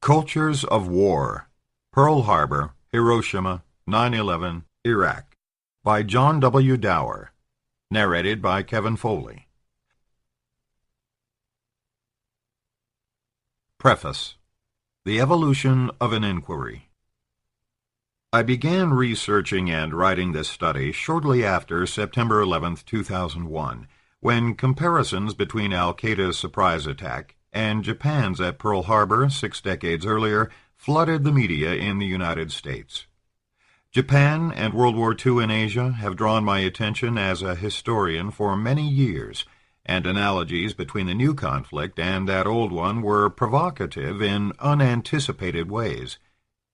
Cultures of War, Pearl Harbor, Hiroshima, 9/11, Iraq, by John W. Dower, narrated by Kevin Foley. Preface. The Evolution of an Inquiry. I began researching and writing this study shortly after September 11, 2001, when comparisons between Al-Qaeda's surprise attack and Japan's at Pearl Harbor 6 decades earlier flooded the media in the United States. Japan and World War II in Asia have drawn my attention as a historian for many years, and analogies between the new conflict and that old one were provocative in unanticipated ways.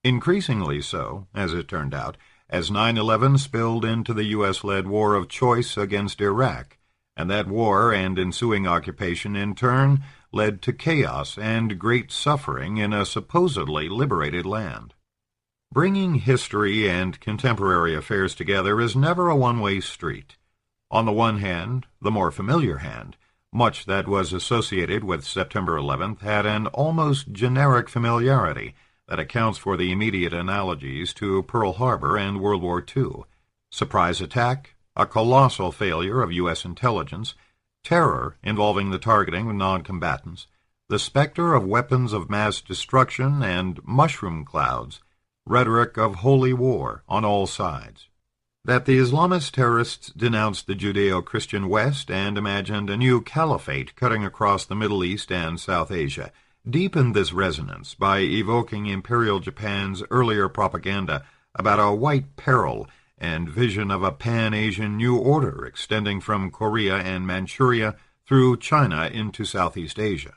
Increasingly so, as it turned out, as 9/11 spilled into the U.S.-led war of choice against Iraq, and that war and ensuing occupation in turn led to chaos and great suffering in a supposedly liberated land. Bringing history and contemporary affairs together is never a one-way street. On the one hand, the more familiar hand, much that was associated with September 11th had an almost generic familiarity that accounts for the immediate analogies to Pearl Harbor and World War II. Surprise attack, a colossal failure of U.S. intelligence, terror involving the targeting of non-combatants, the specter of weapons of mass destruction and mushroom clouds, rhetoric of holy war on all sides. That the Islamist terrorists denounced the Judeo-Christian West and imagined a new caliphate cutting across the Middle East and South Asia deepened this resonance by evoking Imperial Japan's earlier propaganda about a white peril and vision of a Pan-Asian new order extending from Korea and Manchuria through China into Southeast Asia.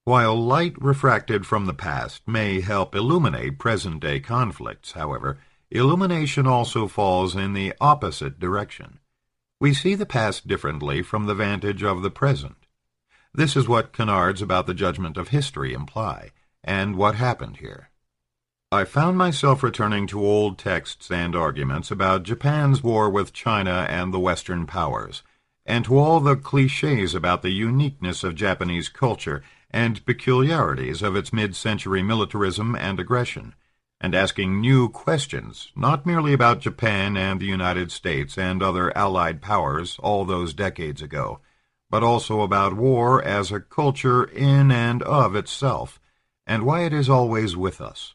While light refracted from the past may help illuminate present-day conflicts, however, illumination also falls in the opposite direction. We see the past differently from the vantage of the present. This is what canards about the judgment of history imply, and what happened here. I found myself returning to old texts and arguments about Japan's war with China and the Western powers, and to all the clichés about the uniqueness of Japanese culture and peculiarities of its mid-century militarism and aggression, and asking new questions, not merely about Japan and the United States and other allied powers all those decades ago, but also about war as a culture in and of itself, and why it is always with us.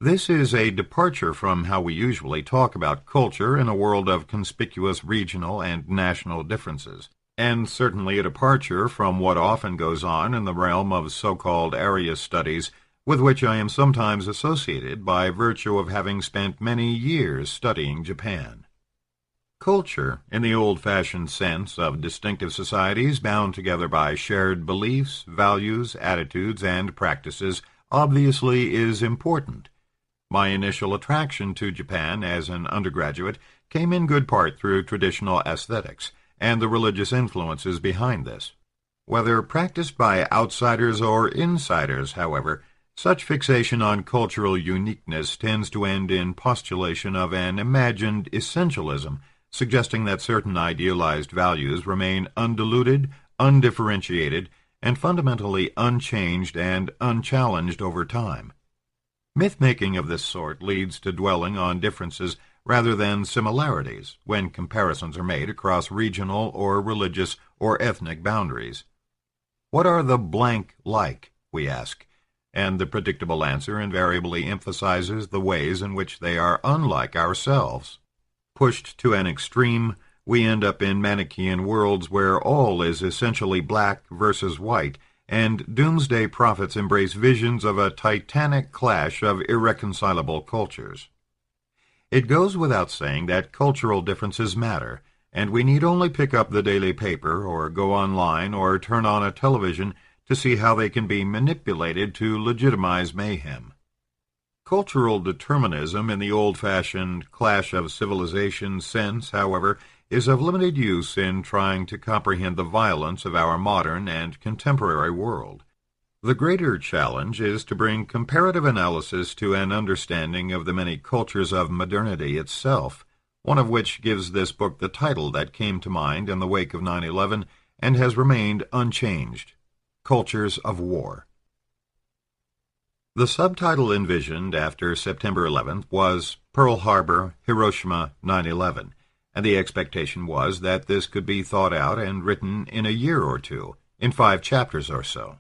This is a departure from how we usually talk about culture in a world of conspicuous regional and national differences, and certainly a departure from what often goes on in the realm of so-called area studies, with which I am sometimes associated by virtue of having spent many years studying Japan. Culture, in the old-fashioned sense of distinctive societies bound together by shared beliefs, values, attitudes, and practices, obviously is important. My initial attraction to Japan as an undergraduate came in good part through traditional aesthetics and the religious influences behind this. Whether practiced by outsiders or insiders, however, such fixation on cultural uniqueness tends to end in postulation of an imagined essentialism, suggesting that certain idealized values remain undiluted, undifferentiated, and fundamentally unchanged and unchallenged over time. Myth-making of this sort leads to dwelling on differences rather than similarities when comparisons are made across regional or religious or ethnic boundaries. What are the blank like, we ask, and the predictable answer invariably emphasizes the ways in which they are unlike ourselves. Pushed to an extreme, we end up in Manichaean worlds where all is essentially black versus white, and doomsday prophets embrace visions of a titanic clash of irreconcilable cultures. It goes without saying that cultural differences matter, and we need only pick up the daily paper or go online or turn on a television to see how they can be manipulated to legitimize mayhem. Cultural determinism in the old-fashioned clash of civilizations sense, however, is of limited use in trying to comprehend the violence of our modern and contemporary world. The greater challenge is to bring comparative analysis to an understanding of the many cultures of modernity itself, one of which gives this book the title that came to mind in the wake of 9/11 and has remained unchanged: Cultures of War. The subtitle envisioned after September 11th was Pearl Harbor, Hiroshima, 9/11, and the expectation was that this could be thought out and written in a year or two, in 5 chapters or so.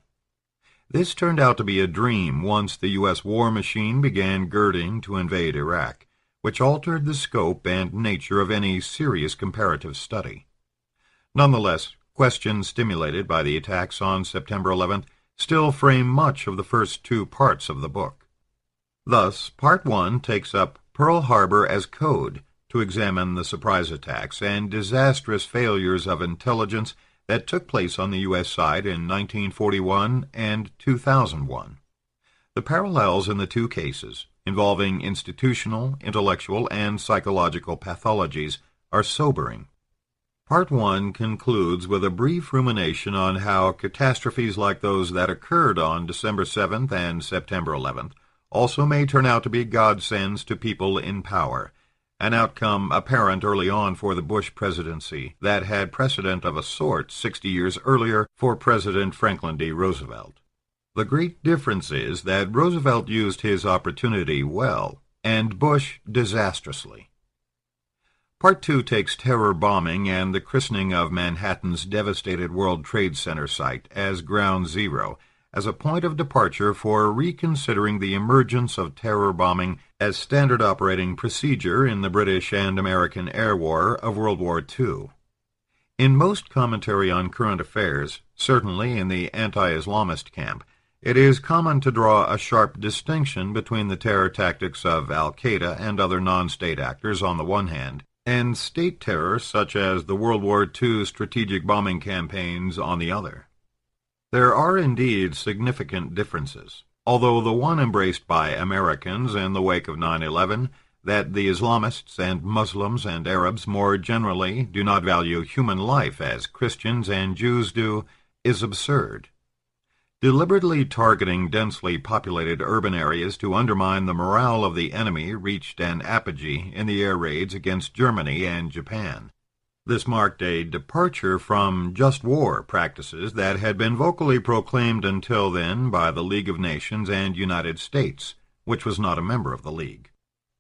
This turned out to be a dream once the U.S. war machine began girding to invade Iraq, which altered the scope and nature of any serious comparative study. Nonetheless, questions stimulated by the attacks on September 11th still frame much of the first 2 parts of the book. Thus, Part 1 takes up Pearl Harbor as code to examine the surprise attacks and disastrous failures of intelligence that took place on the U.S. side in 1941 and 2001. The parallels in the 2 cases, involving institutional, intellectual, and psychological pathologies, are sobering. Part 1 concludes with a brief rumination on how catastrophes like those that occurred on December 7th and September 11th also may turn out to be godsends to people in power, an outcome apparent early on for the Bush presidency that had precedent of a sort 60 years earlier for President Franklin D. Roosevelt. The great difference is that Roosevelt used his opportunity well, and Bush disastrously. Part 2 takes terror bombing and the christening of Manhattan's devastated World Trade Center site as Ground Zero as a point of departure for reconsidering the emergence of terror bombing as standard operating procedure in the British and American air war of World War II. In most commentary on current affairs, certainly in the anti-Islamist camp, it is common to draw a sharp distinction between the terror tactics of Al-Qaeda and other non-state actors on the one hand, and state terror such as the World War II strategic bombing campaigns on the other. There are indeed significant differences, although the one embraced by Americans in the wake of 9/11, that the Islamists and Muslims and Arabs more generally do not value human life as Christians and Jews do, is absurd. Deliberately targeting densely populated urban areas to undermine the morale of the enemy reached an apogee in the air raids against Germany and Japan. This marked a departure from just war practices that had been vocally proclaimed until then by the League of Nations and United States, which was not a member of the League.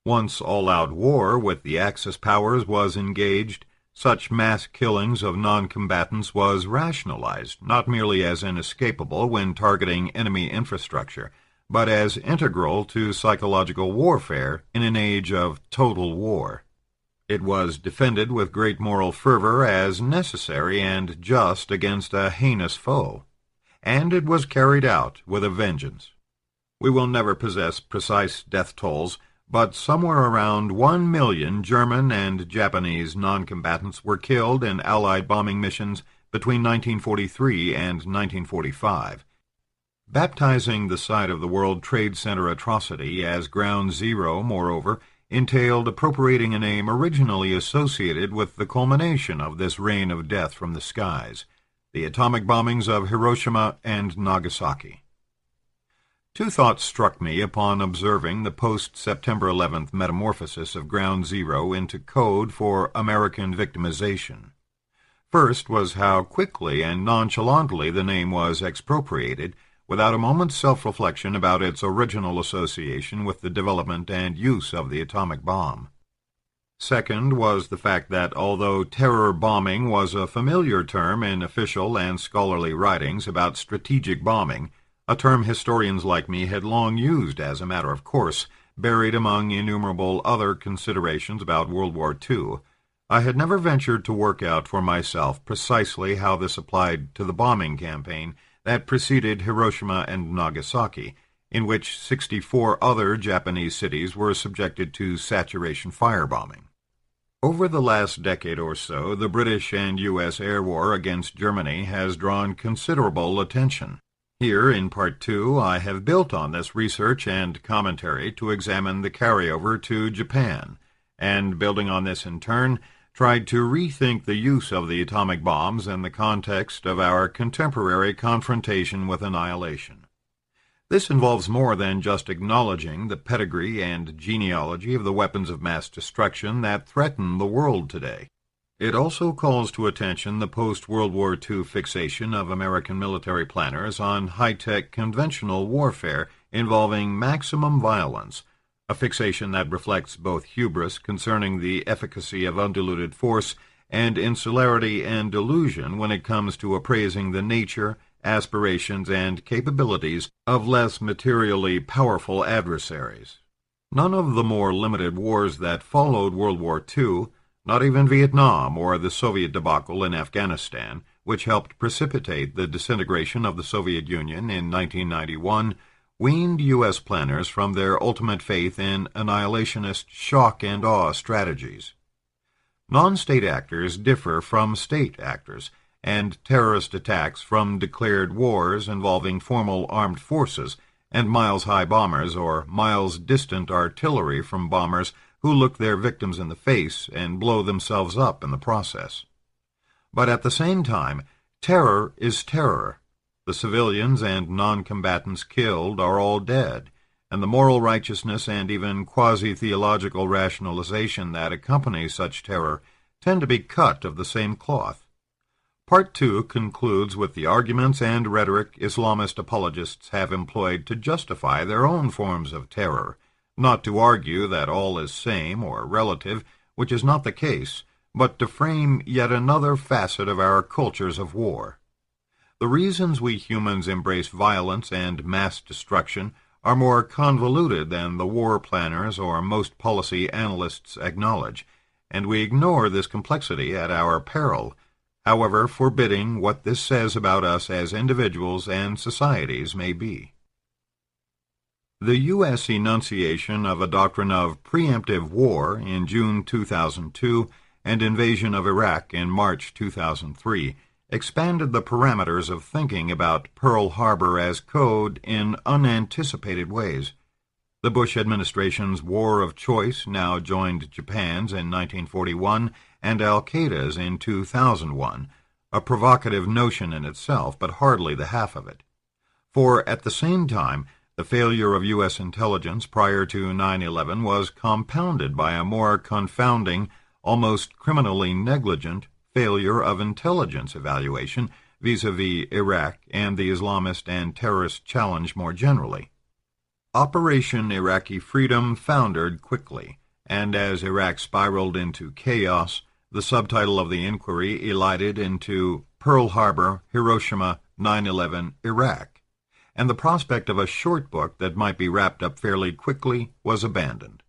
Once all-out war with the Axis powers was engaged, such mass killings of non-combatants was rationalized not merely as inescapable when targeting enemy infrastructure, but as integral to psychological warfare in an age of total war. It was defended with great moral fervor as necessary and just against a heinous foe, and it was carried out with a vengeance. We will never possess precise death tolls, but somewhere around 1 million German and Japanese non-combatants were killed in Allied bombing missions between 1943 and 1945. Baptizing the site of the World Trade Center atrocity as Ground Zero, moreover, entailed appropriating a name originally associated with the culmination of this rain of death from the skies, the atomic bombings of Hiroshima and Nagasaki. 2 thoughts struck me upon observing the post-September 11th metamorphosis of Ground Zero into code for American victimization. First was how quickly and nonchalantly the name was expropriated, without a moment's self-reflection about its original association with the development and use of the atomic bomb. Second was the fact that although terror bombing was a familiar term in official and scholarly writings about strategic bombing, a term historians like me had long used as a matter of course, buried among innumerable other considerations about World War II, I had never ventured to work out for myself precisely how this applied to the bombing campaign that preceded Hiroshima and Nagasaki, in which 64 other Japanese cities were subjected to saturation firebombing. Over the last decade or so, the British and U.S. air war against Germany has drawn considerable attention. Here, in Part 2, I have built on this research and commentary to examine the carryover to Japan, and building on this in turn, tried to rethink the use of the atomic bombs in the context of our contemporary confrontation with annihilation. This involves more than just acknowledging the pedigree and genealogy of the weapons of mass destruction that threaten the world today. It also calls to attention the post-World War II fixation of American military planners on high-tech conventional warfare involving maximum violence, a fixation that reflects both hubris concerning the efficacy of undiluted force and insularity and delusion when it comes to appraising the nature, aspirations, and capabilities of less materially powerful adversaries. None of the more limited wars that followed World War II, not even Vietnam or the Soviet debacle in Afghanistan, which helped precipitate the disintegration of the Soviet Union in 1991, weaned U.S. planners from their ultimate faith in annihilationist shock and awe strategies. Non-state actors differ from state actors, and terrorist attacks from declared wars involving formal armed forces and miles-high bombers or miles-distant artillery from bombers who look their victims in the face and blow themselves up in the process. But at the same time, terror is terror. The civilians and non-combatants killed are all dead, and the moral righteousness and even quasi-theological rationalization that accompanies such terror tend to be cut of the same cloth. Part 2 concludes with the arguments and rhetoric Islamist apologists have employed to justify their own forms of terror, not to argue that all is same or relative, which is not the case, but to frame yet another facet of our cultures of war. The reasons we humans embrace violence and mass destruction are more convoluted than the war planners or most policy analysts acknowledge, and we ignore this complexity at our peril, however forbidding what this says about us as individuals and societies may be. The U.S. enunciation of a doctrine of preemptive war in June 2002 and invasion of Iraq in March 2003 expanded the parameters of thinking about Pearl Harbor as code in unanticipated ways. The Bush administration's war of choice now joined Japan's in 1941 and Al-Qaeda's in 2001, a provocative notion in itself, but hardly the half of it. For at the same time, the failure of U.S. intelligence prior to 9/11 was compounded by a more confounding, almost criminally negligent failure of intelligence evaluation vis-à-vis Iraq and the Islamist and terrorist challenge more generally. Operation Iraqi Freedom foundered quickly, and as Iraq spiraled into chaos, the subtitle of the inquiry elided into Pearl Harbor, Hiroshima, 9/11, Iraq, and the prospect of a short book that might be wrapped up fairly quickly was abandoned.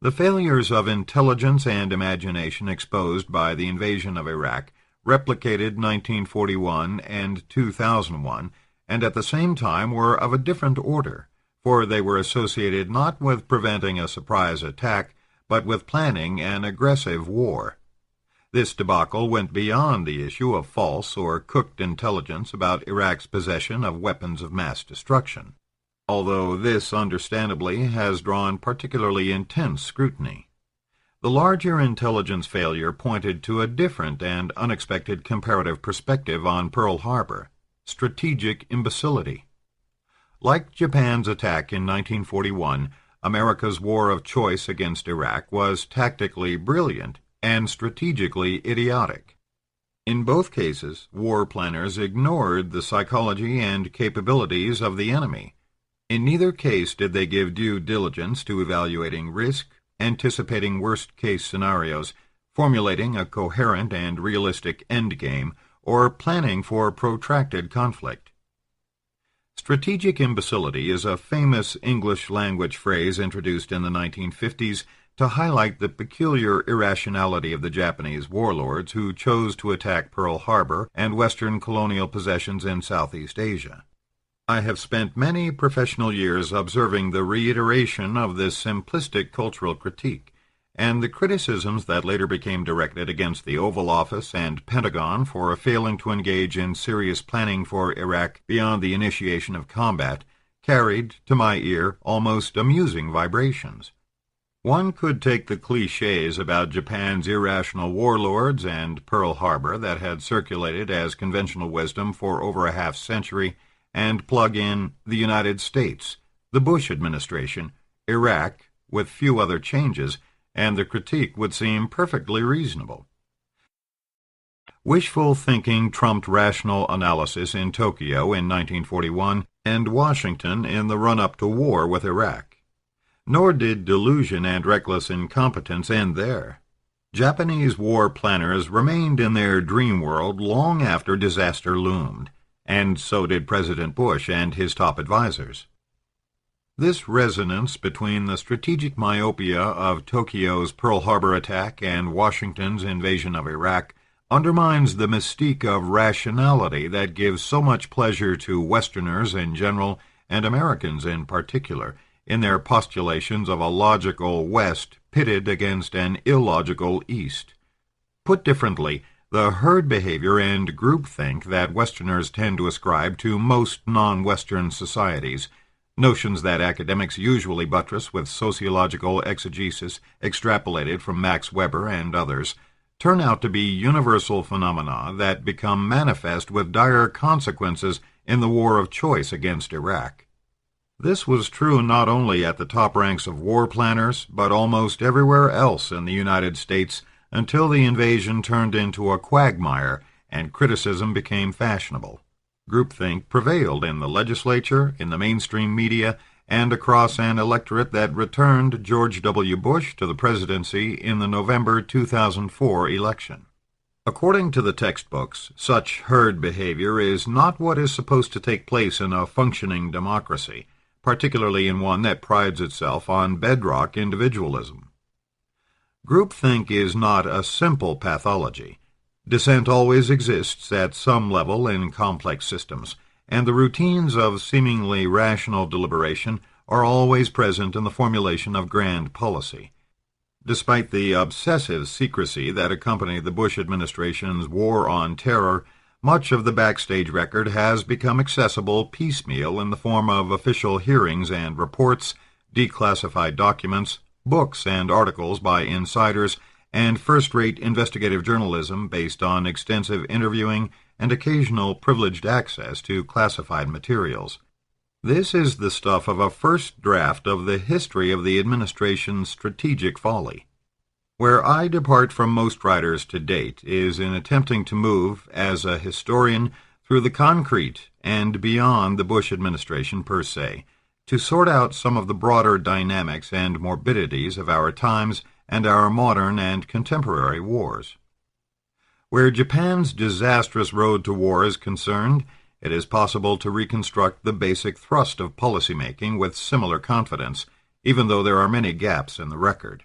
The failures of intelligence and imagination exposed by the invasion of Iraq replicated 1941 and 2001, and at the same time were of a different order, for they were associated not with preventing a surprise attack, but with planning an aggressive war. This debacle went beyond the issue of false or cooked intelligence about Iraq's possession of weapons of mass destruction, although this, understandably, has drawn particularly intense scrutiny. The larger intelligence failure pointed to a different and unexpected comparative perspective on Pearl Harbor: strategic imbecility. Like Japan's attack in 1941, America's war of choice against Iraq was tactically brilliant and strategically idiotic. In both cases, war planners ignored the psychology and capabilities of the enemy. In neither case did they give due diligence to evaluating risk, anticipating worst-case scenarios, formulating a coherent and realistic endgame, or planning for protracted conflict. Strategic imbecility is a famous English-language phrase introduced in the 1950s to highlight the peculiar irrationality of the Japanese warlords who chose to attack Pearl Harbor and Western colonial possessions in Southeast Asia. I have spent many professional years observing the reiteration of this simplistic cultural critique, and the criticisms that later became directed against the Oval Office and Pentagon for failing to engage in serious planning for Iraq beyond the initiation of combat carried, to my ear, almost amusing vibrations. One could take the clichés about Japan's irrational warlords and Pearl Harbor that had circulated as conventional wisdom for over a half-century and plug in the United States, the Bush administration, Iraq, with few other changes, and the critique would seem perfectly reasonable. Wishful thinking trumped rational analysis in Tokyo in 1941 and Washington in the run-up to war with Iraq. Nor did delusion and reckless incompetence end there. Japanese war planners remained in their dream world long after disaster loomed, and so did President Bush and his top advisors. This resonance between the strategic myopia of Tokyo's Pearl Harbor attack and Washington's invasion of Iraq undermines the mystique of rationality that gives so much pleasure to Westerners in general and Americans in particular in their postulations of a logical West pitted against an illogical East. Put differently, the herd behavior and groupthink that Westerners tend to ascribe to most non-Western societies, notions that academics usually buttress with sociological exegesis extrapolated from Max Weber and others, turn out to be universal phenomena that become manifest with dire consequences in the war of choice against Iraq. This was true not only at the top ranks of war planners, but almost everywhere else in the United States until the invasion turned into a quagmire and criticism became fashionable. Groupthink prevailed in the legislature, in the mainstream media, and across an electorate that returned George W. Bush to the presidency in the November 2004 election. According to the textbooks, such herd behavior is not what is supposed to take place in a functioning democracy, particularly in one that prides itself on bedrock individualism. Groupthink is not a simple pathology. Dissent always exists at some level in complex systems, and the routines of seemingly rational deliberation are always present in the formulation of grand policy. Despite the obsessive secrecy that accompanied the Bush administration's war on terror, much of the backstage record has become accessible piecemeal in the form of official hearings and reports, declassified documents, books and articles by insiders, and first-rate investigative journalism based on extensive interviewing and occasional privileged access to classified materials. This is the stuff of a first draft of the history of the administration's strategic folly. Where I depart from most writers to date is in attempting to move, as a historian, through the concrete and beyond the Bush administration per se, to sort out some of the broader dynamics and morbidities of our times and our modern and contemporary wars. Where Japan's disastrous road to war is concerned, it is possible to reconstruct the basic thrust of policymaking with similar confidence, even though there are many gaps in the record.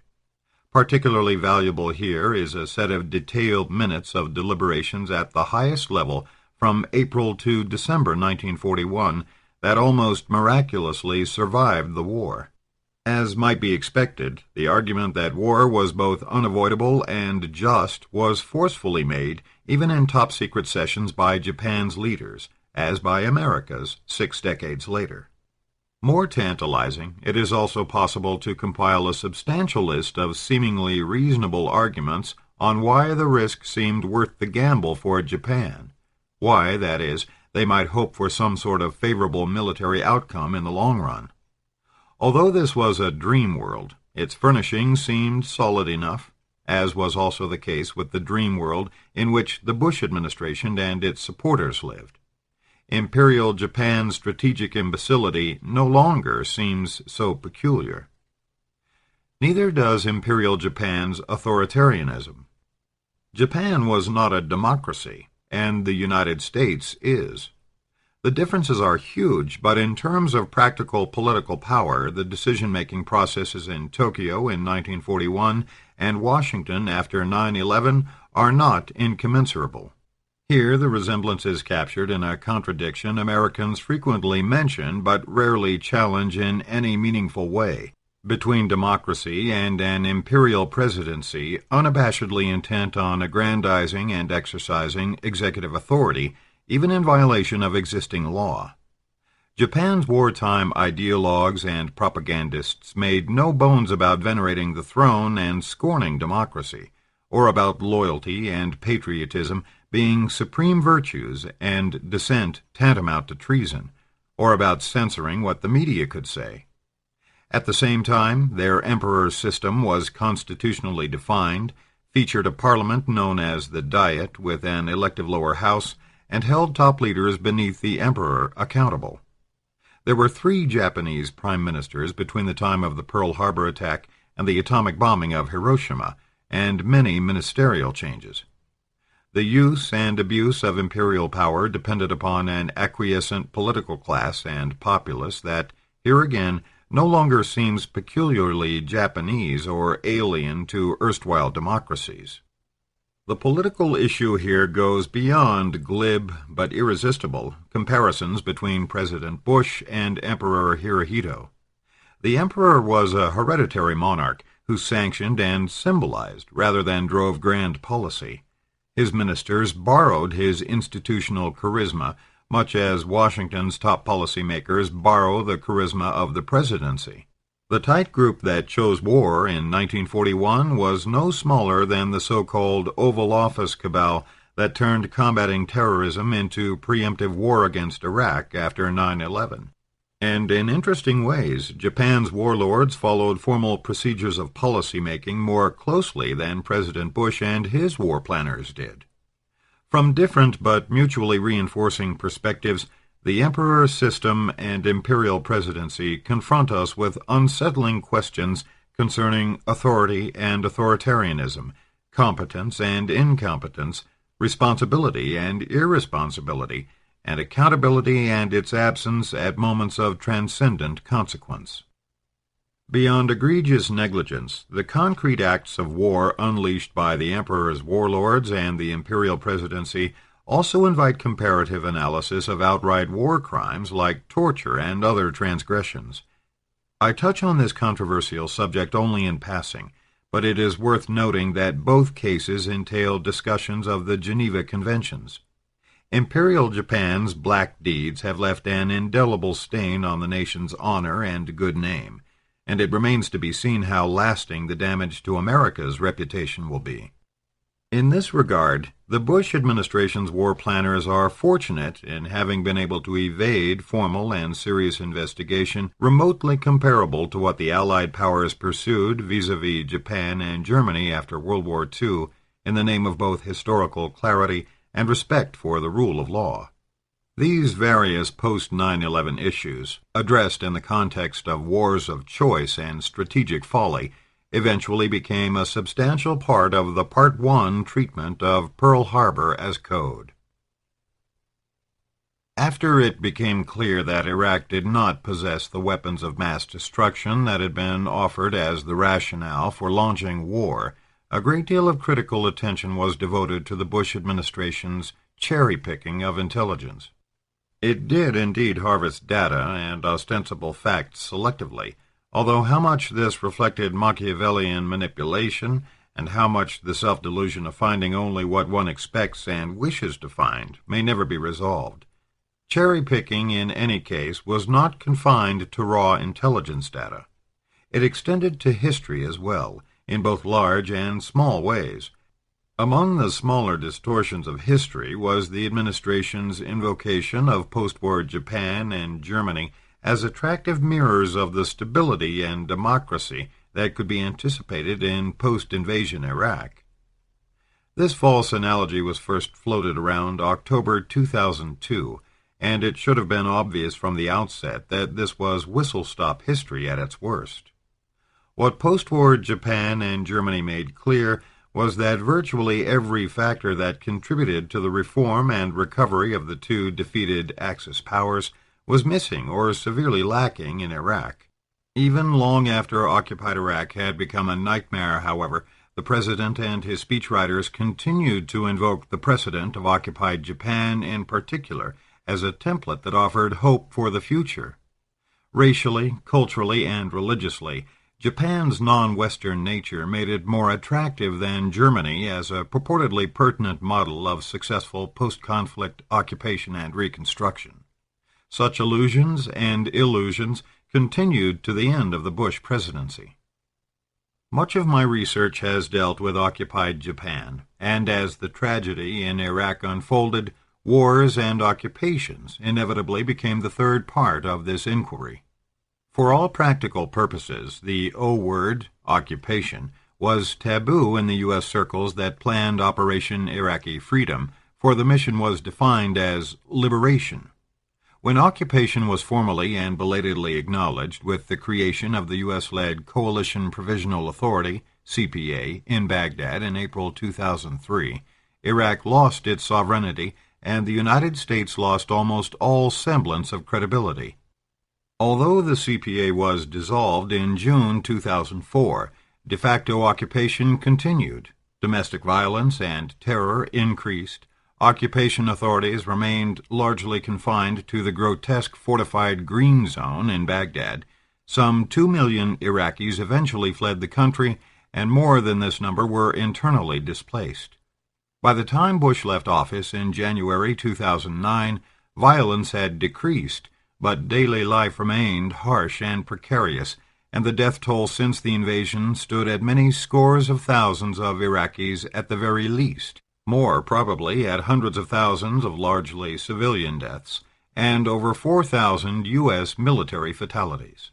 Particularly valuable here is a set of detailed minutes of deliberations at the highest level from April to December 1941 that almost miraculously survived the war. As might be expected, the argument that war was both unavoidable and just was forcefully made even in top-secret sessions by Japan's leaders, as by America's 6 decades later. More tantalizing, it is also possible to compile a substantial list of seemingly reasonable arguments on why the risk seemed worth the gamble for Japan, why, that is, they might hope for some sort of favorable military outcome in the long run. Although this was a dream world, its furnishings seemed solid enough, as was also the case with the dream world in which the Bush administration and its supporters lived. Imperial Japan's strategic imbecility no longer seems so peculiar. Neither does Imperial Japan's authoritarianism. Japan was not a democracy, and the United States is. The differences are huge, but in terms of practical political power, the decision-making processes in Tokyo in 1941 and Washington after 9/11 are not incommensurable. Here the resemblance is captured in a contradiction Americans frequently mention but rarely challenge in any meaningful way, between democracy and an imperial presidency unabashedly intent on aggrandizing and exercising executive authority, even in violation of existing law. Japan's wartime ideologues and propagandists made no bones about venerating the throne and scorning democracy, or about loyalty and patriotism being supreme virtues and dissent tantamount to treason, or about censoring what the media could say. At the same time, their emperor's system was constitutionally defined, featured a parliament known as the Diet with an elective lower house, and held top leaders beneath the emperor accountable. There were 3 Japanese prime ministers between the time of the Pearl Harbor attack and the atomic bombing of Hiroshima, and many ministerial changes. The use and abuse of imperial power depended upon an acquiescent political class and populace that, here again, no longer seems peculiarly Japanese or alien to erstwhile democracies. The political issue here goes beyond glib but irresistible comparisons between President Bush and Emperor Hirohito. The emperor was a hereditary monarch who sanctioned and symbolized rather than drove grand policy. His ministers borrowed his institutional charisma, much as Washington's top policymakers borrow the charisma of the presidency. The tight group that chose war in 1941 was no smaller than the so-called Oval Office cabal that turned combating terrorism into preemptive war against Iraq after 9/11. And in interesting ways, Japan's warlords followed formal procedures of policy-making more closely than President Bush and his war planners did. From different but mutually reinforcing perspectives, the emperor system and imperial presidency confront us with unsettling questions concerning authority and authoritarianism, competence and incompetence, responsibility and irresponsibility, and accountability and its absence at moments of transcendent consequence. Beyond egregious negligence, the concrete acts of war unleashed by the emperor's warlords and the imperial presidency also invite comparative analysis of outright war crimes like torture and other transgressions. I touch on this controversial subject only in passing, but it is worth noting that both cases entail discussions of the Geneva Conventions. Imperial Japan's black deeds have left an indelible stain on the nation's honor and good name, and it remains to be seen how lasting the damage to America's reputation will be. In this regard, the Bush administration's war planners are fortunate in having been able to evade formal and serious investigation remotely comparable to what the Allied powers pursued vis-à-vis Japan and Germany after World War II in the name of both historical clarity and respect for the rule of law. These various post-9/11 issues, addressed in the context of wars of choice and strategic folly, eventually became a substantial part of the Part 1 treatment of Pearl Harbor as code. After it became clear that Iraq did not possess the weapons of mass destruction that had been offered as the rationale for launching war, a great deal of critical attention was devoted to the Bush administration's cherry-picking of intelligence. It did indeed harvest data and ostensible facts selectively, although how much this reflected Machiavellian manipulation and how much the self-delusion of finding only what one expects and wishes to find may never be resolved. Cherry-picking, in any case, was not confined to raw intelligence data. It extended to history as well, in both large and small ways. Among the smaller distortions of history was the administration's invocation of post-war Japan and Germany as attractive mirrors of the stability and democracy that could be anticipated in post-invasion Iraq. This false analogy was first floated around October 2002, and it should have been obvious from the outset that this was whistle-stop history at its worst. What post-war Japan and Germany made clear was that virtually every factor that contributed to the reform and recovery of the two defeated Axis powers was missing or severely lacking in Iraq. Even long after occupied Iraq had become a nightmare, however, the president and his speechwriters continued to invoke the precedent of occupied Japan in particular as a template that offered hope for the future. Racially, culturally, and religiously, Japan's non-Western nature made it more attractive than Germany as a purportedly pertinent model of successful post-conflict occupation and reconstruction. Such illusions and illusions continued to the end of the Bush presidency. Much of my research has dealt with occupied Japan, and as the tragedy in Iraq unfolded, wars and occupations inevitably became the third part of this inquiry. For all practical purposes, the O word, occupation, was taboo in the U.S. circles that planned Operation Iraqi Freedom, for the mission was defined as liberation. When occupation was formally and belatedly acknowledged with the creation of the U.S.-led Coalition Provisional Authority, CPA, in Baghdad in April 2003, Iraq lost its sovereignty and the United States lost almost all semblance of credibility. Although the CPA was dissolved in June 2004, de facto occupation continued. Domestic violence and terror increased. Occupation authorities remained largely confined to the grotesque fortified Green Zone in Baghdad. Some 2 million Iraqis eventually fled the country, and more than this number were internally displaced. By the time Bush left office in January 2009, violence had decreased, but daily life remained harsh and precarious, and the death toll since the invasion stood at many scores of thousands of Iraqis at the very least. More probably at hundreds of thousands of largely civilian deaths, and over 4,000 U.S. military fatalities.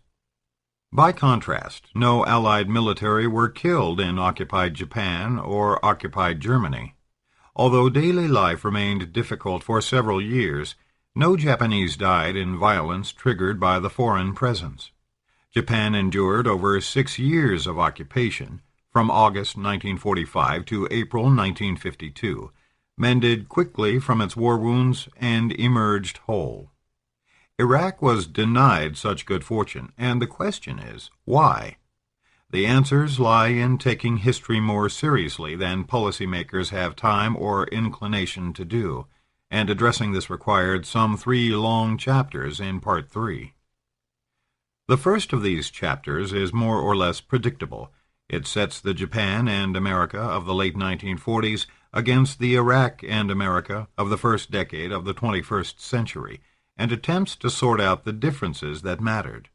By contrast, no Allied military were killed in occupied Japan or occupied Germany. Although daily life remained difficult for several years, no Japanese died in violence triggered by the foreign presence. Japan endured over 6 years of occupation, from August 1945 to April 1952, mended quickly from its war wounds, and emerged whole. Iraq was denied such good fortune, and the question is, why? The answers lie in taking history more seriously than policymakers have time or inclination to do, and addressing this required some 3 long chapters in Part 3. The first of these chapters is more or less predictable. It sets the Japan and America of the late 1940s against the Iraq and America of the first decade of the 21st century, and attempts to sort out the differences that mattered.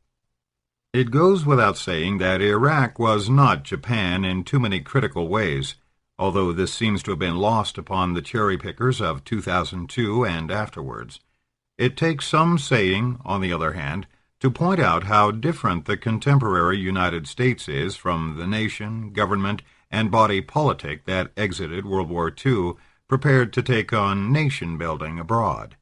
It goes without saying that Iraq was not Japan in too many critical ways, although this seems to have been lost upon the cherry-pickers of 2002 and afterwards. It takes some saying, on the other hand, to point out how different the contemporary United States is from the nation, government, and body politic that exited World War II, prepared to take on nation-building abroad.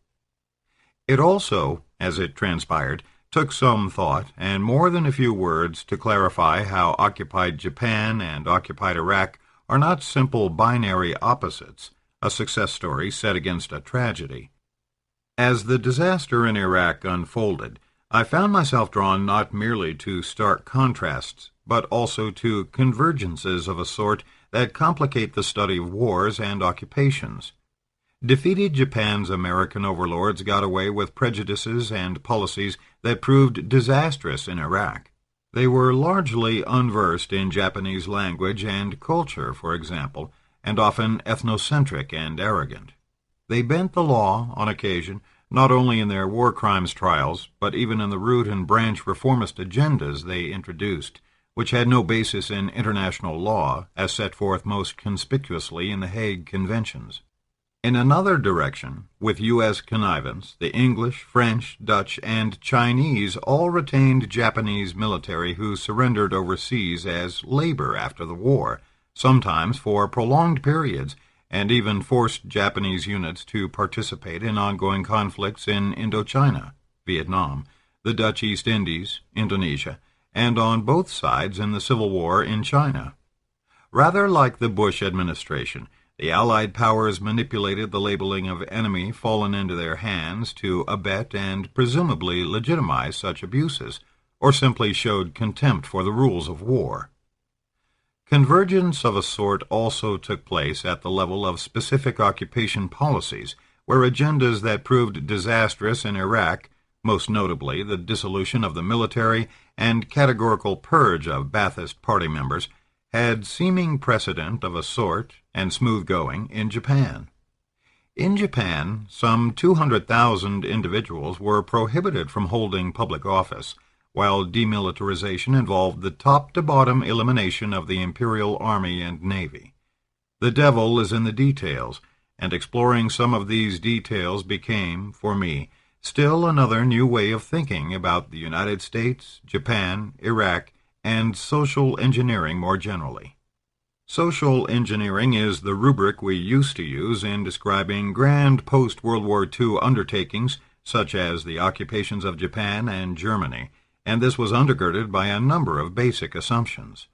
It also, as it transpired, took some thought and more than a few words to clarify how occupied Japan and occupied Iraq are not simple binary opposites, a success story set against a tragedy. As the disaster in Iraq unfolded, I found myself drawn not merely to stark contrasts, but also to convergences of a sort that complicate the study of wars and occupations. Defeated Japan's American overlords got away with prejudices and policies that proved disastrous in Iraq. They were largely unversed in Japanese language and culture, for example, and often ethnocentric and arrogant. They bent the law, on occasion, not only in their war crimes trials, but even in the root and branch reformist agendas they introduced, which had no basis in international law, as set forth most conspicuously in the Hague Conventions. In another direction, with U.S. connivance, the English, French, Dutch, and Chinese all retained Japanese military who surrendered overseas as labor after the war, sometimes for prolonged periods, and even forced Japanese units to participate in ongoing conflicts in Indochina, Vietnam, the Dutch East Indies, Indonesia, and on both sides in the Civil War in China. Rather like the Bush administration, the Allied powers manipulated the labeling of enemy fallen into their hands to abet and presumably legitimize such abuses, or simply showed contempt for the rules of war. Convergence of a sort also took place at the level of specific occupation policies, where agendas that proved disastrous in Iraq, most notably the dissolution of the military and categorical purge of Ba'athist party members, had seeming precedent of a sort and smooth going in Japan. In Japan, some 200,000 individuals were prohibited from holding public office, while demilitarization involved the top-to-bottom elimination of the Imperial Army and Navy. The devil is in the details, and exploring some of these details became, for me, still another new way of thinking about the United States, Japan, Iraq, and social engineering more generally. Social engineering is the rubric we used to use in describing grand post-World War II undertakings such as the occupations of Japan and Germany, and this was undergirded by a number of basic assumptions.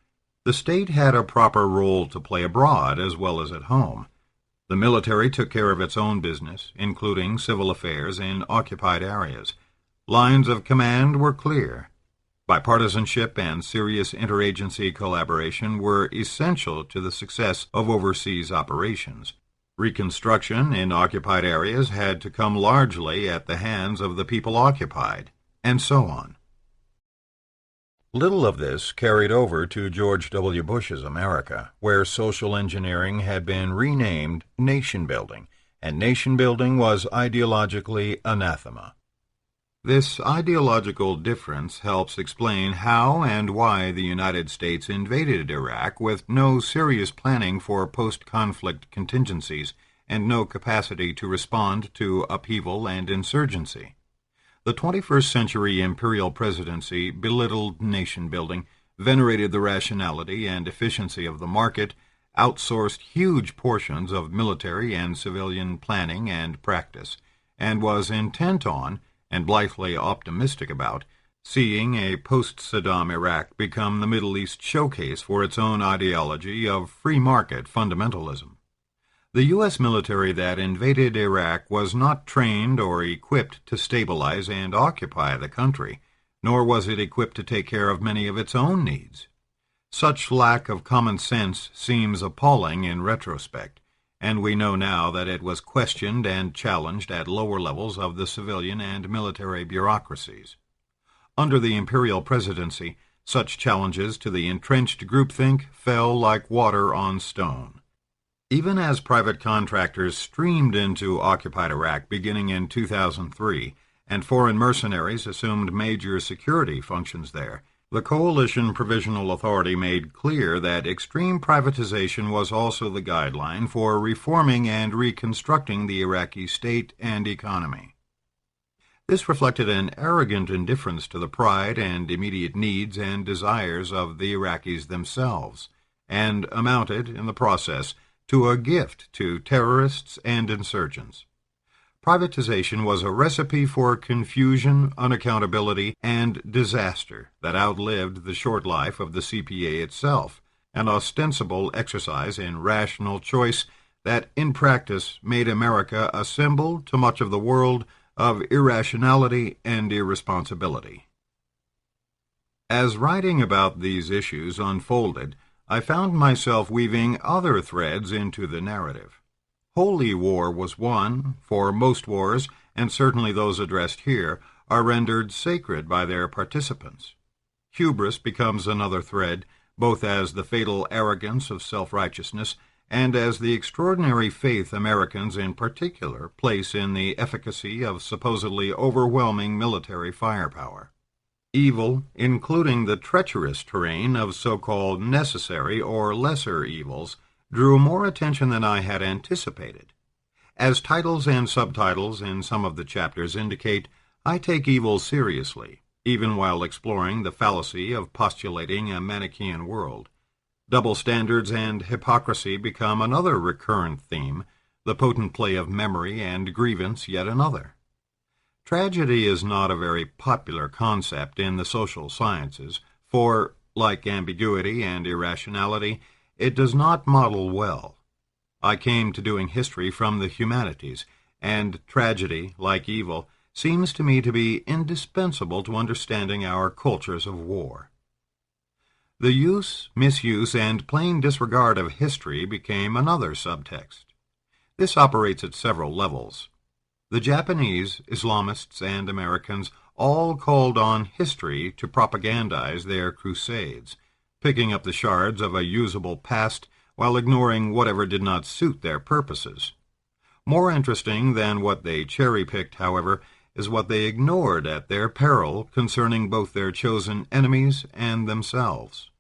The state had a proper role to play abroad as well as at home. The military took care of its own business, including civil affairs in occupied areas. Lines of command were clear. Bipartisanship and serious interagency collaboration were essential to the success of overseas operations. Reconstruction in occupied areas had to come largely at the hands of the people occupied, and so on. Little of this carried over to George W. Bush's America, where social engineering had been renamed nation-building, and nation-building was ideologically anathema. This ideological difference helps explain how and why the United States invaded Iraq with no serious planning for post-conflict contingencies and no capacity to respond to upheaval and insurgency. The 21st century imperial presidency belittled nation-building, venerated the rationality and efficiency of the market, outsourced huge portions of military and civilian planning and practice, and was intent on, and blithely optimistic about, seeing a post-Saddam Iraq become the Middle East showcase for its own ideology of free market fundamentalism. The U.S. military that invaded Iraq was not trained or equipped to stabilize and occupy the country, nor was it equipped to take care of many of its own needs. Such lack of common sense seems appalling in retrospect, and we know now that it was questioned and challenged at lower levels of the civilian and military bureaucracies. Under the imperial presidency, such challenges to the entrenched groupthink fell like water on stone. Even as private contractors streamed into occupied Iraq beginning in 2003, and foreign mercenaries assumed major security functions there, the Coalition Provisional Authority made clear that extreme privatization was also the guideline for reforming and reconstructing the Iraqi state and economy. This reflected an arrogant indifference to the pride and immediate needs and desires of the Iraqis themselves, and amounted, in the process, to a gift to terrorists and insurgents. Privatization was a recipe for confusion, unaccountability, and disaster that outlived the short life of the CPA itself, an ostensible exercise in rational choice that in practice made America a symbol to much of the world of irrationality and irresponsibility. As writing about these issues unfolded, I found myself weaving other threads into the narrative. Holy war was one, for most wars, and certainly those addressed here, are rendered sacred by their participants. Hubris becomes another thread, both as the fatal arrogance of self-righteousness and as the extraordinary faith Americans in particular place in the efficacy of supposedly overwhelming military firepower. Evil, including the treacherous terrain of so-called necessary or lesser evils, drew more attention than I had anticipated. As titles and subtitles in some of the chapters indicate, I take evil seriously, even while exploring the fallacy of postulating a Manichaean world. Double standards and hypocrisy become another recurrent theme, the potent play of memory and grievance yet another. Tragedy is not a very popular concept in the social sciences, for, like ambiguity and irrationality, it does not model well. I came to doing history from the humanities, and tragedy, like evil, seems to me to be indispensable to understanding our cultures of war. The use, misuse, and plain disregard of history became another subtext. This operates at several levels. The Japanese, Islamists, and Americans all called on history to propagandize their crusades, picking up the shards of a usable past while ignoring whatever did not suit their purposes. More interesting than what they cherry-picked, however, is what they ignored at their peril concerning both their chosen enemies and themselves.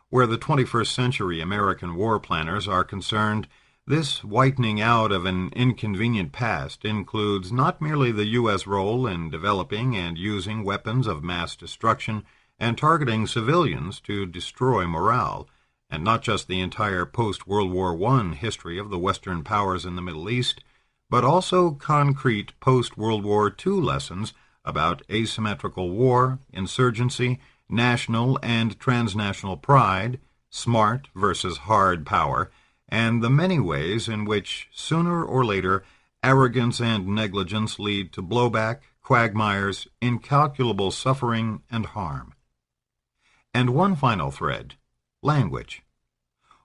Where the 21st century American war planners are concerned, this whitening out of an inconvenient past includes not merely the U.S. role in developing and using weapons of mass destruction and targeting civilians to destroy morale, and not just the entire post-World War I history of the Western powers in the Middle East, but also concrete post-World War II lessons about asymmetrical war, insurgency, national and transnational pride, smart versus hard power, and the many ways in which, sooner or later, arrogance and negligence lead to blowback, quagmires, incalculable suffering, and harm. And one final thread, language.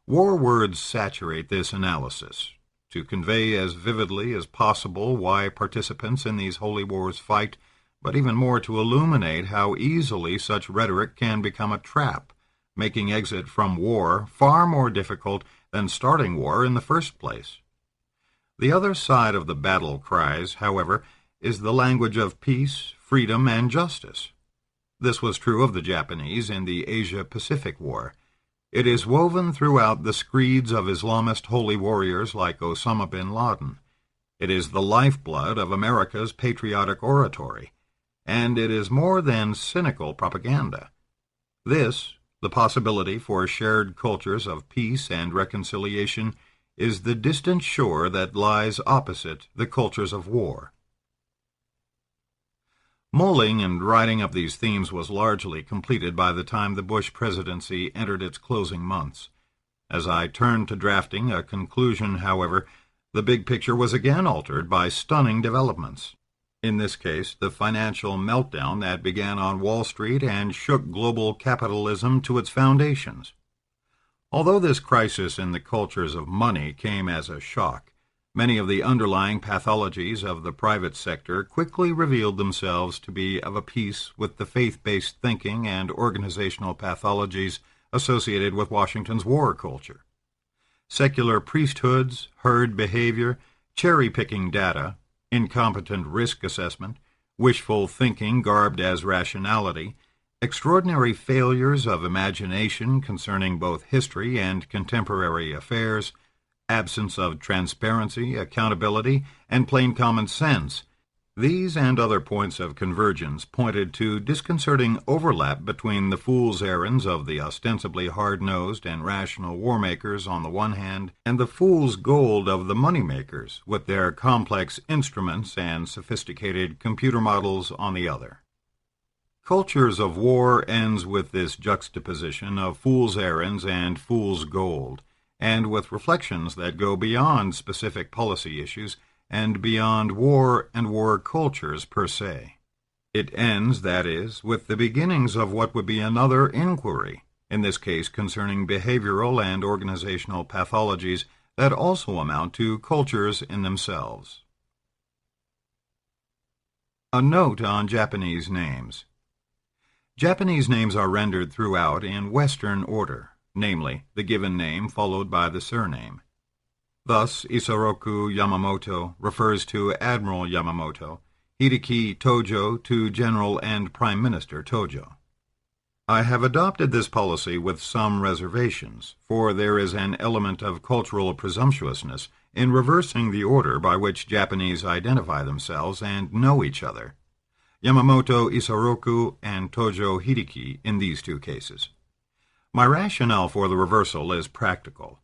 War words saturate this analysis to convey as vividly as possible why participants in these holy wars fight, but even more to illuminate how easily such rhetoric can become a trap, making exit from war far more difficult than starting war in the first place. The other side of the battle cries, however, is the language of peace, freedom, and justice. This was true of the Japanese in the Asia-Pacific War. It is woven throughout the screeds of Islamist holy warriors like Osama bin Laden. It is the lifeblood of America's patriotic oratory, and it is more than cynical propaganda. This, the possibility for shared cultures of peace and reconciliation, is the distant shore that lies opposite the cultures of war. Mulling and writing up these themes was largely completed by the time the Bush presidency entered its closing months. As I turned to drafting a conclusion, however, the big picture was again altered by stunning developments. In this case, the financial meltdown that began on Wall Street and shook global capitalism to its foundations. Although this crisis in the cultures of money came as a shock, many of the underlying pathologies of the private sector quickly revealed themselves to be of a piece with the faith-based thinking and organizational pathologies associated with Washington's war culture. Secular priesthoods, herd behavior, cherry-picking data, incompetent risk assessment, wishful thinking garbed as rationality, extraordinary failures of imagination concerning both history and contemporary affairs, absence of transparency, accountability, and plain common sense. These and other points of convergence pointed to disconcerting overlap between the fool's errands of the ostensibly hard-nosed and rational war-makers on the one hand, and the fool's gold of the money-makers with their complex instruments and sophisticated computer models on the other. Cultures of War ends with this juxtaposition of fool's errands and fool's gold, and with reflections that go beyond specific policy issues and beyond war and war cultures per se. It ends, that is, with the beginnings of what would be another inquiry, in this case concerning behavioral and organizational pathologies that also amount to cultures in themselves. A note on Japanese names. Japanese names are rendered throughout in Western order, namely, the given name followed by the surname. Thus, Isoroku Yamamoto refers to Admiral Yamamoto, Hideki Tojo to General and Prime Minister Tojo. I have adopted this policy with some reservations, for there is an element of cultural presumptuousness in reversing the order by which Japanese identify themselves and know each other. Yamamoto Isoroku and Tojo Hideki in these two cases. My rationale for the reversal is practical.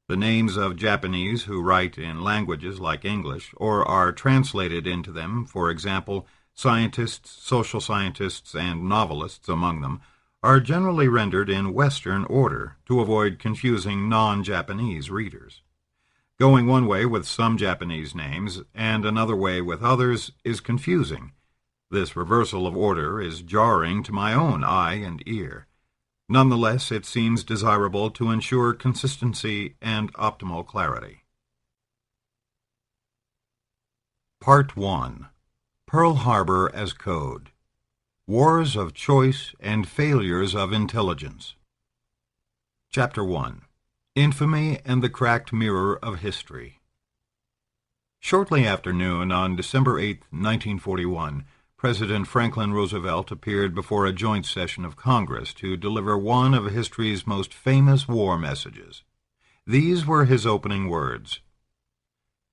The names of Japanese who write in languages like English or are translated into them, for example, scientists, social scientists, and novelists among them, are generally rendered in Western order to avoid confusing non-Japanese readers. Going one way with some Japanese names and another way with others is confusing. This reversal of order is jarring to my own eye and ear. Nonetheless, it seems desirable to ensure consistency and optimal clarity. Part 1. Pearl Harbor as Code. Wars of Choice and Failures of Intelligence. Chapter 1. Infamy and the Cracked Mirror of History. Shortly after noon on December 8, 1941, President Franklin Roosevelt appeared before a joint session of Congress to deliver one of history's most famous war messages. These were his opening words.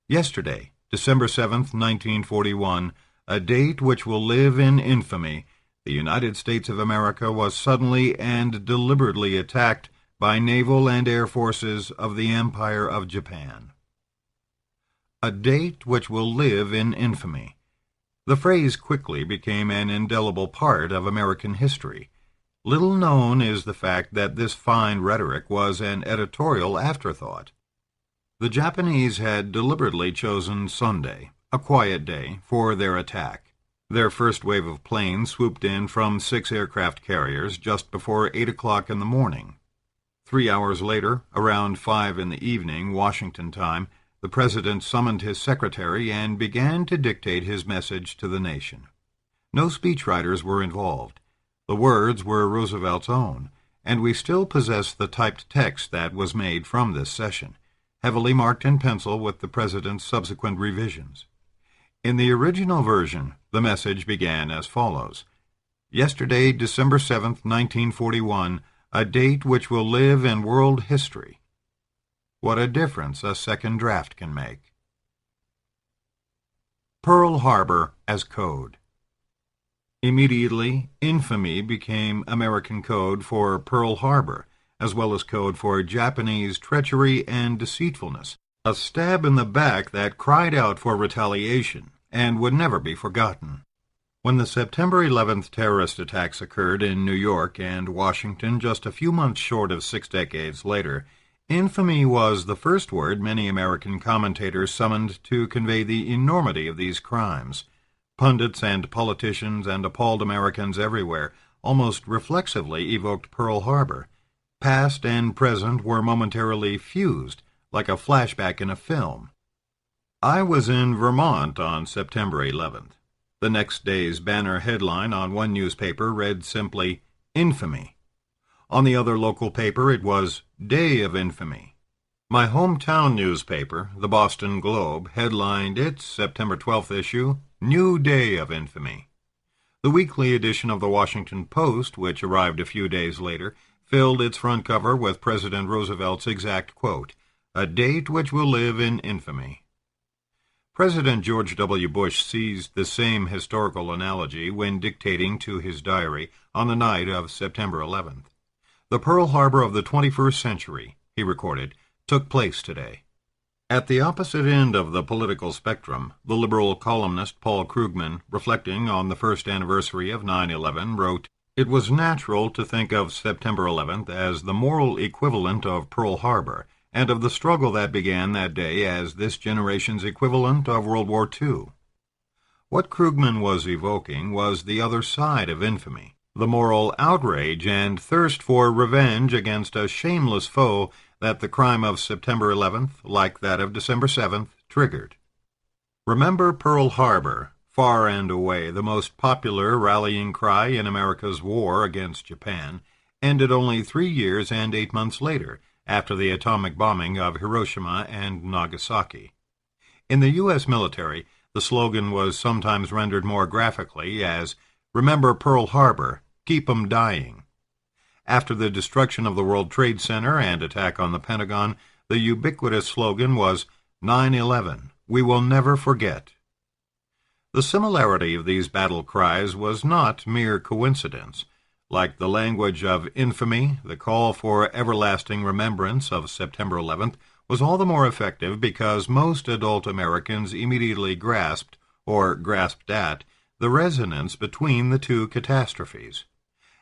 Yesterday, December 7, 1941, a date which will live in infamy, the United States of America was suddenly and deliberately attacked by naval and air forces of the Empire of Japan. A date which will live in infamy. The phrase quickly became an indelible part of American history. Little known is the fact that this fine rhetoric was an editorial afterthought. The Japanese had deliberately chosen Sunday, a quiet day, for their attack. Their first wave of planes swooped in from 6 aircraft carriers just before 8 o'clock in the morning. 3 hours later, around 5 in the evening, Washington time, the President summoned his secretary and began to dictate his message to the nation. No speechwriters were involved. The words were Roosevelt's own, and we still possess the typed text that was made from this session, heavily marked in pencil with the President's subsequent revisions. In the original version, the message began as follows: Yesterday, December 7th, 1941, a date which will live in world history. What a difference a second draft can make. Pearl Harbor as code. Immediately, infamy became American code for Pearl Harbor, as well as code for Japanese treachery and deceitfulness, a stab in the back that cried out for retaliation and would never be forgotten. When the September 11th terrorist attacks occurred in New York and Washington just a few months short of 6 decades later, infamy was the first word many American commentators summoned to convey the enormity of these crimes. Pundits and politicians and appalled Americans everywhere almost reflexively evoked Pearl Harbor. Past and present were momentarily fused, like a flashback in a film. I was in Vermont on September 11th. The next day's banner headline on one newspaper read simply, Infamy. On the other local paper it was Day of Infamy. My hometown newspaper, the Boston Globe, headlined its September 12th issue, New Day of Infamy. The weekly edition of the Washington Post, which arrived a few days later, filled its front cover with President Roosevelt's exact quote, a date which will live in infamy. President George W. Bush seized the same historical analogy when dictating to his diary on the night of September 11th. The Pearl Harbor of the 21st century, he recorded, took place today. At the opposite end of the political spectrum, the liberal columnist Paul Krugman, reflecting on the first anniversary of 9/11, wrote, It was natural to think of September 11th as the moral equivalent of Pearl Harbor, and of the struggle that began that day as this generation's equivalent of World War II. What Krugman was evoking was the other side of infamy, the moral outrage and thirst for revenge against a shameless foe that the crime of September 11th, like that of December 7th, triggered. Remember Pearl Harbor, far and away the most popular rallying cry in America's war against Japan, ended only 3 years and 8 months later, after the atomic bombing of Hiroshima and Nagasaki. In the U.S. military, the slogan was sometimes rendered more graphically as, Remember Pearl Harbor, keep 'em dying. After the destruction of the World Trade Center and attack on the Pentagon, the ubiquitous slogan was 9/11, we will never forget. The similarity of these battle cries was not mere coincidence. Like the language of infamy, the call for everlasting remembrance of September 11th was all the more effective because most adult Americans immediately grasped, or grasped at, the resonance between the two catastrophes.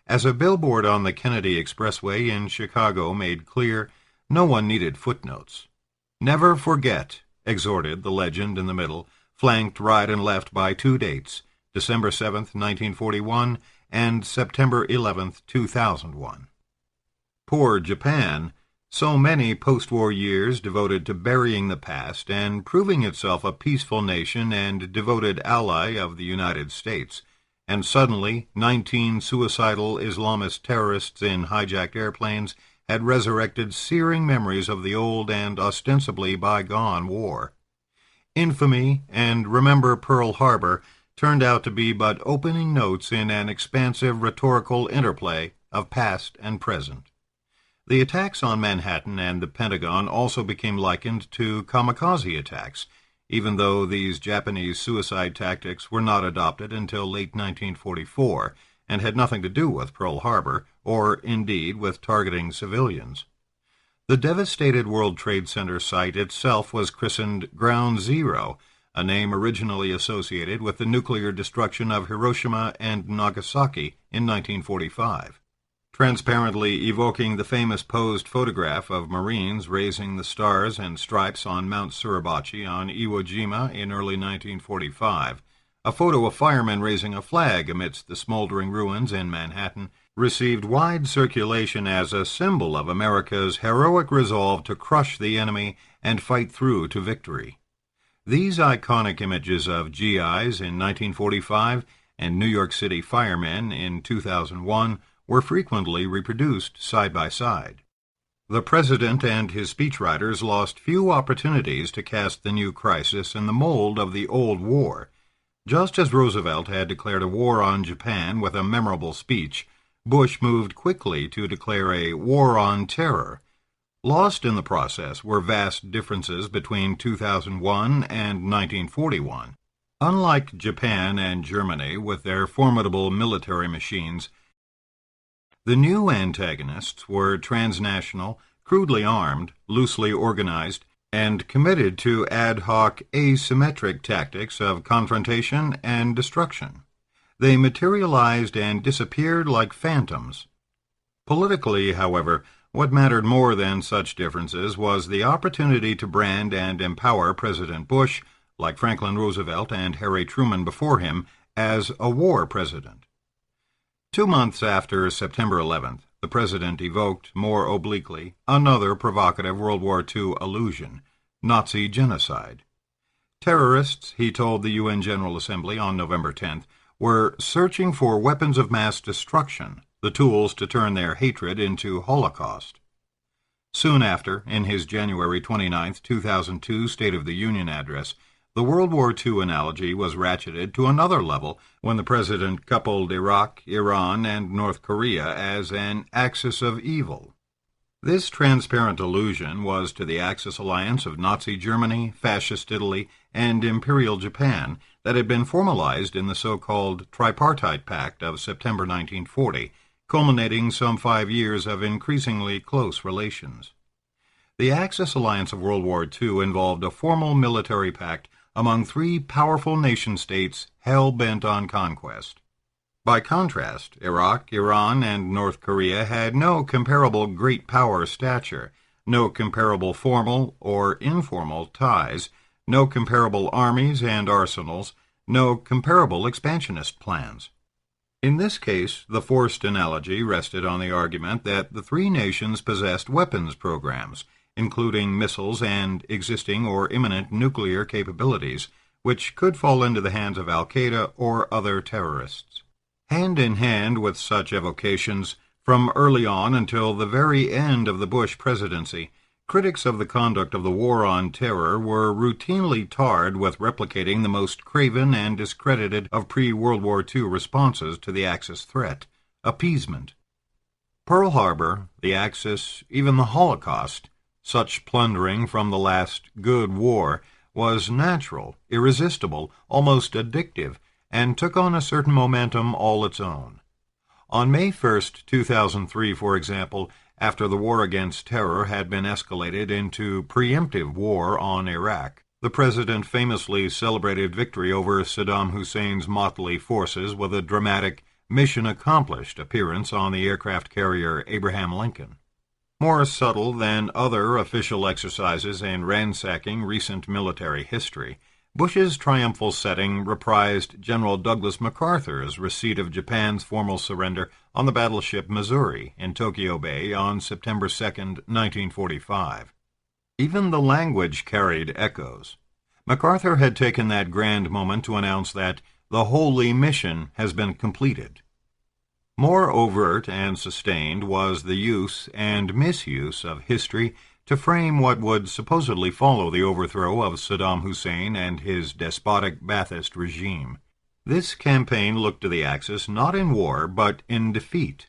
As a billboard on the Kennedy Expressway in Chicago made clear, no one needed footnotes. Never forget, exhorted the legend in the middle, flanked right and left by 2 dates, December 7th, 1941, and September 11th, 2001. Poor Japan, so many post-war years devoted to burying the past and proving itself a peaceful nation and devoted ally of the United States, and suddenly 19 suicidal Islamist terrorists in hijacked airplanes had resurrected searing memories of the old and ostensibly bygone war. Infamy and Remember Pearl Harbor turned out to be but opening notes in an expansive rhetorical interplay of past and present. The attacks on Manhattan and the Pentagon also became likened to kamikaze attacks, even though these Japanese suicide tactics were not adopted until late 1944 and had nothing to do with Pearl Harbor, or indeed with targeting civilians. The devastated World Trade Center site itself was christened Ground Zero, a name originally associated with the nuclear destruction of Hiroshima and Nagasaki in 1945. Transparently evoking the famous posed photograph of Marines raising the stars and stripes on Mount Suribachi on Iwo Jima in early 1945, a photo of firemen raising a flag amidst the smoldering ruins in Manhattan received wide circulation as a symbol of America's heroic resolve to crush the enemy and fight through to victory. These iconic images of GIs in 1945 and New York City firemen in 2001 were frequently reproduced side by side. The President and his speechwriters lost few opportunities to cast the new crisis in the mold of the old war. Just as Roosevelt had declared a war on Japan with a memorable speech, Bush moved quickly to declare a war on terror. Lost in the process were vast differences between 2001 and 1941. Unlike Japan and Germany with their formidable military machines, the new antagonists were transnational, crudely armed, loosely organized, and committed to ad hoc, asymmetric tactics of confrontation and destruction. They materialized and disappeared like phantoms. Politically, however, what mattered more than such differences was the opportunity to brand and empower President Bush, like Franklin Roosevelt and Harry Truman before him, as a war president. 2 months after September 11th, the president evoked, more obliquely, another provocative World War II allusion, Nazi genocide. Terrorists, he told the UN General Assembly on November 10th, were searching for weapons of mass destruction, the tools to turn their hatred into Holocaust. Soon after, in his January 29, 2002 State of the Union address, the World War II analogy was ratcheted to another level when the president coupled Iraq, Iran, and North Korea as an axis of evil. This transparent allusion was to the Axis alliance of Nazi Germany, Fascist Italy, and Imperial Japan that had been formalized in the so-called Tripartite Pact of September 1940, culminating some 5 years of increasingly close relations. The Axis alliance of World War II involved a formal military pact among 3 powerful nation-states hell-bent on conquest. By contrast, Iraq, Iran, and North Korea had no comparable great power stature, no comparable formal or informal ties, no comparable armies and arsenals, no comparable expansionist plans. In this case, the forced analogy rested on the argument that the 3 nations possessed weapons programs, including missiles and existing or imminent nuclear capabilities, which could fall into the hands of Al-Qaeda or other terrorists. Hand in hand with such evocations, from early on until the very end of the Bush presidency, critics of the conduct of the War on Terror were routinely tarred with replicating the most craven and discredited of pre-World War II responses to the Axis threat, appeasement. Pearl Harbor, the Axis, even the Holocaust, such plundering from the last good war was natural, irresistible, almost addictive, and took on a certain momentum all its own. On May 1, 2003, for example, after the war against terror had been escalated into preemptive war on Iraq, the president famously celebrated victory over Saddam Hussein's motley forces with a dramatic mission accomplished appearance on the aircraft carrier Abraham Lincoln. More subtle than other official exercises in ransacking recent military history, Bush's triumphal setting reprised General Douglas MacArthur's receipt of Japan's formal surrender on the battleship Missouri in Tokyo Bay on September 2, 1945. Even the language carried echoes. MacArthur had taken that grand moment to announce that the holy mission has been completed. More overt and sustained was the use and misuse of history to frame what would supposedly follow the overthrow of Saddam Hussein and his despotic Ba'athist regime. This campaign looked to the Axis not in war, but in defeat.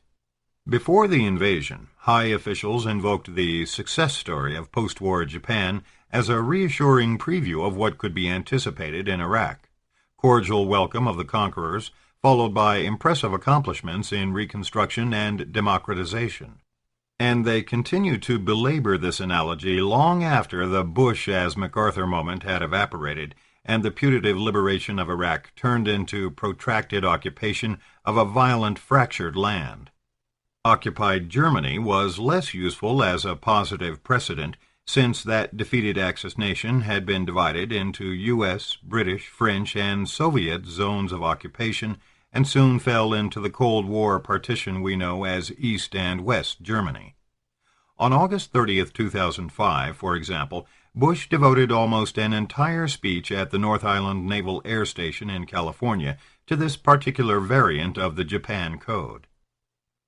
Before the invasion, high officials invoked the success story of post-war Japan as a reassuring preview of what could be anticipated in Iraq. Cordial welcome of the conquerors, followed by impressive accomplishments in reconstruction and democratization. and they continue to belabor this analogy long after the Bush as MacArthur moment had evaporated and the putative liberation of Iraq turned into protracted occupation of a violent, fractured land. Occupied Germany was less useful as a positive precedent, since that defeated Axis nation had been divided into U.S., British, French, and Soviet zones of occupation and soon fell into the Cold War partition we know as East and West Germany. On August 30th, 2005, for example, Bush devoted almost an entire speech at the North Island Naval Air Station in California to this particular variant of the Japan Code.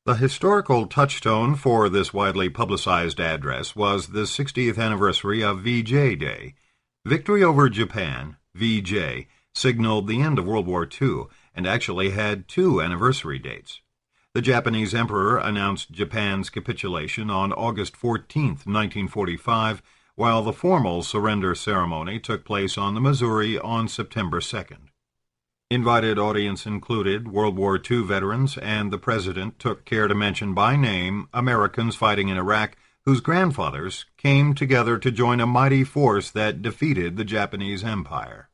The historical touchstone for this widely publicized address was the 60th anniversary of VJ Day. Victory over Japan, VJ, signaled the end of World War II and actually had two anniversary dates. The Japanese emperor announced Japan's capitulation on August 14, 1945, while the formal surrender ceremony took place on the Missouri on September 2nd. Invited audience included World War II veterans, and the president took care to mention by name Americans fighting in Iraq whose grandfathers came together to join a mighty force that defeated the Japanese Empire.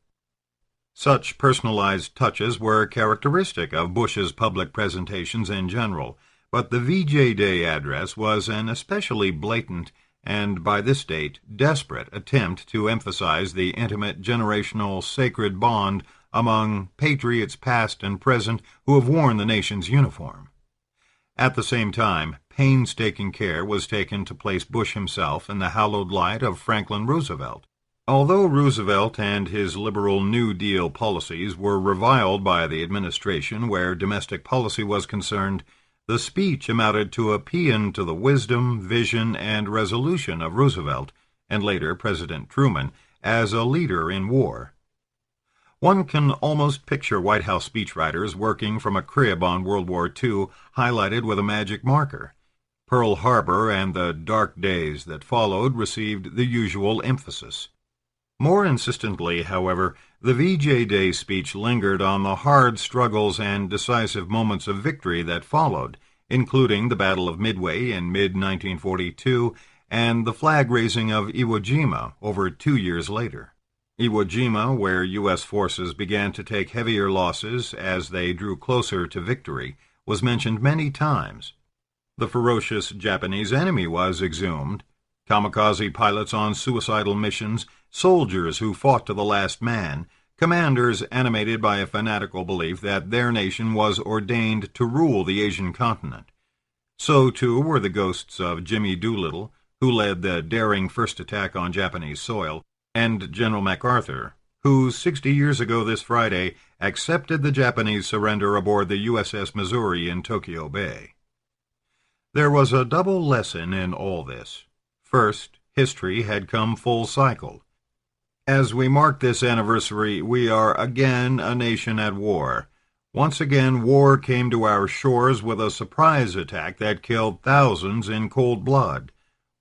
Such personalized touches were characteristic of Bush's public presentations in general, but the VJ Day address was an especially blatant and, by this date, desperate attempt to emphasize the intimate generational sacred bond among patriots past and present who have worn the nation's uniform. At the same time, painstaking care was taken to place Bush himself in the hallowed light of Franklin Roosevelt. Although Roosevelt and his liberal New Deal policies were reviled by the administration where domestic policy was concerned, the speech amounted to a paean to the wisdom, vision, and resolution of Roosevelt, and later President Truman, as a leader in war. One can almost picture White House speechwriters working from a crib on World War II, highlighted with a magic marker. Pearl Harbor and the dark days that followed received the usual emphasis. More insistently, however, the VJ Day speech lingered on the hard struggles and decisive moments of victory that followed, including the Battle of Midway in mid-1942 and the flag-raising of Iwo Jima over 2 years later. Iwo Jima, where U.S. forces began to take heavier losses as they drew closer to victory, was mentioned many times. The ferocious Japanese enemy was exhumed. Kamikaze pilots on suicidal missions, soldiers who fought to the last man, commanders animated by a fanatical belief that their nation was ordained to rule the Asian continent. So, too, were the ghosts of Jimmy Doolittle, who led the daring first attack on Japanese soil, and General MacArthur, who 60 years ago this Friday accepted the Japanese surrender aboard the USS Missouri in Tokyo Bay. There was a double lesson in all this. First, history had come full cycle. As we mark this anniversary, we are again a nation at war. Once again, war came to our shores with a surprise attack that killed thousands in cold blood.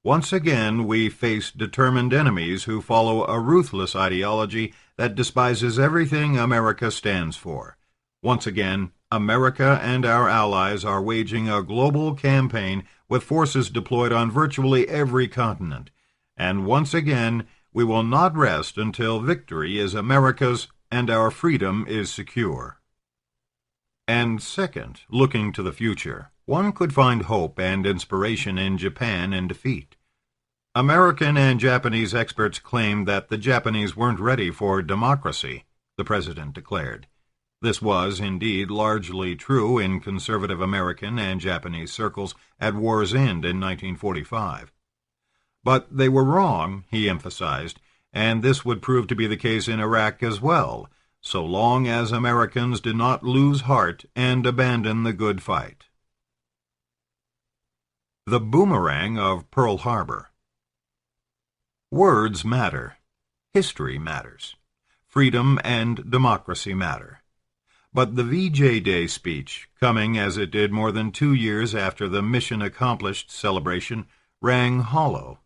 Once again, we face determined enemies who follow a ruthless ideology that despises everything America stands for. Once again, America and our allies are waging a global campaign with forces deployed on virtually every continent. And once again, we will not rest until victory is America's and our freedom is secure. And second, looking to the future, one could find hope and inspiration in Japan in defeat. American and Japanese experts claimed that the Japanese weren't ready for democracy, the president declared. This was, indeed, largely true in conservative American and Japanese circles at war's end in 1945. But they were wrong, he emphasized, and this would prove to be the case in Iraq as well, so long as Americans did not lose heart and abandon the good fight. The Boomerang of Pearl Harbor. Words matter. History matters. Freedom and democracy matter. But the VJ Day speech, coming as it did more than 2 years after the mission accomplished celebration, rang hollow.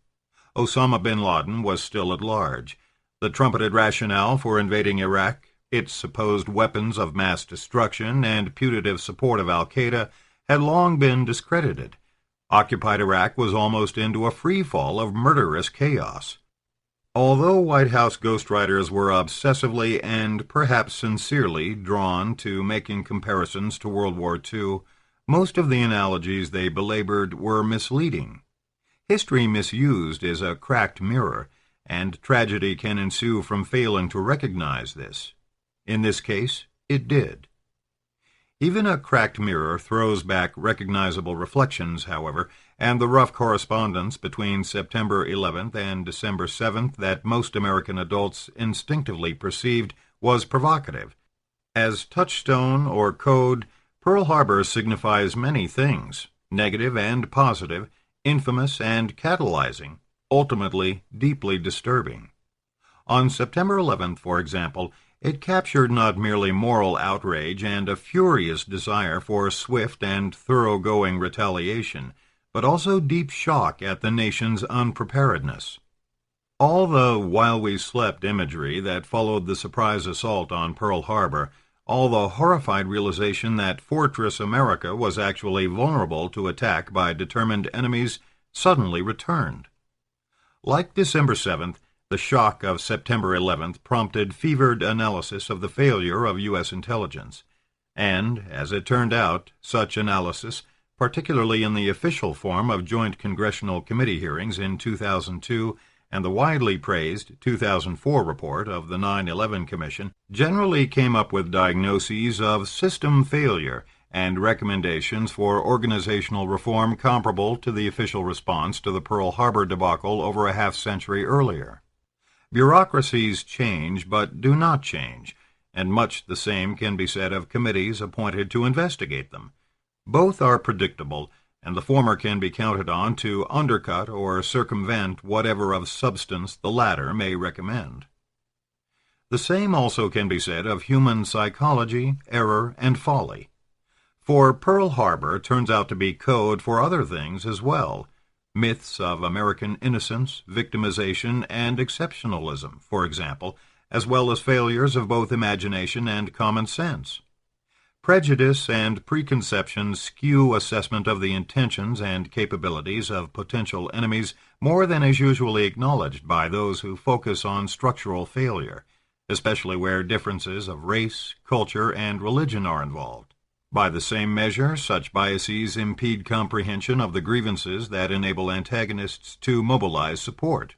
Osama bin Laden was still at large. The trumpeted rationale for invading Iraq, its supposed weapons of mass destruction and putative support of al-Qaeda, had long been discredited. Occupied Iraq was almost into a free-fall of murderous chaos. Although White House ghostwriters were obsessively and perhaps sincerely drawn to making comparisons to World War II, most of the analogies they belabored were misleading. History misused is a cracked mirror, and tragedy can ensue from failing to recognize this. In this case, it did. Even a cracked mirror throws back recognizable reflections, however, and the rough correspondence between September 11th and December 7th that most American adults instinctively perceived was provocative. As touchstone or code, Pearl Harbor signifies many things, negative and positive, infamous and catalyzing, ultimately deeply disturbing. On September 11th, for example, it captured not merely moral outrage and a furious desire for swift and thoroughgoing retaliation, but also deep shock at the nation's unpreparedness. All the while we slept imagery that followed the surprise assault on Pearl Harbor, all the horrified realization that Fortress America was actually vulnerable to attack by determined enemies, suddenly returned. Like December 7th, the shock of September 11th prompted fevered analysis of the failure of U.S. intelligence, and, as it turned out, such analysis, particularly in the official form of joint congressional committee hearings in 2002 and the widely praised 2004 report of the 9/11 Commission, generally came up with diagnoses of system failure and recommendations for organizational reform comparable to the official response to the Pearl Harbor debacle over a half-century earlier. Bureaucracies change but do not change, and much the same can be said of committees appointed to investigate them. Both are predictable, and the former can be counted on to undercut or circumvent whatever of substance the latter may recommend. The same also can be said of human psychology, error, and folly. For Pearl Harbor turns out to be code for other things as well. Myths of American innocence, victimization, and exceptionalism, for example, as well as failures of both imagination and common sense. Prejudice and preconception skew assessment of the intentions and capabilities of potential enemies more than is usually acknowledged by those who focus on structural failure, especially where differences of race, culture, and religion are involved. By the same measure, such biases impede comprehension of the grievances that enable antagonists to mobilize support.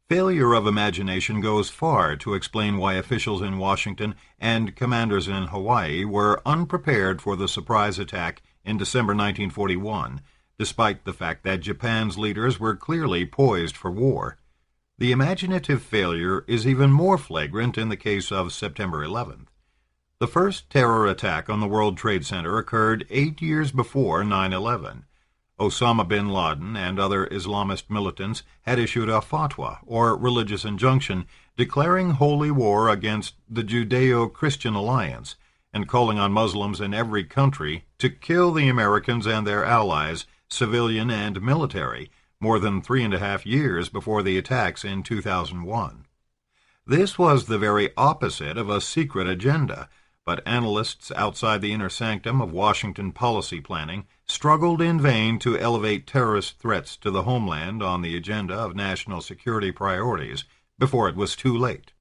Failure of imagination goes far to explain why officials in Washington and commanders in Hawaii were unprepared for the surprise attack in December 1941, despite the fact that Japan's leaders were clearly poised for war. The imaginative failure is even more flagrant in the case of September 11th. The first terror attack on the World Trade Center occurred 8 years before 9/11. Osama bin Laden and other Islamist militants had issued a fatwa, or religious injunction, declaring holy war against the Judeo-Christian alliance and calling on Muslims in every country to kill the Americans and their allies, civilian and military, more than 3.5 years before the attacks in 2001. This was the very opposite of a secret agenda, but analysts outside the inner sanctum of Washington policy planning struggled in vain to elevate terrorist threats to the homeland on the agenda of national security priorities before it was too late.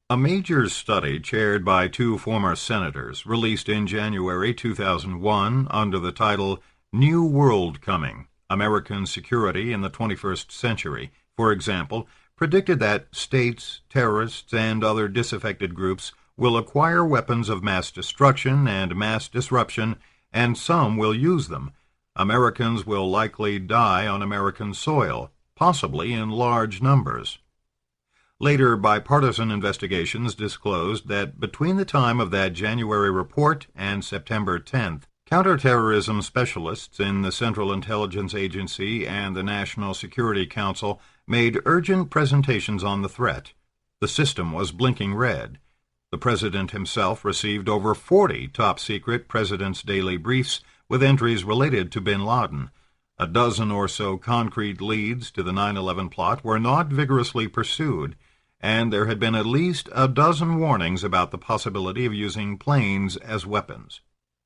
A major study chaired by 2 former senators, released in January 2001 under the title New World Coming: American Security in the 21st Century, for example, predicted that states, terrorists, and other disaffected groups will acquire weapons of mass destruction and mass disruption, and some will use them. Americans will likely die on American soil, possibly in large numbers. Later, bipartisan investigations disclosed that between the time of that January report and September 10th, counterterrorism specialists in the Central Intelligence Agency and the National Security Council made urgent presentations on the threat. The system was blinking red. The President himself received over 40 top-secret President's Daily Briefs with entries related to bin Laden. A dozen or so concrete leads to the 9/11 plot were not vigorously pursued, and there had been at least a dozen warnings about the possibility of using planes as weapons.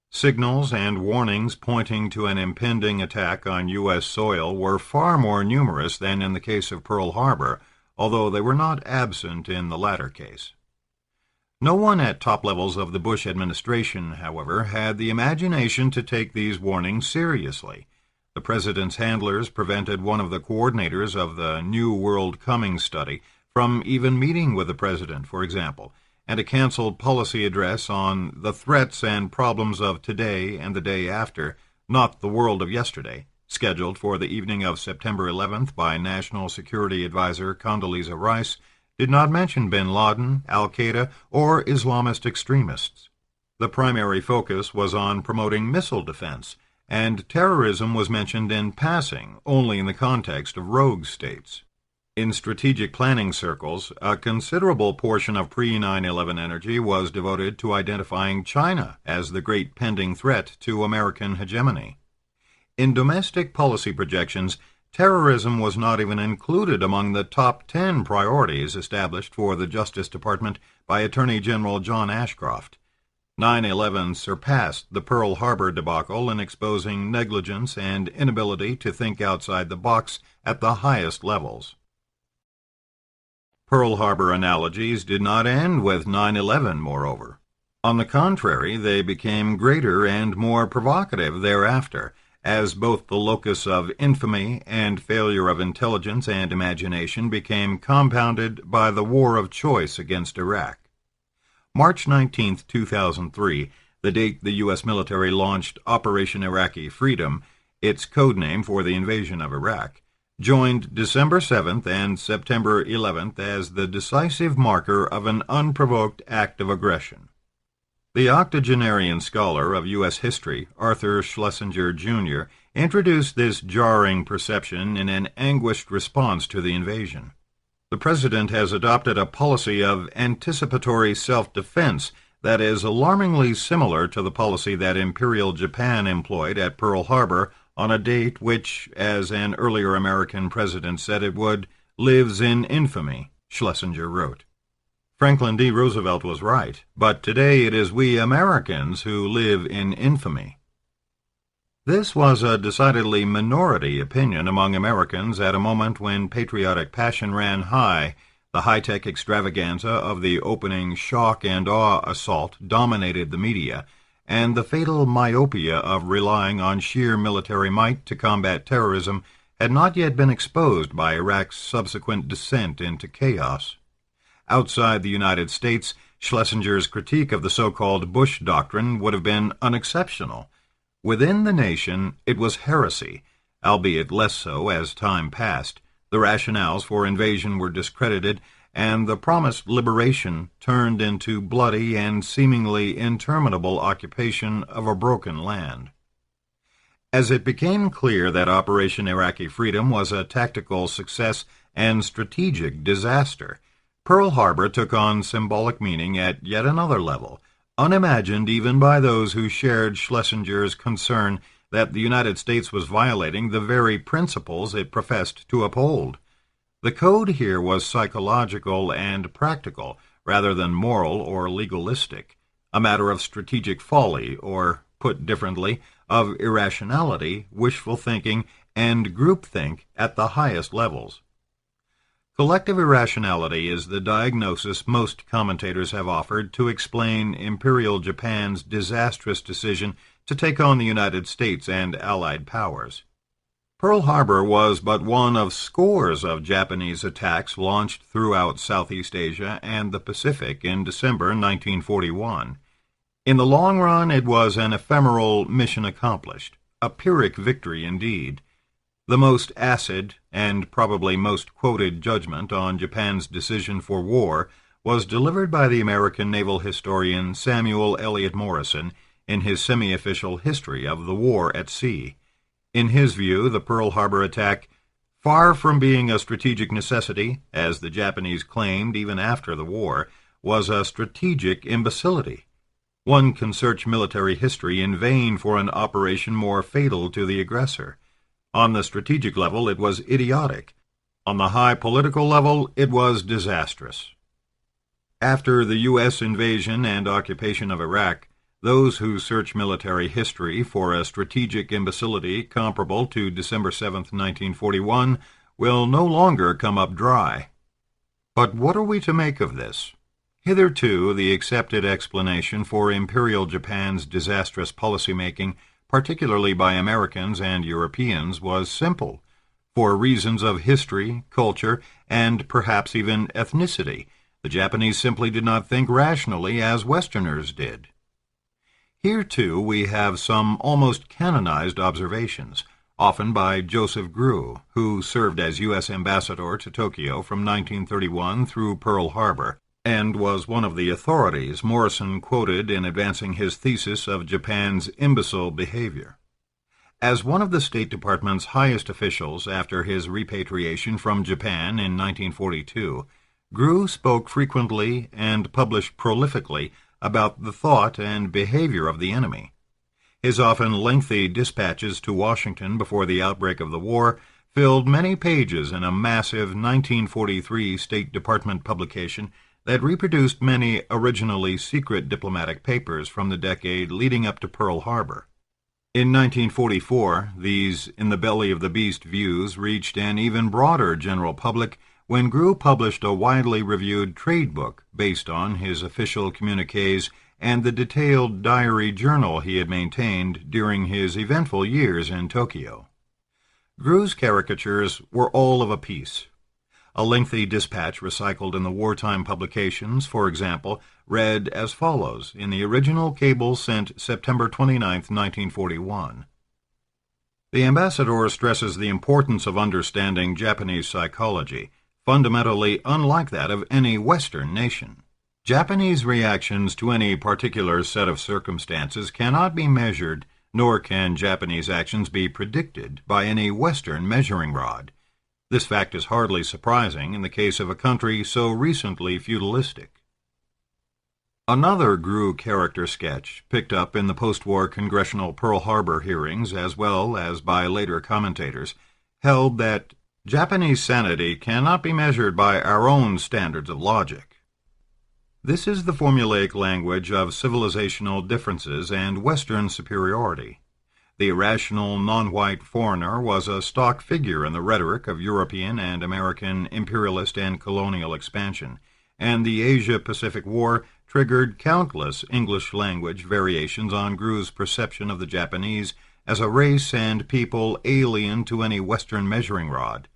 Signals and warnings pointing to an impending attack on U.S. soil were far more numerous than in the case of Pearl Harbor, although they were not absent in the latter case. No one at top levels of the Bush administration, however, had the imagination to take these warnings seriously. The president's handlers prevented one of the coordinators of the New World Coming study from even meeting with the president, for example, and a canceled policy address on the threats and problems of today and the day after, not the world of yesterday, scheduled for the evening of September 11th by National Security Advisor Condoleezza Rice, did not mention bin Laden, al-Qaeda, or Islamist extremists. The primary focus was on promoting missile defense, and terrorism was mentioned in passing, only in the context of rogue states. In strategic planning circles, a considerable portion of pre-9/11 energy was devoted to identifying China as the great pending threat to American hegemony. In domestic policy projections, terrorism was not even included among the top 10 priorities established for the Justice Department by Attorney General John Ashcroft. 9/11 surpassed the Pearl Harbor debacle in exposing negligence and inability to think outside the box at the highest levels. Pearl Harbor analogies did not end with 9/11, moreover. On the contrary, they became greater and more provocative thereafter, as both the locus of infamy and failure of intelligence and imagination became compounded by the war of choice against Iraq. March 19, 2003, the date the U.S. military launched Operation Iraqi Freedom, its code name for the invasion of Iraq, joined December 7th and September 11th as the decisive marker of an unprovoked act of aggression. The octogenarian scholar of U.S. history, Arthur Schlesinger, Jr., introduced this jarring perception in an anguished response to the invasion. The president has adopted a policy of anticipatory self-defense that is alarmingly similar to the policy that Imperial Japan employed at Pearl Harbor on a date which, as an earlier American president said it would, lives in infamy, Schlesinger wrote. Franklin D. Roosevelt was right, but today it is we Americans who live in infamy. This was a decidedly minority opinion among Americans at a moment when patriotic passion ran high, the high-tech extravaganza of the opening shock and awe assault dominated the media, and the fatal myopia of relying on sheer military might to combat terrorism had not yet been exposed by Iraq's subsequent descent into chaos. Outside the United States, Schlesinger's critique of the so-called Bush Doctrine would have been unexceptional. Within the nation, it was heresy, albeit less so as time passed. The rationales for invasion were discredited, and the promised liberation turned into bloody and seemingly interminable occupation of a broken land. As it became clear that Operation Iraqi Freedom was a tactical success and strategic disaster, Pearl Harbor took on symbolic meaning at yet another level, unimagined even by those who shared Schlesinger's concern that the United States was violating the very principles it professed to uphold. The code here was psychological and practical, rather than moral or legalistic, a matter of strategic folly, or, put differently, of irrationality, wishful thinking, and groupthink at the highest levels. Collective irrationality is the diagnosis most commentators have offered to explain Imperial Japan's disastrous decision to take on the United States and Allied powers. Pearl Harbor was but one of scores of Japanese attacks launched throughout Southeast Asia and the Pacific in December 1941. In the long run, it was an ephemeral mission accomplished, a Pyrrhic victory indeed. The most acid and probably most quoted judgment on Japan's decision for war was delivered by the American naval historian Samuel Eliot Morison in his semi-official History of the War at Sea. In his view, the Pearl Harbor attack, far from being a strategic necessity, as the Japanese claimed even after the war, was a strategic imbecility. One can search military history in vain for an operation more fatal to the aggressor. On the strategic level, it was idiotic. On the high political level, it was disastrous. After the U.S. invasion and occupation of Iraq, Those who search military history for a strategic imbecility comparable to December 7, 1941, will no longer come up dry. But what are we to make of this? Hitherto, the accepted explanation for Imperial Japan's disastrous policymaking, particularly by Americans and Europeans, was simple. For reasons of history, culture, and perhaps even ethnicity, the Japanese simply did not think rationally as Westerners did. Here, too, we have some almost canonized observations, often by Joseph Grew, who served as U.S. ambassador to Tokyo from 1931 through Pearl Harbor, and was one of the authorities Morrison quoted in advancing his thesis of Japan's imbecile behavior. As one of the State Department's highest officials after his repatriation from Japan in 1942, Grew spoke frequently and published prolifically about the thought and behavior of the enemy. His often lengthy dispatches to Washington before the outbreak of the war filled many pages in a massive 1943 State Department publication that reproduced many originally secret diplomatic papers from the decade leading up to Pearl Harbor. In 1944, these in-the-belly-of-the-beast views reached an even broader general public when Grew published a widely reviewed trade book based on his official communiques and the detailed diary journal he had maintained during his eventful years in Tokyo. Grew's caricatures were all of a piece. A lengthy dispatch recycled in the wartime publications, for example, read as follows in the original cable sent September 29, 1941. The ambassador stresses the importance of understanding Japanese psychology, fundamentally unlike that of any Western nation. Japanese reactions to any particular set of circumstances cannot be measured, nor can Japanese actions be predicted by any Western measuring rod. This fact is hardly surprising in the case of a country so recently feudalistic. Another Grew character sketch, picked up in the post-war congressional Pearl Harbor hearings as well as by later commentators, held that Japanese sanity cannot be measured by our own standards of logic. This is the formulaic language of civilizational differences and Western superiority. The irrational, non-white foreigner was a stock figure in the rhetoric of European and American imperialist and colonial expansion, and the Asia-Pacific War triggered countless English-language variations on Grew's perception of the Japanese as a race and people alien to any Western measuring rod.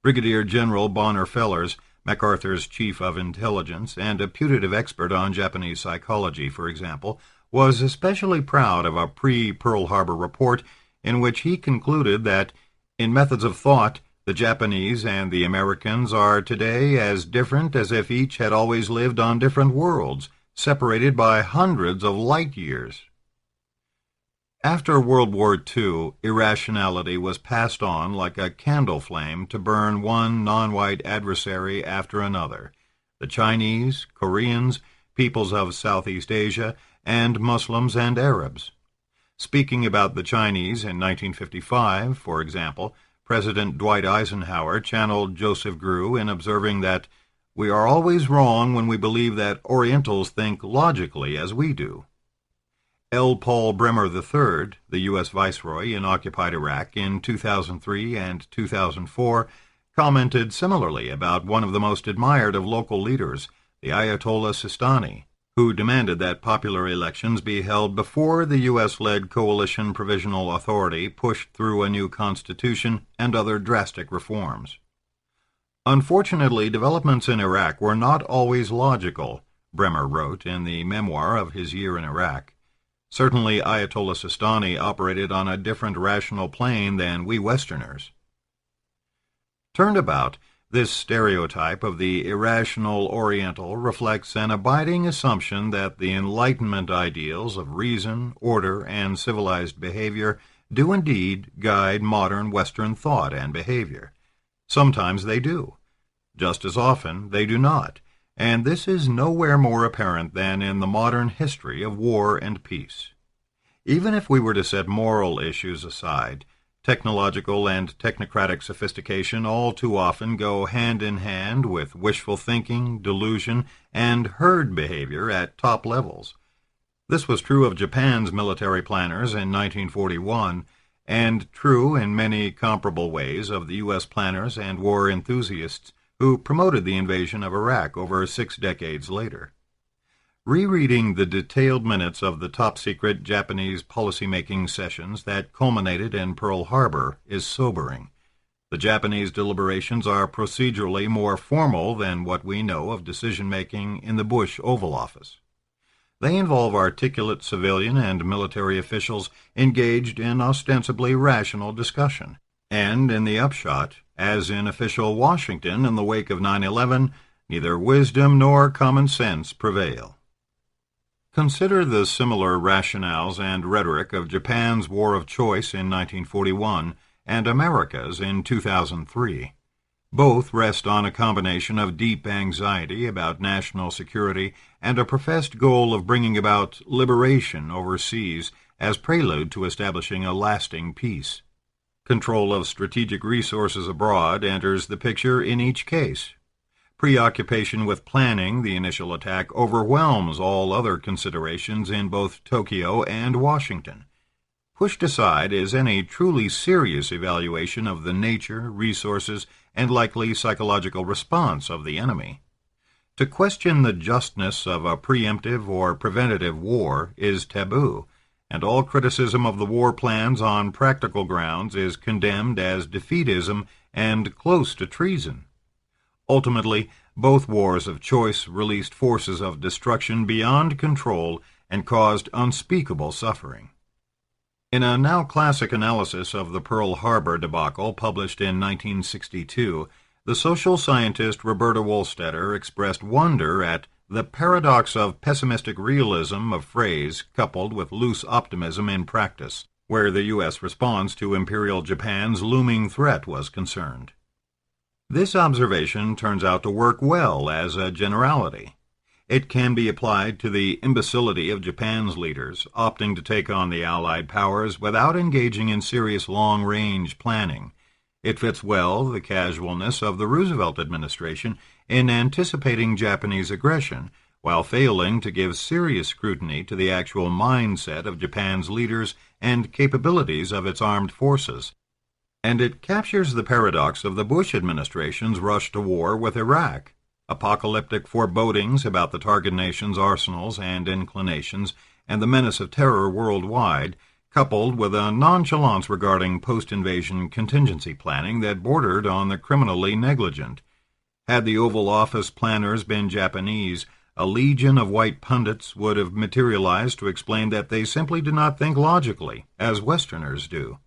Brigadier General Bonner Fellers, MacArthur's chief of intelligence and a putative expert on Japanese psychology, for example, was especially proud of a pre-Pearl Harbor report in which he concluded that, in methods of thought, the Japanese and the Americans are today as different as if each had always lived on different worlds, separated by hundreds of light years. After World War II, irrationality was passed on like a candle flame to burn one non-white adversary after another. The Chinese, Koreans, peoples of Southeast Asia, and Muslims and Arabs. Speaking about the Chinese in 1955, for example, President Dwight Eisenhower channeled Joseph Grew in observing that we are always wrong when we believe that Orientals think logically as we do. L. Paul Bremer III, the U.S. Viceroy in occupied Iraq in 2003 and 2004, commented similarly about one of the most admired of local leaders, the Ayatollah Sistani, who demanded that popular elections be held before the U.S.-led coalition provisional authority pushed through a new constitution and other drastic reforms. Unfortunately, developments in Iraq were not always logical, Bremer wrote in the memoir of his year in Iraq. Certainly, Ayatollah Sistani operated on a different rational plane than we Westerners. Turned about, this stereotype of the irrational Oriental reflects an abiding assumption that the Enlightenment ideals of reason, order, and civilized behavior do indeed guide modern Western thought and behavior. Sometimes they do. Just as often they do not, and this is nowhere more apparent than in the modern history of war and peace. Even if we were to set moral issues aside, technological and technocratic sophistication all too often go hand in hand with wishful thinking, delusion, and herd behavior at top levels. This was true of Japan's military planners in 1941, and true in many comparable ways of the U.S. planners and war enthusiasts who promoted the invasion of Iraq over 6 decades later. Rereading the detailed minutes of the top-secret Japanese policymaking sessions that culminated in Pearl Harbor is sobering. The Japanese deliberations are procedurally more formal than what we know of decision-making in the Bush Oval Office. They involve articulate civilian and military officials engaged in ostensibly rational discussion, and in the upshot, as in official Washington in the wake of 9/11, neither wisdom nor common sense prevail. Consider the similar rationales and rhetoric of Japan's war of choice in 1941 and America's in 2003. Both rest on a combination of deep anxiety about national security and a professed goal of bringing about liberation overseas as prelude to establishing a lasting peace. Control of strategic resources abroad enters the picture in each case. Preoccupation with planning the initial attack overwhelms all other considerations in both Tokyo and Washington. Pushed aside is any truly serious evaluation of the nature, resources, and likely psychological response of the enemy. To question the justness of a preemptive or preventative war is taboo, and all criticism of the war plans on practical grounds is condemned as defeatism and close to treason. Ultimately, both wars of choice released forces of destruction beyond control and caused unspeakable suffering. In a now classic analysis of the Pearl Harbor debacle published in 1962, the social scientist Roberta Wohlstetter expressed wonder at the paradox of pessimistic realism of phrase coupled with loose optimism in practice, where the U.S. response to Imperial Japan's looming threat was concerned. This observation turns out to work well as a generality. It can be applied to the imbecility of Japan's leaders, opting to take on the Allied powers without engaging in serious long-range planning. It fits well the casualness of the Roosevelt administration in anticipating Japanese aggression, while failing to give serious scrutiny to the actual mindset of Japan's leaders and capabilities of its armed forces. And it captures the paradox of the Bush administration's rush to war with Iraq. Apocalyptic forebodings about the target nation's arsenals and inclinations and the menace of terror worldwide, coupled with a nonchalance regarding post-invasion contingency planning that bordered on the criminally negligent. Had the Oval Office planners been Japanese, a legion of white pundits would have materialized to explain that they simply do not think logically, as Westerners do.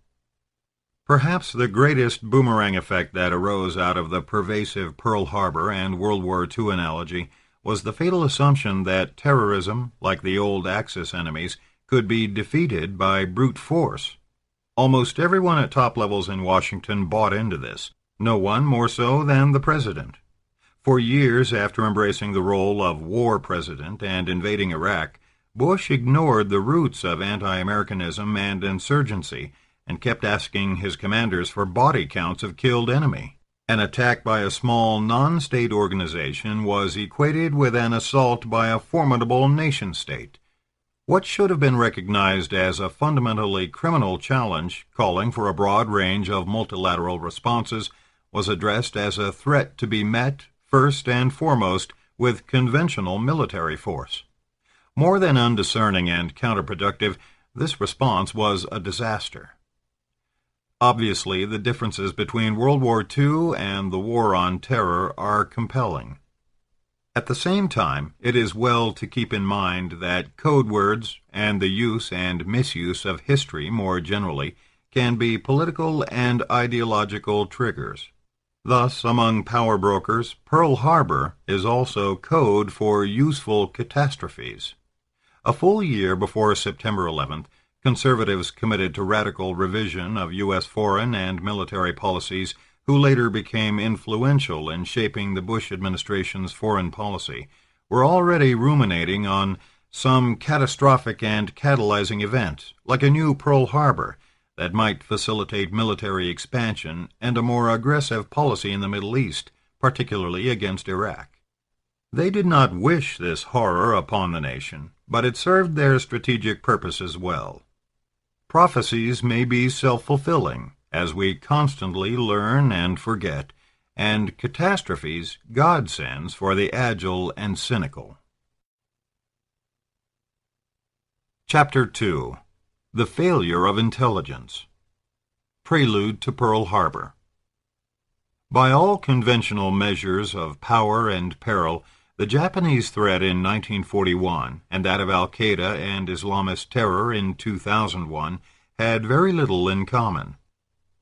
Perhaps the greatest boomerang effect that arose out of the pervasive Pearl Harbor and World War II analogy was the fatal assumption that terrorism, like the old Axis enemies, could be defeated by brute force. Almost everyone at top levels in Washington bought into this, no one more so than the president. For years after embracing the role of war president and invading Iraq, Bush ignored the roots of anti-Americanism and insurgency, and kept asking his commanders for body counts of killed enemy. An attack by a small non-state organization was equated with an assault by a formidable nation-state. What should have been recognized as a fundamentally criminal challenge, calling for a broad range of multilateral responses, was addressed as a threat to be met, first and foremost, with conventional military force. More than undiscerning and counterproductive, this response was a disaster. Obviously, the differences between World War II and the War on Terror are compelling. At the same time, it is well to keep in mind that code words and the use and misuse of history more generally can be political and ideological triggers. Thus, among power brokers, Pearl Harbor is also code for useful catastrophes. A full year before September 11th, conservatives committed to radical revision of U.S. foreign and military policies, who later became influential in shaping the Bush administration's foreign policy, were already ruminating on some catastrophic and catalyzing event, like a new Pearl Harbor, that might facilitate military expansion and a more aggressive policy in the Middle East, particularly against Iraq. They did not wish this horror upon the nation, but it served their strategic purposes well. Prophecies may be self-fulfilling, as we constantly learn and forget, and catastrophes God sends for the agile and cynical. Chapter 2. The Failure of Intelligence. Prelude to Pearl Harbor. By all conventional measures of power and peril, the Japanese threat in 1941 and that of Al-Qaeda and Islamist terror in 2001 had very little in common.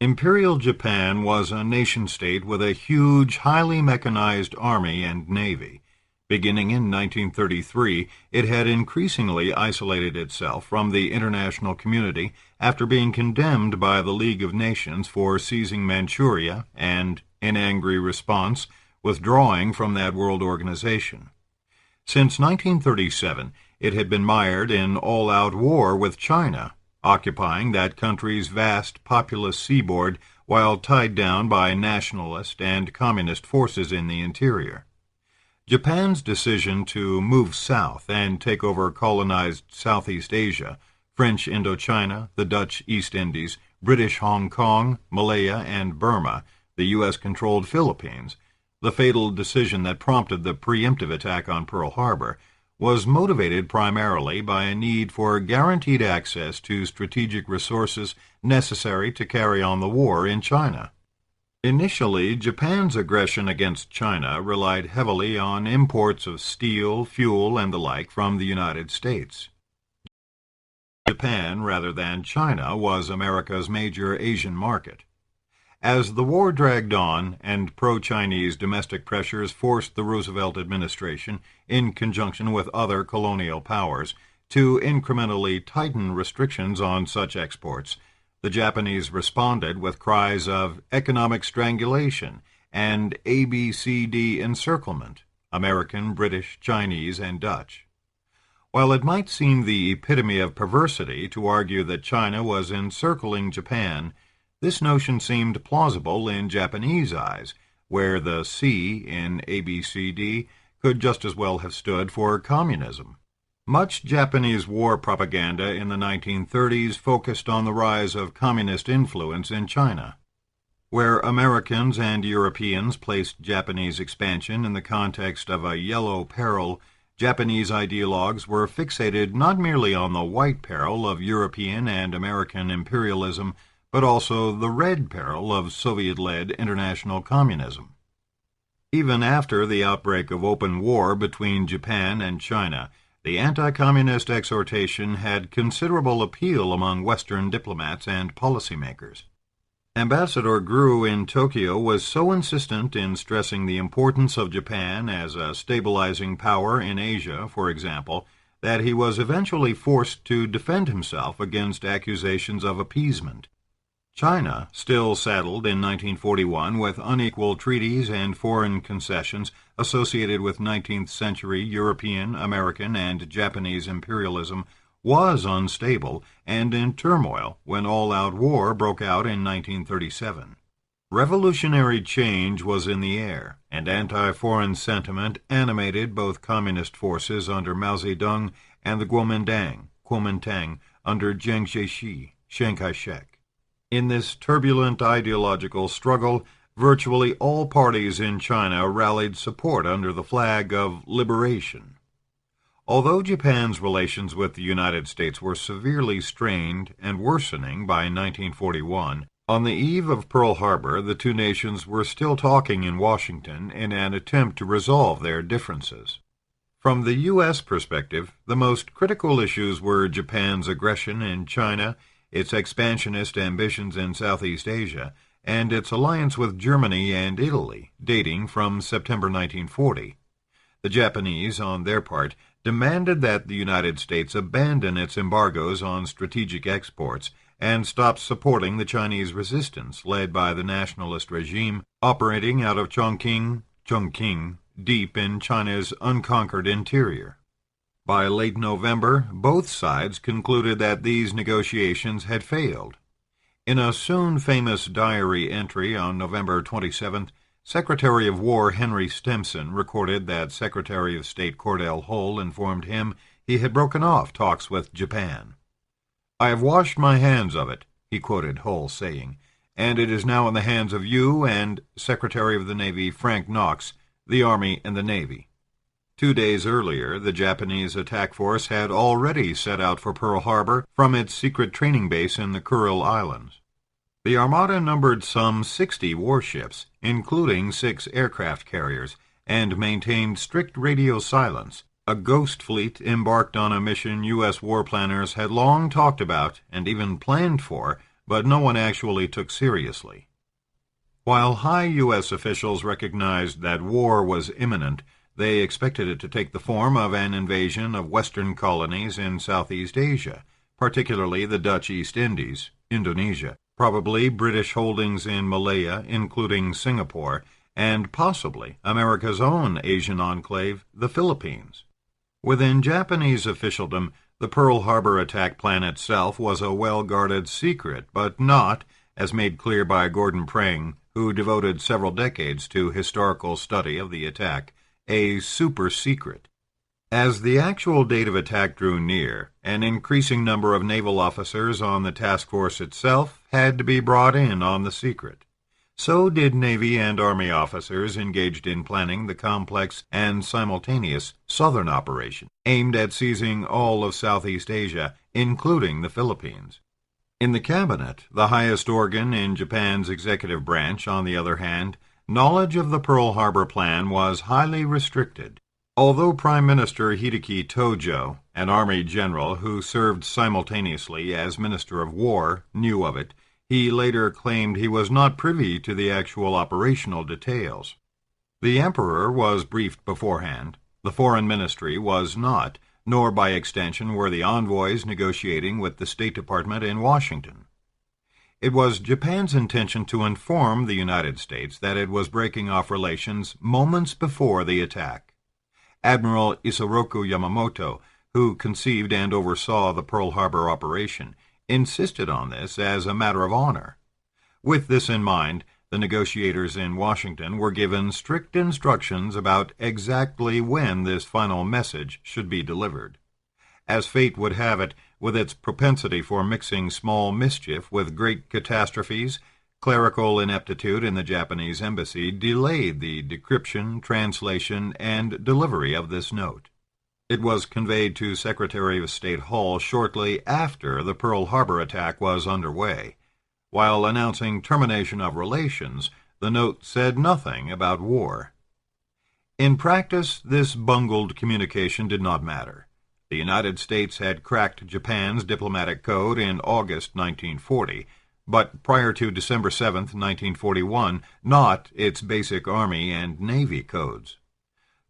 Imperial Japan was a nation-state with a huge, highly mechanized army and navy. Beginning in 1933, it had increasingly isolated itself from the international community after being condemned by the League of Nations for seizing Manchuria and, in angry response, withdrawing from that world organization. Since 1937, it had been mired in all-out war with China, occupying that country's vast populous seaboard while tied down by nationalist and communist forces in the interior. Japan's decision to move south and take over colonized Southeast Asia, French Indochina, the Dutch East Indies, British Hong Kong, Malaya, and Burma, the U.S.-controlled Philippines, the fatal decision that prompted the preemptive attack on Pearl Harbor, was motivated primarily by a need for guaranteed access to strategic resources necessary to carry on the war in China. Initially, Japan's aggression against China relied heavily on imports of steel, fuel, and the like from the United States. Japan, rather than China, was America's major Asian market. As the war dragged on and pro-Chinese domestic pressures forced the Roosevelt administration, in conjunction with other colonial powers, to incrementally tighten restrictions on such exports, the Japanese responded with cries of economic strangulation and ABCD encirclement, American, British, Chinese, and Dutch. While it might seem the epitome of perversity to argue that China was encircling Japan, this notion seemed plausible in Japanese eyes, where the C in ABCD could just as well have stood for communism. Much Japanese war propaganda in the 1930s focused on the rise of communist influence in China. Where Americans and Europeans placed Japanese expansion in the context of a yellow peril, Japanese ideologues were fixated not merely on the white peril of European and American imperialism, but also the red peril of Soviet-led international communism. Even after the outbreak of open war between Japan and China, the anti-communist exhortation had considerable appeal among Western diplomats and policymakers. Ambassador Gru in Tokyo was so insistent in stressing the importance of Japan as a stabilizing power in Asia, for example, that he was eventually forced to defend himself against accusations of appeasement. China, still saddled in 1941 with unequal treaties and foreign concessions associated with 19th century European, American, and Japanese imperialism, was unstable and in turmoil when all-out war broke out in 1937. Revolutionary change was in the air, and anti-foreign sentiment animated both communist forces under Mao Zedong and the Kuomintang under Jiang Zeshi, Chiang Kai-shek. In this turbulent ideological struggle, virtually all parties in China rallied support under the flag of liberation. Although Japan's relations with the United States were severely strained and worsening by 1941, on the eve of Pearl Harbor, the two nations were still talking in Washington in an attempt to resolve their differences. From the U.S. perspective, the most critical issues were Japan's aggression in China, its expansionist ambitions in Southeast Asia, and its alliance with Germany and Italy, dating from September 1940. The Japanese, on their part, demanded that the United States abandon its embargoes on strategic exports and stop supporting the Chinese resistance led by the nationalist regime operating out of Chongqing, deep in China's unconquered interior. By late November, both sides concluded that these negotiations had failed. In a soon-famous diary entry on November 27th, Secretary of War Henry Stimson recorded that Secretary of State Cordell Hull informed him he had broken off talks with Japan. "I have washed my hands of it," he quoted Hull saying, "and it is now in the hands of you and Secretary of the Navy Frank Knox, the Army and the Navy." 2 days earlier, the Japanese attack force had already set out for Pearl Harbor from its secret training base in the Kuril Islands. The Armada numbered some 60 warships, including 6 aircraft carriers, and maintained strict radio silence, a ghost fleet embarked on a mission U.S. war planners had long talked about and even planned for, but no one actually took seriously. While high U.S. officials recognized that war was imminent, they expected it to take the form of an invasion of Western colonies in Southeast Asia, particularly the Dutch East Indies, Indonesia, probably British holdings in Malaya, including Singapore, and possibly America's own Asian enclave, the Philippines. Within Japanese officialdom, the Pearl Harbor attack plan itself was a well-guarded secret, but not, as made clear by Gordon Pring, who devoted several decades to historical study of the attack, a super-secret. As the actual date of attack drew near, an increasing number of naval officers on the task force itself had to be brought in on the secret. So did Navy and Army officers engaged in planning the complex and simultaneous Southern operation, aimed at seizing all of Southeast Asia, including the Philippines. In the cabinet, the highest organ in Japan's executive branch, on the other hand, knowledge of the Pearl Harbor plan was highly restricted. Although Prime Minister Hideki Tojo, an Army general who served simultaneously as Minister of War, knew of it, he later claimed he was not privy to the actual operational details. The Emperor was briefed beforehand. The Foreign Ministry was not, nor by extension were the envoys negotiating with the State Department in Washington. It was Japan's intention to inform the United States that it was breaking off relations moments before the attack. Admiral Isoroku Yamamoto, who conceived and oversaw the Pearl Harbor operation, insisted on this as a matter of honor. With this in mind, the negotiators in Washington were given strict instructions about exactly when this final message should be delivered. As fate would have it, with its propensity for mixing small mischief with great catastrophes, clerical ineptitude in the Japanese embassy delayed the decryption, translation, and delivery of this note. It was conveyed to Secretary of State Hull shortly after the Pearl Harbor attack was underway. While announcing termination of relations, the note said nothing about war. In practice, this bungled communication did not matter. The United States had cracked Japan's diplomatic code in August 1940, but prior to December 7, 1941, not its basic Army and Navy codes.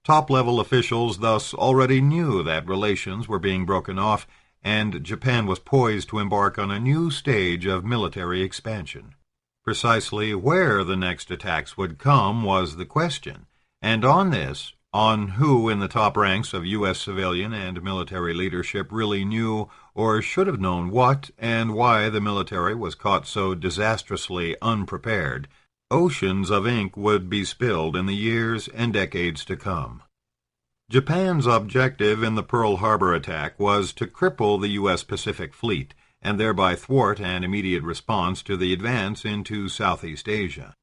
Top-level officials thus already knew that relations were being broken off, and Japan was poised to embark on a new stage of military expansion. Precisely where the next attacks would come was the question, and on this, on who in the top ranks of U.S. civilian and military leadership really knew or should have known what and why the military was caught so disastrously unprepared, oceans of ink would be spilled in the years and decades to come. Japan's objective in the Pearl Harbor attack was to cripple the U.S. Pacific Fleet and thereby thwart an immediate response to the advance into Southeast Asia.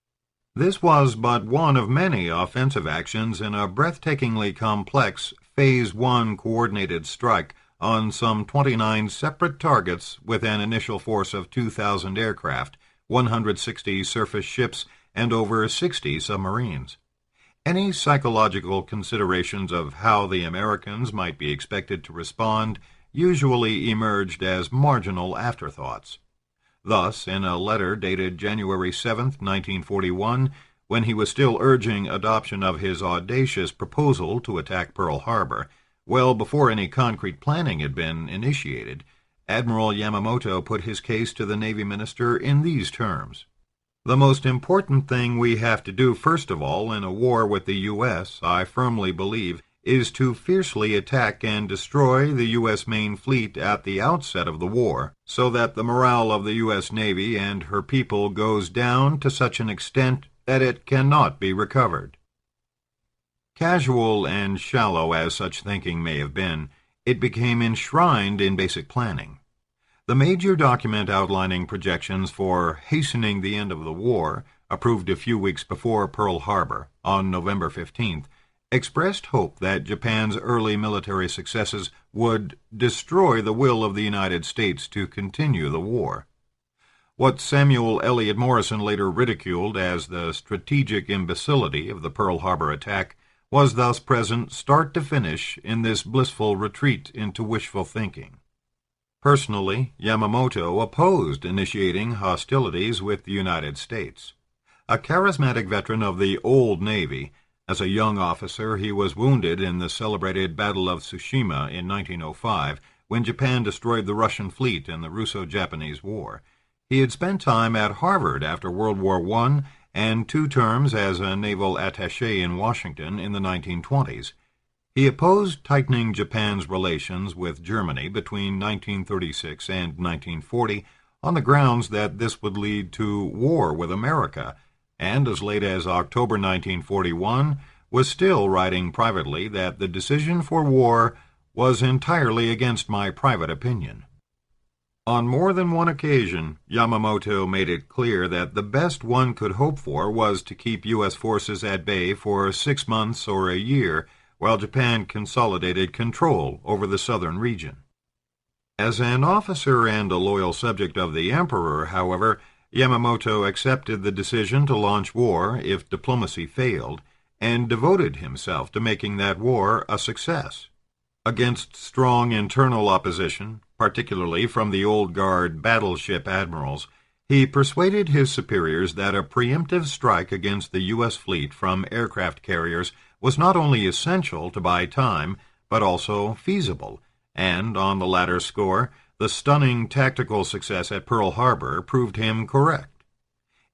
This was but one of many offensive actions in a breathtakingly complex Phase 1 coordinated strike on some 29 separate targets with an initial force of 2,000 aircraft, 160 surface ships, and over 60 submarines. Any psychological considerations of how the Americans might be expected to respond usually emerged as marginal afterthoughts. Thus, in a letter dated January 7, 1941, when he was still urging adoption of his audacious proposal to attack Pearl Harbor, well before any concrete planning had been initiated, Admiral Yamamoto put his case to the Navy Minister in these terms. "The most important thing we have to do first of all in a war with the U.S., I firmly believe, is to fiercely attack and destroy the U.S. main fleet at the outset of the war, so that the morale of the U.S. Navy and her people goes down to such an extent that it cannot be recovered." Casual and shallow as such thinking may have been, it became enshrined in basic planning. The major document outlining projections for hastening the end of the war, approved a few weeks before Pearl Harbor, on November 15th, expressed hope that Japan's early military successes would destroy the will of the United States to continue the war. What Samuel Eliot Morison later ridiculed as the strategic imbecility of the Pearl Harbor attack was thus present start to finish in this blissful retreat into wishful thinking. Personally, Yamamoto opposed initiating hostilities with the United States. A charismatic veteran of the Old Navy, as a young officer he was wounded in the celebrated Battle of Tsushima in 1905 when Japan destroyed the Russian fleet in the Russo-Japanese War. He had spent time at Harvard after World War I and 2 terms as a naval attaché in Washington in the 1920s. He opposed tightening Japan's relations with Germany between 1936 and 1940 on the grounds that this would lead to war with America, and as late as October 1941 was still writing privately that the decision for war was entirely against my private opinion. On more than one occasion, Yamamoto made it clear that the best one could hope for was to keep U.S. forces at bay for 6 months or a year while Japan consolidated control over the southern region. As an officer and a loyal subject of the Emperor, however, Yamamoto accepted the decision to launch war if diplomacy failed, and devoted himself to making that war a success. Against strong internal opposition, particularly from the old guard battleship admirals, he persuaded his superiors that a preemptive strike against the U.S. fleet from aircraft carriers was not only essential to buy time, but also feasible, and on the latter score, the stunning tactical success at Pearl Harbor proved him correct.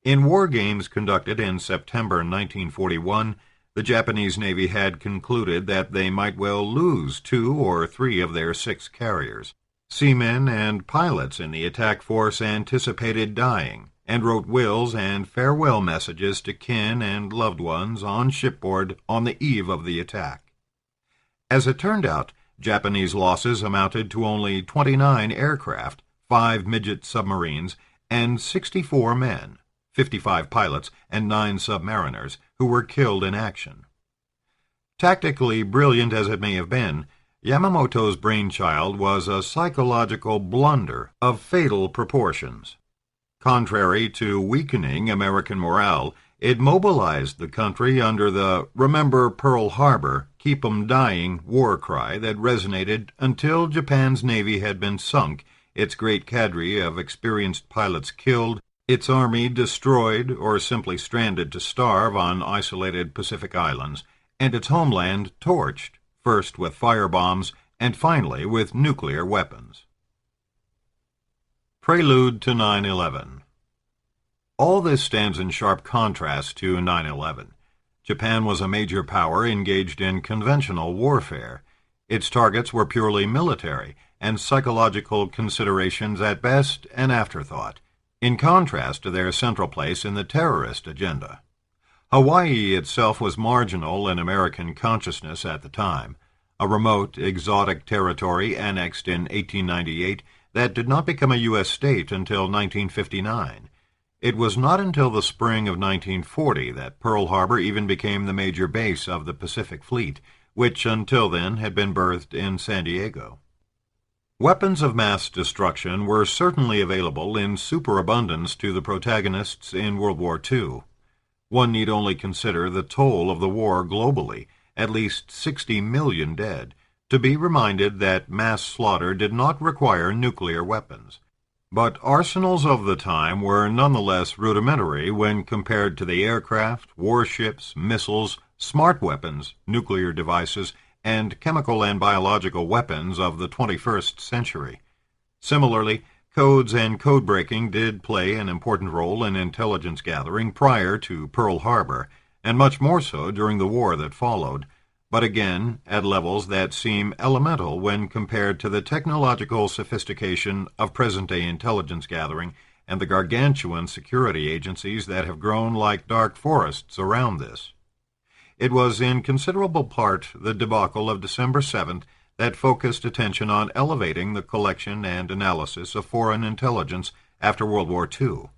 In war games conducted in September 1941, the Japanese Navy had concluded that they might well lose 2 or 3 of their 6 carriers. Seamen and pilots in the attack force anticipated dying, and wrote wills and farewell messages to kin and loved ones on shipboard on the eve of the attack. As it turned out, Japanese losses amounted to only 29 aircraft, 5 midget submarines, and 64 men, 55 pilots, and 9 submariners, who were killed in action. Tactically brilliant as it may have been, Yamamoto's brainchild was a psychological blunder of fatal proportions. Contrary to weakening American morale, it mobilized the country under the "Remember Pearl Harbor, Keep 'em Dying" war cry that resonated until Japan's Navy had been sunk, its great cadre of experienced pilots killed, its army destroyed or simply stranded to starve on isolated Pacific islands, and its homeland torched, first with firebombs and finally with nuclear weapons. Prelude to 9/11. All this stands in sharp contrast to 9/11. Japan was a major power engaged in conventional warfare. Its targets were purely military, and psychological considerations at best an afterthought, in contrast to their central place in the terrorist agenda. Hawaii itself was marginal in American consciousness at the time, a remote, exotic territory annexed in 1898 that did not become a U.S. state until 1959. It was not until the spring of 1940 that Pearl Harbor even became the major base of the Pacific Fleet, which until then had been berthed in San Diego. Weapons of mass destruction were certainly available in superabundance to the protagonists in World War II. One need only consider the toll of the war globally, at least 60 million dead, to be reminded that mass slaughter did not require nuclear weapons. But arsenals of the time were nonetheless rudimentary when compared to the aircraft, warships, missiles, smart weapons, nuclear devices, and chemical and biological weapons of the 21st century. Similarly, codes and code-breaking did play an important role in intelligence gathering prior to Pearl Harbor, and much more so during the war that followed, but again at levels that seem elemental when compared to the technological sophistication of present-day intelligence gathering and the gargantuan security agencies that have grown like dark forests around this. It was in considerable part the debacle of December 7, that focused attention on elevating the collection and analysis of foreign intelligence after World War II.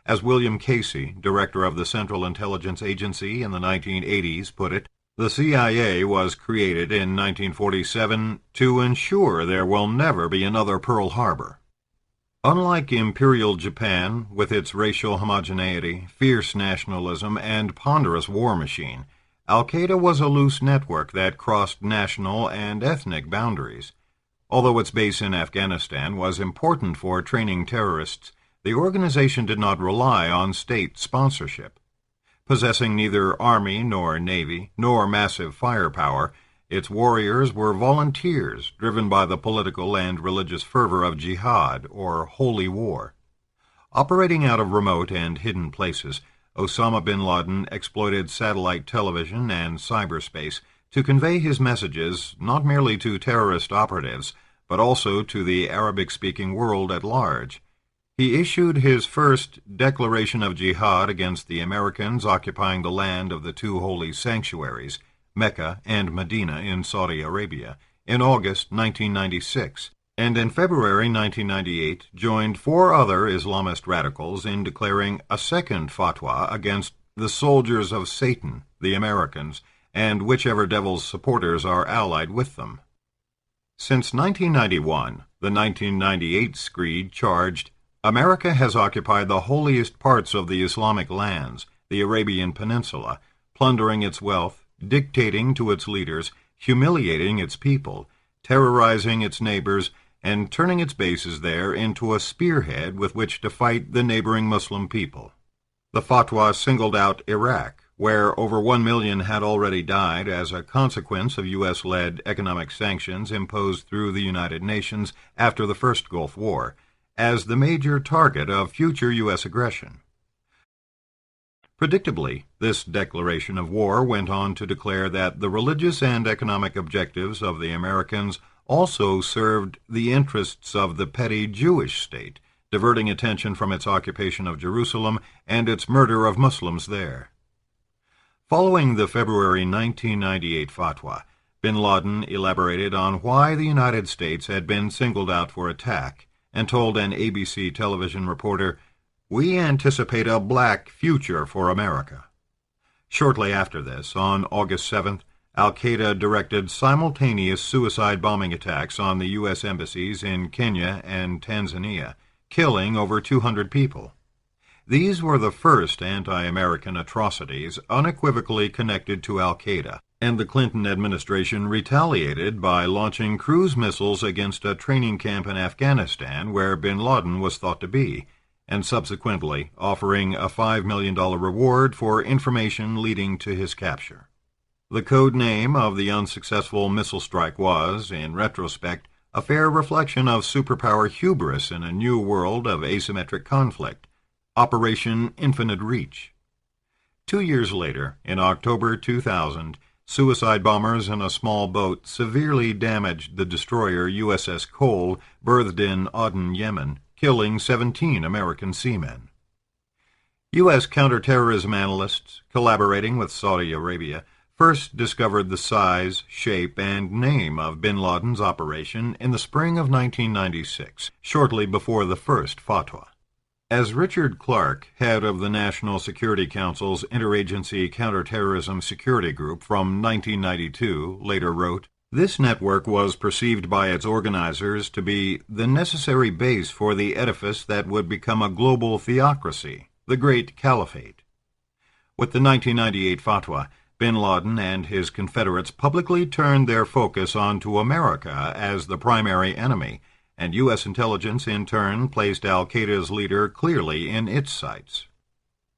As William Casey, director of the Central Intelligence Agency in the 1980s, put it, the CIA was created in 1947 to ensure there will never be another Pearl Harbor. Unlike Imperial Japan, with its racial homogeneity, fierce nationalism, and ponderous war machine, Al-Qaeda was a loose network that crossed national and ethnic boundaries. Although its base in Afghanistan was important for training terrorists, the organization did not rely on state sponsorship. Possessing neither army nor navy, nor massive firepower, its warriors were volunteers driven by the political and religious fervor of jihad, or holy war. Operating out of remote and hidden places, Osama bin Laden exploited satellite television and cyberspace to convey his messages not merely to terrorist operatives, but also to the Arabic-speaking world at large. He issued his first declaration of jihad against the Americans occupying the land of the two holy sanctuaries, Mecca and Medina in Saudi Arabia, in August 1996, and in February 1998 joined 4 other Islamist radicals in declaring a second fatwa against the soldiers of Satan, the Americans, and whichever devil's supporters are allied with them. Since 1991, the 1998 screed charged, America has occupied the holiest parts of the Islamic lands, the Arabian Peninsula, plundering its wealth, dictating to its leaders, humiliating its people, terrorizing its neighbors, and turning its bases there into a spearhead with which to fight the neighboring Muslim people. The fatwa singled out Iraq, where over 1 million had already died as a consequence of U.S.-led economic sanctions imposed through the United Nations after the First Gulf War, as the major target of future U.S. aggression. Predictably, this declaration of war went on to declare that the religious and economic objectives of the Americans also served the interests of the petty Jewish state, diverting attention from its occupation of Jerusalem and its murder of Muslims there. Following the February 1998 fatwa, bin Laden elaborated on why the United States had been singled out for attack and told an ABC television reporter, "We anticipate a black future for America." Shortly after this, on August 7th, Al-Qaeda directed simultaneous suicide bombing attacks on the U.S. embassies in Kenya and Tanzania, killing over 200 people. These were the first anti-American atrocities unequivocally connected to Al-Qaeda, and the Clinton administration retaliated by launching cruise missiles against a training camp in Afghanistan where bin Laden was thought to be, and subsequently offering a $5 million reward for information leading to his capture. The code name of the unsuccessful missile strike was, in retrospect, a fair reflection of superpower hubris in a new world of asymmetric conflict, Operation Infinite Reach. 2 years later, in October 2000, suicide bombers in a small boat severely damaged the destroyer USS Cole, berthed in Aden, Yemen, killing 17 American seamen. U.S. counterterrorism analysts, collaborating with Saudi Arabia, first discovered the size, shape, and name of bin Laden's operation in the spring of 1996, shortly before the first fatwa. As Richard Clarke, head of the National Security Council's Interagency Counterterrorism Security Group from 1992, later wrote, "This network was perceived by its organizers to be the necessary base for the edifice that would become a global theocracy, the Great Caliphate." With the 1998 fatwa, bin Laden and his Confederates publicly turned their focus onto America as the primary enemy, and U.S. intelligence in turn placed Al-Qaeda's leader clearly in its sights.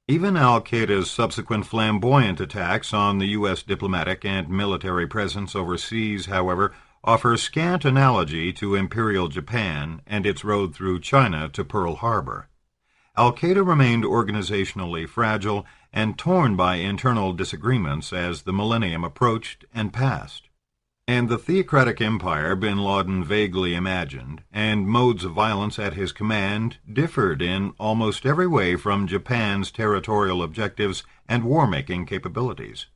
Even Al-Qaeda's subsequent flamboyant attacks on the U.S. diplomatic and military presence overseas, however, offer scant analogy to Imperial Japan and its road through China to Pearl Harbor. Al-Qaeda remained organizationally fragile and torn by internal disagreements as the millennium approached and passed. And the theocratic empire bin Laden vaguely imagined, and modes of violence at his command, differed in almost every way from Japan's territorial objectives and war-making capabilities.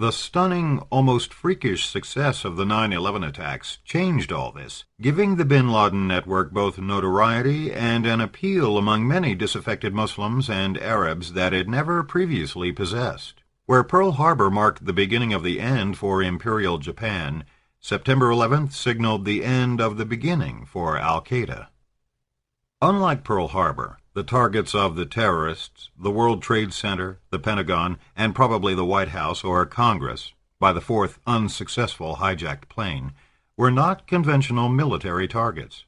The stunning, almost freakish success of the 9/11 attacks changed all this, giving the bin Laden network both notoriety and an appeal among many disaffected Muslims and Arabs that it never previously possessed. Where Pearl Harbor marked the beginning of the end for Imperial Japan, September 11th signaled the end of the beginning for Al-Qaeda. Unlike Pearl Harbor, the targets of the terrorists, the World Trade Center, the Pentagon, and probably the White House or Congress, by the fourth unsuccessful hijacked plane, were not conventional military targets.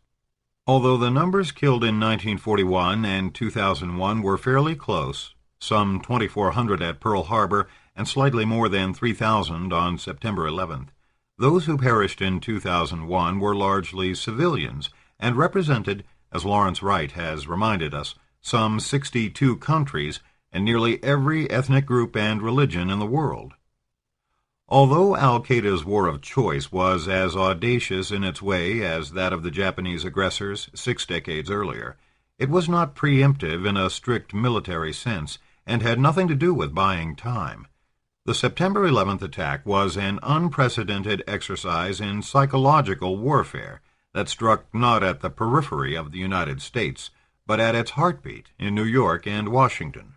Although the numbers killed in 1941 and 2001 were fairly close, some 2,400 at Pearl Harbor and slightly more than 3,000 on September 11th, those who perished in 2001 were largely civilians and represented, as Lawrence Wright has reminded us, some 62 countries and nearly every ethnic group and religion in the world. Although Al-Qaeda's war of choice was as audacious in its way as that of the Japanese aggressors 6 decades earlier, it was not preemptive in a strict military sense and had nothing to do with buying time. The September 11th attack was an unprecedented exercise in psychological warfare that struck not at the periphery of the United States, but at its heartbeat in New York and Washington.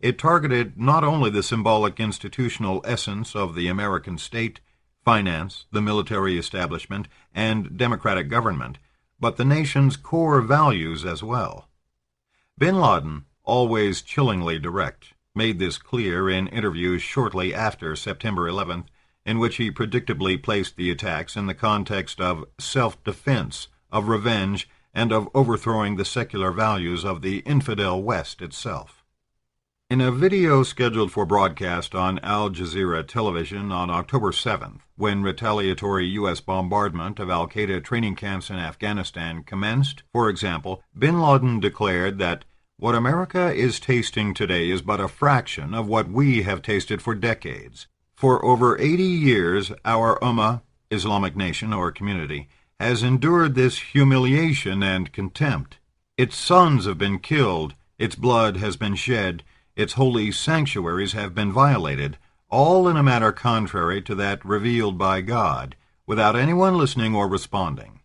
It targeted not only the symbolic institutional essence of the American state, finance, the military establishment, and democratic government, but the nation's core values as well. Bin Laden, always chillingly direct, made this clear in interviews shortly after September 11th, in which he predictably placed the attacks in the context of self-defense, of revenge, and of overthrowing the secular values of the infidel West itself. In a video scheduled for broadcast on Al Jazeera television on October 7th, when retaliatory U.S. bombardment of al-Qaeda training camps in Afghanistan commenced, for example, bin Laden declared that what America is tasting today is but a fraction of what we have tasted for decades. For over 80 years, our Ummah, Islamic nation or community, has endured this humiliation and contempt. Its sons have been killed, its blood has been shed, its holy sanctuaries have been violated, all in a manner contrary to that revealed by God, without anyone listening or responding.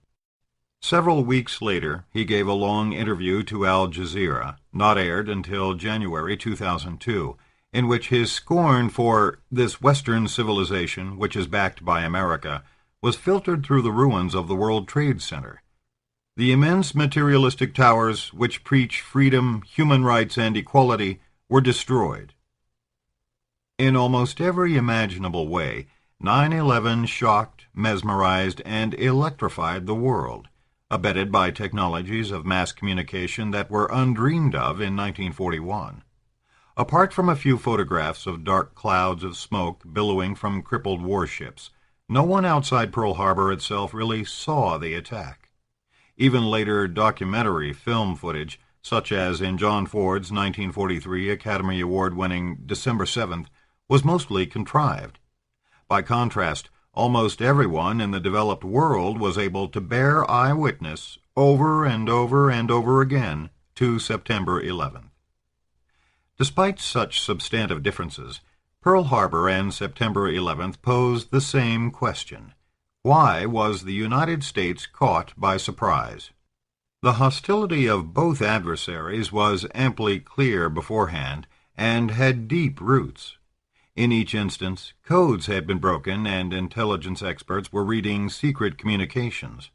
Several weeks later, he gave a long interview to Al Jazeera, not aired until January 2002, in which his scorn for this Western civilization, which is backed by America, was filtered through the ruins of the World Trade Center. The immense materialistic towers which preach freedom, human rights, and equality were destroyed. In almost every imaginable way, 9/11 shocked, mesmerized, and electrified the world, abetted by technologies of mass communication that were undreamed of in 1941. Apart from a few photographs of dark clouds of smoke billowing from crippled warships, no one outside Pearl Harbor itself really saw the attack. Even later documentary film footage, such as in John Ford's 1943 Academy Award-winning December 7th, was mostly contrived. By contrast, almost everyone in the developed world was able to bear eyewitness over and over and over again to September 11th. Despite such substantive differences, Pearl Harbor and September 11th posed the same question. Why was the United States caught by surprise? The hostility of both adversaries was amply clear beforehand and had deep roots. In each instance, codes had been broken and intelligence experts were reading secret communications.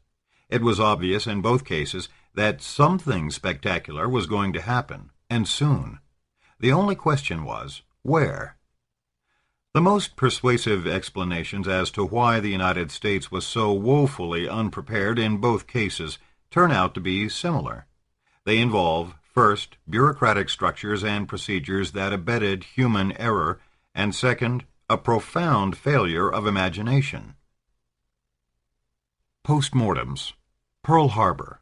It was obvious in both cases that something spectacular was going to happen, and soon. The only question was, where? The most persuasive explanations as to why the United States was so woefully unprepared in both cases turn out to be similar. They involve, first, bureaucratic structures and procedures that abetted human error, and second, a profound failure of imagination. Postmortems. Pearl Harbor.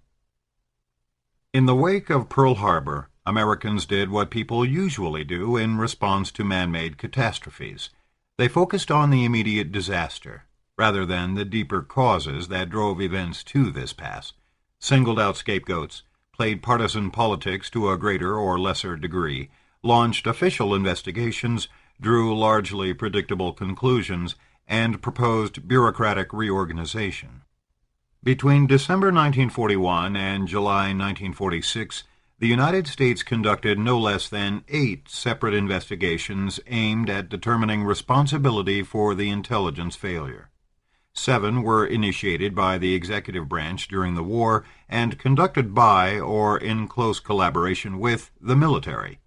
In the wake of Pearl Harbor, Americans did what people usually do in response to man-made catastrophes. They focused on the immediate disaster, rather than the deeper causes that drove events to this pass, singled out scapegoats, played partisan politics to a greater or lesser degree, launched official investigations, drew largely predictable conclusions, and proposed bureaucratic reorganization. Between December 1941 and July 1946, the United States conducted no less than 8 separate investigations aimed at determining responsibility for the intelligence failure. 7 were initiated by the executive branch during the war and conducted by or in close collaboration with the military.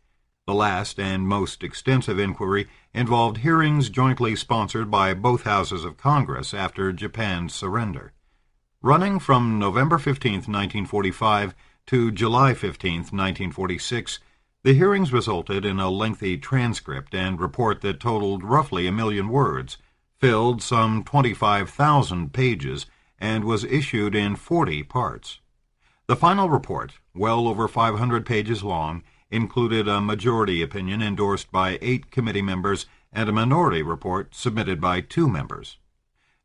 The last and most extensive inquiry involved hearings jointly sponsored by both houses of Congress after Japan's surrender. Running from November 15, 1945 to July 15, 1946, the hearings resulted in a lengthy transcript and report that totaled roughly 1 million words, filled some 25,000 pages, and was issued in 40 parts. The final report, well over 500 pages long, included a majority opinion endorsed by 8 committee members and a minority report submitted by 2 members.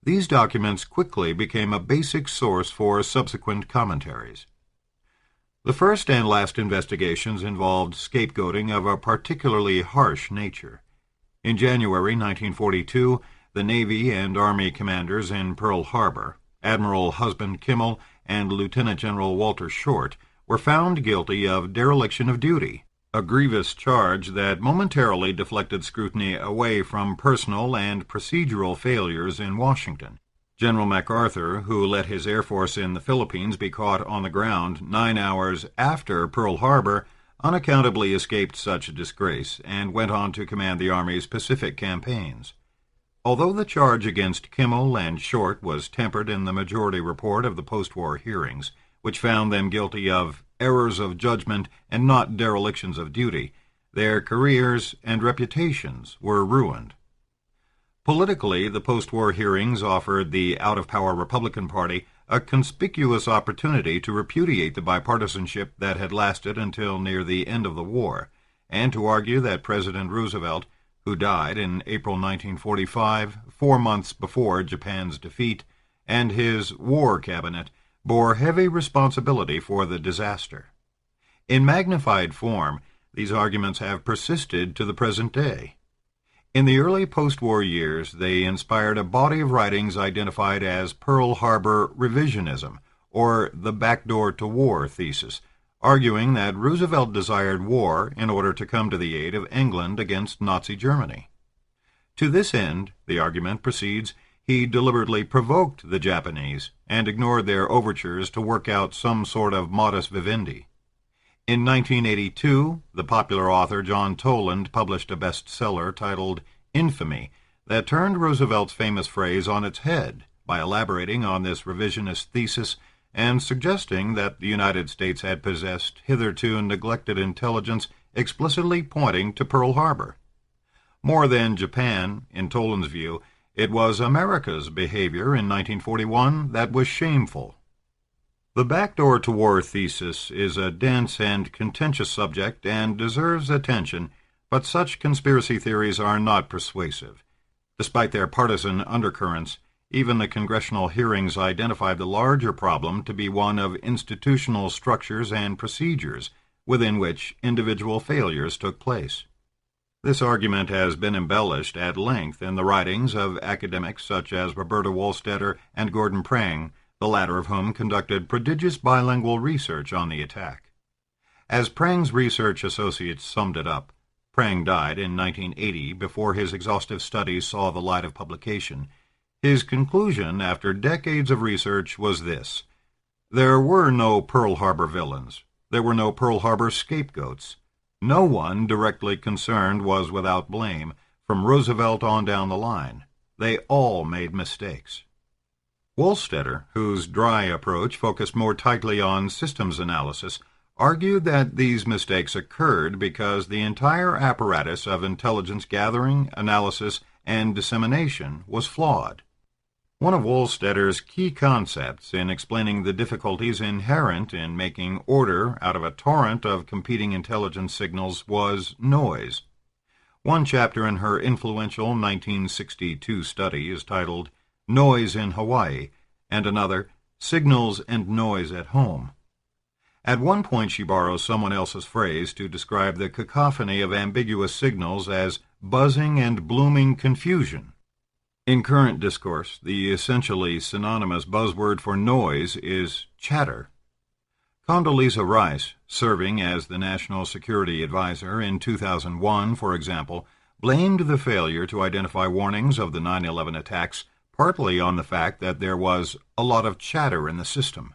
These documents quickly became a basic source for subsequent commentaries. The first and last investigations involved scapegoating of a particularly harsh nature. In January 1942, the Navy and Army commanders in Pearl Harbor, Admiral Husband Kimmel and Lieutenant General Walter Short, were found guilty of dereliction of duty, a grievous charge that momentarily deflected scrutiny away from personal and procedural failures in Washington. General MacArthur, who let his Air Force in the Philippines be caught on the ground 9 hours after Pearl Harbor, unaccountably escaped such a disgrace and went on to command the Army's Pacific campaigns. Although the charge against Kimmel and Short was tempered in the majority report of the post-war hearings, which found them guilty of errors of judgment and not derelictions of duty, their careers and reputations were ruined. Politically, the post-war hearings offered the out-of-power Republican Party a conspicuous opportunity to repudiate the bipartisanship that had lasted until near the end of the war, and to argue that President Roosevelt, who died in April 1945, 4 months before Japan's defeat, and his war cabinet bore heavy responsibility for the disaster. In magnified form, these arguments have persisted to the present day. In the early post-war years, they inspired a body of writings identified as Pearl Harbor revisionism, or the backdoor to war thesis, arguing that Roosevelt desired war in order to come to the aid of England against Nazi Germany. To this end, the argument proceeds, he deliberately provoked the Japanese and ignored their overtures to work out some sort of modus vivendi. In 1982, the popular author John Toland published a bestseller titled Infamy that turned Roosevelt's famous phrase on its head by elaborating on this revisionist thesis and suggesting that the United States had possessed hitherto neglected intelligence explicitly pointing to Pearl Harbor. More than Japan, in Toland's view, it was America's behavior in 1941 that was shameful. The backdoor to war thesis is a dense and contentious subject and deserves attention, but such conspiracy theories are not persuasive. Despite their partisan undercurrents, even the congressional hearings identified the larger problem to be one of institutional structures and procedures within which individual failures took place. This argument has been embellished at length in the writings of academics such as Roberta Wohlstetter and Gordon Prang, the latter of whom conducted prodigious bilingual research on the attack. As Prang's research associates summed it up, Prang died in 1980 before his exhaustive studies saw the light of publication. His conclusion after decades of research was this: there were no Pearl Harbor villains. There were no Pearl Harbor scapegoats. No one directly concerned was without blame, from Roosevelt on down the line. They all made mistakes. Wohlstetter, whose dry approach focused more tightly on systems analysis, argued that these mistakes occurred because the entire apparatus of intelligence gathering, analysis, and dissemination was flawed. One of Wohlstetter's key concepts in explaining the difficulties inherent in making order out of a torrent of competing intelligence signals was noise. One chapter in her influential 1962 study is titled Noise in Hawaii, and another, Signals and Noise at Home. At one point she borrows someone else's phrase to describe the cacophony of ambiguous signals as buzzing and blooming confusion. In current discourse, the essentially synonymous buzzword for noise is chatter. Condoleezza Rice, serving as the National Security Advisor in 2001, for example, blamed the failure to identify warnings of the 9/11 attacks partly on the fact that there was a lot of chatter in the system.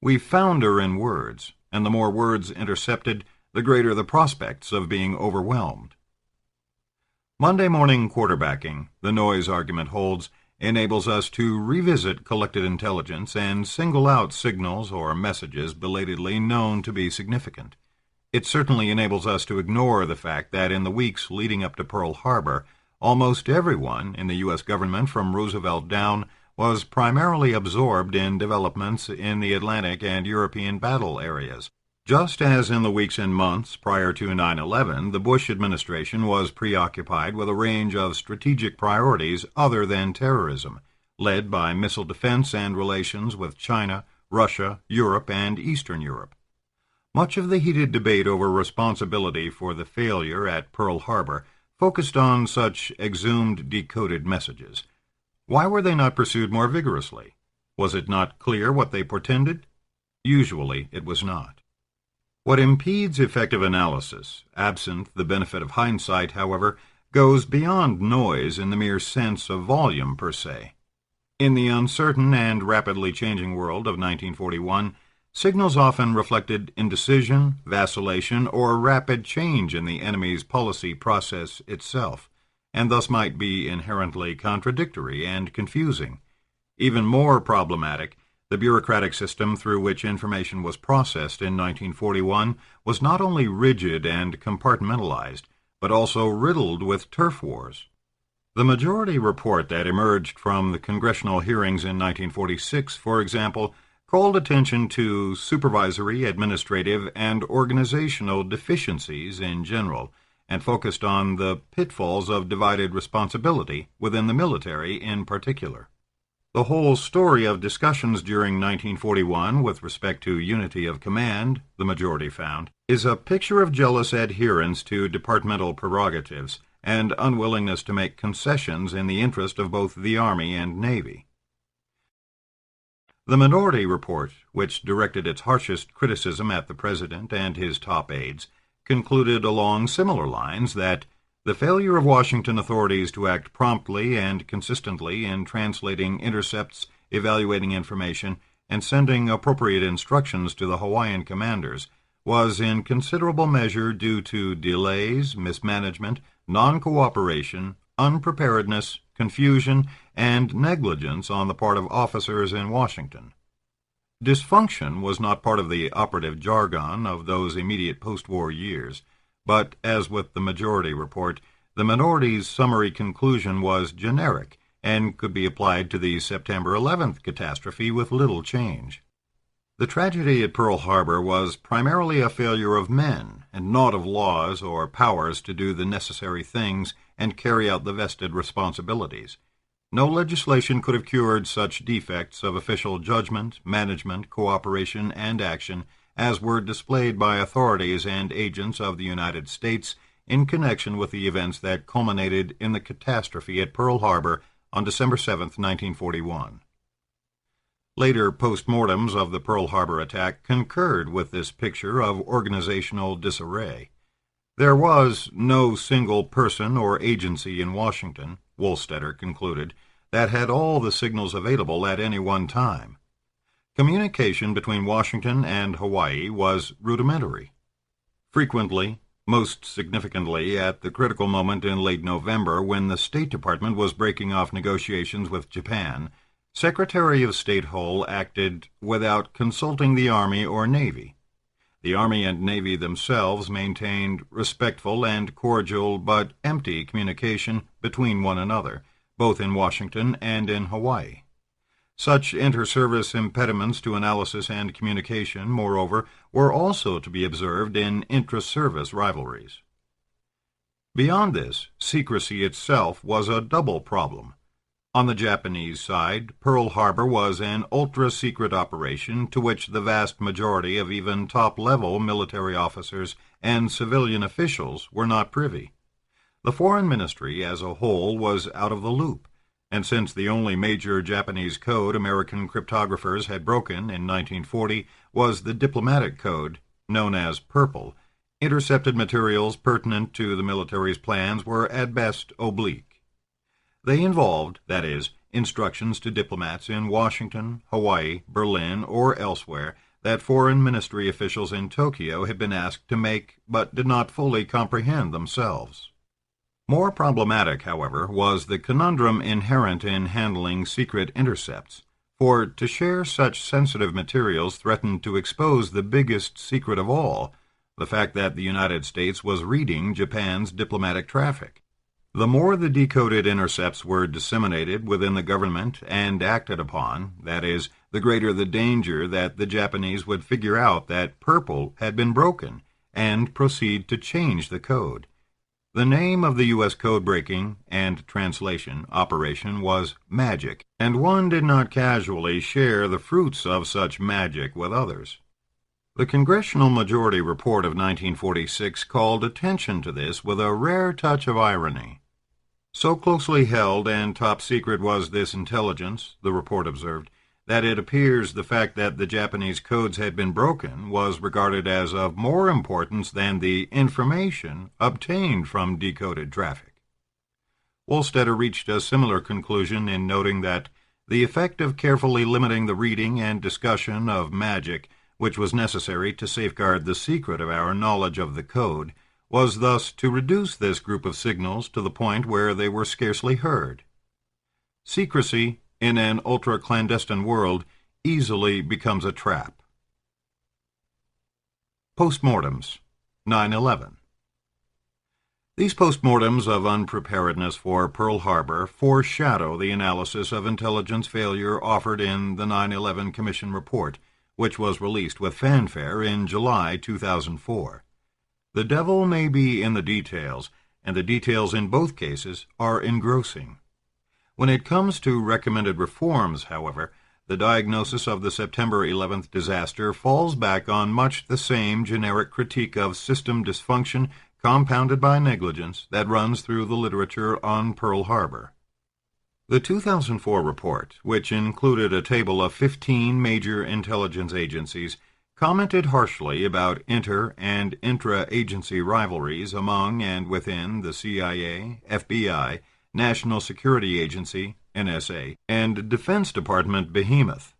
We founder in words, and the more words intercepted, the greater the prospects of being overwhelmed. Monday morning quarterbacking, the noise argument holds, enables us to revisit collected intelligence and single out signals or messages belatedly known to be significant. It certainly enables us to ignore the fact that in the weeks leading up to Pearl Harbor, almost everyone in the U.S. government from Roosevelt down was primarily absorbed in developments in the Atlantic and European battle areas. Just as in the weeks and months prior to 9/11, the Bush administration was preoccupied with a range of strategic priorities other than terrorism, led by missile defense and relations with China, Russia, Europe, and Eastern Europe. Much of the heated debate over responsibility for the failure at Pearl Harbor focused on such exhumed, decoded messages. Why were they not pursued more vigorously? Was it not clear what they portended? Usually it was not. What impedes effective analysis, absent the benefit of hindsight, however, goes beyond noise in the mere sense of volume per se. In the uncertain and rapidly changing world of 1941, signals often reflected indecision, vacillation, or rapid change in the enemy's policy process itself, and thus might be inherently contradictory and confusing. Even more problematic, the bureaucratic system through which information was processed in 1941 was not only rigid and compartmentalized, but also riddled with turf wars. The majority report that emerged from the congressional hearings in 1946, for example, called attention to supervisory, administrative, and organizational deficiencies in general, and focused on the pitfalls of divided responsibility within the military in particular. The whole story of discussions during 1941 with respect to unity of command, the majority found, is a picture of jealous adherence to departmental prerogatives and unwillingness to make concessions in the interest of both the Army and Navy. The minority report, which directed its harshest criticism at the President and his top aides, concluded along similar lines that the failure of Washington authorities to act promptly and consistently in translating intercepts, evaluating information, and sending appropriate instructions to the Hawaiian commanders was in considerable measure due to delays, mismanagement, non-cooperation, unpreparedness, confusion, and negligence on the part of officers in Washington. Dysfunction was not part of the operative jargon of those immediate post-war years, but, as with the majority report, the minority's summary conclusion was generic and could be applied to the September 11th catastrophe with little change. The tragedy at Pearl Harbor was primarily a failure of men, and not of laws or powers to do the necessary things and carry out the vested responsibilities. No legislation could have cured such defects of official judgment, management, cooperation, and action as were displayed by authorities and agents of the United States in connection with the events that culminated in the catastrophe at Pearl Harbor on December 7, 1941. Later postmortems of the Pearl Harbor attack concurred with this picture of organizational disarray. There was no single person or agency in Washington, Wohlstetter concluded, that had all the signals available at any one time. Communication between Washington and Hawaii was rudimentary. Frequently, most significantly at the critical moment in late November when the State Department was breaking off negotiations with Japan, Secretary of State Hull acted without consulting the Army or Navy. The Army and Navy themselves maintained respectful and cordial but empty communication between one another, both in Washington and in Hawaii. Such inter-service impediments to analysis and communication, moreover, were also to be observed in intra-service rivalries. Beyond this, secrecy itself was a double problem. On the Japanese side, Pearl Harbor was an ultra-secret operation to which the vast majority of even top-level military officers and civilian officials were not privy. The Foreign Ministry as a whole was out of the loop, and since the only major Japanese code American cryptographers had broken in 1940 was the diplomatic code, known as Purple, intercepted materials pertinent to the military's plans were at best oblique. They involved, that is, instructions to diplomats in Washington, Hawaii, Berlin, or elsewhere that foreign ministry officials in Tokyo had been asked to make but did not fully comprehend themselves. More problematic, however, was the conundrum inherent in handling secret intercepts, for to share such sensitive materials threatened to expose the biggest secret of all, the fact that the United States was reading Japan's diplomatic traffic. The more the decoded intercepts were disseminated within the government and acted upon, that is, the greater the danger that the Japanese would figure out that Purple had been broken and proceed to change the code. The name of the U.S. code-breaking and translation operation was Magic, and one did not casually share the fruits of such magic with others. The Congressional Majority Report of 1946 called attention to this with a rare touch of irony. So closely held and top secret was this intelligence, the report observed, that it appears the fact that the Japanese codes had been broken was regarded as of more importance than the information obtained from decoded traffic. Wohlstetter reached a similar conclusion in noting that the effect of carefully limiting the reading and discussion of magic, which was necessary to safeguard the secret of our knowledge of the code, was thus to reduce this group of signals to the point where they were scarcely heard. Secrecy, in an ultra-clandestine world, easily becomes a trap. Postmortems. 9/11. These postmortems of unpreparedness for Pearl Harbor foreshadow the analysis of intelligence failure offered in the 9/11 Commission report, which was released with fanfare in July 2004. The devil may be in the details, and the details in both cases are engrossing. When it comes to recommended reforms, however, the diagnosis of the September 11th disaster falls back on much the same generic critique of system dysfunction compounded by negligence that runs through the literature on Pearl Harbor. The 2004 report, which included a table of 15 major intelligence agencies, commented harshly about inter- and intra-agency rivalries among and within the CIA, FBI, National Security Agency, NSA, and Defense Department behemoth.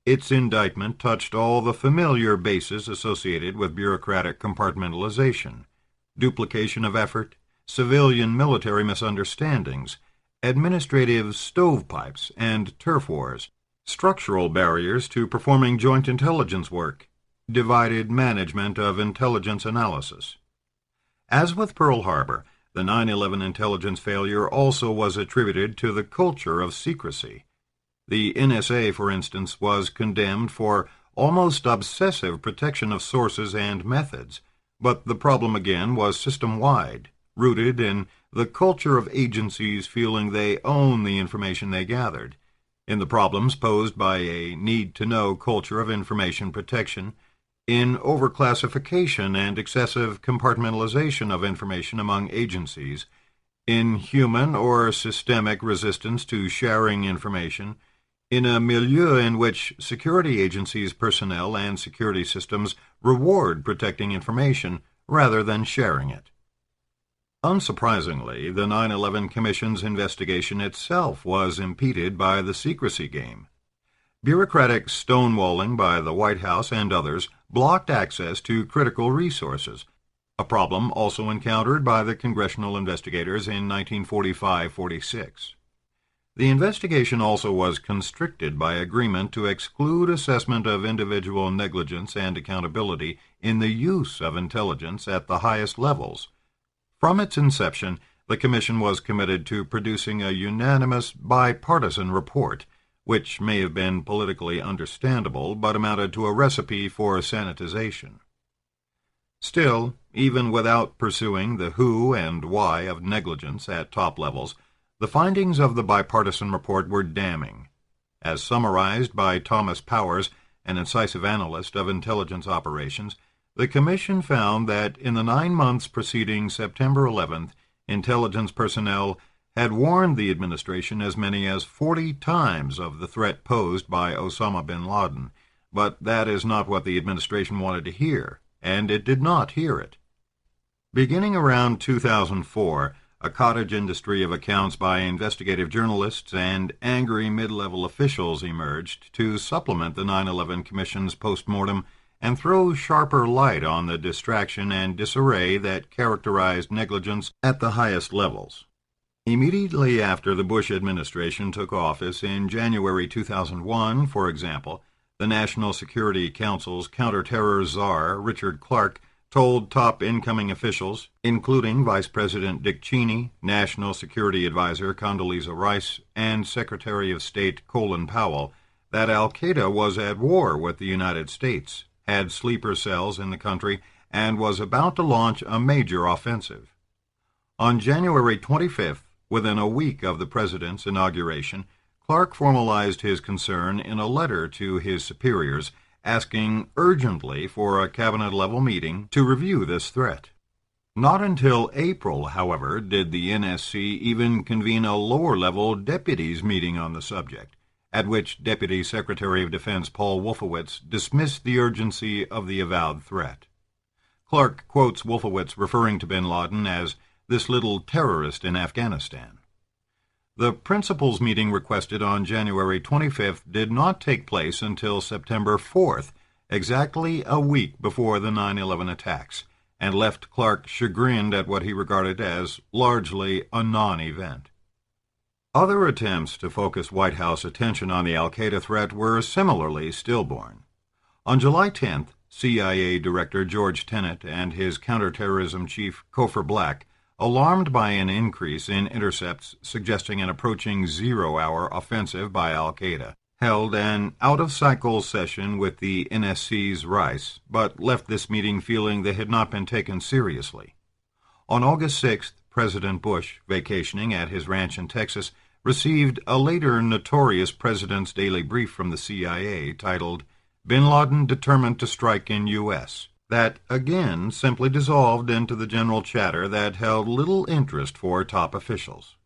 Its indictment touched all the familiar bases associated with bureaucratic compartmentalization, duplication of effort, civilian-military misunderstandings, administrative stovepipes and turf wars, structural barriers to performing joint intelligence work, divided management of intelligence analysis. As with Pearl Harbor, the 9/11 intelligence failure also was attributed to the culture of secrecy. The NSA, for instance, was condemned for almost obsessive protection of sources and methods, but the problem again was system-wide, rooted in the culture of agencies feeling they own the information they gathered, in the problems posed by a need-to-know culture of information protection, in overclassification and excessive compartmentalization of information among agencies, in human or systemic resistance to sharing information, in a milieu in which security agencies' personnel and security systems reward protecting information rather than sharing it. Unsurprisingly, the 9/11 Commission's investigation itself was impeded by the secrecy game. Bureaucratic stonewalling by the White House and others blocked access to critical resources, a problem also encountered by the congressional investigators in 1945-46. The investigation also was constricted by agreement to exclude assessment of individual negligence and accountability in the use of intelligence at the highest levels. From its inception, the Commission was committed to producing a unanimous bipartisan report, which may have been politically understandable but amounted to a recipe for sanitization. Still, even without pursuing the who and why of negligence at top levels, The findings of the bipartisan report were damning. As summarized by Thomas Powers, an incisive analyst of intelligence operations, the Commission found that in the 9 months preceding September 11th, intelligence personnel had warned the administration as many as 40 times of the threat posed by Osama bin Laden, but that is not what the administration wanted to hear, and it did not hear it. Beginning around 2004, a cottage industry of accounts by investigative journalists and angry mid-level officials emerged to supplement the 9/11 Commission's postmortem and throw sharper light on the distraction and disarray that characterized negligence at the highest levels. Immediately after the Bush administration took office in January 2001, for example, the National Security Council's counterterror czar, Richard Clarke, told top incoming officials, including Vice President Dick Cheney, National Security Advisor Condoleezza Rice, and Secretary of State Colin Powell, that al-Qaeda was at war with the United States, had sleeper cells in the country, and was about to launch a major offensive. On January 25th, within a week of the president's inauguration, Clarke formalized his concern in a letter to his superiors, asking urgently for a cabinet-level meeting to review this threat. Not until April, however, did the NSC even convene a lower-level deputies meeting on the subject, at which Deputy Secretary of Defense Paul Wolfowitz dismissed the urgency of the avowed threat. Clarke quotes Wolfowitz referring to bin Laden as this little terrorist in Afghanistan. The principals meeting requested on January 25th did not take place until September 4th, exactly a week before the 9/11 attacks, and left Clarke chagrined at what he regarded as largely a non-event. Other attempts to focus White House attention on the al-Qaeda threat were similarly stillborn. On July 10th, CIA Director George Tenet and his counterterrorism chief Cofer Black, alarmed by an increase in intercepts suggesting an approaching zero-hour offensive by al-Qaeda, held an out-of-cycle session with the NSC's Rice, but left this meeting feeling they had not been taken seriously. On August 6th, President Bush, vacationing at his ranch in Texas, received a later notorious President's Daily Brief from the CIA titled, "Bin Laden Determined to Strike in U.S." That again simply dissolved into the general chatter that held little interest for top officials.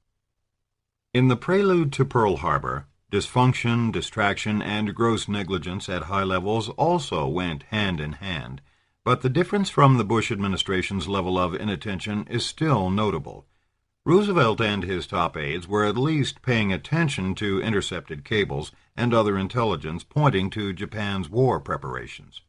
In the prelude to Pearl Harbor, dysfunction, distraction, and gross negligence at high levels also went hand in hand, but the difference from the Bush administration's level of inattention is still notable. Roosevelt and his top aides were at least paying attention to intercepted cables and other intelligence pointing to Japan's war preparations.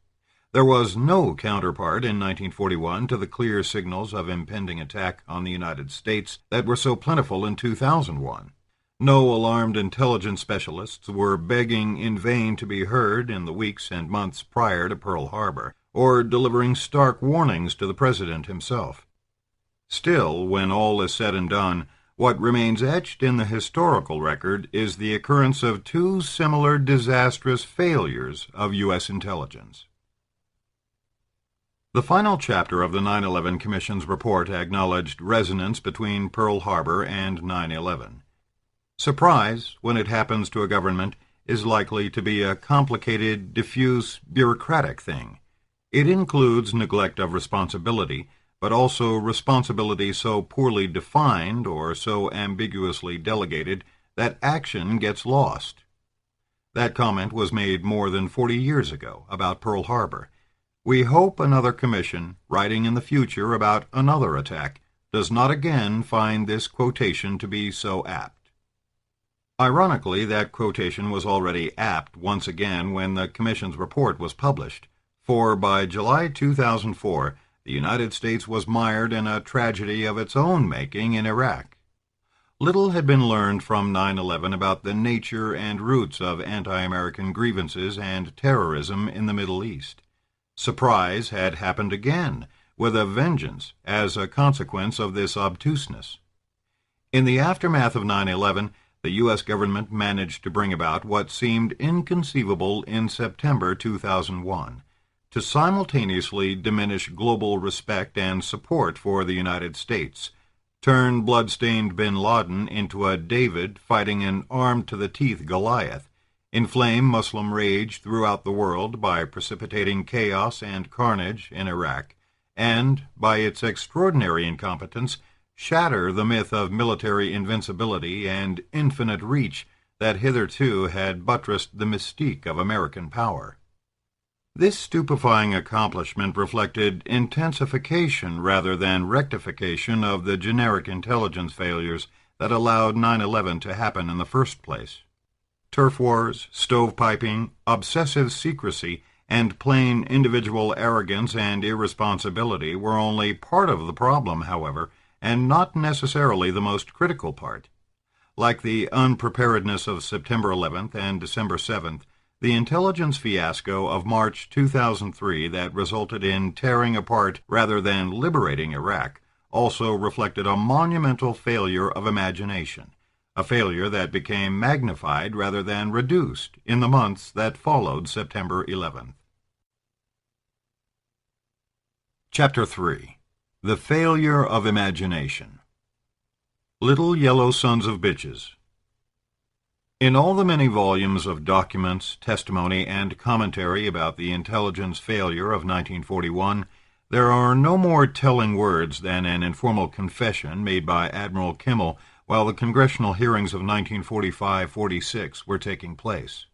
There was no counterpart in 1941 to the clear signals of impending attack on the United States that were so plentiful in 2001. No alarmed intelligence specialists were begging in vain to be heard in the weeks and months prior to Pearl Harbor, or delivering stark warnings to the President himself. Still, when all is said and done, what remains etched in the historical record is the occurrence of two similar disastrous failures of U.S. intelligence. The final chapter of the 9/11 Commission's report acknowledged resonance between Pearl Harbor and 9/11. Surprise, when it happens to a government, is likely to be a complicated, diffuse, bureaucratic thing. It includes neglect of responsibility, but also responsibility so poorly defined or so ambiguously delegated that action gets lost. That comment was made more than 40 years ago about Pearl Harbor. We hope another commission, writing in the future about another attack, does not again find this quotation to be so apt. Ironically, that quotation was already apt once again when the Commission's report was published, for by July 2004, the United States was mired in a tragedy of its own making in Iraq. Little had been learned from 9/11 about the nature and roots of anti-American grievances and terrorism in the Middle East. Surprise had happened again, with a vengeance, as a consequence of this obtuseness. In the aftermath of 9/11, the U.S. government managed to bring about what seemed inconceivable in September 2001, to simultaneously diminish global respect and support for the United States, turn blood-stained bin Laden into a David fighting an armed-to-the-teeth Goliath, inflame Muslim rage throughout the world by precipitating chaos and carnage in Iraq, and, by its extraordinary incompetence, shatter the myth of military invincibility and infinite reach that hitherto had buttressed the mystique of American power. This stupefying accomplishment reflected intensification rather than rectification of the generic intelligence failures that allowed 9/11 to happen in the first place. Turf wars, stovepiping, obsessive secrecy, and plain individual arrogance and irresponsibility were only part of the problem, however, and not necessarily the most critical part. Like the unpreparedness of September 11th and December 7th, the intelligence fiasco of March 2003 that resulted in tearing apart rather than liberating Iraq also reflected a monumental failure of imagination, a failure that became magnified rather than reduced in the months that followed September 11th. Chapter 3. The Failure of Imagination. Little Yellow Sons of Bitches. In all the many volumes of documents, testimony, and commentary about the intelligence failure of 1941, there are no more telling words than an informal confession made by Admiral Kimmel while the congressional hearings of 1945-46 were taking place.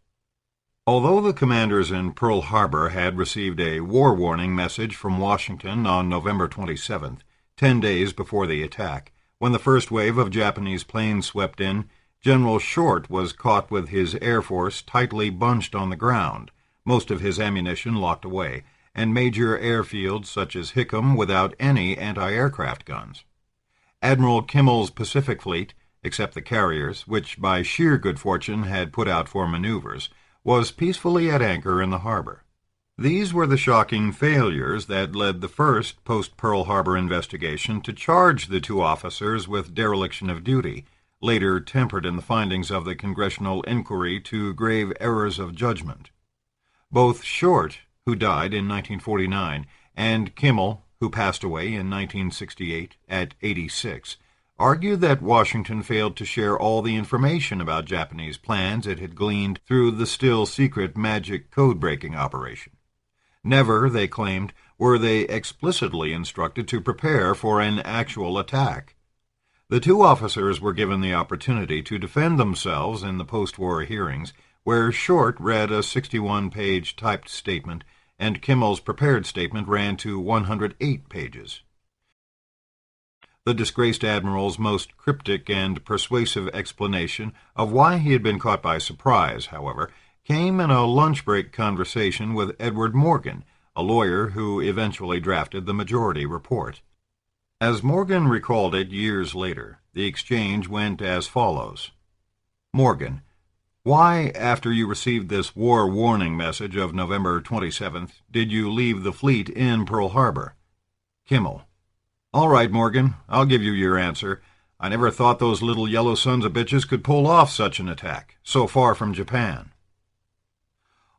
Although the commanders in Pearl Harbor had received a war warning message from Washington on November 27th, 10 days before the attack, when the first wave of Japanese planes swept in, General Short was caught with his Air Force tightly bunched on the ground, most of his ammunition locked away, and major airfields such as Hickam without any anti-aircraft guns. Admiral Kimmel's Pacific Fleet, except the carriers, which by sheer good fortune had put out for maneuvers, was peacefully at anchor in the harbor. These were the shocking failures that led the first post-Pearl Harbor investigation to charge the two officers with dereliction of duty, later tempered in the findings of the congressional inquiry to grave errors of judgment. Both Short, who died in 1949, and Kimmel, who passed away in 1968 at 86, argued that Washington failed to share all the information about Japanese plans it had gleaned through the still-secret magic code-breaking operation. Never, they claimed, were they explicitly instructed to prepare for an actual attack. The two officers were given the opportunity to defend themselves in the post-war hearings, where Short read a 61-page typed statement, and Kimmel's prepared statement ran to 108 pages. The disgraced admiral's most cryptic and persuasive explanation of why he had been caught by surprise, however, came in a lunch-break conversation with Edward Morgan, a lawyer who eventually drafted the majority report. As Morgan recalled it years later, the exchange went as follows. Morgan: why, after you received this war warning message of November 27th, did you leave the fleet in Pearl Harbor? Kimmel: all right, Morgan, I'll give you your answer. I never thought those little yellow sons of bitches could pull off such an attack, so far from Japan.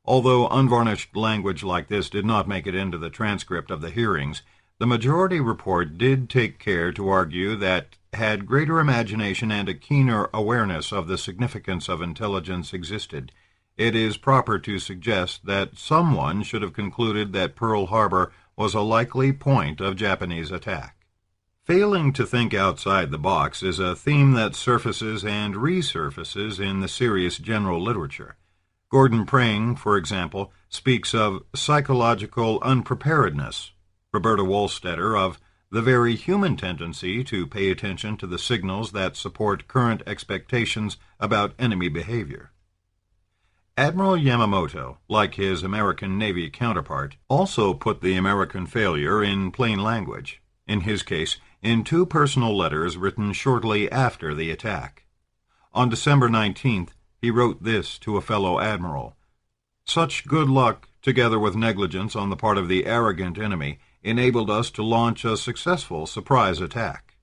Although unvarnished language like this did not make it into the transcript of the hearings, the majority report did take care to argue that, had greater imagination and a keener awareness of the significance of intelligence existed, it is proper to suggest that someone should have concluded that Pearl Harbor was a likely point of Japanese attack. Failing to think outside the box is a theme that surfaces and resurfaces in the serious general literature. Gordon Pring, for example, speaks of psychological unpreparedness, Roberta Wohlstetter of the very human tendency to pay attention to the signals that support current expectations about enemy behavior. Admiral Yamamoto, like his American Navy counterpart, also put the American failure in plain language, in his case, in two personal letters written shortly after the attack. On December 19th, he wrote this to a fellow admiral: such good luck, together with negligence on the part of the arrogant enemy, enabled us to launch a successful surprise attack.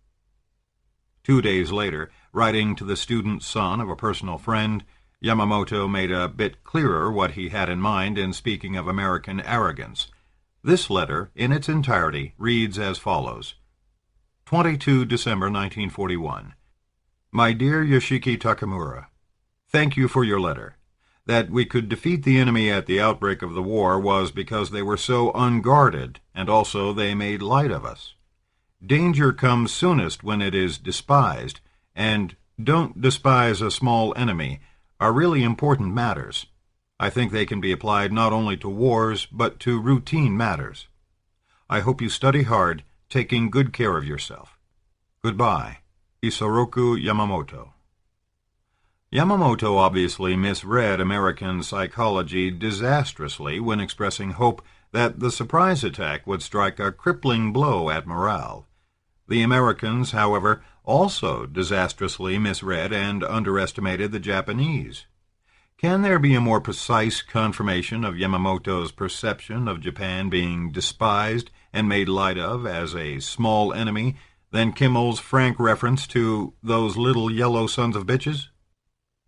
2 days later, writing to the student son of a personal friend, Yamamoto made a bit clearer what he had in mind in speaking of American arrogance. This letter, in its entirety, reads as follows. 22 December 1941. My dear Yoshiki Takamura, thank you for your letter. That we could defeat the enemy at the outbreak of the war was because they were so unguarded, and also they made light of us. Danger comes soonest when it is despised, and don't despise a small enemy are really important matters. I think they can be applied not only to wars, but to routine matters. I hope you study hard, taking good care of yourself. Goodbye. Isoroku Yamamoto. Yamamoto obviously misread American psychology disastrously when expressing hope that the surprise attack would strike a crippling blow at morale. The Americans, however, also disastrously misread and underestimated the Japanese. Can there be a more precise confirmation of Yamamoto's perception of Japan being despised and made light of as a small enemy than Kimmel's frank reference to those little yellow sons of bitches?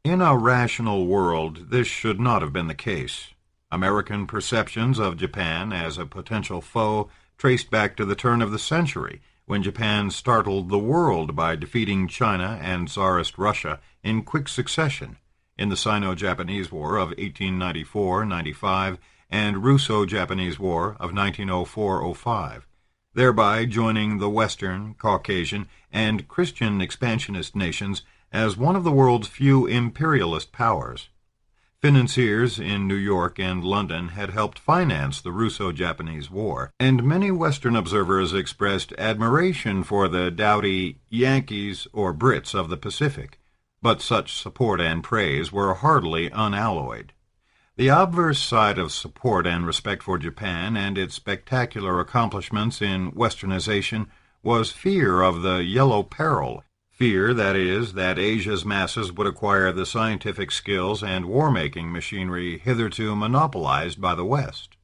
In a rational world, this should not have been the case. American perceptions of Japan as a potential foe traced back to the turn of the century, when Japan startled the world by defeating China and Tsarist Russia in quick succession in the Sino-Japanese War of 1894-95 and Russo-Japanese War of 1904-05, thereby joining the Western, Caucasian, and Christian expansionist nations as one of the world's few imperialist powers. Financiers in New York and London had helped finance the Russo-Japanese War, and many Western observers expressed admiration for the doughty Yankees or Brits of the Pacific, but such support and praise were hardly unalloyed. The obverse side of support and respect for Japan and its spectacular accomplishments in westernization was fear of the Yellow Peril. Fear, that is, that Asia's masses would acquire the scientific skills and war-making machinery hitherto monopolized by the West.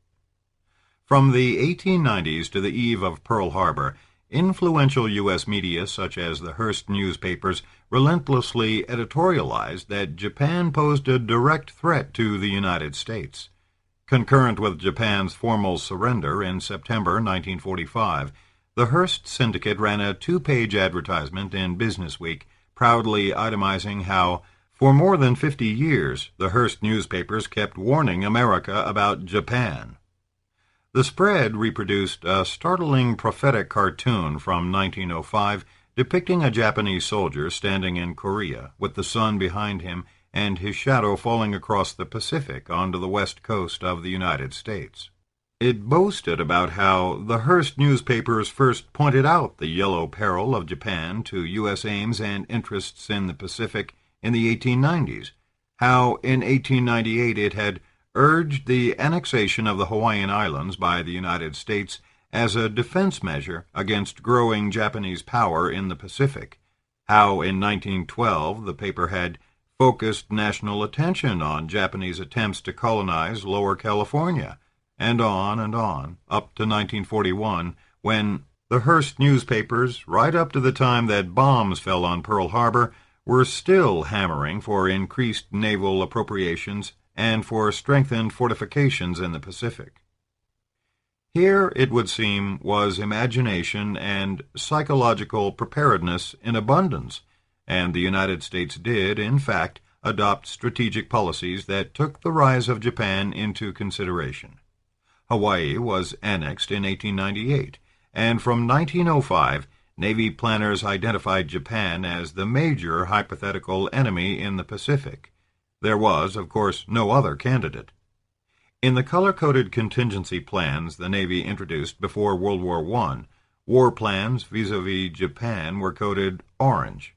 From the 1890s to the eve of Pearl Harbor, influential U.S. media such as the Hearst newspapers relentlessly editorialized that Japan posed a direct threat to the United States. Concurrent with Japan's formal surrender in September 1945, the Hearst Syndicate ran a 2-page advertisement in Business Week, proudly itemizing how, for more than 50 years, the Hearst newspapers kept warning America about Japan. The spread reproduced a startling prophetic cartoon from 1905 depicting a Japanese soldier standing in Korea with the sun behind him and his shadow falling across the Pacific onto the west coast of the United States. It boasted about how the Hearst newspapers first pointed out the yellow peril of Japan to U.S. aims and interests in the Pacific in the 1890s, how in 1898 it had urged the annexation of the Hawaiian Islands by the United States as a defense measure against growing Japanese power in the Pacific, how in 1912 the paper had focused national attention on Japanese attempts to colonize Lower California, and on, up to 1941, when the Hearst newspapers, right up to the time that bombs fell on Pearl Harbor, were still hammering for increased naval appropriations and for strengthened fortifications in the Pacific. Here, it would seem, was imagination and psychological preparedness in abundance, and the United States did, in fact, adopt strategic policies that took the rise of Japan into consideration. Hawaii was annexed in 1898, and from 1905, Navy planners identified Japan as the major hypothetical enemy in the Pacific. There was, of course, no other candidate. In the color-coded contingency plans the Navy introduced before World War I, war plans vis-a-vis Japan were coded orange.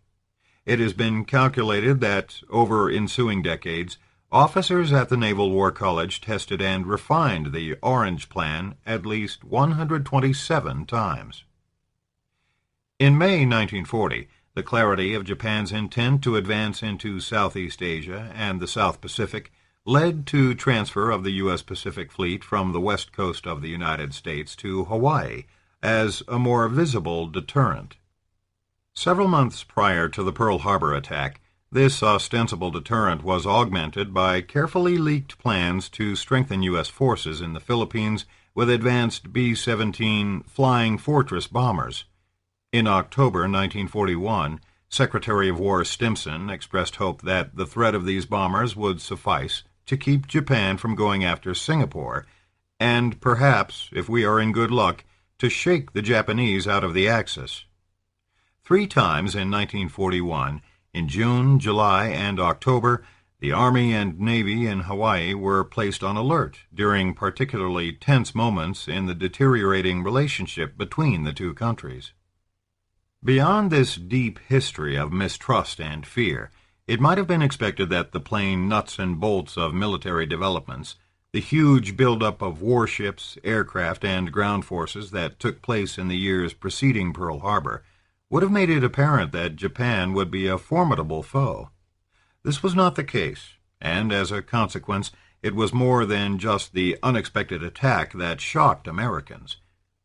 It has been calculated that, over ensuing decades, officers at the Naval War College tested and refined the Orange Plan at least 127 times. In May 1940, the clarity of Japan's intent to advance into Southeast Asia and the South Pacific led to transfer of the U.S. Pacific Fleet from the west coast of the United States to Hawaii as a more visible deterrent. Several months prior to the Pearl Harbor attack, this ostensible deterrent was augmented by carefully leaked plans to strengthen U.S. forces in the Philippines with advanced B-17 Flying Fortress bombers. In October 1941, Secretary of War Stimson expressed hope that the threat of these bombers would suffice to keep Japan from going after Singapore, and perhaps, if we are in good luck, to shake the Japanese out of the Axis. 3 times in 1941, in June, July, and October, the Army and Navy in Hawaii were placed on alert during particularly tense moments in the deteriorating relationship between the two countries. Beyond this deep history of mistrust and fear, it might have been expected that the plain nuts and bolts of military developments, the huge buildup of warships, aircraft, and ground forces that took place in the years preceding Pearl Harbor, would have made it apparent that Japan would be a formidable foe. This was not the case, and as a consequence, it was more than just the unexpected attack that shocked Americans.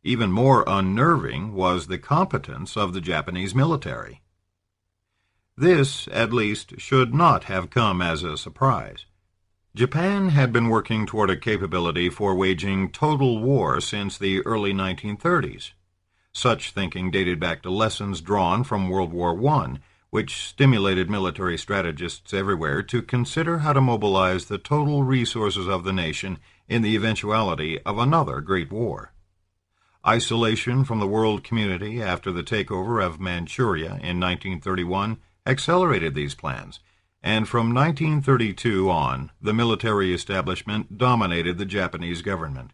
Even more unnerving was the competence of the Japanese military. This, at least, should not have come as a surprise. Japan had been working toward a capability for waging total war since the early 1930s. Such thinking dated back to lessons drawn from World War I, which stimulated military strategists everywhere to consider how to mobilize the total resources of the nation in the eventuality of another great war. Isolation from the world community after the takeover of Manchuria in 1931 accelerated these plans, and from 1932 on, the military establishment dominated the Japanese government.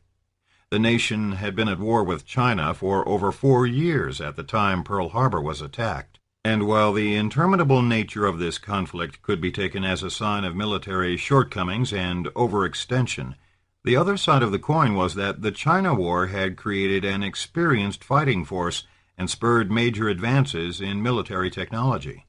The nation had been at war with China for over 4 years at the time Pearl Harbor was attacked, and while the interminable nature of this conflict could be taken as a sign of military shortcomings and overextension, the other side of the coin was that the China War had created an experienced fighting force and spurred major advances in military technology.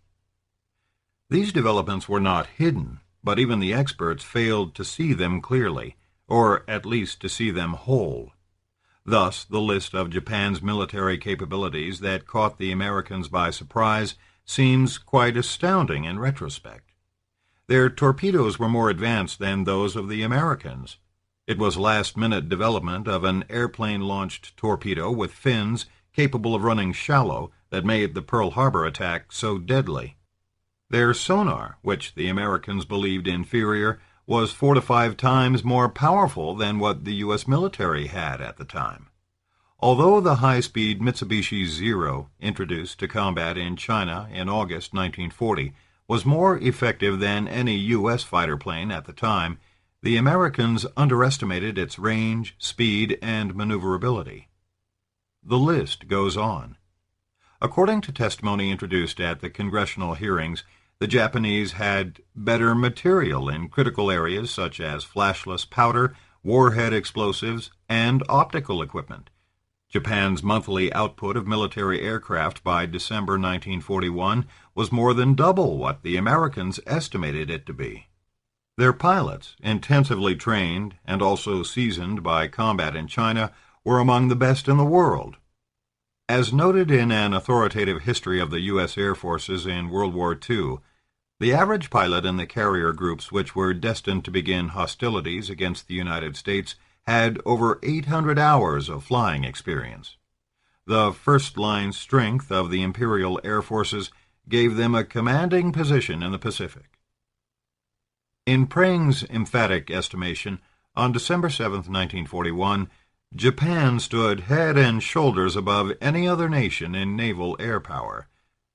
These developments were not hidden, but even the experts failed to see them clearly, or at least to see them whole. Thus, the list of Japan's military capabilities that caught the Americans by surprise seems quite astounding in retrospect. Their torpedoes were more advanced than those of the Americans. It was last-minute development of an airplane-launched torpedo with fins capable of running shallow that made the Pearl Harbor attack so deadly. Their sonar, which the Americans believed inferior, was 4 to 5 times more powerful than what the U.S. military had at the time. Although the high-speed Mitsubishi Zero, introduced to combat in China in August 1940, was more effective than any U.S. fighter plane at the time, the Americans underestimated its range, speed, and maneuverability. The list goes on. According to testimony introduced at the congressional hearings, the Japanese had better material in critical areas such as flashless powder, warhead explosives, and optical equipment. Japan's monthly output of military aircraft by December 1941 was more than double what the Americans estimated it to be. Their pilots, intensively trained and also seasoned by combat in China, were among the best in the world. As noted in an authoritative history of the U.S. Air Forces in World War II, the average pilot in the carrier groups which were destined to begin hostilities against the United States had over 800 hours of flying experience. The first-line strength of the Imperial Air Forces gave them a commanding position in the Pacific. In Prang's emphatic estimation, on December 7, 1941, Japan stood head and shoulders above any other nation in naval air power.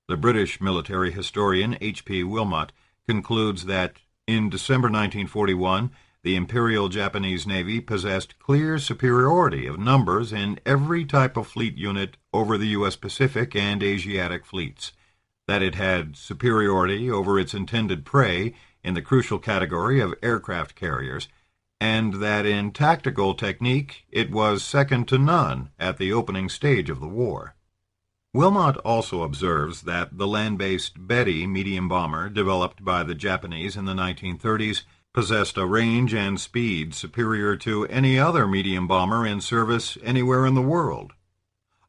The British military historian H.P. Wilmot concludes that, in December 1941, the Imperial Japanese Navy possessed clear superiority of numbers in every type of fleet unit over the U.S. Pacific and Asiatic fleets, that it had superiority over its intended prey in the crucial category of aircraft carriers, and that in tactical technique it was second to none at the opening stage of the war. Wilmot also observes that the land-based Betty medium bomber developed by the Japanese in the 1930s possessed a range and speed superior to any other medium bomber in service anywhere in the world.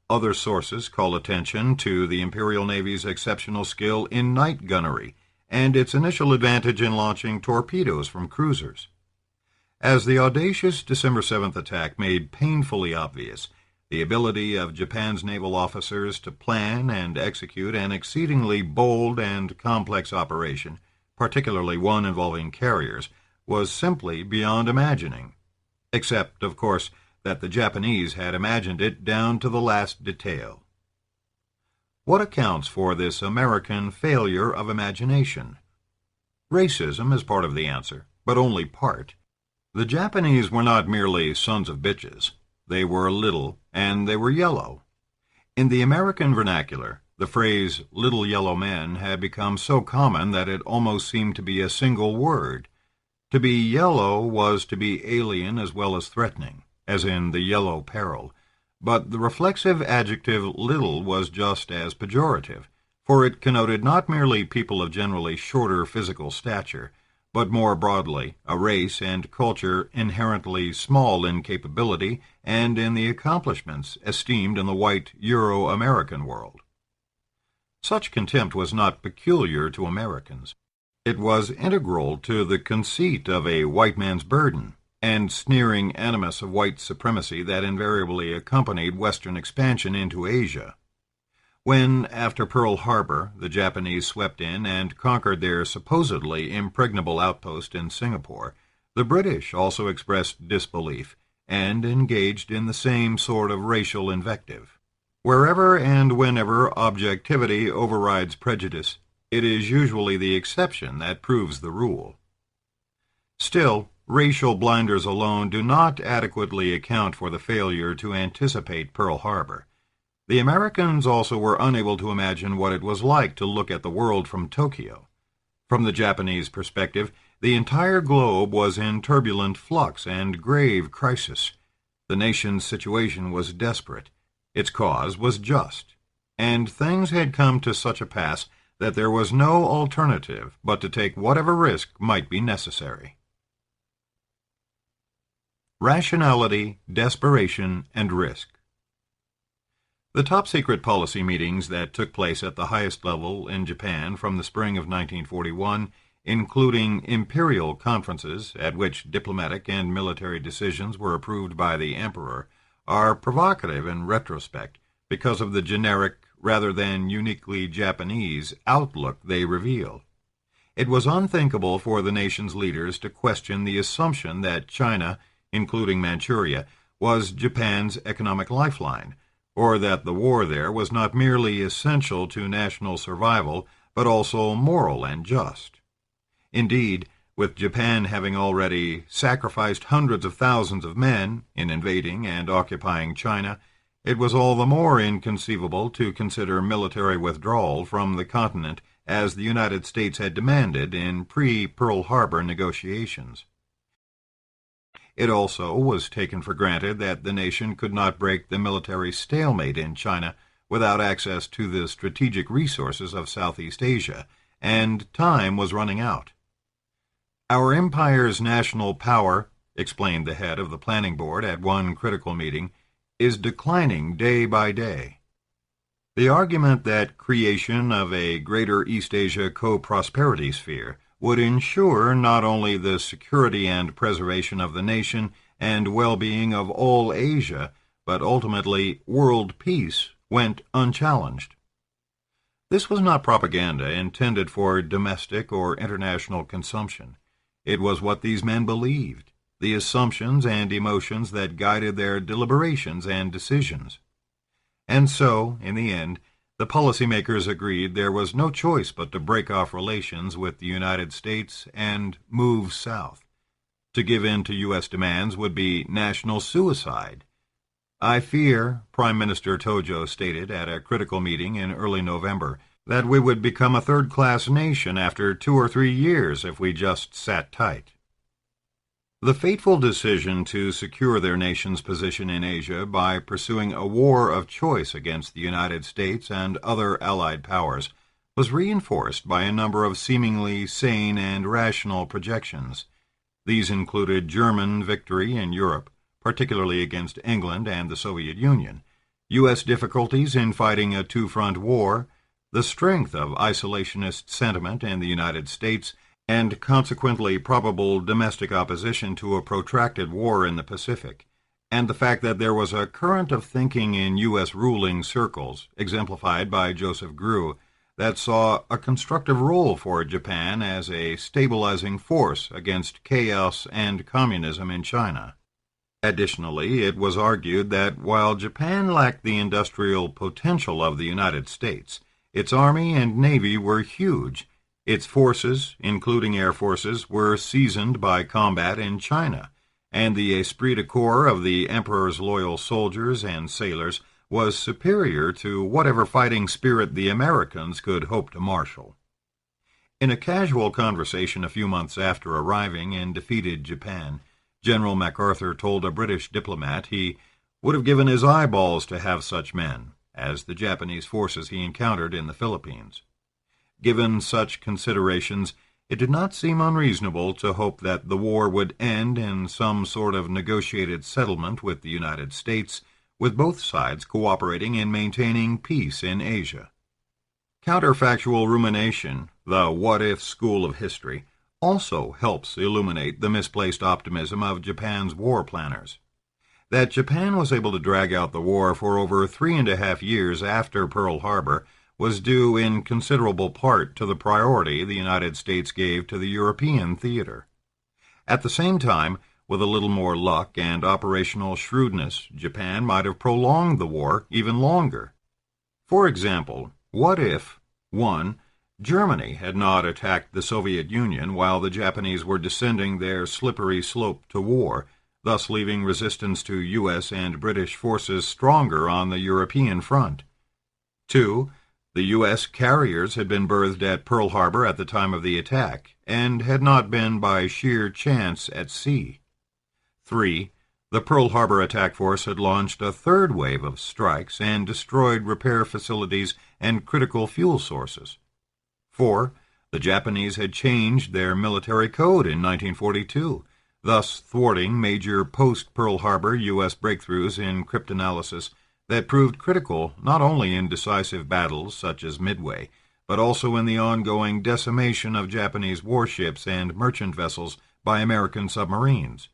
Other sources call attention to the Imperial Navy's exceptional skill in night gunnery and its initial advantage in launching torpedoes from cruisers. As the audacious December 7th attack made painfully obvious, The ability of Japan's naval officers to plan and execute an exceedingly bold and complex operation, particularly one involving carriers, was simply beyond imagining. Except, of course, that the Japanese had imagined it down to the last detail. What accounts for this American failure of imagination? Racism is part of the answer, but only part. The Japanese were not merely sons of bitches. They were little, and they were yellow. In the American vernacular, the phrase "little yellow men" had become so common that it almost seemed to be a single word. To be yellow was to be alien as well as threatening, as in the yellow peril, but the reflexive adjective little was just as pejorative, for it connoted not merely people of generally shorter physical stature, but more broadly a race and culture inherently small in capability and in the accomplishments esteemed in the white Euro-American world. Such contempt was not peculiar to Americans. It was integral to the conceit of a white man's burden and sneering animus of white supremacy that invariably accompanied Western expansion into Asia. When, after Pearl Harbor, the Japanese swept in and conquered their supposedly impregnable outpost in Singapore, the British also expressed disbelief and engaged in the same sort of racial invective. Wherever and whenever objectivity overrides prejudice, it is usually the exception that proves the rule. Still, racial blinders alone do not adequately account for the failure to anticipate Pearl Harbor. The Americans also were unable to imagine what it was like to look at the world from Tokyo. From the Japanese perspective, the entire globe was in turbulent flux and grave crisis. The nation's situation was desperate. Its cause was just. And things had come to such a pass that there was no alternative but to take whatever risk might be necessary. Rationality, desperation, and risk. The top-secret policy meetings that took place at the highest level in Japan from the spring of 1941, including imperial conferences at which diplomatic and military decisions were approved by the emperor, are provocative in retrospect because of the generic rather than uniquely Japanese outlook they reveal. It was unthinkable for the nation's leaders to question the assumption that China, including Manchuria, was Japan's economic lifeline, or that the war there was not merely essential to national survival, but also moral and just. Indeed, with Japan having already sacrificed hundreds of thousands of men in invading and occupying China, it was all the more inconceivable to consider military withdrawal from the continent as the United States had demanded in pre-Pearl Harbor negotiations. It also was taken for granted that the nation could not break the military stalemate in China without access to the strategic resources of Southeast Asia, and time was running out. Our empire's national power, explained the head of the planning board at one critical meeting, is declining day by day. The argument that creation of a greater East Asia co-prosperity sphere would ensure not only the security and preservation of the nation and well-being of all Asia, but ultimately world peace, went unchallenged. This was not propaganda intended for domestic or international consumption. It was what these men believed, the assumptions and emotions that guided their deliberations and decisions. And so, in the end, the policymakers agreed there was no choice but to break off relations with the United States and move south. To give in to U.S. demands would be national suicide. "I fear," Prime Minister Tojo stated at a critical meeting in early November, "that we would become a third-class nation after 2 or 3 years if we just sat tight." The fateful decision to secure their nation's position in Asia by pursuing a war of choice against the United States and other Allied powers was reinforced by a number of seemingly sane and rational projections. These included German victory in Europe, particularly against England and the Soviet Union, U.S. difficulties in fighting a two-front war, the strength of isolationist sentiment in the United States, and consequently probable domestic opposition to a protracted war in the Pacific, and the fact that there was a current of thinking in U.S. ruling circles, exemplified by Joseph Grew, that saw a constructive role for Japan as a stabilizing force against chaos and communism in China. Additionally, it was argued that while Japan lacked the industrial potential of the United States, its army and navy were huge. Its forces, including air forces, were seasoned by combat in China, and the esprit de corps of the emperor's loyal soldiers and sailors was superior to whatever fighting spirit the Americans could hope to marshal. In a casual conversation a few months after arriving in defeated Japan, General MacArthur told a British diplomat he would have given his eyeballs to have such men as the Japanese forces he encountered in the Philippines. Given such considerations, it did not seem unreasonable to hope that the war would end in some sort of negotiated settlement with the United States, with both sides cooperating in maintaining peace in Asia. Counterfactual rumination, the what-if school of history, also helps illuminate the misplaced optimism of Japan's war planners. That Japan was able to drag out the war for over 3.5 years after Pearl Harbor was due in considerable part to the priority the United States gave to the European theater. At the same time, with a little more luck and operational shrewdness, Japan might have prolonged the war even longer. For example, what if 1. Germany had not attacked the Soviet Union while the Japanese were descending their slippery slope to war, thus leaving resistance to U.S. and British forces stronger on the European front? 2. The U.S. carriers had been berthed at Pearl Harbor at the time of the attack, and had not been by sheer chance at sea. 3. The Pearl Harbor attack force had launched a third wave of strikes and destroyed repair facilities and critical fuel sources. 4. The Japanese had changed their military code in 1942, thus thwarting major post-Pearl Harbor U.S. breakthroughs in cryptanalysis that proved critical not only in decisive battles such as Midway, but also in the ongoing decimation of Japanese warships and merchant vessels by American submarines.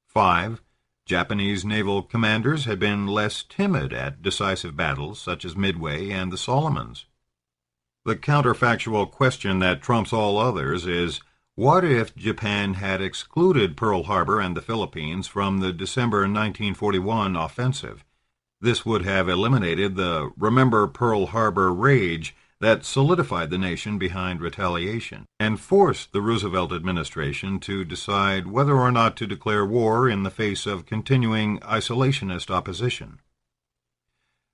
5. Japanese naval commanders had been less timid at decisive battles such as Midway and the Solomons. The counterfactual question that trumps all others is, what if Japan had excluded Pearl Harbor and the Philippines from the December 1941 offensive? This would have eliminated the Remember Pearl Harbor rage that solidified the nation behind retaliation, and forced the Roosevelt administration to decide whether or not to declare war in the face of continuing isolationist opposition.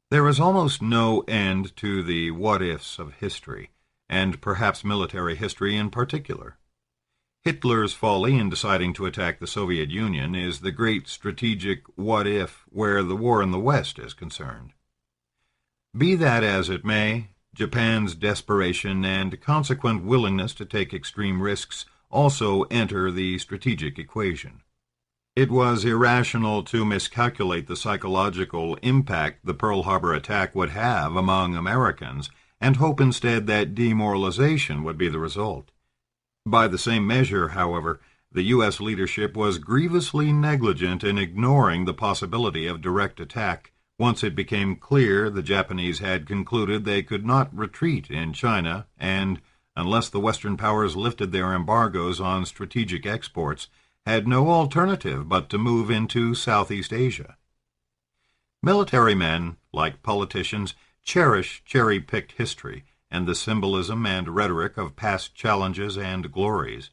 There is almost no end to the what-ifs of history, and perhaps military history in particular. Hitler's folly in deciding to attack the Soviet Union is the great strategic what-if where the war in the West is concerned. Be that as it may, Japan's desperation and consequent willingness to take extreme risks also enter the strategic equation. It was irrational to miscalculate the psychological impact the Pearl Harbor attack would have among Americans and hope instead that demoralization would be the result. By the same measure, however, the U.S. leadership was grievously negligent in ignoring the possibility of direct attack once it became clear the Japanese had concluded they could not retreat in China and, unless the Western powers lifted their embargoes on strategic exports, had no alternative but to move into Southeast Asia. Military men, like politicians, cherish cherry-picked history and the symbolism and rhetoric of past challenges and glories.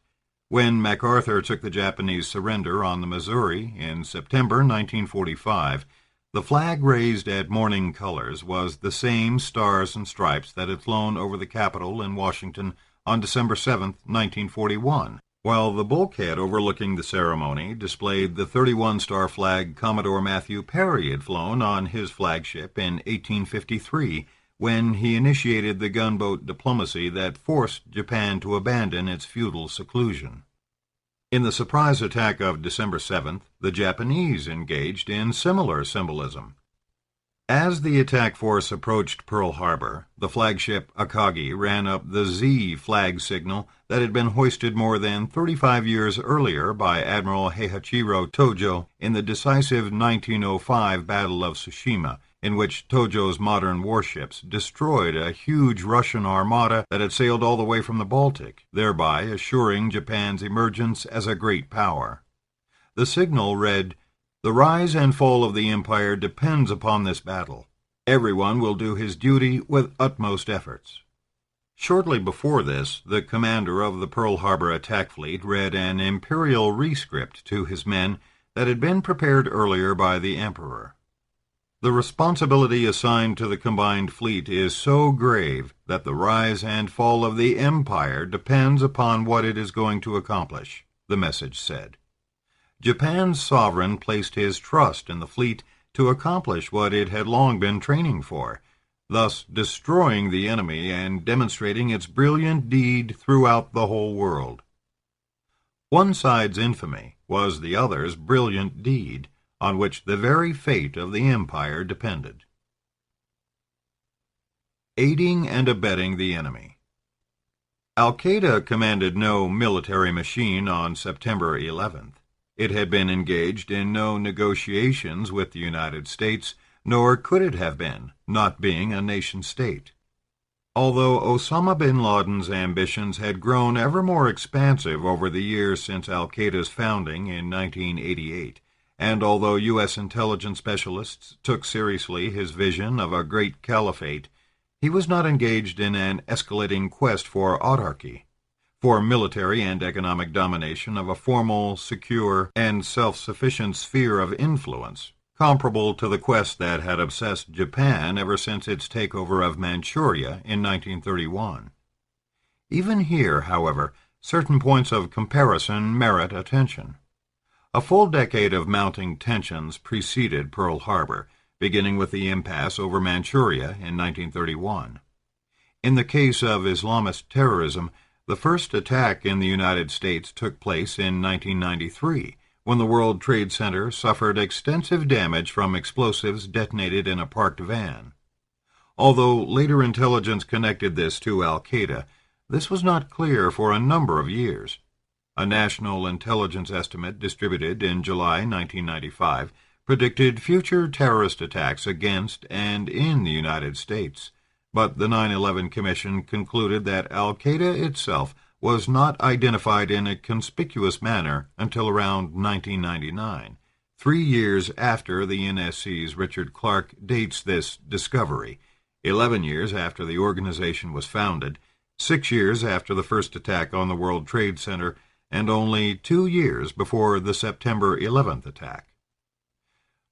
When MacArthur took the Japanese surrender on the Missouri in September 1945, the flag raised at morning colors was the same stars and stripes that had flown over the Capitol in Washington on December 7, 1941, while the bulkhead overlooking the ceremony displayed the 31-star flag Commodore Matthew Perry had flown on his flagship in 1853, when he initiated the gunboat diplomacy that forced Japan to abandon its feudal seclusion. In the surprise attack of December 7th, the Japanese engaged in similar symbolism. As the attack force approached Pearl Harbor, the flagship Akagi ran up the Z flag signal that had been hoisted more than 35 years earlier by Admiral Heihachiro Tojo in the decisive 1905 Battle of Tsushima, in which Tojo's modern warships destroyed a huge Russian armada that had sailed all the way from the Baltic, thereby assuring Japan's emergence as a great power. The signal read, "The rise and fall of the empire depends upon this battle. Everyone will do his duty with utmost efforts." Shortly before this, the commander of the Pearl Harbor attack fleet read an imperial rescript to his men that had been prepared earlier by the emperor. The responsibility assigned to the combined fleet is so grave that the rise and fall of the empire depends upon what it is going to accomplish, the message said. Japan's sovereign placed his trust in the fleet to accomplish what it had long been training for, thus destroying the enemy and demonstrating its brilliant deed throughout the whole world. One side's infamy was the other's brilliant deed, on which the very fate of the empire depended. Aiding and abetting the enemy. Al-Qaeda commanded no military machine on September 11th. It had been engaged in no negotiations with the United States, nor could it have been, not being a nation-state. Although Osama bin Laden's ambitions had grown ever more expansive over the years since Al-Qaeda's founding in 1988, and although U.S. intelligence specialists took seriously his vision of a great caliphate, he was not engaged in an escalating quest for autarky, for military and economic domination of a formal, secure, and self-sufficient sphere of influence, comparable to the quest that had obsessed Japan ever since its takeover of Manchuria in 1931. Even here, however, certain points of comparison merit attention. A full decade of mounting tensions preceded Pearl Harbor, beginning with the impasse over Manchuria in 1931. In the case of Islamist terrorism, the first attack in the United States took place in 1993, when the World Trade Center suffered extensive damage from explosives detonated in a parked van. Although later intelligence connected this to Al-Qaeda, this was not clear for a number of years. A national intelligence estimate distributed in July 1995 predicted future terrorist attacks against and in the United States, but the 9/11 Commission concluded that Al-Qaeda itself was not identified in a conspicuous manner until around 1999, 3 years after the NSC's Richard Clarke dates this discovery, 11 years after the organization was founded, 6 years after the first attack on the World Trade Center, and only 2 years before the September 11th attack.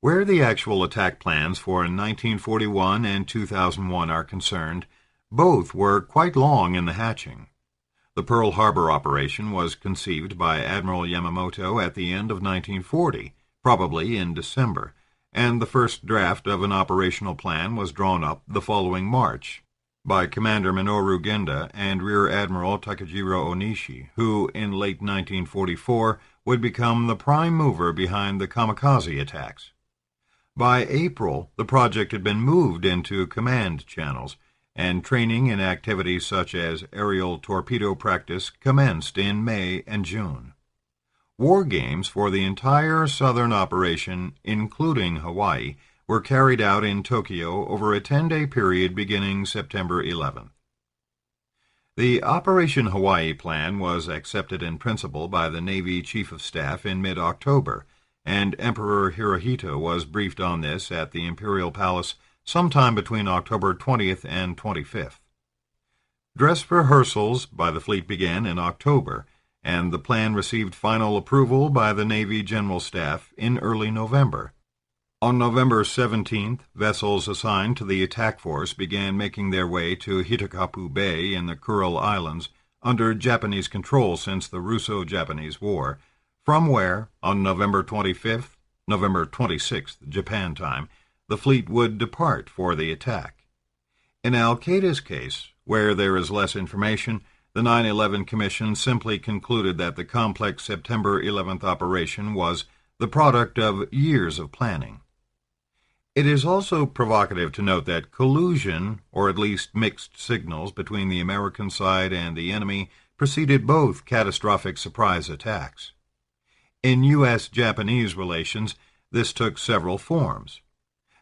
Where the actual attack plans for 1941 and 2001 are concerned, both were quite long in the hatching. The Pearl Harbor operation was conceived by Admiral Yamamoto at the end of 1940, probably in December, and the first draft of an operational plan was drawn up the following March by Commander Minoru Genda and Rear Admiral Takejiro Onishi, who, in late 1944, would become the prime mover behind the kamikaze attacks. By April, the project had been moved into command channels, and training in activities such as aerial torpedo practice commenced in May and June. War games for the entire southern operation, including Hawaii, were carried out in Tokyo over a 10-day period beginning September 11th. The Operation Hawaii plan was accepted in principle by the Navy Chief of Staff in mid-October, and Emperor Hirohito was briefed on this at the Imperial Palace sometime between October 20th and 25th. Dress rehearsals by the fleet began in October, and the plan received final approval by the Navy General Staff in early November. On November 17th, vessels assigned to the attack force began making their way to Hitakapu Bay in the Kuril Islands, under Japanese control since the Russo-Japanese War, from where, on November 25th, November 26th, Japan time, the fleet would depart for the attack. In Al-Qaeda's case, where there is less information, the 9/11 Commission simply concluded that the complex September 11th operation was the product of years of planning. It is also provocative to note that collusion, or at least mixed signals between the American side and the enemy, preceded both catastrophic surprise attacks. In U.S.-Japanese relations, this took several forms.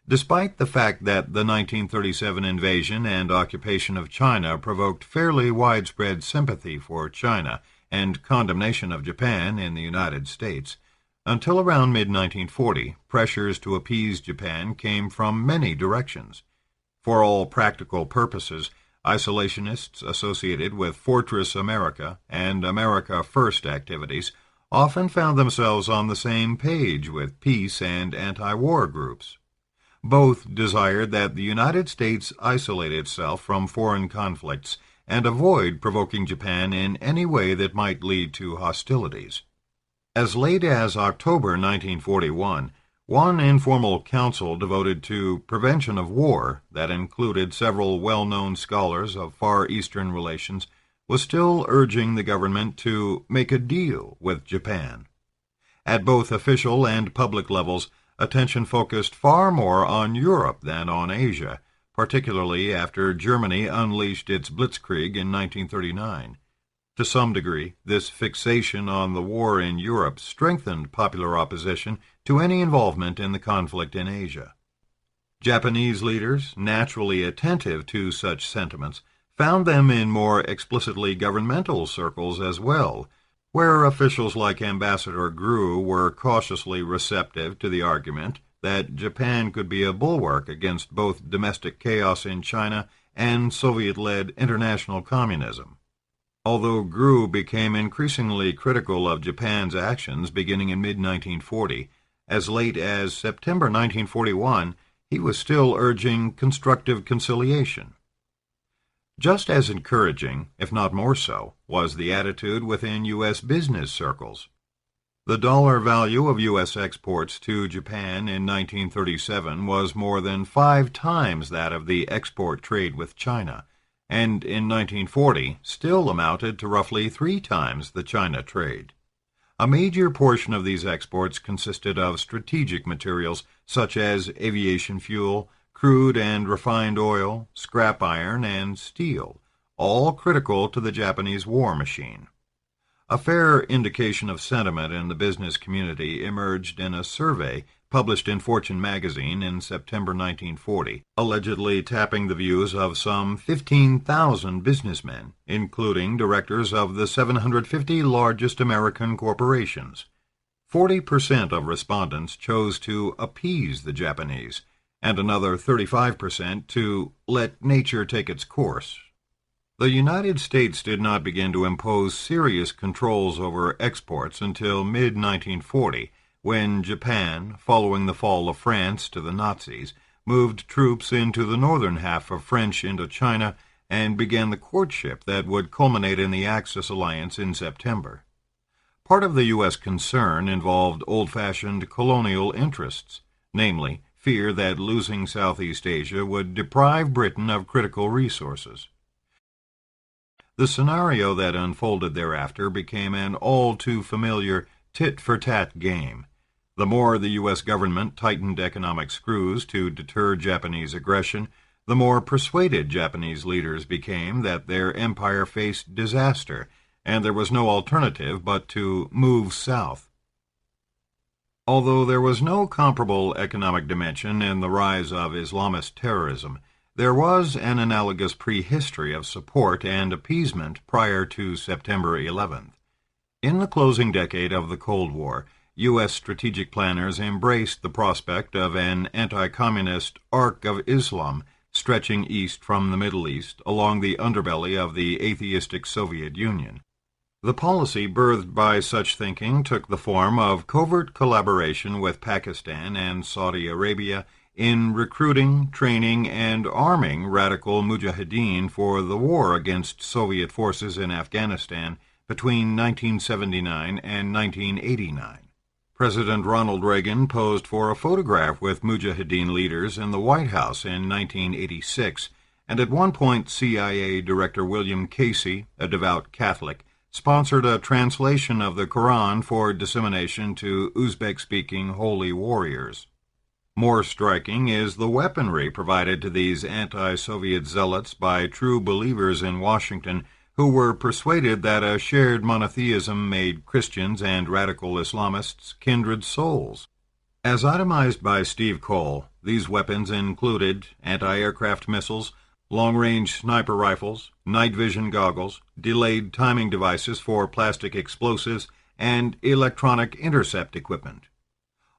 Despite the fact that the 1937 invasion and occupation of China provoked fairly widespread sympathy for China and condemnation of Japan in the United States, until around mid-1940, pressures to appease Japan came from many directions. For all practical purposes, isolationists associated with Fortress America and America First activities often found themselves on the same page with peace and anti-war groups. Both desired that the United States isolate itself from foreign conflicts and avoid provoking Japan in any way that might lead to hostilities. As late as October 1941, one informal council devoted to prevention of war that included several well-known scholars of Far Eastern relations was still urging the government to make a deal with Japan. At both official and public levels, attention focused far more on Europe than on Asia, particularly after Germany unleashed its blitzkrieg in 1939. To some degree, this fixation on the war in Europe strengthened popular opposition to any involvement in the conflict in Asia. Japanese leaders, naturally attentive to such sentiments, found them in more explicitly governmental circles as well, where officials like Ambassador Grew were cautiously receptive to the argument that Japan could be a bulwark against both domestic chaos in China and Soviet-led international communism. Although Grew became increasingly critical of Japan's actions beginning in mid-1940, as late as September 1941, he was still urging constructive conciliation. Just as encouraging, if not more so, was the attitude within U.S. business circles. The dollar value of U.S. exports to Japan in 1937 was more than 5 times that of the export trade with China, and in 1940 still amounted to roughly 3 times the China trade. A major portion of these exports consisted of strategic materials such as aviation fuel, crude and refined oil, scrap iron, and steel, all critical to the Japanese war machine. A fair indication of sentiment in the business community emerged in a survey published in Fortune magazine in September 1940, allegedly tapping the views of some 15,000 businessmen, including directors of the 750 largest American corporations. 40% of respondents chose to appease the Japanese, and another 35% to let nature take its course. The United States did not begin to impose serious controls over exports until mid-1940, when Japan, following the fall of France to the Nazis, moved troops into the northern half of French Indochina and began the courtship that would culminate in the Axis alliance in September. Part of the U.S. concern involved old-fashioned colonial interests, namely, fear that losing Southeast Asia would deprive Britain of critical resources. The scenario that unfolded thereafter became an all-too-familiar tit-for-tat game. The more the U.S. government tightened economic screws to deter Japanese aggression, the more persuaded Japanese leaders became that their empire faced disaster, and there was no alternative but to move south. Although there was no comparable economic dimension in the rise of Islamist terrorism, there was an analogous prehistory of support and appeasement prior to September 11th. In the closing decade of the Cold War, U.S. strategic planners embraced the prospect of an anti-communist arc of Islam stretching east from the Middle East along the underbelly of the atheistic Soviet Union. The policy birthed by such thinking took the form of covert collaboration with Pakistan and Saudi Arabia in recruiting, training, and arming radical mujahideen for the war against Soviet forces in Afghanistan between 1979 and 1989. President Ronald Reagan posed for a photograph with mujahideen leaders in the White House in 1986, and at one point CIA Director William Casey, a devout Catholic, sponsored a translation of the Quran for dissemination to Uzbek-speaking holy warriors. More striking is the weaponry provided to these anti-Soviet zealots by true believers in Washington who were persuaded that a shared monotheism made Christians and radical Islamists kindred souls. As itemized by Steve Cole, these weapons included anti-aircraft missiles, long-range sniper rifles, night vision goggles, delayed timing devices for plastic explosives, and electronic intercept equipment.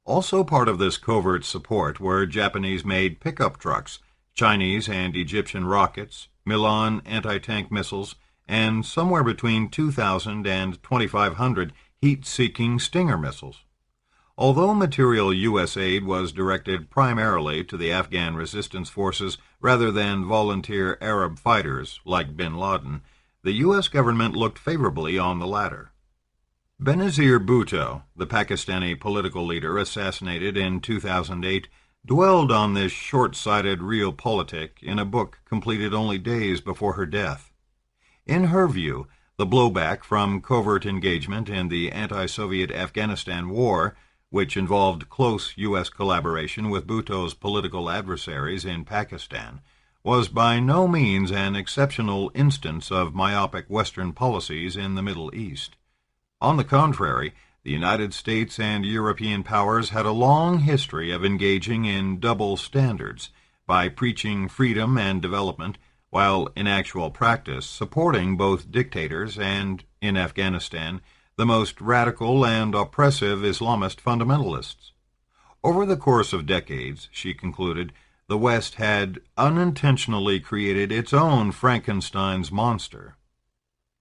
Also part of this covert support were Japanese-made pickup trucks, Chinese and Egyptian rockets, Milan anti-tank missiles, and somewhere between 2,000 and 2,500 heat-seeking Stinger missiles. Although material U.S. aid was directed primarily to the Afghan resistance forces rather than volunteer Arab fighters like bin Laden, the U.S. government looked favorably on the latter. Benazir Bhutto, the Pakistani political leader assassinated in 2008, dwelled on this short-sighted realpolitik in a book completed only days before her death. In her view, the blowback from covert engagement in the anti-Soviet Afghanistan war, which involved close U.S. collaboration with Bhutto's political adversaries in Pakistan, was by no means an exceptional instance of myopic Western policies in the Middle East. On the contrary, the United States and European powers had a long history of engaging in double standards by preaching freedom and development while in actual practice supporting both dictators and, in Afghanistan, the most radical and oppressive Islamist fundamentalists. Over the course of decades, she concluded, the West had unintentionally created its own Frankenstein's monster.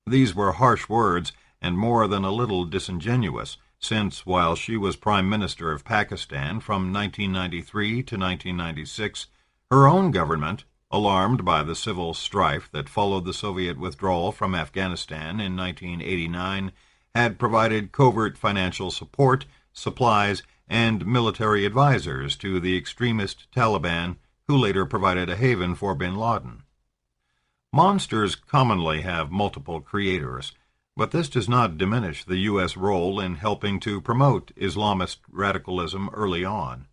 These were harsh words and more than a little disingenuous, since while she was Prime Minister of Pakistan from 1993 to 1996, her own government, alarmed by the civil strife that followed the Soviet withdrawal from Afghanistan in 1989, had provided covert financial support, supplies, and military advisors to the extremist Taliban, who later provided a haven for bin Laden. Monsters commonly have multiple creators, but this does not diminish the U.S. role in helping to promote Islamist radicalism early on.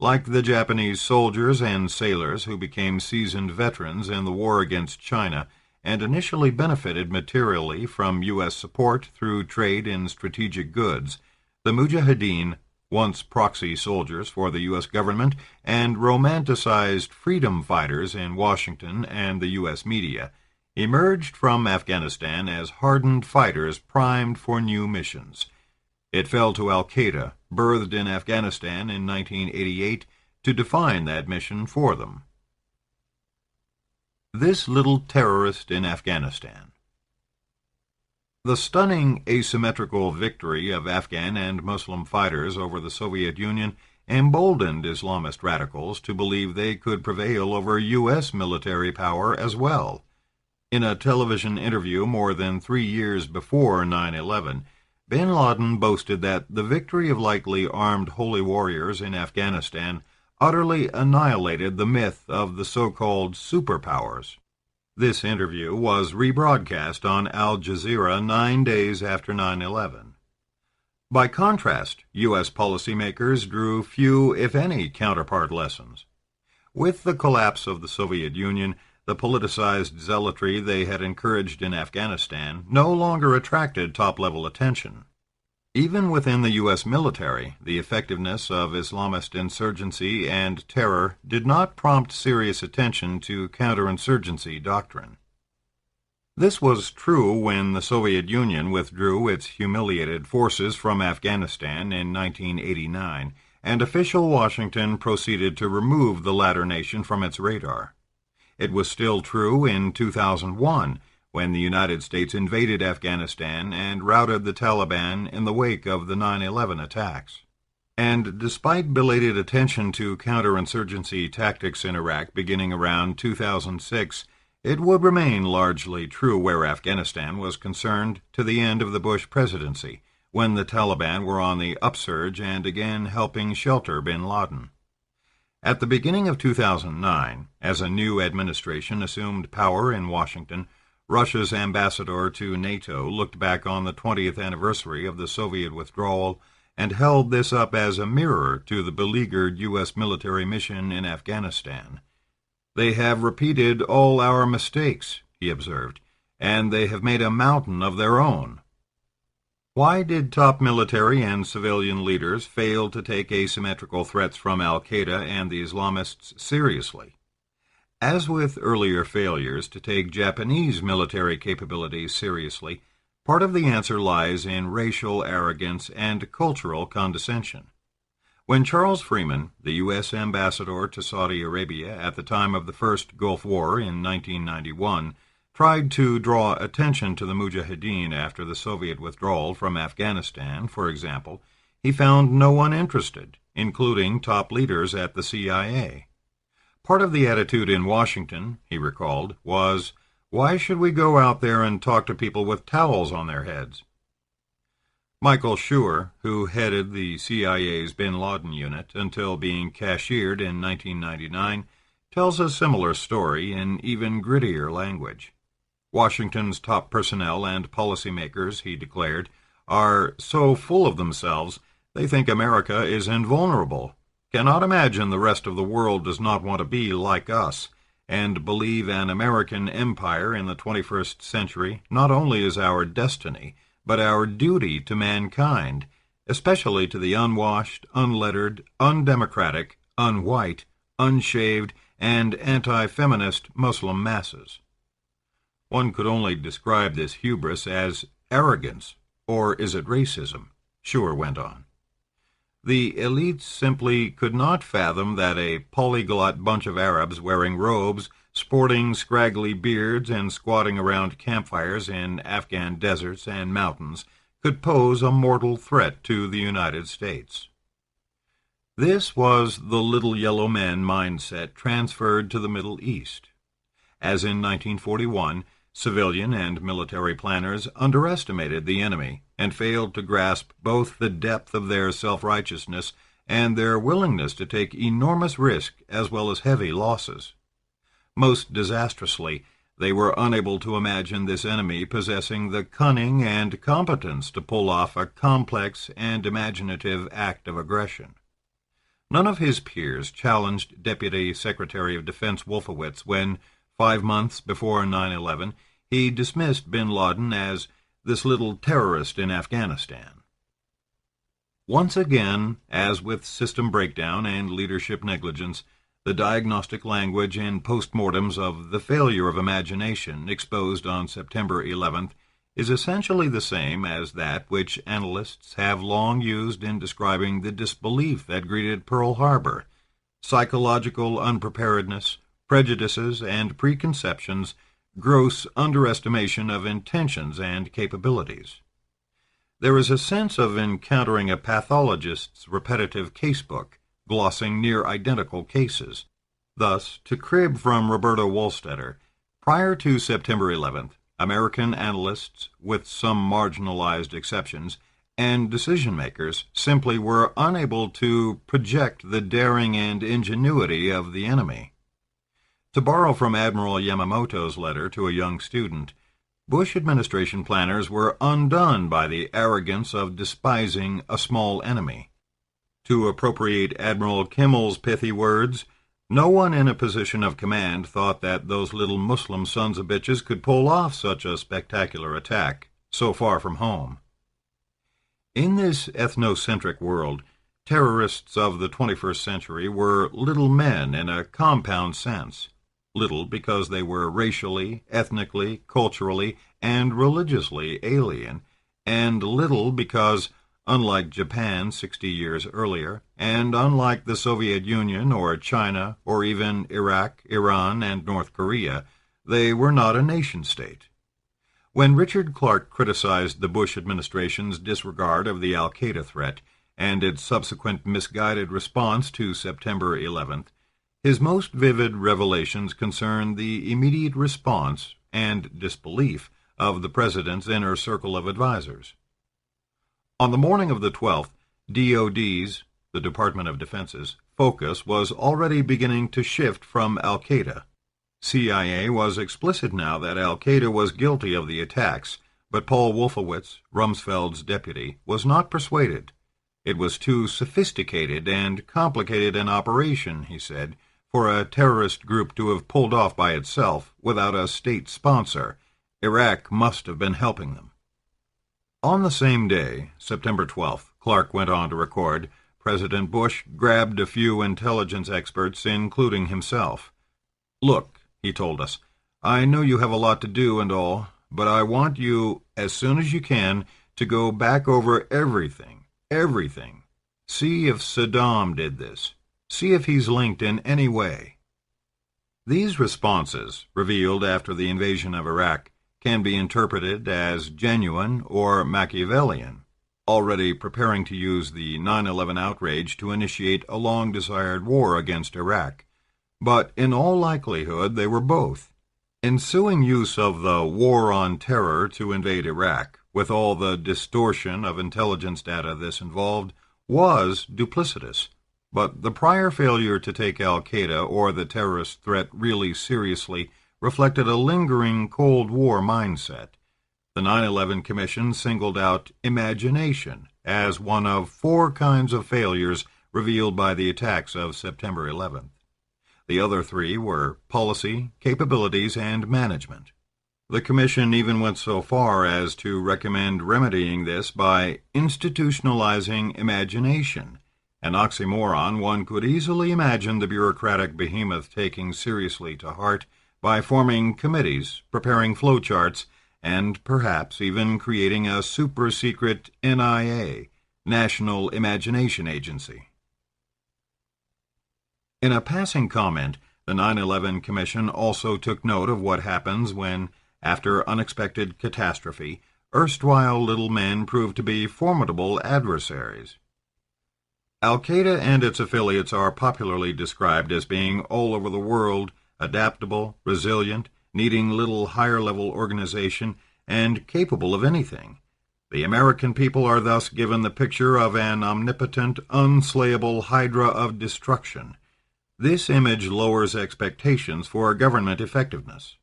Like the Japanese soldiers and sailors who became seasoned veterans in the war against China and initially benefited materially from U.S. support through trade in strategic goods, the Mujahideen, once proxy soldiers for the U.S. government and romanticized freedom fighters in Washington and the U.S. media, emerged from Afghanistan as hardened fighters primed for new missions. It fell to Al-Qaeda, birthed in Afghanistan in 1988, to define that mission for them. This little terrorist in Afghanistan. The stunning asymmetrical victory of Afghan and Muslim fighters over the Soviet Union emboldened Islamist radicals to believe they could prevail over U.S. military power as well. In a television interview more than 3 years before 9/11, bin Laden boasted that the victory of likely armed holy warriors in Afghanistan utterly annihilated the myth of the so-called superpowers. This interview was rebroadcast on Al Jazeera 9 days after 9/11. By contrast, U.S. policymakers drew few, if any, counterpart lessons. With the collapse of the Soviet Union, the politicized zealotry they had encouraged in Afghanistan no longer attracted top-level attention. Even within the U.S. military, the effectiveness of Islamist insurgency and terror did not prompt serious attention to counterinsurgency doctrine. This was true when the Soviet Union withdrew its humiliated forces from Afghanistan in 1989, and official Washington proceeded to remove the latter nation from its radar. It was still true in 2001, when the United States invaded Afghanistan and routed the Taliban in the wake of the 9/11 attacks. And despite belated attention to counterinsurgency tactics in Iraq beginning around 2006, it would remain largely true where Afghanistan was concerned to the end of the Bush presidency, when the Taliban were on the upsurge and again helping shelter bin Laden. At the beginning of 2009, as a new administration assumed power in Washington, Russia's ambassador to NATO looked back on the 20th anniversary of the Soviet withdrawal and held this up as a mirror to the beleaguered U.S. military mission in Afghanistan. "They have repeated all our mistakes," he observed, "and they have made a mountain of their own." Why did top military and civilian leaders fail to take asymmetrical threats from al-Qaeda and the Islamists seriously? As with earlier failures to take Japanese military capabilities seriously, part of the answer lies in racial arrogance and cultural condescension. When Charles Freeman, the U.S. ambassador to Saudi Arabia at the time of the First Gulf War in 1991, tried to draw attention to the Mujahideen after the Soviet withdrawal from Afghanistan, for example, he found no one interested, including top leaders at the CIA. Part of the attitude in Washington, he recalled, was, "Why should we go out there and talk to people with towels on their heads?" Michael Schur, who headed the CIA's bin Laden unit until being cashiered in 1999, tells a similar story in even grittier language. Washington's top personnel and policymakers, he declared, are so full of themselves they think America is invulnerable, cannot imagine the rest of the world does not want to be like us, and believe an American empire in the 21st century not only is our destiny, but our duty to mankind, especially to the unwashed, unlettered, undemocratic, unwhite, unshaved, and anti-feminist Muslim masses. One could only describe this hubris as arrogance, or is it racism? Schur went on. The elites simply could not fathom that a polyglot bunch of Arabs wearing robes, sporting scraggly beards, and squatting around campfires in Afghan deserts and mountains could pose a mortal threat to the United States. This was the little yellow men mindset transferred to the Middle East. As in 1941, civilian and military planners underestimated the enemy and failed to grasp both the depth of their self-righteousness and their willingness to take enormous risk as well as heavy losses. Most disastrously, they were unable to imagine this enemy possessing the cunning and competence to pull off a complex and imaginative act of aggression. None of his peers challenged Deputy Secretary of Defense Wolfowitz when, 5 months before 9/11, he dismissed bin Laden as this little terrorist in Afghanistan. Once again, as with system breakdown and leadership negligence, the diagnostic language in postmortems of the failure of imagination exposed on September 11th is essentially the same as that which analysts have long used in describing the disbelief that greeted Pearl Harbor: psychological unpreparedness, prejudices and preconceptions, gross underestimation of intentions and capabilities. There is a sense of encountering a pathologist's repetitive casebook, glossing near-identical cases. Thus, to crib from Roberto Wohlstetter, prior to September 11th, American analysts, with some marginalized exceptions, and decision-makers simply were unable to project the daring and ingenuity of the enemy. To borrow from Admiral Yamamoto's letter to a young student, Bush administration planners were undone by the arrogance of despising a small enemy. To appropriate Admiral Kimmel's pithy words, no one in a position of command thought that those little Muslim sons of bitches could pull off such a spectacular attack, so far from home. In this ethnocentric world, terrorists of the 21st century were little men in a compound sense. Little because they were racially, ethnically, culturally, and religiously alien, and little because, unlike Japan 60 years earlier, and unlike the Soviet Union or China or even Iraq, Iran, and North Korea, they were not a nation-state. When Richard Clarke criticized the Bush administration's disregard of the al-Qaeda threat and its subsequent misguided response to September 11th, his most vivid revelations concern the immediate response and disbelief of the President's inner circle of advisers. On the morning of the 12th, DOD's, the Department of Defense's, focus was already beginning to shift from al-Qaeda. CIA was explicit now that al-Qaeda was guilty of the attacks, but Paul Wolfowitz, Rumsfeld's deputy, was not persuaded. It was too sophisticated and complicated an operation, he said, for a terrorist group to have pulled off by itself without a state sponsor. Iraq must have been helping them. On the same day, September 12th, Clark went on to record, President Bush grabbed a few intelligence experts, including himself. "Look," he told us, "I know you have a lot to do and all, but I want you, as soon as you can, to go back over everything. See if Saddam did this. See if he's linked in any way." These responses, revealed after the invasion of Iraq, can be interpreted as genuine or Machiavellian, already preparing to use the 9/11 outrage to initiate a long-desired war against Iraq. But in all likelihood they were both. Ensuing use of the war on terror to invade Iraq, with all the distortion of intelligence data this involved, was duplicitous. But the prior failure to take al-Qaeda or the terrorist threat really seriously reflected a lingering Cold War mindset. The 9/11 Commission singled out imagination as one of 4 kinds of failures revealed by the attacks of September 11th. The other 3 were policy, capabilities, and management. The Commission even went so far as to recommend remedying this by institutionalizing imagination, an oxymoron one could easily imagine the bureaucratic behemoth taking seriously to heart by forming committees, preparing flowcharts, and perhaps even creating a super-secret NIA, National Imagination Agency. In a passing comment, the 9/11 Commission also took note of what happens when, after unexpected catastrophe, erstwhile little men prove to be formidable adversaries. Al-Qaeda and its affiliates are popularly described as being all over the world, adaptable, resilient, needing little higher-level organization, and capable of anything. The American people are thus given the picture of an omnipotent, unslayable hydra of destruction. This image lowers expectations for government effectiveness.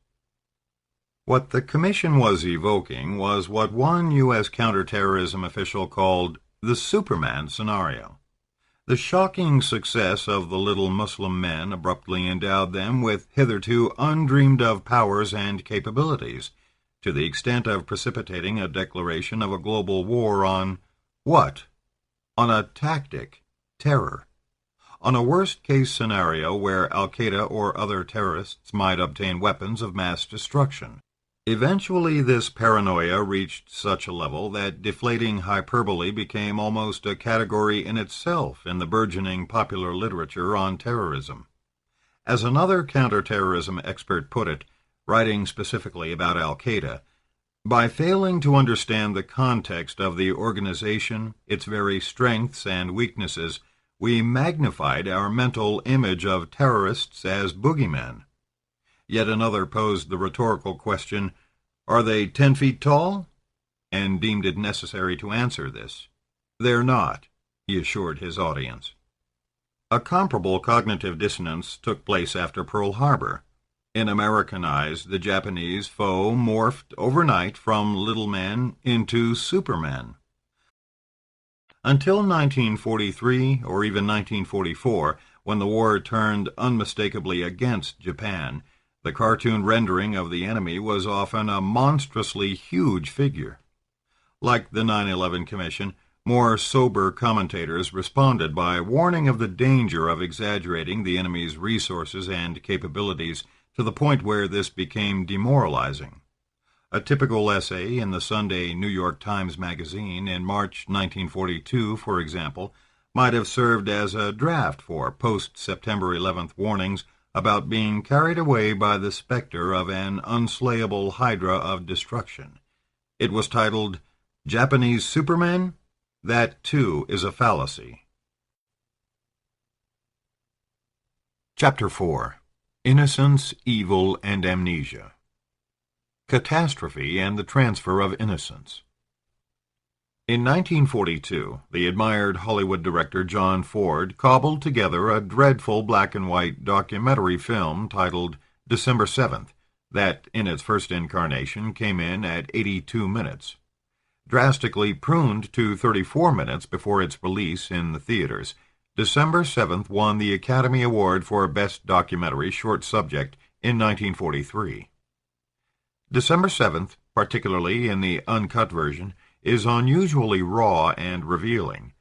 What the Commission was evoking was what one U.S. counterterrorism official called the Superman scenario. The shocking success of the little Muslim men abruptly endowed them with hitherto undreamed-of powers and capabilities, to the extent of precipitating a declaration of a global war on what? On a tactic, terror. On a worst-case scenario where al-Qaeda or other terrorists might obtain weapons of mass destruction. Eventually, this paranoia reached such a level that deflating hyperbole became almost a category in itself in the burgeoning popular literature on terrorism. As another counterterrorism expert put it, writing specifically about al-Qaeda, by failing to understand the context of the organization, its very strengths and weaknesses, we magnified our mental image of terrorists as boogeymen. Yet another posed the rhetorical question, "Are they 10 feet tall?" and deemed it necessary to answer this. "They're not," he assured his audience. A comparable cognitive dissonance took place after Pearl Harbor. In American eyes, the Japanese foe morphed overnight from little men into supermen. Until 1943 or even 1944, when the war turned unmistakably against Japan, the cartoon rendering of the enemy was often a monstrously huge figure. Like the 9/11 Commission, more sober commentators responded by warning of the danger of exaggerating the enemy's resources and capabilities to the point where this became demoralizing. A typical essay in the Sunday New York Times Magazine in March 1942, for example, might have served as a draft for post-September 11th warnings about being carried away by the specter of an unslayable hydra of destruction. It was titled, "Japanese Supermen? That, too, is a fallacy." Chapter 4. Innocence, Evil, and Amnesia. Catastrophe and the Transfer of Innocence. In 1942, the admired Hollywood director John Ford cobbled together a dreadful black-and-white documentary film titled December 7th, that, in its first incarnation, came in at 82 minutes. Drastically pruned to 34 minutes before its release in the theaters, December 7th won the Academy Award for Best Documentary Short Subject in 1943. December 7th, particularly in the uncut version, is unusually raw and revealing.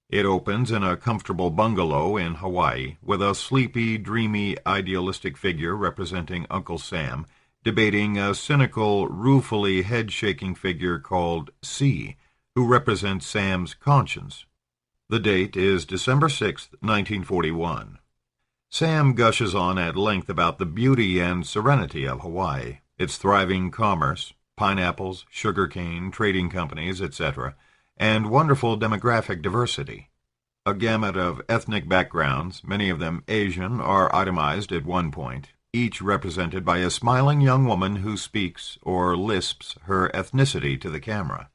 It opens in a comfortable bungalow in Hawaii with a sleepy, dreamy, idealistic figure representing Uncle Sam debating a cynical, ruefully head-shaking figure called C, who represents Sam's conscience. The date is December 6, 1941. Sam gushes on at length about the beauty and serenity of Hawaii, its thriving commerce, pineapples, sugarcane, trading companies, etc., and wonderful demographic diversity. A gamut of ethnic backgrounds, many of them Asian, are itemized at one point, each represented by a smiling young woman who speaks or lisps her ethnicity to the camera.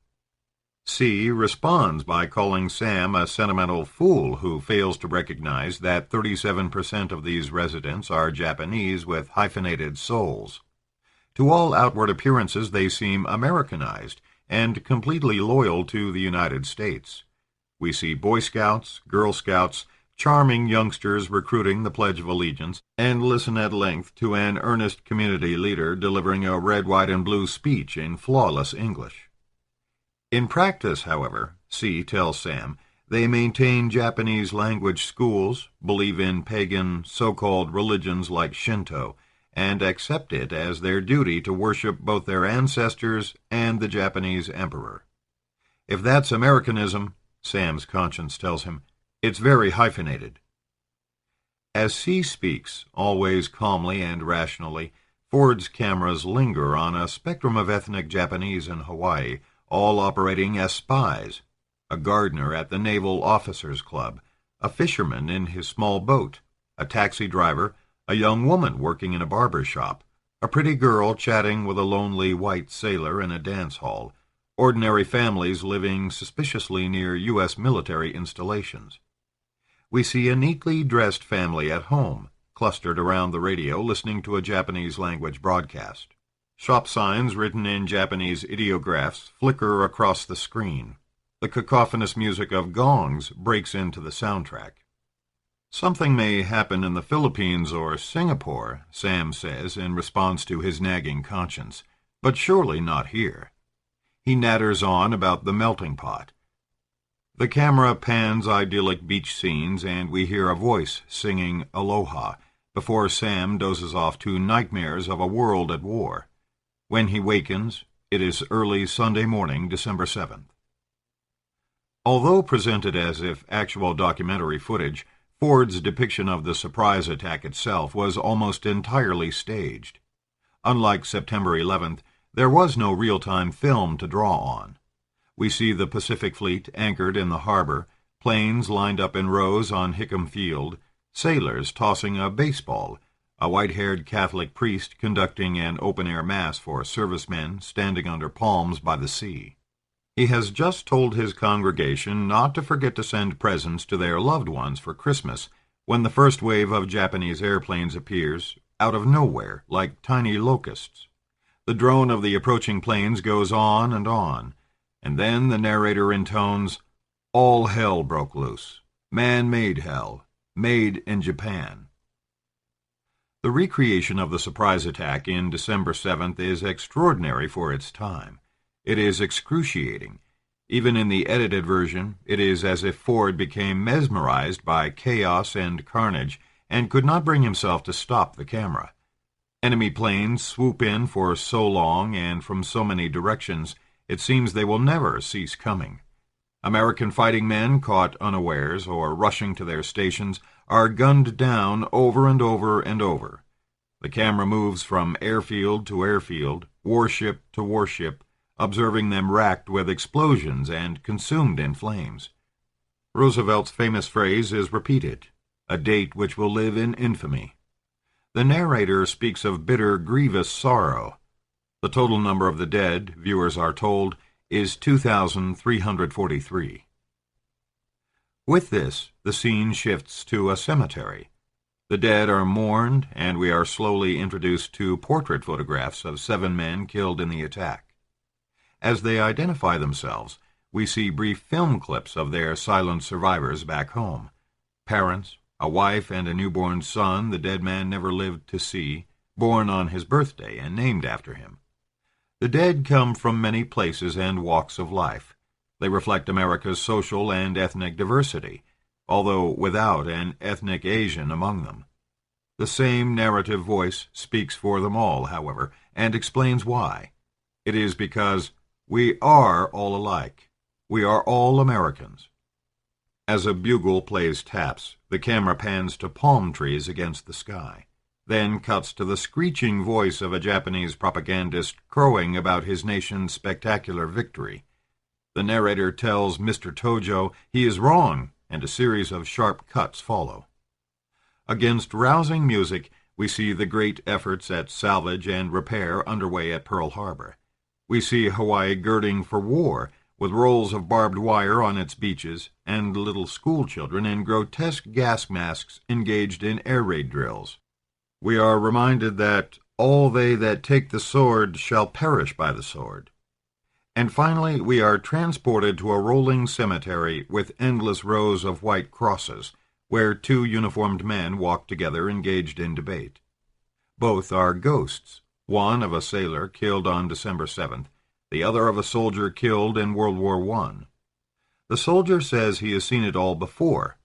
C responds by calling Sam a sentimental fool who fails to recognize that 37% of these residents are Japanese with hyphenated souls. To all outward appearances they seem Americanized and completely loyal to the United States. We see Boy Scouts, Girl Scouts, charming youngsters recruiting the Pledge of Allegiance, and listen at length to an earnest community leader delivering a red, white, and blue speech in flawless English. In practice, however, C tells Sam, they maintain Japanese language schools, believe in pagan, so-called religions like Shinto, and accept it as their duty to worship both their ancestors and the Japanese emperor. If that's Americanism, Sam's conscience tells him, it's very hyphenated. As C speaks, always calmly and rationally, Ford's cameras linger on a spectrum of ethnic Japanese in Hawaii, all operating as spies: a gardener at the Naval Officers Club, a fisherman in his small boat, a taxi driver, a young woman working in a barber shop, a pretty girl chatting with a lonely white sailor in a dance hall, ordinary families living suspiciously near U.S. military installations. We see a neatly dressed family at home, clustered around the radio listening to a Japanese-language broadcast. Shop signs written in Japanese ideographs flicker across the screen. The cacophonous music of gongs breaks into the soundtrack. Something may happen in the Philippines or Singapore, Sam says in response to his nagging conscience, but surely not here. He natters on about the melting pot. The camera pans idyllic beach scenes, and we hear a voice singing Aloha before Sam dozes off to nightmares of a world at war. When he wakens, it is early Sunday morning, December 7th. Although presented as if actual documentary footage, Ford's depiction of the surprise attack itself was almost entirely staged. Unlike September 11th, there was no real-time film to draw on. We see the Pacific Fleet anchored in the harbor, planes lined up in rows on Hickam Field, sailors tossing a baseball, a white-haired Catholic priest conducting an open-air mass for servicemen standing under palms by the sea. He has just told his congregation not to forget to send presents to their loved ones for Christmas when the first wave of Japanese airplanes appears, out of nowhere, like tiny locusts. The drone of the approaching planes goes on, and then the narrator intones, "All hell broke loose. Man-made hell. Made in Japan." The recreation of the surprise attack in December 7th is extraordinary for its time. It is excruciating. Even in the edited version, it is as if Ford became mesmerized by chaos and carnage and could not bring himself to stop the camera. Enemy planes swoop in for so long and from so many directions, it seems they will never cease coming. American fighting men caught unawares or rushing to their stations are gunned down over and over and over. The camera moves from airfield to airfield, warship to warship, observing them racked with explosions and consumed in flames. Roosevelt's famous phrase is repeated, a date which will live in infamy. The narrator speaks of bitter, grievous sorrow. The total number of the dead, viewers are told, is 2,343. With this, the scene shifts to a cemetery. The dead are mourned, and we are slowly introduced to portrait photographs of 7 men killed in the attack. As they identify themselves, we see brief film clips of their silent survivors back home. Parents, a wife and a newborn son the dead man never lived to see, born on his birthday and named after him. The dead come from many places and walks of life. They reflect America's social and ethnic diversity, although without an ethnic Asian among them. The same narrative voice speaks for them all, however, and explains why. It is because we are all alike. We are all Americans. As a bugle plays taps, the camera pans to palm trees against the sky, then cuts to the screeching voice of a Japanese propagandist crowing about his nation's spectacular victory. The narrator tells Mr. Tojo he is wrong, and a series of sharp cuts follow. Against rousing music, we see the great efforts at salvage and repair underway at Pearl Harbor. We see Hawaii girding for war, with rolls of barbed wire on its beaches and little schoolchildren in grotesque gas masks engaged in air raid drills. We are reminded that all they that take the sword shall perish by the sword. And finally, we are transported to a rolling cemetery with endless rows of white crosses, where two uniformed men walk together engaged in debate. Both are ghosts, one of a sailor killed on December 7th, the other of a soldier killed in World War I. The soldier says he has seen it all before.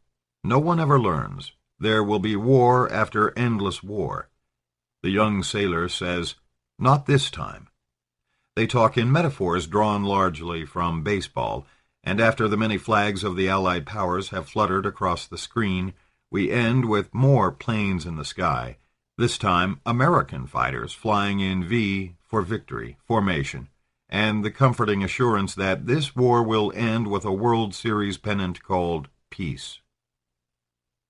No one ever learns. There will be war after endless war. The young sailor says, "Not this time." They talk in metaphors drawn largely from baseball, and after the many flags of the Allied powers have fluttered across the screen, we end with more planes in the sky, this time American fighters flying in V for victory formation, and the comforting assurance that this war will end with a World Series pennant called peace.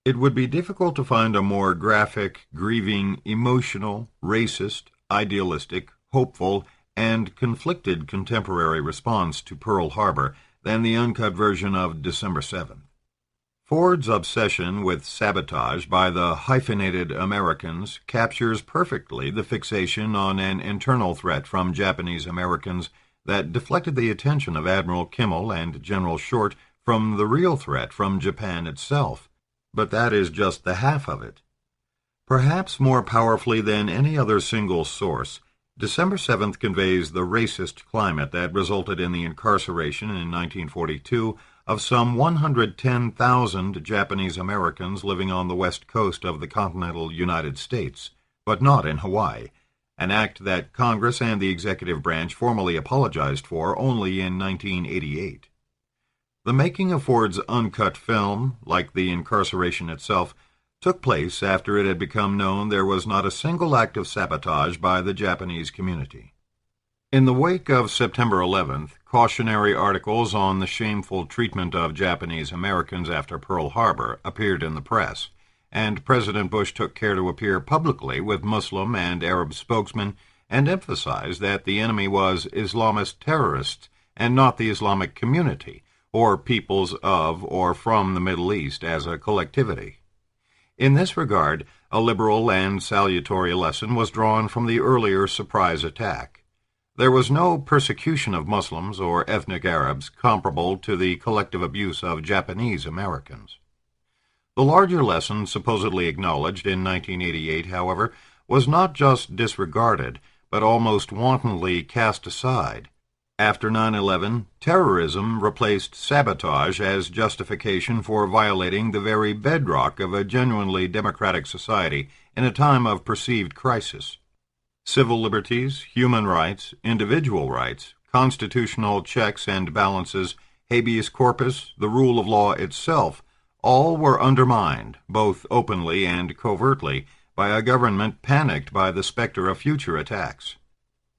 It would be difficult to find a more graphic, grieving, emotional, racist, idealistic, hopeful, and conflicted contemporary response to Pearl Harbor than the uncut version of December 7th. Ford's obsession with sabotage by the hyphenated Americans captures perfectly the fixation on an internal threat from Japanese Americans that deflected the attention of Admiral Kimmel and General Short from the real threat from Japan itself. But that is just the half of it. Perhaps more powerfully than any other single source, December 7th conveys the racist climate that resulted in the incarceration in 1942 of some 110,000 Japanese Americans living on the west coast of the continental United States, but not in Hawaii, an act that Congress and the executive branch formally apologized for only in 1988. The making of Ford's uncut film, like the incarceration itself, took place after it had become known there was not a single act of sabotage by the Japanese community. In the wake of September 11th, cautionary articles on the shameful treatment of Japanese Americans after Pearl Harbor appeared in the press, and President Bush took care to appear publicly with Muslim and Arab spokesmen and emphasized that the enemy was Islamist terrorists and not the Islamic community, or peoples of or from the Middle East as a collectivity. In this regard, a liberal and salutary lesson was drawn from the earlier surprise attack. There was no persecution of Muslims or ethnic Arabs comparable to the collective abuse of Japanese Americans. The larger lesson supposedly acknowledged in 1988, however, was not just disregarded, but almost wantonly cast aside. After 9/11, terrorism replaced sabotage as justification for violating the very bedrock of a genuinely democratic society in a time of perceived crisis. Civil liberties, human rights, individual rights, constitutional checks and balances, habeas corpus, the rule of law itself, all were undermined, both openly and covertly, by a government panicked by the specter of future attacks.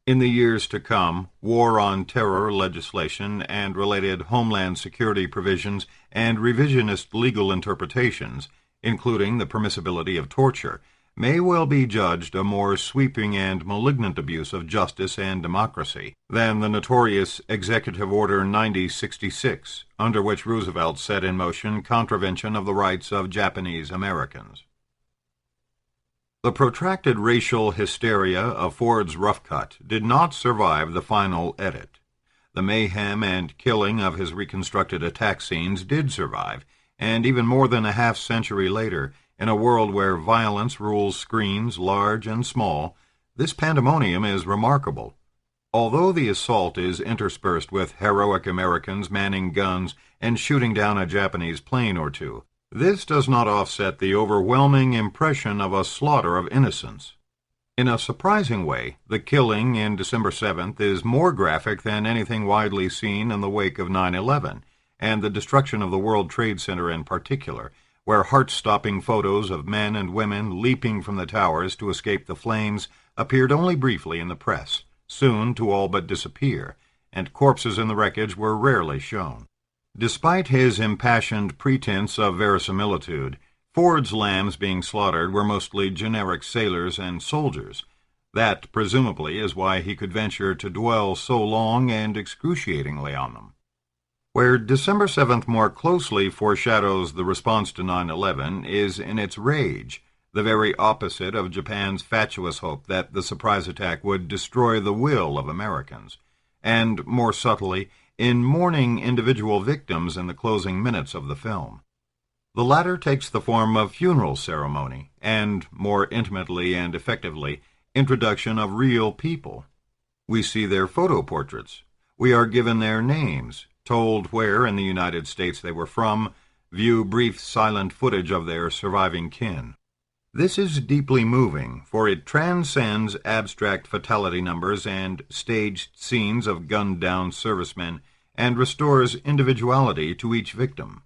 In the years to come, war on terror legislation and related homeland security provisions and revisionist legal interpretations, including the permissibility of torture, may well be judged a more sweeping and malignant abuse of justice and democracy than the notorious Executive Order 9066, under which Roosevelt set in motion contravention of the rights of Japanese Americans. The protracted racial hysteria of Ford's rough cut did not survive the final edit. The mayhem and killing of his reconstructed attack scenes did survive, and even more than a half-century later, in a world where violence rules screens large and small, this pandemonium is remarkable. Although the assault is interspersed with heroic Americans manning guns and shooting down a Japanese plane or two, this does not offset the overwhelming impression of a slaughter of innocents. In a surprising way, the killing in December 7th is more graphic than anything widely seen in the wake of 9/11, and the destruction of the World Trade Center in particular, where heart-stopping photos of men and women leaping from the towers to escape the flames appeared only briefly in the press, soon to all but disappear, and corpses in the wreckage were rarely shown. Despite his impassioned pretense of verisimilitude, Ford's lambs being slaughtered were mostly generic sailors and soldiers. That, presumably, is why he could venture to dwell so long and excruciatingly on them. Where December 7th more closely foreshadows the response to 9/11 is in its rage, the very opposite of Japan's fatuous hope that the surprise attack would destroy the will of Americans, and, more subtly, in mourning individual victims in the closing minutes of the film. The latter takes the form of funeral ceremony, and, more intimately and effectively, introduction of real people. We see their photo portraits. We are given their names, told where in the United States they were from, view brief silent footage of their surviving kin. This is deeply moving, for it transcends abstract fatality numbers and staged scenes of gunned-down servicemen and restores individuality to each victim.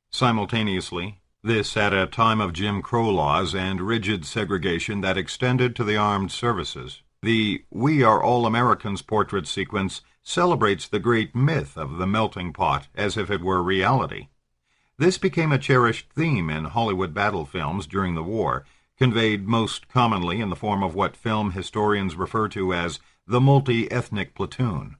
Simultaneously, this at a time of Jim Crow laws and rigid segregation that extended to the armed services, the We Are All Americans portrait sequence celebrates the great myth of the melting pot as if it were reality. This became a cherished theme in Hollywood battle films during the war, conveyed most commonly in the form of what film historians refer to as the multi-ethnic platoon.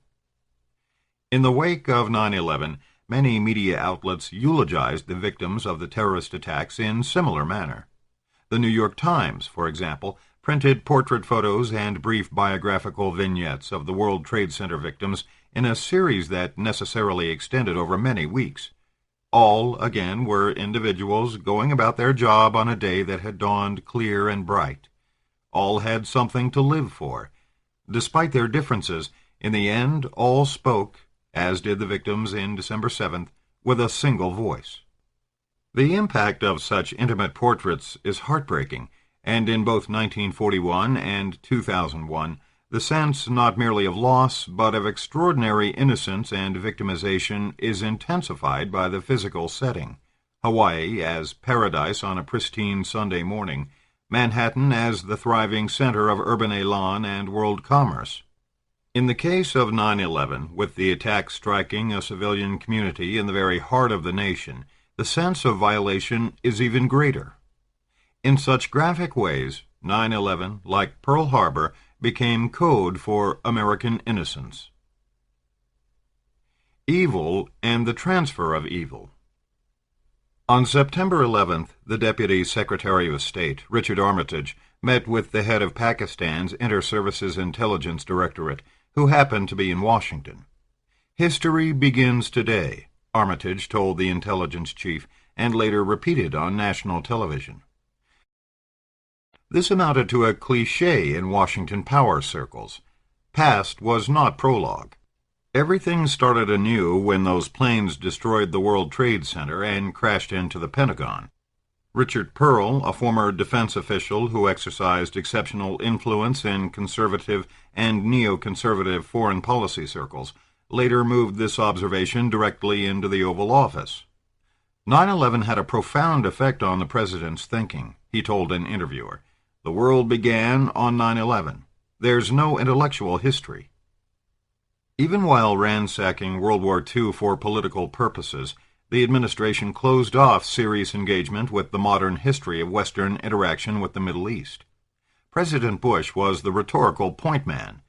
In the wake of 9/11, many media outlets eulogized the victims of the terrorist attacks in similar manner. The New York Times, for example, printed portrait photos and brief biographical vignettes of the World Trade Center victims in a series that necessarily extended over many weeks. All, again, were individuals going about their job on a day that had dawned clear and bright. All had something to live for. Despite their differences, in the end, all spoke, as did the victims in December 7th, with a single voice. The impact of such intimate portraits is heartbreaking, and in both 1941 and 2001, the sense not merely of loss, but of extraordinary innocence and victimization is intensified by the physical setting. Hawaii as paradise on a pristine Sunday morning, Manhattan as the thriving center of urban elan and world commerce. In the case of 9/11, with the attack striking a civilian community in the very heart of the nation, the sense of violation is even greater. In such graphic ways, 9/11, like Pearl Harbor, became code for American innocence. Evil and the transfer of evil. On September 11th, the Deputy Secretary of State, Richard Armitage, met with the head of Pakistan's Inter-Services Intelligence Directorate, who happened to be in Washington. History begins today, Armitage told the intelligence chief, and later repeated on national television. This amounted to a cliché in Washington power circles. Past was not prologue. Everything started anew when those planes destroyed the World Trade Center and crashed into the Pentagon. Richard Pearl, a former defense official who exercised exceptional influence in conservative and neoconservative foreign policy circles, later moved this observation directly into the Oval Office. 9/11 had a profound effect on the president's thinking, he told an interviewer. The world began on 9/11. There's no intellectual history. Even while ransacking World War II for political purposes, the administration closed off serious engagement with the modern history of Western interaction with the Middle East. President Bush was the rhetorical point man.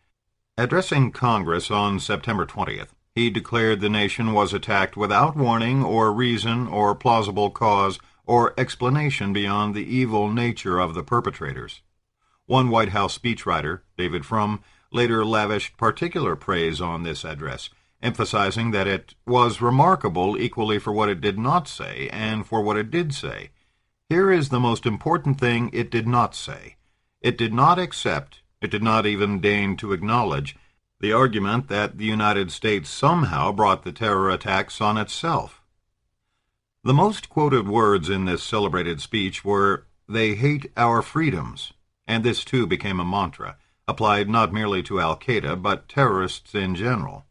Addressing Congress on September 20th, he declared the nation was attacked without warning or reason or plausible cause or explanation beyond the evil nature of the perpetrators. One White House speechwriter, David Frum, later lavished particular praise on this address, emphasizing that it was remarkable equally for what it did not say and for what it did say. Here is the most important thing it did not say. It did not accept, it did not even deign to acknowledge, the argument that the United States somehow brought the terror attacks on itself. The most quoted words in this celebrated speech were, "They hate our freedoms," and this too became a mantra, applied not merely to Al-Qaeda but terrorists in general.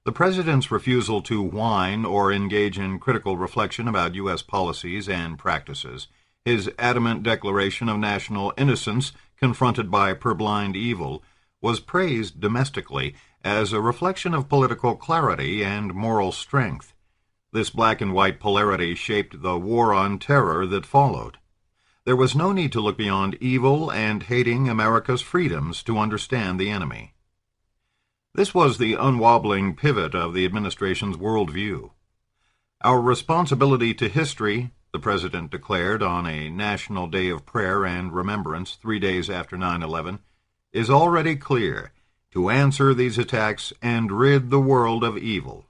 The President's refusal to whine or engage in critical reflection about U.S. policies and practices, his adamant declaration of national innocence confronted by purblind evil, was praised domestically as a reflection of political clarity and moral strength. This black and white polarity shaped the war on terror that followed. There was no need to look beyond evil and hating America's freedoms to understand the enemy. This was the unwobbling pivot of the administration's worldview. Our responsibility to history, the President declared on a national day of prayer and remembrance 3 days after 9/11, is already clear: to answer these attacks and rid the world of evil.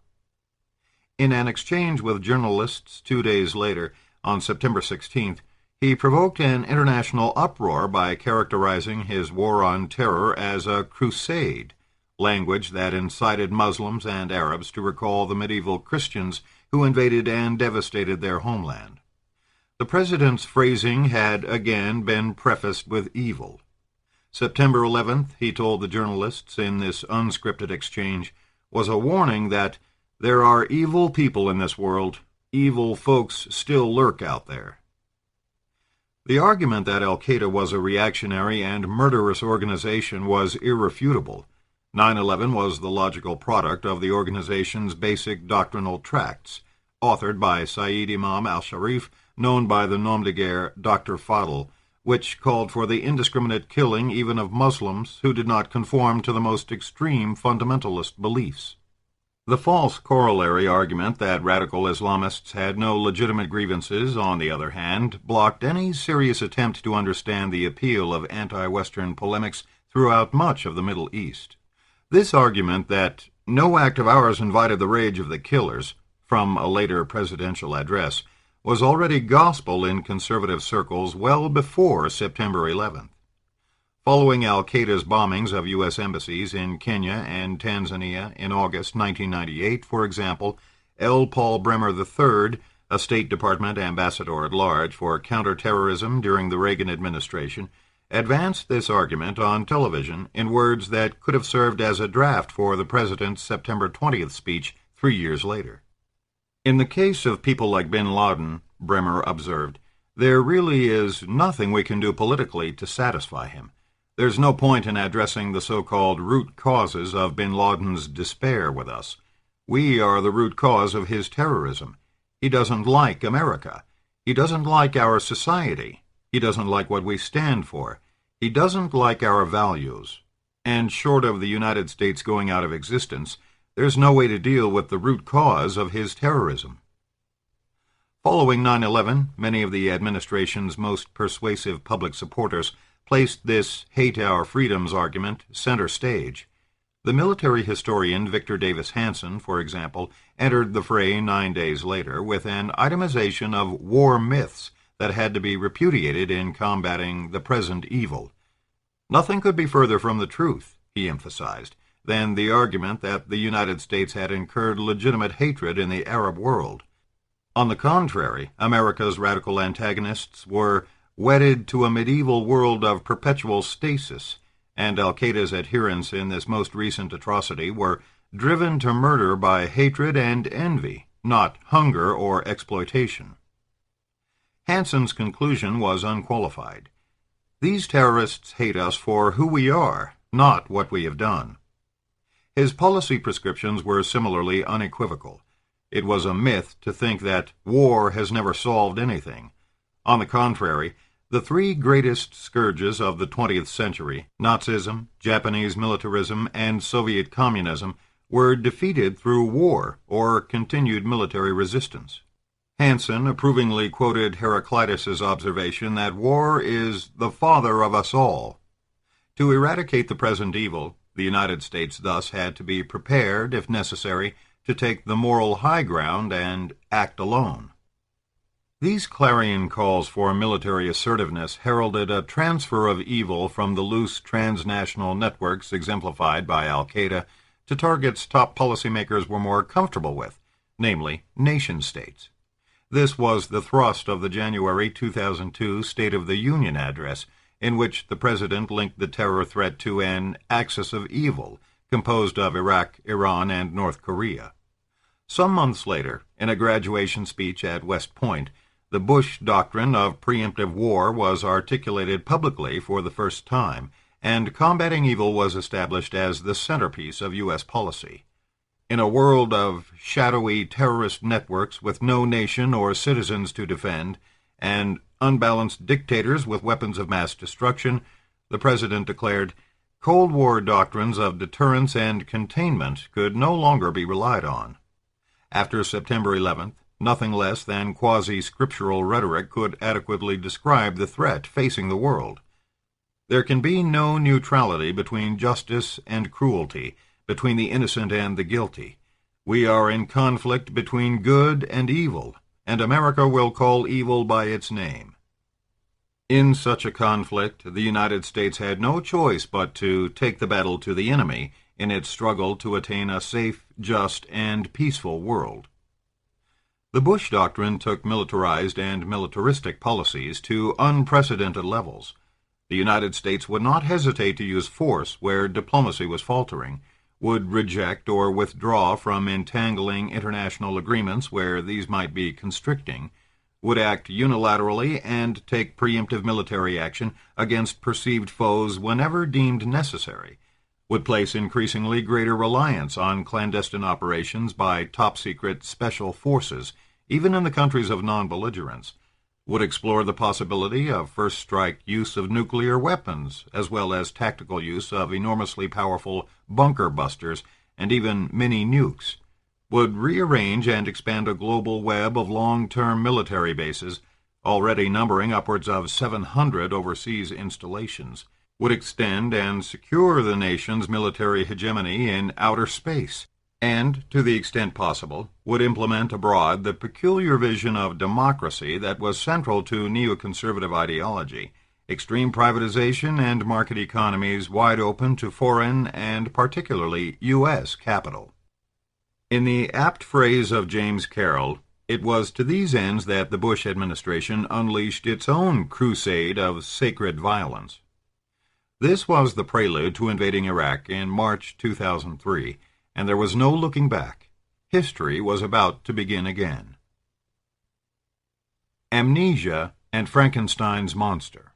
In an exchange with journalists 2 days later, on September 16th, he provoked an international uproar by characterizing his war on terror as a crusade, language that incited Muslims and Arabs to recall the medieval Christians who invaded and devastated their homeland. The President's phrasing had again been prefaced with evil. September 11th, he told the journalists in this unscripted exchange, was a warning that there are evil people in this world, evil folks still lurk out there. The argument that Al-Qaeda was a reactionary and murderous organization was irrefutable. 9/11 was the logical product of the organization's basic doctrinal tracts, authored by Sayyid Imam al-Sharif, known by the nom de guerre Dr. Fadl, which called for the indiscriminate killing even of Muslims who did not conform to the most extreme fundamentalist beliefs. The false corollary argument that radical Islamists had no legitimate grievances, on the other hand, blocked any serious attempt to understand the appeal of anti-Western polemics throughout much of the Middle East. This argument that no act of ours invited the rage of the killers, from a later presidential address, was already gospel in conservative circles well before September 11th. Following Al-Qaeda's bombings of U.S. embassies in Kenya and Tanzania in August 1998, for example, L. Paul Bremer III, a State Department ambassador at large for counterterrorism during the Reagan administration, advanced this argument on television in words that could have served as a draft for the President's September 20th speech 3 years later. In the case of people like bin Laden, Bremer observed, there really is nothing we can do politically to satisfy him. There's no point in addressing the so-called root causes of bin Laden's despair with us. We are the root cause of his terrorism. He doesn't like America. He doesn't like our society. He doesn't like what we stand for. He doesn't like our values. And short of the United States going out of existence, there's no way to deal with the root cause of his terrorism. Following 9/11, many of the administration's most persuasive public supporters placed this hate our freedoms argument center stage. The military historian Victor Davis Hanson, for example, entered the fray 9 days later with an itemization of war myths that had to be repudiated in combating the present evil. Nothing could be further from the truth, he emphasized, than the argument that the United States had incurred legitimate hatred in the Arab world. On the contrary, America's radical antagonists were wedded to a medieval world of perpetual stasis, and Al-Qaeda's adherents in this most recent atrocity were driven to murder by hatred and envy, not hunger or exploitation. Hanson's conclusion was unqualified. These terrorists hate us for who we are, not what we have done. His policy prescriptions were similarly unequivocal. It was a myth to think that war has never solved anything. On the contrary, the three greatest scourges of the 20th century, Nazism, Japanese militarism, and Soviet communism, were defeated through war or continued military resistance. Hanson approvingly quoted Heraclitus's observation that war is the father of us all. To eradicate the present evil, The United States thus had to be prepared, if necessary, to take the moral high ground and act alone. These clarion calls for military assertiveness heralded a transfer of evil from the loose transnational networks exemplified by al-Qaeda to targets top policymakers were more comfortable with, namely nation-states. This was the thrust of the January 2002 State of the Union address, in which the President linked the terror threat to an axis of evil composed of Iraq, Iran, and North Korea. Some months later, in a graduation speech at West Point, the Bush doctrine of preemptive war was articulated publicly for the first time, and combating evil was established as the centerpiece of U.S. policy. In a world of shadowy terrorist networks with no nation or citizens to defend, and unbalanced dictators with weapons of mass destruction, the President declared, Cold War doctrines of deterrence and containment could no longer be relied on. After September 11th, nothing less than quasi-scriptural rhetoric could adequately describe the threat facing the world. There can be no neutrality between justice and cruelty, between the innocent and the guilty. We are in conflict between good and evil, and America will call evil by its name. In such a conflict, the United States had no choice but to take the battle to the enemy in its struggle to attain a safe, just, and peaceful world. The Bush doctrine took militarized and militaristic policies to unprecedented levels. The United States would not hesitate to use force where diplomacy was faltering, would reject or withdraw from entangling international agreements where these might be constricting, would act unilaterally and take preemptive military action against perceived foes whenever deemed necessary, would place increasingly greater reliance on clandestine operations by top-secret special forces, even in the countries of non-belligerence, would explore the possibility of first-strike use of nuclear weapons, as well as tactical use of enormously powerful bunker busters and even mini-nukes, would rearrange and expand a global web of long-term military bases, already numbering upwards of 700 overseas installations, would extend and secure the nation's military hegemony in outer space, and, to the extent possible, would implement abroad the peculiar vision of democracy that was central to neoconservative ideology, extreme privatization and market economies wide open to foreign and particularly U.S. capital. In the apt phrase of James Carroll, it was to these ends that the Bush administration unleashed its own crusade of sacred violence. This was the prelude to invading Iraq in March 2003, and there was no looking back. History was about to begin again. Amnesia and Frankenstein's monster.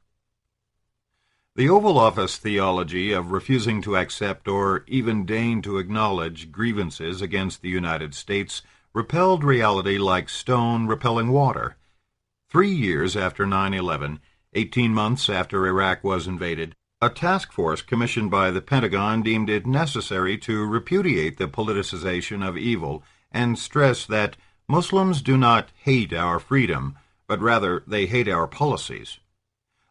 The Oval Office theology of refusing to accept or even deign to acknowledge grievances against the United States repelled reality like stone repelling water. 3 years after 9/11, 18 months after Iraq was invaded, a task force commissioned by the Pentagon deemed it necessary to repudiate the politicization of evil and stress that Muslims do not hate our freedom, but rather they hate our policies.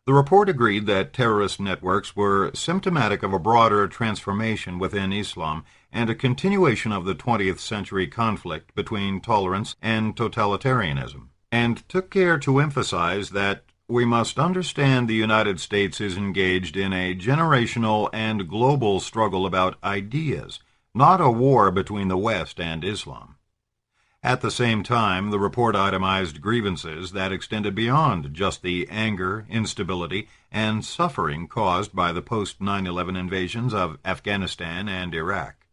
The report agreed that terrorist networks were symptomatic of a broader transformation within Islam and a continuation of the 20th century conflict between tolerance and totalitarianism, and took care to emphasize that we must understand the United States is engaged in a generational and global struggle about ideas, not a war between the West and Islam. At the same time, the report itemized grievances that extended beyond just the anger, instability, and suffering caused by the post-9/11 invasions of Afghanistan and Iraq.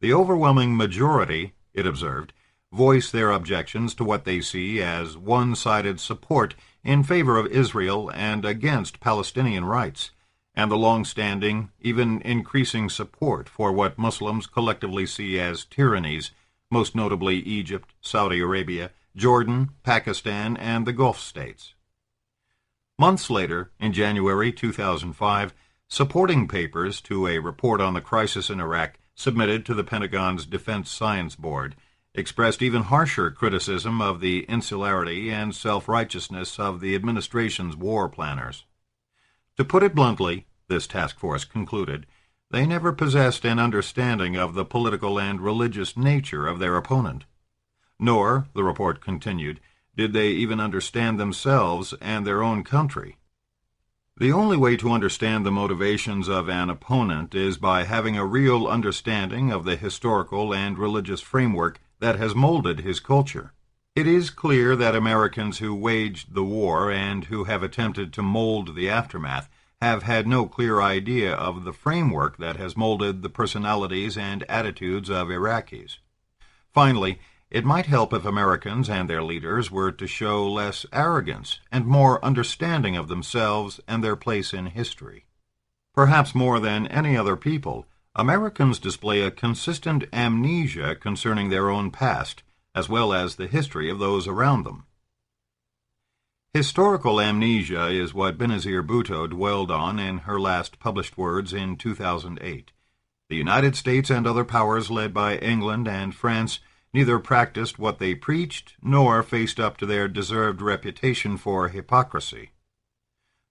The overwhelming majority, it observed, voice their objections to what they see as one-sided support in favor of Israel and against Palestinian rights, and the long-standing, even increasing support for what Muslims collectively see as tyrannies, most notably Egypt, Saudi Arabia, Jordan, Pakistan, and the Gulf states. Months later, in January 2005, supporting papers to a report on the crisis in Iraq submitted to the Pentagon's Defense Science Board expressed even harsher criticism of the insularity and self-righteousness of the administration's war planners. To put it bluntly, this task force concluded, They never possessed an understanding of the political and religious nature of their opponent. Nor, the report continued, did they even understand themselves and their own country. The only way to understand the motivations of an opponent is by having a real understanding of the historical and religious framework that has molded his culture. It is clear that Americans who waged the war and who have attempted to mold the aftermath have had no clear idea of the framework that has molded the personalities and attitudes of Iraqis. Finally, it might help if Americans and their leaders were to show less arrogance and more understanding of themselves and their place in history. Perhaps more than any other people, Americans display a consistent amnesia concerning their own past, as well as the history of those around them. Historical amnesia is what Benazir Bhutto dwelled on in her last published words in 2008. The United States and other powers led by England and France neither practiced what they preached nor faced up to their deserved reputation for hypocrisy.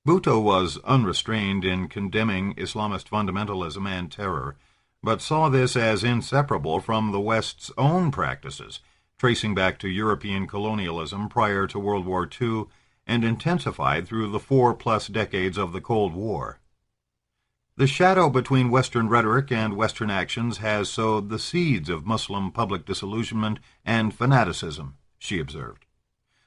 Bhutto was unrestrained in condemning Islamist fundamentalism and terror, but saw this as inseparable from the West's own practices, tracing back to European colonialism prior to World War II and intensified through the 4+ decades of the Cold War. The shadow between Western rhetoric and Western actions has sowed the seeds of Muslim public disillusionment and fanaticism, she observed.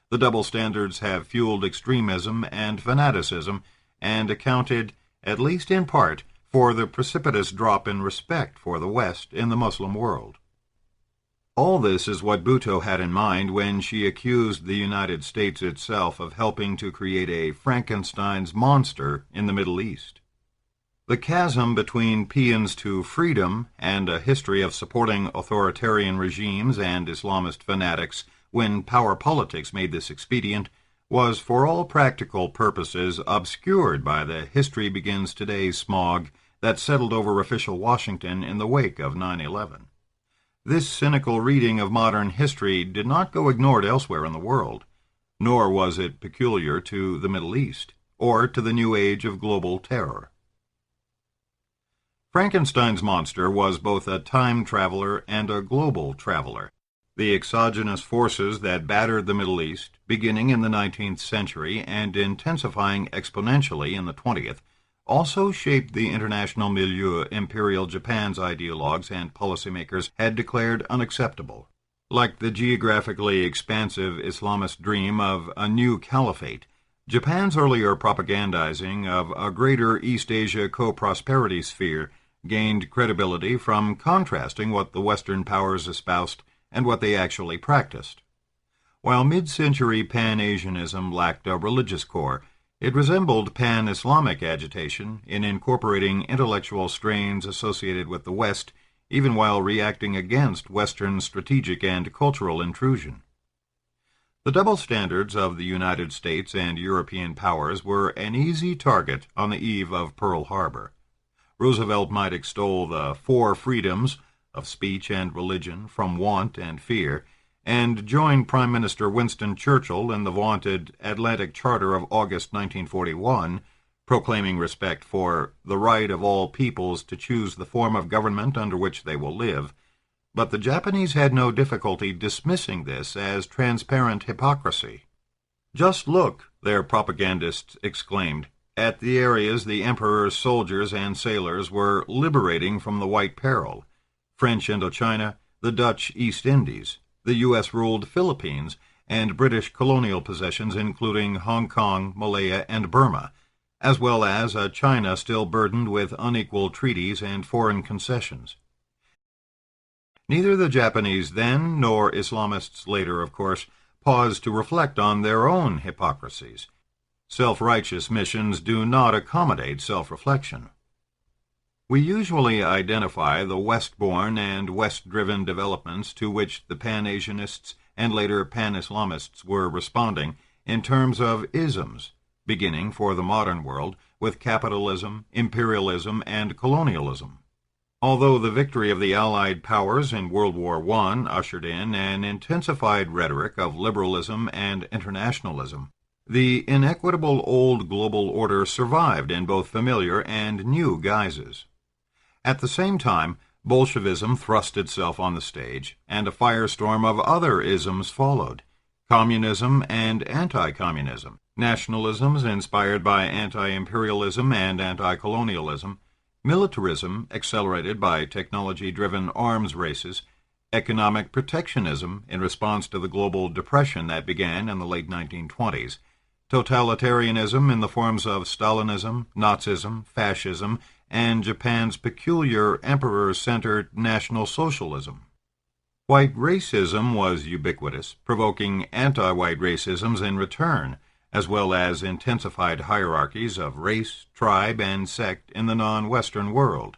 The double standards have fueled extremism and fanaticism and accounted, at least in part, for the precipitous drop in respect for the West in the Muslim world. All this is what Bhutto had in mind when she accused the United States itself of helping to create a Frankenstein's monster in the Middle East. The chasm between paeans to freedom and a history of supporting authoritarian regimes and Islamist fanatics when power politics made this expedient was for all practical purposes obscured by the History Begins Today smog that settled over official Washington in the wake of 9/11. This cynical reading of modern history did not go ignored elsewhere in the world, nor was it peculiar to the Middle East, or to the new age of global terror. Frankenstein's monster was both a time traveler and a global traveler. The exogenous forces that battered the Middle East, beginning in the 19th century and intensifying exponentially in the 20th, also shaped the international milieu Imperial Japan's ideologues and policymakers had declared unacceptable. Like the geographically expansive Islamist dream of a new caliphate, Japan's earlier propagandizing of a greater East Asia co-prosperity sphere gained credibility from contrasting what the Western powers espoused and what they actually practiced. While mid-century Pan-Asianism lacked a religious core, it resembled Pan-Islamic agitation in incorporating intellectual strains associated with the West, even while reacting against Western strategic and cultural intrusion. The double standards of the United States and European powers were an easy target on the eve of Pearl Harbor. Roosevelt might extol the 4 freedoms of speech and religion from want and fear, and join Prime Minister Winston Churchill in the vaunted Atlantic Charter of August 1941, proclaiming respect for the right of all peoples to choose the form of government under which they will live, but the Japanese had no difficulty dismissing this as transparent hypocrisy. "Just look," their propagandists exclaimed, "at the areas the Emperor's soldiers and sailors were liberating from the White Peril: French Indochina, the Dutch East Indies, the U.S.-ruled Philippines, and British colonial possessions including Hong Kong, Malaya, and Burma, as well as a China still burdened with unequal treaties and foreign concessions." Neither the Japanese then, nor Islamists later, of course, paused to reflect on their own hypocrisies. Self-righteous missions do not accommodate self-reflection. We usually identify the West-born and West-driven developments to which the Pan-Asianists and later Pan-Islamists were responding in terms of isms, beginning for the modern world with capitalism, imperialism, and colonialism. Although the victory of the Allied powers in World War I ushered in an intensified rhetoric of liberalism and internationalism, the inequitable old global order survived in both familiar and new guises. At the same time, Bolshevism thrust itself on the stage, and a firestorm of other isms followed: communism and anti-communism, nationalisms inspired by anti-imperialism and anti-colonialism, militarism accelerated by technology-driven arms races, economic protectionism in response to the global depression that began in the late 1920s, totalitarianism in the forms of Stalinism, Nazism, fascism, and Japan's peculiar emperor-centered National Socialism. White racism was ubiquitous, provoking anti-white racisms in return, as well as intensified hierarchies of race, tribe, and sect in the non-Western world.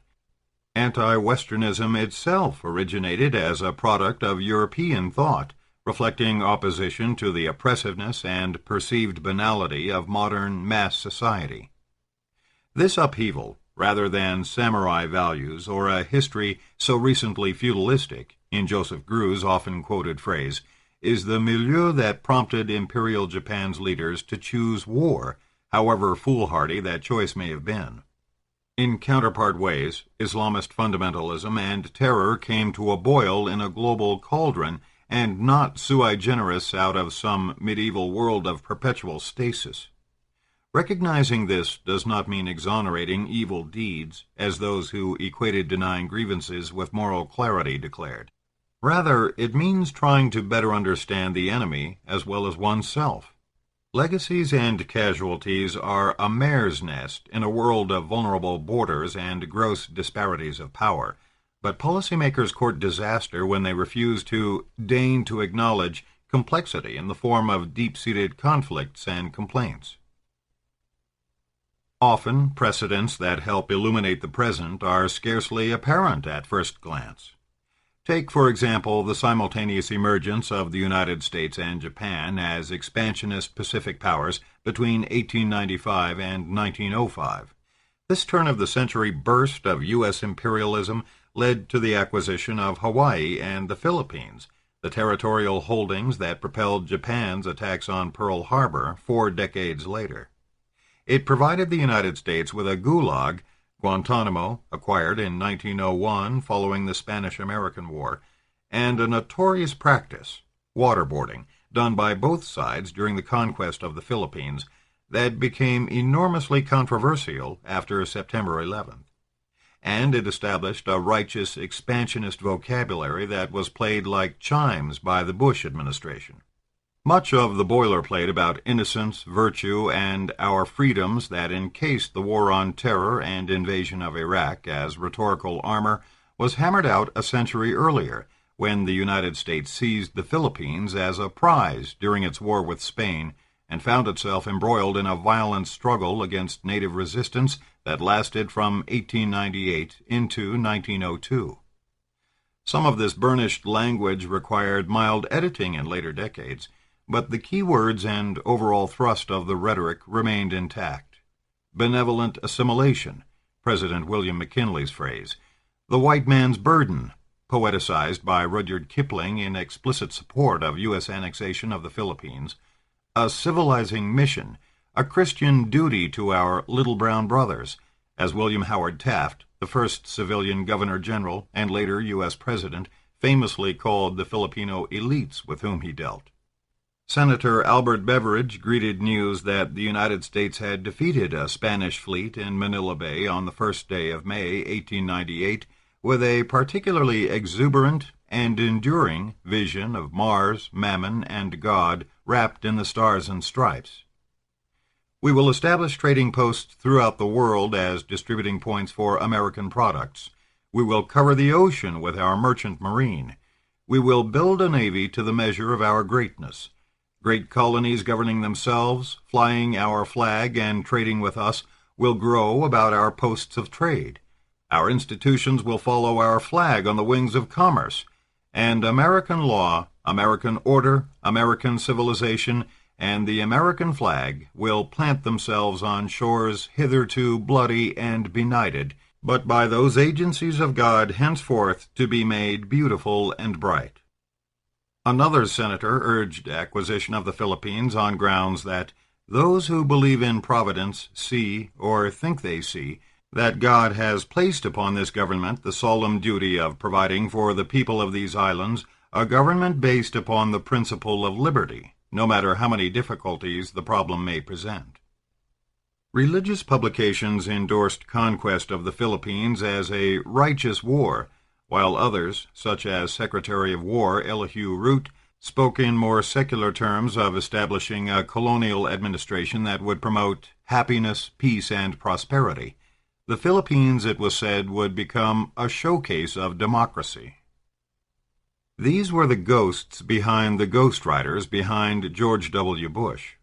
Anti-Westernism itself originated as a product of European thought, reflecting opposition to the oppressiveness and perceived banality of modern mass society. This upheaval, rather than samurai values or a history so recently feudalistic, in Joseph Greu's often-quoted phrase, is the milieu that prompted Imperial Japan's leaders to choose war, however foolhardy that choice may have been. In counterpart ways, Islamist fundamentalism and terror came to a boil in a global cauldron, and not sui generis out of some medieval world of perpetual stasis. Recognizing this does not mean exonerating evil deeds, as those who equated denying grievances with moral clarity declared. Rather, it means trying to better understand the enemy as well as oneself. Legacies and casualties are a mare's nest in a world of vulnerable borders and gross disparities of power, but policymakers court disaster when they refuse to deign to acknowledge complexity in the form of deep-seated conflicts and complaints. Often, precedents that help illuminate the present are scarcely apparent at first glance. Take, for example, the simultaneous emergence of the United States and Japan as expansionist Pacific powers between 1895 and 1905. This turn-of-the-century burst of U.S. imperialism led to the acquisition of Hawaii and the Philippines, the territorial holdings that propelled Japan's attacks on Pearl Harbor 4 decades later. It provided the United States with a gulag, Guantanamo, acquired in 1901 following the Spanish-American War, and a notorious practice, waterboarding, done by both sides during the conquest of the Philippines, that became enormously controversial after September 11th. And it established a righteous expansionist vocabulary that was played like chimes by the Bush administration. Much of the boilerplate about innocence, virtue, and our freedoms that encased the war on terror and invasion of Iraq as rhetorical armor was hammered out a century earlier, when the United States seized the Philippines as a prize during its war with Spain and found itself embroiled in a violent struggle against native resistance that lasted from 1898 into 1902. Some of this burnished language required mild editing in later decades, but the key words and overall thrust of the rhetoric remained intact. Benevolent assimilation, President William McKinley's phrase; the white man's burden, poeticized by Rudyard Kipling in explicit support of U.S. annexation of the Philippines; a civilizing mission, a Christian duty to our little brown brothers, as William Howard Taft, the first civilian governor-general and later U.S. president, famously called the Filipino elites with whom he dealt. Senator Albert Beveridge greeted news that the United States had defeated a Spanish fleet in Manila Bay on the first day of May, 1898, with a particularly exuberant and enduring vision of Mars, Mammon, and God wrapped in the stars and stripes. We will establish trading posts throughout the world as distributing points for American products. We will cover the ocean with our merchant marine. We will build a navy to the measure of our greatness. Great colonies governing themselves, flying our flag and trading with us, will grow about our posts of trade. Our institutions will follow our flag on the wings of commerce, and American law, American order, American civilization, and the American flag will plant themselves on shores hitherto bloody and benighted, but by those agencies of God henceforth to be made beautiful and bright. Another senator urged acquisition of the Philippines on grounds that those who believe in providence see, or think they see, that God has placed upon this government the solemn duty of providing for the people of these islands a government based upon the principle of liberty, no matter how many difficulties the problem may present. Religious publications endorsed conquest of the Philippines as a righteous war, while others, such as Secretary of War Elihu Root, spoke in more secular terms of establishing a colonial administration that would promote happiness, peace, and prosperity. The Philippines, it was said, would become a showcase of democracy. These were the ghosts behind the ghostwriters behind George W. Bush.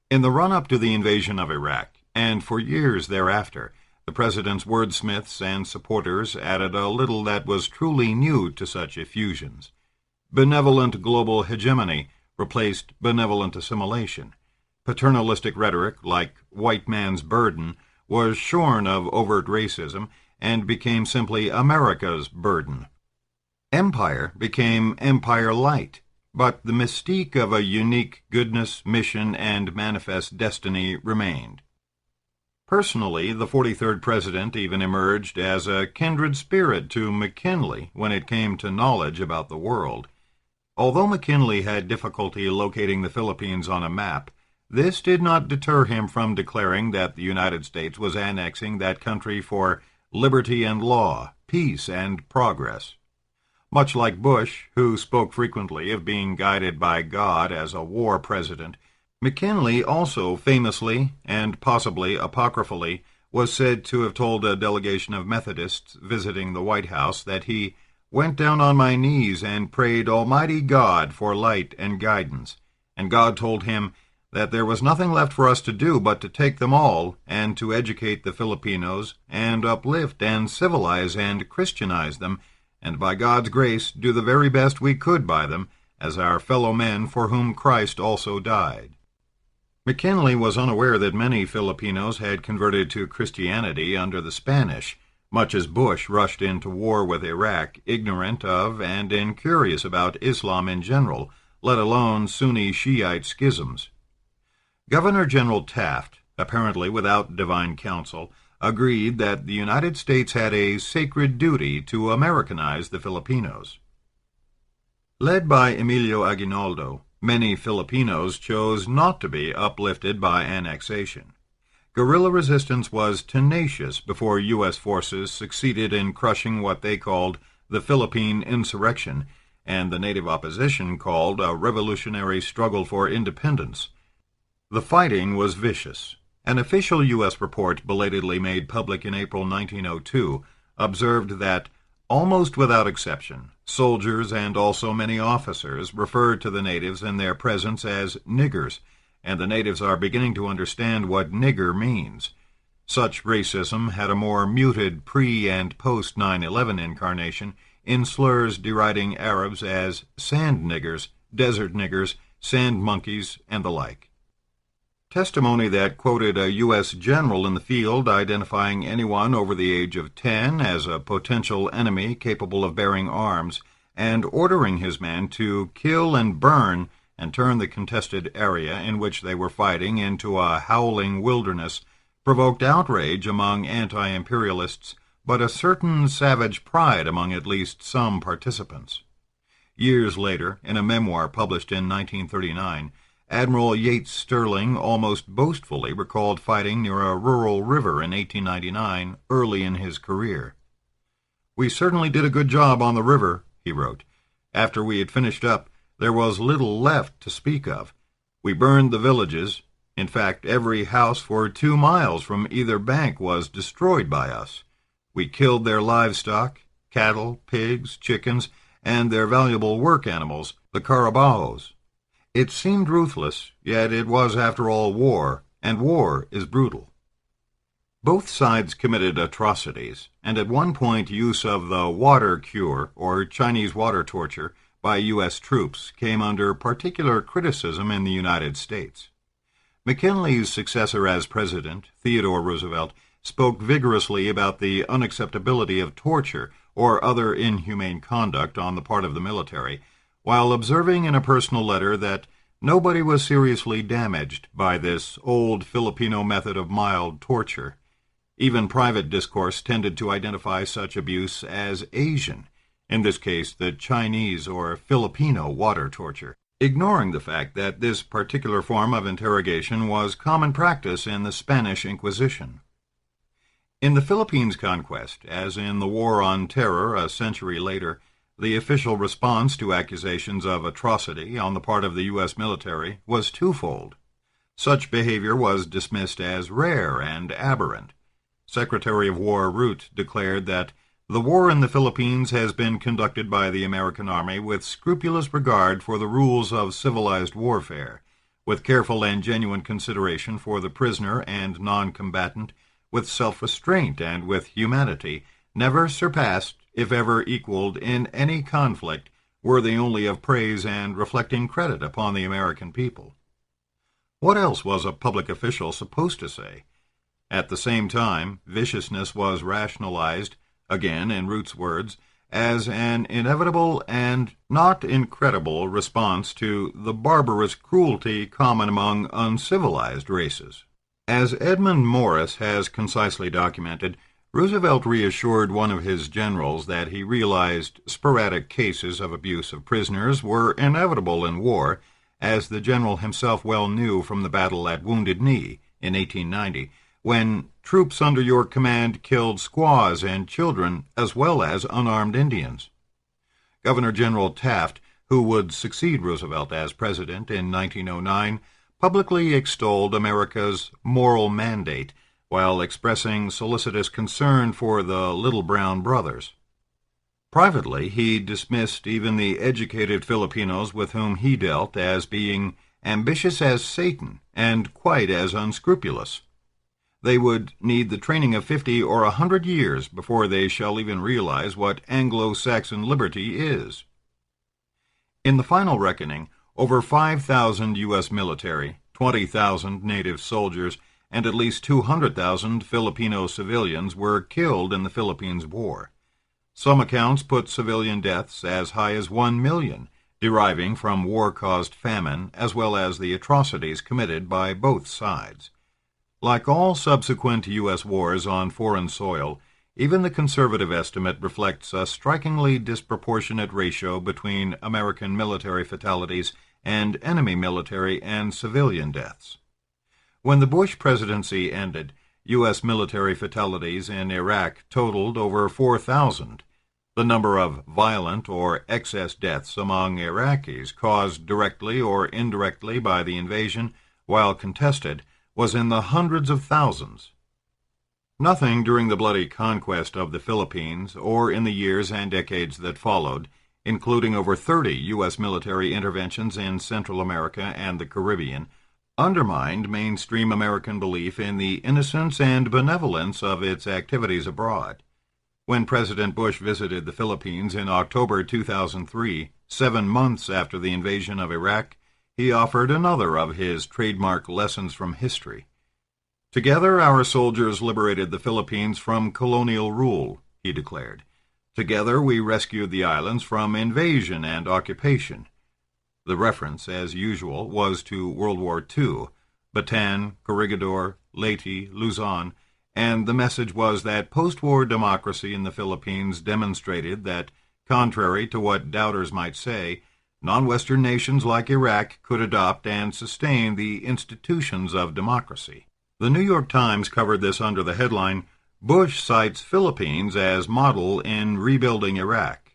In the run-up to the invasion of Iraq, and for years thereafter, the president's wordsmiths and supporters added a little that was truly new to such effusions. Benevolent global hegemony replaced benevolent assimilation. Paternalistic rhetoric, like white man's burden, was shorn of overt racism and became simply America's burden. Empire became empire light, but the mystique of a unique goodness, mission, and manifest destiny remained. Personally, the 43rd president even emerged as a kindred spirit to McKinley when it came to knowledge about the world. Although McKinley had difficulty locating the Philippines on a map, this did not deter him from declaring that the United States was annexing that country for liberty and law, peace and progress. Much like Bush, who spoke frequently of being guided by God as a war president, McKinley also famously, and possibly apocryphally, was said to have told a delegation of Methodists visiting the White House that he went down on my knees and prayed Almighty God for light and guidance, and God told him that there was nothing left for us to do but to take them all and to educate the Filipinos and uplift and civilize and Christianize them, and by God's grace do the very best we could by them as our fellow men for whom Christ also died. McKinley was unaware that many Filipinos had converted to Christianity under the Spanish, much as Bush rushed into war with Iraq, ignorant of and incurious about Islam in general, let alone Sunni Shiite schisms. Governor-General Taft, apparently without divine counsel, agreed that the United States had a sacred duty to Americanize the Filipinos. Led by Emilio Aguinaldo, many Filipinos chose not to be uplifted by annexation. Guerrilla resistance was tenacious before U.S. forces succeeded in crushing what they called the Philippine insurrection, and the native opposition called a revolutionary struggle for independence. The fighting was vicious. An official U.S. report belatedly made public in April 1902 observed that, almost without exception, soldiers and also many officers referred to the natives in their presence as niggers, and the natives are beginning to understand what nigger means. Such racism had a more muted pre- and post-9/11 incarnation in slurs deriding Arabs as sand niggers, desert niggers, sand monkeys, and the like. Testimony that quoted a U.S. general in the field identifying anyone over the age of 10 as a potential enemy capable of bearing arms and ordering his men to kill and burn and turn the contested area in which they were fighting into a howling wilderness provoked outrage among anti-imperialists, but a certain savage pride among at least some participants. Years later, in a memoir published in 1939, Admiral Yates Sterling almost boastfully recalled fighting near a rural river in 1899, early in his career. "We certainly did a good job on the river," he wrote. "After we had finished up, there was little left to speak of. We burned the villages. In fact, every house for 2 miles from either bank was destroyed by us. We killed their livestock, cattle, pigs, chickens, and their valuable work animals, the carabaos. It seemed ruthless, yet it was after all war, and war is brutal." Both sides committed atrocities, and at one point use of the water cure, or Chinese water torture, by U.S. troops came under particular criticism in the United States. McKinley's successor as president, Theodore Roosevelt, spoke vigorously about the unacceptability of torture or other inhumane conduct on the part of the military, while observing in a personal letter that nobody was seriously damaged by this old Filipino method of mild torture. Even private discourse tended to identify such abuse as Asian, in this case the Chinese or Filipino water torture, ignoring the fact that this particular form of interrogation was common practice in the Spanish Inquisition. In the Philippines conquest, as in the War on Terror a century later, the official response to accusations of atrocity on the part of the U.S. military was twofold. Such behavior was dismissed as rare and aberrant. Secretary of War Root declared that the war in the Philippines has been conducted by the American Army with scrupulous regard for the rules of civilized warfare, with careful and genuine consideration for the prisoner and non-combatant, with self-restraint and with humanity, never surpassed, if ever equaled, in any conflict worthy only of praise and reflecting credit upon the American people. What else was a public official supposed to say? At the same time, viciousness was rationalized, again in Root's words, as an inevitable and not incredible response to the barbarous cruelty common among uncivilized races. As Edmund Morris has concisely documented, Roosevelt reassured one of his generals that he realized sporadic cases of abuse of prisoners were inevitable in war, as the general himself well knew from the battle at Wounded Knee in 1890, when troops under your command killed squaws and children as well as unarmed Indians. Governor General Taft, who would succeed Roosevelt as president in 1909, publicly extolled America's moral mandate while expressing solicitous concern for the little brown brothers. Privately, he dismissed even the educated Filipinos with whom he dealt as being ambitious as Satan and quite as unscrupulous. They would need the training of 50 or 100 years before they shall even realize what Anglo-Saxon liberty is. In the final reckoning, over 5,000 U.S. military, 20,000 native soldiers, and at least 200,000 Filipino civilians were killed in the Philippines War. Some accounts put civilian deaths as high as 1 million, deriving from war-caused famine as well as the atrocities committed by both sides. Like all subsequent U.S. wars on foreign soil, even the conservative estimate reflects a strikingly disproportionate ratio between American military fatalities and enemy military and civilian deaths. When the Bush presidency ended, U.S. military fatalities in Iraq totaled over 4,000. The number of violent or excess deaths among Iraqis caused directly or indirectly by the invasion, while contested, was in the hundreds of thousands. Nothing during the bloody conquest of the Philippines, or in the years and decades that followed, including over 30 U.S. military interventions in Central America and the Caribbean, undermined mainstream American belief in the innocence and benevolence of its activities abroad. When President Bush visited the Philippines in October 2003, 7 months after the invasion of Iraq, he offered another of his trademark lessons from history. "Together our soldiers liberated the Philippines from colonial rule," he declared. "Together we rescued the islands from invasion and occupation." The reference, as usual, was to World War II, Bataan, Corregidor, Leyte, Luzon, and the message was that post-war democracy in the Philippines demonstrated that, contrary to what doubters might say, non-Western nations like Iraq could adopt and sustain the institutions of democracy. The New York Times covered this under the headline, "Bush cites Philippines as model in rebuilding Iraq."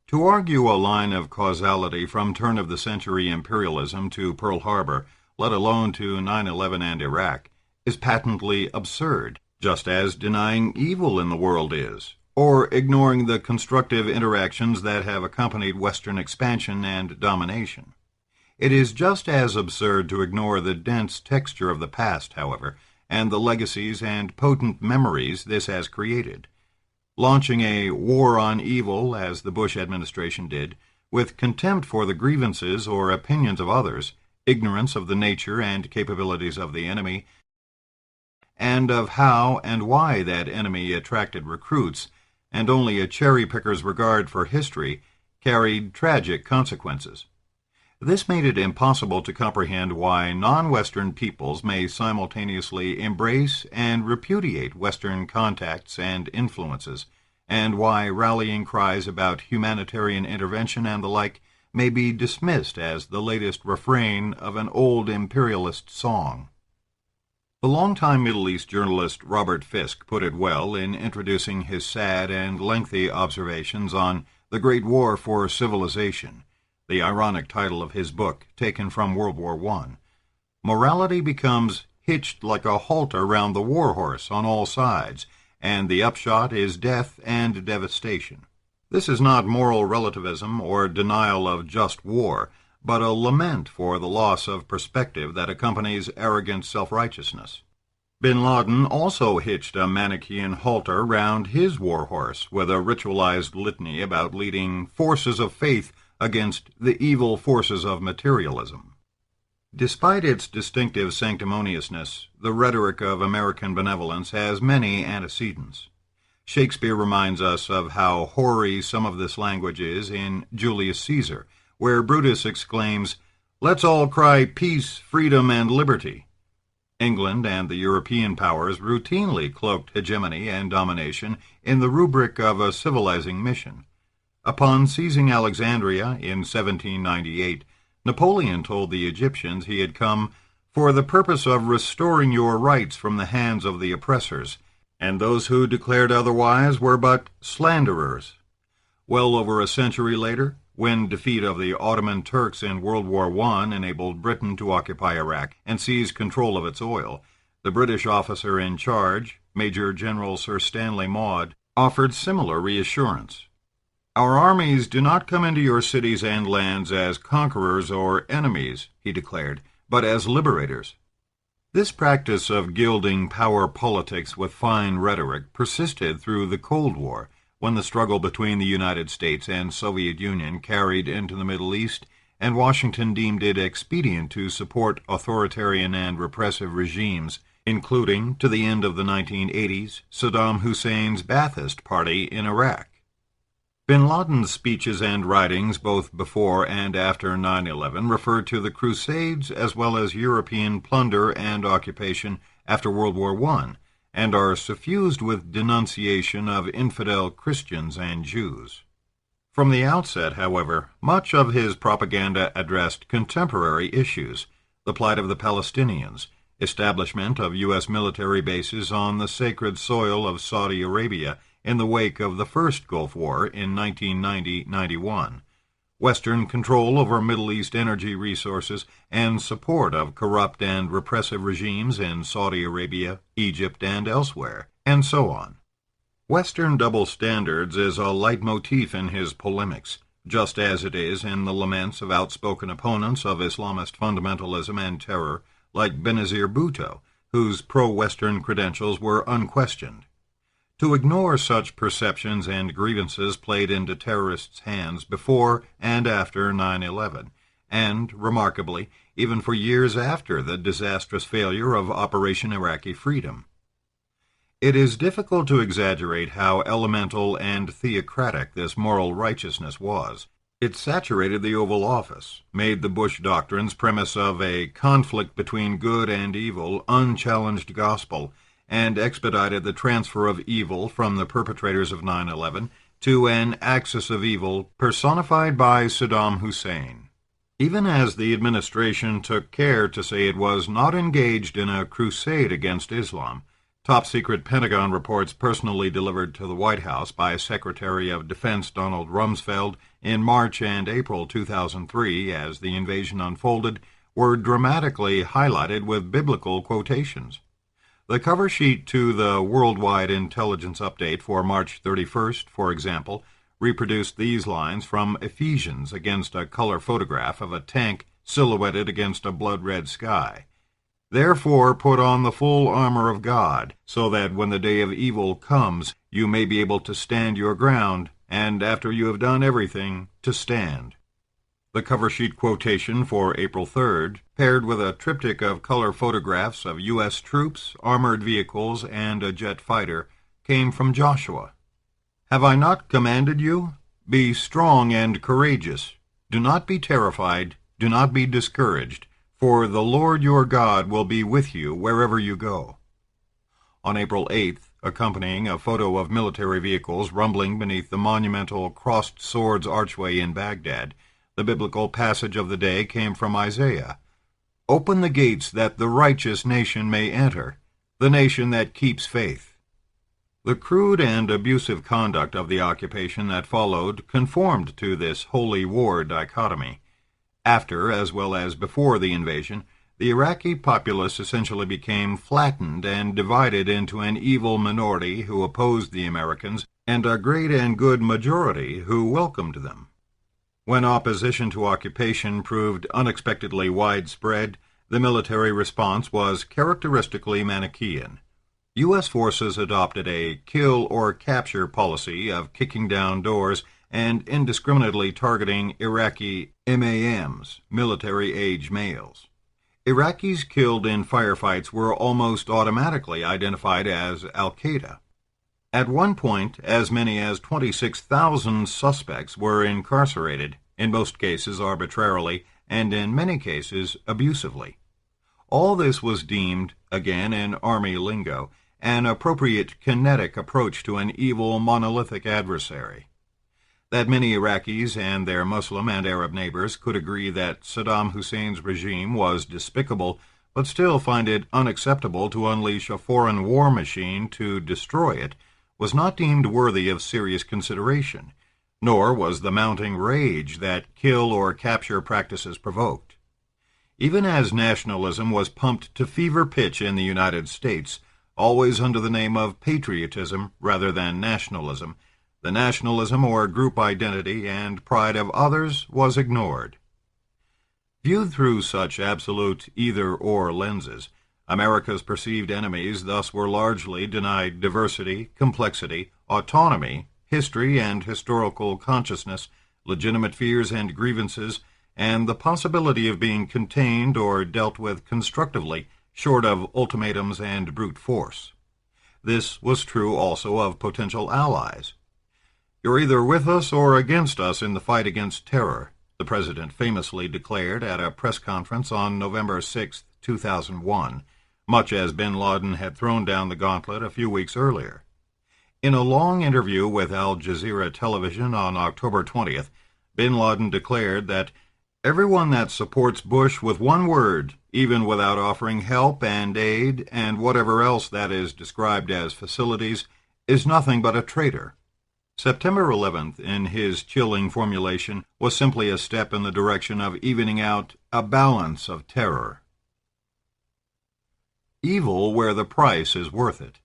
To argue a line of causality from turn-of-the-century imperialism to Pearl Harbor, let alone to 9/11 and Iraq, is patently absurd, just as denying evil in the world is, or ignoring the constructive interactions that have accompanied Western expansion and domination. It is just as absurd to ignore the dense texture of the past, however, and the legacies and potent memories this has created. Launching a war on evil, as the Bush administration did, with contempt for the grievances or opinions of others, ignorance of the nature and capabilities of the enemy, and of how and why that enemy attracted recruits, and only a cherry-picker's regard for history, carried tragic consequences. This made it impossible to comprehend why non-Western peoples may simultaneously embrace and repudiate Western contacts and influences, and why rallying cries about humanitarian intervention and the like may be dismissed as the latest refrain of an old imperialist song. The longtime Middle East journalist Robert Fisk put it well in introducing his sad and lengthy observations on the Great War for Civilization, the ironic title of his book taken from World War I. Morality becomes hitched like a halter round the war horse on all sides, and the upshot is death and devastation. This is not moral relativism or denial of just war, but a lament for the loss of perspective that accompanies arrogant self-righteousness. Bin Laden also hitched a Manichaean halter round his war horse with a ritualized litany about leading forces of faith against the evil forces of materialism. Despite its distinctive sanctimoniousness, the rhetoric of American benevolence has many antecedents. Shakespeare reminds us of how hoary some of this language is in Julius Caesar, where Brutus exclaims, "Let's all cry peace, freedom, and liberty." England and the European powers routinely cloaked hegemony and domination in the rubric of a civilizing mission. Upon seizing Alexandria in 1798, Napoleon told the Egyptians he had come for the purpose of restoring your rights from the hands of the oppressors, and those who declared otherwise were but slanderers. Well over a century later, when defeat of the Ottoman Turks in World War I enabled Britain to occupy Iraq and seize control of its oil, the British officer in charge, Major General Sir Stanley Maude, offered similar reassurance. "Our armies do not come into your cities and lands as conquerors or enemies," he declared, "but as liberators." This practice of gilding power politics with fine rhetoric persisted through the Cold War, when the struggle between the United States and Soviet Union carried into the Middle East, and Washington deemed it expedient to support authoritarian and repressive regimes, including, to the end of the 1980s, Saddam Hussein's Ba'athist Party in Iraq. Bin Laden's speeches and writings both before and after 9/11 referred to the Crusades as well as European plunder and occupation after World War I, and are suffused with denunciation of infidel Christians and Jews. From the outset, however, much of his propaganda addressed contemporary issues: the plight of the Palestinians, establishment of U.S. military bases on the sacred soil of Saudi Arabia in the wake of the First Gulf War in 1990-91, Western control over Middle East energy resources, and support of corrupt and repressive regimes in Saudi Arabia, Egypt, and elsewhere, and so on. Western double standards is a leitmotif in his polemics, just as it is in the laments of outspoken opponents of Islamist fundamentalism and terror, like Benazir Bhutto, whose pro-Western credentials were unquestioned. To ignore such perceptions and grievances played into terrorists' hands before and after 9/11, and, remarkably, even for years after the disastrous failure of Operation Iraqi Freedom. It is difficult to exaggerate how elemental and theocratic this moral righteousness was. It saturated the Oval Office, made the Bush doctrines premise of a conflict between good and evil unchallenged gospel, and expedited the transfer of evil from the perpetrators of 9/11 to an axis of evil personified by Saddam Hussein. Even as the administration took care to say it was not engaged in a crusade against Islam, top-secret Pentagon reports personally delivered to the White House by Secretary of Defense Donald Rumsfeld in March and April 2003, as the invasion unfolded, were dramatically highlighted with biblical quotations. The cover sheet to the Worldwide Intelligence Update for March 31st, for example, reproduced these lines from Ephesians against a color photograph of a tank silhouetted against a blood-red sky. "Therefore put on the full armor of God, so that when the day of evil comes, you may be able to stand your ground, and after you have done everything, to stand." The cover sheet quotation for April 3rd, paired with a triptych of color photographs of U.S. troops, armored vehicles, and a jet fighter, came from Joshua. "Have I not commanded you? Be strong and courageous. Do not be terrified. Do not be discouraged, for the Lord your God will be with you wherever you go. On April 8th, accompanying a photo of military vehicles rumbling beneath the monumental crossed swords archway in Baghdad, the biblical passage of the day came from Isaiah. "Open the gates that the righteous nation may enter, the nation that keeps faith." The crude and abusive conduct of the occupation that followed conformed to this holy war dichotomy. After, as well as before the invasion, the Iraqi populace essentially became flattened and divided into an evil minority who opposed the Americans and a great and good majority who welcomed them. When opposition to occupation proved unexpectedly widespread, the military response was characteristically Manichaean. U.S. forces adopted a kill or capture policy of kicking down doors and indiscriminately targeting Iraqi MAMs, military-age males. Iraqis killed in firefights were almost automatically identified as al-Qaeda. At one point, as many as 26,000 suspects were incarcerated, in most cases arbitrarily, and in many cases abusively. All this was deemed, again in Army lingo, an appropriate kinetic approach to an evil monolithic adversary. That many Iraqis and their Muslim and Arab neighbors could agree that Saddam Hussein's regime was despicable, but still find it unacceptable to unleash a foreign war machine to destroy it, was not deemed worthy of serious consideration, nor was the mounting rage that kill or capture practices provoked. Even as nationalism was pumped to fever pitch in the United States, always under the name of patriotism rather than nationalism, the nationalism or group identity and pride of others was ignored. Viewed through such absolute either-or lenses, America's perceived enemies thus were largely denied diversity, complexity, autonomy, history and historical consciousness, legitimate fears and grievances, and the possibility of being contained or dealt with constructively, short of ultimatums and brute force. This was true also of potential allies. "You're either with us or against us in the fight against terror," the President famously declared at a press conference on November 6, 2001, much as bin Laden had thrown down the gauntlet a few weeks earlier. In a long interview with Al Jazeera Television on October 20th, bin Laden declared that "everyone that supports Bush with one word, even without offering help and aid and whatever else that is described as facilities, is nothing but a traitor." September 11th, in his chilling formulation, was simply a step in the direction of evening out a balance of terror. Evil where the price is worth it.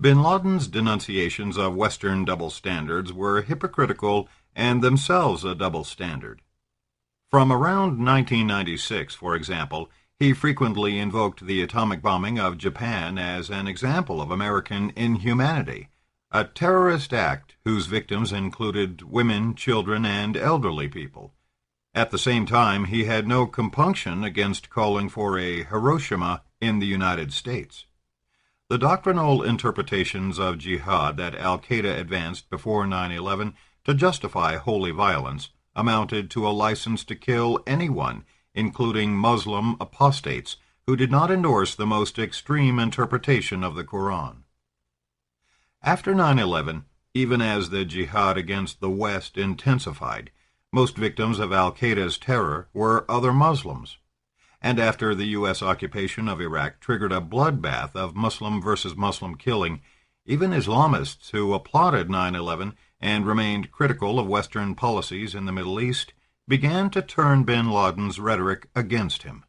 Bin Laden's denunciations of Western double standards were hypocritical and themselves a double standard. From around 1996, for example, he frequently invoked the atomic bombing of Japan as an example of American inhumanity, a terrorist act whose victims included women, children, and elderly people. At the same time, he had no compunction against calling for a Hiroshima in the United States. The doctrinal interpretations of jihad that al-Qaeda advanced before 9/11 to justify holy violence amounted to a license to kill anyone, including Muslim apostates, who did not endorse the most extreme interpretation of the Quran. After 9/11, even as the jihad against the West intensified, most victims of al-Qaeda's terror were other Muslims. And after the U.S. occupation of Iraq triggered a bloodbath of Muslim versus Muslim killing, even Islamists who applauded 9/11 and remained critical of Western policies in the Middle East began to turn bin Laden's rhetoric against him.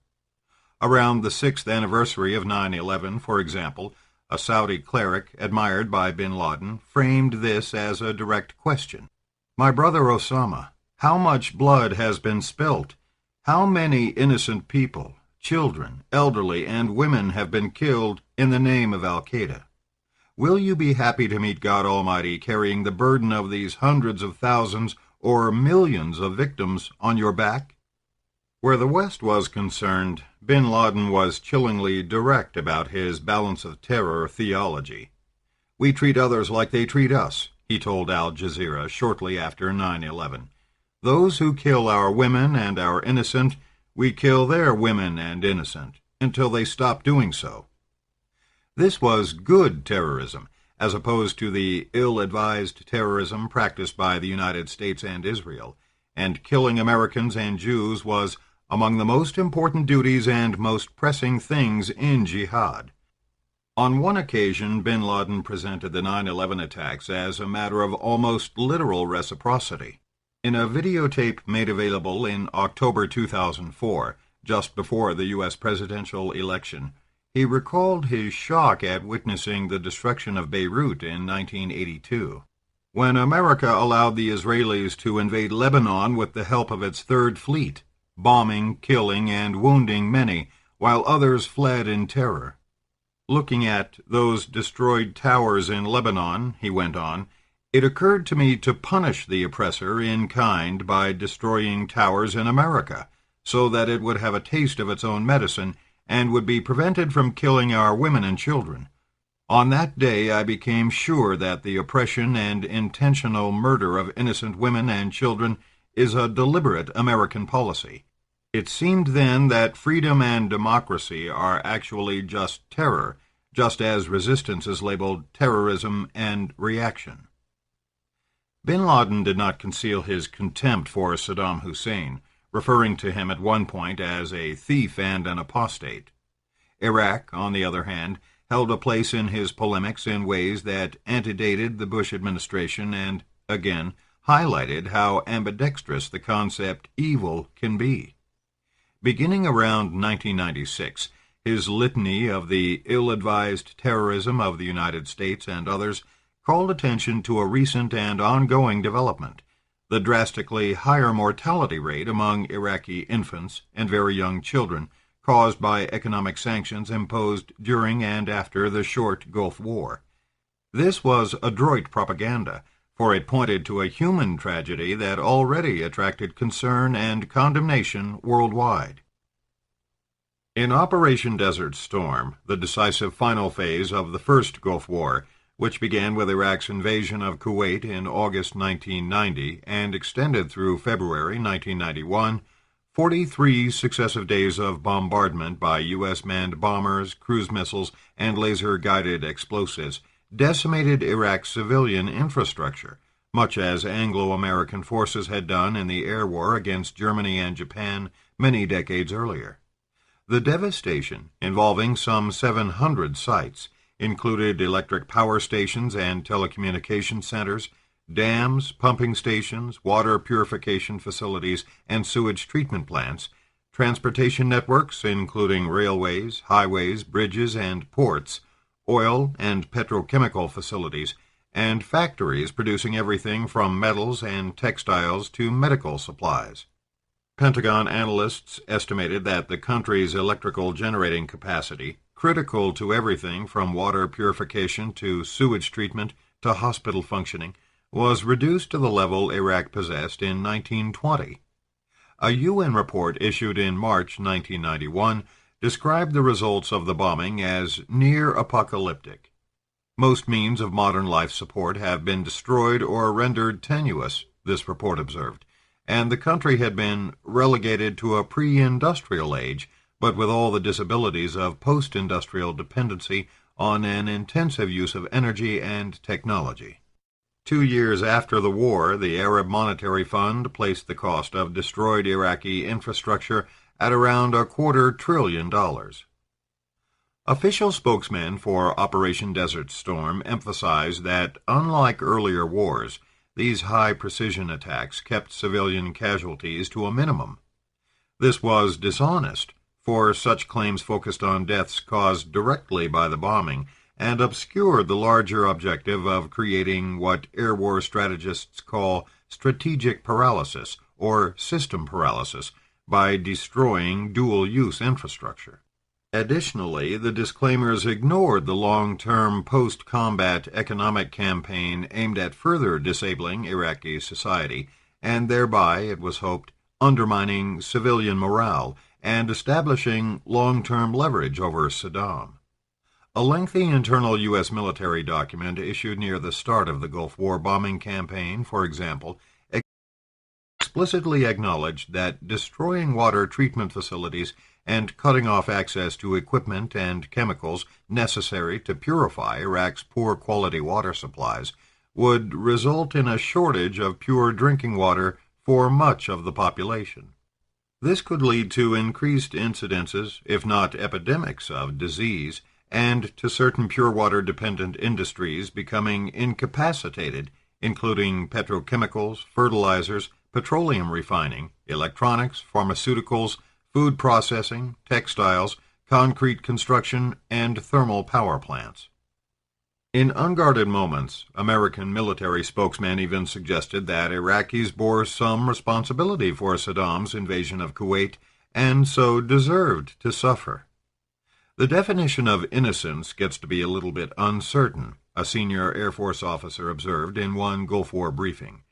Around the 6th anniversary of 9/11, for example, a Saudi cleric admired by bin Laden framed this as a direct question. "My brother Osama, how much blood has been spilt? How many innocent people, children, elderly, and women have been killed in the name of al-Qaeda? Will you be happy to meet God Almighty carrying the burden of these hundreds of thousands or millions of victims on your back?" Where the West was concerned, bin Laden was chillingly direct about his balance of terror theology. "We treat others like they treat us," he told Al Jazeera shortly after 9/11. Those who kill our women and our innocent, we kill their women and innocent, until they stop doing so. This was good terrorism, as opposed to the ill-advised terrorism practiced by the United States and Israel, and killing Americans and Jews was among the most important duties and most pressing things in jihad. On one occasion, bin Laden presented the 9/11 attacks as a matter of almost literal reciprocity. In a videotape made available in October 2004, just before the U.S. presidential election, he recalled his shock at witnessing the destruction of Beirut in 1982. When America allowed the Israelis to invade Lebanon with the help of its Third Fleet, bombing, killing, and wounding many, while others fled in terror. Looking at those destroyed towers in Lebanon, he went on, it occurred to me to punish the oppressor in kind by destroying towers in America, so that it would have a taste of its own medicine and would be prevented from killing our women and children. On that day I became sure that the oppression and intentional murder of innocent women and children is a deliberate American policy. It seemed then that freedom and democracy are actually just terror, just as resistance is labeled terrorism and reaction. Bin Laden did not conceal his contempt for Saddam Hussein, referring to him at one point as a thief and an apostate. Iraq, on the other hand, held a place in his polemics in ways that antedated the Bush administration and, again, highlighted how ambidextrous the concept evil can be. Beginning around 1996, his litany of the ill-advised terrorism of the United States and others called attention to a recent and ongoing development, the drastically higher mortality rate among Iraqi infants and very young children caused by economic sanctions imposed during and after the short Gulf War. This was adroit propaganda, for it pointed to a human tragedy that already attracted concern and condemnation worldwide. In Operation Desert Storm, the decisive final phase of the first Gulf War, which began with Iraq's invasion of Kuwait in August 1990 and extended through February 1991, 43 successive days of bombardment by U.S. manned bombers, cruise missiles, and laser-guided explosives decimated Iraq's civilian infrastructure, much as Anglo-American forces had done in the air war against Germany and Japan many decades earlier. The devastation, involving some 700 sites, included electric power stations and telecommunication centers, dams, pumping stations, water purification facilities, and sewage treatment plants, transportation networks, including railways, highways, bridges, and ports, oil and petrochemical facilities, and factories producing everything from metals and textiles to medical supplies. Pentagon analysts estimated that the country's electrical generating capacity, critical to everything from water purification to sewage treatment to hospital functioning, was reduced to the level Iraq possessed in 1920. A UN report issued in March 1991 described the results of the bombing as near-apocalyptic. Most means of modern life support have been destroyed or rendered tenuous, this report observed, and the country had been relegated to a pre-industrial age, but with all the disabilities of post-industrial dependency on an intensive use of energy and technology. 2 years after the war, the Arab Monetary Fund placed the cost of destroyed Iraqi infrastructure at around $250 billion. Official spokesmen for Operation Desert Storm emphasized that, unlike earlier wars, these high-precision attacks kept civilian casualties to a minimum. This was dishonest, for such claims focused on deaths caused directly by the bombing and obscured the larger objective of creating what air war strategists call strategic paralysis or system paralysis by destroying dual-use infrastructure. Additionally, the disclaimers ignored the long-term post-combat economic campaign aimed at further disabling Iraqi society and thereby, it was hoped, undermining civilian morale and establishing long-term leverage over Saddam. A lengthy internal U.S. military document issued near the start of the Gulf War bombing campaign, for example, explicitly acknowledged that destroying water treatment facilities and cutting off access to equipment and chemicals necessary to purify Iraq's poor quality water supplies would result in a shortage of pure drinking water for much of the population. This could lead to increased incidences, if not epidemics, of disease, and to certain pure water-dependent industries becoming incapacitated, including petrochemicals, fertilizers, petroleum refining, electronics, pharmaceuticals, food processing, textiles, concrete construction, and thermal power plants. In unguarded moments, American military spokesmen even suggested that Iraqis bore some responsibility for Saddam's invasion of Kuwait and so deserved to suffer. The definition of innocence gets to be a little bit uncertain, a senior Air Force officer observed in one Gulf War briefing.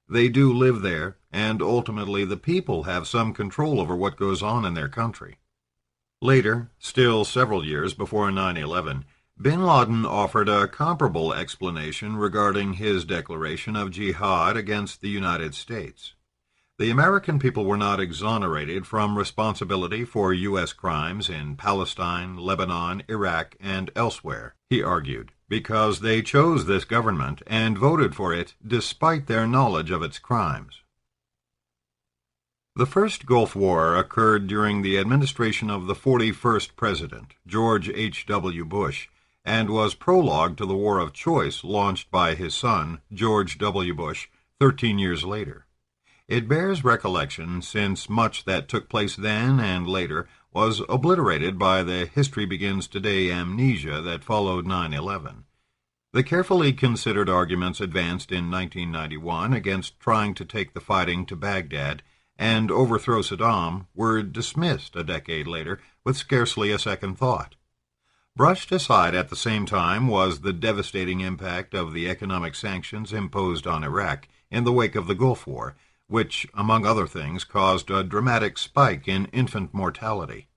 They do live there, and ultimately the people have some control over what goes on in their country. Later, still several years before 9/11, bin Laden offered a comparable explanation regarding his declaration of jihad against the United States. The American people were not exonerated from responsibility for U.S. crimes in Palestine, Lebanon, Iraq, and elsewhere, he argued, because they chose this government and voted for it despite their knowledge of its crimes. The first Gulf War occurred during the administration of the 41st President, George H.W. Bush, and was prologue to the war of choice launched by his son, George W. Bush, 13 years later. It bears recollection, since much that took place then and later was obliterated by the History Begins Today amnesia that followed 9/11. The carefully considered arguments advanced in 1991 against trying to take the fighting to Baghdad and overthrow Saddam were dismissed a decade later with scarcely a second thought. Brushed aside at the same time was the devastating impact of the economic sanctions imposed on Iraq in the wake of the Gulf War, which, among other things, caused a dramatic spike in infant mortality.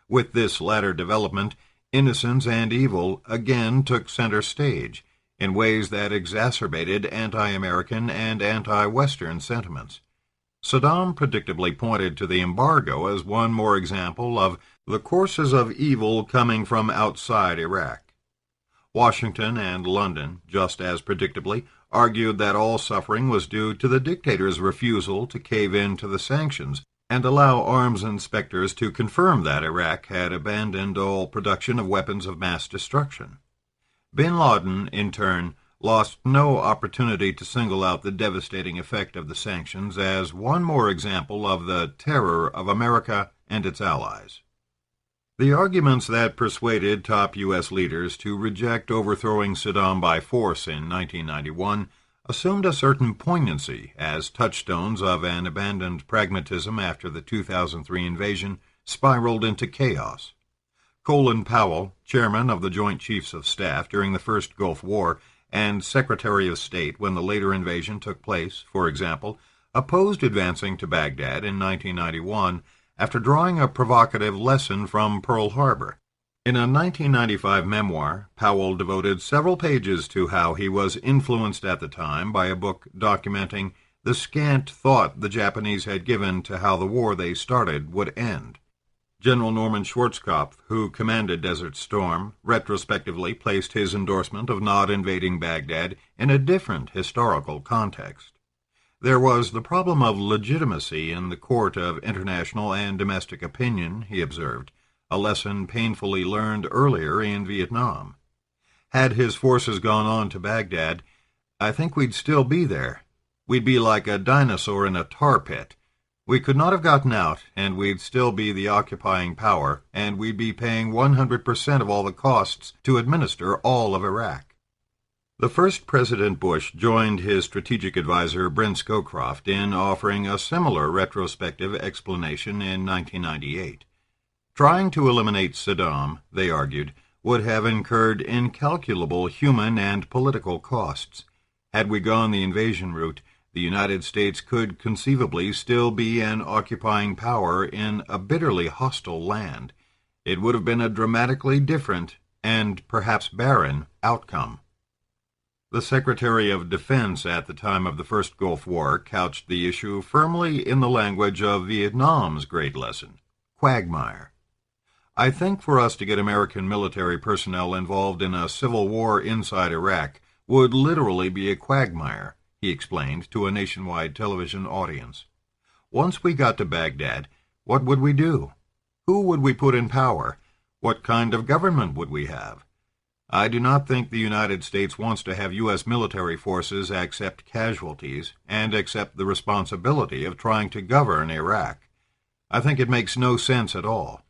With this latter development, innocence and evil again took center stage, in ways that exacerbated anti-American and anti-Western sentiments. Saddam predictably pointed to the embargo as one more example of the courses of evil coming from outside Iraq. Washington and London, just as predictably, argued that all suffering was due to the dictator's refusal to cave in to the sanctions and allow arms inspectors to confirm that Iraq had abandoned all production of weapons of mass destruction. Bin Laden, in turn, lost no opportunity to single out the devastating effect of the sanctions as one more example of the terror of America and its allies. The arguments that persuaded top U.S. leaders to reject overthrowing Saddam by force in 1991 assumed a certain poignancy as touchstones of an abandoned pragmatism after the 2003 invasion spiraled into chaos. Colin Powell, chairman of the Joint Chiefs of Staff during the First Gulf War and Secretary of State when the later invasion took place, for example, opposed advancing to Baghdad in 1991 after drawing a provocative lesson from Pearl Harbor. In a 1995 memoir, Powell devoted several pages to how he was influenced at the time by a book documenting the scant thought the Japanese had given to how the war they started would end. General Norman Schwarzkopf, who commanded Desert Storm, retrospectively placed his endorsement of not invading Baghdad in a different historical context. There was the problem of legitimacy in the court of international and domestic opinion, he observed, a lesson painfully learned earlier in Vietnam. Had his forces gone on to Baghdad, I think we'd still be there. We'd be like a dinosaur in a tar pit. We could not have gotten out, and we'd still be the occupying power, and we'd be paying 100% of all the costs to administer all of Iraq. The first President Bush joined his strategic advisor Brent Scowcroft in offering a similar retrospective explanation in 1998. Trying to eliminate Saddam, they argued, would have incurred incalculable human and political costs. Had we gone the invasion route, the United States could conceivably still be an occupying power in a bitterly hostile land. It would have been a dramatically different, and perhaps barren, outcome. The Secretary of Defense at the time of the First Gulf War couched the issue firmly in the language of Vietnam's great lesson, quagmire. I think for us to get American military personnel involved in a civil war inside Iraq would literally be a quagmire, he explained to a nationwide television audience. Once we got to Baghdad, what would we do? Who would we put in power? What kind of government would we have? I do not think the United States wants to have U.S. military forces accept casualties and accept the responsibility of trying to govern Iraq. I think it makes no sense at all.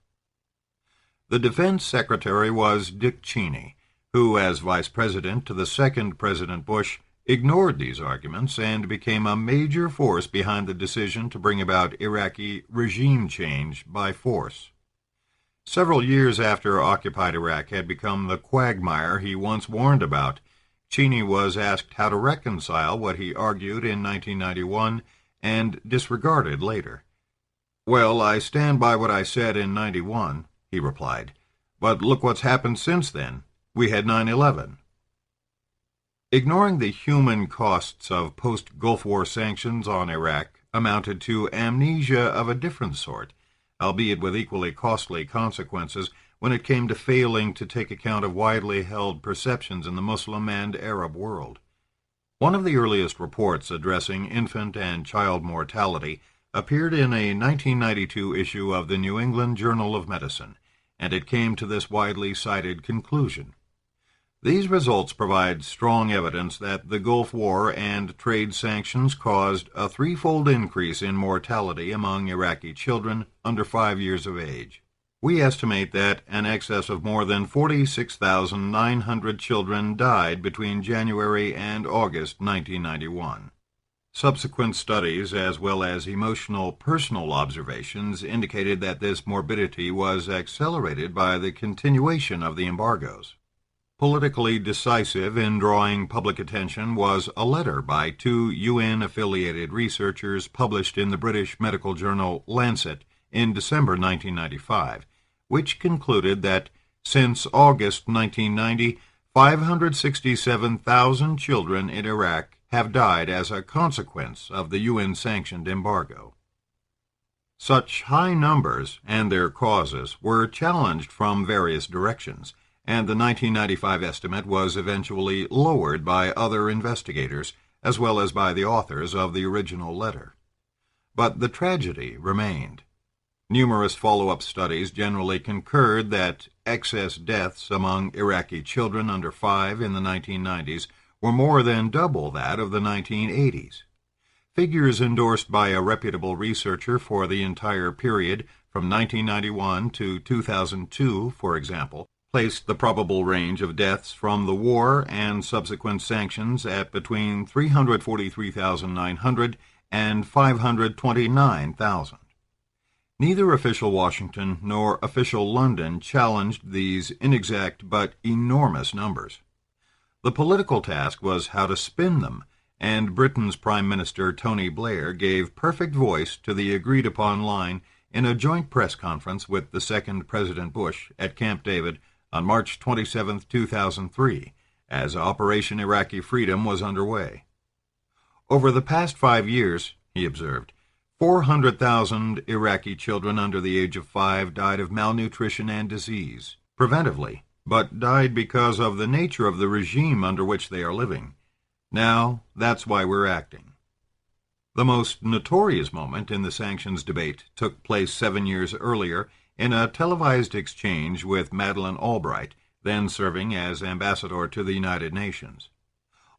The Defense Secretary was Dick Cheney, who, as Vice President to the second President Bush, ignored these arguments and became a major force behind the decision to bring about Iraqi regime change by force. Several years after occupied Iraq had become the quagmire he once warned about, Cheney was asked how to reconcile what he argued in 1991 and disregarded later. "Well, I stand by what I said in 91, he replied. "But look what's happened since then. We had 9/11. Ignoring the human costs of post-Gulf War sanctions on Iraq amounted to amnesia of a different sort, albeit with equally costly consequences when it came to failing to take account of widely held perceptions in the Muslim and Arab world. One of the earliest reports addressing infant and child mortality appeared in a 1992 issue of the New England Journal of Medicine, and it came to this widely cited conclusion. These results provide strong evidence that the Gulf War and trade sanctions caused a threefold increase in mortality among Iraqi children under 5 years of age. We estimate that an excess of more than 46,900 children died between January and August 1991. Subsequent studies, as well as emotional personal observations, indicated that this morbidity was accelerated by the continuation of the embargoes. Politically decisive in drawing public attention was a letter by two UN-affiliated researchers published in the British medical journal Lancet in December 1995, which concluded that since August 1990, 567,000 children in Iraq have died as a consequence of the UN-sanctioned embargo. Such high numbers and their causes were challenged from various directions, and the 1995 estimate was eventually lowered by other investigators, as well as by the authors of the original letter. But the tragedy remained. Numerous follow-up studies generally concurred that excess deaths among Iraqi children under 5 in the 1990s were more than double that of the 1980s. Figures endorsed by a reputable researcher for the entire period from 1991 to 2002, for example, placed the probable range of deaths from the war and subsequent sanctions at between 343,900 and 529,000. Neither official Washington nor official London challenged these inexact but enormous numbers. The political task was how to spin them, and Britain's Prime Minister Tony Blair gave perfect voice to the agreed-upon line in a joint press conference with the second President Bush at Camp David on March 27, 2003, as Operation Iraqi Freedom was underway. Over the past 5 years, he observed, 400,000 Iraqi children under the age of 5 died of malnutrition and disease, preventively, but died because of the nature of the regime under which they are living. Now, that's why we're acting. The most notorious moment in the sanctions debate took place 7 years earlier in a televised exchange with Madeleine Albright, then serving as ambassador to the United Nations.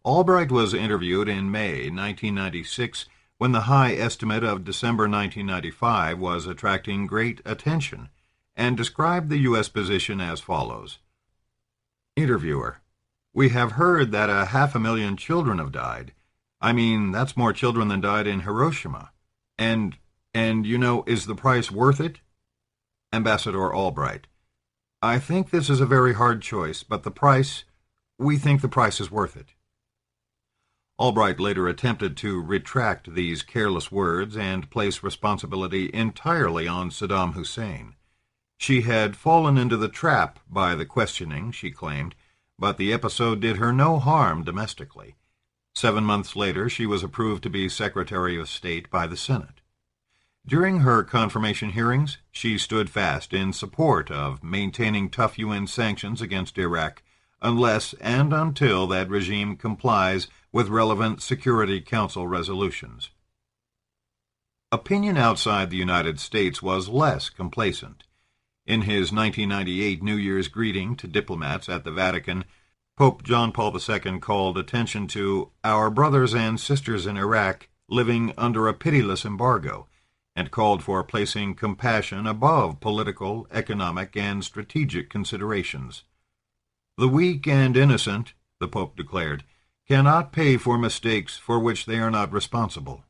Albright was interviewed in May 1996 when the high estimate of December 1995 was attracting great attention, and described the U.S. position as follows. Interviewer: "We have heard that 500,000 children have died. I mean, that's more children than died in Hiroshima. And is the price worth it?" Ambassador Albright: "I think this is a very hard choice, but we think the price is worth it." Albright later attempted to retract these careless words and place responsibility entirely on Saddam Hussein. She had fallen into the trap by the questioning, she claimed, but the episode did her no harm domestically. 7 months later, she was approved to be Secretary of State by the Senate. During her confirmation hearings, she stood fast in support of maintaining tough UN sanctions against Iraq unless and until that regime complies with relevant Security Council resolutions. Opinion outside the United States was less complacent. In his 1998 New Year's greeting to diplomats at the Vatican, Pope John Paul II called attention to our brothers and sisters in Iraq living under a pitiless embargo, and called for placing compassion above political, economic, and strategic considerations. The weak and innocent, the Pope declared, cannot pay for mistakes for which they are not responsible.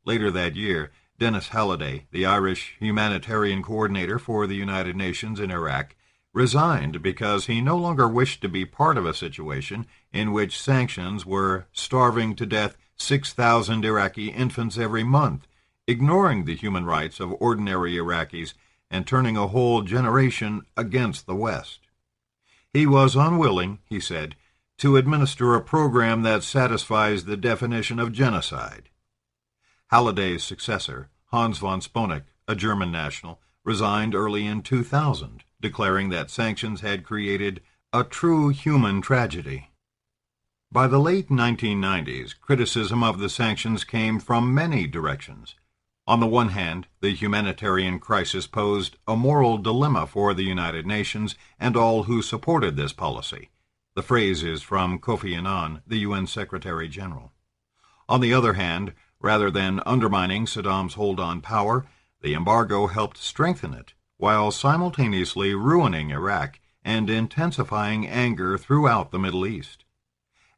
Later that year, Dennis Halliday, the Irish humanitarian coordinator for the United Nations in Iraq, resigned because he no longer wished to be part of a situation in which sanctions were starving to death 6,000 Iraqi infants every month, ignoring the human rights of ordinary Iraqis and turning a whole generation against the West. He was unwilling, he said, to administer a program that satisfies the definition of genocide. Halliday's successor, Hans von Sponeck, a German national, resigned early in 2000, declaring that sanctions had created a true human tragedy. By the late 1990s, criticism of the sanctions came from many directions. On the one hand, the humanitarian crisis posed a moral dilemma for the United Nations and all who supported this policy. The phrase is from Kofi Annan, the UN Secretary General. On the other hand, rather than undermining Saddam's hold on power, the embargo helped strengthen it, while simultaneously ruining Iraq and intensifying anger throughout the Middle East.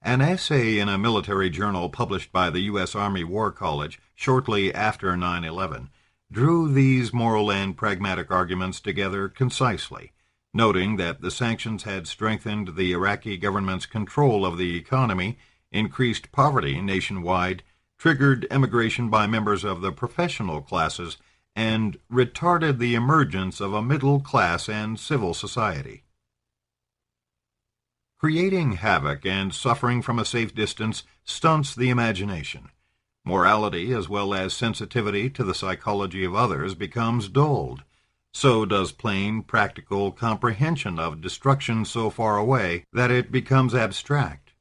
An essay in a military journal published by the U.S. Army War College shortly after 9/11 drew these moral and pragmatic arguments together concisely, noting that the sanctions had strengthened the Iraqi government's control of the economy, increased poverty nationwide, triggered emigration by members of the professional classes, and retarded the emergence of a middle class and civil society. Creating havoc and suffering from a safe distance stunts the imagination. Morality, as well as sensitivity to the psychology of others, becomes dulled. So does plain, practical comprehension of destruction so far away that it becomes abstract.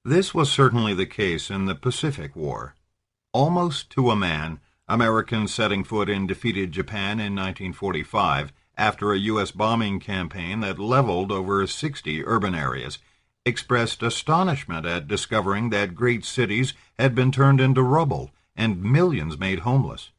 This was certainly the case in the Pacific War. Almost to a man, Americans setting foot in defeated Japan in 1945, after a U.S. bombing campaign that leveled over 60 urban areas, expressed astonishment at discovering that great cities had been turned into rubble and millions made homeless.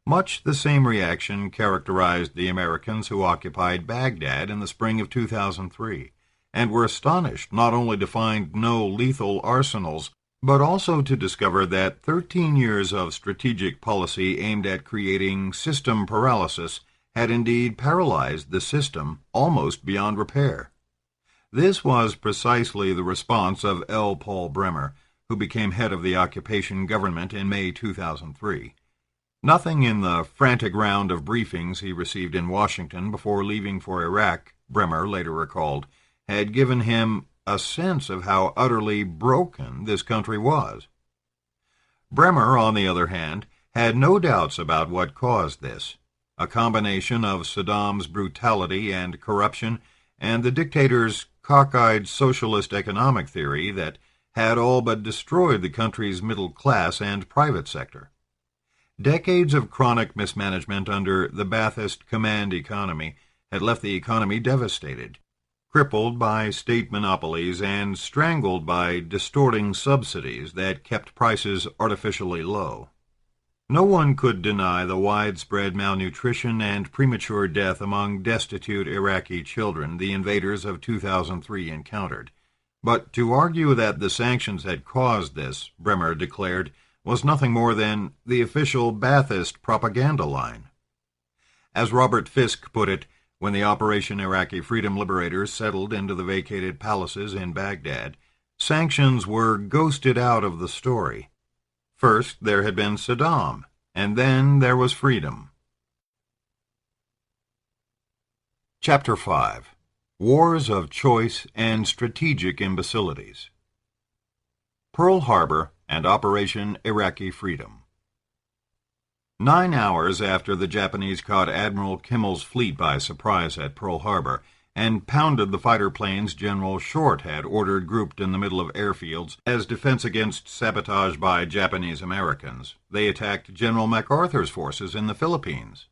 Much the same reaction characterized the Americans who occupied Baghdad in the spring of 2003, and were astonished not only to find no lethal arsenals, but also to discover that 13 years of strategic policy aimed at creating system paralysis had indeed paralyzed the system almost beyond repair. This was precisely the response of L. Paul Bremer, who became head of the occupation government in May 2003. Nothing in the frantic round of briefings he received in Washington before leaving for Iraq, Bremer later recalled, had given him a sense of how utterly broken this country was. Bremer, on the other hand, had no doubts about what caused this. A combination of Saddam's brutality and corruption and the dictator's cockeyed socialist economic theory that had all but destroyed the country's middle class and private sector. Decades of chronic mismanagement under the Ba'athist command economy had left the economy devastated, crippled by state monopolies and strangled by distorting subsidies that kept prices artificially low. No one could deny the widespread malnutrition and premature death among destitute Iraqi children the invaders of 2003 encountered. But to argue that the sanctions had caused this, Bremer declared, was nothing more than the official Ba'athist propaganda line. As Robert Fisk put it, when the Operation Iraqi Freedom Liberators settled into the vacated palaces in Baghdad, sanctions were ghosted out of the story. First there had been Saddam, and then there was freedom. Chapter 5. Wars of Choice and Strategic Imbecilities. Pearl Harbor and Operation Iraqi Freedom. 9 hours after the Japanese caught Admiral Kimmel's fleet by surprise at Pearl Harbor and pounded the fighter planes General Short had ordered grouped in the middle of airfields as defense against sabotage by Japanese Americans, they attacked General MacArthur's forces in the Philippines.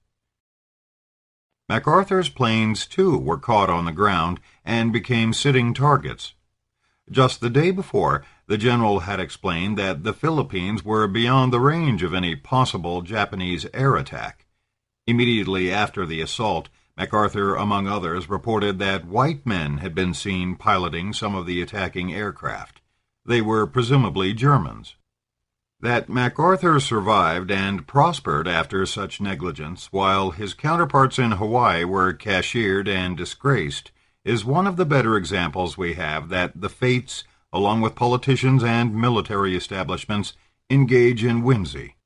MacArthur's planes, too, were caught on the ground and became sitting targets. Just the day before, the general had explained that the Philippines were beyond the range of any possible Japanese air attack. Immediately after the assault, MacArthur, among others, reported that white men had been seen piloting some of the attacking aircraft. They were presumably Germans. That MacArthur survived and prospered after such negligence, while his counterparts in Hawaii were cashiered and disgraced, is one of the better examples we have that the fates, along with politicians and military establishments, engage in whimsy.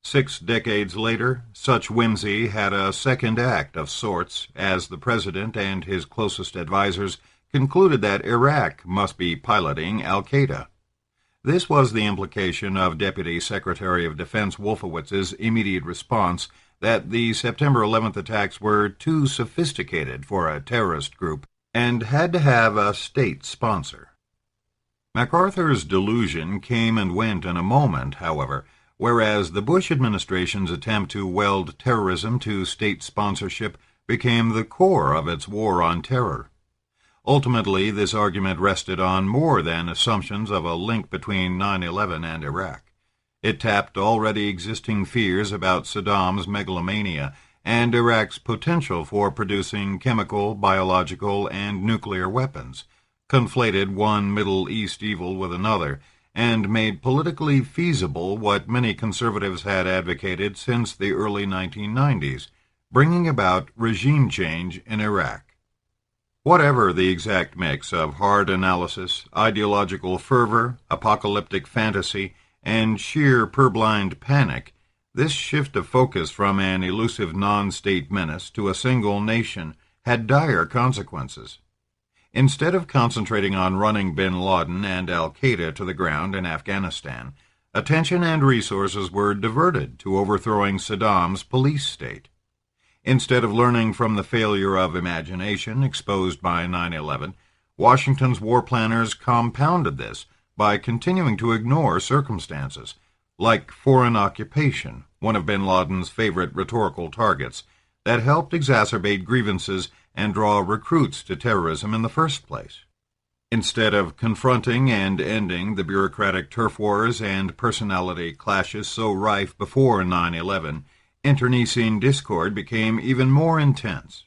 6 decades later, such whimsy had a second act of sorts, as the president and his closest advisers concluded that Iraq must be piloting al-Qaeda. This was the implication of Deputy Secretary of Defense Wolfowitz's immediate response that the September 11th attacks were too sophisticated for a terrorist group and had to have a state sponsor. MacArthur's delusion came and went in a moment, however, whereas the Bush administration's attempt to weld terrorism to state sponsorship became the core of its war on terror. Ultimately, this argument rested on more than assumptions of a link between 9/11 and Iraq. It tapped already existing fears about Saddam's megalomania and Iraq's potential for producing chemical, biological, and nuclear weapons, conflated one Middle East evil with another, and made politically feasible what many conservatives had advocated since the early 1990s, bringing about regime change in Iraq. Whatever the exact mix of hard analysis, ideological fervor, apocalyptic fantasy, and sheer purblind panic, this shift of focus from an elusive non-state menace to a single nation had dire consequences. Instead of concentrating on running bin Laden and al-Qaeda to the ground in Afghanistan, attention and resources were diverted to overthrowing Saddam's police state. Instead of learning from the failure of imagination exposed by 9/11, Washington's war planners compounded this by continuing to ignore circumstances, like foreign occupation, one of bin Laden's favorite rhetorical targets, that helped exacerbate grievances and draw recruits to terrorism in the first place. Instead of confronting and ending the bureaucratic turf wars and personality clashes so rife before 9/11, internecine discord became even more intense.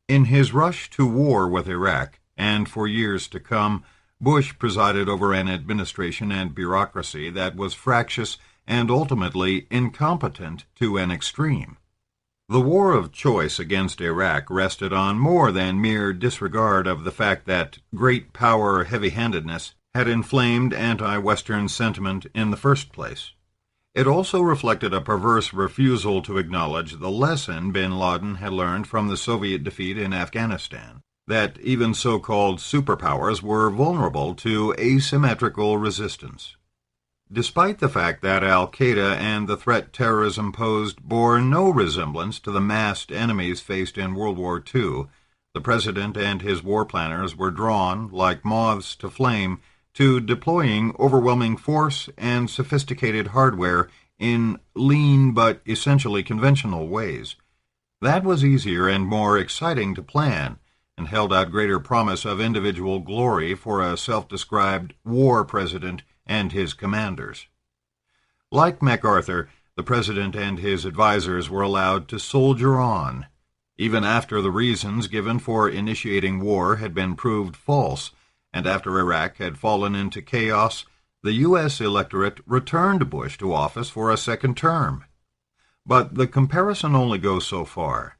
In his rush to war with Iraq, and for years to come, Bush presided over an administration and bureaucracy that was fractious and ultimately incompetent to an extreme. The war of choice against Iraq rested on more than mere disregard of the fact that great power heavy-handedness had inflamed anti-Western sentiment in the first place. It also reflected a perverse refusal to acknowledge the lesson bin Laden had learned from the Soviet defeat in Afghanistan, that even so-called superpowers were vulnerable to asymmetrical resistance. Despite the fact that al-Qaeda and the threat terrorism posed bore no resemblance to the massed enemies faced in World War II, the president and his war planners were drawn, like moths to flame, to deploying overwhelming force and sophisticated hardware in lean but essentially conventional ways. That was easier and more exciting to plan, and held out greater promise of individual glory for a self-described war president and his commanders. Like MacArthur, the president and his advisers were allowed to soldier on. Even after the reasons given for initiating war had been proved false, and after Iraq had fallen into chaos, the U.S. electorate returned Bush to office for a second term. But the comparison only goes so far.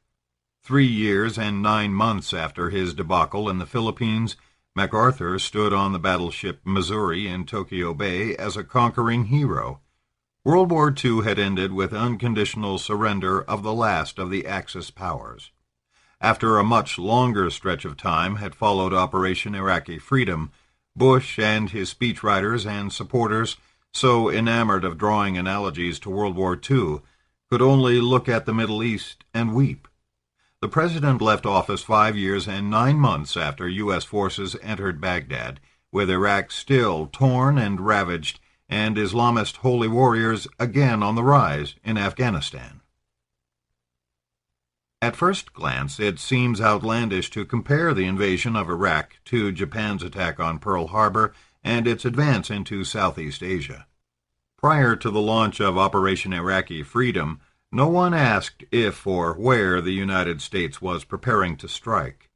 3 years and 9 months after his debacle in the Philippines, MacArthur stood on the battleship Missouri in Tokyo Bay as a conquering hero. World War II had ended with unconditional surrender of the last of the Axis powers. After a much longer stretch of time had followed Operation Iraqi Freedom, Bush and his speechwriters and supporters, so enamored of drawing analogies to World War II, could only look at the Middle East and weep. The president left office 5 years and 9 months after U.S. forces entered Baghdad, with Iraq still torn and ravaged, and Islamist holy warriors again on the rise in Afghanistan. At first glance, it seems outlandish to compare the invasion of Iraq to Japan's attack on Pearl Harbor and its advance into Southeast Asia. Prior to the launch of Operation Iraqi Freedom, no one asked if or where the United States was preparing to strike.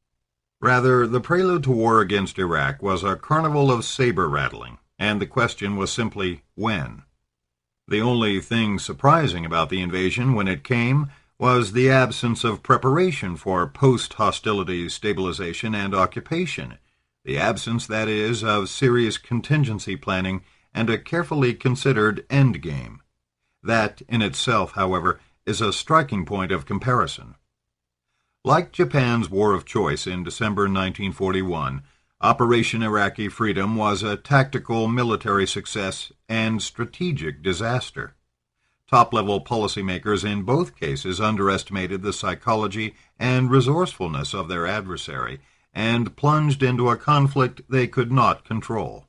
Rather, the prelude to war against Iraq was a carnival of saber-rattling, and the question was simply when. The only thing surprising about the invasion when it came was the absence of preparation for post-hostilities stabilization and occupation, the absence, that is, of serious contingency planning and a carefully considered endgame. That, in itself, however, is a striking point of comparison. Like Japan's War of Choice in December 1941, Operation Iraqi Freedom was a tactical military success and strategic disaster. Top-level policymakers in both cases underestimated the psychology and resourcefulness of their adversary and plunged into a conflict they could not control.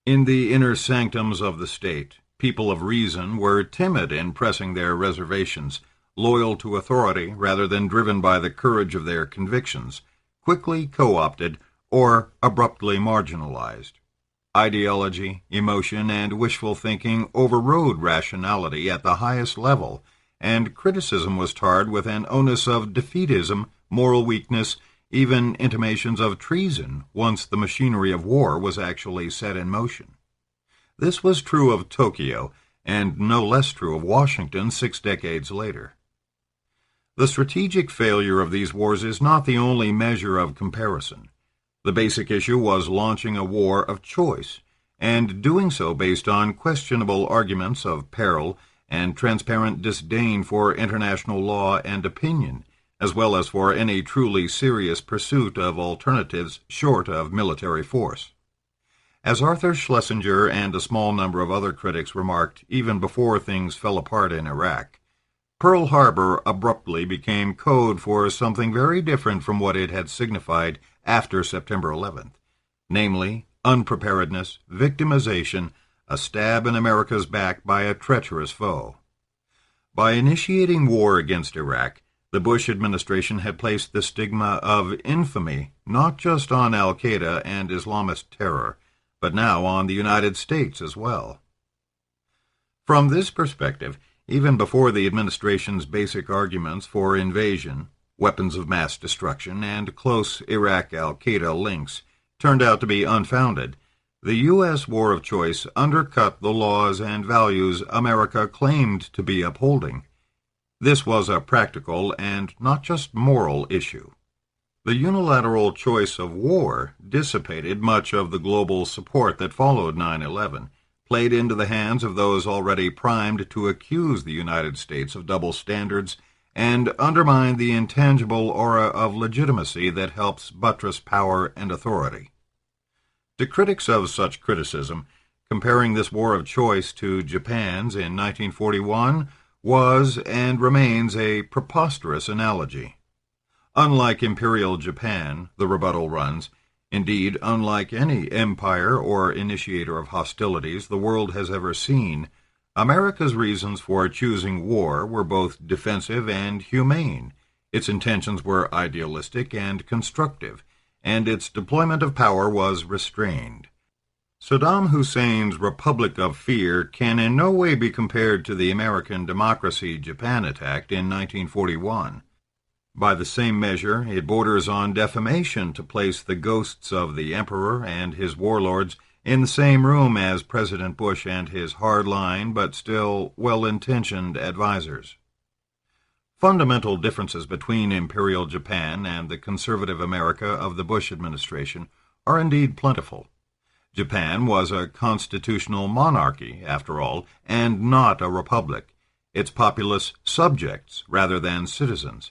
In the inner sanctums of the state, people of reason were timid in pressing their reservations, loyal to authority rather than driven by the courage of their convictions, quickly co-opted or abruptly marginalized. Ideology, emotion, and wishful thinking overrode rationality at the highest level, and criticism was tarred with an onus of defeatism, moral weakness, even intimations of treason once the machinery of war was actually set in motion. This was true of Tokyo, and no less true of Washington 6 decades later. The strategic failure of these wars is not the only measure of comparison. The basic issue was launching a war of choice, and doing so based on questionable arguments of peril and transparent disdain for international law and opinion, as well as for any truly serious pursuit of alternatives short of military force. As Arthur Schlesinger and a small number of other critics remarked even before things fell apart in Iraq, Pearl Harbor abruptly became code for something very different from what it had signified after September 11th, namely unpreparedness, victimization, a stab in America's back by a treacherous foe. By initiating war against Iraq, the Bush administration had placed the stigma of infamy not just on al-Qaeda and Islamist terror, but now on the United States as well. From this perspective, even before the administration's basic arguments for invasion, weapons of mass destruction, and close Iraq-al-Qaeda links turned out to be unfounded, the U.S. war of choice undercut the laws and values America claimed to be upholding. This was a practical and not just moral issue. The unilateral choice of war dissipated much of the global support that followed 9/11, played into the hands of those already primed to accuse the United States of double standards, and undermined the intangible aura of legitimacy that helps buttress power and authority. To critics of such criticism, comparing this war of choice to Japan's in 1941 was and remains a preposterous analogy. Unlike Imperial Japan, the rebuttal runs, indeed unlike any empire or initiator of hostilities the world has ever seen, America's reasons for choosing war were both defensive and humane. Its intentions were idealistic and constructive, and its deployment of power was restrained. Saddam Hussein's Republic of Fear can in no way be compared to the American democracy Japan attacked in 1941. By the same measure, it borders on defamation to place the ghosts of the emperor and his warlords in the same room as President Bush and his hard-line but still well-intentioned advisers. Fundamental differences between Imperial Japan and the conservative America of the Bush administration are indeed plentiful. Japan was a constitutional monarchy, after all, and not a republic, its populace subjects rather than citizens.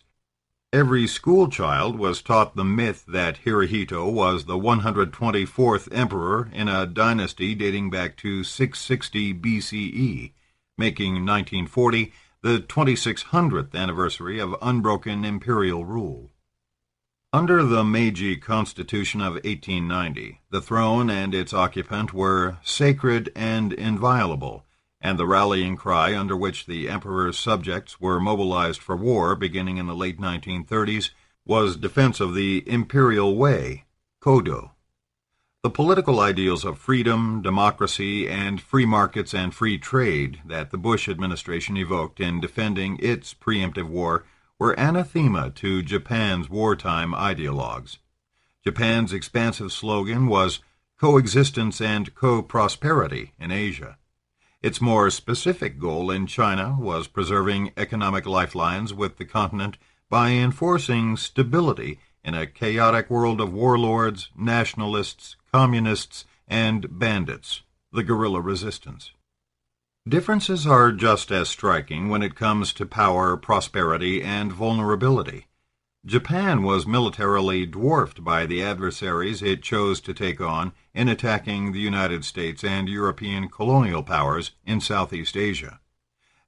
Every schoolchild was taught the myth that Hirohito was the 124th emperor in a dynasty dating back to 660 BCE, making 1940 the 2600th anniversary of unbroken imperial rule. Under the Meiji Constitution of 1890, the throne and its occupant were sacred and inviolable, and the rallying cry under which the emperor's subjects were mobilized for war beginning in the late 1930s was defense of the imperial way, kodo. The political ideals of freedom, democracy, and free markets and free trade that the Bush administration evoked in defending its preemptive war were anathema to Japan's wartime ideologues. Japan's expansive slogan was coexistence and co-prosperity in Asia. Its more specific goal in China was preserving economic lifelines with the continent by enforcing stability in a chaotic world of warlords, nationalists, communists, and bandits, the guerrilla resistance. Differences are just as striking when it comes to power, prosperity, and vulnerability. Japan was militarily dwarfed by the adversaries it chose to take on in attacking the United States and European colonial powers in Southeast Asia.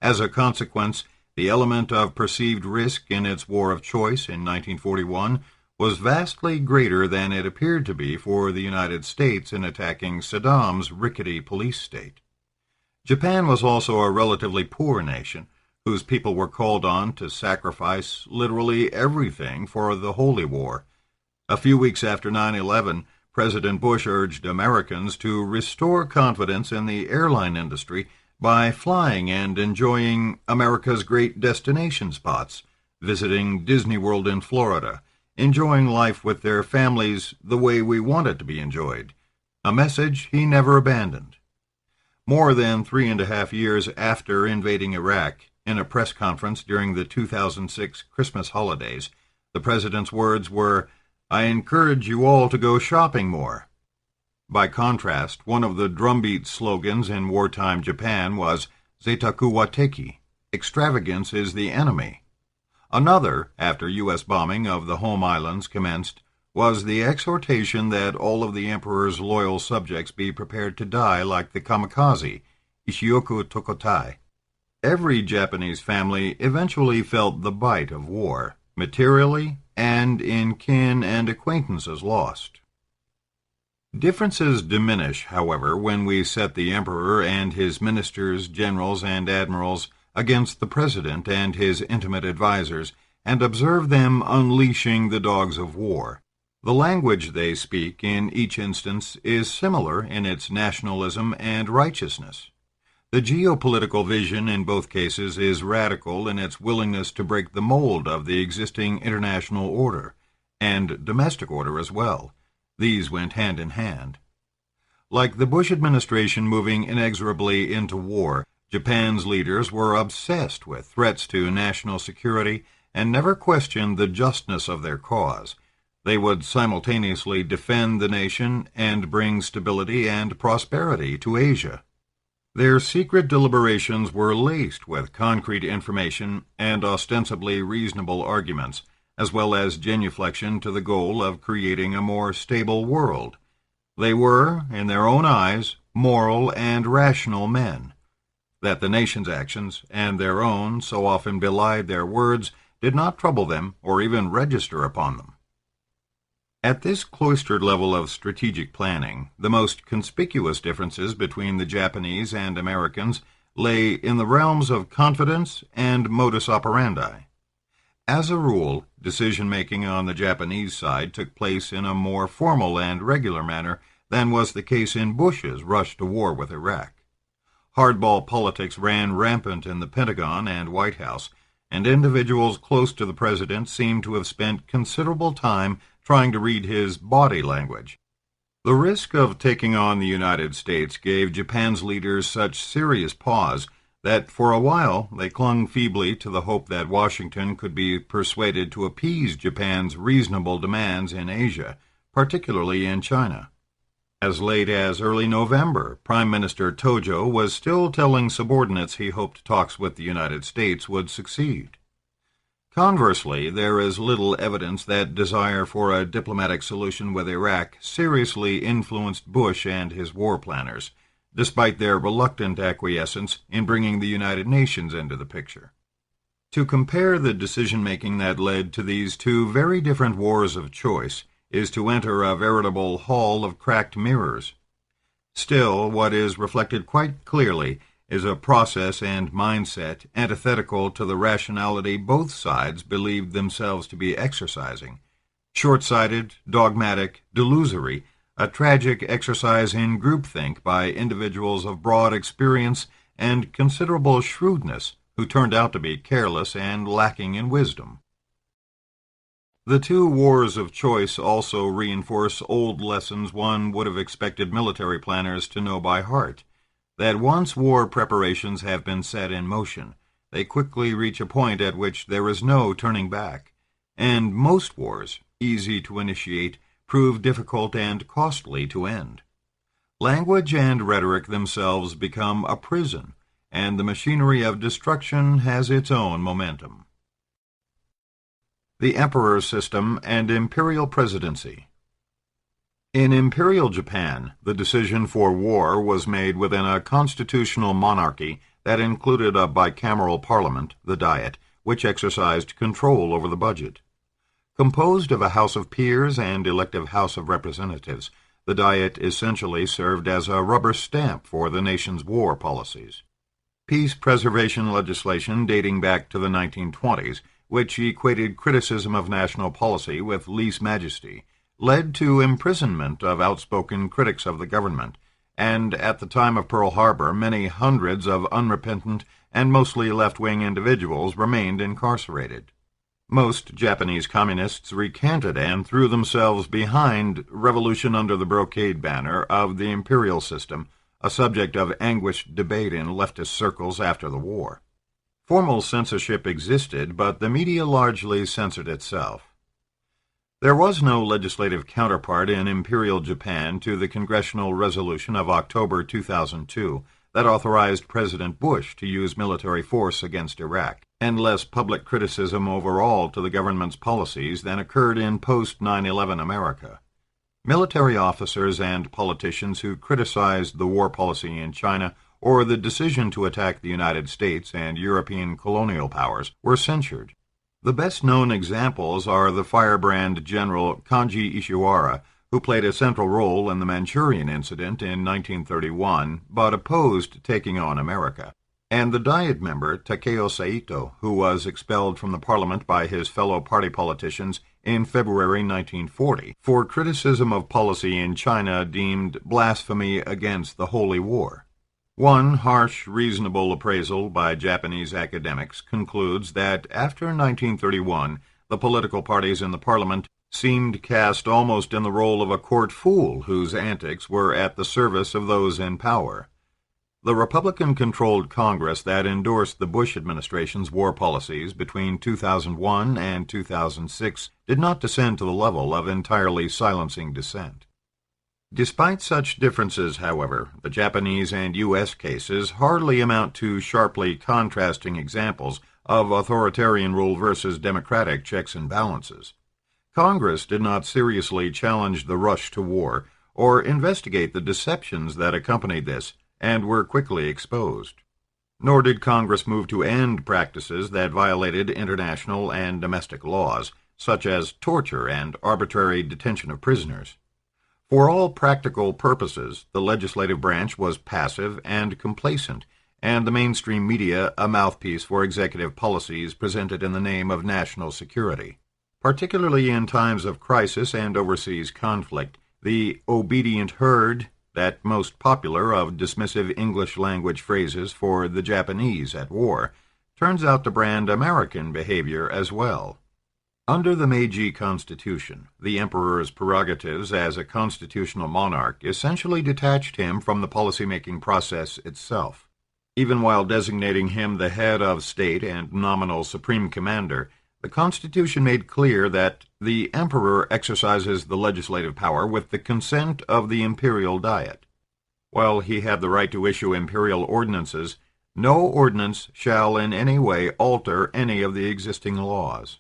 As a consequence, the element of perceived risk in its war of choice in 1941 was vastly greater than it appeared to be for the United States in attacking Saddam's rickety police state. Japan was also a relatively poor nation, whose people were called on to sacrifice literally everything for the Holy War. A few weeks after 9/11, President Bush urged Americans to restore confidence in the airline industry by flying and enjoying America's great destination spots, visiting Disney World in Florida, enjoying life with their families the way we want it to be enjoyed, a message he never abandoned. More than 3.5 years after invading Iraq, in a press conference during the 2006 Christmas holidays, the president's words were, "I encourage you all to go shopping more." By contrast, one of the drumbeat slogans in wartime Japan was Zeitaku wa teki, extravagance is the enemy. Another, after U.S. bombing of the home islands commenced, was the exhortation that all of the emperor's loyal subjects be prepared to die like the kamikaze, Ishioku Tokotai. Every Japanese family eventually felt the bite of war, materially and in kin and acquaintances lost. Differences diminish, however, when we set the emperor and his ministers, generals, and admirals against the president and his intimate advisers and observe them unleashing the dogs of war. The language they speak in each instance is similar in its nationalism and righteousness. The geopolitical vision in both cases is radical in its willingness to break the mold of the existing international order, and domestic order as well. These went hand in hand. Like the Bush administration moving inexorably into war, Japan's leaders were obsessed with threats to national security and never questioned the justness of their cause. They would simultaneously defend the nation and bring stability and prosperity to Asia. Their secret deliberations were laced with concrete information and ostensibly reasonable arguments, as well as genuflection to the goal of creating a more stable world. They were, in their own eyes, moral and rational men. That the nation's actions, and their own, so often belied their words, did not trouble them or even register upon them. At this cloistered level of strategic planning, the most conspicuous differences between the Japanese and Americans lay in the realms of confidence and modus operandi. As a rule, decision-making on the Japanese side took place in a more formal and regular manner than was the case in Bush's rush to war with Iraq. Hardball politics ran rampant in the Pentagon and White House, and individuals close to the president seemed to have spent considerable time trying to read his body language. The risk of taking on the United States gave Japan's leaders such serious pause that for a while they clung feebly to the hope that Washington could be persuaded to appease Japan's reasonable demands in Asia, particularly in China. As late as early November, Prime Minister Tojo was still telling subordinates he hoped talks with the United States would succeed. Conversely, there is little evidence that desire for a diplomatic solution with Iraq seriously influenced Bush and his war planners, despite their reluctant acquiescence in bringing the United Nations into the picture. To compare the decision-making that led to these two very different wars of choice is to enter a veritable hall of cracked mirrors. Still, what is reflected quite clearly is a process and mindset antithetical to the rationality both sides believed themselves to be exercising. Short-sighted, dogmatic, delusory, a tragic exercise in groupthink by individuals of broad experience and considerable shrewdness who turned out to be careless and lacking in wisdom. The two wars of choice also reinforce old lessons one would have expected military planners to know by heart, that once war preparations have been set in motion, they quickly reach a point at which there is no turning back, and most wars, easy to initiate, prove difficult and costly to end. Language and rhetoric themselves become a prison, and the machinery of destruction has its own momentum. The Emperor System and Imperial Presidency. In Imperial Japan, the decision for war was made within a constitutional monarchy that included a bicameral parliament, the Diet, which exercised control over the budget. Composed of a House of Peers and elective House of Representatives, the Diet essentially served as a rubber stamp for the nation's war policies. Peace preservation legislation dating back to the 1920s, which equated criticism of national policy with lèse-majesty, led to imprisonment of outspoken critics of the government, and at the time of Pearl Harbor, many hundreds of unrepentant and mostly left-wing individuals remained incarcerated. Most Japanese communists recanted and threw themselves behind revolution under the brocade banner of the imperial system, a subject of anguished debate in leftist circles after the war. Formal censorship existed, but the media largely censored itself. There was no legislative counterpart in Imperial Japan to the congressional resolution of October 2002 that authorized President Bush to use military force against Iraq, and less public criticism overall to the government's policies than occurred in post-9/11 America. Military officers and politicians who criticized the war policy in China or the decision to attack the United States and European colonial powers were censured. The best-known examples are the firebrand General Kanji Ishiwara, who played a central role in the Manchurian Incident in 1931 but opposed taking on America, and the Diet member Takeo Saito, who was expelled from the parliament by his fellow party politicians in February 1940 for criticism of policy in China deemed blasphemy against the Holy War. One harsh, reasonable appraisal by Japanese academics concludes that after 1931, the political parties in the parliament seemed cast almost in the role of a court fool whose antics were at the service of those in power. The Republican-controlled Congress that endorsed the Bush administration's war policies between 2001 and 2006 did not descend to the level of entirely silencing dissent. Despite such differences, however, the Japanese and U.S. cases hardly amount to sharply contrasting examples of authoritarian rule versus democratic checks and balances. Congress did not seriously challenge the rush to war or investigate the deceptions that accompanied this and were quickly exposed. Nor did Congress move to end practices that violated international and domestic laws, such as torture and arbitrary detention of prisoners. For all practical purposes, the legislative branch was passive and complacent, and the mainstream media a mouthpiece for executive policies presented in the name of national security. Particularly in times of crisis and overseas conflict, the obedient herd, that most popular of dismissive English-language phrases for the Japanese at war, turns out to brand American behavior as well. Under the Meiji Constitution, the emperor's prerogatives as a constitutional monarch essentially detached him from the policymaking process itself. Even while designating him the head of state and nominal supreme commander, the Constitution made clear that the emperor exercises the legislative power with the consent of the imperial diet. While he had the right to issue imperial ordinances, No ordinance shall in any way alter any of the existing laws.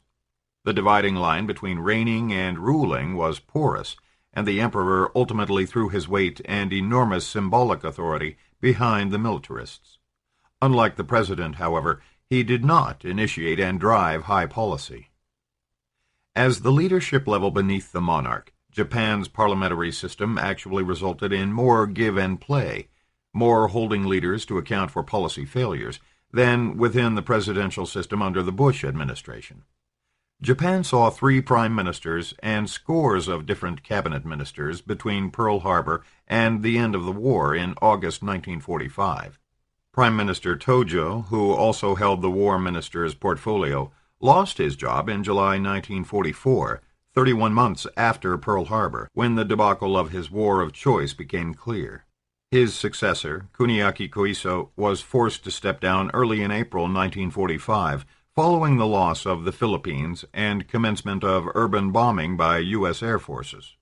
The dividing line between reigning and ruling was porous, and the emperor ultimately threw his weight and enormous symbolic authority behind the militarists. Unlike the president, however, he did not initiate and drive high policy. As the leadership level beneath the monarch, Japan's parliamentary system actually resulted in more give and play, more holding leaders to account for policy failures, than within the presidential system under the Bush administration. Japan saw 3 prime ministers and scores of different cabinet ministers between Pearl Harbor and the end of the war in August 1945. Prime Minister Tojo, who also held the war minister's portfolio, lost his job in July 1944, 31 months after Pearl Harbor, when the debacle of his war of choice became clear. His successor, Kuniaki Koiso, was forced to step down early in April 1945, following the loss of the Philippines and commencement of urban bombing by U.S. Air Forces.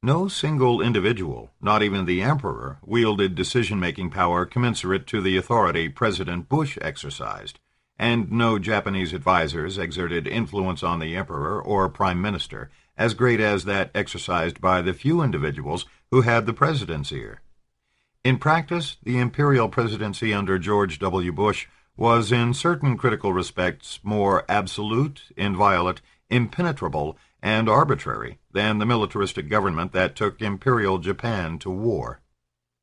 No single individual, not even the emperor, wielded decision-making power commensurate to the authority President Bush exercised, and no Japanese advisers exerted influence on the emperor or prime minister as great as that exercised by the few individuals who had the president's ear. In practice, the imperial presidency under George W. Bush was in certain critical respects more absolute, inviolate, impenetrable, and arbitrary than the militaristic government that took imperial Japan to war.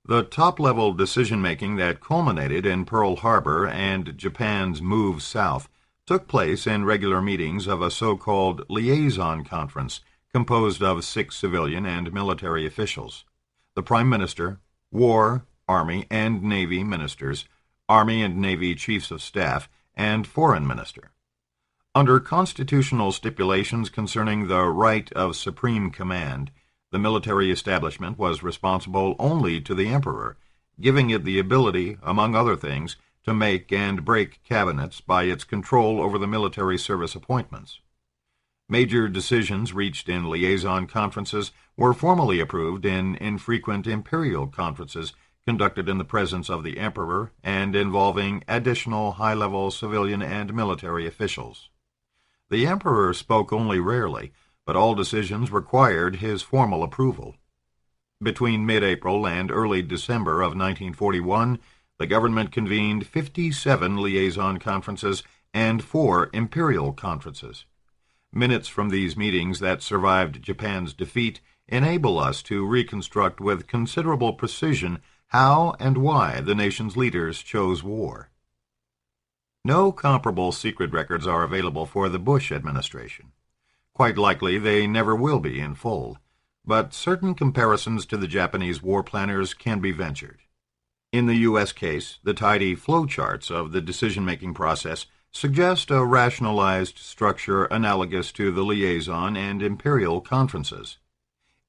The top-level decision-making that culminated in Pearl Harbor and Japan's move south took place in regular meetings of a so-called liaison conference composed of 6 civilian and military officials: the Prime Minister, War, Army, and Navy ministers, Army and Navy Chiefs of Staff, and Foreign Minister. Under constitutional stipulations concerning the right of supreme command, the military establishment was responsible only to the emperor, giving it the ability, among other things, to make and break cabinets by its control over the military service appointments. Major decisions reached in liaison conferences were formally approved in infrequent imperial conferences conducted in the presence of the emperor and involving additional high-level civilian and military officials. The emperor spoke only rarely, but all decisions required his formal approval. Between mid-April and early December of 1941, the government convened 57 liaison conferences and 4 imperial conferences. Minutes from these meetings that survived Japan's defeat enable us to reconstruct with considerable precision how and why the nation's leaders chose war. No comparable secret records are available for the Bush administration. Quite likely they never will be in full, but certain comparisons to the Japanese war planners can be ventured. In the U.S. case, the tidy flowcharts of the decision-making process suggest a rationalized structure analogous to the liaison and imperial conferences.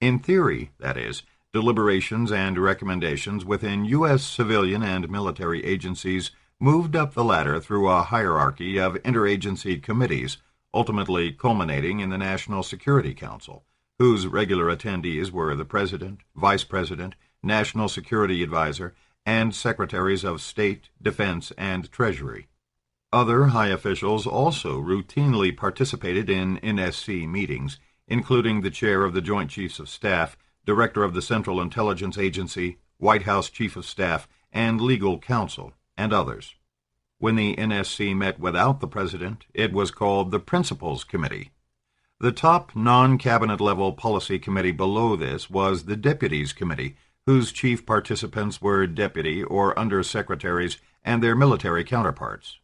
In theory, that is, deliberations and recommendations within U.S. civilian and military agencies moved up the ladder through a hierarchy of interagency committees, ultimately culminating in the National Security Council, whose regular attendees were the President, Vice President, National Security Advisor, and Secretaries of State, Defense, and Treasury. Other high officials also routinely participated in NSC meetings, including the chair of the Joint Chiefs of Staff, director of the Central Intelligence Agency, White House Chief of Staff, and legal counsel, and others. When the NSC met without the President, it was called the Principals Committee. The top non-cabinet level policy committee below this was the Deputies Committee, whose chief participants were deputy or undersecretaries and their military counterparts.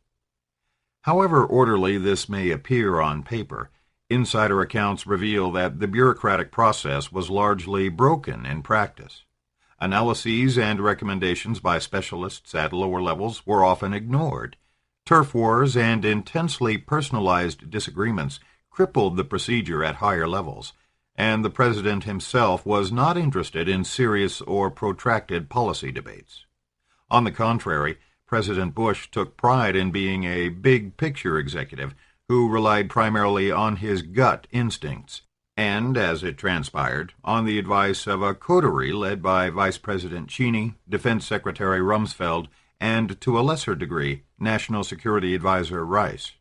However orderly this may appear on paper, insider accounts reveal that the bureaucratic process was largely broken in practice. Analyses and recommendations by specialists at lower levels were often ignored. Turf wars and intensely personalized disagreements crippled the procedure at higher levels, and the President himself was not interested in serious or protracted policy debates. On the contrary, President Bush took pride in being a big-picture executive who relied primarily on his gut instincts, and, as it transpired, on the advice of a coterie led by Vice President Cheney, Defense Secretary Rumsfeld, and, to a lesser degree, National Security Advisor Rice.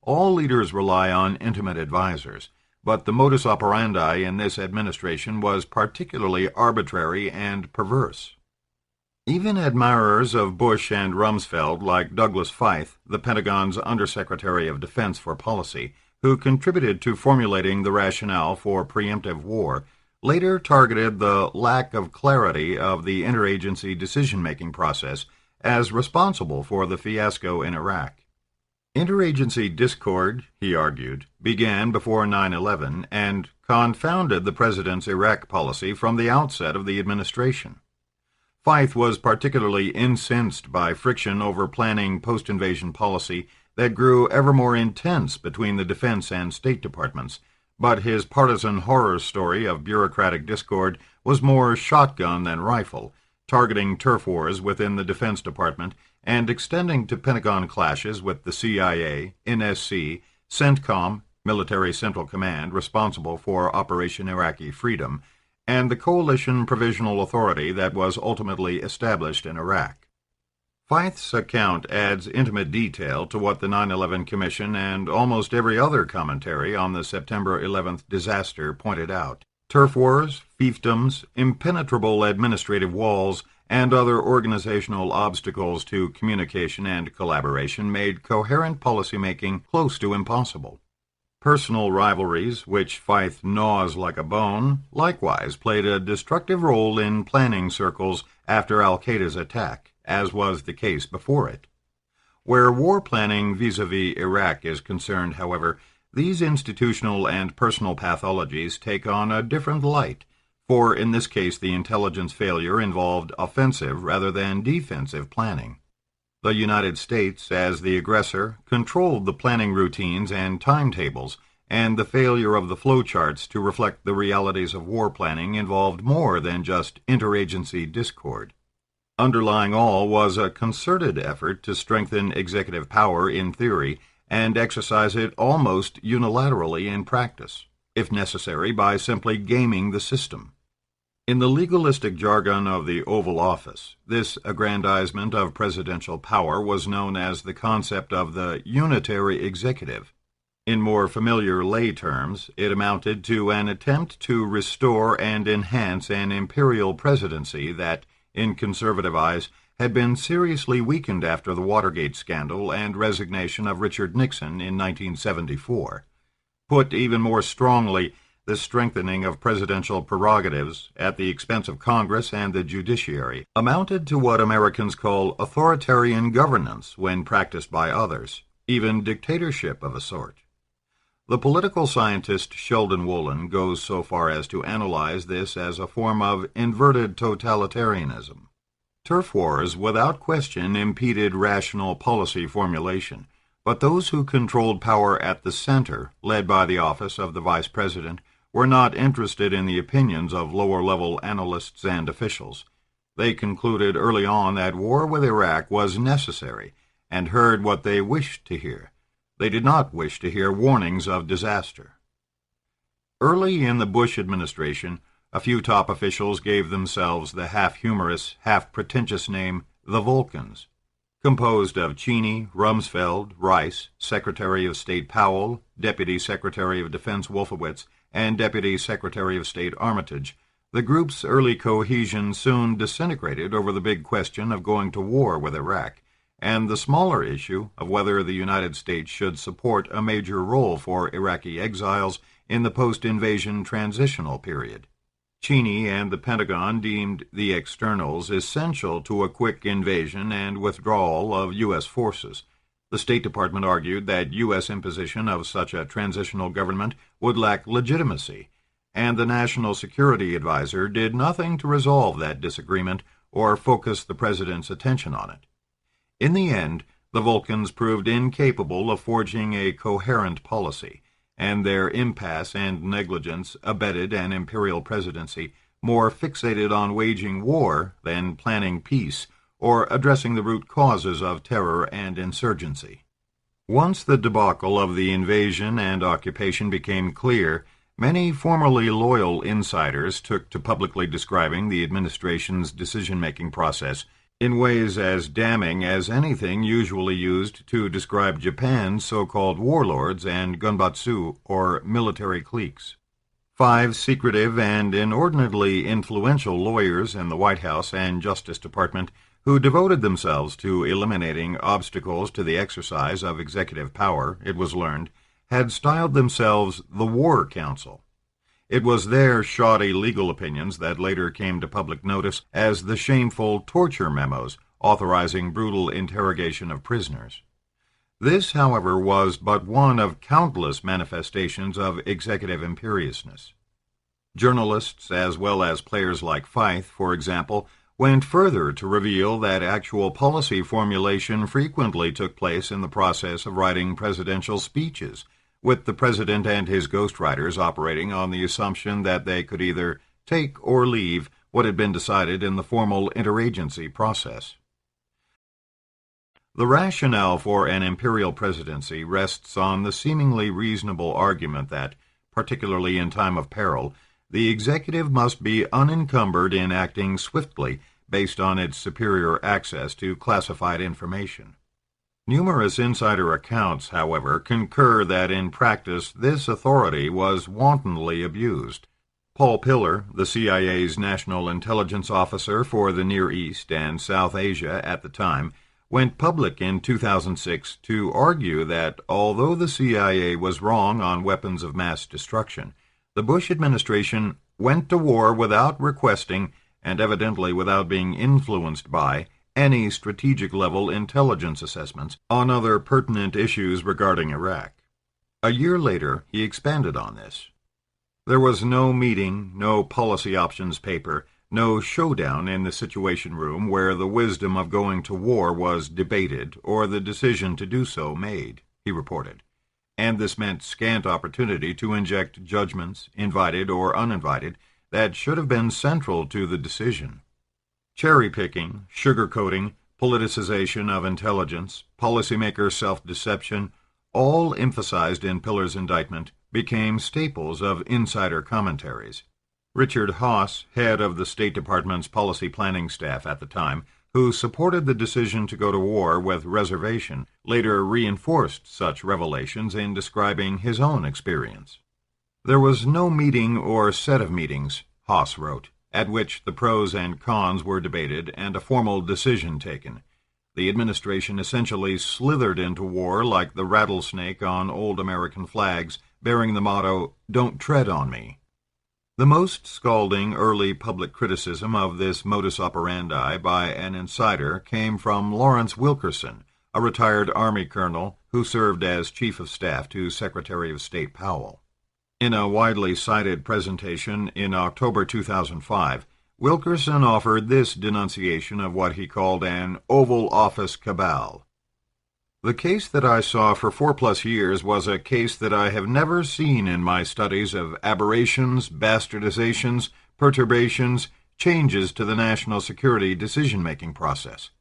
All leaders rely on intimate advisors, but the modus operandi in this administration was particularly arbitrary and perverse. Even admirers of Bush and Rumsfeld, like Douglas Feith, the Pentagon's Undersecretary of Defense for Policy, who contributed to formulating the rationale for preemptive war, later targeted the lack of clarity of the interagency decision-making process as responsible for the fiasco in Iraq. Interagency discord, he argued, began before 9/11 and confounded the president's Iraq policy from the outset of the administration. Feith was particularly incensed by friction over planning post-invasion policy that grew ever more intense between the Defense and State Departments, but his partisan horror story of bureaucratic discord was more shotgun than rifle, targeting turf wars within the Defense Department and extending to Pentagon clashes with the CIA, NSC, CENTCOM, Military Central Command responsible for Operation Iraqi Freedom, and the Coalition Provisional Authority that was ultimately established in Iraq. Feith's account adds intimate detail to what the 9/11 Commission and almost every other commentary on the September 11th disaster pointed out. Turf wars, fiefdoms, impenetrable administrative walls, and other organizational obstacles to communication and collaboration made coherent policymaking close to impossible. Personal rivalries, which Feith gnaws like a bone, likewise played a destructive role in planning circles after al-Qaeda's attack, as was the case before it. Where war planning vis-à-vis Iraq is concerned, however, these institutional and personal pathologies take on a different light, for in this case the intelligence failure involved offensive rather than defensive planning. The United States, as the aggressor, controlled the planning routines and timetables, and the failure of the flowcharts to reflect the realities of war planning involved more than just interagency discord. Underlying all was a concerted effort to strengthen executive power in theory and exercise it almost unilaterally in practice, if necessary by simply gaming the system. In the legalistic jargon of the Oval Office, this aggrandizement of presidential power was known as the concept of the unitary executive. In more familiar lay terms, it amounted to an attempt to restore and enhance an imperial presidency that, in conservative eyes, had been seriously weakened after the Watergate scandal and resignation of Richard Nixon in 1974. Put even more strongly, the strengthening of presidential prerogatives, at the expense of Congress and the judiciary, amounted to what Americans call authoritarian governance when practiced by others, even dictatorship of a sort. The political scientist Sheldon Wolin goes so far as to analyze this as a form of inverted totalitarianism. Turf wars, without question, impeded rational policy formulation, but those who controlled power at the center, led by the office of the vice president, were not interested in the opinions of lower-level analysts and officials. They concluded early on that war with Iraq was necessary and heard what they wished to hear. They did not wish to hear warnings of disaster. Early in the Bush administration, a few top officials gave themselves the half-humorous, half-pretentious name the Vulcans. Composed of Cheney, Rumsfeld, Rice, Secretary of State Powell, Deputy Secretary of Defense Wolfowitz, and Deputy Secretary of State Armitage, the group's early cohesion soon disintegrated over the big question of going to war with Iraq, and the smaller issue of whether the United States should support a major role for Iraqi exiles in the post-invasion transitional period. Cheney and the Pentagon deemed the externals essential to a quick invasion and withdrawal of U.S. forces. The State Department argued that U.S. imposition of such a transitional government would lack legitimacy, and the National Security Advisor did nothing to resolve that disagreement or focus the President's attention on it. In the end, the Vulcans proved incapable of forging a coherent policy, and their impasse and negligence abetted an imperial presidency more fixated on waging war than planning peace or addressing the root causes of terror and insurgency. Once the debacle of the invasion and occupation became clear, many formerly loyal insiders took to publicly describing the administration's decision-making process in ways as damning as anything usually used to describe Japan's so-called warlords and gunbatsu, or military cliques. 5 secretive and inordinately influential lawyers in the White House and Justice Department who devoted themselves to eliminating obstacles to the exercise of executive power, it was learned, had styled themselves the War Council. It was their shoddy legal opinions that later came to public notice as the shameful torture memos authorizing brutal interrogation of prisoners. This, however, was but one of countless manifestations of executive imperiousness. Journalists, as well as players like Feith, for example, went further to reveal that actual policy formulation frequently took place in the process of writing presidential speeches, with the president and his ghostwriters operating on the assumption that they could either take or leave what had been decided in the formal interagency process. The rationale for an imperial presidency rests on the seemingly reasonable argument that, particularly in time of peril, the executive must be unencumbered in acting swiftly based on its superior access to classified information. Numerous insider accounts, however, concur that in practice this authority was wantonly abused. Paul Pillar, the CIA's National Intelligence Officer for the Near East and South Asia at the time, went public in 2006 to argue that although the CIA was wrong on weapons of mass destruction, the Bush administration went to war without requesting, and evidently without being influenced by, any strategic-level intelligence assessments on other pertinent issues regarding Iraq. A year later, he expanded on this. There was no meeting, no policy options paper, no showdown in the Situation Room where the wisdom of going to war was debated or the decision to do so made, he reported. And this meant scant opportunity to inject judgments, invited or uninvited, that should have been central to the decision. Cherry-picking, sugarcoating, politicization of intelligence, policymaker self-deception, all emphasized in Pillar's indictment, became staples of insider commentaries. Richard Haass, head of the State Department's policy planning staff at the time, who supported the decision to go to war with reservation, later reinforced such revelations in describing his own experience. There was no meeting or set of meetings, Haass wrote, at which the pros and cons were debated and a formal decision taken. The administration essentially slithered into war like the rattlesnake on old American flags, bearing the motto, "Don't tread on me." The most scalding early public criticism of this modus operandi by an insider came from Lawrence Wilkerson, a retired Army colonel who served as Chief of Staff to Secretary of State Powell. In a widely cited presentation in October 2005, Wilkerson offered this denunciation of what he called an Oval Office cabal. The case that I saw for 4+ years was a case that I have never seen in my studies of aberrations, bastardizations, perturbations, changes to the national security decision-making process.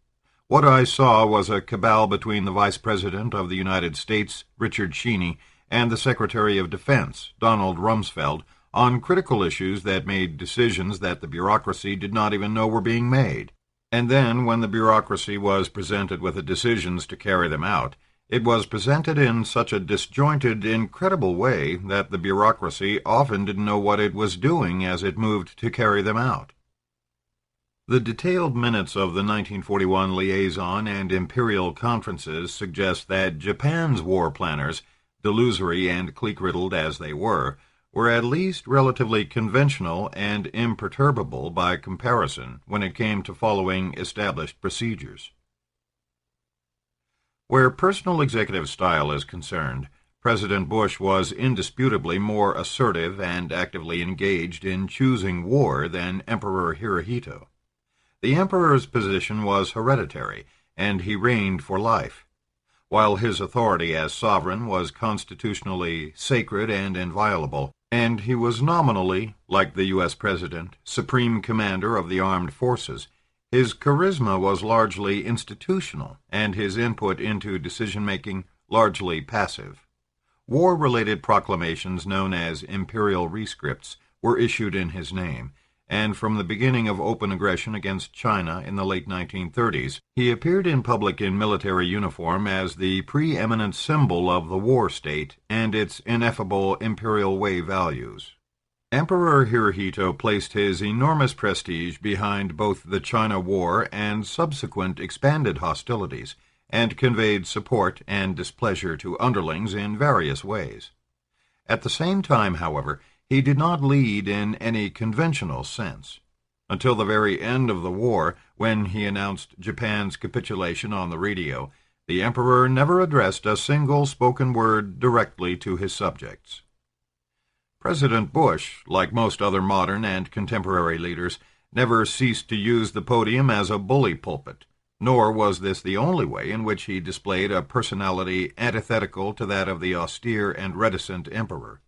What I saw was a cabal between the Vice President of the United States, Richard Cheney, and the Secretary of Defense, Donald Rumsfeld, on critical issues that made decisions that the bureaucracy did not even know were being made. And then, when the bureaucracy was presented with the decisions to carry them out, it was presented in such a disjointed, incredible way that the bureaucracy often didn't know what it was doing as it moved to carry them out. The detailed minutes of the 1941 liaison and imperial conferences suggest that Japan's war planners, delusory and clique-riddled as they were at least relatively conventional and imperturbable by comparison when it came to following established procedures. Where personal executive style is concerned, President Bush was indisputably more assertive and actively engaged in choosing war than Emperor Hirohito. The emperor's position was hereditary, and he reigned for life. While his authority as sovereign was constitutionally sacred and inviolable, and he was nominally, like the U.S. President, supreme commander of the armed forces, his charisma was largely institutional, and his input into decision-making largely passive. War-related proclamations known as imperial rescripts were issued in his name, and from the beginning of open aggression against China in the late 1930s, he appeared in public in military uniform as the preeminent symbol of the war state and its ineffable imperial way values. Emperor Hirohito placed his enormous prestige behind both the China War and subsequent expanded hostilities, and conveyed support and displeasure to underlings in various ways. At the same time, however, he did not lead in any conventional sense. Until the very end of the war, when he announced Japan's capitulation on the radio, the emperor never addressed a single spoken word directly to his subjects. President Bush, like most other modern and contemporary leaders, never ceased to use the podium as a bully pulpit, nor was this the only way in which he displayed a personality antithetical to that of the austere and reticent emperor.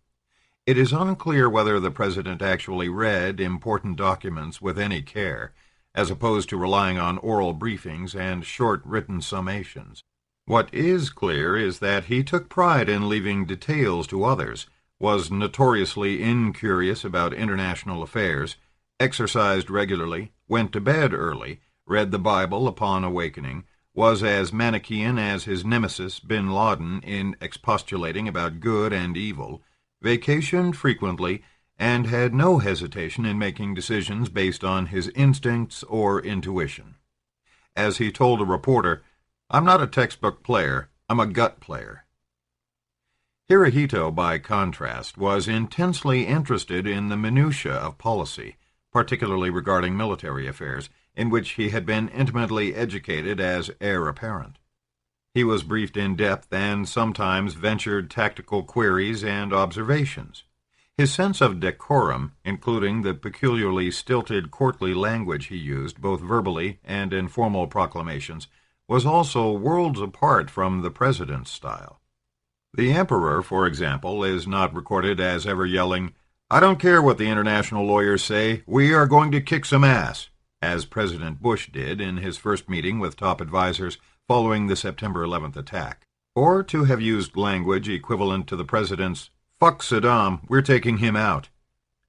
It is unclear whether the president actually read important documents with any care, as opposed to relying on oral briefings and short written summations. What is clear is that he took pride in leaving details to others, was notoriously incurious about international affairs, exercised regularly, went to bed early, read the Bible upon awakening, was as Manichaean as his nemesis bin Laden in expostulating about good and evil, vacationed frequently, and had no hesitation in making decisions based on his instincts or intuition. As he told a reporter, "I'm not a textbook player, I'm a gut player." Hirohito, by contrast, was intensely interested in the minutiae of policy, particularly regarding military affairs, in which he had been intimately educated as heir apparent. He was briefed in depth and sometimes ventured tactical queries and observations. His sense of decorum, including the peculiarly stilted courtly language he used both verbally and in formal proclamations, was also worlds apart from the president's style. The emperor, for example, is not recorded as ever yelling, "I don't care what the international lawyers say, we are going to kick some ass," as President Bush did in his first meeting with top advisers following the September 11th attack, or to have used language equivalent to the president's, "Fuck Saddam, we're taking him out."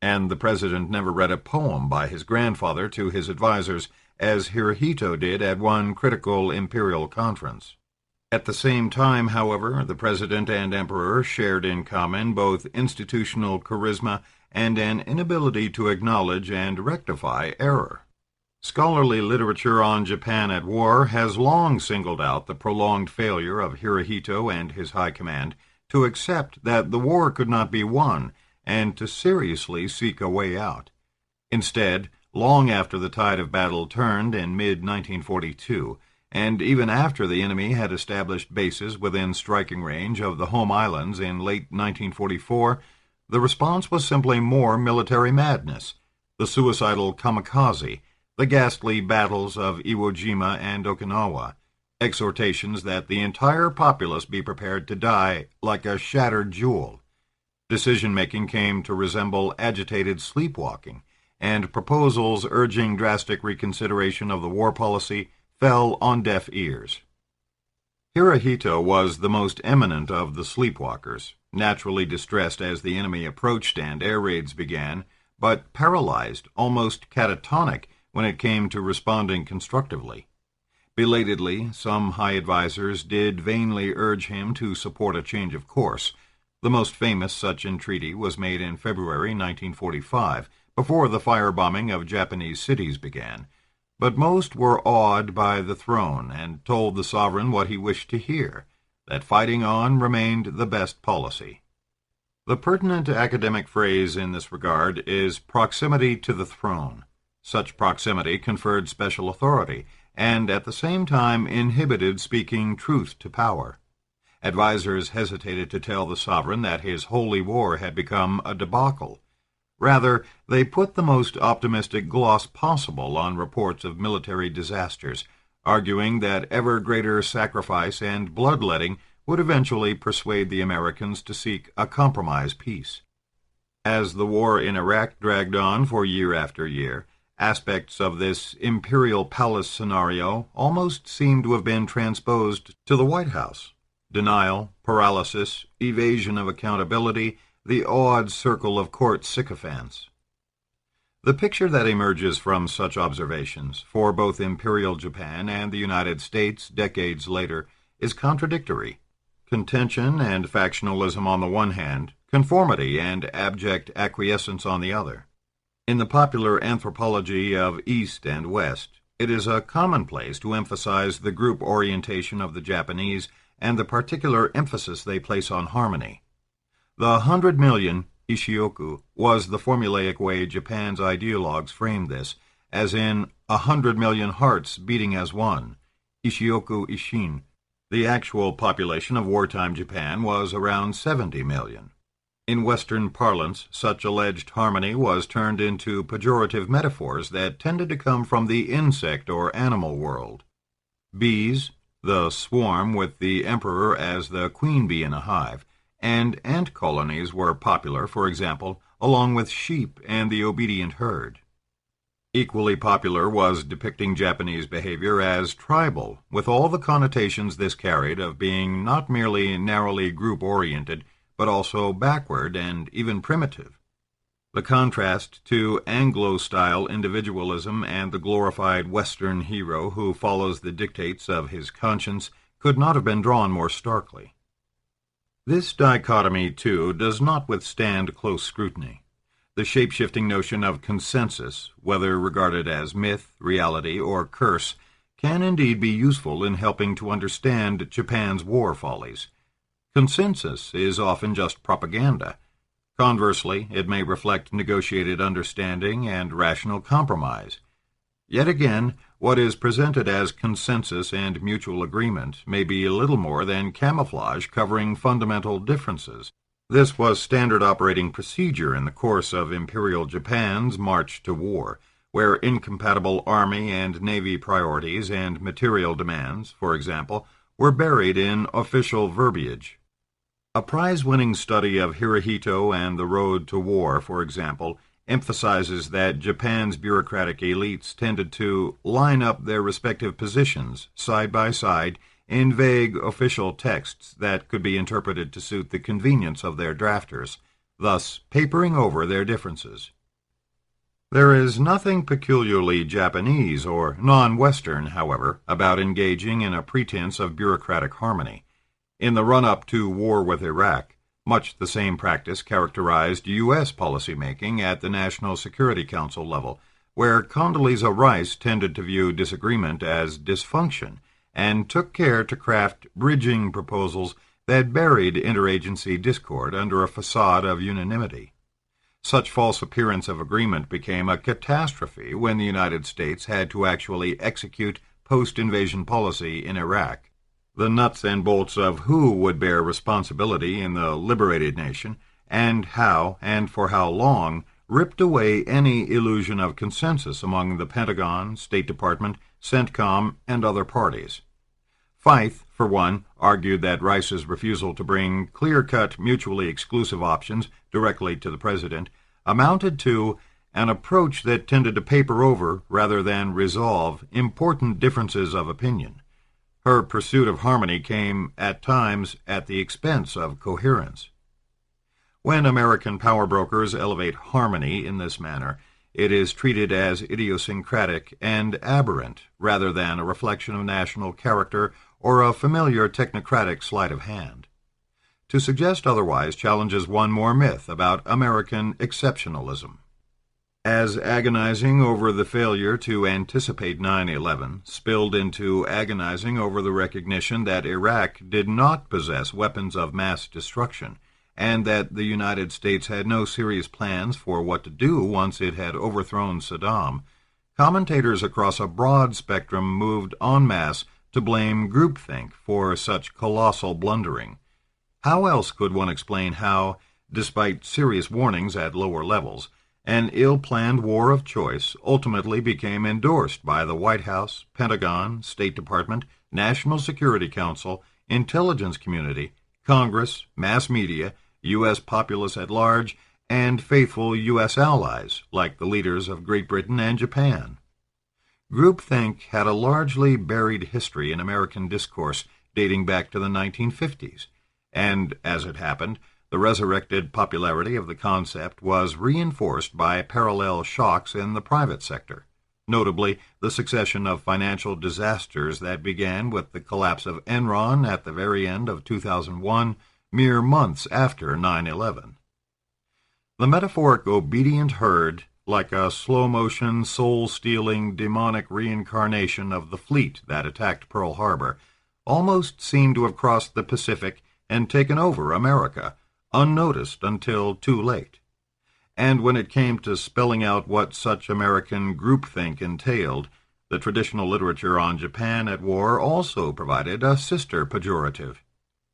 And the president never read a poem by his grandfather to his advisers, as Hirohito did at one critical imperial conference. At the same time, however, the president and emperor shared in common both institutional charisma and an inability to acknowledge and rectify error. Scholarly literature on Japan at war has long singled out the prolonged failure of Hirohito and his high command to accept that the war could not be won and to seriously seek a way out. Instead, long after the tide of battle turned in mid-1942, and even after the enemy had established bases within striking range of the home islands in late 1944, the response was simply more military madness, the suicidal kamikaze, the ghastly battles of Iwo Jima and Okinawa, exhortations that the entire populace be prepared to die like a shattered jewel. Decision-making came to resemble agitated sleepwalking, and proposals urging drastic reconsideration of the war policy fell on deaf ears. Hirohito was the most eminent of the sleepwalkers, naturally distressed as the enemy approached and air raids began, but paralyzed, almost catatonic, when it came to responding constructively. Belatedly, some high advisers did vainly urge him to support a change of course. The most famous such entreaty was made in February 1945, before the firebombing of Japanese cities began, but most were awed by the throne and told the sovereign what he wished to hear, that fighting on remained the best policy. The pertinent academic phrase in this regard is proximity to the throne. Such proximity conferred special authority, and at the same time inhibited speaking truth to power. Advisers hesitated to tell the sovereign that his holy war had become a debacle. Rather, they put the most optimistic gloss possible on reports of military disasters, arguing that ever greater sacrifice and bloodletting would eventually persuade the Americans to seek a compromise peace. As the war in Iraq dragged on for year after year, aspects of this imperial palace scenario almost seem to have been transposed to the White House. Denial, paralysis, evasion of accountability, the awed circle of court sycophants. The picture that emerges from such observations, for both Imperial Japan and the United States decades later, is contradictory. Contention and factionalism on the one hand, conformity and abject acquiescence on the other. In the popular anthropology of East and West, it is a commonplace to emphasize the group orientation of the Japanese and the particular emphasis they place on harmony. The 100 million, Ishioku, was the formulaic way Japan's ideologues framed this, as in 100 million hearts beating as one, Ishioku Ishin. The actual population of wartime Japan was around 70 million. In Western parlance, such alleged harmony was turned into pejorative metaphors that tended to come from the insect or animal world. Bees, the swarm with the emperor as the queen bee in a hive, and ant colonies were popular, for example, along with sheep and the obedient herd. Equally popular was depicting Japanese behavior as tribal, with all the connotations this carried of being not merely narrowly group-oriented, but also backward and even primitive. The contrast to Anglo-style individualism and the glorified Western hero who follows the dictates of his conscience could not have been drawn more starkly. This dichotomy, too, does not withstand close scrutiny. The shape-shifting notion of consensus, whether regarded as myth, reality, or curse, can indeed be useful in helping to understand Japan's war follies. Consensus is often just propaganda. Conversely, it may reflect negotiated understanding and rational compromise. Yet again, what is presented as consensus and mutual agreement may be little more than camouflage covering fundamental differences. This was standard operating procedure in the course of Imperial Japan's march to war, where incompatible Army and Navy priorities and material demands, for example, were buried in official verbiage. A prize-winning study of Hirohito and the road to war, for example, emphasizes that Japan's bureaucratic elites tended to line up their respective positions, side by side, in vague official texts that could be interpreted to suit the convenience of their drafters, thus papering over their differences. There is nothing peculiarly Japanese or non-Western, however, about engaging in a pretense of bureaucratic harmony. In the run-up to war with Iraq, much the same practice characterized U.S. policymaking at the National Security Council level, where Condoleezza Rice tended to view disagreement as dysfunction and took care to craft bridging proposals that buried interagency discord under a facade of unanimity. Such false appearance of agreement became a catastrophe when the United States had to actually execute post-invasion policy in Iraq. The nuts and bolts of who would bear responsibility in the liberated nation, and how and for how long, ripped away any illusion of consensus among the Pentagon, State Department, CENTCOM, and other parties. Feith, for one, argued that Rice's refusal to bring clear-cut, mutually exclusive options directly to the President amounted to an approach that tended to paper over, rather than resolve, important differences of opinion. Her pursuit of harmony came, at times, at the expense of coherence. When American power brokers elevate harmony in this manner, it is treated as idiosyncratic and aberrant, rather than a reflection of national character or a familiar technocratic sleight of hand. To suggest otherwise challenges one more myth about American exceptionalism. As agonizing over the failure to anticipate 9/11 spilled into agonizing over the recognition that Iraq did not possess weapons of mass destruction, and that the United States had no serious plans for what to do once it had overthrown Saddam, commentators across a broad spectrum moved en masse to blame groupthink for such colossal blundering. How else could one explain how, despite serious warnings at lower levels, an ill-planned war of choice ultimately became endorsed by the White House, Pentagon, State Department, National Security Council, intelligence community, Congress, mass media, U.S. populace at large, and faithful U.S. allies, like the leaders of Great Britain and Japan? Groupthink had a largely buried history in American discourse dating back to the 1950s, and, as it happened, The resurrected popularity of the concept was reinforced by parallel shocks in the private sector, notably the succession of financial disasters that began with the collapse of Enron at the very end of 2001, mere months after 9/11. The metaphoric obedient herd, like a slow-motion, soul-stealing, demonic reincarnation of the fleet that attacked Pearl Harbor, almost seemed to have crossed the Pacific and taken over America, unnoticed until too late. And when it came to spelling out what such American groupthink entailed, the traditional literature on Japan at war also provided a sister pejorative: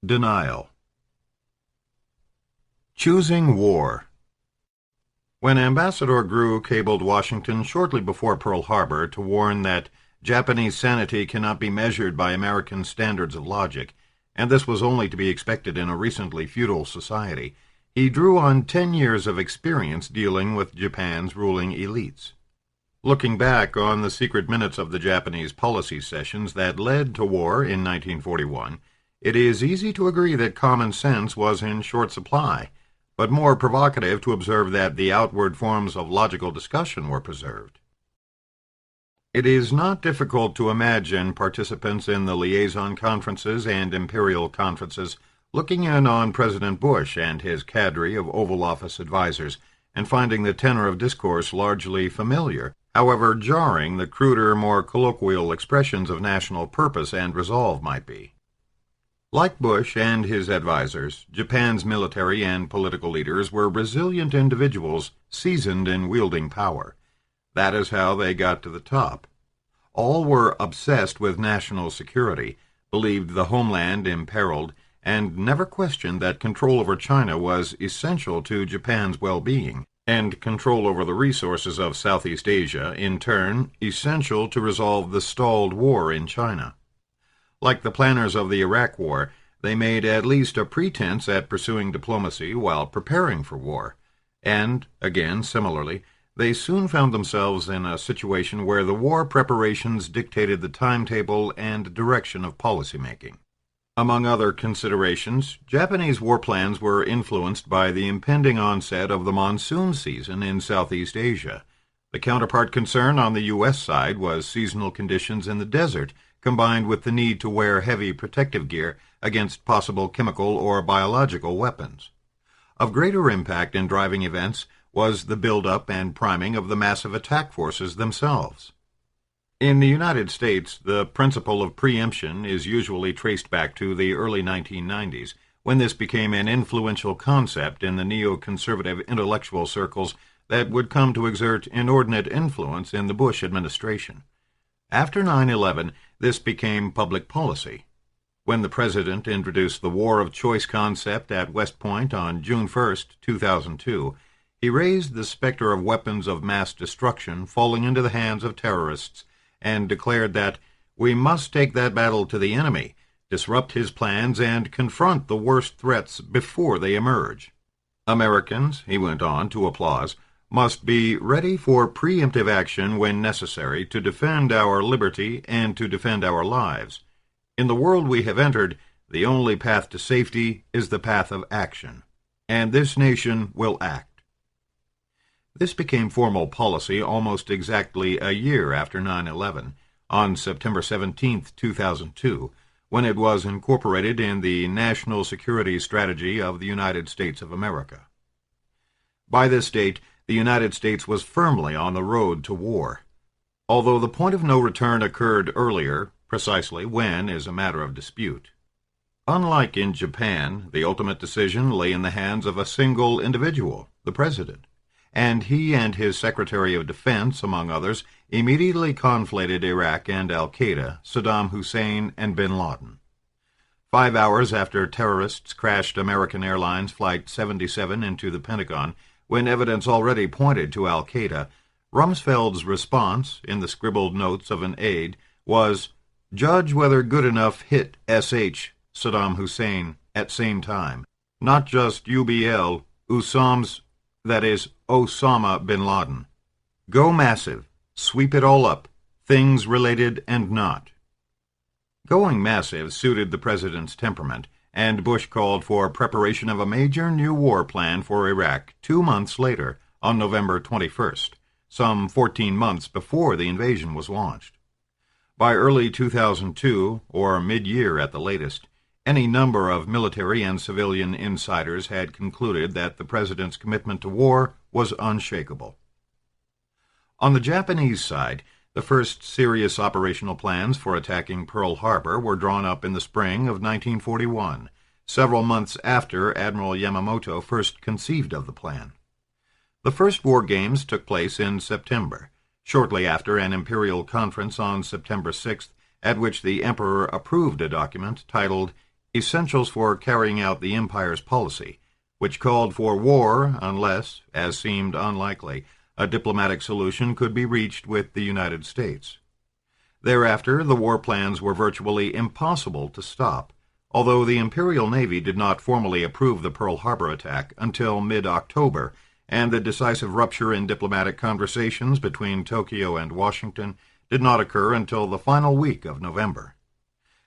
denial. Choosing war. When Ambassador Grew cabled Washington shortly before Pearl Harbor to warn that Japanese sanity cannot be measured by American standards of logic, and this was only to be expected in a recently feudal society, he drew on 10 years of experience dealing with Japan's ruling elites. Looking back on the secret minutes of the Japanese policy sessions that led to war in 1941, it is easy to agree that common sense was in short supply, but more provocative to observe that the outward forms of logical discussion were preserved. It is not difficult to imagine participants in the liaison conferences and imperial conferences looking in on President Bush and his cadre of Oval Office advisers and finding the tenor of discourse largely familiar, however jarring the cruder, more colloquial expressions of national purpose and resolve might be. Like Bush and his advisers, Japan's military and political leaders were resilient individuals seasoned in wielding power. That is how they got to the top. All were obsessed with national security, believed the homeland imperiled, and never questioned that control over China was essential to Japan's well-being, and control over the resources of Southeast Asia, in turn, essential to resolve the stalled war in China. Like the planners of the Iraq War, they made at least a pretense at pursuing diplomacy while preparing for war, and, again similarly, they soon found themselves in a situation where the war preparations dictated the timetable and direction of policymaking. Among other considerations, Japanese war plans were influenced by the impending onset of the monsoon season in Southeast Asia. The counterpart concern on the U.S. side was seasonal conditions in the desert, combined with the need to wear heavy protective gear against possible chemical or biological weapons. Of greater impact in driving events was the build-up and priming of the massive attack forces themselves. In the United States, the principle of preemption is usually traced back to the early 1990s, when this became an influential concept in the neoconservative intellectual circles that would come to exert inordinate influence in the Bush administration. After 9/11, this became public policy. When the President introduced the war of choice concept at West Point on June 1, 2002, he raised the specter of weapons of mass destruction falling into the hands of terrorists and declared that we must take that battle to the enemy, disrupt his plans, and confront the worst threats before they emerge. Americans, he went on to applause, must be ready for preemptive action when necessary to defend our liberty and to defend our lives. In the world we have entered, the only path to safety is the path of action, and this nation will act. This became formal policy almost exactly a year after 9/11, on September 17, 2002, when it was incorporated in the National Security Strategy of the United States of America. By this date, the United States was firmly on the road to war. Although the point of no return occurred earlier, precisely when is a matter of dispute. Unlike in Japan, the ultimate decision lay in the hands of a single individual, the President, and he and his Secretary of Defense, among others, immediately conflated Iraq and al-Qaeda, Saddam Hussein, and bin Laden. 5 hours after terrorists crashed American Airlines Flight 77 into the Pentagon, when evidence already pointed to al-Qaeda, Rumsfeld's response, in the scribbled notes of an aide, was, "Judge whether good enough hit S.H. Saddam Hussein at same time, not just UBL, that is, Osama bin Laden. Go massive, sweep it all up, things related and not." Going massive suited the President's temperament, and Bush called for preparation of a major new war plan for Iraq 2 months later, on November 21st, some 14 months before the invasion was launched. By early 2002, or mid-year at the latest, any number of military and civilian insiders had concluded that the president's commitment to war was unshakable. On the Japanese side, the first serious operational plans for attacking Pearl Harbor were drawn up in the spring of 1941, several months after Admiral Yamamoto first conceived of the plan. The first war games took place in September, shortly after an imperial conference on September 6th, at which the emperor approved a document titled Essentials for Carrying Out the Empire's Policy, which called for war unless, as seemed unlikely, a diplomatic solution could be reached with the United States. Thereafter, the war plans were virtually impossible to stop, although the Imperial Navy did not formally approve the Pearl Harbor attack until mid-October, and the decisive rupture in diplomatic conversations between Tokyo and Washington did not occur until the final week of November.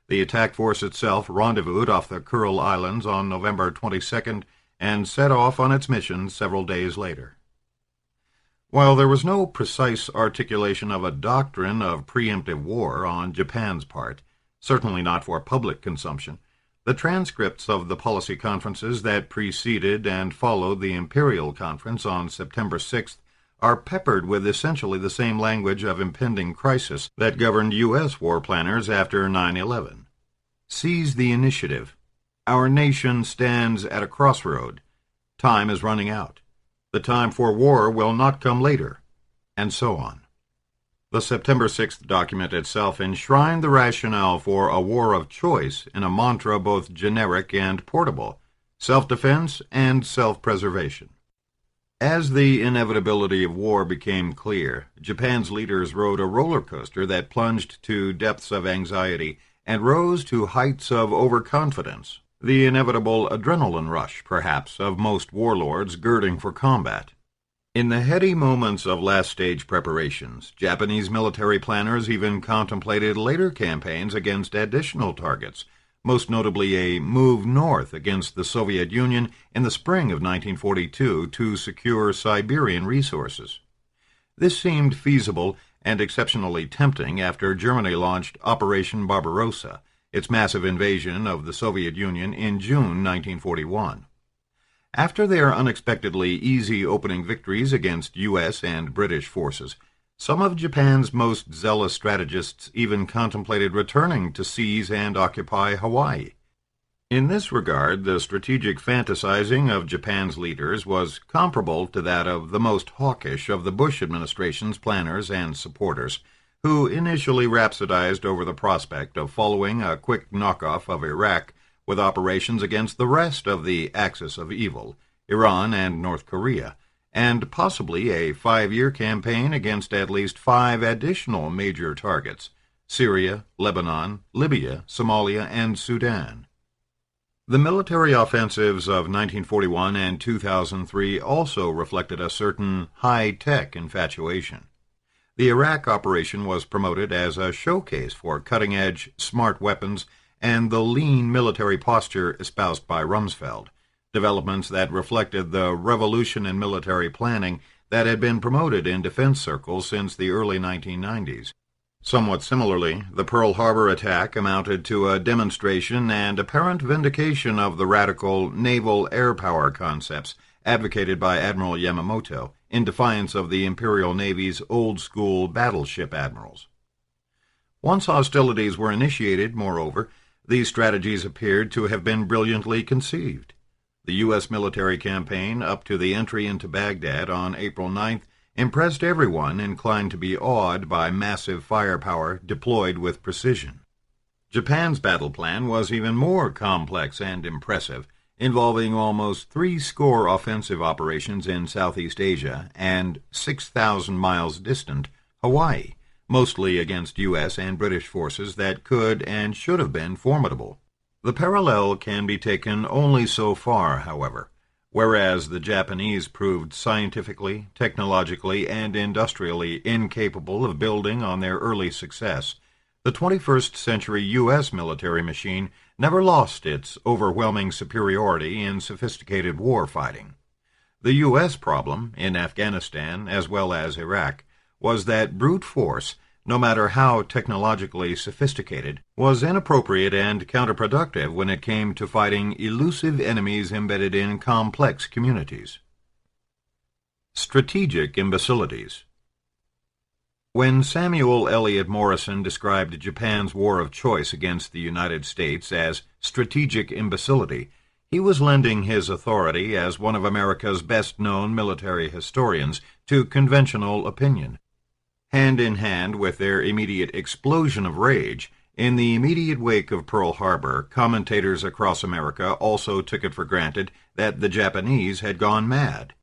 The attack force itself rendezvoused off the Kuril Islands on November 22nd and set off on its mission several days later. While there was no precise articulation of a doctrine of preemptive war on Japan's part, certainly not for public consumption, the transcripts of the policy conferences that preceded and followed the Imperial Conference on September 6th are peppered with essentially the same language of impending crisis that governed U.S. war planners after 9/11. Seize the initiative. Our nation stands at a crossroad. Time is running out. The time for war will not come later, and so on. The September 6th document itself enshrined the rationale for a war of choice in a mantra both generic and portable, self-defense and self-preservation. As the inevitability of war became clear, Japan's leaders rode a roller coaster that plunged to depths of anxiety and rose to heights of overconfidence, the inevitable adrenaline rush, perhaps, of most warlords girding for combat. In the heady moments of last-stage preparations, Japanese military planners even contemplated later campaigns against additional targets, most notably a move north against the Soviet Union in the spring of 1942 to secure Siberian resources. This seemed feasible and exceptionally tempting after Germany launched Operation Barbarossa, its massive invasion of the Soviet Union in June 1941. After their unexpectedly easy opening victories against U.S. and British forces, some of Japan's most zealous strategists even contemplated returning to seize and occupy Hawaii. In this regard, the strategic fantasizing of Japan's leaders was comparable to that of the most hawkish of the Bush administration's planners and supporters, who initially rhapsodized over the prospect of following a quick knockoff of Iraq with operations against the rest of the axis of evil, Iran and North Korea, and possibly a 5-year campaign against at least 5 additional major targets, Syria, Lebanon, Libya, Somalia, and Sudan. The military offensives of 1941 and 2003 also reflected a certain high-tech infatuation. The Iraq operation was promoted as a showcase for cutting-edge, smart weapons and the lean military posture espoused by Rumsfeld, developments that reflected the revolution in military planning that had been promoted in defense circles since the early 1990s. Somewhat similarly, the Pearl Harbor attack amounted to a demonstration and apparent vindication of the radical naval air power concepts advocated by Admiral Yamamoto in defiance of the Imperial Navy's old-school battleship admirals. Once hostilities were initiated, moreover, these strategies appeared to have been brilliantly conceived. The U.S. military campaign up to the entry into Baghdad on April 9th impressed everyone inclined to be awed by massive firepower deployed with precision. Japan's battle plan was even more complex and impressive, involving almost 70 offensive operations in Southeast Asia and 6,000 miles distant Hawaii, mostly against U.S. and British forces that could and should have been formidable. The parallel can be taken only so far, however. Whereas the Japanese proved scientifically, technologically, and industrially incapable of building on their early success, the 21st century U.S. military machine never lost its overwhelming superiority in sophisticated war fighting. The U.S. problem, in Afghanistan as well as Iraq, was that brute force, no matter how technologically sophisticated, was inappropriate and counterproductive when it came to fighting elusive enemies embedded in complex communities. Strategic imbecilities. When Samuel Eliot Morison described Japan's war of choice against the United States as strategic imbecility, he was lending his authority as one of America's best-known military historians to conventional opinion. Hand in hand with their immediate explosion of rage, in the immediate wake of Pearl Harbor, commentators across America also took it for granted that the Japanese had gone mad.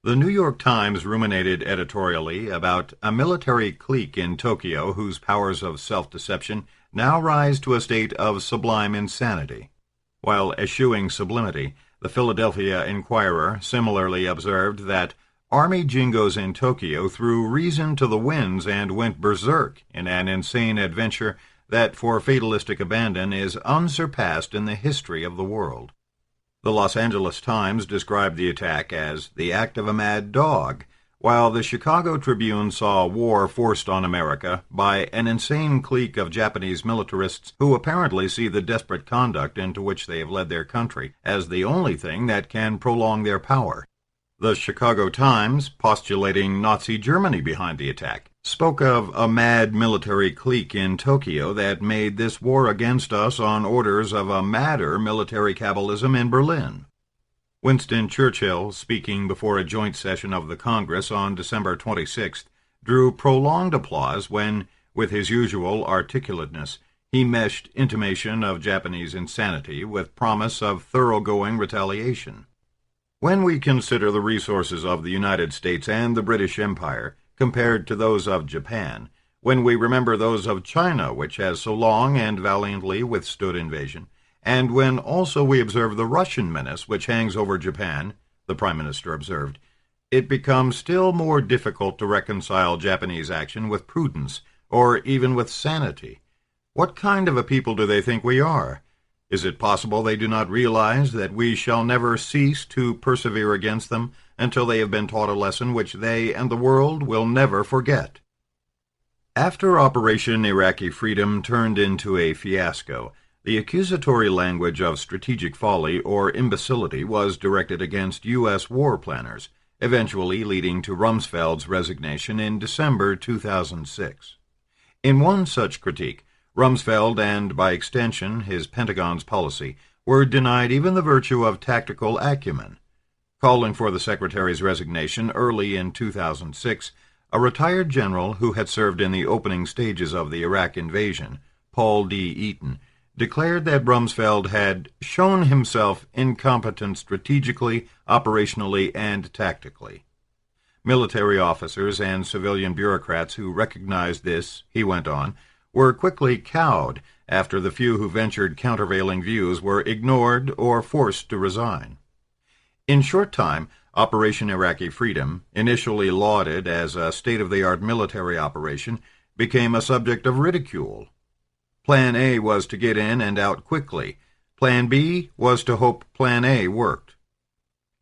The New York Times ruminated editorially about a military clique in Tokyo whose powers of self-deception now rise to a state of sublime insanity. While eschewing sublimity, the Philadelphia Inquirer similarly observed that Army jingos in Tokyo threw reason to the winds and went berserk in an insane adventure that for fatalistic abandon is unsurpassed in the history of the world. The Los Angeles Times described the attack as the act of a mad dog, while the Chicago Tribune saw war forced on America by an insane clique of Japanese militarists who apparently see the desperate conduct into which they have led their country as the only thing that can prolong their power. The Chicago Times, postulating Nazi Germany behind the attack, spoke of a mad military clique in Tokyo that made this war against us on orders of a madder military cabalism in Berlin. Winston Churchill, speaking before a joint session of the Congress on December 26th, drew prolonged applause when, with his usual articulateness, he meshed intimation of Japanese insanity with promise of thoroughgoing retaliation. When we consider the resources of the United States and the British Empire compared to those of Japan, when we remember those of China, which has so long and valiantly withstood invasion, and when also we observe the Russian menace which hangs over Japan, the Prime Minister observed, it becomes still more difficult to reconcile Japanese action with prudence, or even with sanity. What kind of a people do they think we are? Is it possible they do not realize that we shall never cease to persevere against them until they have been taught a lesson which they and the world will never forget? After Operation Iraqi Freedom turned into a fiasco, the accusatory language of strategic folly or imbecility was directed against U.S. war planners, eventually leading to Rumsfeld's resignation in December 2006. In one such critique, Rumsfeld and, by extension, his Pentagon's policy, were denied even the virtue of tactical acumen. Calling for the Secretary's resignation early in 2006, a retired general who had served in the opening stages of the Iraq invasion, Paul D. Eaton, declared that Rumsfeld had shown himself incompetent strategically, operationally, and tactically. Military officers and civilian bureaucrats who recognized this, he went on, were quickly cowed after the few who ventured countervailing views were ignored or forced to resign. In short time, Operation Iraqi Freedom, initially lauded as a state-of-the-art military operation, became a subject of ridicule. Plan A was to get in and out quickly. Plan B was to hope Plan A worked.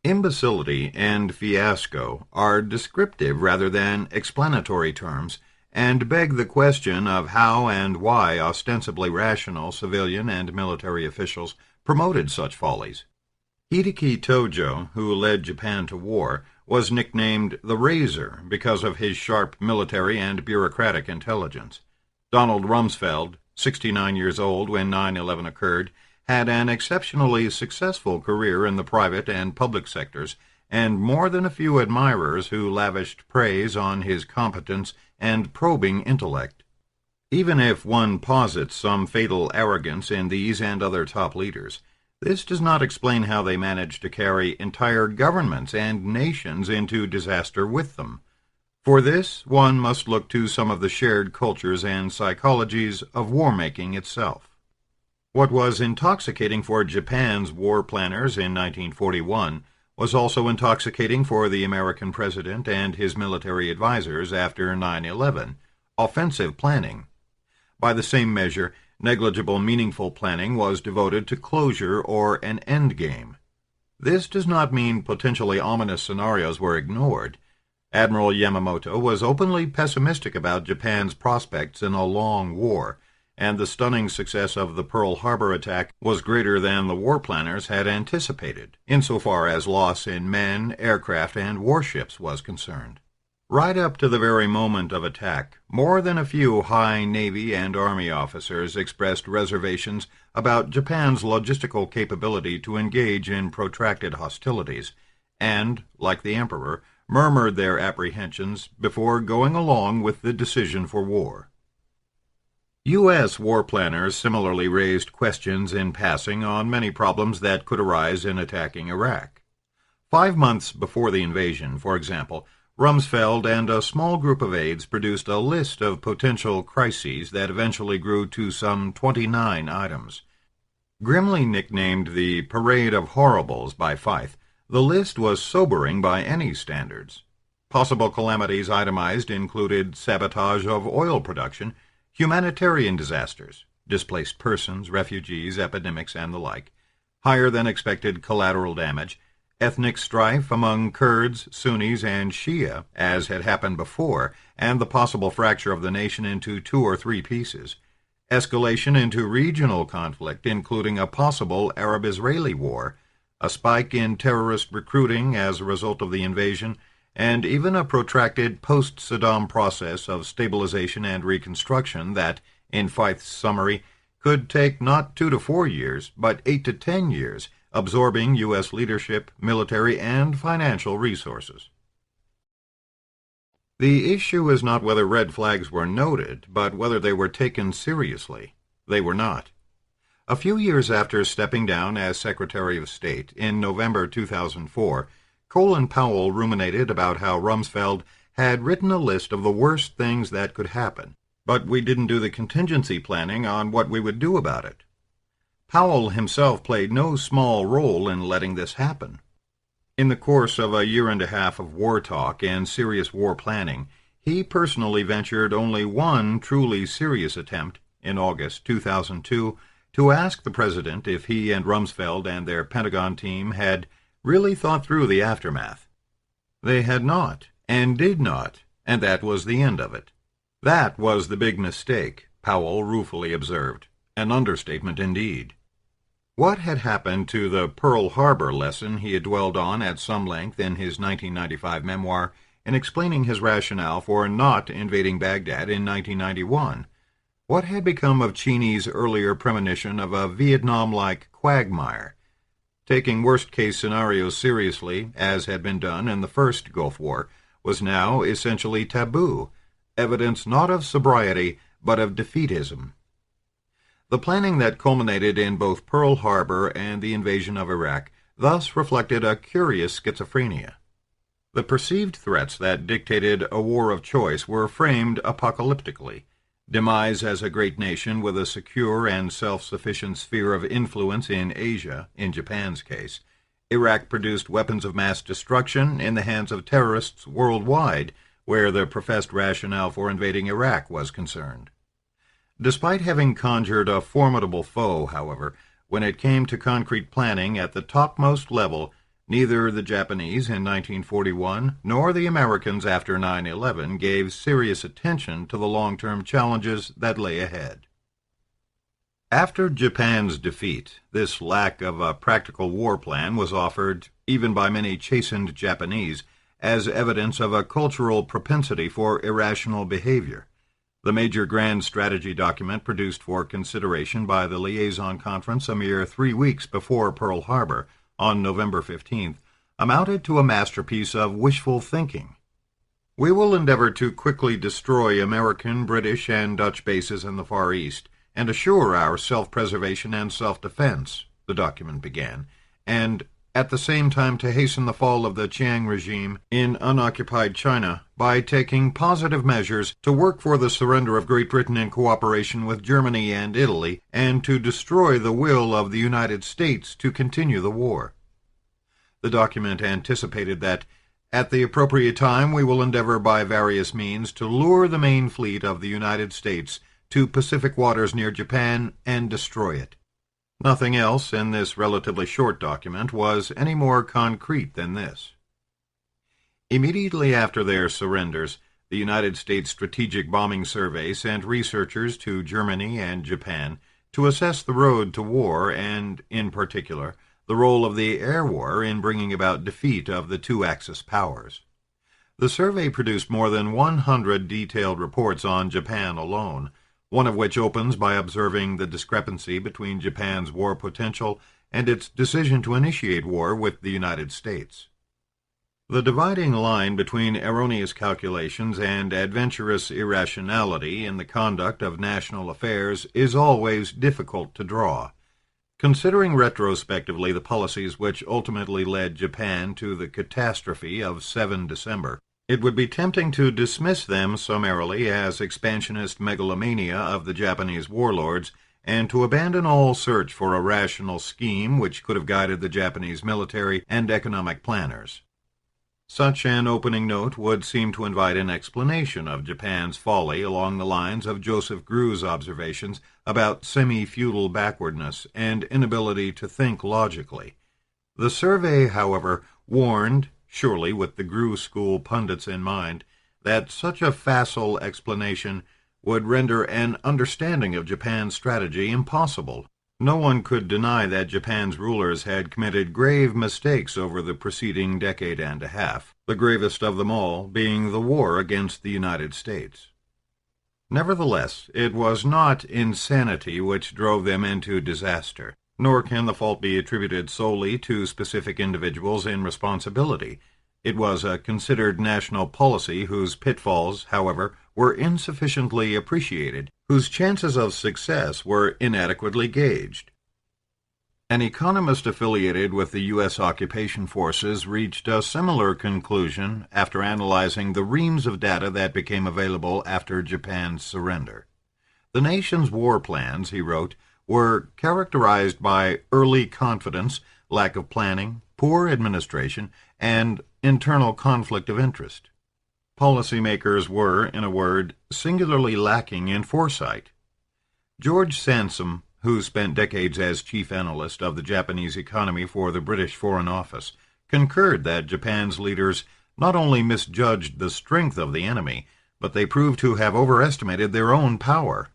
Imbecility and fiasco are descriptive rather than explanatory terms, and beg the question of how and why ostensibly rational civilian and military officials promoted such follies. Hideki Tojo, who led Japan to war, was nicknamed the Razor because of his sharp military and bureaucratic intelligence. Donald Rumsfeld, 69 years old when 9/11 occurred, had an exceptionally successful career in the private and public sectors, and more than a few admirers who lavished praise on his competence and probing intellect. Even if one posits some fatal arrogance in these and other top leaders, this does not explain how they manage to carry entire governments and nations into disaster with them. For this, one must look to some of the shared cultures and psychologies of war-making itself. What was intoxicating for Japan's war planners in 1941 was also intoxicating for the American president and his military advisers after 9/11, offensive planning. By the same measure, Negligible meaningful planning was devoted to closure or an endgame. This does not mean potentially ominous scenarios were ignored. Admiral Yamamoto was openly pessimistic about Japan's prospects in a long war, and the stunning success of the Pearl Harbor attack was greater than the war planners had anticipated, insofar as loss in men, aircraft, and warships was concerned. Right up to the very moment of attack, more than a few high Navy and Army officers expressed reservations about Japan's logistical capability to engage in protracted hostilities, and, like the Emperor, murmured their apprehensions before going along with the decision for war. U.S. war planners similarly raised questions in passing on many problems that could arise in attacking Iraq. 5 months before the invasion, for example, Rumsfeld and a small group of aides produced a list of potential crises that eventually grew to some 29 items. Grimly nicknamed the Parade of Horribles by Feith, the list was sobering by any standards. Possible calamities itemized included sabotage of oil production, humanitarian disasters, displaced persons, refugees, epidemics, and the like, higher-than-expected collateral damage, ethnic strife among Kurds, Sunnis, and Shia, as had happened before, and the possible fracture of the nation into 2 or 3 pieces, escalation into regional conflict, including a possible Arab-Israeli war, a spike in terrorist recruiting as a result of the invasion, and even a protracted post-Saddam process of stabilization and reconstruction that, in Feith's summary, could take not 2 to 4 years, but 8 to 10 years, absorbing U.S. leadership, military, and financial resources. The issue is not whether red flags were noted, but whether they were taken seriously. They were not. A few years after stepping down as Secretary of State, in November 2004, Colin Powell ruminated about how Rumsfeld had written a list of the worst things that could happen, but we didn't do the contingency planning on what we would do about it. Powell himself played no small role in letting this happen. In the course of a year and a half of war talk and serious war planning, he personally ventured only one truly serious attempt, in August 2002, to ask the President if he and Rumsfeld and their Pentagon team had really thought through the aftermath. They had not, and did not, and that was the end of it. That was the big mistake, Powell ruefully observed, an understatement indeed. What had happened to the Pearl Harbor lesson he had dwelled on at some length in his 1995 memoir in explaining his rationale for not invading Baghdad in 1991? What had become of Cheney's earlier premonition of a Vietnam-like quagmire? Taking worst-case scenarios seriously, as had been done in the first Gulf War, was now essentially taboo, evidence not of sobriety, but of defeatism. The planning that culminated in both Pearl Harbor and the invasion of Iraq thus reflected a curious schizophrenia. The perceived threats that dictated a war of choice were framed apocalyptically: demise as a great nation with a secure and self-sufficient sphere of influence in Asia, in Japan's case. Iraq produced weapons of mass destruction in the hands of terrorists worldwide, where the professed rationale for invading Iraq was concerned. Despite having conjured a formidable foe, however, when it came to concrete planning at the topmost level, neither the Japanese in 1941 nor the Americans after 9/11 gave serious attention to the long-term challenges that lay ahead. After Japan's defeat, this lack of a practical war plan was offered, even by many chastened Japanese, as evidence of a cultural propensity for irrational behavior. The major grand strategy document produced for consideration by the Liaison Conference a mere 3 weeks before Pearl Harbor, on November 15th, amounted to a masterpiece of wishful thinking. We will endeavor to quickly destroy American, British, and Dutch bases in the Far East, and assure our self-preservation and self-defense, the document began, and at the same time to hasten the fall of the Chiang regime in unoccupied China by taking positive measures to work for the surrender of Great Britain in cooperation with Germany and Italy, and to destroy the will of the United States to continue the war. The document anticipated that, at the appropriate time, we will endeavor by various means to lure the main fleet of the United States to Pacific waters near Japan and destroy it. Nothing else in this relatively short document was any more concrete than this. Immediately after their surrenders, the United States Strategic Bombing Survey sent researchers to Germany and Japan to assess the road to war and, in particular, the role of the air war in bringing about defeat of the two Axis powers. The survey produced more than 100 detailed reports on Japan alone, one of which opens by observing the discrepancy between Japan's war potential and its decision to initiate war with the United States. The dividing line between erroneous calculations and adventurous irrationality in the conduct of national affairs is always difficult to draw. Considering retrospectively the policies which ultimately led Japan to the catastrophe of 7 December, it would be tempting to dismiss them summarily as expansionist megalomania of the Japanese warlords and to abandon all search for a rational scheme which could have guided the Japanese military and economic planners. Such an opening note would seem to invite an explanation of Japan's folly along the lines of Joseph Grew's observations about semi-feudal backwardness and inability to think logically. The survey, however, warned, surely with the Grew school pundits in mind, that such a facile explanation would render an understanding of Japan's strategy impossible. No one could deny that Japan's rulers had committed grave mistakes over the preceding decade and a half, the gravest of them all being the war against the United States. Nevertheless, it was not insanity which drove them into disaster, nor can the fault be attributed solely to specific individuals in responsibility. It was a considered national policy whose pitfalls, however, were insufficiently appreciated, whose chances of success were inadequately gauged. An economist affiliated with the U.S. occupation forces reached a similar conclusion after analyzing the reams of data that became available after Japan's surrender. The nation's war plans, he wrote, were characterized by early confidence, lack of planning, poor administration, and internal conflict of interest. Policymakers were, in a word, singularly lacking in foresight. George Sansom, who spent decades as chief analyst of the Japanese economy for the British Foreign Office, concurred that Japan's leaders not only misjudged the strength of the enemy, but they proved to have overestimated their own power.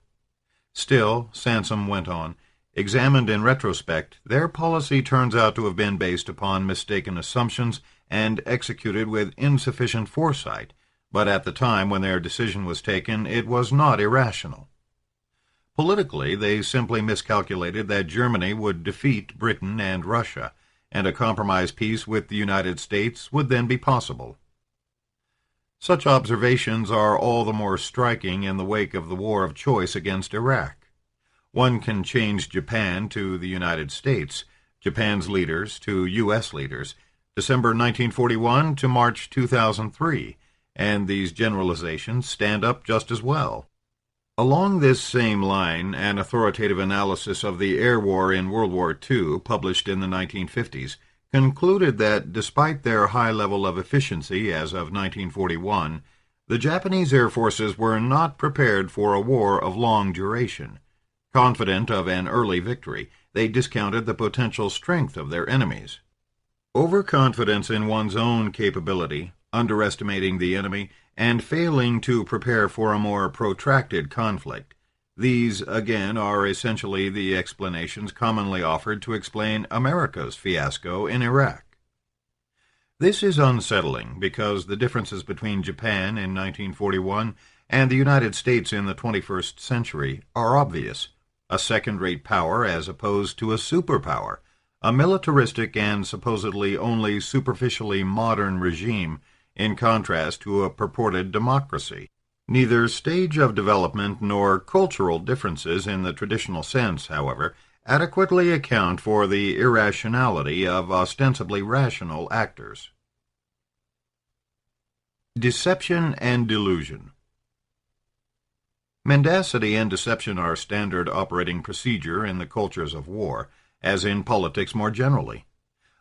Still, Sansom went on, examined in retrospect, their policy turns out to have been based upon mistaken assumptions and executed with insufficient foresight, but at the time when their decision was taken, it was not irrational. Politically, they simply miscalculated that Germany would defeat Britain and Russia, and a compromise peace with the United States would then be possible. Such observations are all the more striking in the wake of the war of choice against Iraq. One can change Japan to the United States, Japan's leaders to U.S. leaders, December 1941 to March 2003, and these generalizations stand up just as well. Along this same line, an authoritative analysis of the air war in World War II, published in the 1950s, concluded that despite their high level of efficiency as of 1941, the Japanese air forces were not prepared for a war of long duration. Confident of an early victory, they discounted the potential strength of their enemies. Overconfidence in one's own capability, underestimating the enemy, and failing to prepare for a more protracted conflict. These, again, are essentially the explanations commonly offered to explain America's fiasco in Iraq. This is unsettling because the differences between Japan in 1941 and the United States in the 21st century are obvious. A second-rate power as opposed to a superpower, a militaristic and supposedly only superficially modern regime in contrast to a purported democracy. Neither stage of development nor cultural differences in the traditional sense, however, adequately account for the irrationality of ostensibly rational actors. Deception and delusion. Mendacity and deception are standard operating procedure in the cultures of war, as in politics more generally.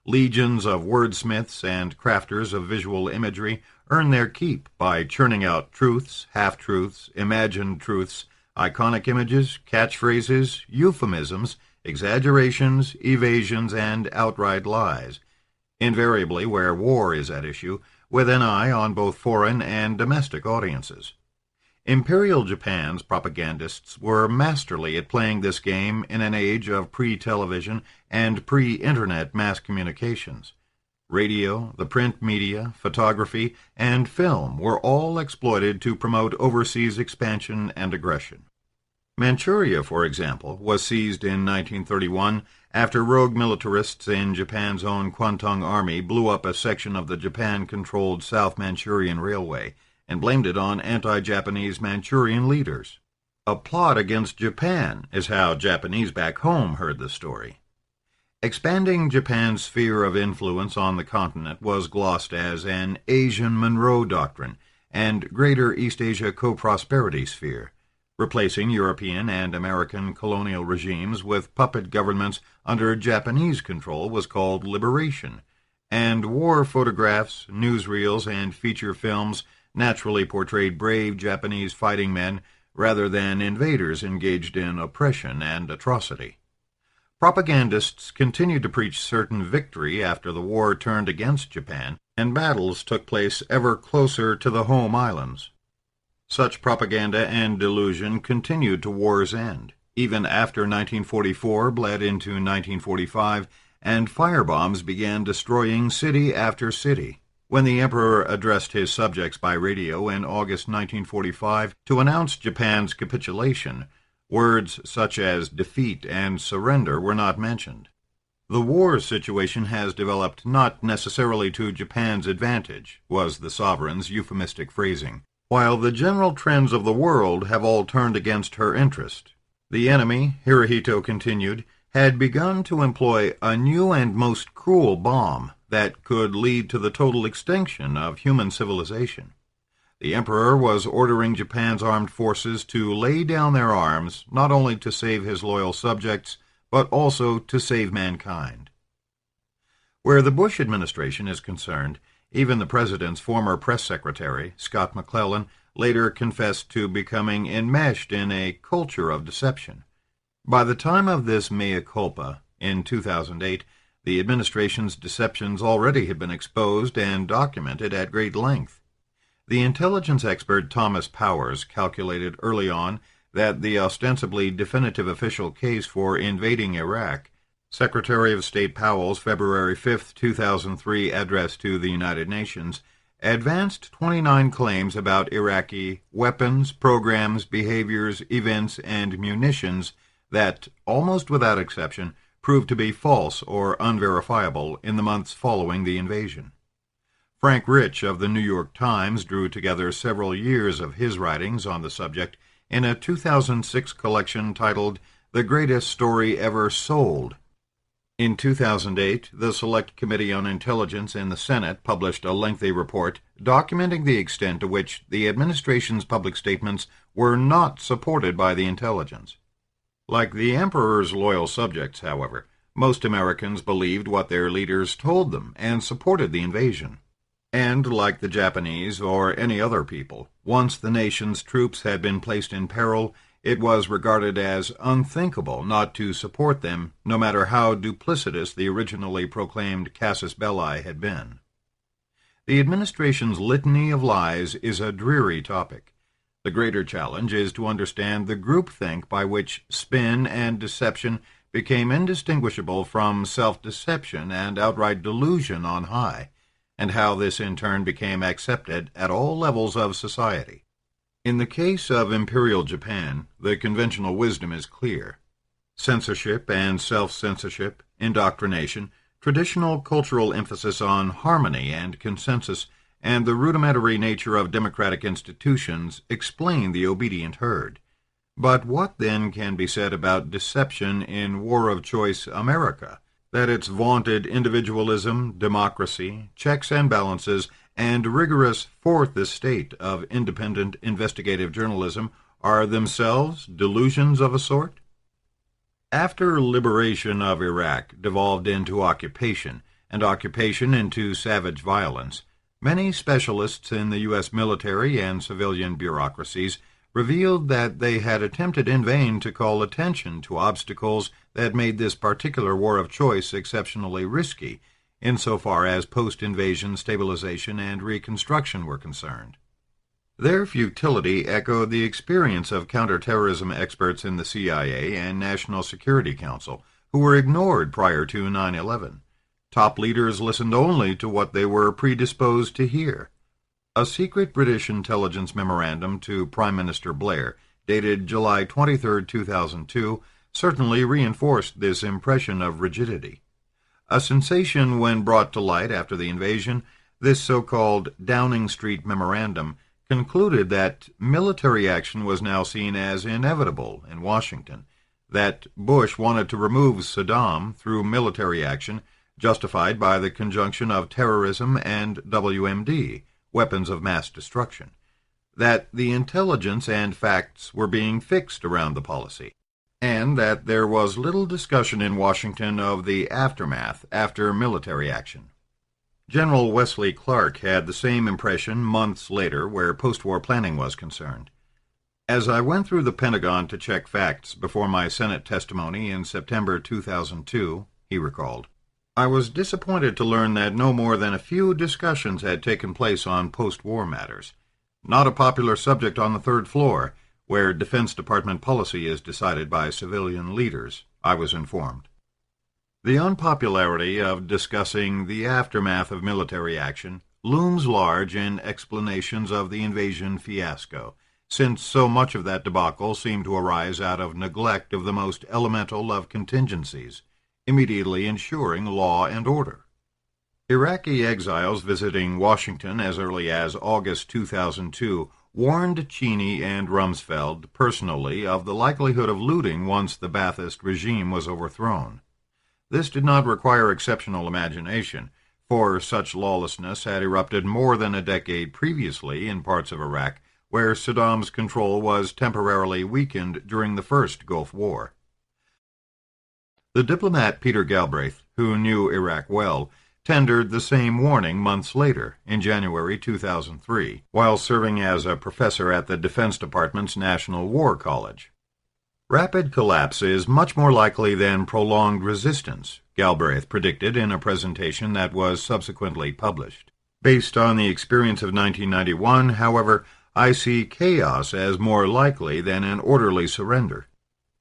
Legions of wordsmiths and crafters of visual imagery earn their keep by churning out truths, half-truths, imagined truths, iconic images, catchphrases, euphemisms, exaggerations, evasions, and outright lies, invariably where war is at issue, with an eye on both foreign and domestic audiences. Imperial Japan's propagandists were masterly at playing this game in an age of pre-television and pre-internet mass communications. Radio, the print media, photography, and film were all exploited to promote overseas expansion and aggression. Manchuria, for example, was seized in 1931 after rogue militarists in Japan's own Kwantung Army blew up a section of the Japan-controlled South Manchurian Railway and blamed it on anti-Japanese Manchurian leaders. A plot against Japan is how Japanese back home heard the story. Expanding Japan's sphere of influence on the continent was glossed as an Asian Monroe Doctrine and Greater East Asia Co-Prosperity Sphere, replacing European and American colonial regimes with puppet governments under Japanese control was called liberation, and war photographs, newsreels, and feature films naturally portrayed brave Japanese fighting men rather than invaders engaged in oppression and atrocity. Propagandists continued to preach certain victory after the war turned against Japan, and battles took place ever closer to the home islands. Such propaganda and delusion continued to war's end, even after 1944 bled into 1945, and firebombs began destroying city after city. When the Emperor addressed his subjects by radio in August 1945 to announce Japan's capitulation, words such as defeat and surrender were not mentioned. The war situation has developed not necessarily to Japan's advantage, was the sovereign's euphemistic phrasing, while the general trends of the world have all turned against her interest. The enemy, Hirohito continued, had begun to employ a new and most cruel bomb that could lead to the total extinction of human civilization. The Emperor was ordering Japan's armed forces to lay down their arms not only to save his loyal subjects, but also to save mankind. Where the Bush administration is concerned, even the president's former press secretary, Scott McClellan, later confessed to becoming enmeshed in a culture of deception. By the time of this mea culpa, in 2008, the administration's deceptions already had been exposed and documented at great length. The intelligence expert Thomas Powers calculated early on that the ostensibly definitive official case for invading Iraq, Secretary of State Powell's February 5, 2003 address to the United Nations, advanced 29 claims about Iraqi weapons, programs, behaviors, events, and munitions that, almost without exception, proved to be false or unverifiable in the months following the invasion. Frank Rich of the New York Times drew together several years of his writings on the subject in a 2006 collection titled The Greatest Story Ever Sold. In 2008, the Select Committee on Intelligence in the Senate published a lengthy report documenting the extent to which the administration's public statements were not supported by the intelligence. Like the Emperor's loyal subjects, however, most Americans believed what their leaders told them and supported the invasion. And, like the Japanese or any other people, once the nation's troops had been placed in peril, it was regarded as unthinkable not to support them, no matter how duplicitous the originally proclaimed casus belli had been. The administration's litany of lies is a dreary topic. The greater challenge is to understand the groupthink by which spin and deception became indistinguishable from self-deception and outright delusion on high, and how this in turn became accepted at all levels of society. In the case of Imperial Japan, the conventional wisdom is clear. Censorship and self-censorship, indoctrination, traditional cultural emphasis on harmony and consensus, and the rudimentary nature of democratic institutions explain the obedient herd. But what then can be said about deception in War of Choice America, that its vaunted individualism, democracy, checks and balances, and rigorous Fourth Estate of independent investigative journalism are themselves delusions of a sort? After liberation of Iraq devolved into occupation, and occupation into savage violence, many specialists in the U.S. military and civilian bureaucracies revealed that they had attempted in vain to call attention to obstacles that made this particular war of choice exceptionally risky, insofar as post-invasion stabilization and reconstruction were concerned. Their futility echoed the experience of counterterrorism experts in the CIA and National Security Council, who were ignored prior to 9/11. Top leaders listened only to what they were predisposed to hear. A secret British intelligence memorandum to Prime Minister Blair, dated July 23, 2002, certainly reinforced this impression of rigidity. A sensation when brought to light after the invasion, this so-called Downing Street Memorandum concluded that military action was now seen as inevitable in Washington, that Bush wanted to remove Saddam through military action, justified by the conjunction of terrorism and WMD, weapons of mass destruction, that the intelligence and facts were being fixed around the policy, and that there was little discussion in Washington of the aftermath after military action. General Wesley Clark had the same impression months later where post-war planning was concerned. As I went through the Pentagon to check facts before my Senate testimony in September 2002, he recalled, I was disappointed to learn that no more than a few discussions had taken place on post-war matters. Not a popular subject on the third floor, where Defense Department policy is decided by civilian leaders, I was informed. The unpopularity of discussing the aftermath of military action looms large in explanations of the invasion fiasco, since so much of that debacle seemed to arise out of neglect of the most elemental of contingencies, immediately ensuring law and order. Iraqi exiles visiting Washington as early as August 2002 warned Cheney and Rumsfeld personally of the likelihood of looting once the Ba'athist regime was overthrown. This did not require exceptional imagination, for such lawlessness had erupted more than a decade previously in parts of Iraq where Saddam's control was temporarily weakened during the First Gulf War. The diplomat Peter Galbraith, who knew Iraq well, tendered the same warning months later, in January 2003, while serving as a professor at the Defense Department's National War College. Rapid collapse is much more likely than prolonged resistance, Galbraith predicted in a presentation that was subsequently published. Based on the experience of 1991, however, I see chaos as more likely than an orderly surrender.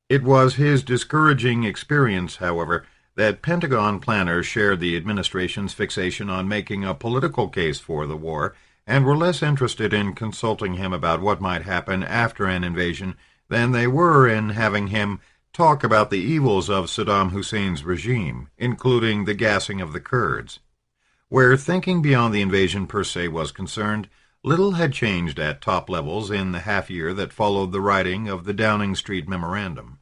It was his discouraging experience, however, that Pentagon planners shared the administration's fixation on making a political case for the war and were less interested in consulting him about what might happen after an invasion than they were in having him talk about the evils of Saddam Hussein's regime, including the gassing of the Kurds. Where thinking beyond the invasion per se was concerned, little had changed at top levels in the half-year that followed the writing of the Downing Street Memorandum.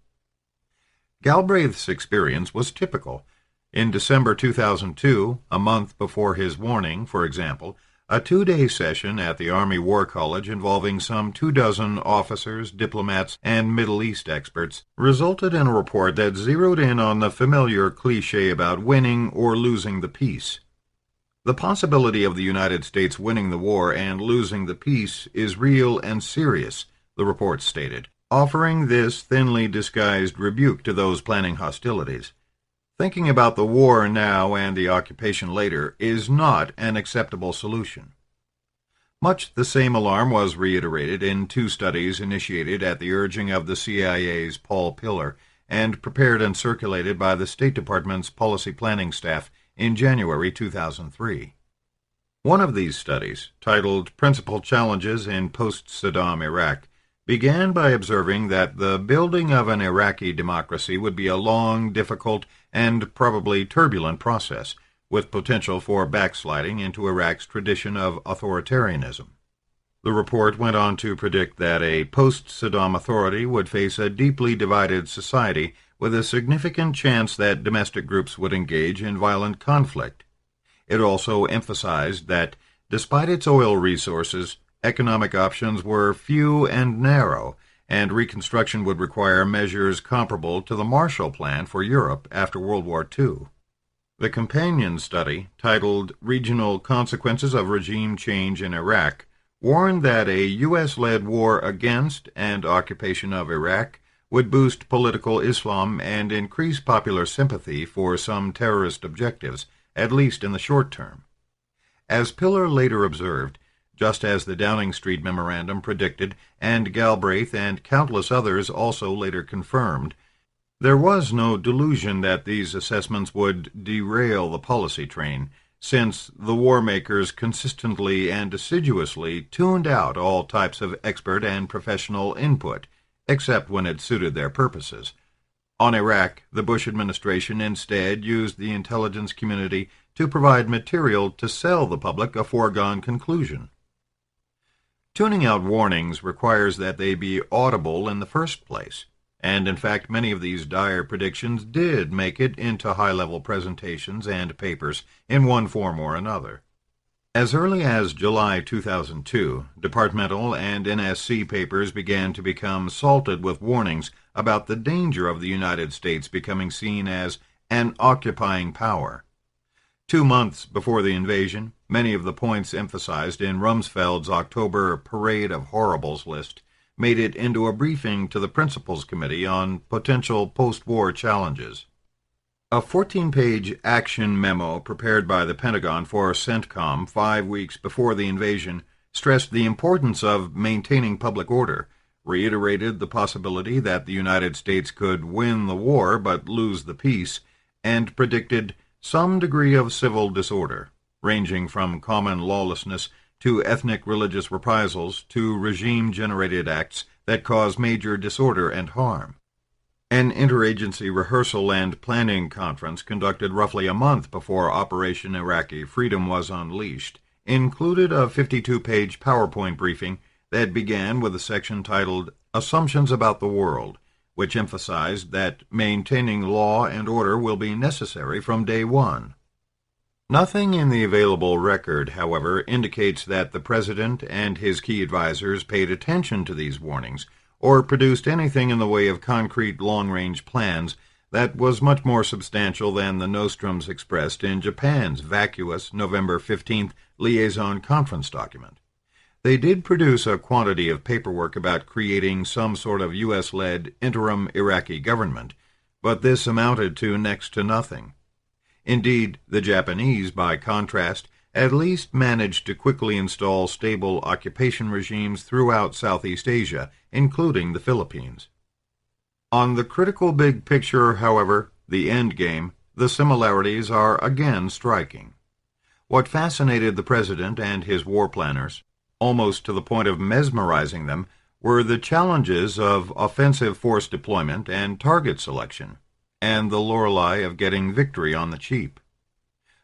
Galbraith's experience was typical. In December 2002, a month before his warning, for example, a 2-day session at the Army War College involving some 24 officers, diplomats, and Middle East experts resulted in a report that zeroed in on the familiar cliché about winning or losing the peace. The possibility of the United States winning the war and losing the peace is real and serious, the report stated, offering this thinly disguised rebuke to those planning hostilities. Thinking about the war now and the occupation later is not an acceptable solution. Much the same alarm was reiterated in 2 studies initiated at the urging of the CIA's Paul Pillar and prepared and circulated by the State Department's policy planning staff in January 2003. One of these studies, titled Principal Challenges in Post-Saddam Iraq, began by observing that the building of an Iraqi democracy would be a long, difficult, and probably turbulent process, with potential for backsliding into Iraq's tradition of authoritarianism. The report went on to predict that a post-Saddam authority would face a deeply divided society with a significant chance that domestic groups would engage in violent conflict. It also emphasized that, despite its oil resources, economic options were few and narrow, and reconstruction would require measures comparable to the Marshall Plan for Europe after World War II. The companion study, titled Regional Consequences of Regime Change in Iraq, warned that a U.S.-led war against and occupation of Iraq would boost political Islam and increase popular sympathy for some terrorist objectives, at least in the short term. As Pillar later observed, just as the Downing Street Memorandum predicted, and Galbraith and countless others also later confirmed, there was no delusion that these assessments would derail the policy train, since the war makers consistently and assiduously tuned out all types of expert and professional input, except when it suited their purposes. On Iraq, the Bush administration instead used the intelligence community to provide material to sell the public a foregone conclusion. Tuning out warnings requires that they be audible in the first place, and in fact many of these dire predictions did make it into high-level presentations and papers in one form or another. As early as July 2002, departmental and NSC papers began to become salted with warnings about the danger of the United States becoming seen as an occupying power. 2 months before the invasion, many of the points emphasized in Rumsfeld's October Parade of Horribles list made it into a briefing to the Principals Committee on potential post-war challenges. A 14-page action memo prepared by the Pentagon for CENTCOM 5 weeks before the invasion stressed the importance of maintaining public order, reiterated the possibility that the United States could win the war but lose the peace, and predicted some degree of civil disorder, ranging from common lawlessness to ethnic religious reprisals to regime-generated acts that cause major disorder and harm. An interagency rehearsal and planning conference conducted roughly a month before Operation Iraqi Freedom was unleashed included a 52-page PowerPoint briefing that began with a section titled Assumptions About the World, which emphasized that maintaining law and order will be necessary from day one. Nothing in the available record, however, indicates that the President and his key advisers paid attention to these warnings or produced anything in the way of concrete long-range plans that was much more substantial than the nostrums expressed in Japan's vacuous November 15th liaison conference document. They did produce a quantity of paperwork about creating some sort of U.S.-led interim Iraqi government, but this amounted to next to nothing. Indeed, the Japanese, by contrast, at least managed to quickly install stable occupation regimes throughout Southeast Asia, including the Philippines. On the critical big picture, however, the end game, the similarities are again striking. What fascinated the President and his war planners, almost to the point of mesmerizing them, were the challenges of offensive force deployment and target selection, and the lorelei of getting victory on the cheap.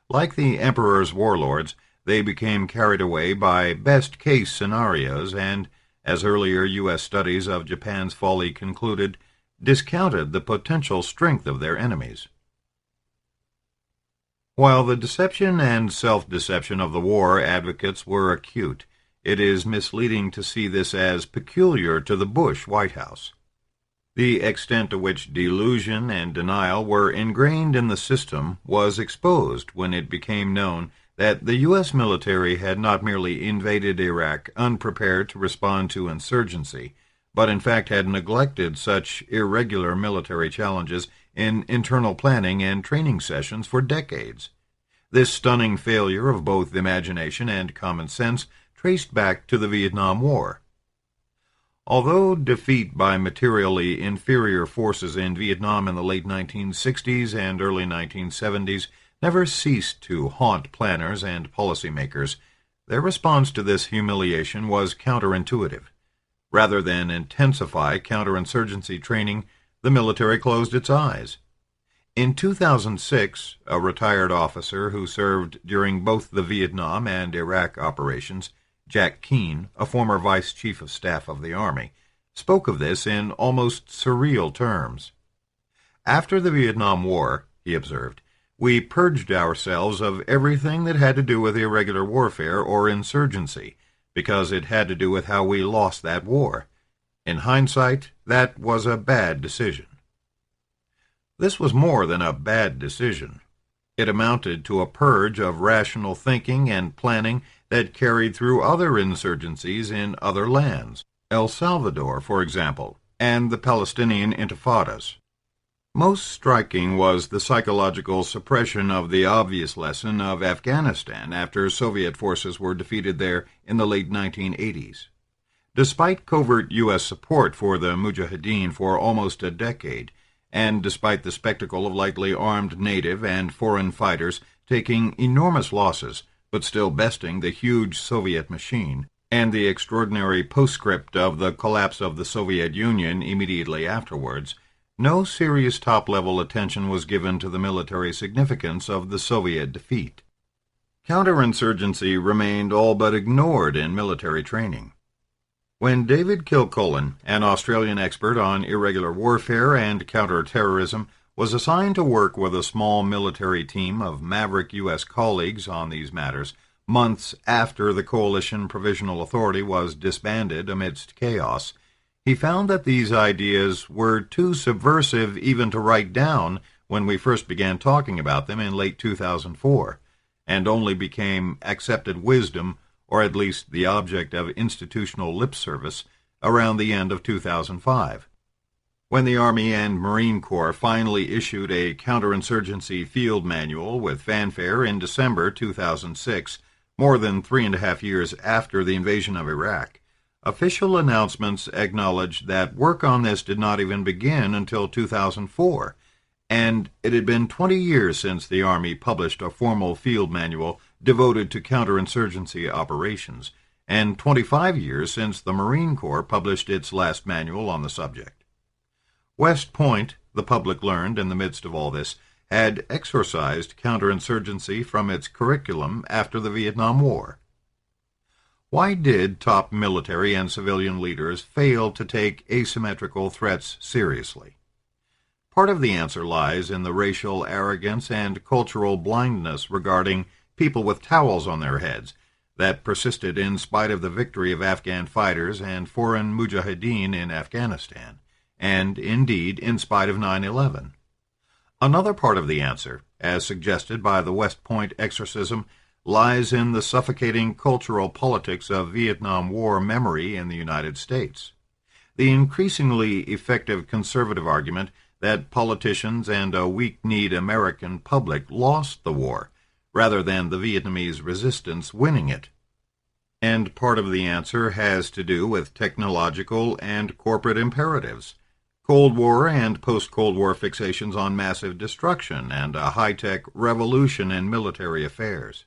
Like the Emperor's warlords, they became carried away by best-case scenarios and, as earlier U.S. studies of Japan's folly concluded, discounted the potential strength of their enemies. While the deception and self-deception of the war advocates were acute, it is misleading to see this as peculiar to the Bush White House. The extent to which delusion and denial were ingrained in the system was exposed when it became known that the U.S. military had not merely invaded Iraq unprepared to respond to insurgency, but in fact had neglected such irregular military challenges in internal planning and training sessions for decades. This stunning failure of both imagination and common sense traced back to the Vietnam War. Although defeat by materially inferior forces in Vietnam in the late 1960s and early 1970s never ceased to haunt planners and policymakers, their response to this humiliation was counterintuitive. Rather than intensify counterinsurgency training, the military closed its eyes. In 2006, a retired officer who served during both the Vietnam and Iraq operations, Jack Keane, a former Vice Chief of Staff of the Army, spoke of this in almost surreal terms. After the Vietnam War, he observed, we purged ourselves of everything that had to do with irregular warfare or insurgency, because it had to do with how we lost that war. In hindsight, that was a bad decision. This was more than a bad decision. It amounted to a purge of rational thinking and planning that carried through other insurgencies in other lands, El Salvador, for example, and the Palestinian Intifadas. Most striking was the psychological suppression of the obvious lesson of Afghanistan after Soviet forces were defeated there in the late 1980s. Despite covert U.S. support for the Mujahideen for almost a decade, and despite the spectacle of lightly armed native and foreign fighters taking enormous losses but still besting the huge Soviet machine, and the extraordinary postscript of the collapse of the Soviet Union immediately afterwards, no serious top-level attention was given to the military significance of the Soviet defeat. Counterinsurgency remained all but ignored in military training. When David Kilcullen, an Australian expert on irregular warfare and counter-terrorism, was assigned to work with a small military team of maverick U.S. colleagues on these matters, months after the Coalition Provisional Authority was disbanded amidst chaos, he found that these ideas were too subversive even to write down when we first began talking about them in late 2004, and only became accepted wisdom, or at least the object of institutional lip service, around the end of 2005. When the Army and Marine Corps finally issued a counterinsurgency field manual with fanfare in December 2006, more than 3.5 years after the invasion of Iraq, official announcements acknowledged that work on this did not even begin until 2004, and it had been 20 years since the Army published a formal field manual devoted to counterinsurgency operations, and 25 years since the Marine Corps published its last manual on the subject. West Point, the public learned in the midst of all this, had exorcised counterinsurgency from its curriculum after the Vietnam War. Why did top military and civilian leaders fail to take asymmetrical threats seriously? Part of the answer lies in the racial arrogance and cultural blindness regarding people with towels on their heads that persisted in spite of the victory of Afghan fighters and foreign mujahideen in Afghanistan, and indeed in spite of 9/11. Another part of the answer, as suggested by the West Point exorcism, lies in the suffocating cultural politics of Vietnam War memory in the United States. The increasingly effective conservative argument that politicians and a weak-kneed American public lost the war, rather than the Vietnamese resistance winning it. And part of the answer has to do with technological and corporate imperatives, Cold War and post-Cold War fixations on massive destruction and a high-tech revolution in military affairs.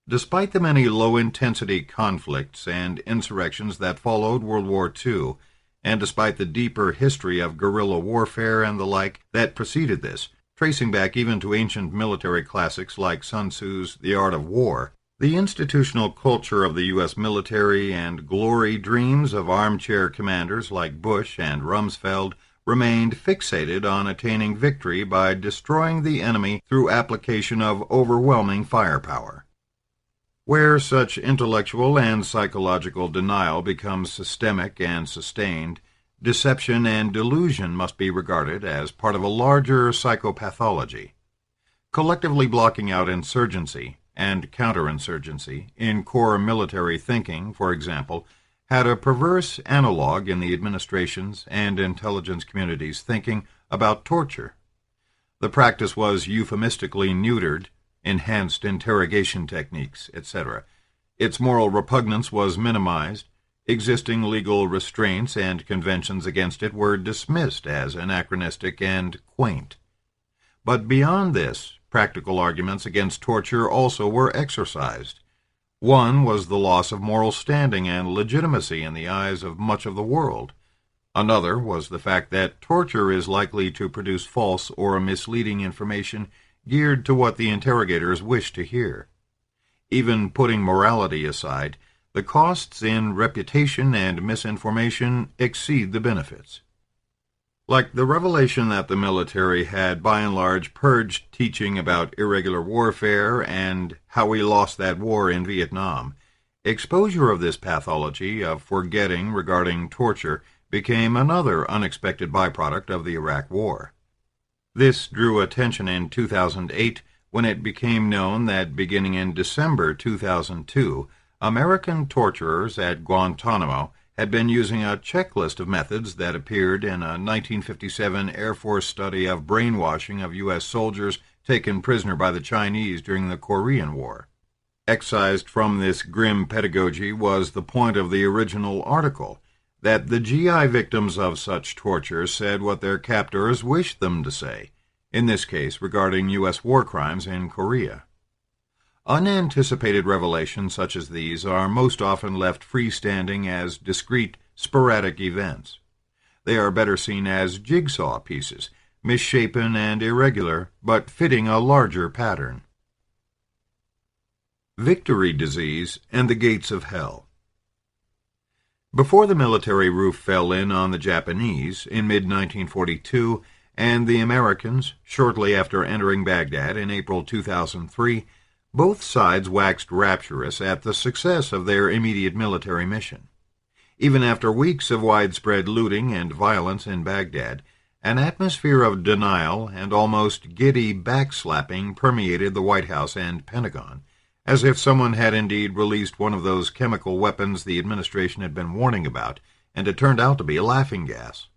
Despite the many low-intensity conflicts and insurrections that followed World War II, and despite the deeper history of guerrilla warfare and the like that preceded this, tracing back even to ancient military classics like Sun Tzu's The Art of War, the institutional culture of the U.S. military and glory dreams of armchair commanders like Bush and Rumsfeld remained fixated on attaining victory by destroying the enemy through application of overwhelming firepower. Where such intellectual and psychological denial becomes systemic and sustained, deception and delusion must be regarded as part of a larger psychopathology. Collectively blocking out insurgency and counterinsurgency in core military thinking, for example, had a perverse analog in the administration's and intelligence community's thinking about torture. The practice was euphemistically neutered, enhanced interrogation techniques, etc. Its moral repugnance was minimized. Existing legal restraints and conventions against it were dismissed as anachronistic and quaint. But beyond this, practical arguments against torture also were exercised. One was the loss of moral standing and legitimacy in the eyes of much of the world. Another was the fact that torture is likely to produce false or misleading information geared to what the interrogators wish to hear. Even putting morality aside, the costs in reputation and misinformation exceed the benefits. Like the revelation that the military had by and large purged teaching about irregular warfare and how we lost that war in Vietnam, exposure of this pathology of forgetting regarding torture became another unexpected byproduct of the Iraq War. This drew attention in 2008 when it became known that beginning in December 2002, American torturers at Guantanamo had been using a checklist of methods that appeared in a 1957 Air Force study of brainwashing of U.S. soldiers taken prisoner by the Chinese during the Korean War. Excised from this grim pedagogy was the point of the original article, that the GI victims of such torture said what their captors wished them to say, in this case regarding U.S. war crimes in Korea. Unanticipated revelations such as these are most often left freestanding as discrete, sporadic events. They are better seen as jigsaw pieces, misshapen and irregular, but fitting a larger pattern. Victory Disease and the Gates of Hell. Before the military roof fell in on the Japanese in mid-1942 and the Americans shortly after entering Baghdad in April 2003, both sides waxed rapturous at the success of their immediate military mission. Even after weeks of widespread looting and violence in Baghdad, an atmosphere of denial and almost giddy backslapping permeated the White House and Pentagon, as if someone had indeed released one of those chemical weapons the administration had been warning about, and it turned out to be a laughing gas.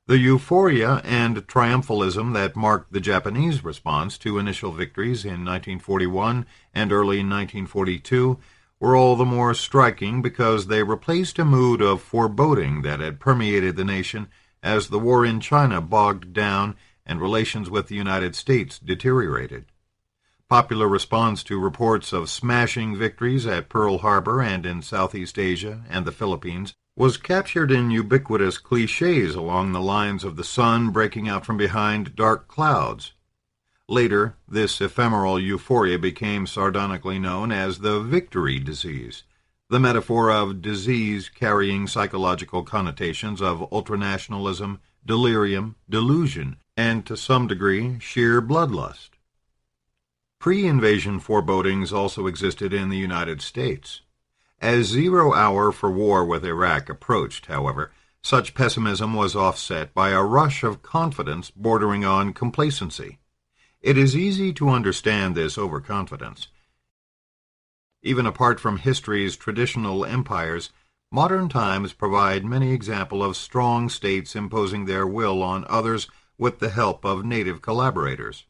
The euphoria and triumphalism that marked the Japanese response to initial victories in 1941 and early 1942 were all the more striking because they replaced a mood of foreboding that had permeated the nation as the war in China bogged down and relations with the United States deteriorated. Popular response to reports of smashing victories at Pearl Harbor and in Southeast Asia and the Philippines was captured in ubiquitous clichés along the lines of the sun breaking out from behind dark clouds. Later, this ephemeral euphoria became sardonically known as the victory disease, the metaphor of disease carrying psychological connotations of ultranationalism, delirium, delusion, and to some degree sheer bloodlust. Pre-invasion forebodings also existed in the United States. As 0 hour for war with Iraq approached, however, such pessimism was offset by a rush of confidence bordering on complacency. It is easy to understand this overconfidence. Even apart from history's traditional empires, modern times provide many examples of strong states imposing their will on others with the help of native collaborators.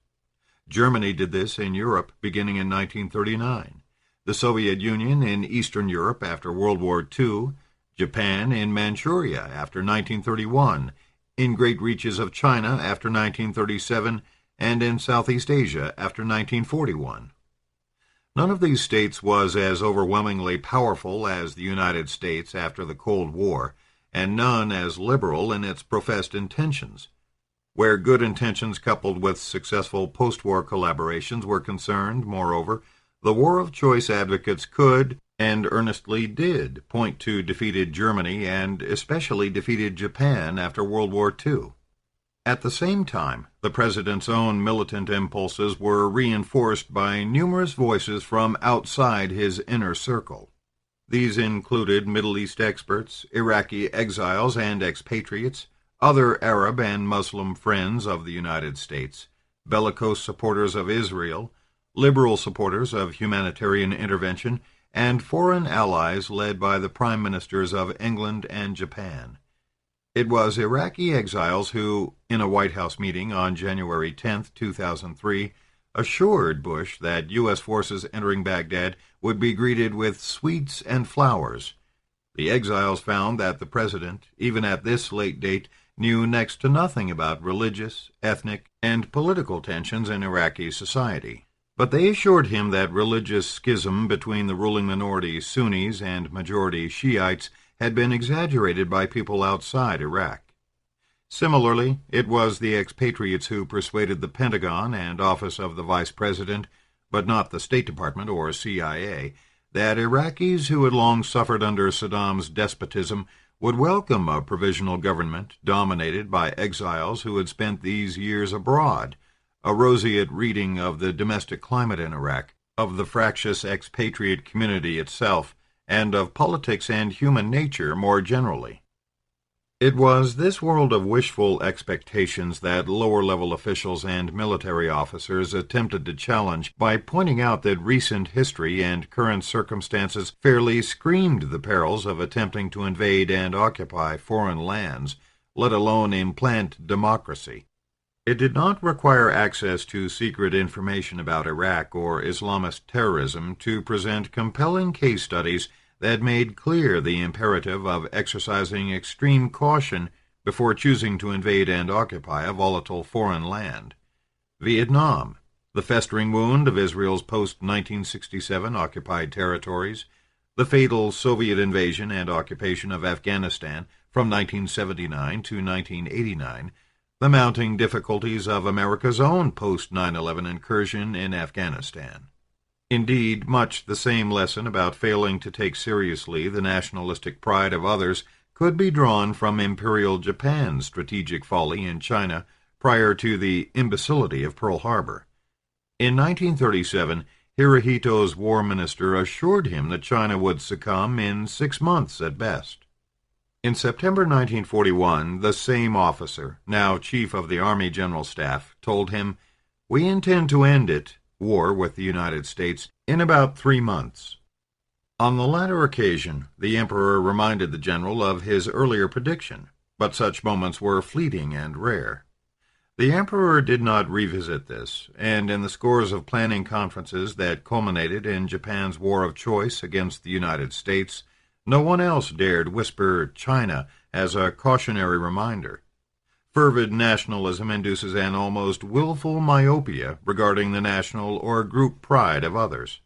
Germany did this in Europe beginning in 1939. The Soviet Union in Eastern Europe after World War II, Japan in Manchuria after 1931, in great reaches of China after 1937, and in Southeast Asia after 1941. None of these states was as overwhelmingly powerful as the United States after the Cold War, and none as liberal in its professed intentions. Where good intentions coupled with successful post-war collaborations were concerned, moreover, the war of choice advocates could, and earnestly did, point to defeated Germany and especially defeated Japan after World War II. At the same time, the president's own militant impulses were reinforced by numerous voices from outside his inner circle. These included Middle East experts, Iraqi exiles and expatriates, other Arab and Muslim friends of the United States, bellicose supporters of Israel, liberal supporters of humanitarian intervention, and foreign allies led by the prime ministers of England and Japan. It was Iraqi exiles who, in a White House meeting on January 10, 2003, assured Bush that U.S. forces entering Baghdad would be greeted with sweets and flowers. The exiles found that the president, even at this late date, knew next to nothing about religious, ethnic, and political tensions in Iraqi society. But they assured him that religious schism between the ruling minority Sunnis and majority Shiites had been exaggerated by people outside Iraq. Similarly, it was the expatriates who persuaded the Pentagon and Office of the Vice President, but not the State Department or CIA, that Iraqis who had long suffered under Saddam's despotism would welcome a provisional government dominated by exiles who had spent these years abroad, a roseate reading of the domestic climate in Iraq, of the fractious expatriate community itself, and of politics and human nature more generally. It was this world of wishful expectations that lower-level officials and military officers attempted to challenge by pointing out that recent history and current circumstances fairly screamed the perils of attempting to invade and occupy foreign lands, let alone implant democracy. It did not require access to secret information about Iraq or Islamist terrorism to present compelling case studies that made clear the imperative of exercising extreme caution before choosing to invade and occupy a volatile foreign land. Vietnam, the festering wound of Israel's post-1967 occupied territories, the fatal Soviet invasion and occupation of Afghanistan from 1979 to 1989, the mounting difficulties of America's own post-9/11 incursion in Afghanistan. Indeed, much the same lesson about failing to take seriously the nationalistic pride of others could be drawn from Imperial Japan's strategic folly in China prior to the imbecility of Pearl Harbor. In 1937, Hirohito's war minister assured him that China would succumb in 6 months at best. In September 1941, the same officer, now Chief of the Army General Staff, told him, "We intend to end it, war with the United States, in about 3 months. On the latter occasion, the Emperor reminded the general of his earlier prediction, but such moments were fleeting and rare. The Emperor did not revisit this, and in the scores of planning conferences that culminated in Japan's war of choice against the United States, no one else dared whisper China as a cautionary reminder. Fervid nationalism induces an almost willful myopia regarding the national or group pride of others.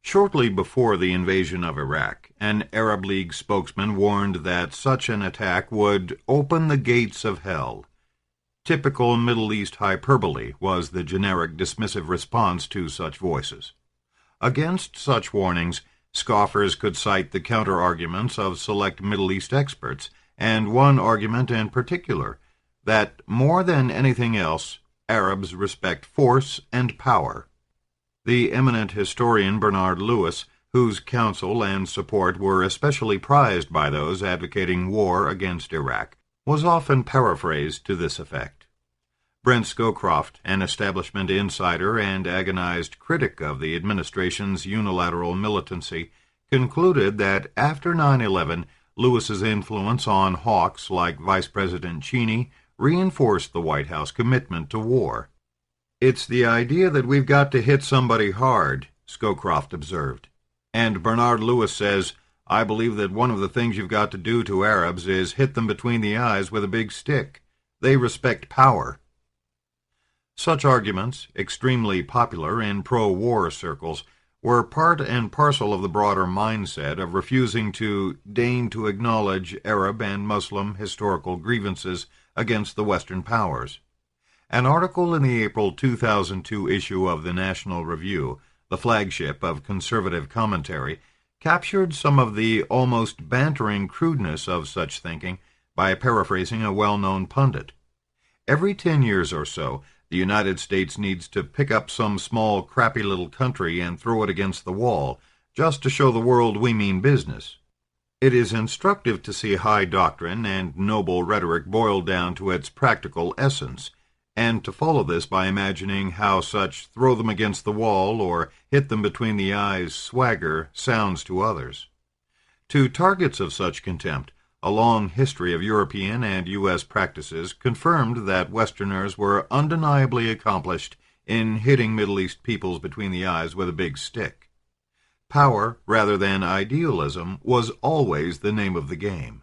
Shortly before the invasion of Iraq, an Arab League spokesman warned that such an attack would open the gates of hell. Typical Middle East hyperbole was the generic dismissive response to such voices. Against such warnings, scoffers could cite the counter-arguments of select Middle East experts, and one argument in particular, that more than anything else, Arabs respect force and power. The eminent historian Bernard Lewis, whose counsel and support were especially prized by those advocating war against Iraq, was often paraphrased to this effect. Brent Scowcroft, an establishment insider and agonized critic of the administration's unilateral militancy, concluded that after 9/11, Lewis's influence on hawks like Vice President Cheney reinforced the White House commitment to war. "It's the idea that we've got to hit somebody hard," Scowcroft observed. And Bernard Lewis says, "I believe that one of the things you've got to do to Arabs is hit them between the eyes with a big stick. They respect power." Such arguments, extremely popular in pro-war circles, were part and parcel of the broader mindset of refusing to deign to acknowledge Arab and Muslim historical grievances against the Western powers. An article in the April 2002 issue of the National Review, the flagship of conservative commentary, captured some of the almost bantering crudeness of such thinking by paraphrasing a well-known pundit. Every 10 years or so, the United States needs to pick up some small, crappy little country and throw it against the wall, just to show the world we mean business. It is instructive to see high doctrine and noble rhetoric boiled down to its practical essence, and to follow this by imagining how such throw them against the wall or hit them between the eyes swagger sounds to others. To targets of such contempt, a long history of European and U.S. practices confirmed that Westerners were undeniably accomplished in hitting Middle East peoples between the eyes with a big stick. Power, rather than idealism, was always the name of the game.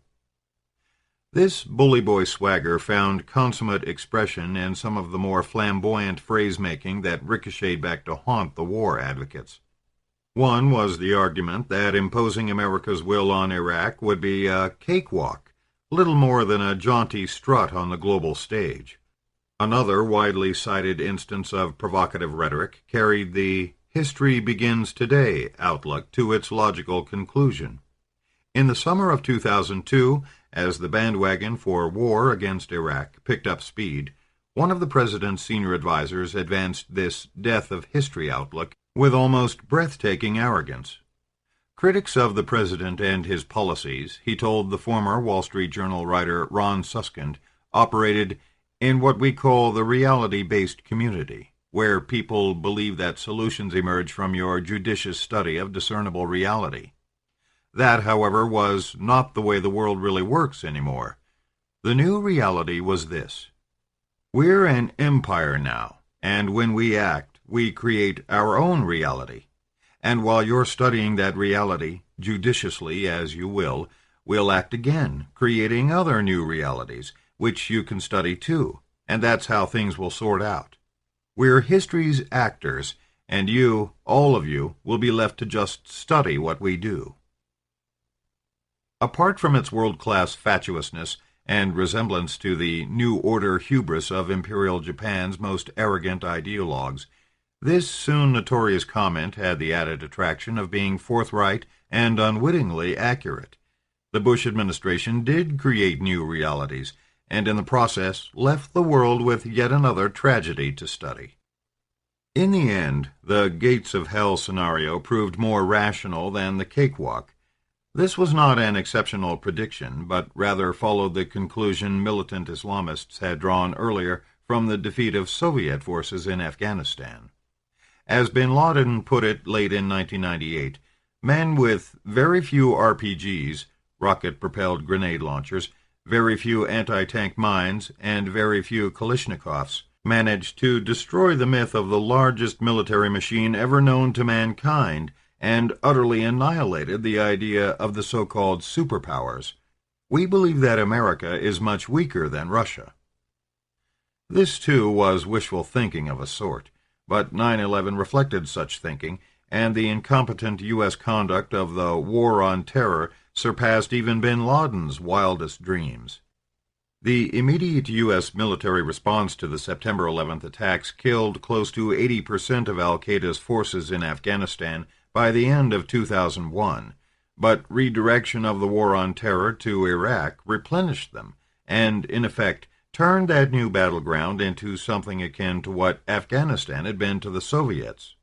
This bully boy swagger found consummate expression in some of the more flamboyant phrase-making that ricocheted back to haunt the war advocates. One was the argument that imposing America's will on Iraq would be a cakewalk, little more than a jaunty strut on the global stage. Another widely cited instance of provocative rhetoric carried the "history begins today" outlook to its logical conclusion. In the summer of 2002, as the bandwagon for war against Iraq picked up speed, one of the president's senior advisers advanced this death of history outlook with almost breathtaking arrogance. Critics of the president and his policies, he told the former Wall Street Journal writer Ron Suskind, operated in what we call the reality-based community, where people believe that solutions emerge from your judicious study of discernible reality. That, however, was not the way the world really works anymore. The new reality was this. We're an empire now, and when we act, we create our own reality. And while you're studying that reality, judiciously as you will, we'll act again, creating other new realities, which you can study too, and that's how things will sort out. We're history's actors, and you, all of you, will be left to just study what we do. Apart from its world-class fatuousness and resemblance to the New Order hubris of Imperial Japan's most arrogant ideologues, this soon notorious comment had the added attraction of being forthright and unwittingly accurate. The Bush administration did create new realities, and in the process left the world with yet another tragedy to study. In the end, the gates of hell scenario proved more rational than the cakewalk. This was not an exceptional prediction, but rather followed the conclusion militant Islamists had drawn earlier from the defeat of Soviet forces in Afghanistan. As bin Laden put it late in 1998, men with very few RPGs, rocket-propelled grenade launchers, very few anti-tank mines, and very few Kalashnikovs managed to destroy the myth of the largest military machine ever known to mankind, and utterly annihilated the idea of the so-called superpowers. We believe that America is much weaker than Russia. This, too, was wishful thinking of a sort, but 9/11 reflected such thinking, and the incompetent U.S. conduct of the War on Terror surpassed even bin Laden's wildest dreams. The immediate U.S. military response to the September 11th attacks killed close to 80% of al-Qaeda's forces in Afghanistan by the end of 2001, but redirection of the War on Terror to Iraq replenished them, and, in effect, turned that new battleground into something akin to what Afghanistan had been to the Soviets.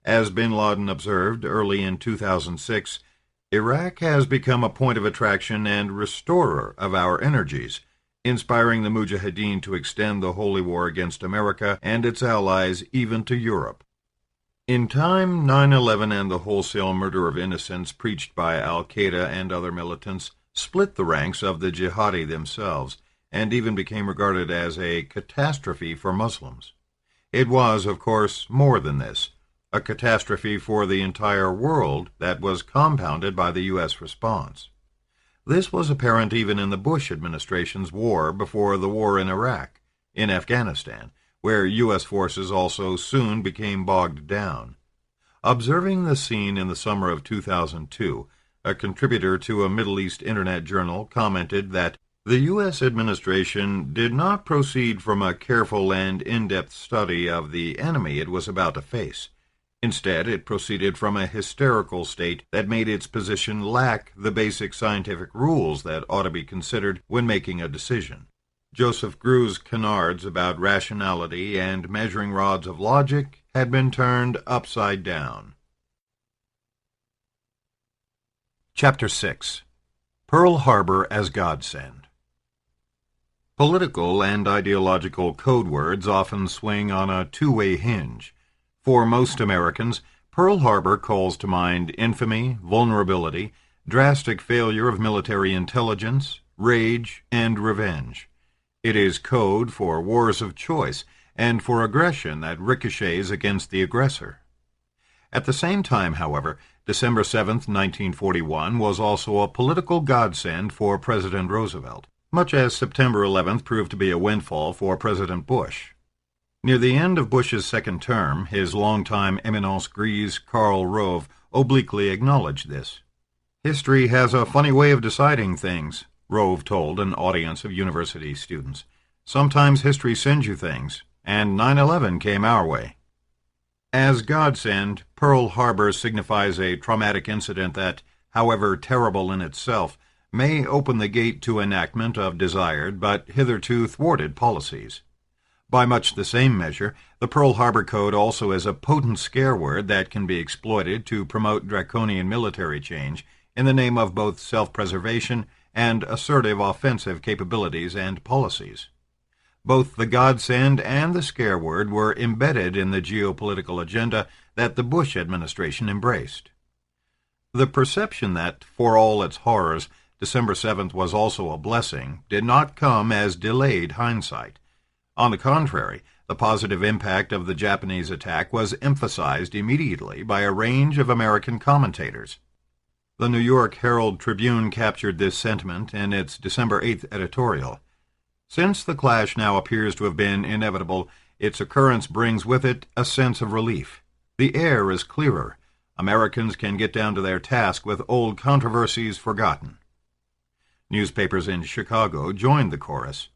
As bin Laden observed early in 2006, Iraq has become a point of attraction and restorer of our energies, inspiring the Mujahideen to extend the holy war against America and its allies even to Europe. In time, 9/11 and the wholesale murder of innocents preached by al-Qaeda and other militants split the ranks of the jihadi themselves, and even became regarded as a catastrophe for Muslims. It was, of course, more than this, a catastrophe for the entire world that was compounded by the U.S. response. This was apparent even in the Bush administration's war before the war in Iraq, in Afghanistan, where U.S. forces also soon became bogged down. Observing the scene in the summer of 2002, a contributor to a Middle East Internet journal commented that the U.S. administration did not proceed from a careful and in-depth study of the enemy it was about to face. Instead, it proceeded from a hysterical state that made its position lack the basic scientific rules that ought to be considered when making a decision. Joseph Grew's canards about rationality and measuring rods of logic had been turned upside down. Chapter 6. Pearl Harbor as Godsend. Political and ideological code words often swing on a two-way hinge. For most Americans, Pearl Harbor calls to mind infamy, vulnerability, drastic failure of military intelligence, rage, and revenge. It is code for wars of choice and for aggression that ricochets against the aggressor. At the same time, however, December 7, 1941 was also a political godsend for President Roosevelt, much as September 11th proved to be a windfall for President Bush. Near the end of Bush's second term, his longtime eminence grise Karl Rove obliquely acknowledged this. "History has a funny way of deciding things," Rove told an audience of university students. "Sometimes history sends you things, and 9/11 came our way." As godsend, Pearl Harbor signifies a traumatic incident that, however terrible in itself, may open the gate to enactment of desired but hitherto thwarted policies. By much the same measure, the Pearl Harbor Code also is a potent scare word that can be exploited to promote draconian military change in the name of both self-preservation and assertive offensive capabilities and policies. Both the godsend and the scare word were embedded in the geopolitical agenda that the Bush administration embraced. The perception that, for all its horrors, December 7th was also a blessing did not come as delayed hindsight. On the contrary, the positive impact of the Japanese attack was emphasized immediately by a range of American commentators. The New York Herald Tribune captured this sentiment in its December 8th editorial. Since the clash now appears to have been inevitable, its occurrence brings with it a sense of relief. The air is clearer. Americans can get down to their task with old controversies forgotten. Newspapers in Chicago joined the chorus.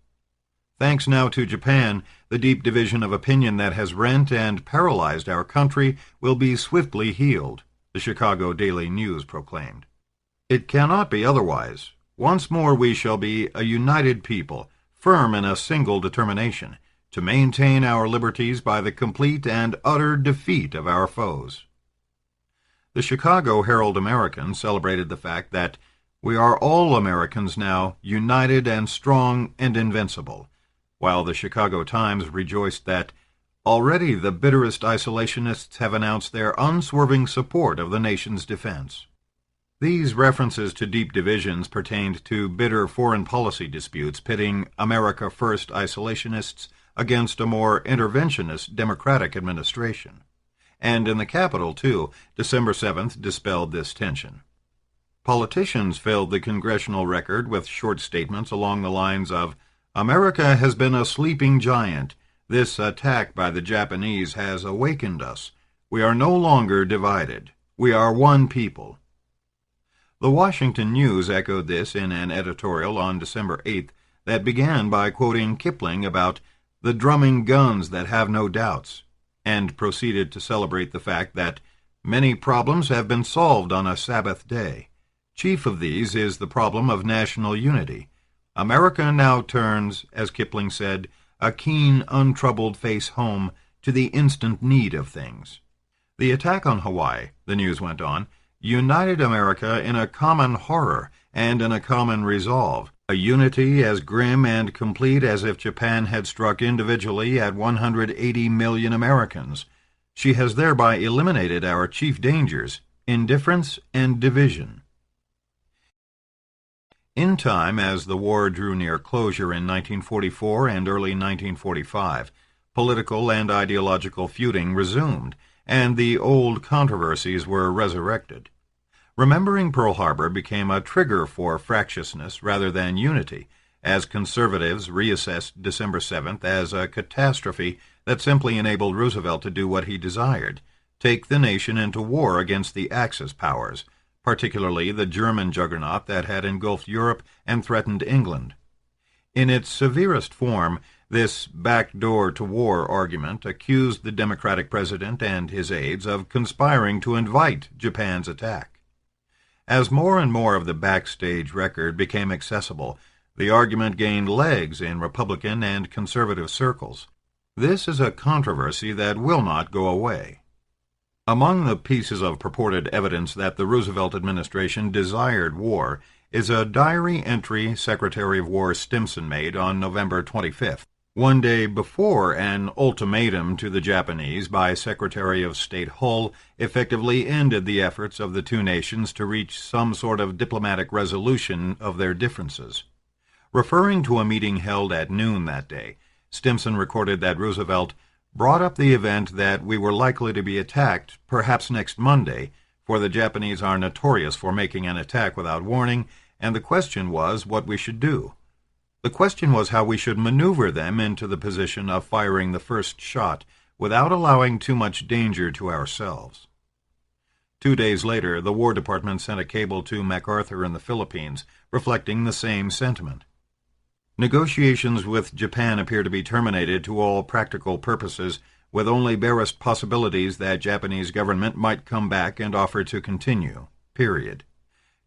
Thanks now to Japan, the deep division of opinion that has rent and paralyzed our country will be swiftly healed, the Chicago Daily News proclaimed. It cannot be otherwise. Once more we shall be a united people, firm in a single determination, to maintain our liberties by the complete and utter defeat of our foes. The Chicago Herald-American celebrated the fact that we are all Americans now, united and strong and invincible, while the Chicago Times rejoiced that already the bitterest isolationists have announced their unswerving support of the nation's defense. These references to deep divisions pertained to bitter foreign policy disputes pitting America First isolationists against a more interventionist Democratic administration. And in the Capitol, too, December 7th dispelled this tension. Politicians filled the congressional record with short statements along the lines of, "America has been a sleeping giant. This attack by the Japanese has awakened us. We are no longer divided. We are one people." The Washington News echoed this in an editorial on December 8th that began by quoting Kipling about the drumming guns that have no doubts, and proceeded to celebrate the fact that many problems have been solved on a Sabbath day. Chief of these is the problem of national unity. America now turns, as Kipling said, a keen, untroubled face home to the instant need of things. The attack on Hawaii, the news went on, united America in a common horror and in a common resolve, a unity as grim and complete as if Japan had struck individually at 180 million Americans. She has thereby eliminated our chief dangers, indifference and division. In time, as the war drew near closure in 1944 and early 1945, political and ideological feuding resumed, and the old controversies were resurrected. Remembering Pearl Harbor became a trigger for fractiousness rather than unity, as conservatives reassessed December 7th as a catastrophe that simply enabled Roosevelt to do what he desired, take the nation into war against the Axis powers, particularly the German juggernaut that had engulfed Europe and threatened England. In its severest form, this backdoor to war argument accused the Democratic president and his aides of conspiring to invite Japan's attack. As more and more of the backstage record became accessible, the argument gained legs in Republican and conservative circles. This is a controversy that will not go away. Among the pieces of purported evidence that the Roosevelt administration desired war is a diary entry Secretary of War Stimson made on November 25th, one day before an ultimatum to the Japanese by Secretary of State Hull effectively ended the efforts of the two nations to reach some sort of diplomatic resolution of their differences. Referring to a meeting held at noon that day, Stimson recorded that Roosevelt brought up the event that we were likely to be attacked perhaps next Monday, for the Japanese are notorious for making an attack without warning, and the question was what we should do. The question was how we should maneuver them into the position of firing the first shot without allowing too much danger to ourselves. 2 days later, the War Department sent a cable to MacArthur in the Philippines, reflecting the same sentiment. Negotiations with Japan appear to be terminated to all practical purposes, with only barest possibilities that Japanese government might come back and offer to continue. Period.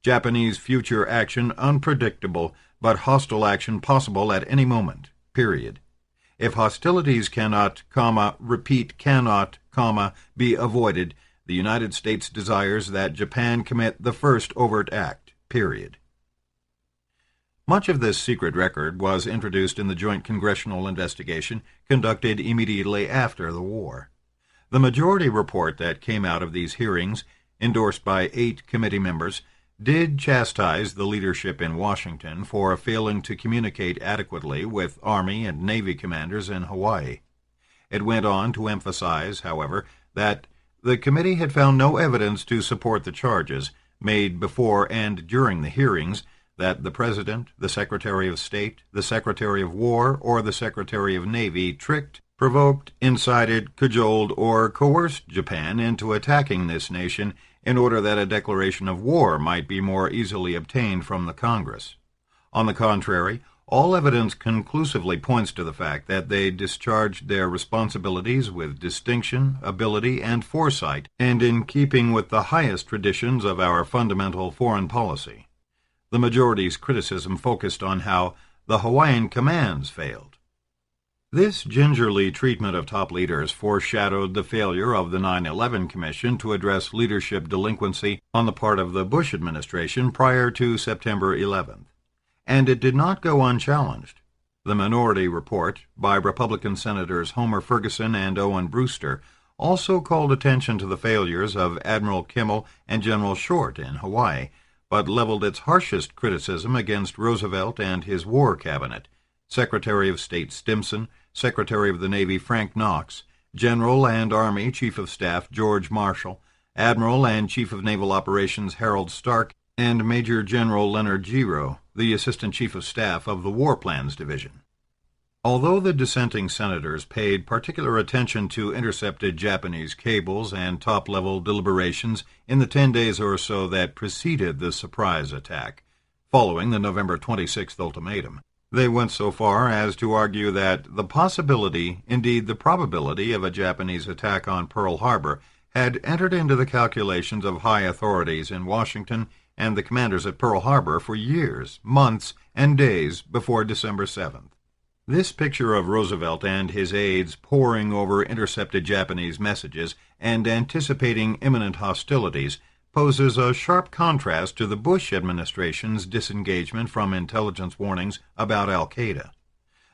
Japanese future action unpredictable, but hostile action possible at any moment. Period. If hostilities cannot, repeat cannot, be avoided, the United States desires that Japan commit the first overt act, period. Much of this secret record was introduced in the joint congressional investigation conducted immediately after the war. The majority report that came out of these hearings, endorsed by 8 committee members, did chastise the leadership in Washington for failing to communicate adequately with Army and Navy commanders in Hawaii. It went on to emphasize, however, that the committee had found no evidence to support the charges made before and during the hearings that the President, the Secretary of State, the Secretary of War, or the Secretary of Navy tricked, provoked, incited, cajoled, or coerced Japan into attacking this nation in order that a declaration of war might be more easily obtained from the Congress. On the contrary, all evidence conclusively points to the fact that they discharged their responsibilities with distinction, ability, and foresight, and in keeping with the highest traditions of our fundamental foreign policy. The majority's criticism focused on how the Hawaiian commands failed. This gingerly treatment of top leaders foreshadowed the failure of the 9/11 Commission to address leadership delinquency on the part of the Bush administration prior to September 11th. And it did not go unchallenged. The minority report, by Republican Senators Homer Ferguson and Owen Brewster, also called attention to the failures of Admiral Kimmel and General Short in Hawaii, but leveled its harshest criticism against Roosevelt and his War Cabinet, Secretary of State Stimson, Secretary of the Navy Frank Knox, General and Army Chief of Staff George Marshall, Admiral and Chief of Naval Operations Harold Stark, and Major General Leonard Giro, the Assistant Chief of Staff of the War Plans Division. Although the dissenting senators paid particular attention to intercepted Japanese cables and top-level deliberations in the 10 days or so that preceded the surprise attack, following the November 26th ultimatum, they went so far as to argue that the possibility, indeed the probability, of a Japanese attack on Pearl Harbor had entered into the calculations of high authorities in Washington and the commanders at Pearl Harbor for years, months, and days before December 7th. This picture of Roosevelt and his aides poring over intercepted Japanese messages and anticipating imminent hostilities poses a sharp contrast to the Bush administration's disengagement from intelligence warnings about al-Qaeda.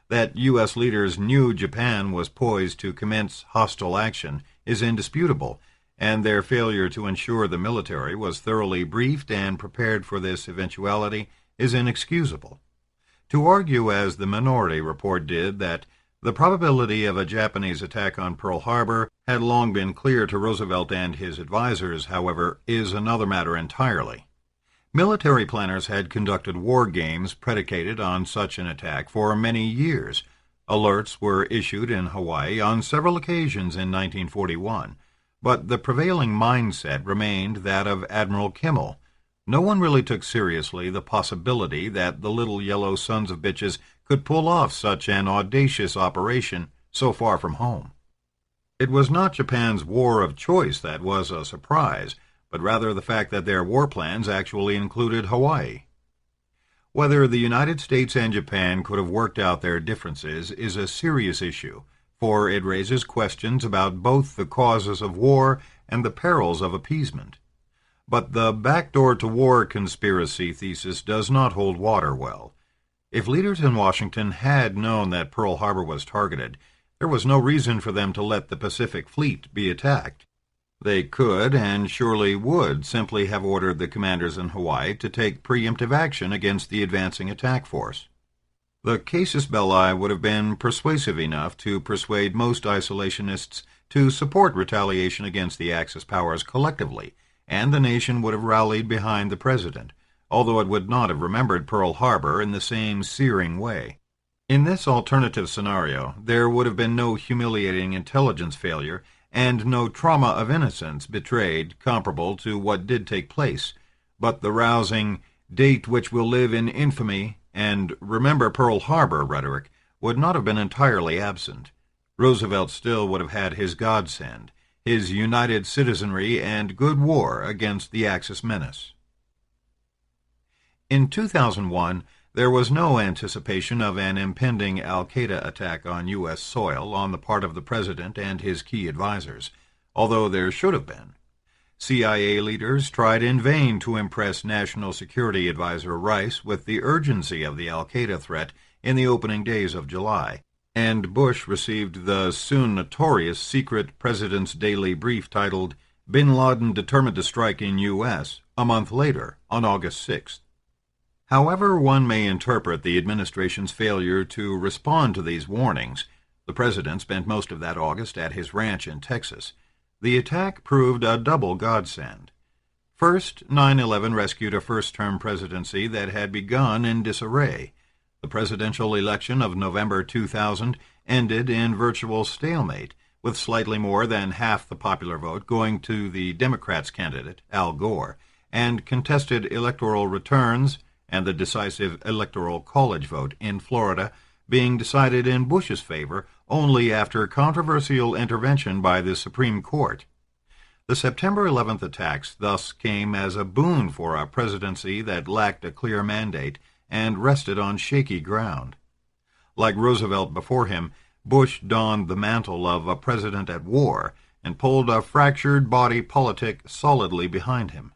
That U.S. leaders knew Japan was poised to commence hostile action is indisputable, and their failure to ensure the military was thoroughly briefed and prepared for this eventuality is inexcusable. To argue, as the minority report did, that the probability of a Japanese attack on Pearl Harbor had long been clear to Roosevelt and his advisers, however, is another matter entirely. Military planners had conducted war games predicated on such an attack for many years. Alerts were issued in Hawaii on several occasions in 1941, but the prevailing mindset remained that of Admiral Kimmel. No one really took seriously the possibility that the little yellow sons of bitches could pull off such an audacious operation so far from home. It was not Japan's war of choice that was a surprise, but rather the fact that their war plans actually included Hawaii. Whether the United States and Japan could have worked out their differences is a serious issue, for it raises questions about both the causes of war and the perils of appeasement. But the backdoor to war conspiracy thesis does not hold water well. If leaders in Washington had known that Pearl Harbor was targeted, there was no reason for them to let the Pacific Fleet be attacked. They could, and surely would, simply have ordered the commanders in Hawaii to take preemptive action against the advancing attack force. The casus belli would have been persuasive enough to persuade most isolationists to support retaliation against the Axis powers collectively, and the nation would have rallied behind the president, although it would not have remembered Pearl Harbor in the same searing way. In this alternative scenario, there would have been no humiliating intelligence failure and no trauma of innocence betrayed comparable to what did take place, but the rousing "date which will live in infamy" and "remember Pearl Harbor" rhetoric would not have been entirely absent. Roosevelt still would have had his godsend, his united citizenry and good war against the Axis menace. In 2001, There was no anticipation of an impending al-Qaeda attack on U.S. soil on the part of the president and his key advisers, although there should have been. CIA leaders tried in vain to impress National Security Advisor Rice with the urgency of the al-Qaeda threat in the opening days of July, and Bush received the soon notorious secret President's Daily Brief titled "Bin Laden Determined to Strike in U.S." a month later, on August 6th. However one may interpret the administration's failure to respond to these warnings, the president spent most of that August at his ranch in Texas. The attack proved a double godsend. First, 9/11 rescued a first-term presidency that had begun in disarray. The presidential election of November 2000 ended in virtual stalemate, with slightly more than half the popular vote going to the Democrats' candidate, Al Gore, and contested electoral returns and the decisive Electoral College vote in Florida being decided in Bush's favor only after controversial intervention by the Supreme Court. The September 11th attacks thus came as a boon for a presidency that lacked a clear mandate and rested on shaky ground. Like Roosevelt before him, Bush donned the mantle of a president at war and pulled a fractured body politic solidly behind him.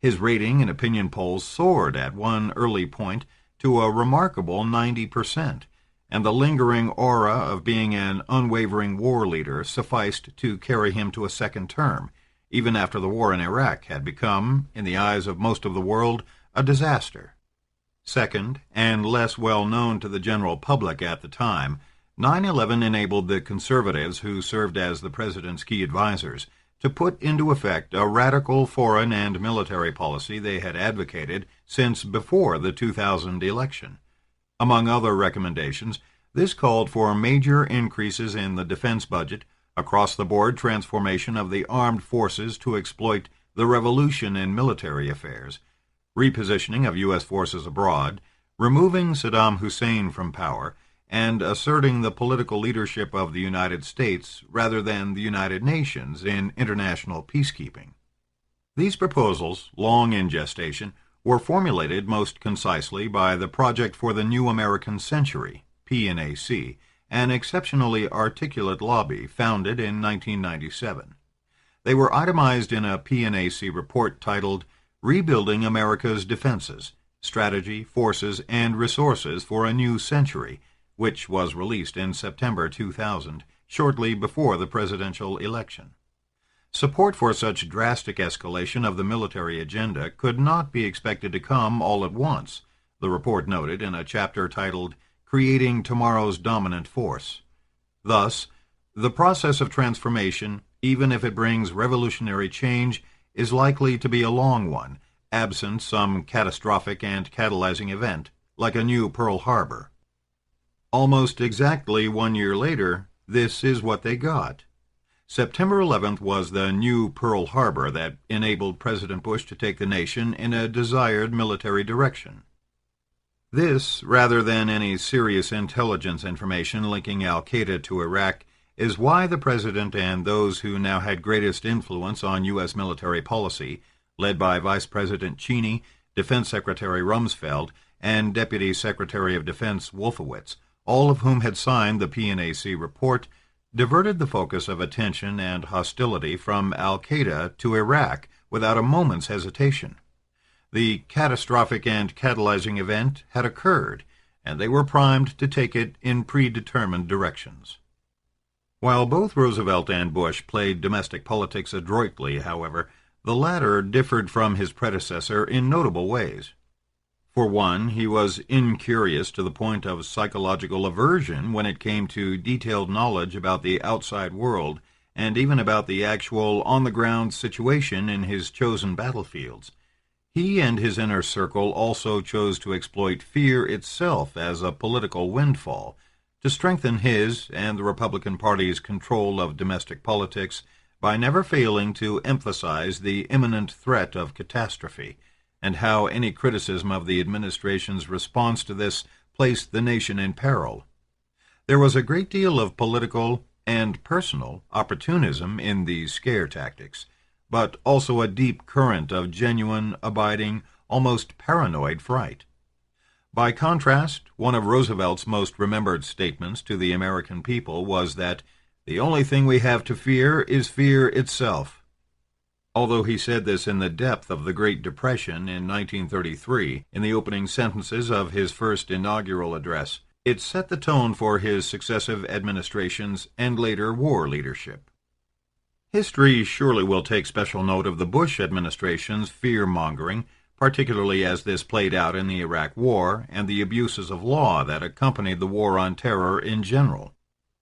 His rating in opinion polls soared at one early point to a remarkable 90%, and the lingering aura of being an unwavering war leader sufficed to carry him to a second term, even after the war in Iraq had become, in the eyes of most of the world, a disaster. Second, and less well known to the general public at the time, 9/11 enabled the conservatives who served as the president's key advisers to put into effect a radical foreign and military policy they had advocated since before the 2000 election. Among other recommendations, this called for major increases in the defense budget, across-the-board transformation of the armed forces to exploit the revolution in military affairs, repositioning of U.S. forces abroad, removing Saddam Hussein from power, and asserting the political leadership of the United States rather than the United Nations in international peacekeeping. These proposals, long in gestation, were formulated most concisely by the Project for the New American Century, PNAC, an exceptionally articulate lobby founded in 1997. They were itemized in a PNAC report titled Rebuilding America's Defenses, Strategy, Forces, and Resources for a New Century, which was released in September 2000, shortly before the presidential election. Support for such drastic escalation of the military agenda could not be expected to come all at once, the report noted in a chapter titled Creating Tomorrow's Dominant Force. Thus, the process of transformation, even if it brings revolutionary change, is likely to be a long one, absent some catastrophic and catalyzing event, like a new Pearl Harbor. Almost exactly 1 year later, this is what they got. September 11th was the new Pearl Harbor that enabled President Bush to take the nation in a desired military direction. This, rather than any serious intelligence information linking al-Qaeda to Iraq, is why the President and those who now had greatest influence on U.S. military policy, led by Vice President Cheney, Defense Secretary Rumsfeld, and Deputy Secretary of Defense Wolfowitz, all of whom had signed the PNAC report, diverted the focus of attention and hostility from al-Qaeda to Iraq without a moment's hesitation. The catastrophic and catalyzing event had occurred, and they were primed to take it in predetermined directions. While both Roosevelt and Bush played domestic politics adroitly, however, the latter differed from his predecessor in notable ways. For one, he was incurious to the point of psychological aversion when it came to detailed knowledge about the outside world and even about the actual on-the-ground situation in his chosen battlefields. He and his inner circle also chose to exploit fear itself as a political windfall, to strengthen his and the Republican Party's control of domestic politics by never failing to emphasize the imminent threat of catastrophe, and how any criticism of the administration's response to this placed the nation in peril. There was a great deal of political and personal opportunism in these scare tactics, but also a deep current of genuine, abiding, almost paranoid fright. By contrast, one of Roosevelt's most remembered statements to the American people was that the only thing we have to fear is fear itself. Although he said this in the depth of the Great Depression in 1933, in the opening sentences of his first inaugural address, it set the tone for his successive administrations and later war leadership. History surely will take special note of the Bush administration's fear-mongering, particularly as this played out in the Iraq War and the abuses of law that accompanied the war on terror in general.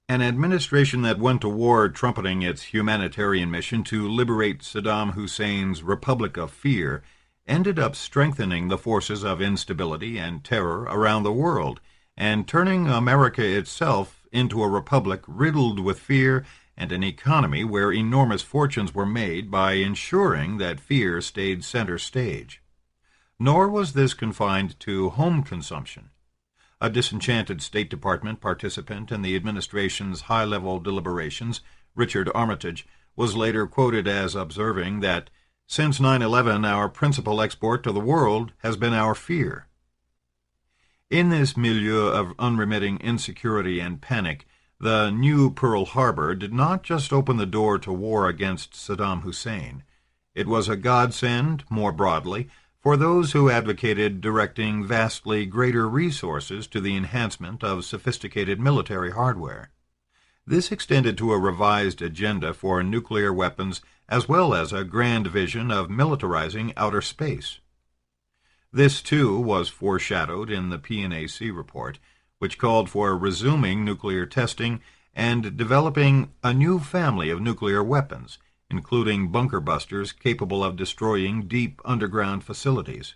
An administration that went to war trumpeting its humanitarian mission to liberate Saddam Hussein's Republic of Fear ended up strengthening the forces of instability and terror around the world and turning America itself into a republic riddled with fear and an economy where enormous fortunes were made by ensuring that fear stayed center stage. Nor was this confined to home consumption. A disenchanted State Department participant in the administration's high-level deliberations, Richard Armitage, was later quoted as observing that, "Since 9/11, our principal export to the world has been our fear." In this milieu of unremitting insecurity and panic, the new Pearl Harbor did not just open the door to war against Saddam Hussein. It was a godsend, more broadly, for those who advocated directing vastly greater resources to the enhancement of sophisticated military hardware. This extended to a revised agenda for nuclear weapons as well as a grand vision of militarizing outer space. This, too, was foreshadowed in the P&AC report, which called for resuming nuclear testing and developing a new family of nuclear weapons, including bunker busters capable of destroying deep underground facilities.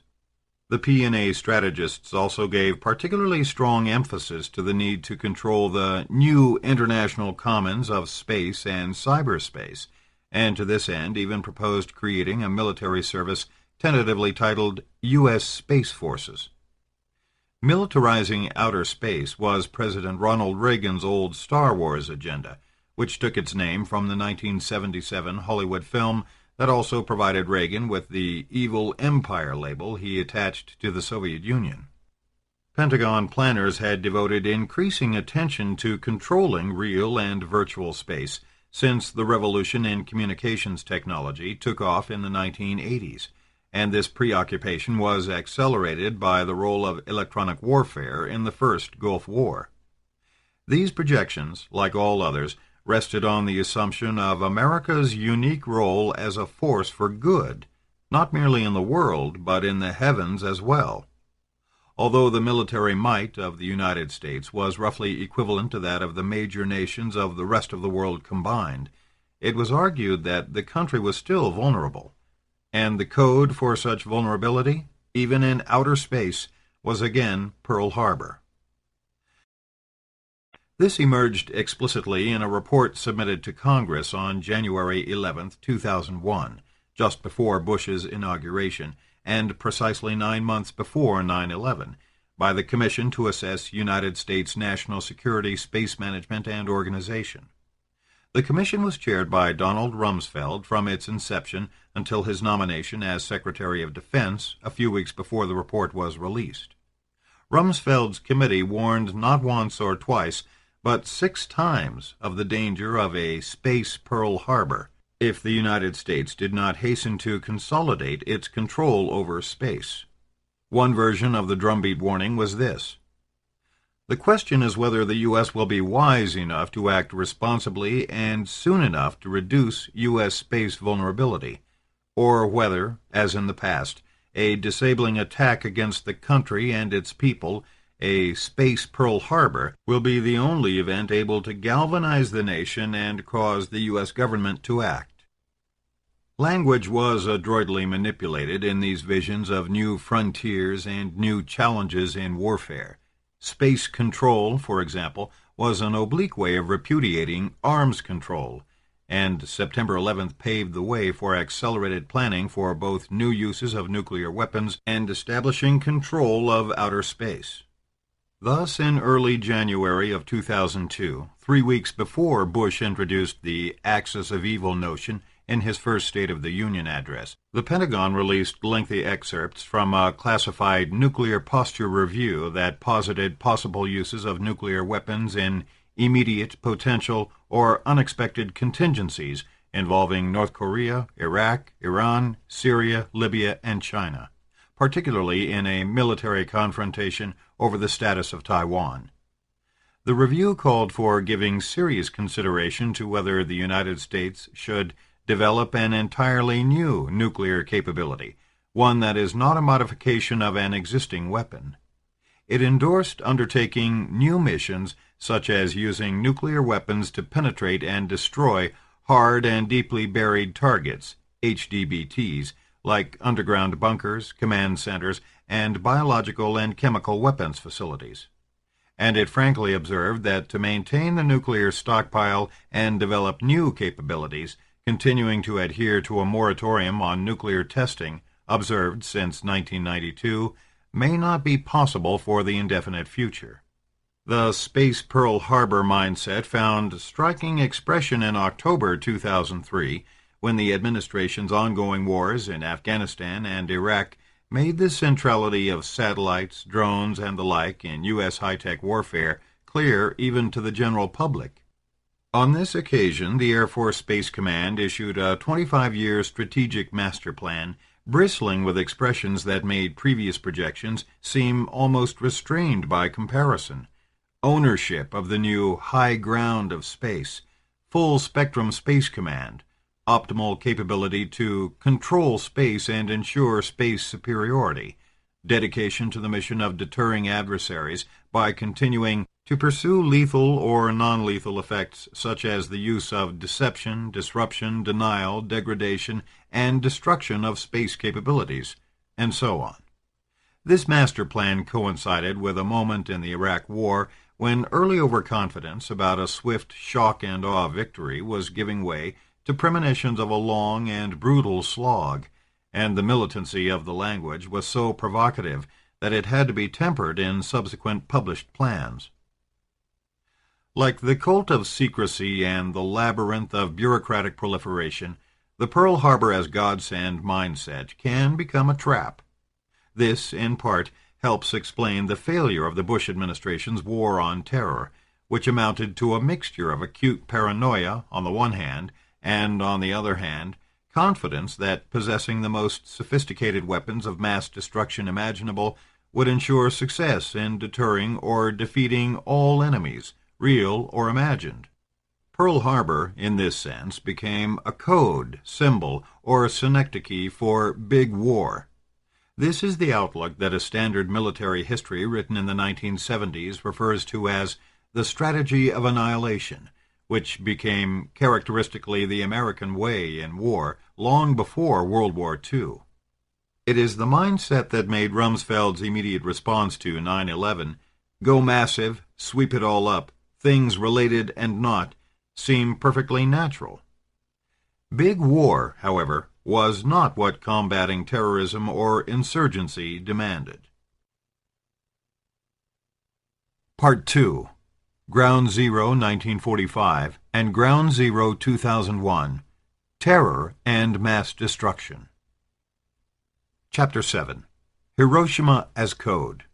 The P&A strategists also gave particularly strong emphasis to the need to control the new international commons of space and cyberspace, and to this end even proposed creating a military service tentatively titled U.S. Space Forces. Militarizing outer space was President Ronald Reagan's old Star Wars agenda, which took its name from the 1977 Hollywood film that also provided Reagan with the Evil Empire label he attached to the Soviet Union. Pentagon planners had devoted increasing attention to controlling real and virtual space since the revolution in communications technology took off in the 1980s, and this preoccupation was accelerated by the role of electronic warfare in the first Gulf War. These projections, like all others, rested on the assumption of America's unique role as a force for good, not merely in the world, but in the heavens as well. Although the military might of the United States was roughly equivalent to that of the major nations of the rest of the world combined, it was argued that the country was still vulnerable, and the code for such vulnerability, even in outer space, was again Pearl Harbor. This emerged explicitly in a report submitted to Congress on January 11, 2001, just before Bush's inauguration, and precisely 9 months before 9/11, by the Commission to Assess United States National Security, Space Management, and Organization. The commission was chaired by Donald Rumsfeld from its inception until his nomination as Secretary of Defense a few weeks before the report was released. Rumsfeld's committee warned not once or twice, but 6 times of the danger of a space Pearl Harbor if the United States did not hasten to consolidate its control over space. One version of the drumbeat warning was this: "The question is whether the U.S. will be wise enough to act responsibly and soon enough to reduce U.S. space vulnerability, or whether, as in the past, a disabling attack against the country and its people, a space Pearl Harbor, will be the only event able to galvanize the nation and cause the U.S. government to act." Language was adroitly manipulated in these visions of new frontiers and new challenges in warfare. Space control, for example, was an oblique way of repudiating arms control, and September 11th paved the way for accelerated planning for both new uses of nuclear weapons and establishing control of outer space. Thus, in early January of 2002, 3 weeks before Bush introduced the axis of evil notion in his first State of the Union address. The Pentagon released lengthy excerpts from a classified nuclear posture review that posited possible uses of nuclear weapons in immediate, potential, or unexpected contingencies involving North Korea, Iraq, Iran, Syria, Libya, and China, particularly in a military confrontation over the status of Taiwan. The review called for giving serious consideration to whether the United States should develop an entirely new nuclear capability, one that is not a modification of an existing weapon. It endorsed undertaking new missions such as using nuclear weapons to penetrate and destroy hard and deeply buried targets, HDBTs, like underground bunkers, command centers, and biological and chemical weapons facilities. And it frankly observed that to maintain the nuclear stockpile and develop new capabilities, continuing to adhere to a moratorium on nuclear testing observed since 1992 may not be possible for the indefinite future. The Space Pearl Harbor mindset found striking expression in October 2003 when the administration's ongoing wars in Afghanistan and Iraq made the centrality of satellites, drones, and the like in U.S. high-tech warfare clear even to the general public. On this occasion, the Air Force Space Command issued a 25-year strategic master plan bristling with expressions that made previous projections seem almost restrained by comparison. Ownership of the new high ground of space, full-spectrum space command, optimal capability to control space and ensure space superiority, dedication to the mission of deterring adversaries by continuing to pursue lethal or non-lethal effects such as the use of deception, disruption, denial, degradation, and destruction of space capabilities, and so on. This master plan coincided with a moment in the Iraq War when early overconfidence about a swift shock-and-awe victory was giving way to premonitions of a long and brutal slog, and the militancy of the language was so provocative that it had to be tempered in subsequent published plans. Like the cult of secrecy and the labyrinth of bureaucratic proliferation, the Pearl Harbor as godsend mindset can become a trap. This, in part, helps explain the failure of the Bush administration's war on terror, which amounted to a mixture of acute paranoia on the one hand, and, on the other hand, confidence that possessing the most sophisticated weapons of mass destruction imaginable would ensure success in deterring or defeating all enemies, real or imagined. Pearl Harbor, in this sense, became a code, symbol, or synecdoche for big war. This is the outlook that a standard military history written in the 1970s refers to as the strategy of annihilation, which became characteristically the American way in war long before World War II. It is the mindset that made Rumsfeld's immediate response to 9/11, go massive, sweep it all up, things related and not, seem perfectly natural. Big war, however, was not what combating terrorism or insurgency demanded. Part 2. Ground Zero 1945 and Ground Zero 2001, Terror and Mass Destruction. Chapter 7. Hiroshima as Code.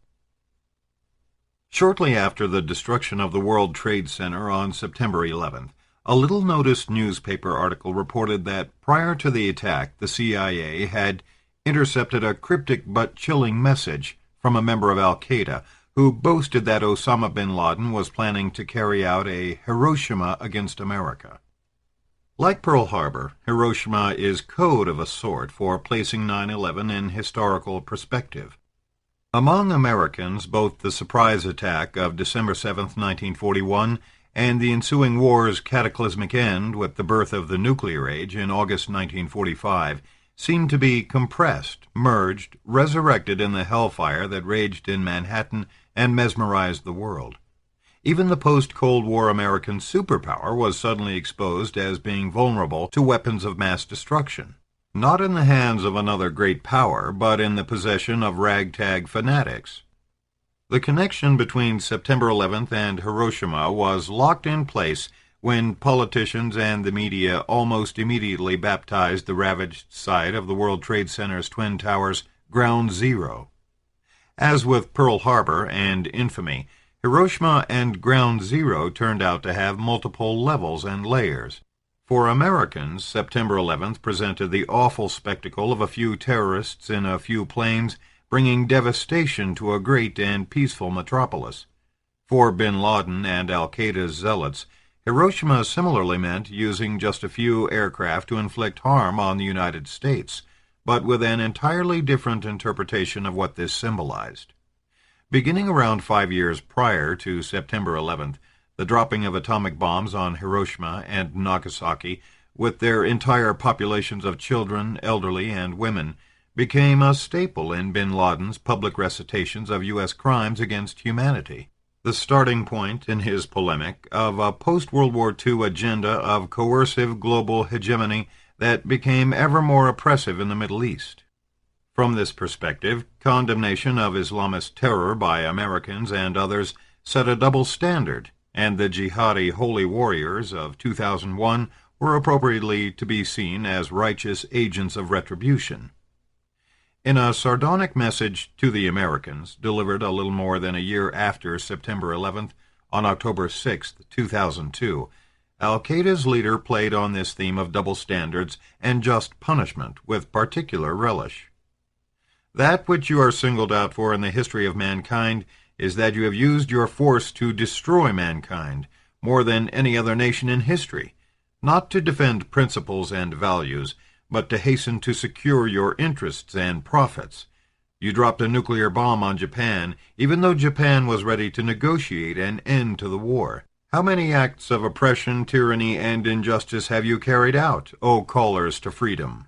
Shortly after the destruction of the World Trade Center on September 11th, a little-noticed newspaper article reported that prior to the attack, the CIA had intercepted a cryptic but chilling message from a member of Al-Qaeda who boasted that Osama bin Laden was planning to carry out a Hiroshima against America. Like Pearl Harbor, Hiroshima is code of a sort for placing 9/11 in historical perspective. Among Americans, both the surprise attack of December 7, 1941, and the ensuing war's cataclysmic end with the birth of the nuclear age in August 1945 seemed to be compressed, merged, resurrected in the hellfire that raged in Manhattan and mesmerized the world. Even the post-Cold War American superpower was suddenly exposed as being vulnerable to weapons of mass destruction, not in the hands of another great power, but in the possession of ragtag fanatics. The connection between September 11th and Hiroshima was locked in place when politicians and the media almost immediately baptized the ravaged site of the World Trade Center's Twin Towers Ground Zero. As with Pearl Harbor and infamy, Hiroshima and Ground Zero turned out to have multiple levels and layers. For Americans, September 11th presented the awful spectacle of a few terrorists in a few planes bringing devastation to a great and peaceful metropolis. For bin Laden and al-Qaeda's zealots, Hiroshima similarly meant using just a few aircraft to inflict harm on the United States, but with an entirely different interpretation of what this symbolized. Beginning around 5 years prior to September 11th, the dropping of atomic bombs on Hiroshima and Nagasaki, with their entire populations of children, elderly, and women, became a staple in bin Laden's public recitations of U.S. crimes against humanity, the starting point in his polemic of a post-World War II agenda of coercive global hegemony that became ever more oppressive in the Middle East. From this perspective, condemnation of Islamist terror by Americans and others set a double standard, and the jihadi holy warriors of 2001 were appropriately to be seen as righteous agents of retribution. In a sardonic message to the Americans, delivered a little more than a year after September 11th, on October 6, 2002, al-Qaeda's leader played on this theme of double standards and just punishment with particular relish. That which you are singled out for in the history of mankind is that you have used your force to destroy mankind more than any other nation in history, not to defend principles and values, but to hasten to secure your interests and profits. You dropped a nuclear bomb on Japan, even though Japan was ready to negotiate an end to the war. How many acts of oppression, tyranny, and injustice have you carried out, O callers to freedom?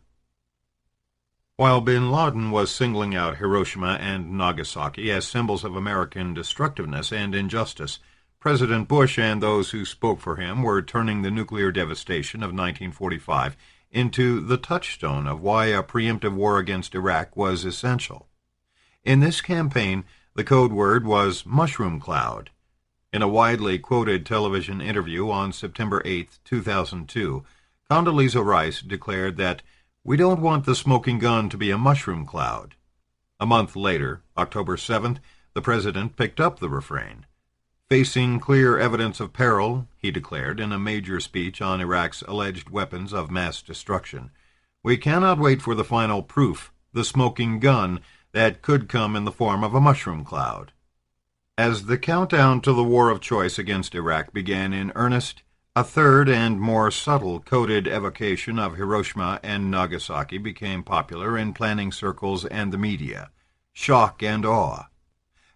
While bin Laden was singling out Hiroshima and Nagasaki as symbols of American destructiveness and injustice, President Bush and those who spoke for him were turning the nuclear devastation of 1945 into the touchstone of why a preemptive war against Iraq was essential. In this campaign, the code word was mushroom cloud. In a widely quoted television interview on September 8, 2002, Condoleezza Rice declared that "We don't want the smoking gun to be a mushroom cloud." A month later, October 7th, the president picked up the refrain. Facing clear evidence of peril, he declared in a major speech on Iraq's alleged weapons of mass destruction, "We cannot wait for the final proof, the smoking gun, that could come in the form of a mushroom cloud." As the countdown to the war of choice against Iraq began in earnest, a third and more subtle coded evocation of Hiroshima and Nagasaki became popular in planning circles and the media: shock and awe.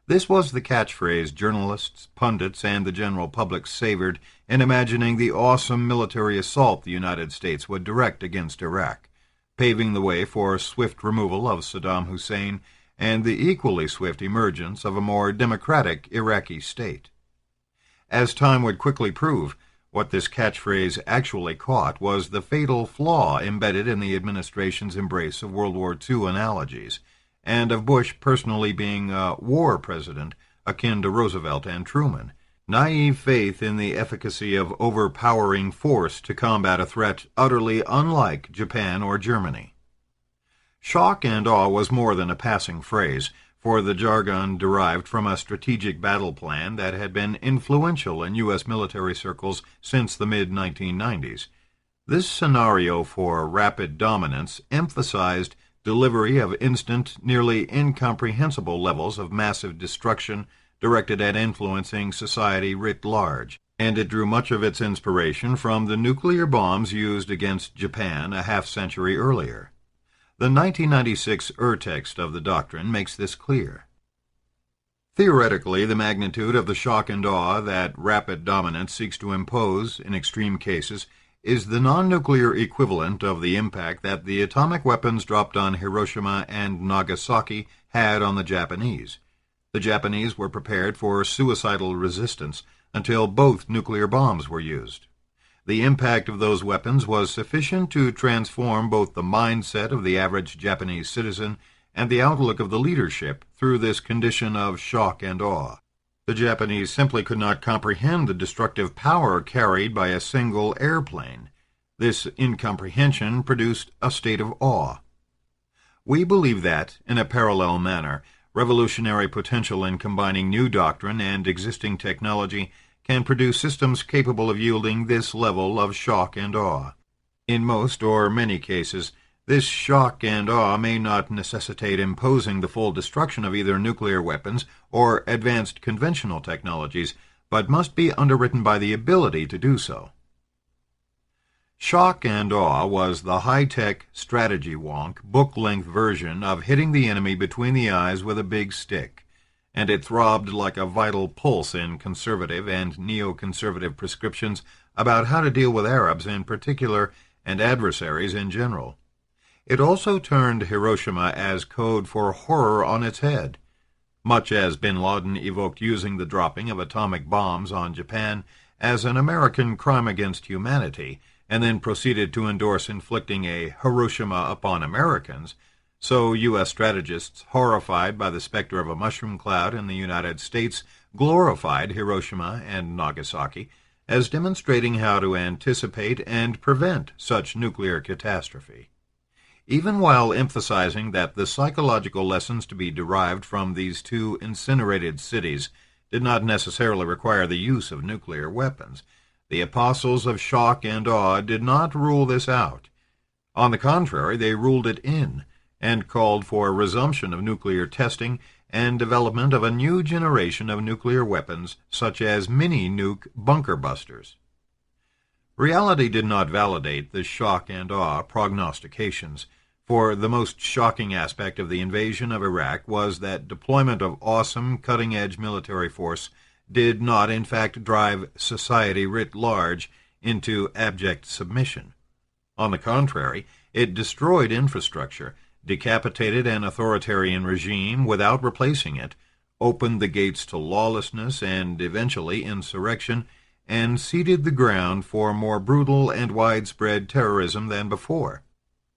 This was the catchphrase journalists, pundits, and the general public savored in imagining the awesome military assault the United States would direct against Iraq, paving the way for swift removal of Saddam Hussein and the equally swift emergence of a more democratic Iraqi state. As time would quickly prove, what this catchphrase actually caught was the fatal flaw embedded in the administration's embrace of World War II analogies, and of Bush personally being a war president akin to Roosevelt and Truman, naive faith in the efficacy of overpowering force to combat a threat utterly unlike Japan or Germany. Shock and awe was more than a passing phrase, for the jargon derived from a strategic battle plan that had been influential in U.S. military circles since the mid-1990s. This scenario for rapid dominance emphasized delivery of instant, nearly incomprehensible levels of massive destruction directed at influencing society writ large, and it drew much of its inspiration from the nuclear bombs used against Japan a half-century earlier. The 1996 urtext of the doctrine makes this clear. Theoretically, the magnitude of the shock and awe that rapid dominance seeks to impose, in extreme cases, is the non-nuclear equivalent of the impact that the atomic weapons dropped on Hiroshima and Nagasaki had on the Japanese. The Japanese were prepared for suicidal resistance until both nuclear bombs were used. The impact of those weapons was sufficient to transform both the mindset of the average Japanese citizen and the outlook of the leadership through this condition of shock and awe. The Japanese simply could not comprehend the destructive power carried by a single airplane. This incomprehension produced a state of awe. We believe that, in a parallel manner, revolutionary potential in combining new doctrine and existing technology can produce systems capable of yielding this level of shock and awe. In most or many cases, this shock and awe may not necessitate imposing the full destruction of either nuclear weapons or advanced conventional technologies, but must be underwritten by the ability to do so. Shock and awe was the high-tech, strategy-wonk, book-length version of hitting the enemy between the eyes with a big stick, and it throbbed like a vital pulse in conservative and neoconservative prescriptions about how to deal with Arabs in particular and adversaries in general. It also turned Hiroshima as code for horror on its head. Much as bin Laden evoked using the dropping of atomic bombs on Japan as an American crime against humanity, and then proceeded to endorse inflicting a Hiroshima upon Americans, so U.S. strategists, horrified by the specter of a mushroom cloud in the United States, glorified Hiroshima and Nagasaki as demonstrating how to anticipate and prevent such nuclear catastrophe. Even while emphasizing that the psychological lessons to be derived from these two incinerated cities did not necessarily require the use of nuclear weapons, the apostles of shock and awe did not rule this out. On the contrary, they ruled it in, and called for resumption of nuclear testing and development of a new generation of nuclear weapons, such as mini-nuke bunker busters. Reality did not validate the shock and awe prognostications, for the most shocking aspect of the invasion of Iraq was that deployment of awesome, cutting-edge military force did not, in fact, drive society writ large into abject submission. On the contrary, it destroyed infrastructure, decapitated an authoritarian regime without replacing it, opened the gates to lawlessness and eventually insurrection, and seeded the ground for more brutal and widespread terrorism than before.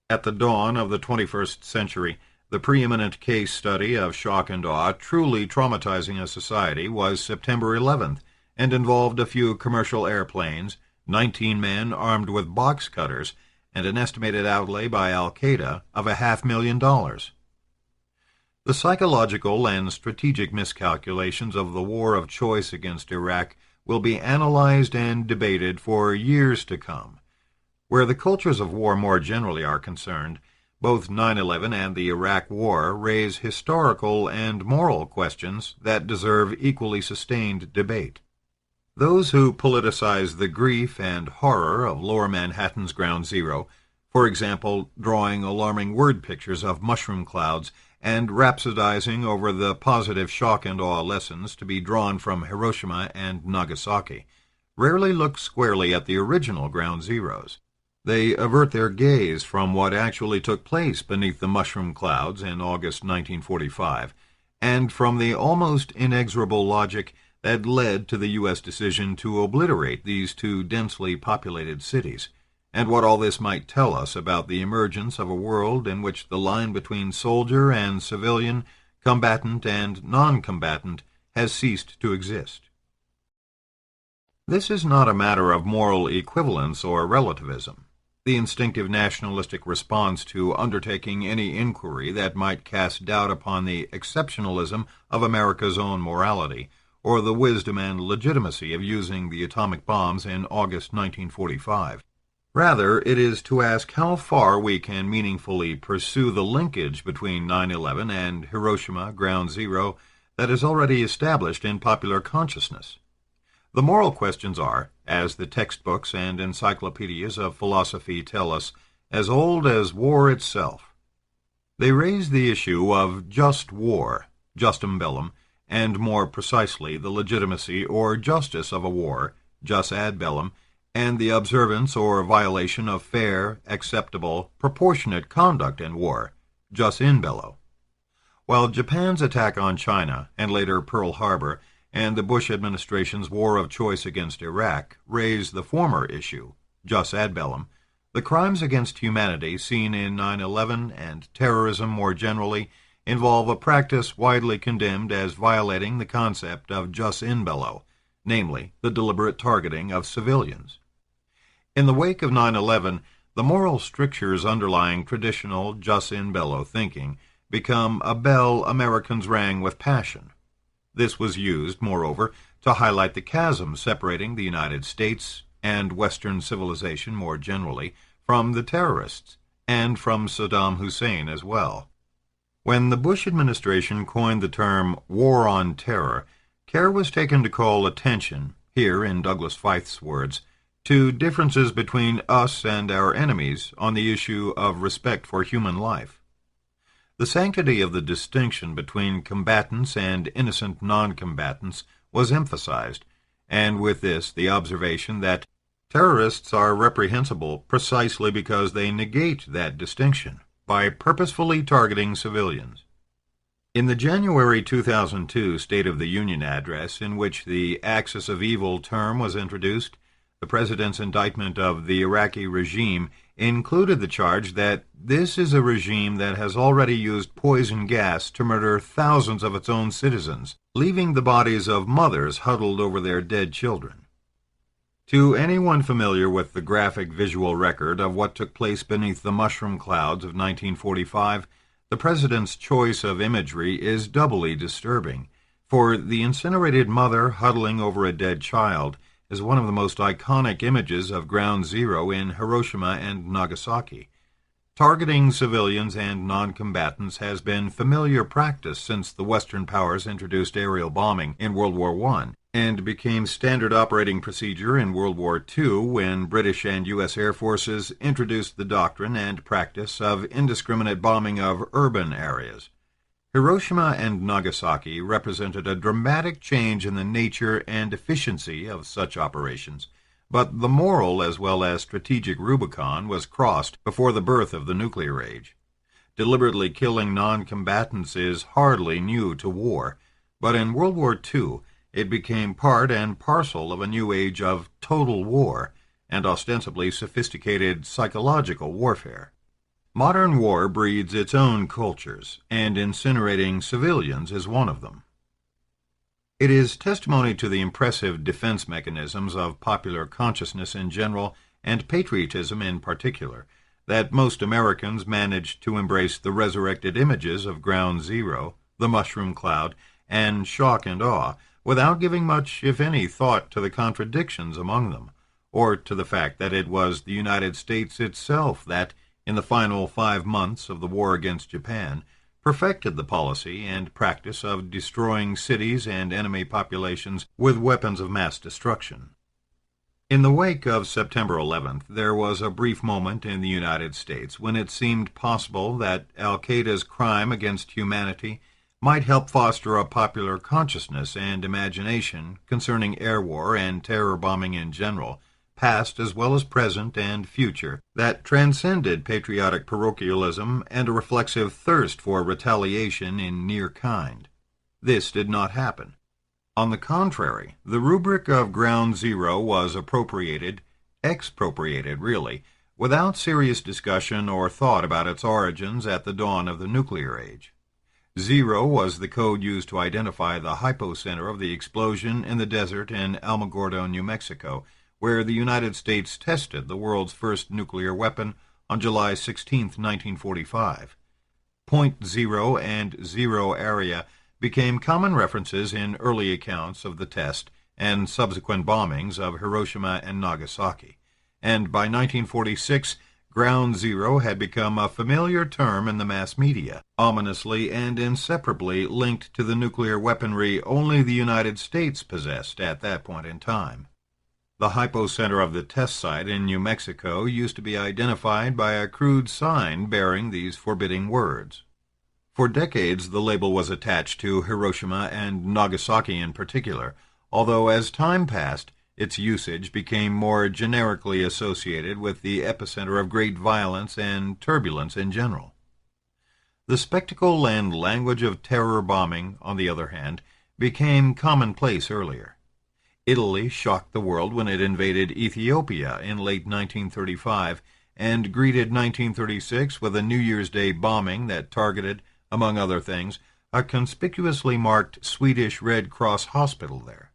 At the dawn of the 21st century, the preeminent case study of shock and awe truly traumatizing a society was September 11th, and involved a few commercial airplanes, 19 men armed with box cutters, and an estimated outlay by al-Qaeda of $500,000. The psychological and strategic miscalculations of the war of choice against Iraq will be analyzed and debated for years to come. Where the cultures of war more generally are concerned, both 9/11 and the Iraq War raise historical and moral questions that deserve equally sustained debate. Those who politicize the grief and horror of Lower Manhattan's Ground Zero, for example, drawing alarming word pictures of mushroom clouds and rhapsodizing over the positive shock and awe lessons to be drawn from Hiroshima and Nagasaki, rarely look squarely at the original Ground Zeros. They avert their gaze from what actually took place beneath the mushroom clouds in August 1945, and from the almost inexorable logic that led to the U.S. decision to obliterate these two densely populated cities, and what all this might tell us about the emergence of a world in which the line between soldier and civilian, combatant and non-combatant, has ceased to exist. This is not a matter of moral equivalence or relativism. The instinctive nationalistic response to undertaking any inquiry that might cast doubt upon the exceptionalism of America's own morality, or the wisdom and legitimacy of using the atomic bombs in August 1945. Rather, it is to ask how far we can meaningfully pursue the linkage between 9/11 and Hiroshima Ground Zero that is already established in popular consciousness. The moral questions are, as the textbooks and encyclopedias of philosophy tell us, as old as war itself. They raise the issue of just war, justum bellum, and more precisely the legitimacy or justice of a war, jus ad bellum, and the observance or violation of fair, acceptable, proportionate conduct in war, jus in bello. While Japan's attack on China, and later Pearl Harbor, and the Bush administration's war of choice against Iraq raised the former issue, jus ad bellum, the crimes against humanity seen in 9/11 and terrorism more generally involve a practice widely condemned as violating the concept of jus in bello, namely, the deliberate targeting of civilians. In the wake of 9/11, the moral strictures underlying traditional jus in bello thinking become a bell Americans rang with passion. This was used, moreover, to highlight the chasm separating the United States and Western civilization more generally from the terrorists, and from Saddam Hussein as well. When the Bush administration coined the term war on terror, care was taken to call attention, here in Douglas Feith's words, to differences between us and our enemies on the issue of respect for human life. The sanctity of the distinction between combatants and innocent non-combatants was emphasized, and with this the observation that terrorists are reprehensible precisely because they negate that distinction by purposefully targeting civilians. In the January 2002 State of the Union address, in which the axis of evil term was introduced, the President's indictment of the Iraqi regime included the charge that this is a regime that has already used poison gas to murder thousands of its own citizens, leaving the bodies of mothers huddled over their dead children. To anyone familiar with the graphic visual record of what took place beneath the mushroom clouds of 1945, the President's choice of imagery is doubly disturbing, for the incinerated mother huddling over a dead child is one of the most iconic images of Ground Zero in Hiroshima and Nagasaki. Targeting civilians and non-combatants has been familiar practice since the Western powers introduced aerial bombing in World War I, and became standard operating procedure in World War II when British and U.S. Air Forces introduced the doctrine and practice of indiscriminate bombing of urban areas. Hiroshima and Nagasaki represented a dramatic change in the nature and efficiency of such operations, but the moral as well as strategic Rubicon was crossed before the birth of the nuclear age. Deliberately killing non-combatants is hardly new to war, but in World War II it became part and parcel of a new age of total war and ostensibly sophisticated psychological warfare. Modern war breeds its own cultures, and incinerating civilians is one of them. It is testimony to the impressive defense mechanisms of popular consciousness in general and patriotism in particular that most Americans managed to embrace the resurrected images of Ground Zero, the mushroom cloud, and shock and awe without giving much, if any, thought to the contradictions among them, or to the fact that it was the United States itself that, in the final 5 months of the war against Japan, perfected the policy and practice of destroying cities and enemy populations with weapons of mass destruction. In the wake of September 11th, there was a brief moment in the United States when it seemed possible that al-Qaeda's crime against humanity might help foster a popular consciousness and imagination concerning air war and terror bombing in general, past as well as present and future, that transcended patriotic parochialism and a reflexive thirst for retaliation in near kind. This did not happen. On the contrary, the rubric of Ground Zero was expropriated really, without serious discussion or thought about its origins at the dawn of the nuclear age. Zero was the code used to identify the hypocenter of the explosion in the desert in Alamogordo, New Mexico, where the United States tested the world's first nuclear weapon on July 16, 1945. Point Zero and Zero area became common references in early accounts of the test and subsequent bombings of Hiroshima and Nagasaki, and by 1946, Ground Zero had become a familiar term in the mass media, ominously and inseparably linked to the nuclear weaponry only the United States possessed at that point in time. The hypocenter of the test site in New Mexico used to be identified by a crude sign bearing these forbidding words. For decades, the label was attached to Hiroshima and Nagasaki in particular, although as time passed, its usage became more generically associated with the epicenter of great violence and turbulence in general. The spectacle and language of terror bombing, on the other hand, became commonplace earlier. Italy shocked the world when it invaded Ethiopia in late 1935 and greeted 1936 with a New Year's Day bombing that targeted among other things, a conspicuously marked Swedish Red Cross hospital there.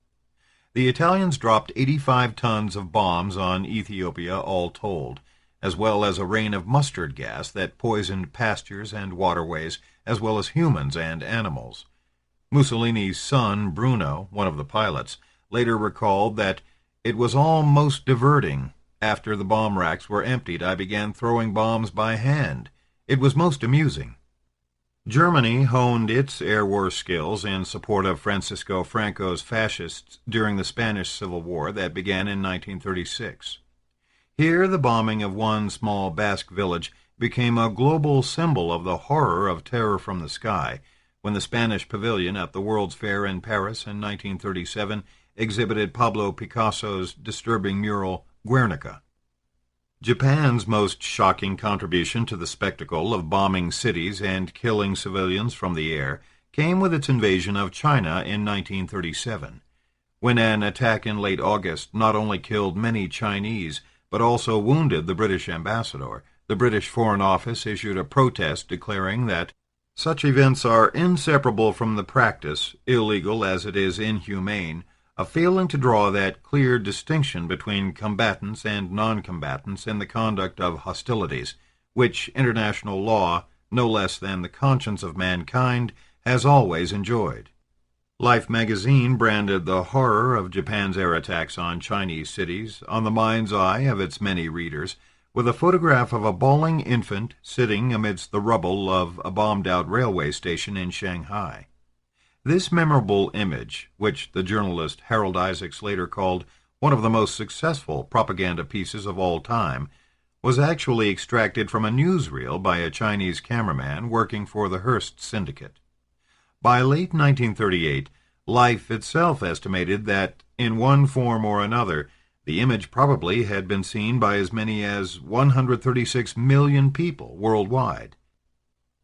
The Italians dropped 85 tons of bombs on Ethiopia all told, as well as a rain of mustard gas that poisoned pastures and waterways, as well as humans and animals. Mussolini's son, Bruno, one of the pilots, later recalled that it was all most diverting. After the bomb racks were emptied, I began throwing bombs by hand. It was most amusing. Germany honed its air war skills in support of Francisco Franco's fascists during the Spanish Civil War that began in 1936. Here, the bombing of one small Basque village became a global symbol of the horror of terror from the sky, when the Spanish pavilion at the World's Fair in Paris in 1937 exhibited Pablo Picasso's disturbing mural, Guernica. Japan's most shocking contribution to the spectacle of bombing cities and killing civilians from the air came with its invasion of China in 1937, when an attack in late August not only killed many Chinese, but also wounded the British ambassador. The British Foreign Office issued a protest declaring that such events are inseparable from the practice, illegal as it is inhumane, of failing to draw that clear distinction between combatants and non-combatants in the conduct of hostilities, which international law, no less than the conscience of mankind, has always enjoyed. Life magazine branded the horror of Japan's air attacks on Chinese cities on the mind's eye of its many readers, with a photograph of a bawling infant sitting amidst the rubble of a bombed-out railway station in Shanghai. This memorable image, which the journalist Harold Isaacs later called one of the most successful propaganda pieces of all time, was actually extracted from a newsreel by a Chinese cameraman working for the Hearst Syndicate. By late 1938, Life itself estimated that, in one form or another, the image probably had been seen by as many as 136 million people worldwide.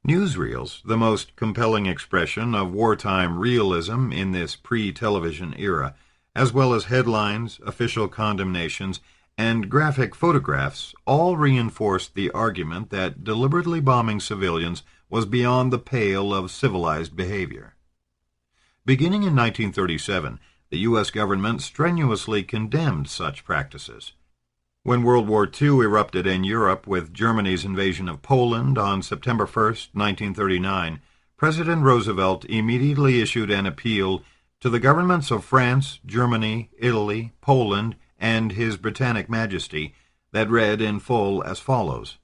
Newsreels, the most compelling expression of wartime realism in this pre-television era, as well as headlines, official condemnations, and graphic photographs, all reinforced the argument that deliberately bombing civilians was beyond the pale of civilized behavior. Beginning in 1937, the U.S. government strenuously condemned such practices. When World War II erupted in Europe with Germany's invasion of Poland on September 1, 1939, President Roosevelt immediately issued an appeal to the governments of France, Germany, Italy, Poland, and His Britannic Majesty that read in full as follows: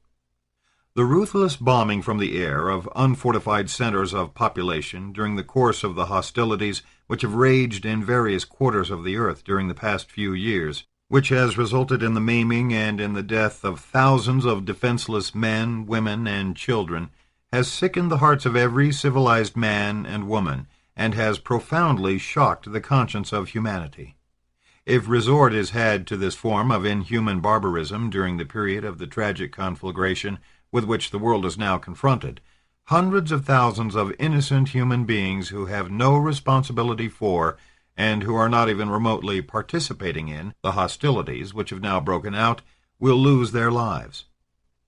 The ruthless bombing from the air of unfortified centers of population during the course of the hostilities which have raged in various quarters of the earth during the past few years, which has resulted in the maiming and in the death of thousands of defenseless men, women, and children, has sickened the hearts of every civilized man and woman, and has profoundly shocked the conscience of humanity. If resort is had to this form of inhuman barbarism during the period of the tragic conflagration with which the world is now confronted, hundreds of thousands of innocent human beings who have no responsibility for, and who are not even remotely participating in, the hostilities which have now broken out, will lose their lives.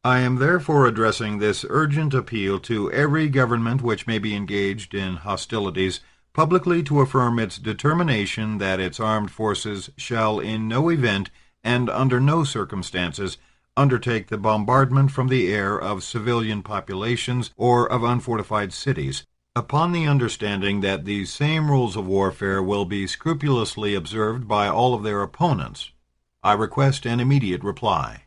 I am therefore addressing this urgent appeal to every government which may be engaged in hostilities publicly to affirm its determination that its armed forces shall in no event and under no circumstances undertake the bombardment from the air of civilian populations or of unfortified cities, upon the understanding that these same rules of warfare will be scrupulously observed by all of their opponents. I request an immediate reply.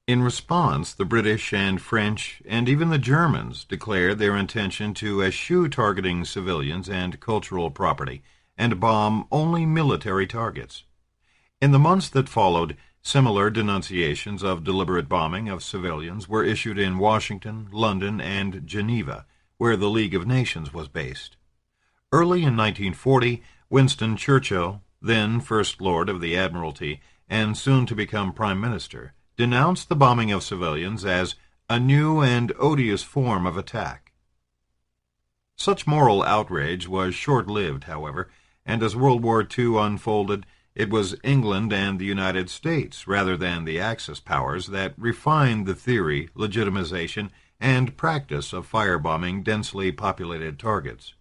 In response, the British and French and even the Germans declared their intention to eschew targeting civilians and cultural property and bomb only military targets. In the months that followed, similar denunciations of deliberate bombing of civilians were issued in Washington, London, and Geneva, where the League of Nations was based. Early in 1940, Winston Churchill, then First Lord of the Admiralty and soon to become Prime Minister, denounced the bombing of civilians as a new and odious form of attack. Such moral outrage was short-lived, however, and as World War II unfolded, it was England and the United States, rather than the Axis powers, that refined the theory, legitimization, and practice of firebombing densely populated targets.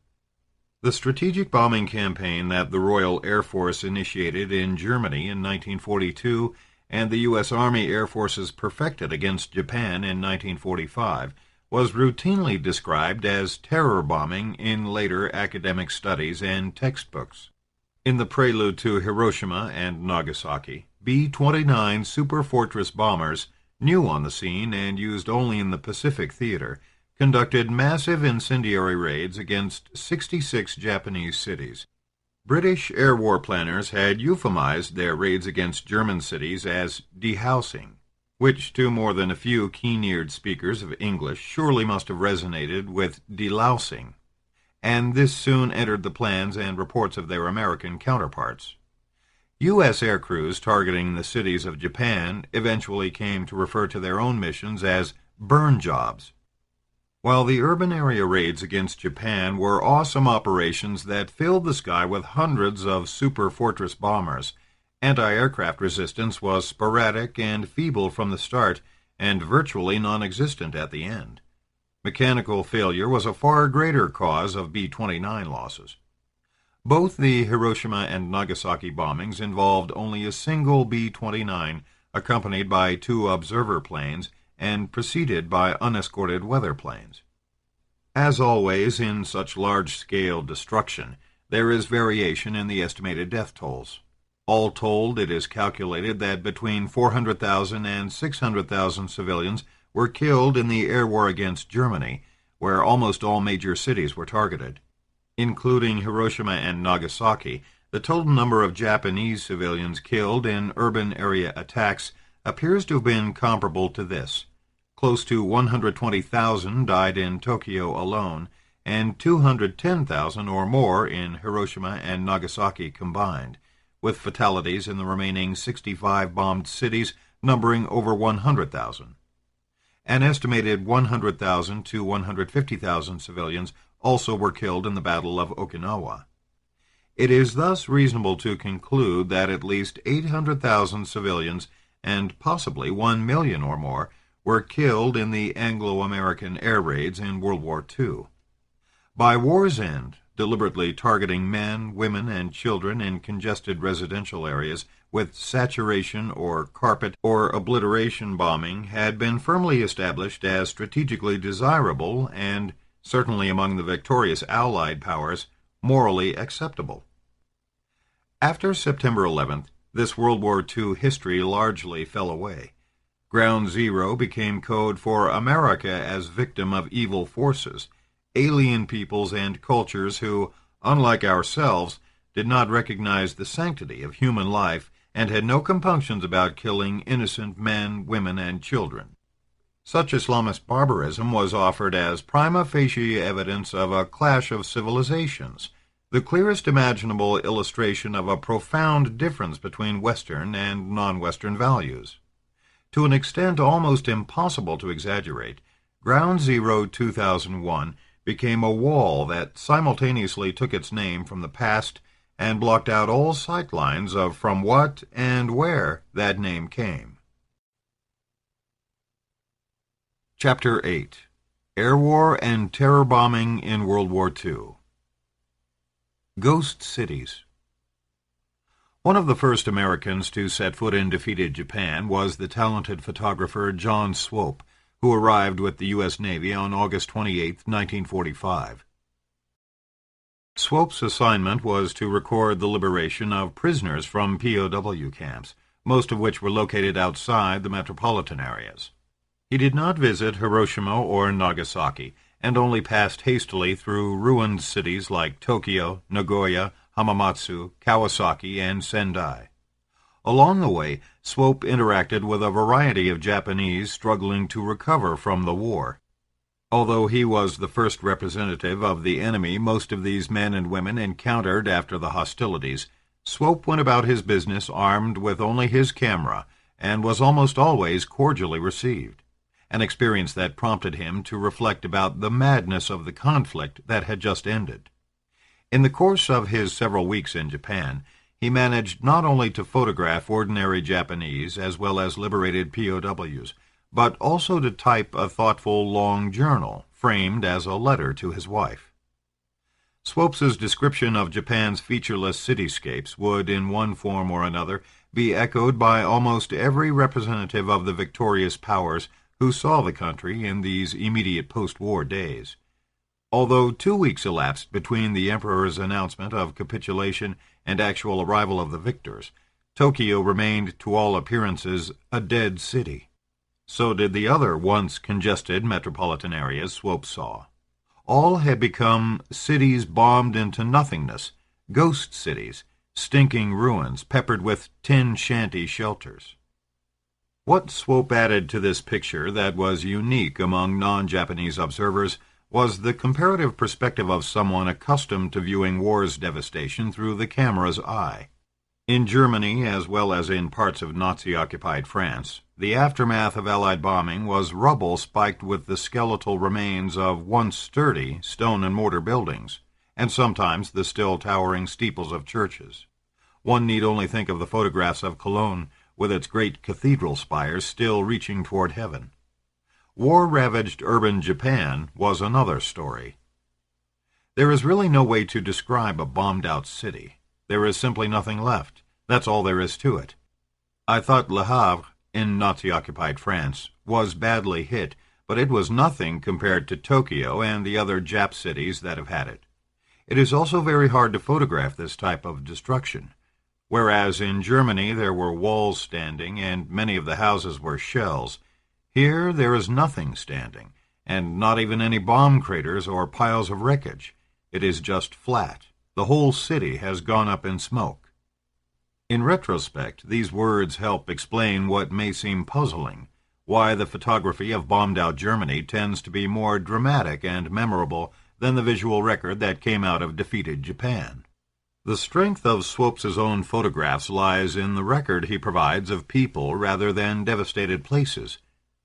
The strategic bombing campaign that the Royal Air Force initiated in Germany in 1942 and the U.S. Army Air Forces perfected against Japan in 1945 was routinely described as terror bombing in later academic studies and textbooks. In the prelude to Hiroshima and Nagasaki, B-29 Superfortress bombers, new on the scene and used only in the Pacific theater, conducted massive incendiary raids against 66 Japanese cities. British air war planners had euphemized their raids against German cities as dehousing, which to more than a few keen-eared speakers of English surely must have resonated with delousing, and this soon entered the plans and reports of their American counterparts. U.S. air crews targeting the cities of Japan eventually came to refer to their own missions as burn jobs. While the urban area raids against Japan were awesome operations that filled the sky with hundreds of super fortress bombers, anti-aircraft resistance was sporadic and feeble from the start and virtually non-existent at the end. Mechanical failure was a far greater cause of B-29 losses. Both the Hiroshima and Nagasaki bombings involved only a single B-29 accompanied by 2 observer planes and preceded by unescorted weather planes. As always in such large-scale destruction, there is variation in the estimated death tolls. All told, it is calculated that between 400,000 and 600,000 civilians were killed in the air war against Germany, where almost all major cities were targeted. Including Hiroshima and Nagasaki, the total number of Japanese civilians killed in urban area attacks appears to have been comparable to this. Close to 120,000 died in Tokyo alone, and 210,000 or more in Hiroshima and Nagasaki combined, with fatalities in the remaining 65 bombed cities numbering over 100,000. An estimated 100,000 to 150,000 civilians also were killed in the Battle of Okinawa. It is thus reasonable to conclude that at least 800,000 civilians and possibly 1 million or more were killed in the Anglo-American air raids in World War II. By war's end, deliberately targeting men, women, and children in congested residential areas with saturation or carpet or obliteration bombing had been firmly established as strategically desirable and, certainly among the victorious Allied powers, morally acceptable. After September 11th, this World War II history largely fell away. Ground Zero became code for America as victim of evil forces, alien peoples and cultures who, unlike ourselves, did not recognize the sanctity of human life and had no compunctions about killing innocent men, women, and children. Such Islamist barbarism was offered as prima facie evidence of a clash of civilizations, the clearest imaginable illustration of a profound difference between Western and non-Western values. To an extent almost impossible to exaggerate, Ground Zero 2001 became a wall that simultaneously took its name from the past and blocked out all sightlines of from what and where that name came. Chapter 8. Air War and Terror Bombing in World War II. Ghost Cities. One of the first Americans to set foot in defeated Japan was the talented photographer John Swope, who arrived with the U.S. Navy on August 28, 1945. Swope's assignment was to record the liberation of prisoners from POW camps, most of which were located outside the metropolitan areas. He did not visit Hiroshima or Nagasaki, and only passed hastily through ruined cities like Tokyo, Nagoya, Hamamatsu, Kawasaki, and Sendai. Along the way, Swope interacted with a variety of Japanese struggling to recover from the war. Although he was the first representative of the enemy most of these men and women encountered after the hostilities, Swope went about his business armed with only his camera and was almost always cordially received, an experience that prompted him to reflect about the madness of the conflict that had just ended. In the course of his several weeks in Japan, he managed not only to photograph ordinary Japanese as well as liberated POWs, but also to type a thoughtful long journal, framed as a letter to his wife. Swopes's description of Japan's featureless cityscapes would, in one form or another, be echoed by almost every representative of the victorious powers who saw the country in these immediate post-war days. Although 2 weeks elapsed between the emperor's announcement of capitulation and actual arrival of the victors, Tokyo remained, to all appearances, a dead city. So did the other once congested metropolitan areas Swopes saw. All had become cities bombed into nothingness, ghost cities, stinking ruins peppered with tin shanty shelters. What Swope added to this picture that was unique among non-Japanese observers was the comparative perspective of someone accustomed to viewing war's devastation through the camera's eye. In Germany, as well as in parts of Nazi-occupied France, the aftermath of Allied bombing was rubble spiked with the skeletal remains of once sturdy stone and mortar buildings, and sometimes the still towering steeples of churches. One need only think of the photographs of Cologne, with its great cathedral spires still reaching toward heaven. War-ravaged urban Japan was another story. There is really no way to describe a bombed-out city. There is simply nothing left. That's all there is to it. I thought Le Havre, in Nazi-occupied France, was badly hit, but it was nothing compared to Tokyo and the other Jap cities that have had it. It is also very hard to photograph this type of destruction. Whereas in Germany there were walls standing and many of the houses were shells, here there is nothing standing, and not even any bomb craters or piles of wreckage. It is just flat. The whole city has gone up in smoke. In retrospect, these words help explain what may seem puzzling, why the photography of bombed-out Germany tends to be more dramatic and memorable than the visual record that came out of defeated Japan. The strength of Swopes's own photographs lies in the record he provides of people rather than devastated places.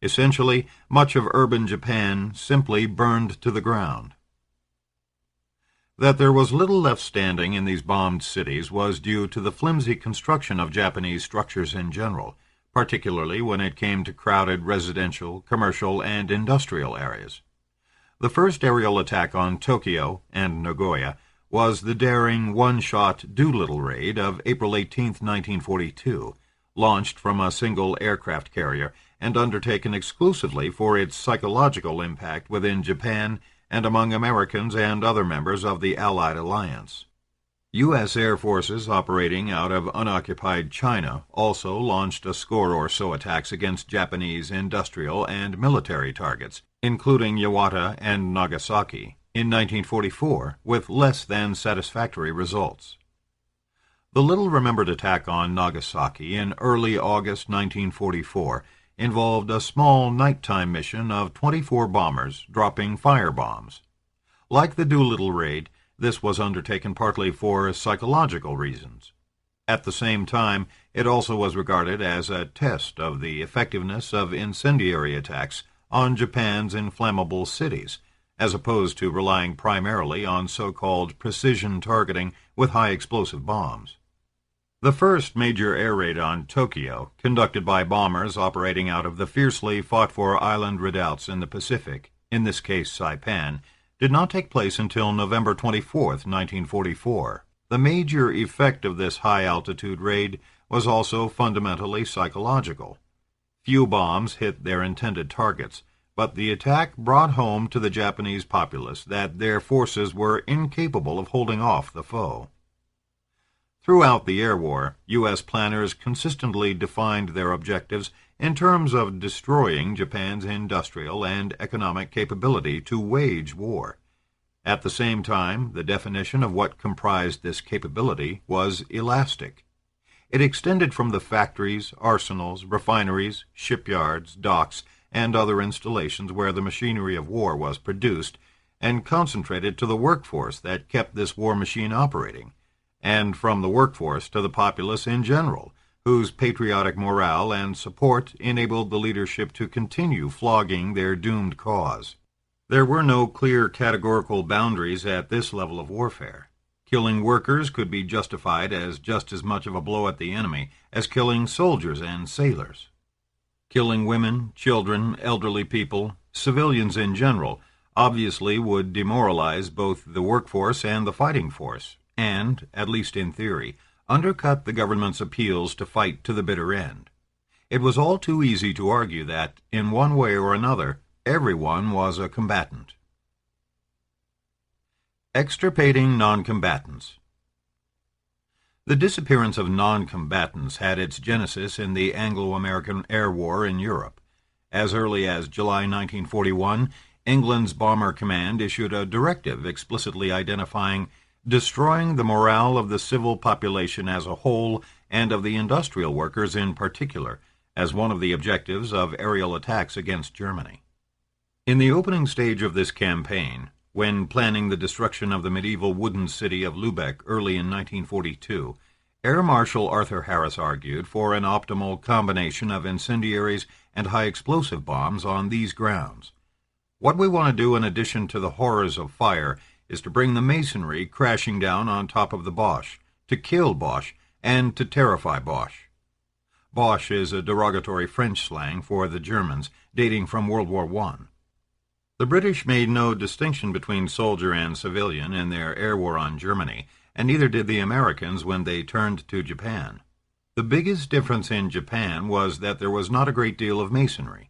Essentially, much of urban Japan simply burned to the ground. That there was little left standing in these bombed cities was due to the flimsy construction of Japanese structures in general, particularly when it came to crowded residential, commercial, and industrial areas. The first aerial attack on Tokyo and Nagoya was the daring one-shot Doolittle raid of April 18, 1942, launched from a single aircraft carrier and undertaken exclusively for its psychological impact within Japan and among Americans and other members of the Allied alliance. U.S. Air Forces operating out of unoccupied China also launched a score or so attacks against Japanese industrial and military targets, including Iwata and Nagasaki, in 1944, with less than satisfactory results. The little-remembered attack on Nagasaki in early August 1944 involved a small nighttime mission of 24 bombers dropping firebombs. Like the Doolittle raid, this was undertaken partly for psychological reasons. At the same time, it also was regarded as a test of the effectiveness of incendiary attacks on Japan's inflammable cities, as opposed to relying primarily on so-called precision targeting with high-explosive bombs. The first major air raid on Tokyo, conducted by bombers operating out of the fiercely fought-for island redoubts in the Pacific, in this case Saipan, did not take place until November 24, 1944. The major effect of this high-altitude raid was also fundamentally psychological. Few bombs hit their intended targets, but the attack brought home to the Japanese populace that their forces were incapable of holding off the foe. Throughout the air war, U.S. planners consistently defined their objectives in terms of destroying Japan's industrial and economic capability to wage war. At the same time, the definition of what comprised this capability was elastic. It extended from the factories, arsenals, refineries, shipyards, docks, and other installations where the machinery of war was produced, and concentrated to the workforce that kept this war machine operating, and from the workforce to the populace in general, whose patriotic morale and support enabled the leadership to continue flogging their doomed cause. There were no clear categorical boundaries at this level of warfare. Killing workers could be justified as just as much of a blow at the enemy as killing soldiers and sailors. Killing women, children, elderly people, civilians in general, obviously would demoralize both the workforce and the fighting force, and, at least in theory, undercut the government's appeals to fight to the bitter end. It was all too easy to argue that, in one way or another, everyone was a combatant. Extirpating non-combatants. The disappearance of non-combatants had its genesis in the Anglo-American Air War in Europe. As early as July 1941, England's Bomber Command issued a directive explicitly identifying destroying the morale of the civil population as a whole and of the industrial workers in particular as one of the objectives of aerial attacks against Germany. In the opening stage of this campaign, when planning the destruction of the medieval wooden city of Lubeck early in 1942, Air Marshal Arthur Harris argued for an optimal combination of incendiaries and high-explosive bombs on these grounds. What we want to do in addition to the horrors of fire is to bring the masonry crashing down on top of the Boche, to kill Boche, and to terrify Boche. Boche is a derogatory French slang for the Germans, dating from World War I. The British made no distinction between soldier and civilian in their air war on Germany, and neither did the Americans when they turned to Japan. The biggest difference in Japan was that there was not a great deal of masonry.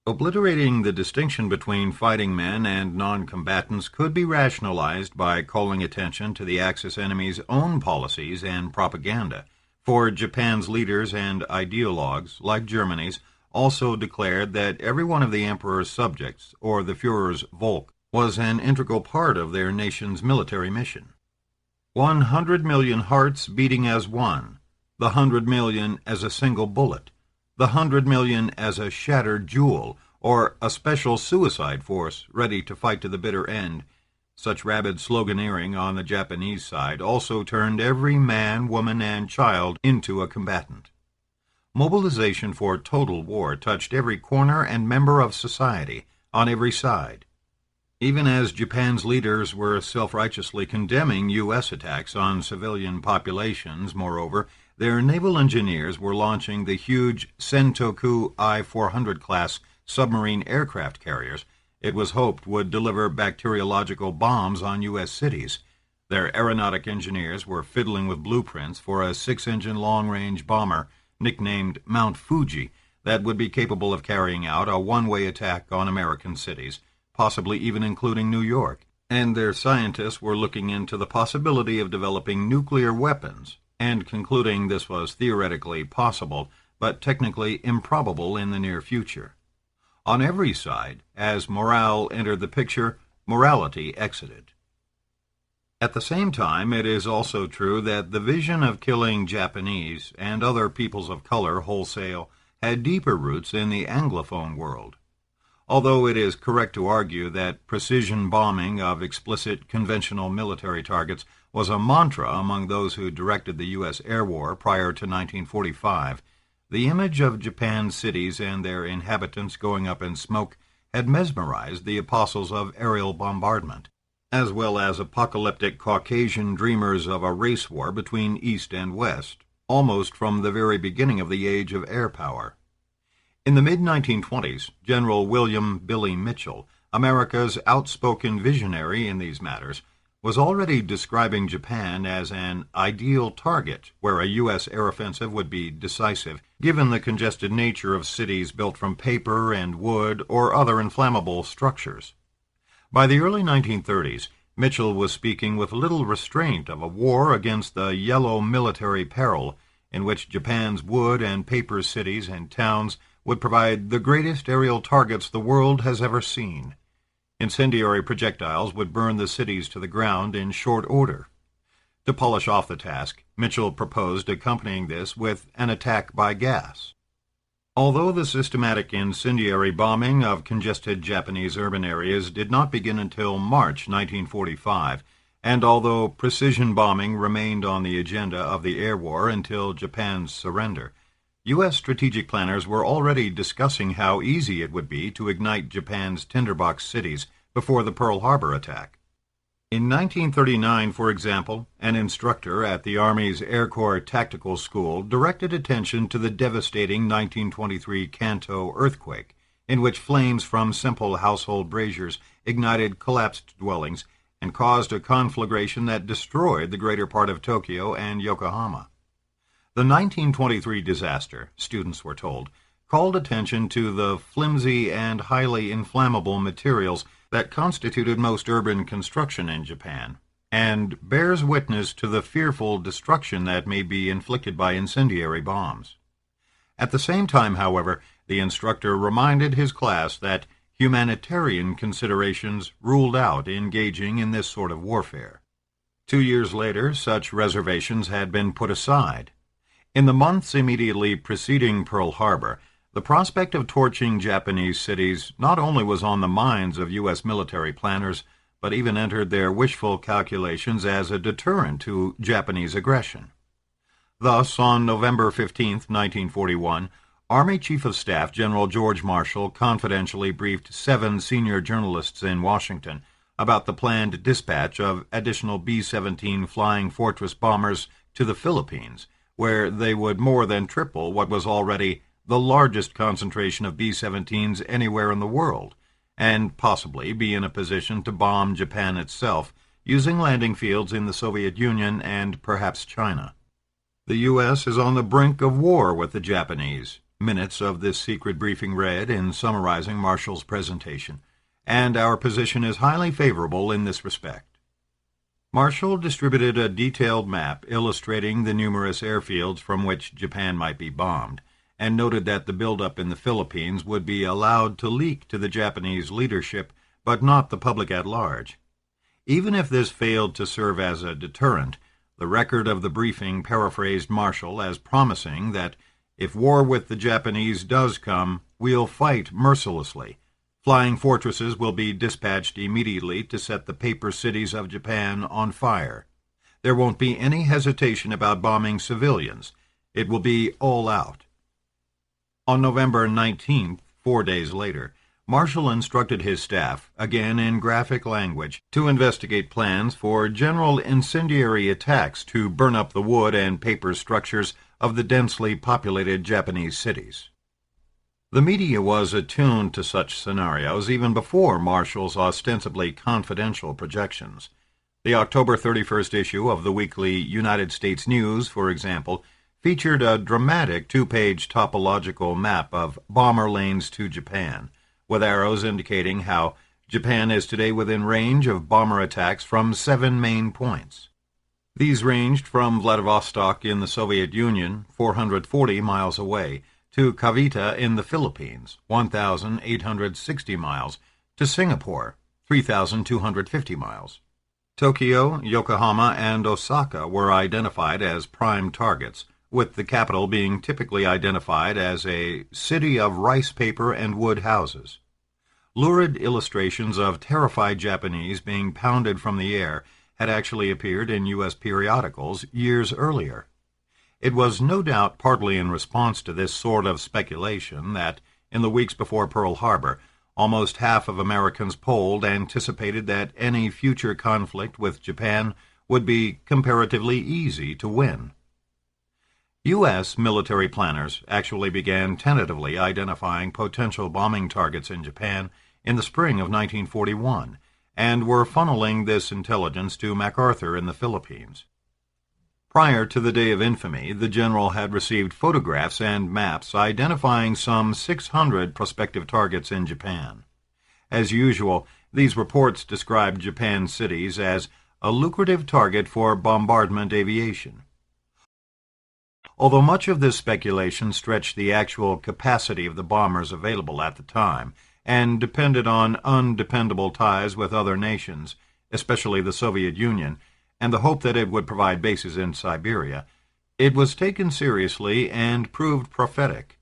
Obliterating the distinction between fighting men and non-combatants could be rationalized by calling attention to the Axis enemy's own policies and propaganda, for Japan's leaders and ideologues, like Germany's, also declared that every one of the Emperor's subjects, or the Führer's Volk, was an integral part of their nation's military mission. 100 million hearts beating as one, the 100 million as a single bullet, the 100 million as a shattered jewel, or a special suicide force ready to fight to the bitter end. Such rabid sloganeering on the Japanese side also turned every man, woman, and child into a combatant. Mobilization for total war touched every corner and member of society, on every side. Even as Japan's leaders were self-righteously condemning U.S. attacks on civilian populations, moreover, their naval engineers were launching the huge Sentoku I-400 class submarine aircraft carriers it was hoped would deliver bacteriological bombs on U.S. cities. Their aeronautic engineers were fiddling with blueprints for a 6-engine long-range bomber nicknamed Mount Fuji that would be capable of carrying out a one-way attack on American cities, possibly even including New York. And their scientists were looking into the possibility of developing nuclear weapons and concluding this was theoretically possible, but technically improbable in the near future. On every side, as morale entered the picture, morality exited. At the same time, it is also true that the vision of killing Japanese and other peoples of color wholesale had deeper roots in the Anglophone world. Although it is correct to argue that precision bombing of explicit conventional military targets was a mantra among those who directed the U.S. air war prior to 1945, the image of Japan's cities and their inhabitants going up in smoke had mesmerized the apostles of aerial bombardment, as well as apocalyptic Caucasian dreamers of a race war between East and West, almost from the very beginning of the age of air power. In the mid-1920s, General William Billy Mitchell, America's outspoken visionary in these matters, was already describing Japan as an ideal target where a U.S. air offensive would be decisive, given the congested nature of cities built from paper and wood or other inflammable structures. By the early 1930s, Mitchell was speaking with little restraint of a war against the yellow military peril in which Japan's wood and paper cities and towns would provide the greatest aerial targets the world has ever seen. Incendiary projectiles would burn the cities to the ground in short order. To polish off the task, Mitchell proposed accompanying this with an attack by gas. Although the systematic incendiary bombing of congested Japanese urban areas did not begin until March 1945, and although precision bombing remained on the agenda of the air war until Japan's surrender, U.S. strategic planners were already discussing how easy it would be to ignite Japan's tinderbox cities before the Pearl Harbor attack. In 1939, for example, an instructor at the Army's Air Corps Tactical School directed attention to the devastating 1923 Kanto earthquake, in which flames from simple household braziers ignited collapsed dwellings and caused a conflagration that destroyed the greater part of Tokyo and Yokohama. The 1923 disaster, students were told, called attention to the flimsy and highly inflammable materials that constituted most urban construction in Japan, and bears witness to the fearful destruction that may be inflicted by incendiary bombs. At the same time, however, the instructor reminded his class that humanitarian considerations ruled out engaging in this sort of warfare. 2 years later, such reservations had been put aside. In the months immediately preceding Pearl Harbor, the prospect of torching Japanese cities not only was on the minds of U.S. military planners, but even entered their wishful calculations as a deterrent to Japanese aggression. Thus, on November 15, 1941, Army Chief of Staff General George Marshall confidentially briefed 7 senior journalists in Washington about the planned dispatch of additional B-17 Flying Fortress bombers to the Philippines, where they would more than triple what was already the largest concentration of B-17s anywhere in the world, and possibly be in a position to bomb Japan itself, using landing fields in the Soviet Union and perhaps China. The U.S. is on the brink of war with the Japanese, minutes of this secret briefing read in summarizing Marshall's presentation, and our position is highly favorable in this respect. Marshall distributed a detailed map illustrating the numerous airfields from which Japan might be bombed, and noted that the buildup in the Philippines would be allowed to leak to the Japanese leadership, but not the public at large. Even if this failed to serve as a deterrent, the record of the briefing paraphrased Marshall as promising that if war with the Japanese does come, we'll fight mercilessly. Flying fortresses will be dispatched immediately to set the paper cities of Japan on fire. There won't be any hesitation about bombing civilians. It will be all out. On November 19th, 4 days later, Marshall instructed his staff, again in graphic language, to investigate plans for general incendiary attacks to burn up the wood and paper structures of the densely populated Japanese cities. The media was attuned to such scenarios even before Marshall's ostensibly confidential projections. The October 31st issue of the weekly United States News, for example, featured a dramatic 2-page topological map of bomber lanes to Japan, with arrows indicating how Japan is today within range of bomber attacks from 7 main points. These ranged from Vladivostok in the Soviet Union, 440 miles away, to Cavite in the Philippines, 1,860 miles, to Singapore, 3,250 miles. Tokyo, Yokohama, and Osaka were identified as prime targets, with the capital being typically identified as a city of rice paper and wood houses. Lurid illustrations of terrified Japanese being pounded from the air had actually appeared in U.S. periodicals years earlier. It was no doubt partly in response to this sort of speculation that, in the weeks before Pearl Harbor, almost half of Americans polled anticipated that any future conflict with Japan would be comparatively easy to win. U.S. military planners actually began tentatively identifying potential bombing targets in Japan in the spring of 1941, and were funneling this intelligence to MacArthur in the Philippines. Prior to the Day of Infamy, the general had received photographs and maps identifying some 600 prospective targets in Japan. As usual, these reports described Japan cities as a lucrative target for bombardment aviation. Although much of this speculation stretched the actual capacity of the bombers available at the time, and depended on undependable ties with other nations, especially the Soviet Union, and the hope that it would provide bases in Siberia, it was taken seriously and proved prophetic.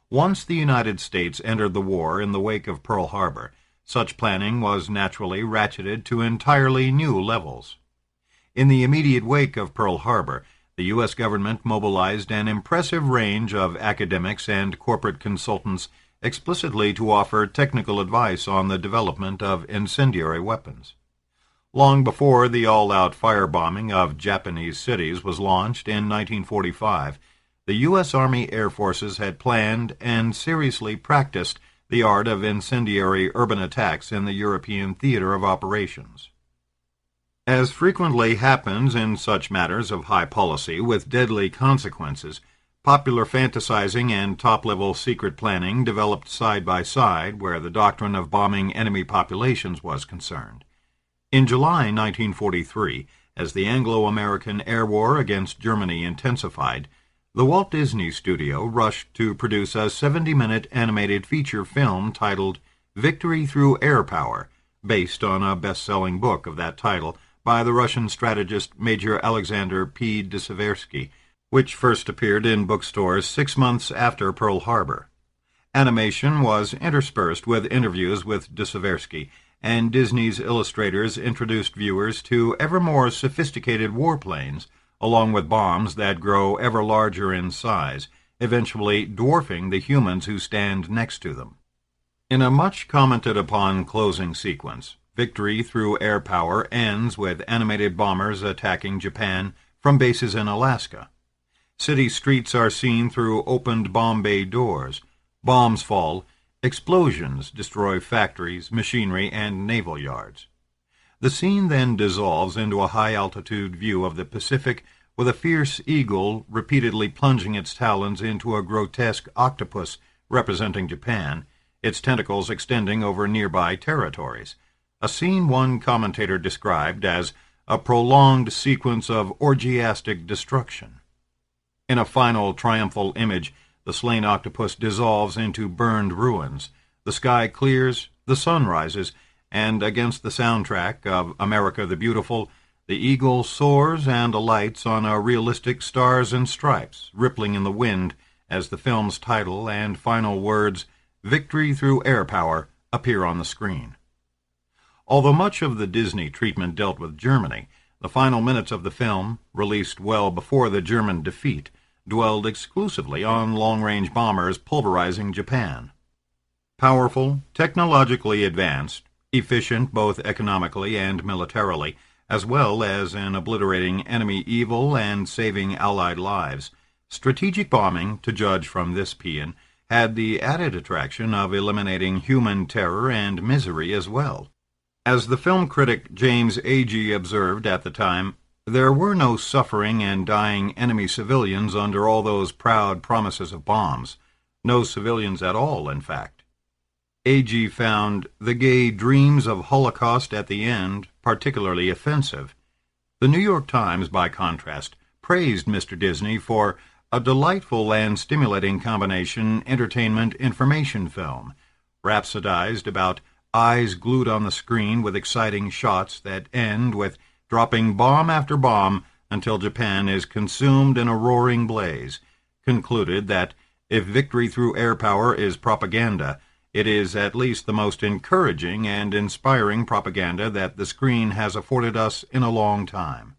Once the United States entered the war in the wake of Pearl Harbor, such planning was naturally ratcheted to entirely new levels. In the immediate wake of Pearl Harbor, the U.S. government mobilized an impressive range of academics and corporate consultants explicitly to offer technical advice on the development of incendiary weapons. long before the all-out firebombing of Japanese cities was launched in 1945. The U.S. Army Air Forces had planned and seriously practiced the art of incendiary urban attacks in the European theater of operations. As frequently happens in such matters of high policy with deadly consequences, popular fantasizing and top-level secret planning developed side by side where the doctrine of bombing enemy populations was concerned. In July 1943, as the Anglo-American air war against Germany intensified, the Walt Disney Studio rushed to produce a 70-minute animated feature film titled Victory Through Air Power, based on a best-selling book of that title by the Russian strategist Major Alexander P. Dostoevsky, which first appeared in bookstores 6 months after Pearl Harbor. Animation was interspersed with interviews with Dostoevsky, and Disney's illustrators introduced viewers to ever more sophisticated warplanes, along with bombs that grow ever larger in size, eventually dwarfing the humans who stand next to them. In a much commented upon closing sequence, Victory Through Air Power ends with animated bombers attacking Japan from bases in Alaska. City streets are seen through opened bomb bay doors. Bombs fall. Explosions destroy factories, machinery, and naval yards. The scene then dissolves into a high-altitude view of the Pacific with a fierce eagle repeatedly plunging its talons into a grotesque octopus representing Japan, its tentacles extending over nearby territories, a scene one commentator described as a prolonged sequence of orgiastic destruction. In a final triumphal image, the slain octopus dissolves into burned ruins. The sky clears, the sun rises, and against the soundtrack of America the Beautiful, the eagle soars and alights on a realistic stars and stripes, rippling in the wind as the film's title and final words, Victory Through Air Power, appear on the screen. Although much of the Disney treatment dealt with Germany, the final minutes of the film, released well before the German defeat, dwelled exclusively on long-range bombers pulverizing Japan. Powerful, technologically advanced, efficient both economically and militarily, as well as in obliterating enemy evil and saving Allied lives, strategic bombing, to judge from this paean, had the added attraction of eliminating human terror and misery as well. As the film critic James Agee observed at the time, there were no suffering and dying enemy civilians under all those proud promises of bombs. No civilians at all, in fact. Agee found the gay dreams of Holocaust at the end particularly offensive. The New York Times, by contrast, praised Mr. Disney for a delightful and stimulating combination entertainment-information film, rhapsodized about eyes glued on the screen with exciting shots that end with dropping bomb after bomb until Japan is consumed in a roaring blaze, concluded that if Victory Through Air Power is propaganda, it is at least the most encouraging and inspiring propaganda that the screen has afforded us in a long time.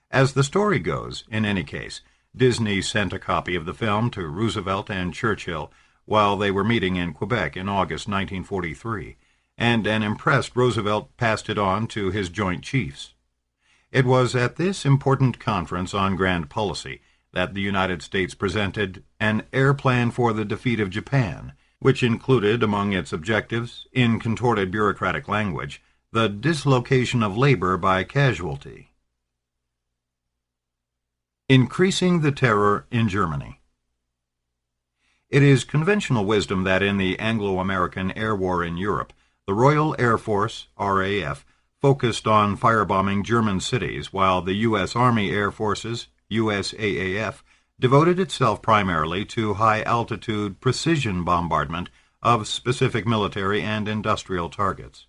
As the story goes, in any case, Disney sent a copy of the film to Roosevelt and Churchill while they were meeting in Quebec in August 1943, and an impressed Roosevelt passed it on to his Joint Chiefs. It was at this important conference on grand policy that the United States presented an air plan for the defeat of Japan, which included among its objectives, in contorted bureaucratic language, the dislocation of labor by casualty. Increasing the terror in Germany. It is conventional wisdom that in the Anglo-American air war in Europe, the Royal Air Force, RAF, focused on firebombing German cities, while the U.S. Army Air Forces, USAAF, devoted itself primarily to high-altitude precision bombardment of specific military and industrial targets.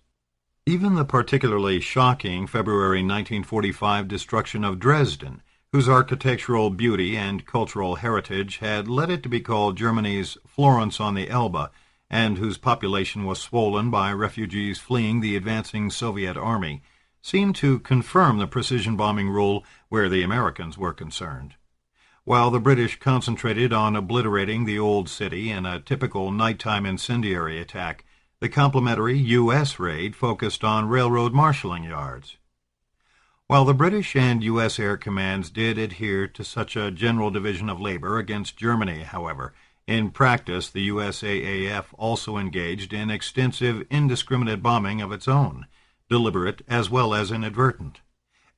Even the particularly shocking February 1945 destruction of Dresden, whose architectural beauty and cultural heritage had led it to be called Germany's Florence on the Elbe, and whose population was swollen by refugees fleeing the advancing Soviet army, seemed to confirm the precision bombing rule where the Americans were concerned. While the British concentrated on obliterating the old city in a typical nighttime incendiary attack, The complementary U.S. raid focused on railroad marshalling yards. While the British and U.S. Air Commands did adhere to such a general division of labor against Germany, however, in practice the USAAF also engaged in extensive indiscriminate bombing of its own, deliberate as well as inadvertent.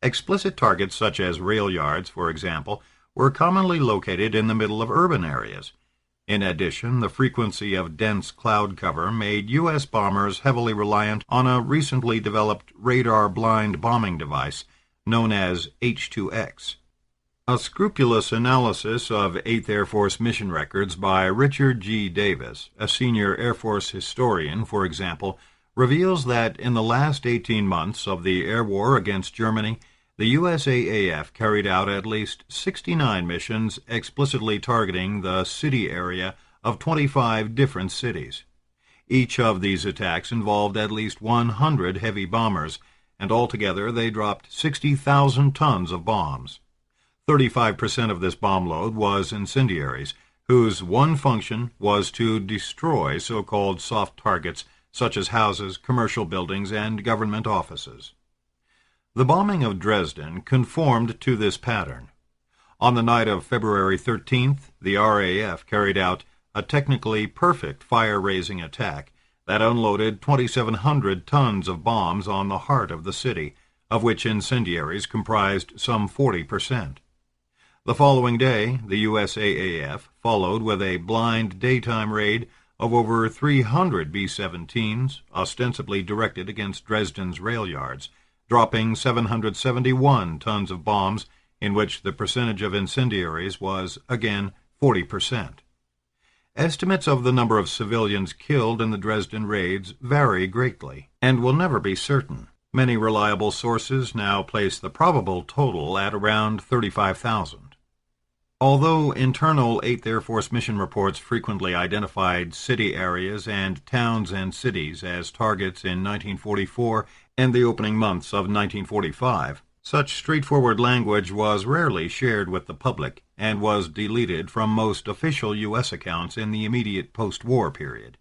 Explicit targets such as rail yards, for example, were commonly located in the middle of urban areas. In addition, the frequency of dense cloud cover made U.S. bombers heavily reliant on a recently developed radar-blind bombing device known as H-2X. A scrupulous analysis of 8th Air Force mission records by Richard G. Davis, a senior Air Force historian, for example, reveals that in the last 18 months of the air war against Germany, the USAAF carried out at least 69 missions explicitly targeting the city area of 25 different cities. Each of these attacks involved at least 100 heavy bombers, and altogether they dropped 60,000 tons of bombs. 35% of this bomb load was incendiaries, whose one function was to destroy so-called soft targets such as houses, commercial buildings, and government offices. The bombing of Dresden conformed to this pattern. On the night of February 13th, the RAF carried out a technically perfect fire-raising attack that unloaded 2,700 tons of bombs on the heart of the city, of which incendiaries comprised some 40%. The following day, the USAAF followed with a blind daytime raid of over 300 B-17s, ostensibly directed against Dresden's rail yards, dropping 771 tons of bombs, in which the percentage of incendiaries was, again, 40%. Estimates of the number of civilians killed in the Dresden raids vary greatly, and will never be certain. Many reliable sources now place the probable total at around 35,000. Although internal 8th Air Force mission reports frequently identified city areas and towns and cities as targets in 1944 and the opening months of 1945, such straightforward language was rarely shared with the public and was deleted from most official U.S. accounts in the immediate post-war period.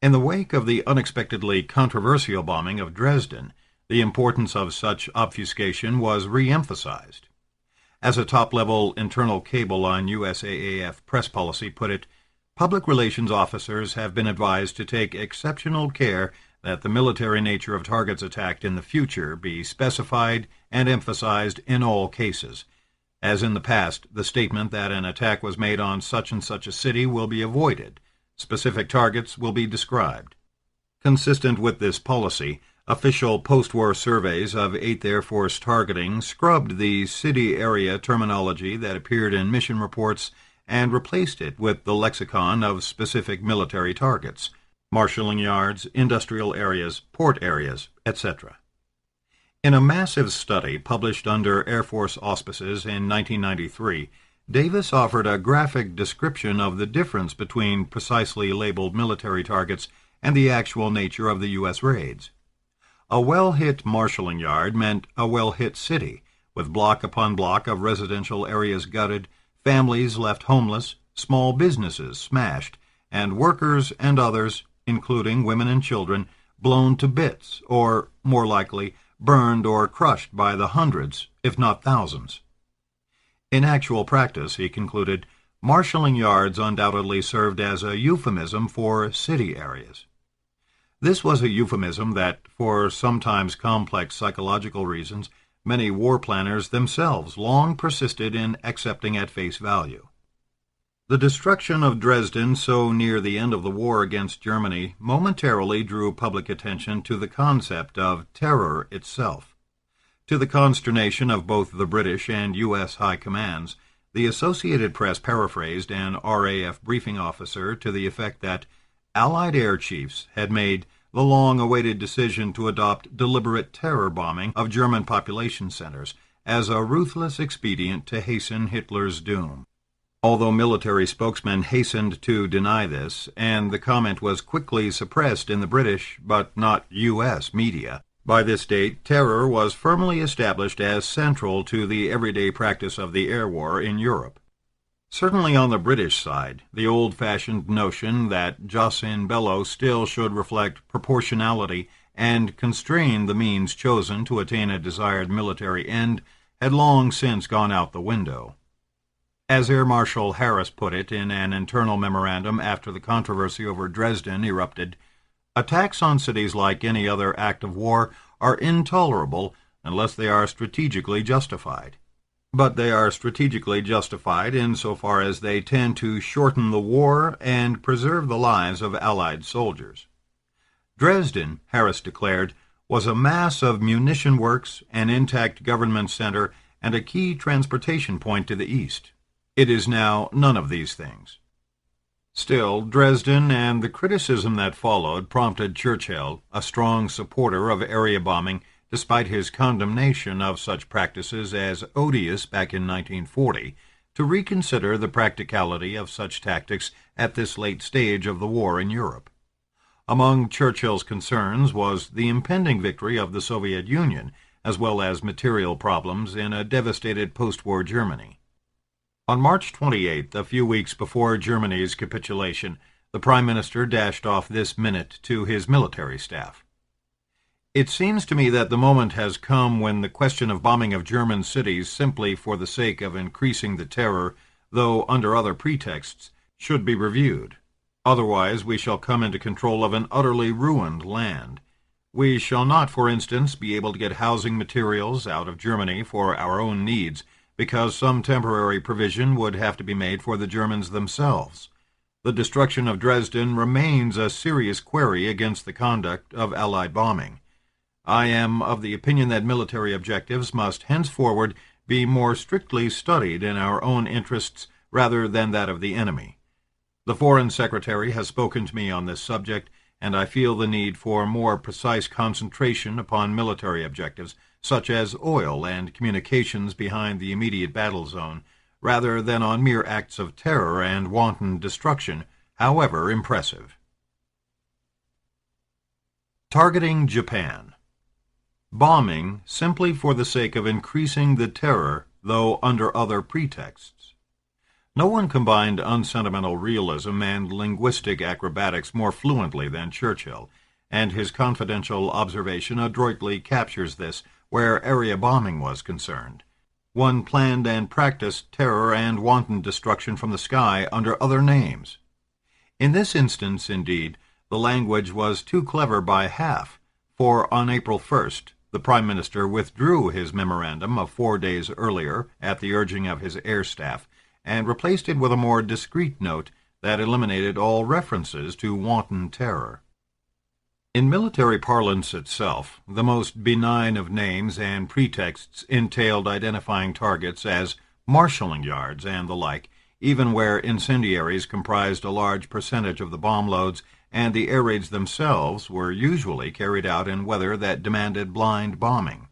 In the wake of the unexpectedly controversial bombing of Dresden, the importance of such obfuscation was re-emphasized. As a top-level internal cable on USAAF press policy put it, public relations officers have been advised to take exceptional care that the military nature of targets attacked in the future be specified and emphasized in all cases. As in the past, the statement that an attack was made on such and such a city will be avoided. Specific targets will be described. Consistent with this policy, official post-war surveys of 8th Air Force targeting scrubbed the city area terminology that appeared in mission reports and replaced it with the lexicon of specific military targets, marshalling yards, industrial areas, port areas, etc. In a massive study published under Air Force auspices in 1993, Davis offered a graphic description of the difference between precisely labeled military targets and the actual nature of the U.S. raids. A well-hit marshalling yard meant a well-hit city, with block upon block of residential areas gutted, families left homeless, small businesses smashed, and workers and others, including women and children, blown to bits, or, more likely, burned or crushed by the hundreds, if not thousands. In actual practice, he concluded, marshalling yards undoubtedly served as a euphemism for city areas. This was a euphemism that, for sometimes complex psychological reasons, many war planners themselves long persisted in accepting at face value. The destruction of Dresden so near the end of the war against Germany momentarily drew public attention to the concept of terror itself. To the consternation of both the British and U.S. high commands, the Associated Press paraphrased an RAF briefing officer to the effect that Allied air chiefs had made the long-awaited decision to adopt deliberate terror bombing of German population centers as a ruthless expedient to hasten Hitler's doom. Although military spokesmen hastened to deny this, and the comment was quickly suppressed in the British, but not U.S. media, by this date terror was firmly established as central to the everyday practice of the air war in Europe. Certainly on the British side, the old-fashioned notion that jus in bello still should reflect proportionality and constrain the means chosen to attain a desired military end had long since gone out the window. As Air Marshal Harris put it in an internal memorandum after the controversy over Dresden erupted, attacks on cities like any other act of war are intolerable unless they are strategically justified. But they are strategically justified insofar as they tend to shorten the war and preserve the lives of Allied soldiers. Dresden, Harris declared, was a mass of munition works, an intact government center, and a key transportation point to the east. It is now none of these things. Still, Dresden and the criticism that followed prompted Churchill, a strong supporter of area bombing, despite his condemnation of such practices as odious back in 1940, to reconsider the practicality of such tactics at this late stage of the war in Europe. Among Churchill's concerns was the impending victory of the Soviet Union, as well as material problems in a devastated post-war Germany. On March 28th, a few weeks before Germany's capitulation, the Prime Minister dashed off this minute to his military staff. It seems to me that the moment has come when the question of bombing of German cities simply for the sake of increasing the terror, though under other pretexts, should be reviewed. Otherwise we shall come into control of an utterly ruined land. We shall not, for instance, be able to get housing materials out of Germany for our own needs, because some temporary provision would have to be made for the Germans themselves. The destruction of Dresden remains a serious query against the conduct of Allied bombing. I am of the opinion that military objectives must henceforward be more strictly studied in our own interests rather than that of the enemy. The Foreign Secretary has spoken to me on this subject, and I feel the need for more precise concentration upon military objectives, such as oil and communications behind the immediate battle zone, rather than on mere acts of terror and wanton destruction, however impressive. Targeting Japan. Bombing simply for the sake of increasing the terror, though under other pretexts. No one combined unsentimental realism and linguistic acrobatics more fluently than Churchill, and his confidential observation adroitly captures this where area bombing was concerned. One planned and practiced terror and wanton destruction from the sky under other names. In this instance, indeed, the language was too clever by half, for on April 1st, the Prime Minister withdrew his memorandum of 4 days earlier at the urging of his air staff, and replaced it with a more discreet note that eliminated all references to wanton terror. In military parlance itself, the most benign of names and pretexts entailed identifying targets as marshalling yards and the like, even where incendiaries comprised a large percentage of the bomb loads, and the air raids themselves were usually carried out in weather that demanded blind bombing.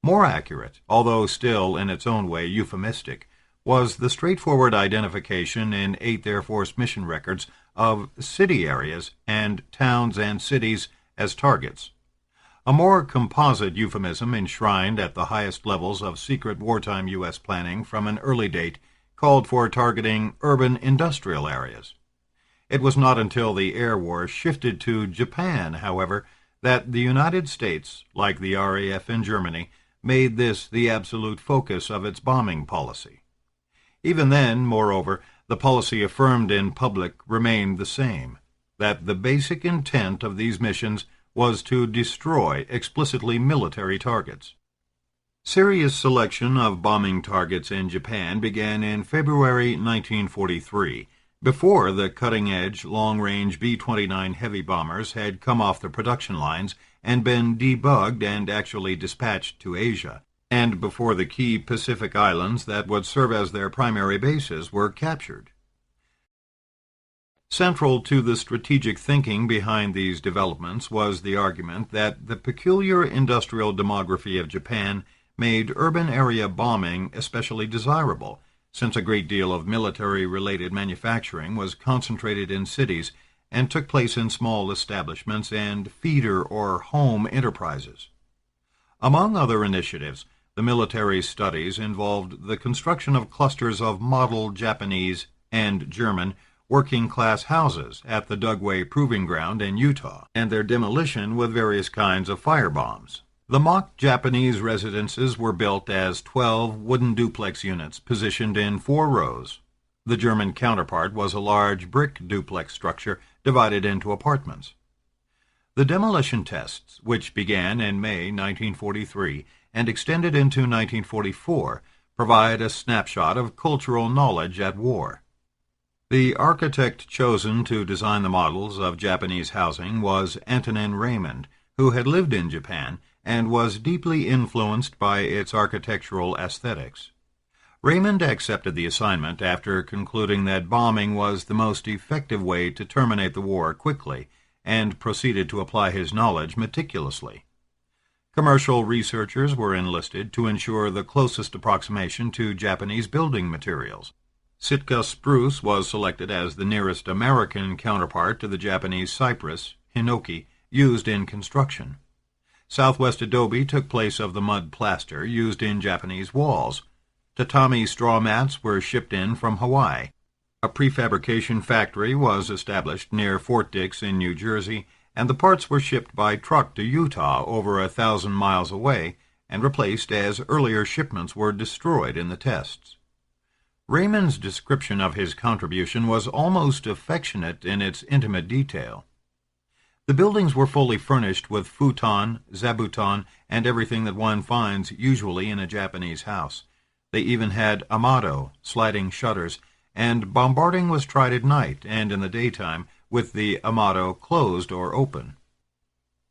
More accurate, although still in its own way euphemistic, was the straightforward identification in 8th Air Force mission records of city areas and towns and cities as targets. A more composite euphemism enshrined at the highest levels of secret wartime U.S. planning from an early date called for targeting urban industrial areas. It was not until the air war shifted to Japan, however, that the United States, like the RAF in Germany, made this the absolute focus of its bombing policy. Even then, moreover, the policy affirmed in public remained the same, that the basic intent of these missions was to destroy explicitly military targets. Serious selection of bombing targets in Japan began in February 1943, before the cutting-edge, long-range B-29 heavy bombers had come off the production lines and been debugged and actually dispatched to Asia, and before the key Pacific islands that would serve as their primary bases were captured. Central to the strategic thinking behind these developments was the argument that the peculiar industrial demography of Japan made urban area bombing especially desirable, since a great deal of military-related manufacturing was concentrated in cities and took place in small establishments and feeder or home enterprises. Among other initiatives The military studies involved the construction of clusters of model Japanese and German working-class houses at the Dugway Proving Ground in Utah, and their demolition with various kinds of firebombs. The mock Japanese residences were built as 12 wooden duplex units positioned in 4 rows. The German counterpart was a large brick duplex structure divided into apartments. The demolition tests, which began in May 1943 and extended into 1944, provide a snapshot of cultural knowledge at war. The architect chosen to design the models of Japanese housing was Antonin Raymond, who had lived in Japan and was deeply influenced by its architectural aesthetics. Raymond accepted the assignment after concluding that bombing was the most effective way to terminate the war quickly, and proceeded to apply his knowledge meticulously. Commercial researchers were enlisted to ensure the closest approximation to Japanese building materials. Sitka spruce was selected as the nearest American counterpart to the Japanese cypress, hinoki, used in construction. Southwest adobe took place of the mud plaster used in Japanese walls. Tatami straw mats were shipped in from Hawaii. A prefabrication factory was established near Fort Dix in New Jersey, and the parts were shipped by truck to Utah over 1,000 miles away and replaced as earlier shipments were destroyed in the tests. Raymond's description of his contribution was almost affectionate in its intimate detail. The buildings were fully furnished with futon, zabuton, and everything that one finds usually in a Japanese house. They even had amado, sliding shutters, and bombarding was tried at night and in the daytime with the amado closed or open.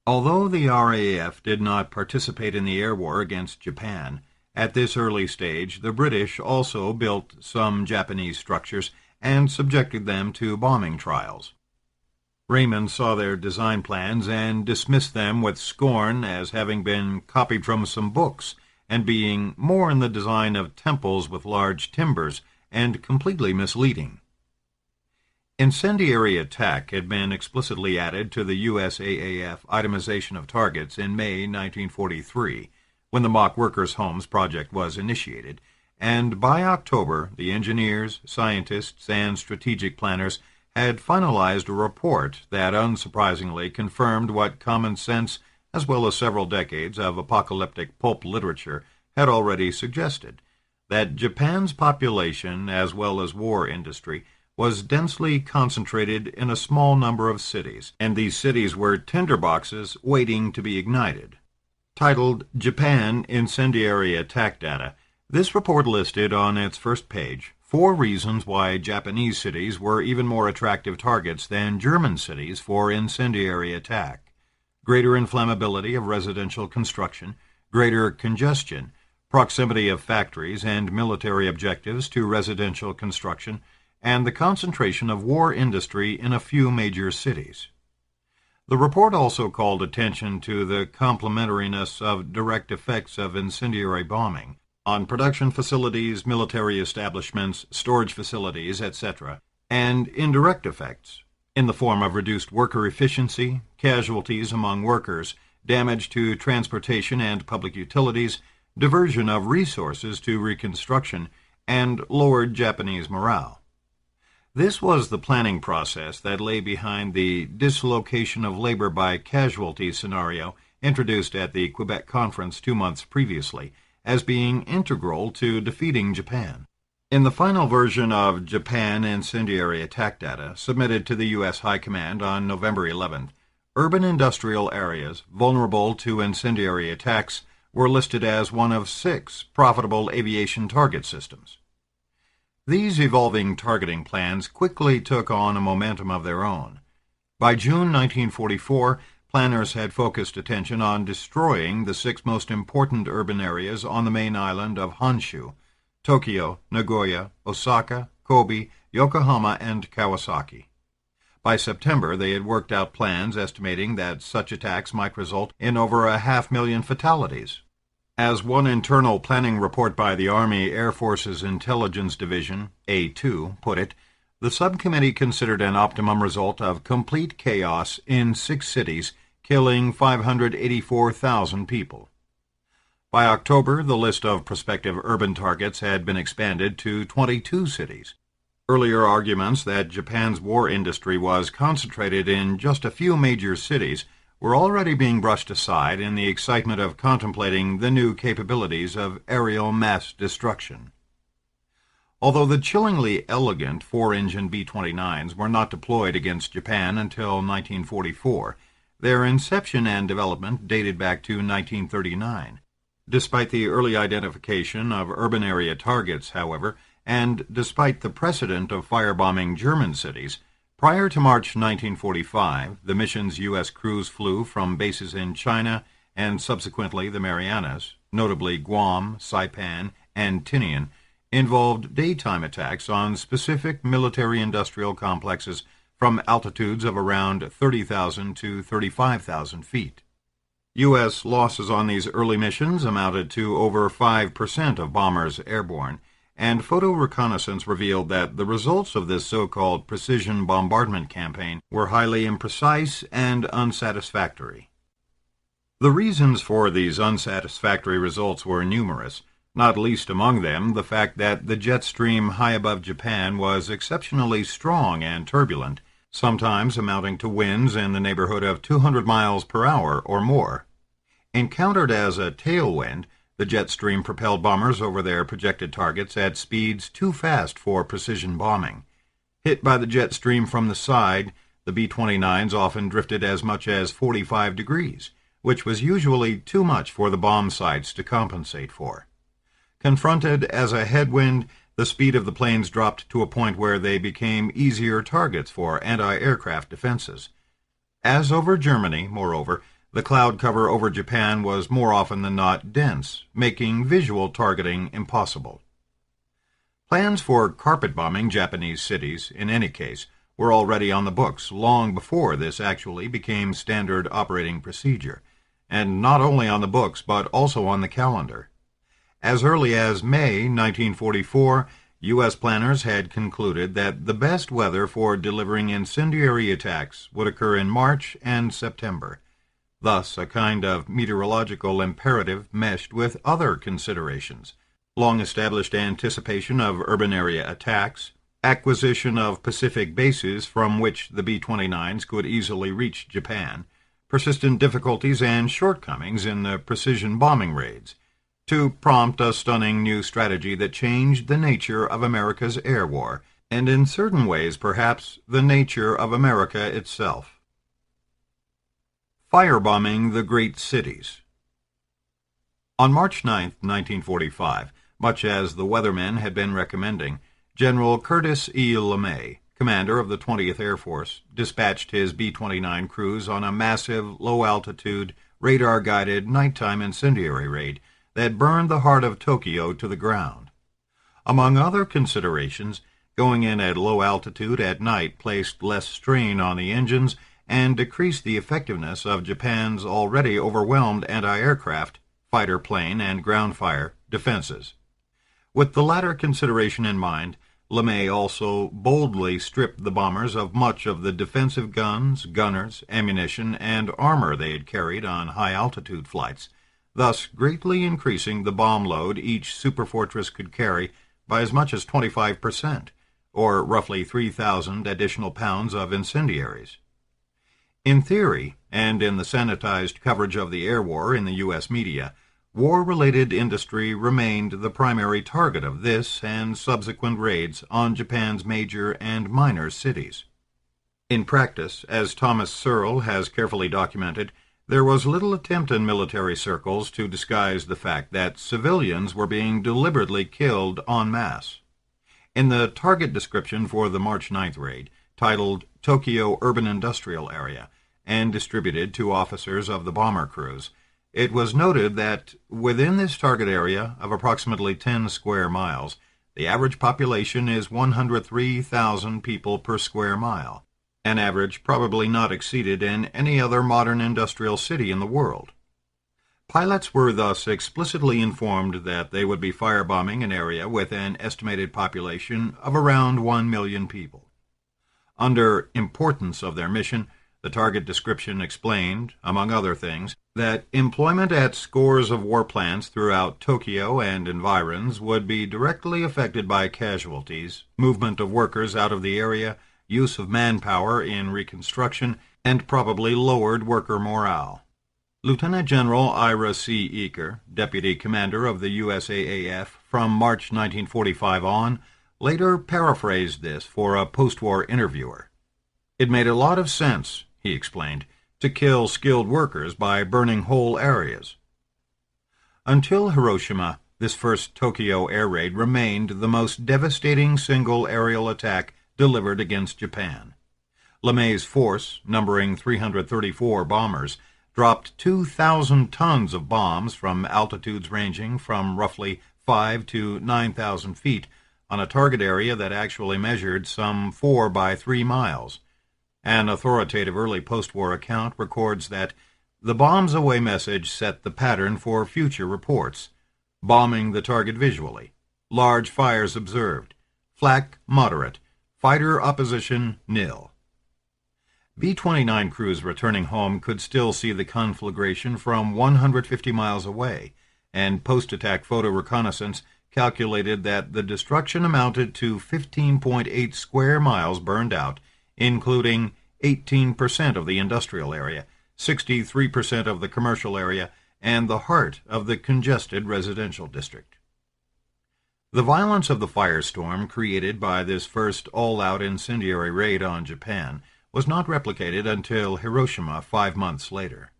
Although the RAF did not participate in the air war against Japan, at this early stage the British also built some Japanese structures and subjected them to bombing trials. Raymond saw their design plans and dismissed them with scorn as having been copied from some books and being more in the design of temples with large timbers and completely misleading. Incendiary attack had been explicitly added to the USAAF itemization of targets in May 1943, when the Mock Workers' Homes project was initiated, and by October the engineers, scientists, and strategic planners had finalized a report that unsurprisingly confirmed what common sense, as well as several decades of apocalyptic pulp literature, had already suggested, that Japan's population, as well as war industry, was densely concentrated in a small number of cities, and these cities were tinderboxes waiting to be ignited. Titled Japan Incendiary Attack Data, this report listed on its first page 4 reasons why Japanese cities were even more attractive targets than German cities for incendiary attack: greater inflammability of residential construction, greater congestion, proximity of factories and military objectives to residential construction, and the concentration of war industry in a few major cities. The report also called attention to the complementariness of direct effects of incendiary bombing on production facilities, military establishments, storage facilities, etc., and indirect effects in the form of reduced worker efficiency, casualties among workers, damage to transportation and public utilities, diversion of resources to reconstruction, and lowered Japanese morale. This was the planning process that lay behind the dislocation of labor by casualty scenario introduced at the Quebec Conference 2 months previously as being integral to defeating Japan. In the final version of Japan Incendiary Attack Data submitted to the U.S. High Command on November 11th, urban industrial areas vulnerable to incendiary attacks were listed as one of 6 profitable aviation target systems. These evolving targeting plans quickly took on a momentum of their own. By June 1944, planners had focused attention on destroying the 6 most important urban areas on the main island of Honshu: Tokyo, Nagoya, Osaka, Kobe, Yokohama, and Kawasaki. By September, they had worked out plans estimating that such attacks might result in over 500,000 fatalities. As one internal planning report by the Army Air Force's Intelligence Division, A2, put it, the subcommittee considered an optimum result of complete chaos in 6 cities, killing 584,000 people. By October, the list of prospective urban targets had been expanded to 22 cities. Earlier arguments that Japan's war industry was concentrated in just a few major cities were already being brushed aside in the excitement of contemplating the new capabilities of aerial mass destruction. Although the chillingly elegant four-engine B-29s were not deployed against Japan until 1944, their inception and development dated back to 1939. Despite the early identification of urban area targets, however, and despite the precedent of firebombing German cities, prior to March 1945, the mission's U.S. crews flew from bases in China and subsequently the Marianas, notably Guam, Saipan, and Tinian, involved daytime attacks on specific military-industrial complexes from altitudes of around 30,000 to 35,000 feet. U.S. losses on these early missions amounted to over 5% of bombers airborne, and photo reconnaissance revealed that the results of this so-called precision bombardment campaign were highly imprecise and unsatisfactory. The reasons for these unsatisfactory results were numerous, not least among them the fact that the jet stream high above Japan was exceptionally strong and turbulent, sometimes amounting to winds in the neighborhood of 200 miles per hour or more. Encountered as a tailwind, the jet stream propelled bombers over their projected targets at speeds too fast for precision bombing. Hit by the jet stream from the side, the B-29s often drifted as much as 45 degrees, which was usually too much for the bomb sights to compensate for. Confronted as a headwind, the speed of the planes dropped to a point where they became easier targets for anti-aircraft defenses. As over Germany, moreover, the cloud cover over Japan was more often than not dense, making visual targeting impossible. Plans for carpet bombing Japanese cities, in any case, were already on the books long before this actually became standard operating procedure, and not only on the books but also on the calendar. As early as May 1944, U.S. planners had concluded that the best weather for delivering incendiary attacks would occur in March and September. Thus, a kind of meteorological imperative meshed with other considerations: long-established anticipation of urban area attacks, acquisition of Pacific bases from which the B-29s could easily reach Japan, persistent difficulties and shortcomings in the precision bombing raids, to prompt a stunning new strategy that changed the nature of America's air war, and in certain ways, perhaps, the nature of America itself. Firebombing the great cities. On March 9, 1945, much as the weathermen had been recommending, General Curtis E. LeMay, commander of the 20th Air Force, dispatched his B-29 crews on a massive, low-altitude, radar-guided nighttime incendiary raid that burned the heart of Tokyo to the ground. Among other considerations, going in at low altitude at night placed less strain on the engines and decreased the effectiveness of Japan's already overwhelmed anti-aircraft, fighter plane, and ground fire defenses. With the latter consideration in mind, LeMay also boldly stripped the bombers of much of the defensive guns, gunners, ammunition, and armor they had carried on high-altitude flights, thus greatly increasing the bomb load each superfortress could carry by as much as 25%, or roughly 3,000 additional pounds of incendiaries. In theory, and in the sanitized coverage of the air war in the U.S. media, war-related industry remained the primary target of this and subsequent raids on Japan's major and minor cities. In practice, as Thomas Searle has carefully documented, there was little attempt in military circles to disguise the fact that civilians were being deliberately killed en masse. In the target description for the March 9th raid, titled Tokyo Urban Industrial Area, and distributed to officers of the bomber crews, it was noted that within this target area of approximately 10 square miles, the average population is 103,000 people per square mile, an average probably not exceeded in any other modern industrial city in the world. Pilots were thus explicitly informed that they would be firebombing an area with an estimated population of around 1 million people. Under importance of their mission, the target description explained, among other things, that employment at scores of war plants throughout Tokyo and environs would be directly affected by casualties, movement of workers out of the area, use of manpower in reconstruction, and probably lowered worker morale. Lieutenant General Ira C. Eaker, deputy commander of the USAAF from March 1945 on, later paraphrased this for a post-war interviewer. "It made a lot of sense," he explained, "to kill skilled workers by burning whole areas." Until Hiroshima, this first Tokyo air raid remained the most devastating single aerial attack delivered against Japan. LeMay's force, numbering 334 bombers, dropped 2,000 tons of bombs from altitudes ranging from roughly 5 to 9,000 feet on a target area that actually measured some 4 by 3 miles. An authoritative early post-war account records that the bombs away message set the pattern for future reports. Bombing the target visually. Large fires observed. Flak moderate. Fighter opposition nil. B-29 crews returning home could still see the conflagration from 150 miles away, and post-attack photo reconnaissance calculated that the destruction amounted to 15.8 square miles burned out, including 18% of the industrial area, 63% of the commercial area, and the heart of the congested residential district. The violence of the firestorm created by this first all-out incendiary raid on Japan was not replicated until Hiroshima 5 months later.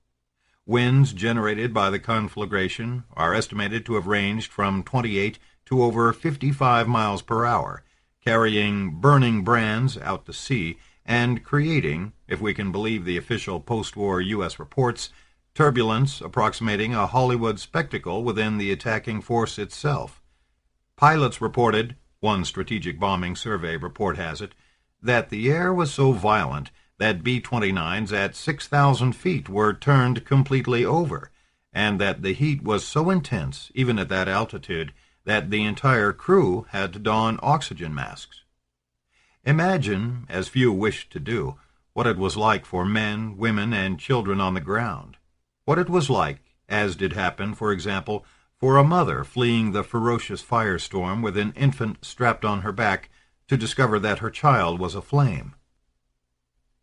Winds generated by the conflagration are estimated to have ranged from 28 to over 55 miles per hour, carrying burning brands out to sea and creating, if we can believe the official post-war U.S. reports, turbulence approximating a Hollywood spectacle within the attacking force itself. Pilots reported, one strategic bombing survey report has it, that the air was so violent that B-29s at 6,000 feet were turned completely over, and that the heat was so intense, even at that altitude, that the entire crew had to don oxygen masks. Imagine, as few wished to do, what it was like for men, women, and children on the ground. What it was like, as did happen, for example, for a mother fleeing the ferocious firestorm with an infant strapped on her back to discover that her child was aflame.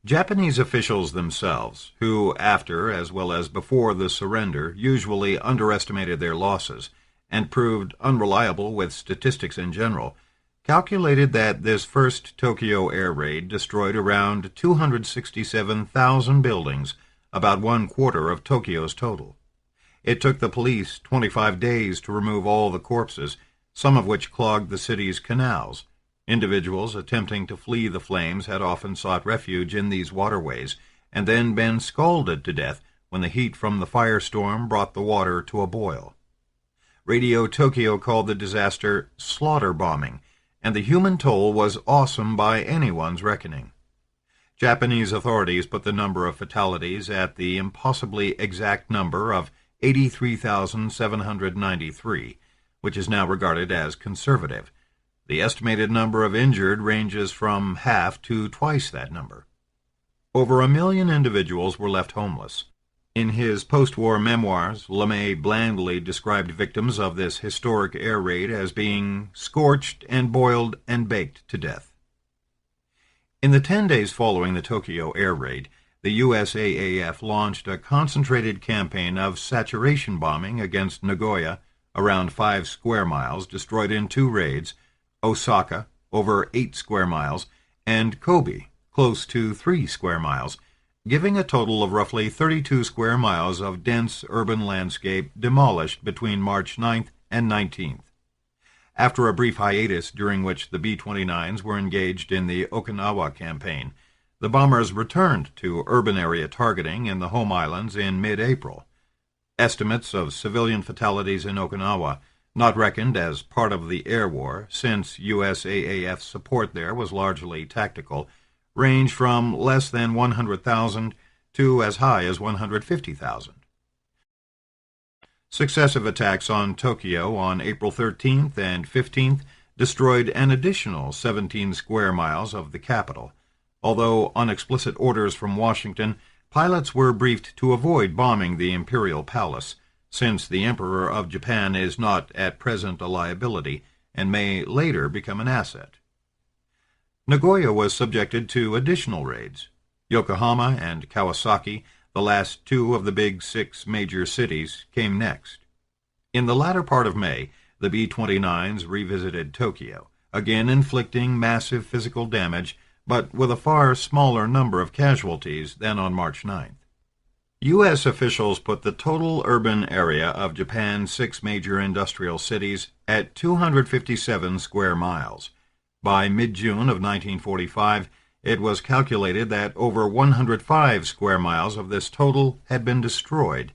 Japanese officials themselves, who after as well as before the surrender usually underestimated their losses and proved unreliable with statistics in general, calculated that this first Tokyo air raid destroyed around 267,000 buildings, about 1/4 of Tokyo's total. It took the police 25 days to remove all the corpses, some of which clogged the city's canals. Individuals attempting to flee the flames had often sought refuge in these waterways, and then been scalded to death when the heat from the firestorm brought the water to a boil. Radio Tokyo called the disaster slaughter bombing, and the human toll was awesome by anyone's reckoning. Japanese authorities put the number of fatalities at the impossibly exact number of 83,793, which is now regarded as conservative. The estimated number of injured ranges from half to twice that number. Over 1 million individuals were left homeless. In his post-war memoirs, LeMay blandly described victims of this historic air raid as being scorched and boiled and baked to death. In the 10 days following the Tokyo air raid, the USAAF launched a concentrated campaign of saturation bombing against Nagoya, around 5 square miles, destroyed in 2 raids, Osaka, over 8 square miles, and Kobe, close to 3 square miles, giving a total of roughly 32 square miles of dense urban landscape demolished between March 9th and 19th. After a brief hiatus during which the B-29s were engaged in the Okinawa campaign, the bombers returned to urban area targeting in the home islands in mid-April. Estimates of civilian fatalities in Okinawa, not reckoned as part of the air war, since USAAF support there was largely tactical, range from less than 100,000 to as high as 150,000. Successive attacks on Tokyo on April 13th and 15th destroyed an additional 17 square miles of the capital, although on explicit orders from Washington, pilots were briefed to avoid bombing the Imperial Palace, since the Emperor of Japan is not at present a liability and may later become an asset. Nagoya was subjected to additional raids. Yokohama and Kawasaki, the last two of the big 6 major cities, came next. In the latter part of May, the B-29s revisited Tokyo, again inflicting massive physical damage, but with a far smaller number of casualties than on March 9th. U.S. officials put the total urban area of Japan's 6 major industrial cities at 257 square miles. By mid-June of 1945, it was calculated that over 105 square miles of this total had been destroyed.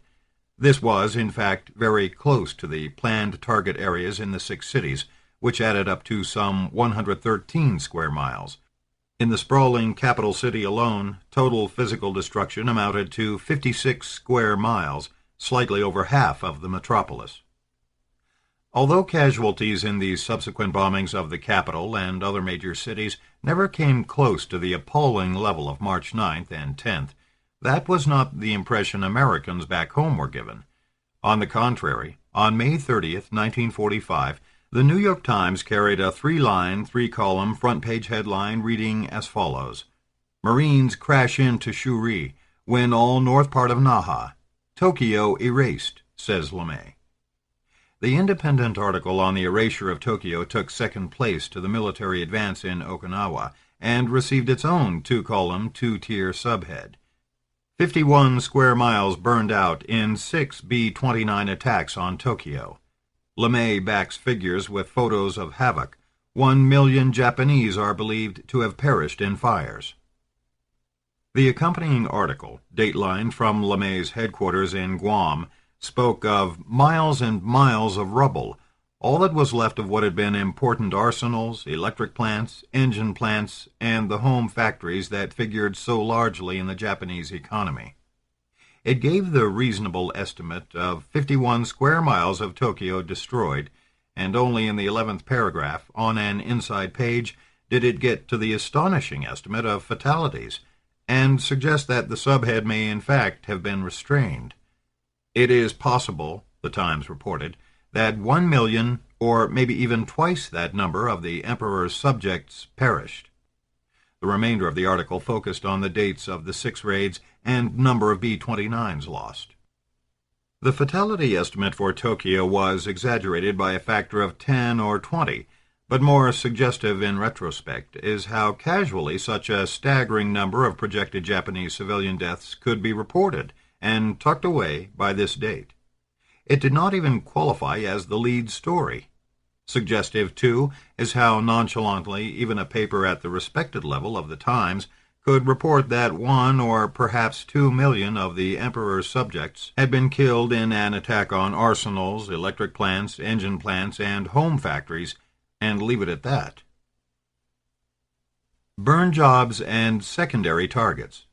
This was, in fact, very close to the planned target areas in the 6 cities, which added up to some 113 square miles. In the sprawling capital city alone, total physical destruction amounted to 56 square miles, slightly over half of the metropolis. Although casualties in the subsequent bombings of the capital and other major cities never came close to the appalling level of March 9th and 10th, that was not the impression Americans back home were given. On the contrary, on May 30th, 1945, the New York Times carried a 3-line, 3-column front-page headline reading as follows: Marines crash into Shuri, win all north part of Naha. Tokyo erased, says LeMay. The independent article on the erasure of Tokyo took second place to the military advance in Okinawa and received its own 2-column, 2-tier subhead. 51 square miles burned out in 6 B-29 attacks on Tokyo. LeMay backs figures with photos of havoc. 1 million Japanese are believed to have perished in fires. The accompanying article, datelined from LeMay's headquarters in Guam, spoke of miles and miles of rubble, all that was left of what had been important arsenals, electric plants, engine plants, and the home factories that figured so largely in the Japanese economy. It gave the reasonable estimate of 51 square miles of Tokyo destroyed, and only in the 11th paragraph, on an inside page, did it get to the astonishing estimate of fatalities, and suggest that the subhead may in fact have been restrained. It is possible, the Times reported, that 1 million, or maybe even twice that number of the Emperor's subjects perished. The remainder of the article focused on the dates of the 6 raids and number of B-29s lost. The fatality estimate for Tokyo was exaggerated by a factor of 10 or 20, but more suggestive in retrospect is how casually such a staggering number of projected Japanese civilian deaths could be reported and tucked away by this date. It did not even qualify as the lead story. Suggestive, too, is how nonchalantly even a paper at the respected level of the Times could report that 1 or perhaps 2 million of the Emperor's subjects had been killed in an attack on arsenals, electric plants, engine plants, and home factories, and leave it at that. Burn jobs and secondary targets.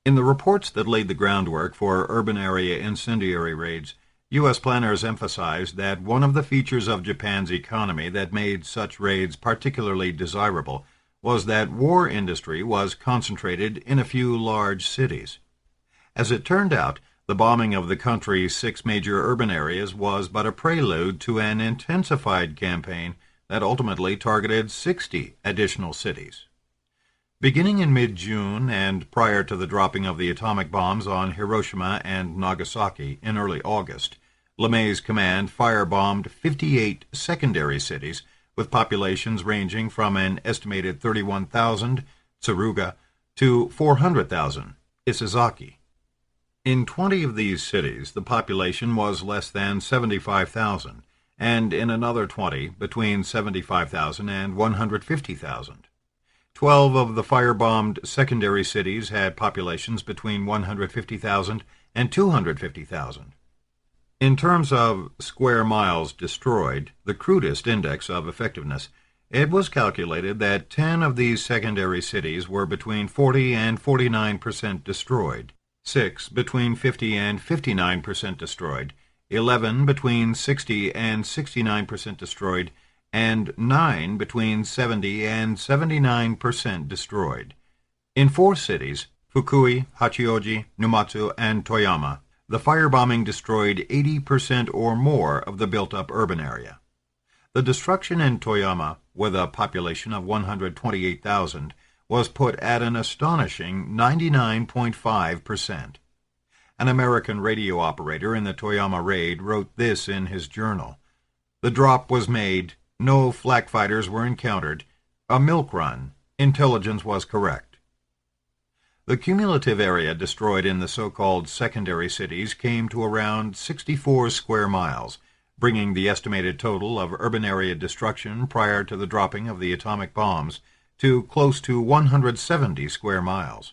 In the reports that laid the groundwork for urban area incendiary raids, U.S. planners emphasized that one of the features of Japan's economy that made such raids particularly desirable was that war industry was concentrated in a few large cities. As it turned out, the bombing of the country's 6 major urban areas was but a prelude to an intensified campaign that ultimately targeted 60 additional cities. Beginning in mid-June and prior to the dropping of the atomic bombs on Hiroshima and Nagasaki in early August, LeMay's command firebombed 58 secondary cities with populations ranging from an estimated 31,000, Tsuruga, to 400,000, Isazaki. In 20 of these cities, the population was less than 75,000, and in another 20, between 75,000 and 150,000. 12 of the firebombed secondary cities had populations between 150,000 and 250,000. In terms of square miles destroyed, the crudest index of effectiveness, it was calculated that 10 of these secondary cities were between 40 and 49% destroyed, 6 between 50 and 59% destroyed, 11 between 60 and 69% destroyed, and 9 between 70 and 79% destroyed. In 4 cities, Fukui, Hachioji, Numatsu, and Toyama, the firebombing destroyed 80% or more of the built-up urban area. The destruction in Toyama, with a population of 128,000, was put at an astonishing 99.5%. An American radio operator in the Toyama raid wrote this in his journal: "The drop was made, no flak fighters were encountered, a milk run, intelligence was correct." The cumulative area destroyed in the so-called secondary cities came to around 64 square miles, bringing the estimated total of urban area destruction prior to the dropping of the atomic bombs to close to 170 square miles.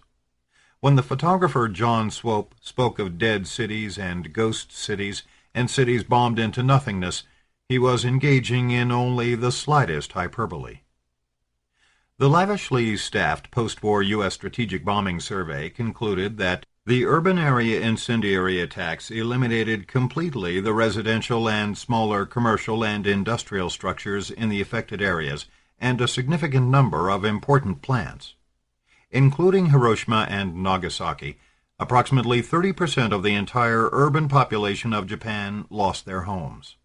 When the photographer John Swope spoke of dead cities and ghost cities and cities bombed into nothingness, he was engaging in only the slightest hyperbole. The lavishly staffed post-war U.S. Strategic Bombing Survey concluded that the urban area incendiary attacks eliminated completely the residential and smaller commercial and industrial structures in the affected areas and a significant number of important plants. Including Hiroshima and Nagasaki, approximately 30% of the entire urban population of Japan lost their homes.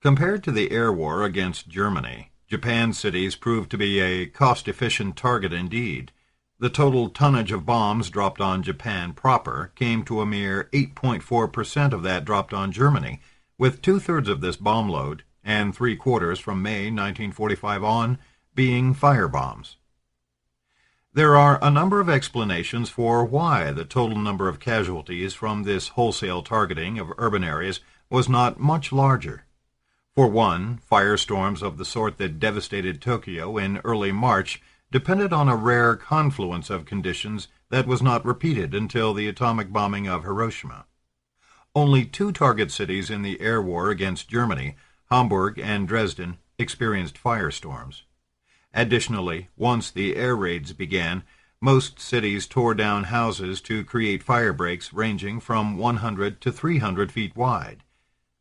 Compared to the air war against Germany, Japan's cities proved to be a cost-efficient target indeed. The total tonnage of bombs dropped on Japan proper came to a mere 8.4% of that dropped on Germany, with two-thirds of this bomb load, and three-quarters from May 1945 on, being firebombs. There are a number of explanations for why the total number of casualties from this wholesale targeting of urban areas was not much larger. For one, firestorms of the sort that devastated Tokyo in early March depended on a rare confluence of conditions that was not repeated until the atomic bombing of Hiroshima. Only two target cities in the air war against Germany, Hamburg and Dresden, experienced firestorms. Additionally, once the air raids began, most cities tore down houses to create fire breaks ranging from 100 to 300 feet wide.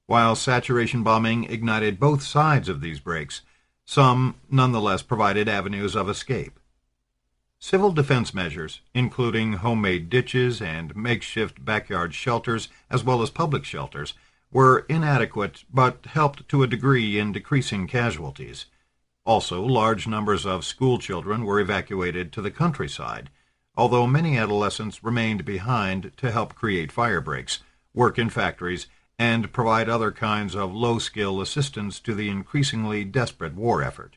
While saturation bombing ignited both sides of these breaks, some nonetheless provided avenues of escape. Civil defense measures, including homemade ditches and makeshift backyard shelters as well as public shelters, were inadequate but helped to a degree in decreasing casualties. Also, large numbers of school children were evacuated to the countryside, although many adolescents remained behind to help create fire breaks, work in factories, and provide other kinds of low-skill assistance to the increasingly desperate war effort.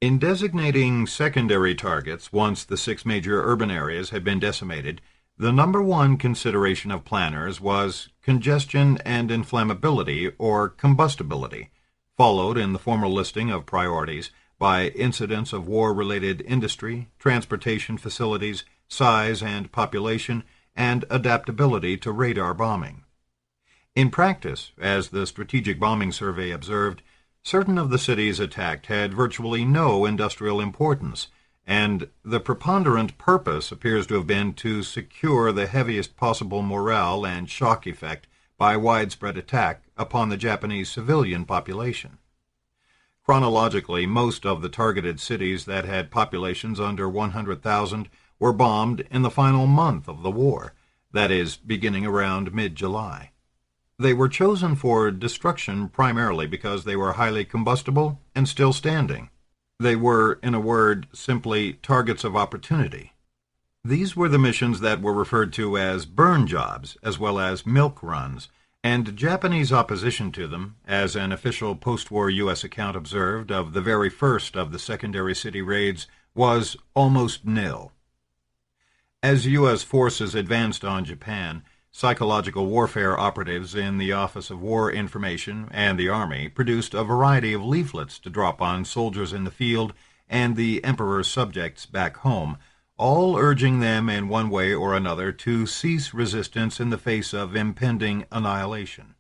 In designating secondary targets once the 6 major urban areas had been decimated, the number one consideration of planners was congestion and inflammability or combustibility, followed in the formal listing of priorities by incidents of war-related industry, transportation facilities, size and population, and adaptability to radar bombing. In practice, as the Strategic Bombing Survey observed, certain of the cities attacked had virtually no industrial importance, and the preponderant purpose appears to have been to secure the heaviest possible morale and shock effect by widespread attack upon the Japanese civilian population. Chronologically, most of the targeted cities that had populations under 100,000 were bombed in the final month of the war, that is, beginning around mid-July. They were chosen for destruction primarily because they were highly combustible and still standing. They were, in a word, simply targets of opportunity. These were the missions that were referred to as burn jobs, as well as milk runs, and Japanese opposition to them, as an official post-war U.S. account observed of the very first of the secondary city raids, was almost nil. As U.S. forces advanced on Japan, psychological warfare operatives in the Office of War Information and the Army produced a variety of leaflets to drop on soldiers in the field and the Emperor's subjects back home, all urging them in one way or another to cease resistance in the face of impending annihilation.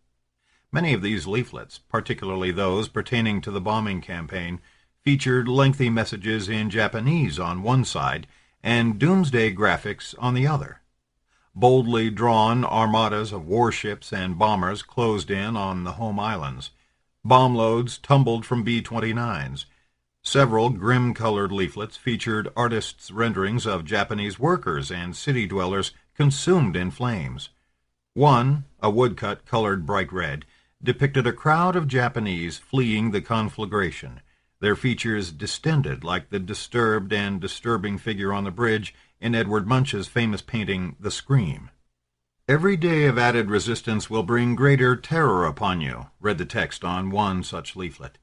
Many of these leaflets, particularly those pertaining to the bombing campaign, featured lengthy messages in Japanese on one side and doomsday graphics on the other. Boldly drawn armadas of warships and bombers closed in on the home islands. Bomb loads tumbled from B-29s. Several grim-colored leaflets featured artists' renderings of Japanese workers and city dwellers consumed in flames. One, a woodcut colored bright red, depicted a crowd of Japanese fleeing the conflagration, their features distended like the disturbed and disturbing figure on the bridge in Edward Munch's famous painting, The Scream. "Every day of added resistance will bring greater terror upon you," read the text on one such leaflet.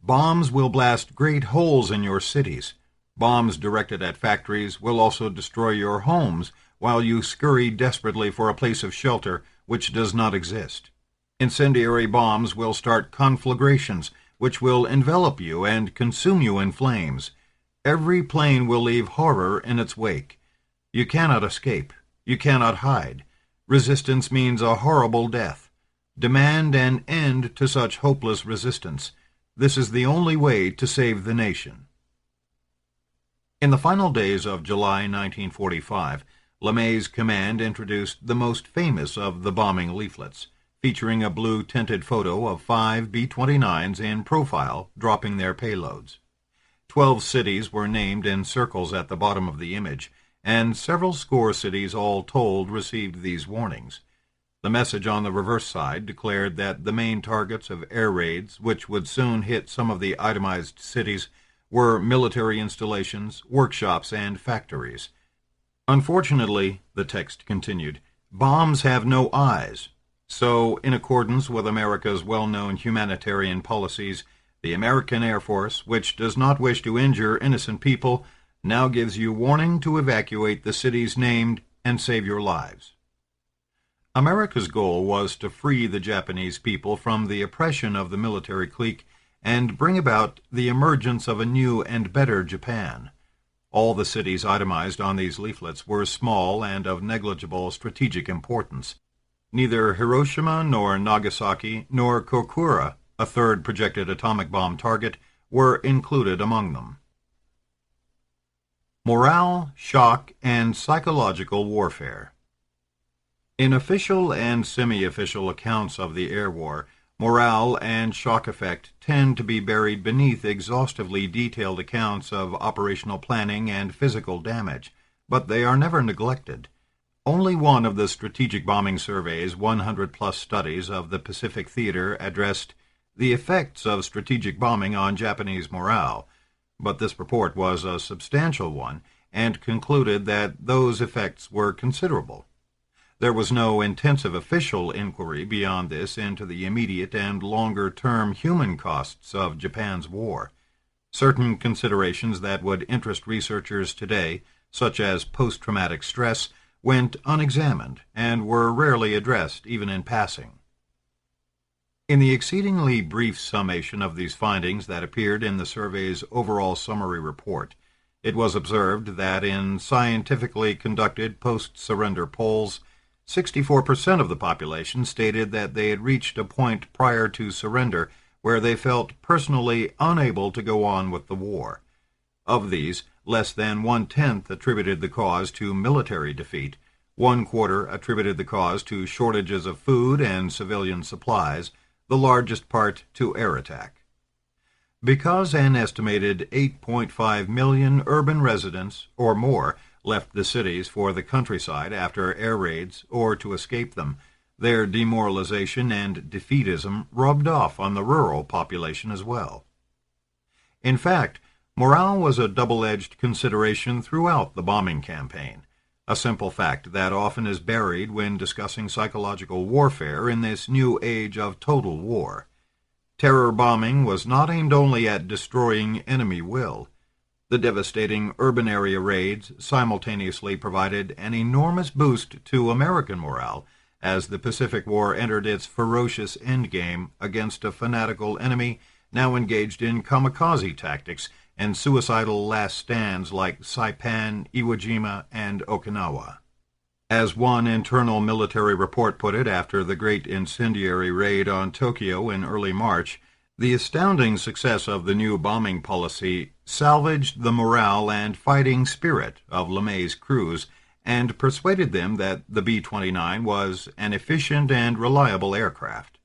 "Bombs will blast great holes in your cities. Bombs directed at factories will also destroy your homes while you scurry desperately for a place of shelter which does not exist. Incendiary bombs will start conflagrations which will envelop you and consume you in flames. Every plane will leave horror in its wake. You cannot escape. You cannot hide. Resistance means a horrible death. Demand an end to such hopeless resistance. This is the only way to save the nation." In the final days of July 1945, LeMay's command introduced the most famous of the bombing leaflets, featuring a blue-tinted photo of 5 B-29s in profile dropping their payloads. 12 cities were named in circles at the bottom of the image, and several score cities all told received these warnings. The message on the reverse side declared that the main targets of air raids, which would soon hit some of the itemized cities, were military installations, workshops, and factories. "Unfortunately," the text continued, "bombs have no eyes. So, in accordance with America's well-known humanitarian policies, the American Air Force, which does not wish to injure innocent people, now gives you warning to evacuate the cities named and save your lives." America's goal was to free the Japanese people from the oppression of the military clique and bring about the emergence of a new and better Japan. All the cities itemized on these leaflets were small and of negligible strategic importance. Neither Hiroshima nor Nagasaki nor Kokura, a third projected atomic bomb target, were included among them. Morale, shock, and psychological warfare. In official and semi-official accounts of the air war, morale and shock effect tend to be buried beneath exhaustively detailed accounts of operational planning and physical damage, but they are never neglected. Only one of the strategic bombing survey's 100-plus studies of the Pacific Theater addressed the effects of strategic bombing on Japanese morale, but this report was a substantial one and concluded that those effects were considerable. There was no intensive official inquiry beyond this into the immediate and longer-term human costs of Japan's war. Certain considerations that would interest researchers today, such as post-traumatic stress, went unexamined and were rarely addressed even in passing. In the exceedingly brief summation of these findings that appeared in the survey's overall summary report, it was observed that in scientifically conducted post-surrender polls, 64% of the population stated that they had reached a point prior to surrender where they felt personally unable to go on with the war. Of these, less than 1/10 attributed the cause to military defeat, 1/4 attributed the cause to shortages of food and civilian supplies, the largest part to air attack. Because an estimated 8.5 million urban residents, or more, left the cities for the countryside after air raids or to escape them, their demoralization and defeatism rubbed off on the rural population as well. In fact, morale was a double-edged consideration throughout the bombing campaign, a simple fact that often is buried when discussing psychological warfare in this new age of total war. Terror bombing was not aimed only at destroying enemy will. The devastating urban area raids simultaneously provided an enormous boost to American morale as the Pacific War entered its ferocious endgame against a fanatical enemy now engaged in kamikaze tactics and suicidal last stands like Saipan, Iwo Jima, and Okinawa. As one internal military report put it after the great incendiary raid on Tokyo in early March, the astounding success of the new bombing policy salvaged the morale and fighting spirit of LeMay's crews and persuaded them that the B-29 was an efficient and reliable aircraft.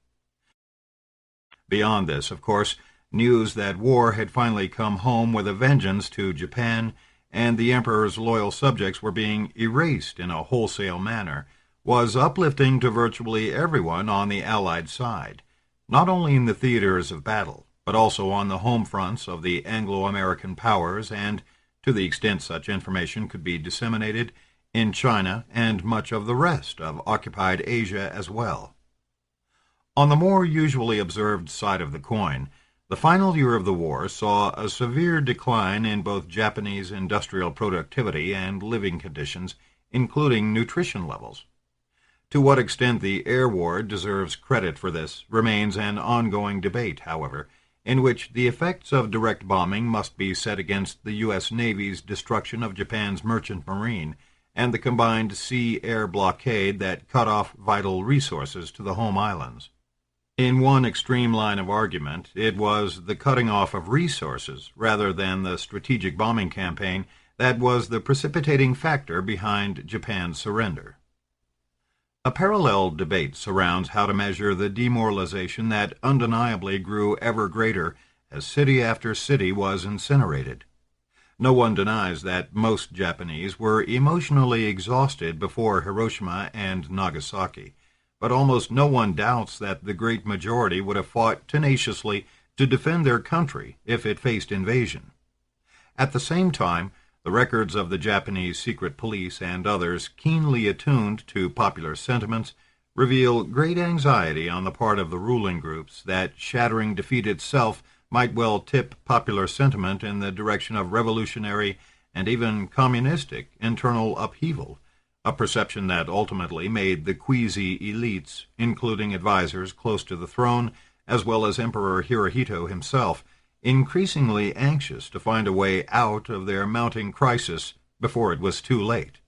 Beyond this, of course, News that war had finally come home with a vengeance to Japan and the emperor's loyal subjects were being erased in a wholesale manner was uplifting to virtually everyone on the Allied side, not only in the theaters of battle, but also on the home fronts of the Anglo-American powers and, to the extent such information could be disseminated, in China and much of the rest of occupied Asia as well. On the more usually observed side of the coin, the final year of the war saw a severe decline in both Japanese industrial productivity and living conditions, including nutrition levels. To what extent the air war deserves credit for this remains an ongoing debate, however, in which the effects of direct bombing must be set against the U.S. Navy's destruction of Japan's merchant marine and the combined sea-air blockade that cut off vital resources to the home islands. In one extreme line of argument, it was the cutting off of resources rather than the strategic bombing campaign that was the precipitating factor behind Japan's surrender. A parallel debate surrounds how to measure the demoralization that undeniably grew ever greater as city after city was incinerated. No one denies that most Japanese were emotionally exhausted before Hiroshima and Nagasaki, but almost no one doubts that the great majority would have fought tenaciously to defend their country if it faced invasion. At the same time, the records of the Japanese secret police and others keenly attuned to popular sentiments reveal great anxiety on the part of the ruling groups that shattering defeat itself might well tip popular sentiment in the direction of revolutionary and even communistic internal upheaval, a perception that ultimately made the queasy elites, including advisers close to the throne, as well as Emperor Hirohito himself, increasingly anxious to find a way out of their mounting crisis before it was too late.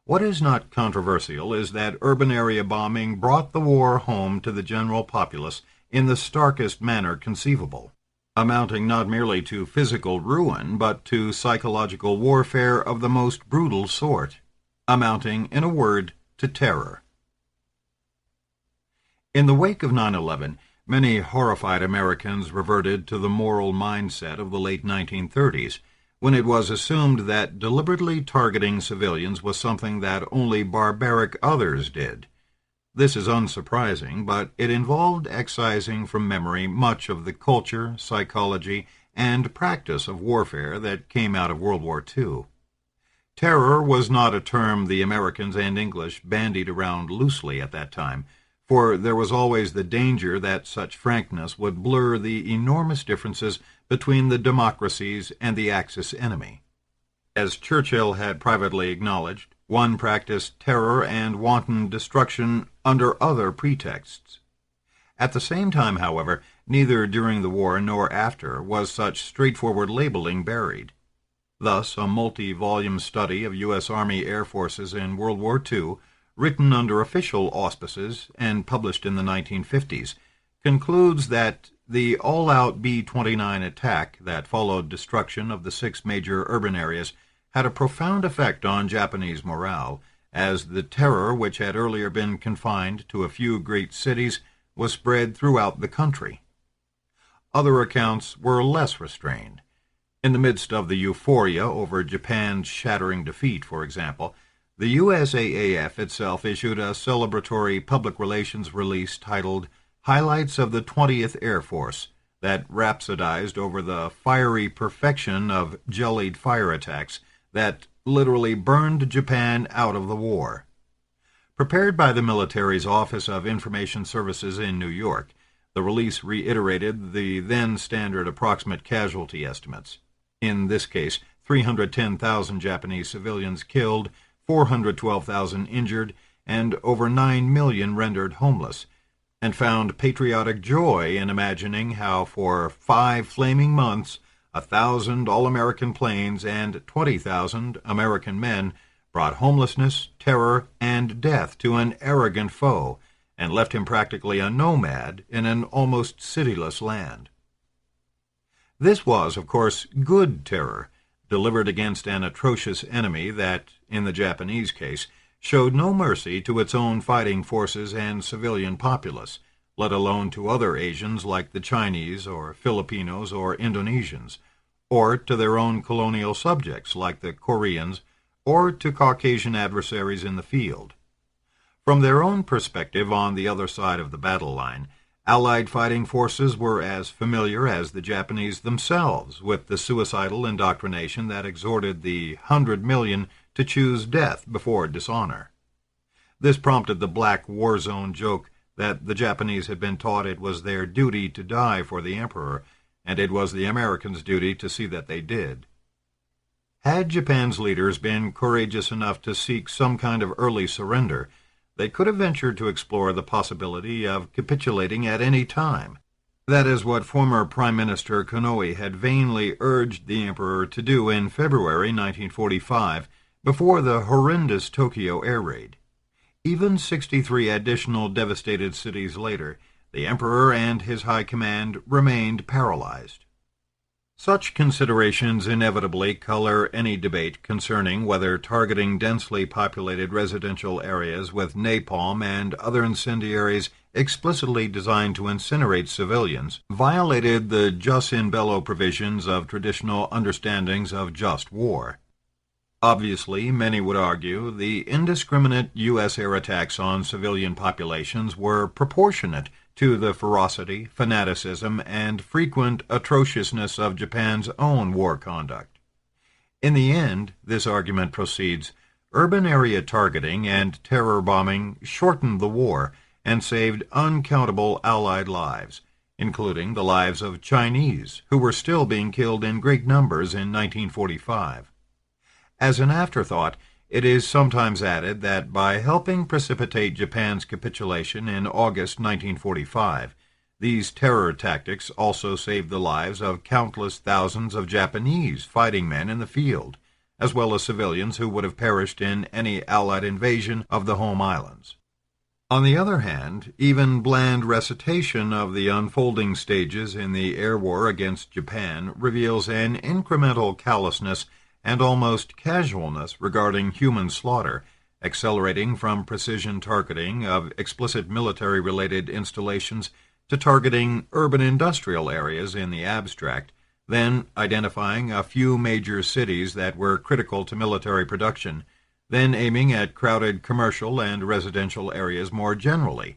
What is not controversial is that urban area bombing brought the war home to the general populace in the starkest manner conceivable, amounting not merely to physical ruin but to psychological warfare of the most brutal sort, amounting, in a word, to terror. In the wake of 9/11, many horrified Americans reverted to the moral mindset of the late 1930s, when it was assumed that deliberately targeting civilians was something that only barbaric others did. This is unsurprising, but it involved excising from memory much of the culture, psychology, and practice of warfare that came out of World War II. Terror was not a term the Americans and English bandied around loosely at that time, for there was always the danger that such frankness would blur the enormous differences between the democracies and the Axis enemy. As Churchill had privately acknowledged, one practiced terror and wanton destruction under other pretexts. At the same time, however, neither during the war nor after was such straightforward labeling buried. Thus, a multi-volume study of U.S. Army Air Forces in World War II, written under official auspices and published in the 1950s, concludes that the all-out B-29 attack that followed destruction of the 6 major urban areas had a profound effect on Japanese morale, as the terror which had earlier been confined to a few great cities was spread throughout the country. Other accounts were less restrained. In the midst of the euphoria over Japan's shattering defeat, for example, the USAAF itself issued a celebratory public relations release titled Highlights of the 20th Air Force that rhapsodized over the fiery perfection of jellied fire attacks that literally burned Japan out of the war. Prepared by the military's Office of Information Services in New York, the release reiterated the then standard approximate casualty estimates. In this case, 310,000 Japanese civilians killed, 412,000 injured, and over 9 million rendered homeless, and found patriotic joy in imagining how for 5 flaming months 1,000 all-American planes and 20,000 American men brought homelessness, terror, and death to an arrogant foe, and left him practically a nomad in an almost cityless land. This was, of course, good terror, delivered against an atrocious enemy that, in the Japanese case, showed no mercy to its own fighting forces and civilian populace, let alone to other Asians like the Chinese or Filipinos or Indonesians, or to their own colonial subjects like the Koreans, or to Caucasian adversaries in the field. From their own perspective on the other side of the battle line, Allied fighting forces were as familiar as the Japanese themselves with the suicidal indoctrination that exhorted the 100 million to choose death before dishonor. This prompted the black war zone joke that the Japanese had been taught it was their duty to die for the emperor, and it was the Americans' duty to see that they did. Had Japan's leaders been courageous enough to seek some kind of early surrender, they could have ventured to explore the possibility of capitulating at any time. That is what former Prime Minister Konoe had vainly urged the emperor to do in February 1945 before the horrendous Tokyo air raid. Even 63 additional devastated cities later, the emperor and his high command remained paralyzed. Such considerations inevitably color any debate concerning whether targeting densely populated residential areas with napalm and other incendiaries explicitly designed to incinerate civilians violated the jus in bello provisions of traditional understandings of just war. Obviously, many would argue, the indiscriminate U.S. air attacks on civilian populations were proportionate to the ferocity, fanaticism, and frequent atrociousness of Japan's own war conduct. In the end, this argument proceeds, urban area targeting and terror bombing shortened the war and saved uncountable Allied lives, including the lives of Chinese, who were still being killed in great numbers in 1945. As an afterthought, it is sometimes added that by helping precipitate Japan's capitulation in August 1945, these terror tactics also saved the lives of countless thousands of Japanese fighting men in the field, as well as civilians who would have perished in any Allied invasion of the home islands. On the other hand, even bland recitation of the unfolding stages in the air war against Japan reveals an incremental callousness and almost casualness regarding human slaughter, accelerating from precision targeting of explicit military-related installations to targeting urban industrial areas in the abstract, then identifying a few major cities that were critical to military production, then aiming at crowded commercial and residential areas more generally,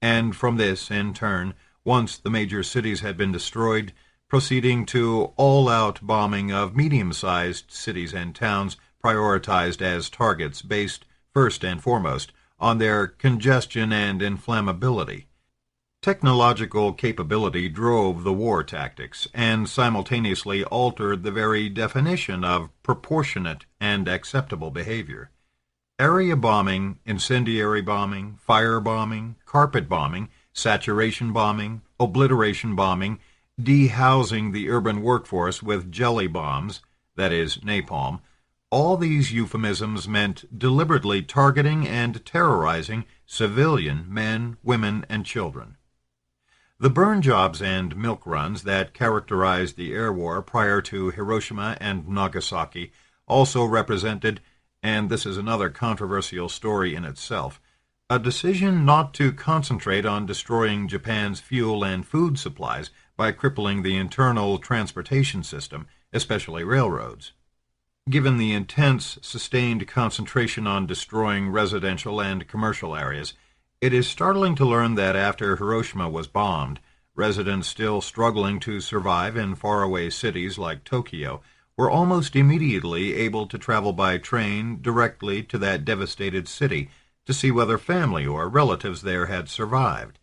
and from this, in turn, once the major cities had been destroyed, proceeding to all-out bombing of medium-sized cities and towns prioritized as targets based, first and foremost, on their congestion and inflammability. Technological capability drove the war tactics and simultaneously altered the very definition of proportionate and acceptable behavior. Area bombing, incendiary bombing, fire bombing, carpet bombing, saturation bombing, obliteration bombing, dehousing the urban workforce with jelly bombs, that is, napalm, all these euphemisms meant deliberately targeting and terrorizing civilian men, women, and children. The burn jobs and milk runs that characterized the air war prior to Hiroshima and Nagasaki also represented, and this is another controversial story in itself, a decision not to concentrate on destroying Japan's fuel and food supplies by crippling the internal transportation system, especially railroads. Given the intense, sustained concentration on destroying residential and commercial areas, it is startling to learn that after Hiroshima was bombed, residents still struggling to survive in faraway cities like Tokyo were almost immediately able to travel by train directly to that devastated city to see whether family or relatives there had survived.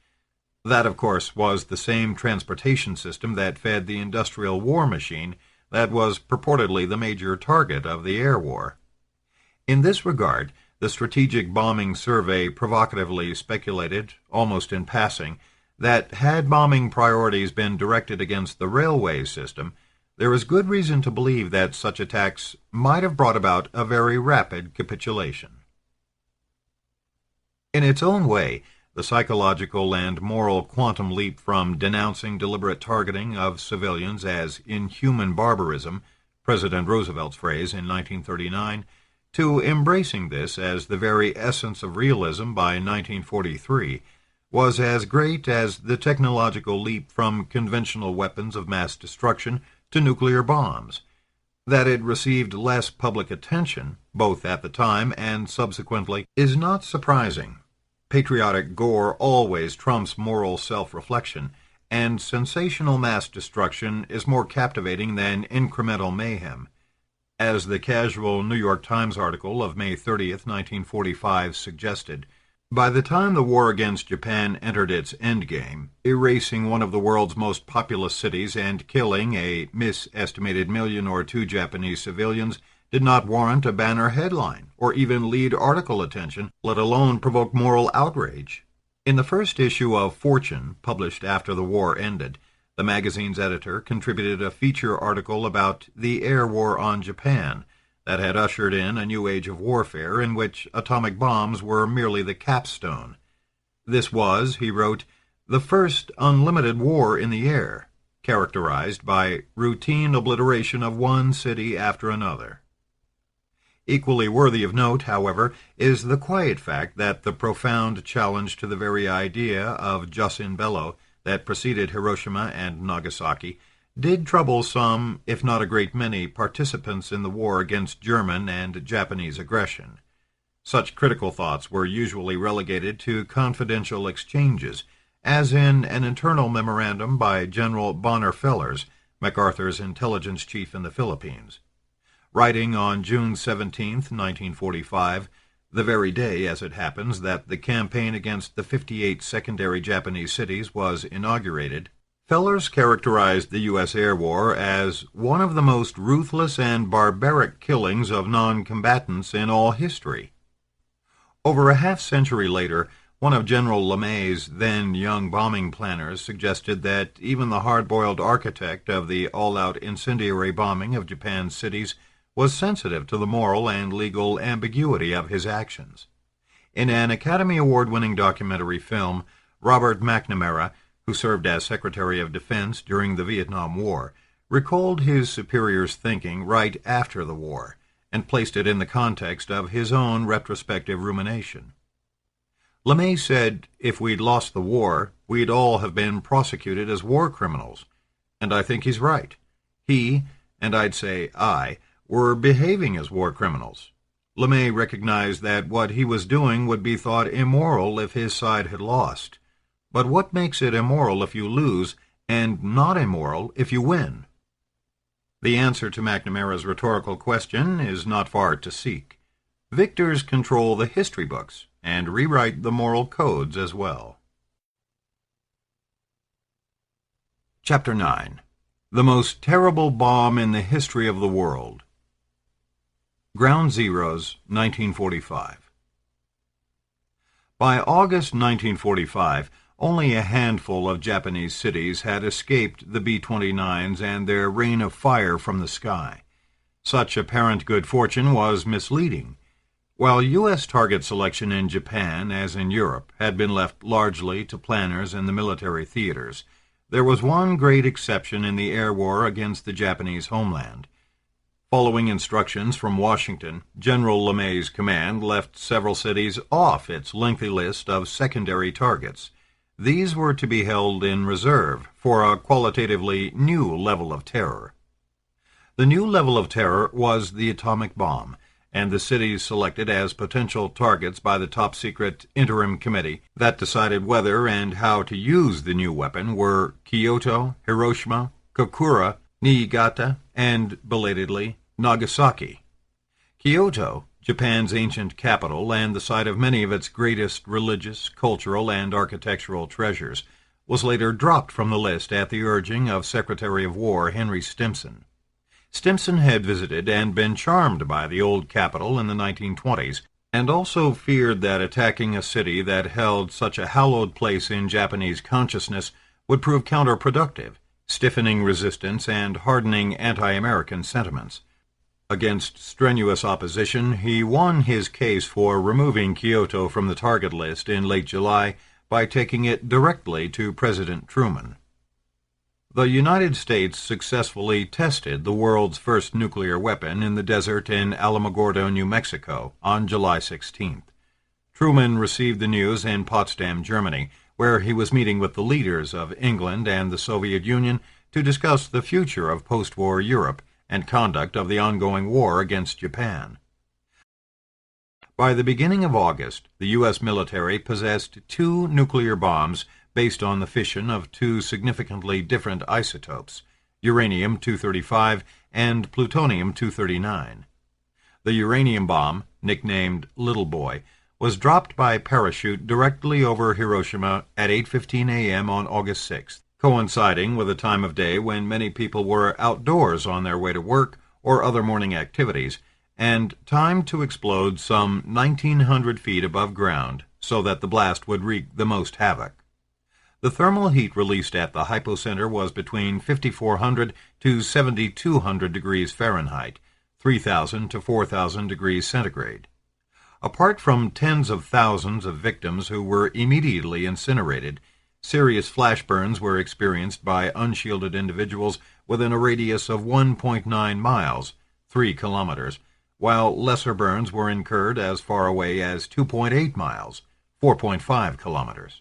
That, of course, was the same transportation system that fed the industrial war machine that was purportedly the major target of the air war. In this regard, the Strategic Bombing Survey provocatively speculated, almost in passing, that had bombing priorities been directed against the railway system, there is good reason to believe that such attacks might have brought about a very rapid capitulation. In its own way, the psychological and moral quantum leap from denouncing deliberate targeting of civilians as inhuman barbarism, President Roosevelt's phrase in 1939, to embracing this as the very essence of realism by 1943, was as great as the technological leap from conventional weapons of mass destruction to nuclear bombs. That it received less public attention, both at the time and subsequently, is not surprising. Patriotic gore always trumps moral self-reflection, and sensational mass destruction is more captivating than incremental mayhem. As the casual New York Times article of May 30th, 1945 suggested, by the time the war against Japan entered its endgame, erasing one of the world's most populous cities and killing a misestimated 1 million or 2 Japanese civilians did not warrant a banner headline or even lead article attention, let alone provoke moral outrage. In the first issue of Fortune, published after the war ended, the magazine's editor contributed a feature article about the air war on Japan that had ushered in a new age of warfare in which atomic bombs were merely the capstone. This was, he wrote, the first unlimited war in the air, characterized by routine obliteration of one city after another. Equally worthy of note, however, is the quiet fact that the profound challenge to the very idea of jus in bello that preceded Hiroshima and Nagasaki did trouble some, if not a great many, participants in the war against German and Japanese aggression. Such critical thoughts were usually relegated to confidential exchanges, as in an internal memorandum by General Bonner Fellers, MacArthur's intelligence chief in the Philippines. Writing on June 17, 1945, the very day, as it happens, that the campaign against the 58 secondary Japanese cities was inaugurated, Fellers characterized the U.S. air war as one of the most ruthless and barbaric killings of non-combatants in all history. Over a half-century later, one of General LeMay's then-young bombing planners suggested that even the hard-boiled architect of the all-out incendiary bombing of Japan's cities was sensitive to the moral and legal ambiguity of his actions. In an Academy Award-winning documentary film, Robert McNamara, who served as Secretary of Defense during the Vietnam War, recalled his superior's thinking right after the war, and placed it in the context of his own retrospective rumination. LeMay said, if we'd lost the war, we'd all have been prosecuted as war criminals. And I think he's right. He, and I'd say I, were behaving as war criminals. LeMay recognized that what he was doing would be thought immoral if his side had lost. But what makes it immoral if you lose, and not immoral if you win? The answer to McNamara's rhetorical question is not far to seek. Victors control the history books and rewrite the moral codes as well. Chapter 9. The Most Terrible Bomb in the History of the World. Ground Zeroes, 1945. By August 1945, only a handful of Japanese cities had escaped the B-29s and their rain of fire from the sky. Such apparent good fortune was misleading. While U.S. target selection in Japan, as in Europe, had been left largely to planners in the military theaters, there was one great exception in the air war against the Japanese homeland. Following instructions from Washington, General LeMay's command left several cities off its lengthy list of secondary targets. These were to be held in reserve for a qualitatively new level of terror. The new level of terror was the atomic bomb, and the cities selected as potential targets by the top-secret interim committee that decided whether and how to use the new weapon were Kyoto, Hiroshima, Kokura, Niigata, and, belatedly, Nagasaki. Kyoto, Japan's ancient capital and the site of many of its greatest religious, cultural, and architectural treasures, was later dropped from the list at the urging of Secretary of War Henry Stimson. Stimson had visited and been charmed by the old capital in the 1920s, and also feared that attacking a city that held such a hallowed place in Japanese consciousness would prove counterproductive, stiffening resistance and hardening anti-American sentiments. Against strenuous opposition, he won his case for removing Kyoto from the target list in late July by taking it directly to President Truman. The United States successfully tested the world's first nuclear weapon in the desert in Alamogordo, New Mexico, on July 16th. Truman received the news in Potsdam, Germany, where he was meeting with the leaders of England and the Soviet Union to discuss the future of post-war Europe and conduct of the ongoing war against Japan. By the beginning of August, the U.S. military possessed 2 nuclear bombs based on the fission of 2 significantly different isotopes, uranium-235 and plutonium-239. The uranium bomb, nicknamed Little Boy, was dropped by parachute directly over Hiroshima at 8:15 a.m. on August 6th, coinciding with a time of day when many people were outdoors on their way to work or other morning activities, and timed to explode some 1,900 feet above ground so that the blast would wreak the most havoc. The thermal heat released at the hypocenter was between 5,400 to 7,200 degrees Fahrenheit, 3,000 to 4,000 degrees centigrade. Apart from tens of thousands of victims who were immediately incinerated, serious flash burns were experienced by unshielded individuals within a radius of 1.9 miles, 3 kilometers, while lesser burns were incurred as far away as 2.8 miles, 4.5 kilometers.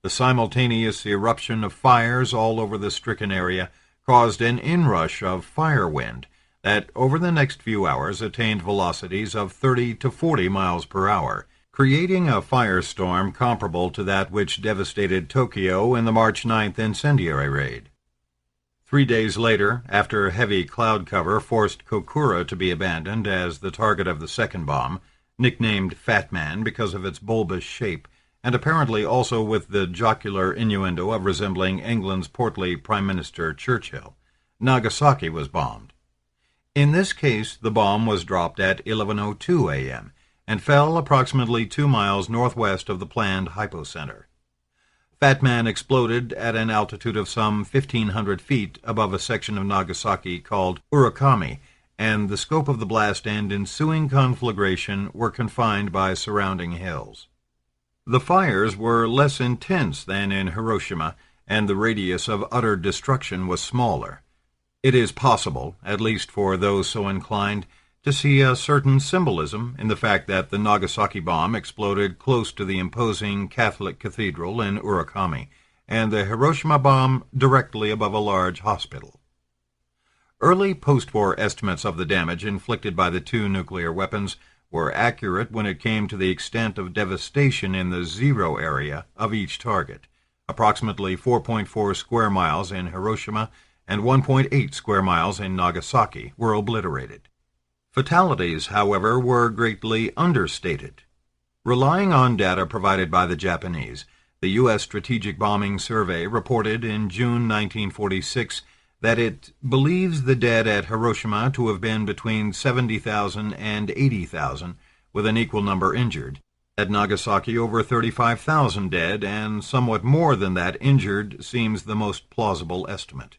The simultaneous eruption of fires all over the stricken area caused an inrush of fire wind that over the next few hours attained velocities of 30 to 40 miles per hour, creating a firestorm comparable to that which devastated Tokyo in the March 9th incendiary raid. 3 days later, after heavy cloud cover forced Kokura to be abandoned as the target of the second bomb, nicknamed Fat Man because of its bulbous shape, and apparently also with the jocular innuendo of resembling England's portly Prime Minister Churchill, Nagasaki was bombed. In this case, the bomb was dropped at 11:02 a.m. and fell approximately 2 miles northwest of the planned hypocenter. Fat Man exploded at an altitude of some 1,500 feet above a section of Nagasaki called Urakami, and the scope of the blast and ensuing conflagration were confined by surrounding hills. The fires were less intense than in Hiroshima, and the radius of utter destruction was smaller. It is possible, at least for those so inclined, to see a certain symbolism in the fact that the Nagasaki bomb exploded close to the imposing Catholic cathedral in Urakami, and the Hiroshima bomb directly above a large hospital. Early post-war estimates of the damage inflicted by the 2 nuclear weapons were accurate when it came to the extent of devastation in the zero area of each target. Approximately 4.4 square miles in Hiroshima and 1.8 square miles in Nagasaki were obliterated. Fatalities, however, were greatly understated. Relying on data provided by the Japanese, the U.S. Strategic Bombing Survey reported in June 1946 that it believes the dead at Hiroshima to have been between 70,000 and 80,000, with an equal number injured. At Nagasaki, over 35,000 dead, and somewhat more than that injured seems the most plausible estimate.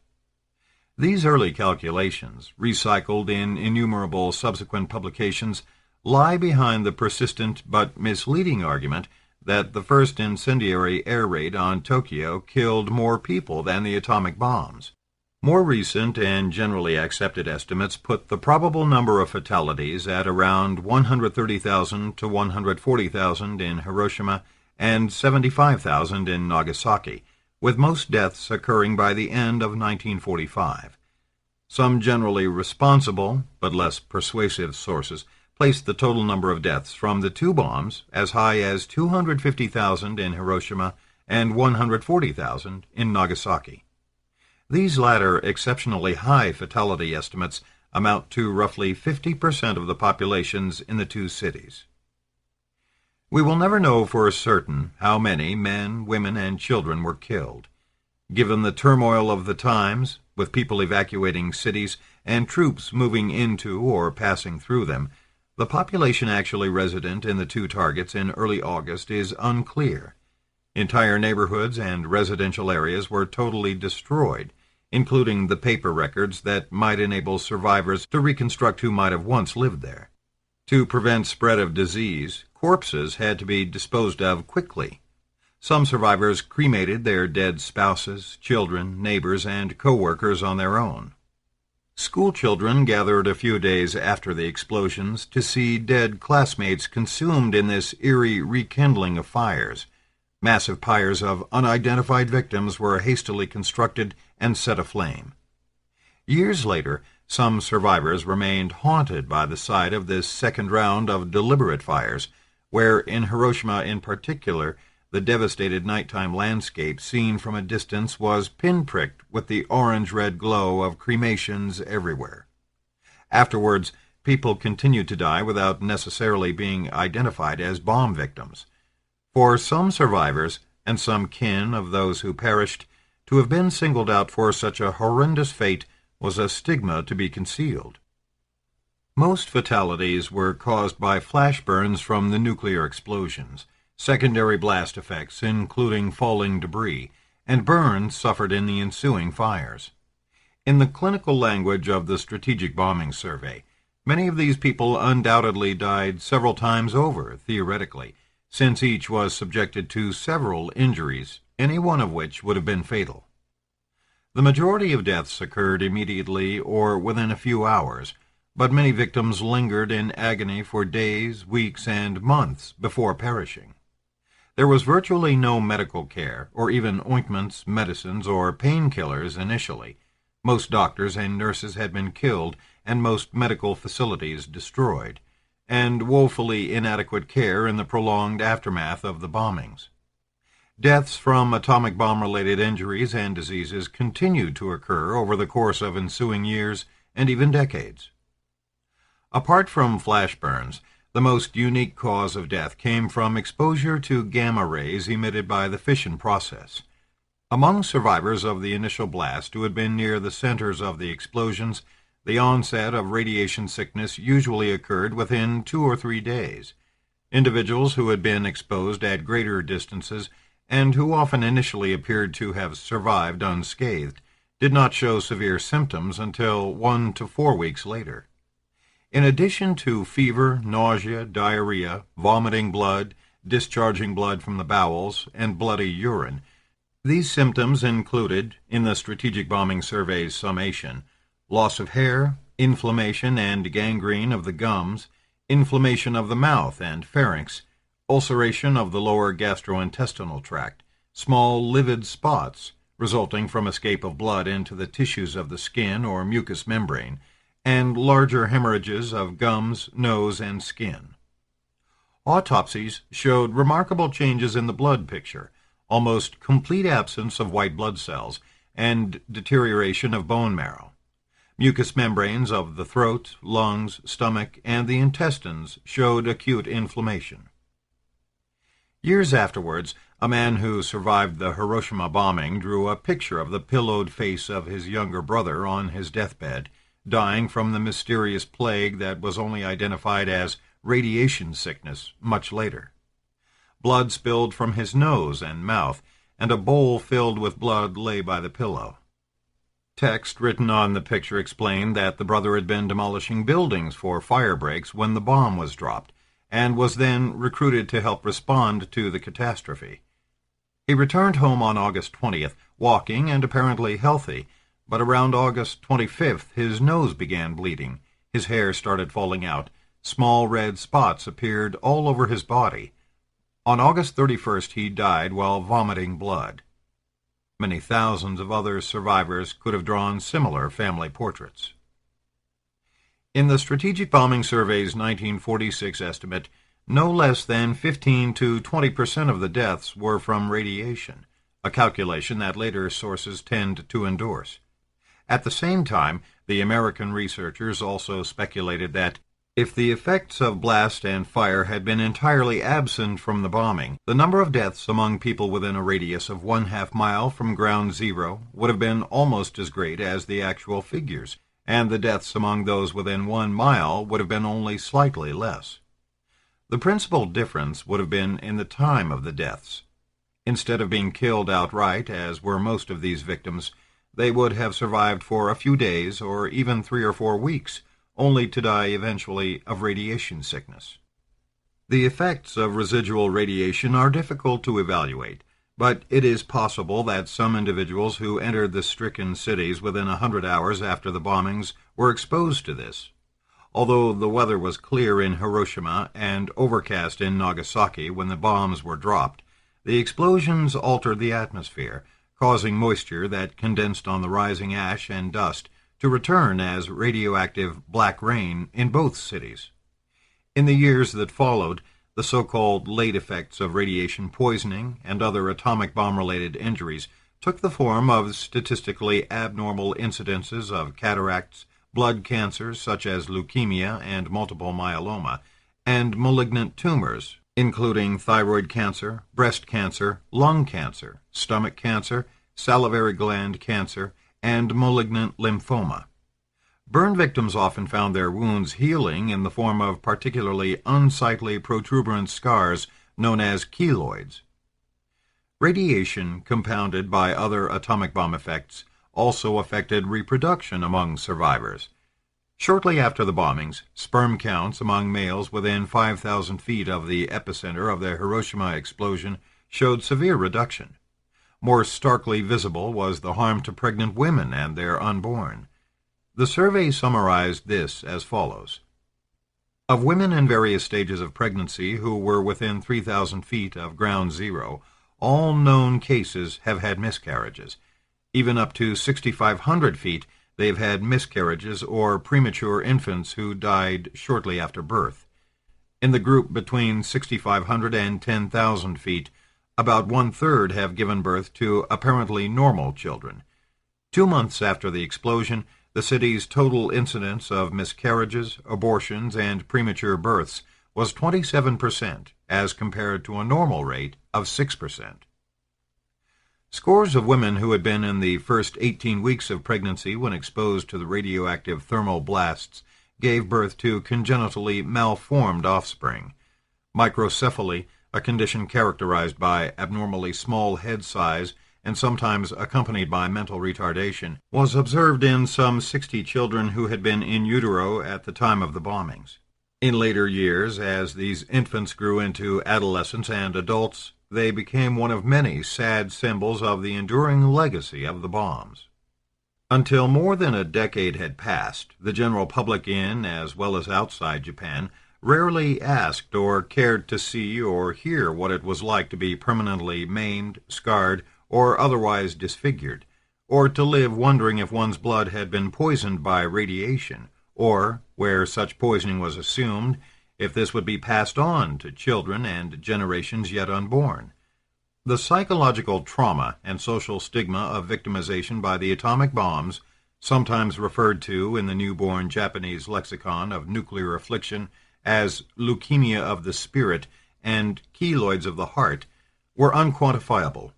These early calculations, recycled in innumerable subsequent publications, lie behind the persistent but misleading argument that the first incendiary air raid on Tokyo killed more people than the atomic bombs. More recent and generally accepted estimates put the probable number of fatalities at around 130,000 to 140,000 in Hiroshima and 75,000 in Nagasaki, with most deaths occurring by the end of 1945. Some generally responsible, but less persuasive sources placed the total number of deaths from the 2 bombs as high as 250,000 in Hiroshima and 140,000 in Nagasaki. These latter exceptionally high fatality estimates amount to roughly 50% of the populations in the 2 cities. We will never know for certain how many men, women, and children were killed. Given the turmoil of the times, with people evacuating cities and troops moving into or passing through them, the population actually resident in the 2 targets in early August is unclear. Entire neighborhoods and residential areas were totally destroyed, including the paper records that might enable survivors to reconstruct who might have once lived there. To prevent spread of disease, corpses had to be disposed of quickly. Some survivors cremated their dead spouses, children, neighbors, and co-workers on their own. School children gathered a few days after the explosions to see dead classmates consumed in this eerie rekindling of fires. Massive pyres of unidentified victims were hastily constructed and set aflame. Years later, some survivors remained haunted by the sight of this second round of deliberate fires, where in Hiroshima in particular, the devastated nighttime landscape seen from a distance was pinpricked with the orange-red glow of cremations everywhere. Afterwards, people continued to die without necessarily being identified as bomb victims. For some survivors, and some kin of those who perished, to have been singled out for such a horrendous fate was a stigma to be concealed. Most fatalities were caused by flash burns from the nuclear explosions, secondary blast effects including falling debris, and burns suffered in the ensuing fires. In the clinical language of the Strategic Bombing Survey, many of these people undoubtedly died several times over, theoretically, since each was subjected to several injuries, any one of which would have been fatal. The majority of deaths occurred immediately or within a few hours, but many victims lingered in agony for days, weeks, and months before perishing. There was virtually no medical care, or even ointments, medicines, or painkillers initially. Most doctors and nurses had been killed, and most medical facilities destroyed, and woefully inadequate care in the prolonged aftermath of the bombings. Deaths from atomic bomb-related injuries and diseases continued to occur over the course of ensuing years and even decades. Apart from flash burns, the most unique cause of death came from exposure to gamma rays emitted by the fission process. Among survivors of the initial blast who had been near the centers of the explosions, the onset of radiation sickness usually occurred within 2 or 3 days. Individuals who had been exposed at greater distances and who often initially appeared to have survived unscathed, did not show severe symptoms until 1 to 4 weeks later. In addition to fever, nausea, diarrhea, vomiting blood, discharging blood from the bowels, and bloody urine, these symptoms included, in the Strategic Bombing Survey's summation, loss of hair, inflammation and gangrene of the gums, inflammation of the mouth and pharynx, ulceration of the lower gastrointestinal tract, small livid spots resulting from escape of blood into the tissues of the skin or mucous membrane, and larger hemorrhages of gums, nose, and skin. Autopsies showed remarkable changes in the blood picture, almost complete absence of white blood cells, and deterioration of bone marrow. Mucous membranes of the throat, lungs, stomach, and the intestines showed acute inflammation. Years afterwards, a man who survived the Hiroshima bombing drew a picture of the pillowed face of his younger brother on his deathbed, dying from the mysterious plague that was only identified as radiation sickness much later. Blood spilled from his nose and mouth, and a bowl filled with blood lay by the pillow. Text written on the picture explained that the brother had been demolishing buildings for fire breaks when the bomb was dropped, and was then recruited to help respond to the catastrophe. He returned home on August 20th, walking and apparently healthy, but around August 25th his nose began bleeding, his hair started falling out, small red spots appeared all over his body. On August 31st he died while vomiting blood. Many thousands of other survivors could have drawn similar family portraits. In the Strategic Bombing Survey's 1946 estimate, no less than 15 to 20% of the deaths were from radiation, a calculation that later sources tend to endorse. At the same time, the American researchers also speculated that if the effects of blast and fire had been entirely absent from the bombing, the number of deaths among people within a radius of 1/2 mile from ground zero would have been almost as great as the actual figures, and the deaths among those within 1 mile would have been only slightly less. The principal difference would have been in the time of the deaths. Instead of being killed outright, as were most of these victims, they would have survived for a few days or even 3 or 4 weeks, only to die eventually of radiation sickness. The effects of residual radiation are difficult to evaluate, but it is possible that some individuals who entered the stricken cities within 100 hours after the bombings were exposed to this. Although the weather was clear in Hiroshima and overcast in Nagasaki when the bombs were dropped, The explosions altered the atmosphere, causing moisture that condensed on the rising ash and dust to return as radioactive black rain in both cities. In the years that followed, the so-called late effects of radiation poisoning and other atomic bomb-related injuries took the form of statistically abnormal incidences of cataracts, blood cancers such as leukemia and multiple myeloma, and malignant tumors, including thyroid cancer, breast cancer, lung cancer, stomach cancer, salivary gland cancer, and malignant lymphoma. Burn victims often found their wounds healing in the form of particularly unsightly protuberant scars known as keloids. Radiation, compounded by other atomic bomb effects, also affected reproduction among survivors. Shortly after the bombings, sperm counts among males within 5,000 feet of the epicenter of the Hiroshima explosion showed severe reduction. More starkly visible was the harm to pregnant women and their unborn. The survey summarized this as follows. Of women in various stages of pregnancy who were within 3,000 feet of ground zero, all known cases have had miscarriages. Even up to 6,500 feet, they've had miscarriages or premature infants who died shortly after birth. In the group between 6,500 and 10,000 feet, about one-third have given birth to apparently normal children. 2 months after the explosion, the city's total incidence of miscarriages, abortions, and premature births was 27%, as compared to a normal rate of 6%. Scores of women who had been in the first 18 weeks of pregnancy when exposed to the radioactive thermal blasts gave birth to congenitally malformed offspring. Microcephaly, a condition characterized by abnormally small head size and sometimes accompanied by mental retardation, was observed in some 60 children who had been in utero at the time of the bombings. In later years, as these infants grew into adolescents and adults, they became one of many sad symbols of the enduring legacy of the bombs. Until more than a decade had passed, the general public in as well as outside Japan rarely asked or cared to see or hear what it was like to be permanently maimed, scarred, or otherwise disfigured, or to live wondering if one's blood had been poisoned by radiation, or, where such poisoning was assumed, if this would be passed on to children and generations yet unborn. The psychological trauma and social stigma of victimization by the atomic bombs, sometimes referred to in the newborn Japanese lexicon of nuclear affliction as leukemia of the spirit and keloids of the heart, were unquantifiable.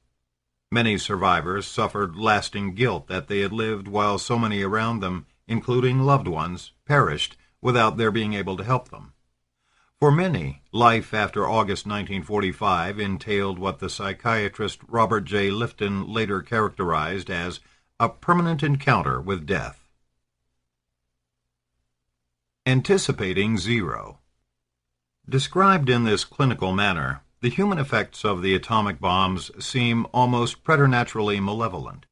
Many survivors suffered lasting guilt that they had lived while so many around them, including loved ones, perished without their being able to help them. For many, life after August 1945 entailed what the psychiatrist Robert J. Lifton later characterized as a permanent encounter with death. Anticipating zero. Described in this clinical manner, the human effects of the atomic bombs seem almost preternaturally malevolent.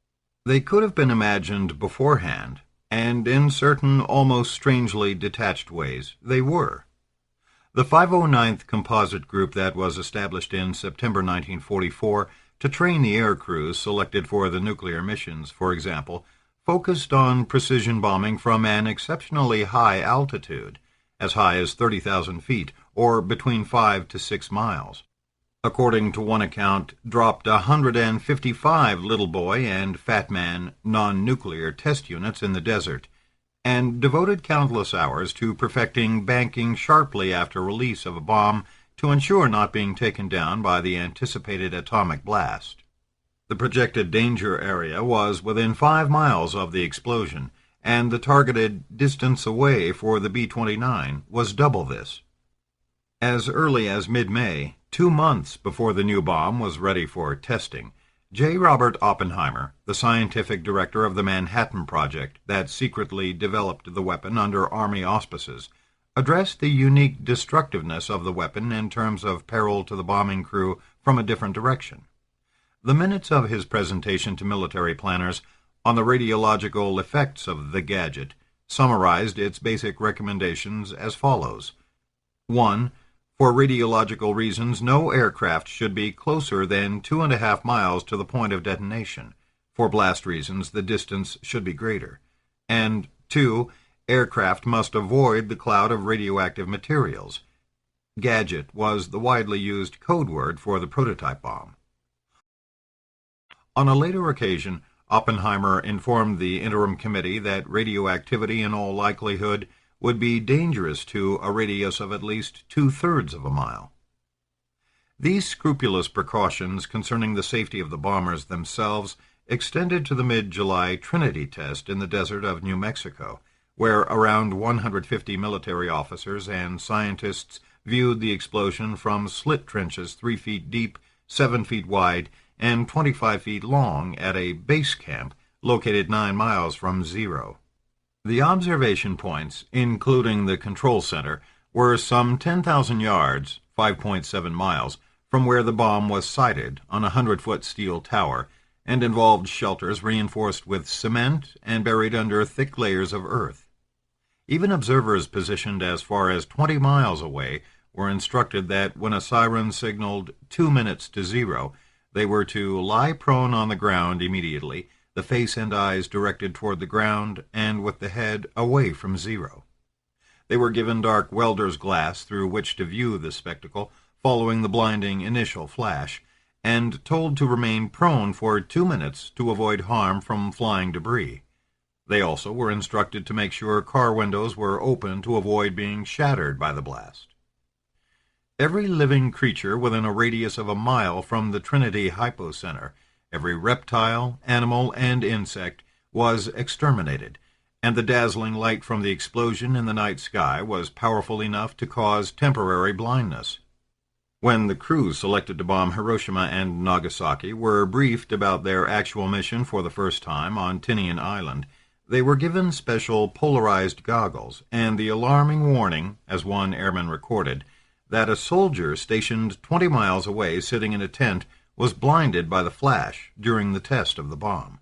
They could have been imagined beforehand, and in certain almost strangely detached ways they were. The 509th Composite Group that was established in September 1944 to train the air crews selected for the nuclear missions, for example, focused on precision bombing from an exceptionally high altitude, as high as 30,000 feet, or between 5 to 6 miles. According to one account, dropped 155 Little Boy and Fat Man non-nuclear test units in the desert, and devoted countless hours to perfecting banking sharply after release of a bomb to ensure not being taken down by the anticipated atomic blast. The projected danger area was within 5 miles of the explosion, and the targeted distance away for the B-29 was double this. As early as mid-May, 2 months before the new bomb was ready for testing, J. Robert Oppenheimer, the scientific director of the Manhattan Project that secretly developed the weapon under Army auspices, addressed the unique destructiveness of the weapon in terms of peril to the bombing crew from a different direction. The minutes of his presentation to military planners on the radiological effects of the gadget summarized its basic recommendations as follows. 1. For radiological reasons, no aircraft should be closer than 2.5 miles to the point of detonation. For blast reasons, the distance should be greater. And 2, aircraft must avoid the cloud of radioactive materials. Gadget was the widely used code word for the prototype bomb. On a later occasion, Oppenheimer informed the interim committee that radioactivity in all likelihood would be dangerous to a radius of at least 2/3 of a mile. These scrupulous precautions concerning the safety of the bombers themselves extended to the mid-July Trinity test in the desert of New Mexico, where around 150 military officers and scientists viewed the explosion from slit trenches 3 feet deep, 7 feet wide, and 25 feet long at a base camp located 9 miles from zero. The observation points, including the control center, were some 10,000 yards, 5.7 miles, from where the bomb was sighted on a 100-foot steel tower, and involved shelters reinforced with cement and buried under thick layers of earth. Even observers positioned as far as 20 miles away were instructed that when a siren signaled 2 minutes to zero, they were to lie prone on the ground immediately, the face and eyes directed toward the ground and with the head away from zero. They were given dark welder's glass through which to view the spectacle following the blinding initial flash, and told to remain prone for 2 minutes to avoid harm from flying debris. They also were instructed to make sure car windows were open to avoid being shattered by the blast. Every living creature within a radius of a mile from the Trinity Hypocenter, every reptile, animal, and insect, was exterminated, and the dazzling light from the explosion in the night sky was powerful enough to cause temporary blindness. When the crews selected to bomb Hiroshima and Nagasaki were briefed about their actual mission for the first time on Tinian Island, they were given special polarized goggles and the alarming warning, as one airman recorded, that a soldier stationed 20 miles away sitting in a tent was blinded by the flash during the test of the bomb.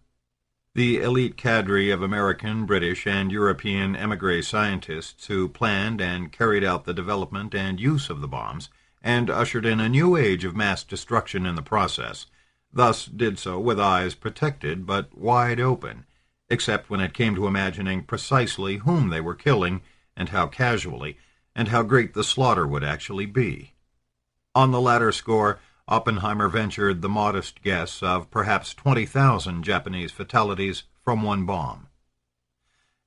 The elite cadre of American, British, and European émigré scientists who planned and carried out the development and use of the bombs and ushered in a new age of mass destruction in the process, thus did so with eyes protected but wide open, except when it came to imagining precisely whom they were killing and how casually, and how great the slaughter would actually be. On the latter score, Oppenheimer ventured the modest guess of perhaps 20,000 Japanese fatalities from one bomb.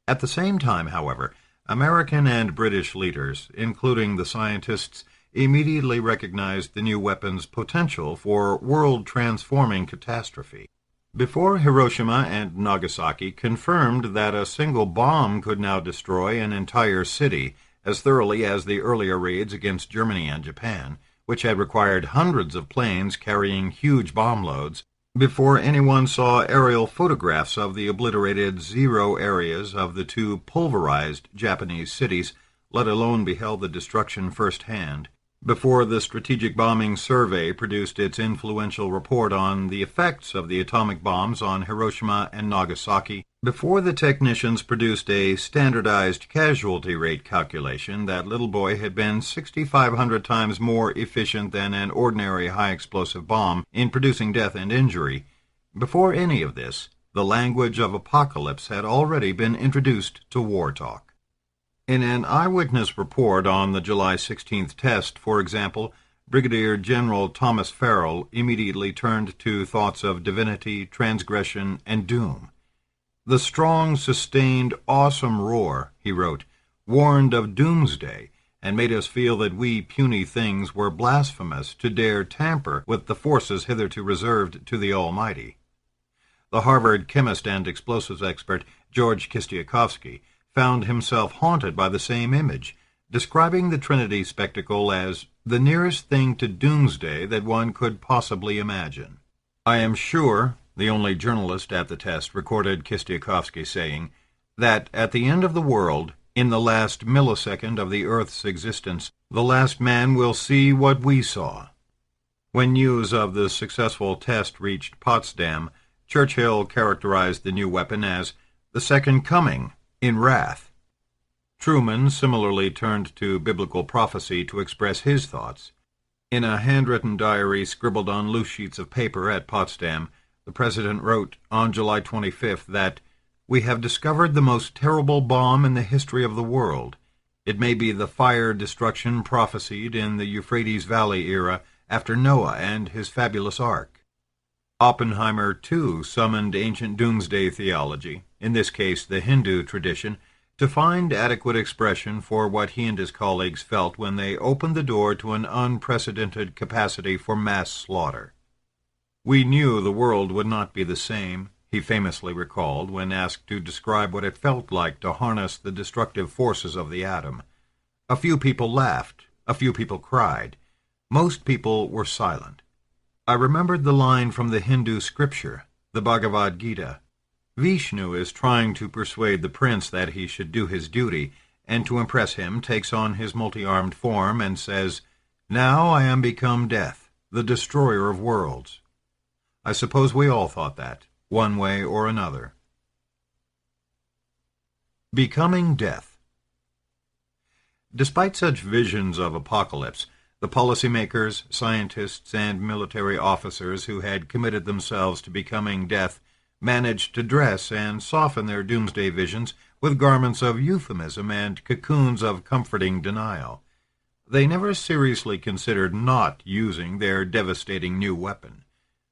At the same time, however, American and British leaders, including the scientists, immediately recognized the new weapon's potential for world-transforming catastrophe. Before Hiroshima and Nagasaki confirmed that a single bomb could now destroy an entire city as thoroughly as the earlier raids against Germany and Japan, which had required hundreds of planes carrying huge bomb loads, before anyone saw aerial photographs of the obliterated zero areas of the 2 pulverized Japanese cities, let alone beheld the destruction firsthand, before the Strategic Bombing Survey produced its influential report on the effects of the atomic bombs on Hiroshima and Nagasaki, before the technicians produced a standardized casualty rate calculation that little boy had been 6,500 times more efficient than an ordinary high-explosive bomb in producing death and injury, before any of this, the language of apocalypse had already been introduced to war talk. In an eyewitness report on the July 16th test, for example, Brigadier General Thomas Farrell immediately turned to thoughts of divinity, transgression, and doom. The strong, sustained, awesome roar, he wrote, warned of doomsday and made us feel that we puny things were blasphemous to dare tamper with the forces hitherto reserved to the Almighty. The Harvard chemist and explosives expert George Kistiakowsky found himself haunted by the same image, describing the Trinity spectacle as the nearest thing to doomsday that one could possibly imagine. I am sure, the only journalist at the test recorded Kistiakowsky saying, that at the end of the world, in the last millisecond of the Earth's existence, the last man will see what we saw. When news of the successful test reached Potsdam, Churchill characterized the new weapon as the second coming, in wrath. Truman similarly turned to biblical prophecy to express his thoughts. In a handwritten diary scribbled on loose sheets of paper at Potsdam, the President wrote on July 25th that, "We have discovered the most terrible bomb in the history of the world. It may be the fire destruction prophesied in the Euphrates Valley era after Noah and his fabulous ark." Oppenheimer, too, summoned ancient doomsday theology, in this case the Hindu tradition, to find adequate expression for what he and his colleagues felt when they opened the door to an unprecedented capacity for mass slaughter. "We knew the world would not be the same," he famously recalled when asked to describe what it felt like to harness the destructive forces of the atom. "A few people laughed, a few people cried. Most people were silent. I remembered the line from the Hindu scripture, the Bhagavad Gita. Vishnu is trying to persuade the prince that he should do his duty, and to impress him takes on his multi-armed form and says, 'Now I am become death, the destroyer of worlds.' I suppose we all thought that, one way or another." Becoming death. Despite such visions of apocalypse, the policymakers, scientists, and military officers who had committed themselves to becoming death managed to dress and soften their doomsday visions with garments of euphemism and cocoons of comforting denial. They never seriously considered not using their devastating new weapon.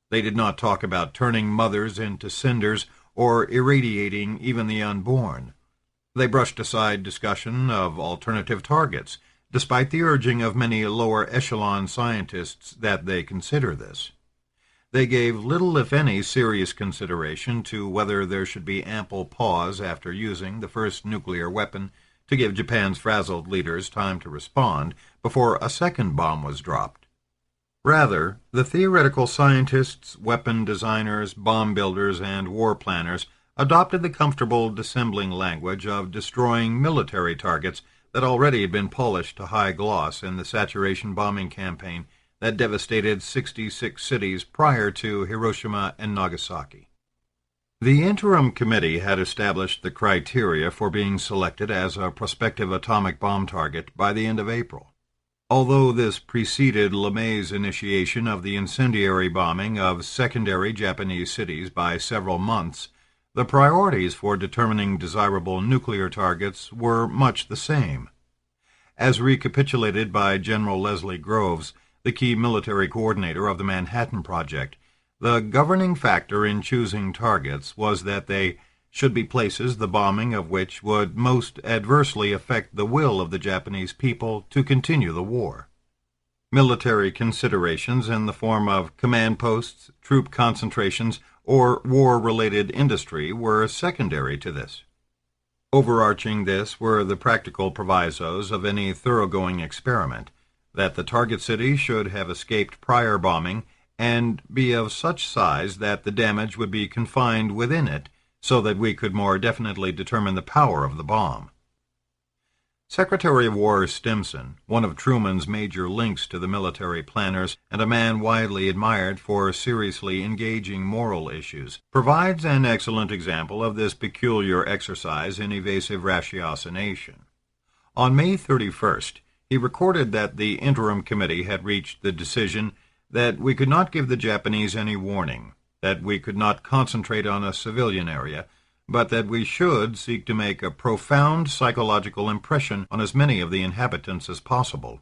They did not talk about turning mothers into cinders or irradiating even the unborn. They brushed aside discussion of alternative targets, despite the urging of many lower-echelon scientists that they consider this. They gave little, if any, serious consideration to whether there should be ample pause after using the first nuclear weapon to give Japan's frazzled leaders time to respond before a second bomb was dropped. Rather, the theoretical scientists, weapon designers, bomb builders, and war planners adopted the comfortable dissembling language of destroying military targets that already had been polished to high gloss in the saturation bombing campaign that devastated 66 cities prior to Hiroshima and Nagasaki. The interim committee had established the criteria for being selected as a prospective atomic bomb target by the end of April. Although this preceded LeMay's initiation of the incendiary bombing of secondary Japanese cities by several months, the priorities for determining desirable nuclear targets were much the same. As recapitulated by General Leslie Groves, the key military coordinator of the Manhattan Project, the governing factor in choosing targets was that they should be places the bombing of which would most adversely affect the will of the Japanese people to continue the war. Military considerations in the form of command posts, troop concentrations, or war-related industry were secondary to this. Overarching this were the practical provisos of any thoroughgoing experiment, that the target city should have escaped prior bombing and be of such size that the damage would be confined within it so that we could more definitely determine the power of the bomb. Secretary of War Stimson, one of Truman's major links to the military planners and a man widely admired for seriously engaging moral issues, provides an excellent example of this peculiar exercise in evasive ratiocination. On May 31st, he recorded that the interim committee had reached the decision that we could not give the Japanese any warning, that we could not concentrate on a civilian area, but that we should seek to make a profound psychological impression on as many of the inhabitants as possible.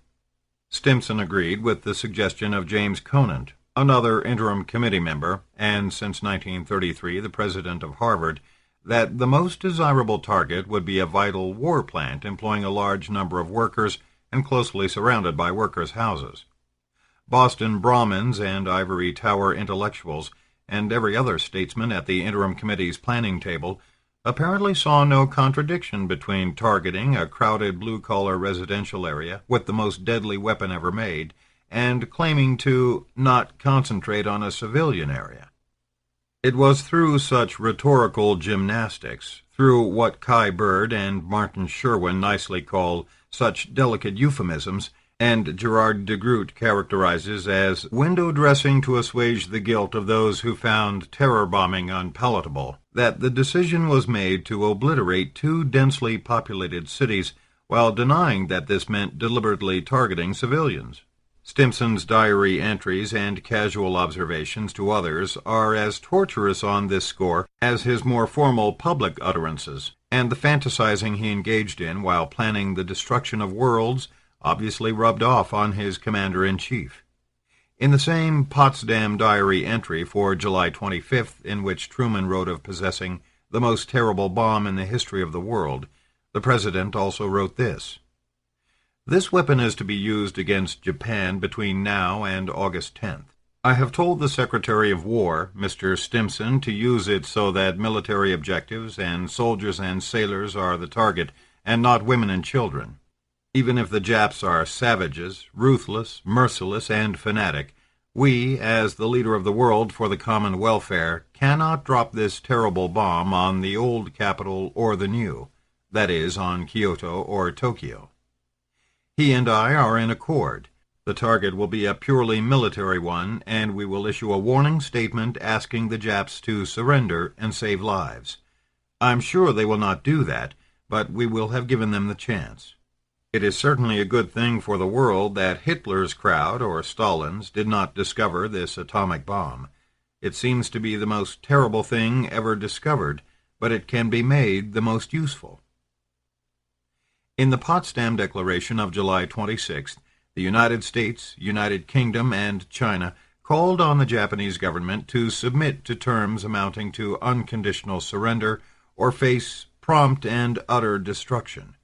Stimson agreed with the suggestion of James Conant, another interim committee member, and since 1933 the president of Harvard, that the most desirable target would be a vital war plant employing a large number of workers and closely surrounded by workers' houses. Boston Brahmins and ivory tower intellectuals, and every other statesman at the interim committee's planning table, apparently saw no contradiction between targeting a crowded blue-collar residential area with the most deadly weapon ever made and claiming to not concentrate on a civilian area. It was through such rhetorical gymnastics, through what Kai Bird and Martin Sherwin nicely call such delicate euphemisms, and Gerard de Groot characterizes as window dressing to assuage the guilt of those who found terror bombing unpalatable, that the decision was made to obliterate 2 densely populated cities while denying that this meant deliberately targeting civilians. Stimson's diary entries and casual observations to others are as torturous on this score as his more formal public utterances, and the fantasizing he engaged in while planning the destruction of worlds obviously rubbed off on his commander-in-chief. In the same Potsdam diary entry for July 25th, in which Truman wrote of possessing the most terrible bomb in the history of the world, the president also wrote this: "This weapon is to be used against Japan between now and August 10th. I have told the Secretary of War, Mr. Stimson, to use it so that military objectives and soldiers and sailors are the target, and not women and children. Even if the Japs are savages, ruthless, merciless, and fanatic, we, as the leader of the world for the common welfare, cannot drop this terrible bomb on the old capital or the new, that is, on Kyoto or Tokyo. He and I are in accord. The target will be a purely military one, and we will issue a warning statement asking the Japs to surrender and save lives. I'm sure they will not do that, but we will have given them the chance. It is certainly a good thing for the world that Hitler's crowd, or Stalin's, did not discover this atomic bomb. It seems to be the most terrible thing ever discovered, but it can be made the most useful." In the Potsdam Declaration of July 26th, the United States, United Kingdom, and China called on the Japanese government to submit to terms amounting to unconditional surrender or face prompt and utter destruction.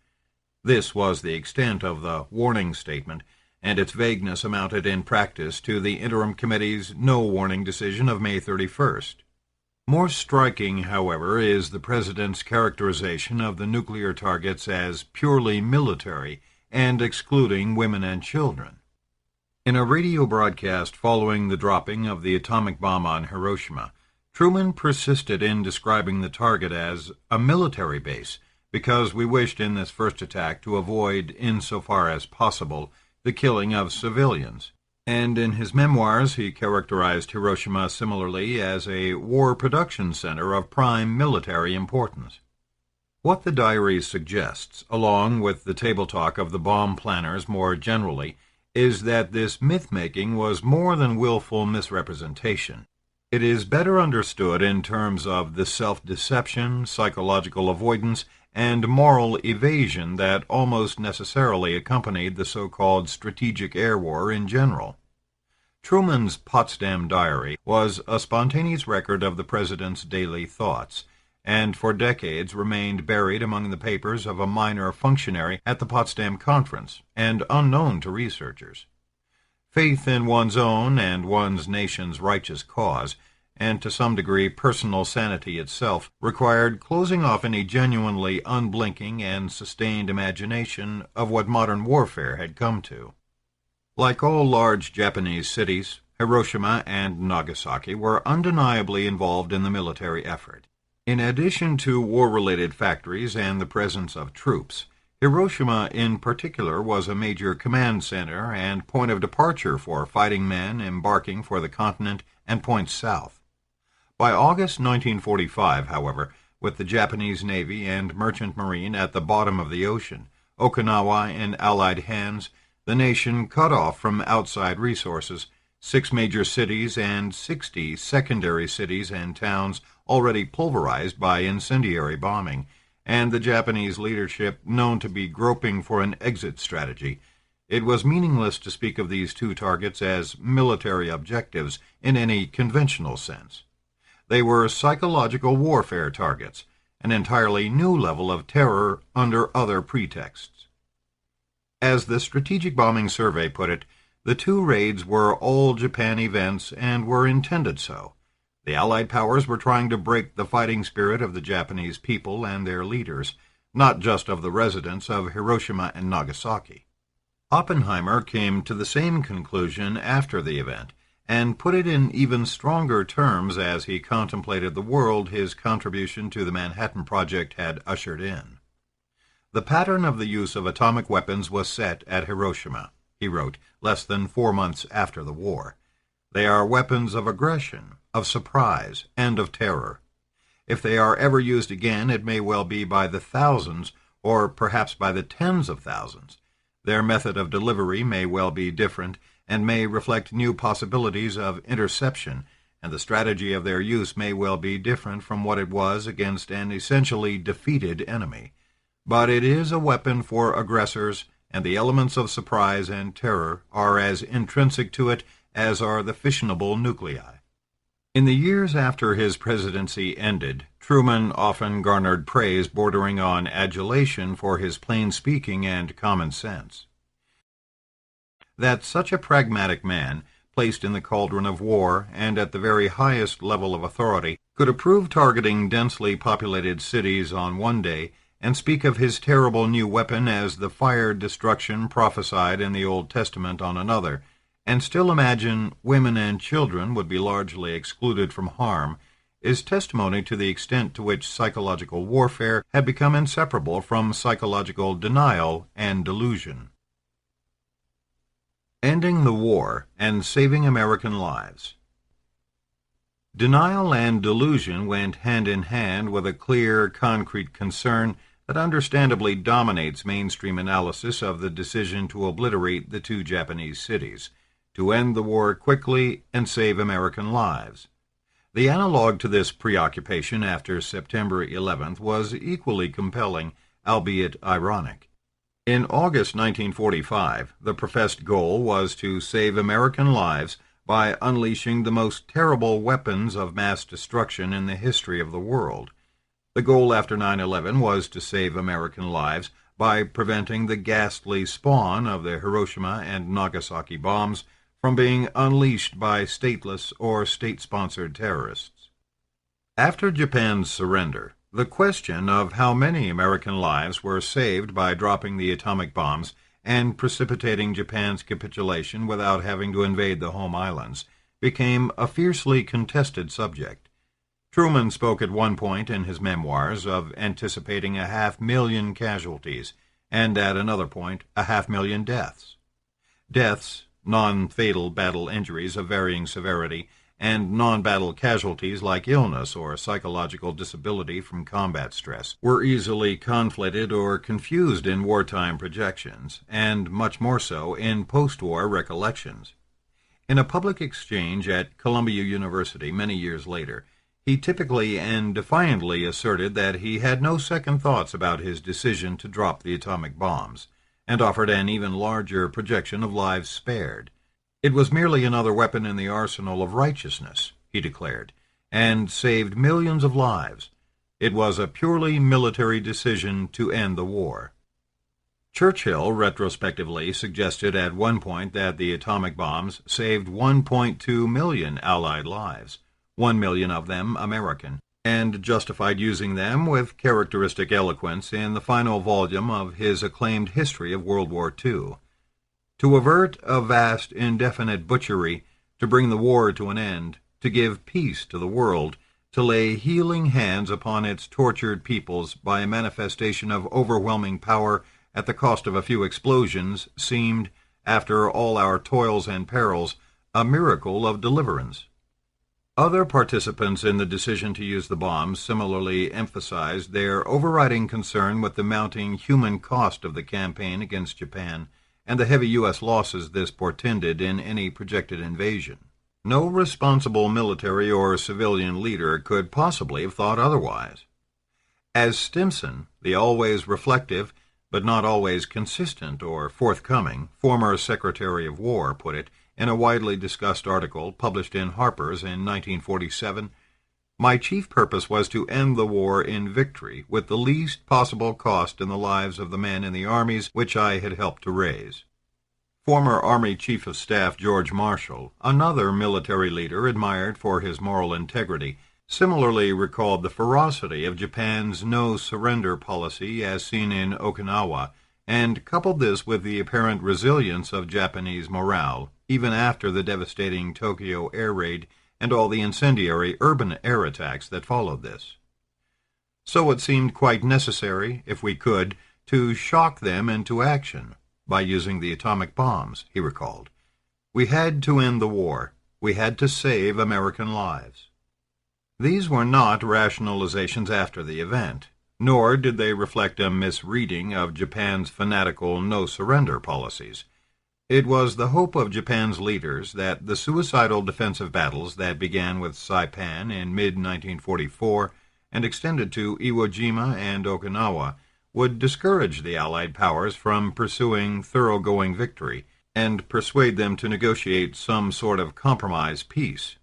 This was the extent of the warning statement, and its vagueness amounted in practice to the Interim Committee's no-warning decision of May 31st. More striking, however, is the President's characterization of the nuclear targets as purely military and excluding women and children. In a radio broadcast following the dropping of the atomic bomb on Hiroshima, Truman persisted in describing the target as a military base, because we wished in this first attack to avoid, insofar as possible, the killing of civilians. And in his memoirs he characterized Hiroshima similarly as a war production center of prime military importance. What the diary suggests, along with the table talk of the bomb planners more generally, is that this myth-making was more than willful misrepresentation. It is better understood in terms of the self-deception, psychological avoidance, and moral evasion that almost necessarily accompanied the so-called strategic air war in general. Truman's Potsdam diary was a spontaneous record of the president's daily thoughts, and for decades remained buried among the papers of a minor functionary at the Potsdam Conference, and unknown to researchers. Faith in one's own and one's nation's righteous cause, and to some degree personal sanity itself, required closing off any genuinely unblinking and sustained imagination of what modern warfare had come to. Like all large Japanese cities, Hiroshima and Nagasaki were undeniably involved in the military effort. In addition to war-related factories and the presence of troops, Hiroshima in particular was a major command center and point of departure for fighting men embarking for the continent and points south. By August 1945, however, with the Japanese Navy and Merchant Marine at the bottom of the ocean, Okinawa in Allied hands, the nation cut off from outside resources, 6 major cities and 60 secondary cities and towns already pulverized by incendiary bombing, and the Japanese leadership known to be groping for an exit strategy, it was meaningless to speak of these 2 targets as military objectives in any conventional sense. They were psychological warfare targets, an entirely new level of terror under other pretexts. As the Strategic Bombing Survey put it, the 2 raids were all-Japan events and were intended so. The Allied powers were trying to break the fighting spirit of the Japanese people and their leaders, not just of the residents of Hiroshima and Nagasaki. Oppenheimer came to the same conclusion after the event, and put it in even stronger terms as he contemplated the world his contribution to the Manhattan Project had ushered in. The pattern of the use of atomic weapons was set at Hiroshima. he wrote, less than 4 months after the war. They are weapons of aggression, of surprise, and of terror. If they are ever used again, it may well be by the thousands, or perhaps by the tens of thousands. Their method of delivery may well be different, and may reflect new possibilities of interception, and the strategy of their use may well be different from what it was against an essentially defeated enemy. But it is a weapon for aggressors, and the elements of surprise and terror are as intrinsic to it as are the fissionable nuclei. In the years after his presidency ended, Truman often garnered praise bordering on adulation for his plain speaking and common sense. That such a pragmatic man, placed in the cauldron of war and at the very highest level of authority, could approve targeting densely populated cities on one day and speak of his terrible new weapon as the fire destruction prophesied in the Old Testament on another, and still imagine women and children would be largely excluded from harm, is testimony to the extent to which psychological warfare had become inseparable from psychological denial and delusion. Ending the War and Saving American Lives. Denial and delusion went hand in hand with a clear, concrete concern that understandably dominates mainstream analysis of the decision to obliterate the 2 Japanese cities, to end the war quickly and save American lives. The analog to this preoccupation after September 11th was equally compelling, albeit ironic. In August 1945, the professed goal was to save American lives by unleashing the most terrible weapons of mass destruction in the history of the world. The goal after 9/11 was to save American lives by preventing the ghastly spawn of the Hiroshima and Nagasaki bombs from being unleashed by stateless or state-sponsored terrorists. After Japan's surrender, the question of how many American lives were saved by dropping the atomic bombs and precipitating Japan's capitulation without having to invade the home islands became a fiercely contested subject. Truman spoke at one point in his memoirs of anticipating 500,000 casualties, and at another point 500,000 deaths. Deaths, non-fatal battle injuries of varying severity, and non-battle casualties like illness or psychological disability from combat stress, were easily conflated or confused in wartime projections, and much more so in post-war recollections. In a public exchange at Columbia University many years later, he typically and defiantly asserted that he had no second thoughts about his decision to drop the atomic bombs, and offered an even larger projection of lives spared. It was merely another weapon in the arsenal of righteousness, he declared, and saved millions of lives. It was a purely military decision to end the war. Churchill retrospectively suggested at one point that the atomic bombs saved 1.2 million Allied lives, 1 million of them American, and justified using them with characteristic eloquence in the final volume of his acclaimed History of World War II. To avert a vast, indefinite butchery, to bring the war to an end, to give peace to the world, to lay healing hands upon its tortured peoples by a manifestation of overwhelming power at the cost of a few explosions, seemed, after all our toils and perils, a miracle of deliverance. Other participants in the decision to use the bombs similarly emphasized their overriding concern with the mounting human cost of the campaign against Japan and the heavy U.S. losses this portended in any projected invasion. No responsible military or civilian leader could possibly have thought otherwise. As Stimson, the always reflective, but not always consistent or forthcoming, former Secretary of War, put it, in a widely discussed article published in Harper's in 1947, "My chief purpose was to end the war in victory with the least possible cost in the lives of the men in the armies which I had helped to raise." Former Army Chief of Staff George Marshall, another military leader admired for his moral integrity, similarly recalled the ferocity of Japan's no-surrender policy as seen in Okinawa, and coupled this with the apparent resilience of Japanese morale, even after the devastating Tokyo air raid and all the incendiary urban air attacks that followed this. So it seemed quite necessary, if we could, to shock them into action. by using the atomic bombs, he recalled. We had to end the war. We had to save American lives. These were not rationalizations after the event, nor did they reflect a misreading of Japan's fanatical no-surrender policies. It was the hope of Japan's leaders that the suicidal defensive battles that began with Saipan in mid-1944 and extended to Iwo Jima and Okinawa would discourage the Allied powers from pursuing thoroughgoing victory and persuade them to negotiate some sort of compromise peace.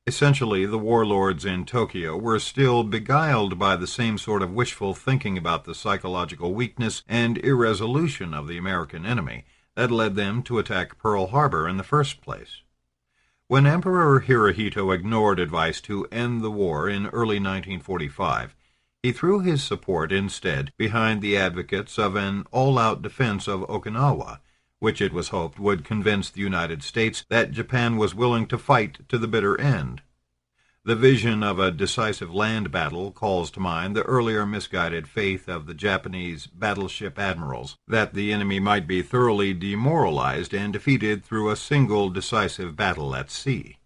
Essentially, the warlords in Tokyo were still beguiled by the same sort of wishful thinking about the psychological weakness and irresolution of the American enemy that led them to attack Pearl Harbor in the first place. When Emperor Hirohito ignored advice to end the war in early 1945, he threw his support instead behind the advocates of an all-out defense of Okinawa, which it was hoped would convince the United States that Japan was willing to fight to the bitter end. The vision of a decisive land battle calls to mind the earlier misguided faith of the Japanese battleship admirals that the enemy might be thoroughly demoralized and defeated through a single decisive battle at sea.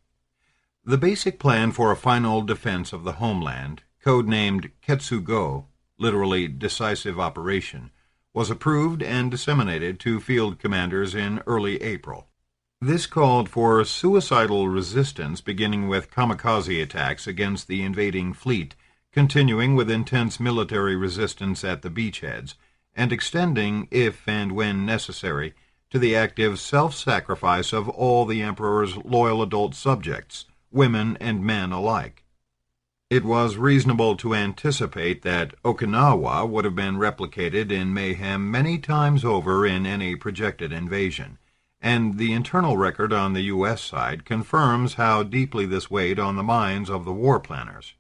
The basic plan for a final defense of the homeland, codenamed Ketsugo, literally decisive operation, was approved and disseminated to field commanders in early April. This called for suicidal resistance beginning with kamikaze attacks against the invading fleet, continuing with intense military resistance at the beachheads, and extending, if and when necessary, to the active self-sacrifice of all the Emperor's loyal adult subjects, women and men alike. It was reasonable to anticipate that Okinawa would have been replicated in mayhem many times over in any projected invasion, and the internal record on the U.S. side confirms how deeply this weighed on the minds of the war planners.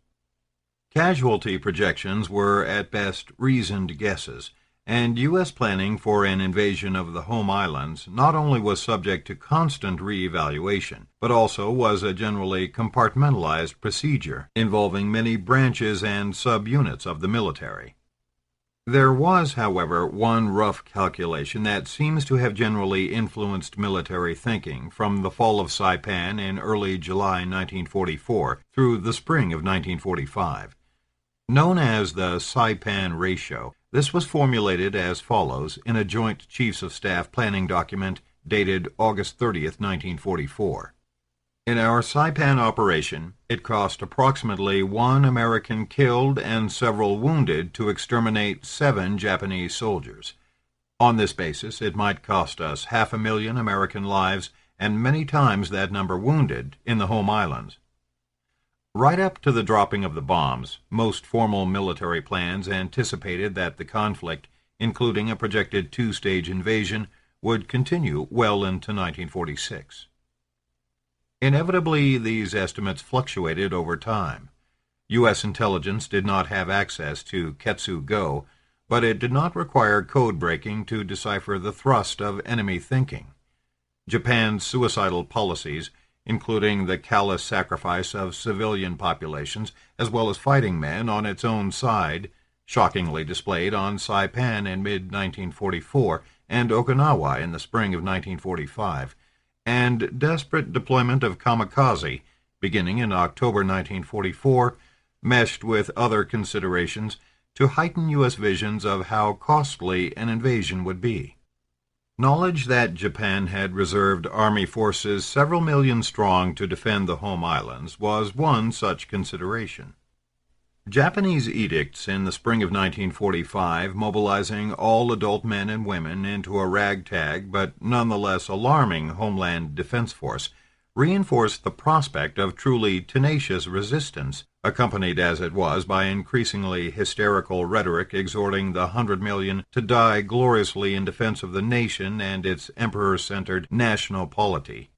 Casualty projections were at best reasoned guesses, and U.S. planning for an invasion of the home islands not only was subject to constant re-evaluation, but also was a generally compartmentalized procedure involving many branches and sub-units of the military. There was, however, one rough calculation that seems to have generally influenced military thinking from the fall of Saipan in early July 1944 through the spring of 1945. Known as the Saipan ratio, this was formulated as follows in a Joint Chiefs of Staff planning document dated August 30, 1944. In our Saipan operation, it cost approximately 1 American killed and several wounded to exterminate 7 Japanese soldiers. On this basis, it might cost us 500,000 American lives and many times that number wounded in the home islands. Right up to the dropping of the bombs, most formal military plans anticipated that the conflict, including a projected 2-stage invasion, would continue well into 1946. Inevitably, these estimates fluctuated over time. U.S. intelligence did not have access to Ketsugo, but it did not require code breaking to decipher the thrust of enemy thinking. Japan's suicidal policies, including the callous sacrifice of civilian populations as well as fighting men on its own side, shockingly displayed on Saipan in mid-1944 and Okinawa in the spring of 1945, and desperate deployment of kamikaze, beginning in October 1944, meshed with other considerations to heighten U.S. visions of how costly an invasion would be. Knowledge that Japan had reserved army forces several million strong to defend the home islands was one such consideration. Japanese edicts in the spring of 1945 mobilizing all adult men and women into a ragtag but nonetheless alarming Homeland Defense Force reinforced the prospect of truly tenacious resistance, accompanied as it was by increasingly hysterical rhetoric exhorting the 100 million to die gloriously in defense of the nation and its emperor-centered national polity.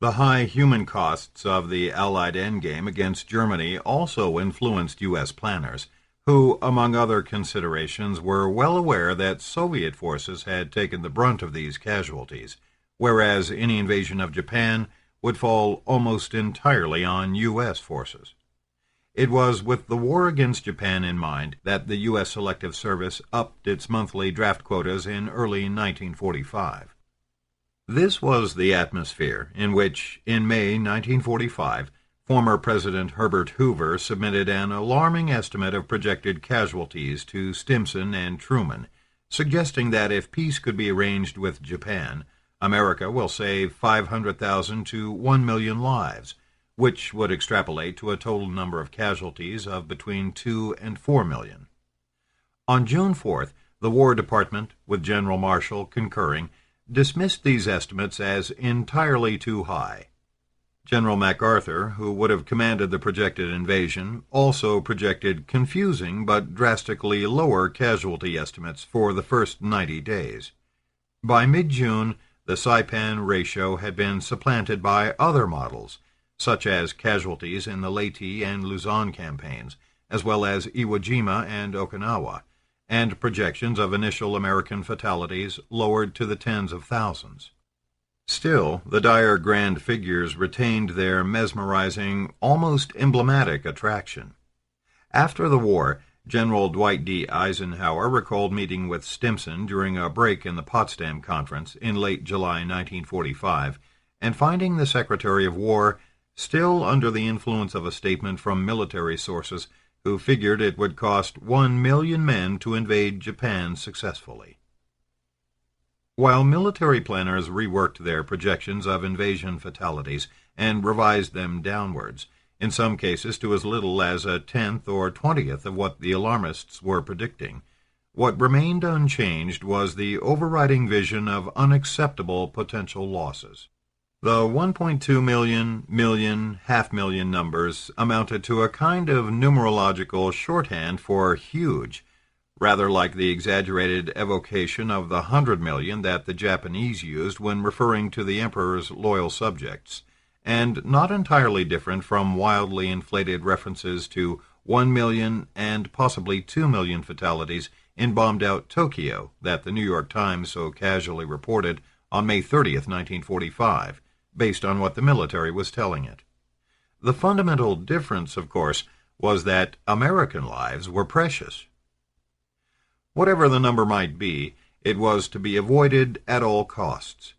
The high human costs of the Allied endgame against Germany also influenced U.S. planners, who, among other considerations, were well aware that Soviet forces had taken the brunt of these casualties, whereas any invasion of Japan would fall almost entirely on U.S. forces. It was with the war against Japan in mind that the U.S. Selective Service upped its monthly draft quotas in early 1945. This was the atmosphere in which, in May 1945, former President Herbert Hoover submitted an alarming estimate of projected casualties to Stimson and Truman, suggesting that if peace could be arranged with Japan, America will save 500,000 to 1 million lives, which would extrapolate to a total number of casualties of between 2 and 4 million. On June 4th, the War Department, with General Marshall concurring, dismissed these estimates as entirely too high. General MacArthur, who would have commanded the projected invasion, also projected confusing but drastically lower casualty estimates for the first 90 days. By mid-June, the Saipan ratio had been supplanted by other models, such as casualties in the Leyte and Luzon campaigns, as well as Iwo Jima and Okinawa, and projections of initial American fatalities lowered to the tens of thousands. Still, the dire grand figures retained their mesmerizing, almost emblematic attraction. After the war, General Dwight D. Eisenhower recalled meeting with Stimson during a break in the Potsdam Conference in late July 1945, and finding the Secretary of War still under the influence of a statement from military sources who figured it would cost 1 million men to invade Japan successfully. While military planners reworked their projections of invasion fatalities and revised them downwards, in some cases to as little as a tenth or 20th of what the alarmists were predicting, what remained unchanged was the overriding vision of unacceptable potential losses. The 1.2 million, half million numbers amounted to a kind of numerological shorthand for huge, rather like the exaggerated evocation of the 100 million that the Japanese used when referring to the emperor's loyal subjects, and not entirely different from wildly inflated references to 1 million and possibly 2 million fatalities in bombed-out Tokyo that the New York Times so casually reported on May 30th, 1945, based on what the military was telling it. The fundamental difference, of course, was that American lives were precious. Whatever the number might be, it was to be avoided at all costs.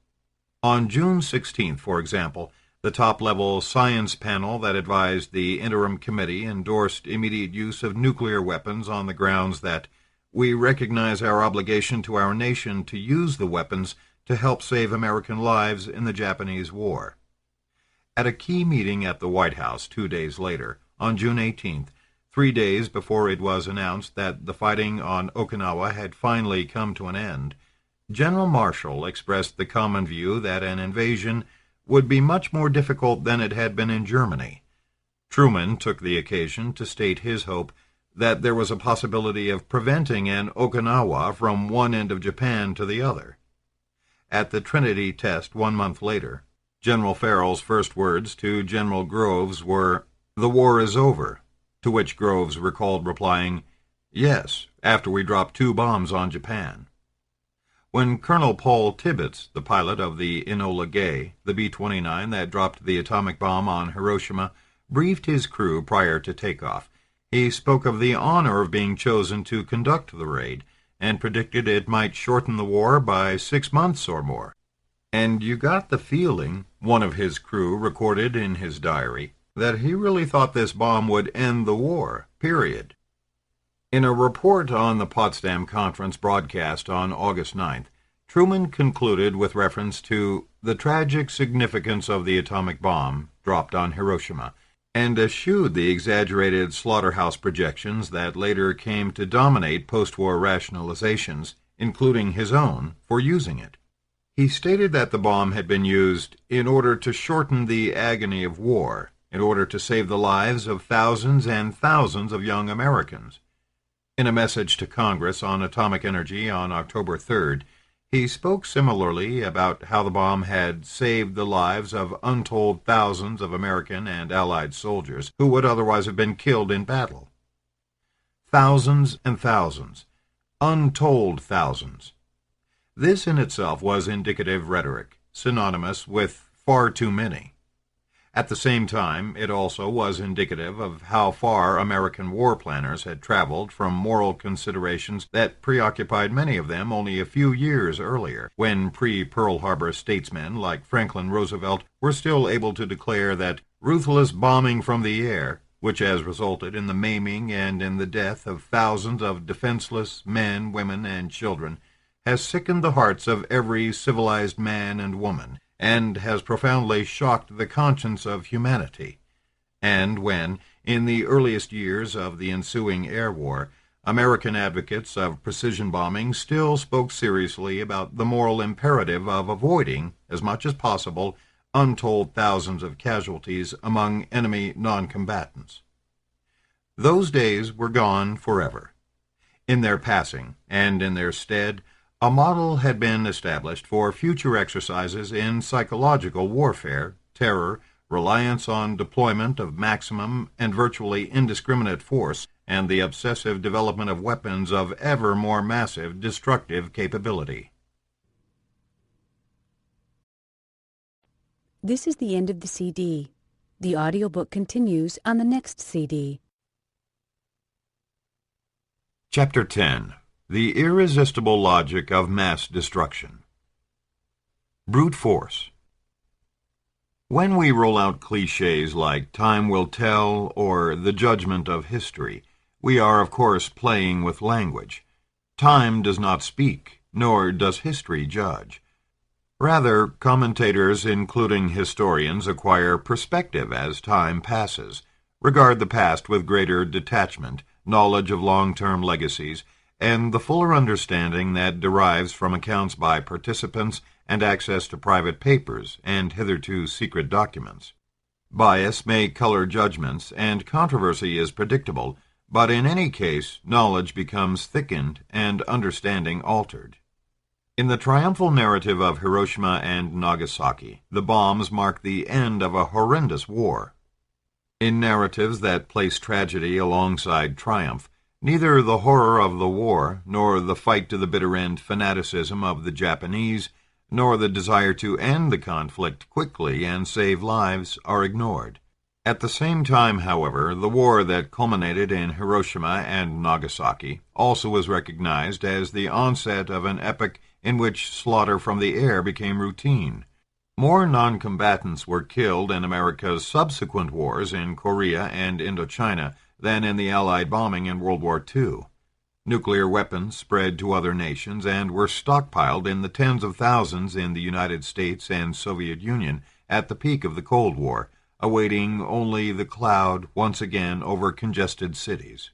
On June 16th, for example, the top-level science panel that advised the interim committee endorsed immediate use of nuclear weapons on the grounds that we recognize our obligation to our nation to use the weapons to help save American lives in the Japanese War. At a key meeting at the White House 2 days later, on June 18th, 3 days before it was announced that the fighting on Okinawa had finally come to an end, General Marshall expressed the common view that an invasion would be much more difficult than it had been in Germany. Truman took the occasion to state his hope that there was a possibility of preventing an Okinawa from one end of Japan to the other. At the Trinity test 1 month later, General Farrell's first words to General Groves were, "The war is over," to which Groves recalled replying, "Yes, after we dropped 2 bombs on Japan." When Colonel Paul Tibbets, the pilot of the Enola Gay, the B-29 that dropped the atomic bomb on Hiroshima, briefed his crew prior to takeoff, he spoke of the honor of being chosen to conduct the raid, and predicted it might shorten the war by 6 months or more. And you got the feeling, one of his crew recorded in his diary, that he really thought this bomb would end the war, period. In a report on the Potsdam Conference broadcast on August 9th, Truman concluded with reference to the tragic significance of the atomic bomb dropped on Hiroshima, and eschewed the exaggerated slaughterhouse projections that later came to dominate post-war rationalizations, including his own, for using it. He stated that the bomb had been used in order to shorten the agony of war, in order to save the lives of thousands and thousands of young Americans. In a message to Congress on atomic energy on October 3rd, he spoke similarly about how the bomb had saved the lives of untold thousands of American and Allied soldiers who would otherwise have been killed in battle. Thousands and thousands. Untold thousands. This in itself was indicative rhetoric, synonymous with far too many. At the same time, it also was indicative of how far American war planners had traveled from moral considerations that preoccupied many of them only a few years earlier, when pre-Pearl Harbor statesmen like Franklin Roosevelt were still able to declare that ruthless bombing from the air, which has resulted in the maiming and in the death of thousands of defenseless men, women, and children, has sickened the hearts of every civilized man and woman, and has profoundly shocked the conscience of humanity. And when, in the earliest years of the ensuing air war, American advocates of precision bombing still spoke seriously about the moral imperative of avoiding, as much as possible, untold thousands of casualties among enemy non-combatants. Those days were gone forever. In their passing, and in their stead, a model had been established for future exercises in psychological warfare, terror, reliance on deployment of maximum and virtually indiscriminate force, and the obsessive development of weapons of ever more massive destructive capability. This is the end of the CD. The audiobook continues on the next CD. Chapter 10. The Irresistible Logic of Mass Destruction. Brute Force. When we roll out cliches like time will tell or the judgment of history, we are of course playing with language. Time does not speak, nor does history judge. Rather, commentators, including historians, acquire perspective as time passes, regard the past with greater detachment, knowledge of long-term legacies, and the fuller understanding that derives from accounts by participants and access to private papers and hitherto secret documents. Bias may color judgments, and controversy is predictable, but in any case, knowledge becomes thickened and understanding altered. In the triumphal narrative of Hiroshima and Nagasaki, the bombs mark the end of a horrendous war. In narratives that place tragedy alongside triumph, neither the horror of the war, nor the fight-to-the-bitter-end fanaticism of the Japanese, nor the desire to end the conflict quickly and save lives are ignored. At the same time, however, the war that culminated in Hiroshima and Nagasaki also was recognized as the onset of an epoch in which slaughter from the air became routine. More non-combatants were killed in America's subsequent wars in Korea and Indochina than in the Allied bombing in World War II. Nuclear weapons spread to other nations and were stockpiled in the tens of thousands in the United States and Soviet Union at the peak of the Cold War, awaiting only the cloud once again over congested cities.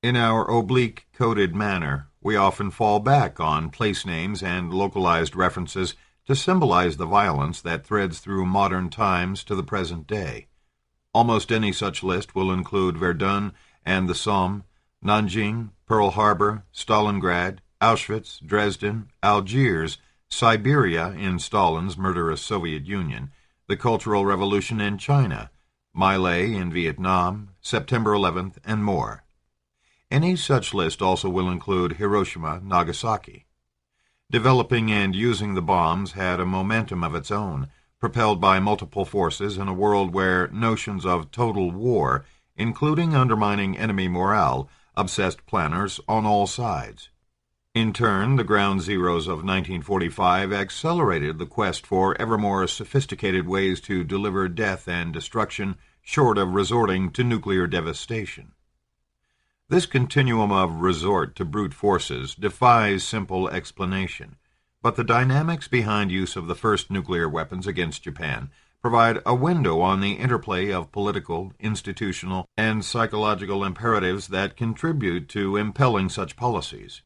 In our oblique, coded manner, we often fall back on place names and localized references to symbolize the violence that threads through modern times to the present day. Almost any such list will include Verdun and the Somme, Nanjing, Pearl Harbor, Stalingrad, Auschwitz, Dresden, Algiers, Siberia in Stalin's murderous Soviet Union, the Cultural Revolution in China, My Lai in Vietnam, September 11th, and more. Any such list also will include Hiroshima, Nagasaki. Developing and using the bombs had a momentum of its own, propelled by multiple forces in a world where notions of total war, including undermining enemy morale, obsessed planners on all sides. In turn, the ground zeros of 1945 accelerated the quest for ever more sophisticated ways to deliver death and destruction short of resorting to nuclear devastation. This continuum of resort to brute forces defies simple explanation, but the dynamics behind use of the first nuclear weapons against Japan provide a window on the interplay of political, institutional, and psychological imperatives that contribute to impelling such policies.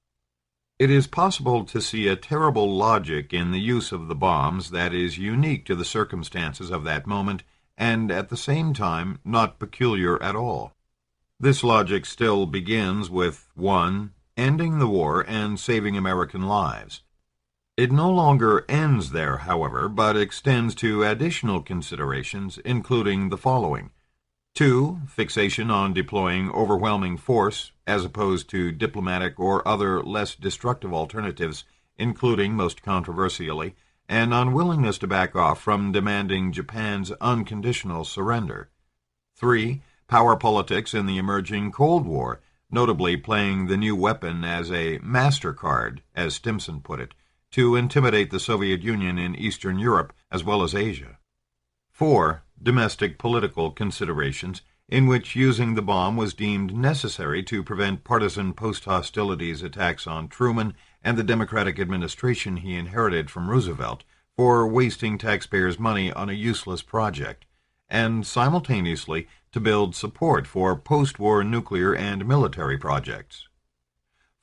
It is possible to see a terrible logic in the use of the bombs that is unique to the circumstances of that moment and at the same time not peculiar at all. This logic still begins with 1. Ending the war and saving American lives. It no longer ends there, however, but extends to additional considerations, including the following. 2. Fixation on deploying overwhelming force, as opposed to diplomatic or other less destructive alternatives, including, most controversially, an unwillingness to back off from demanding Japan's unconditional surrender. 3. Power politics in the emerging Cold War, notably playing the new weapon as a MasterCard, as Stimson put it, to intimidate the Soviet Union in Eastern Europe as well as Asia. 4. Domestic political considerations, in which using the bomb was deemed necessary to prevent partisan post-hostilities attacks on Truman and the Democratic administration he inherited from Roosevelt for wasting taxpayers' money on a useless project, and simultaneously to build support for post-war nuclear and military projects.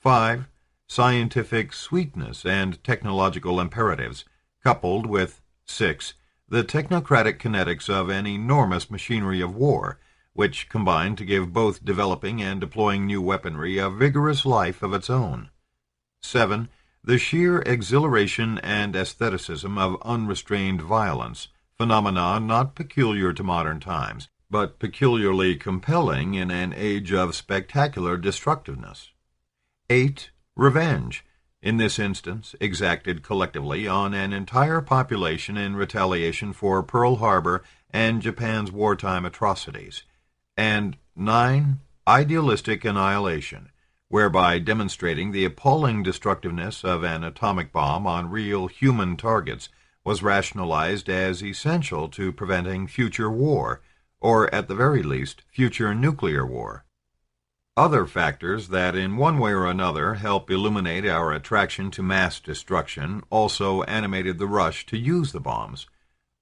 5. Scientific sweetness and technological imperatives, coupled with 6. The technocratic kinetics of an enormous machinery of war, which combined to give both developing and deploying new weaponry a vigorous life of its own. 7. The sheer exhilaration and aestheticism of unrestrained violence, phenomena not peculiar to modern times, but peculiarly compelling in an age of spectacular destructiveness. 8. Revenge, in this instance exacted collectively on an entire population in retaliation for Pearl Harbor and Japan's wartime atrocities. And 9. Idealistic annihilation, whereby demonstrating the appalling destructiveness of an atomic bomb on real human targets was rationalized as essential to preventing future war, or at the very least, future nuclear war. Other factors that in one way or another help illuminate our attraction to mass destruction also animated the rush to use the bombs.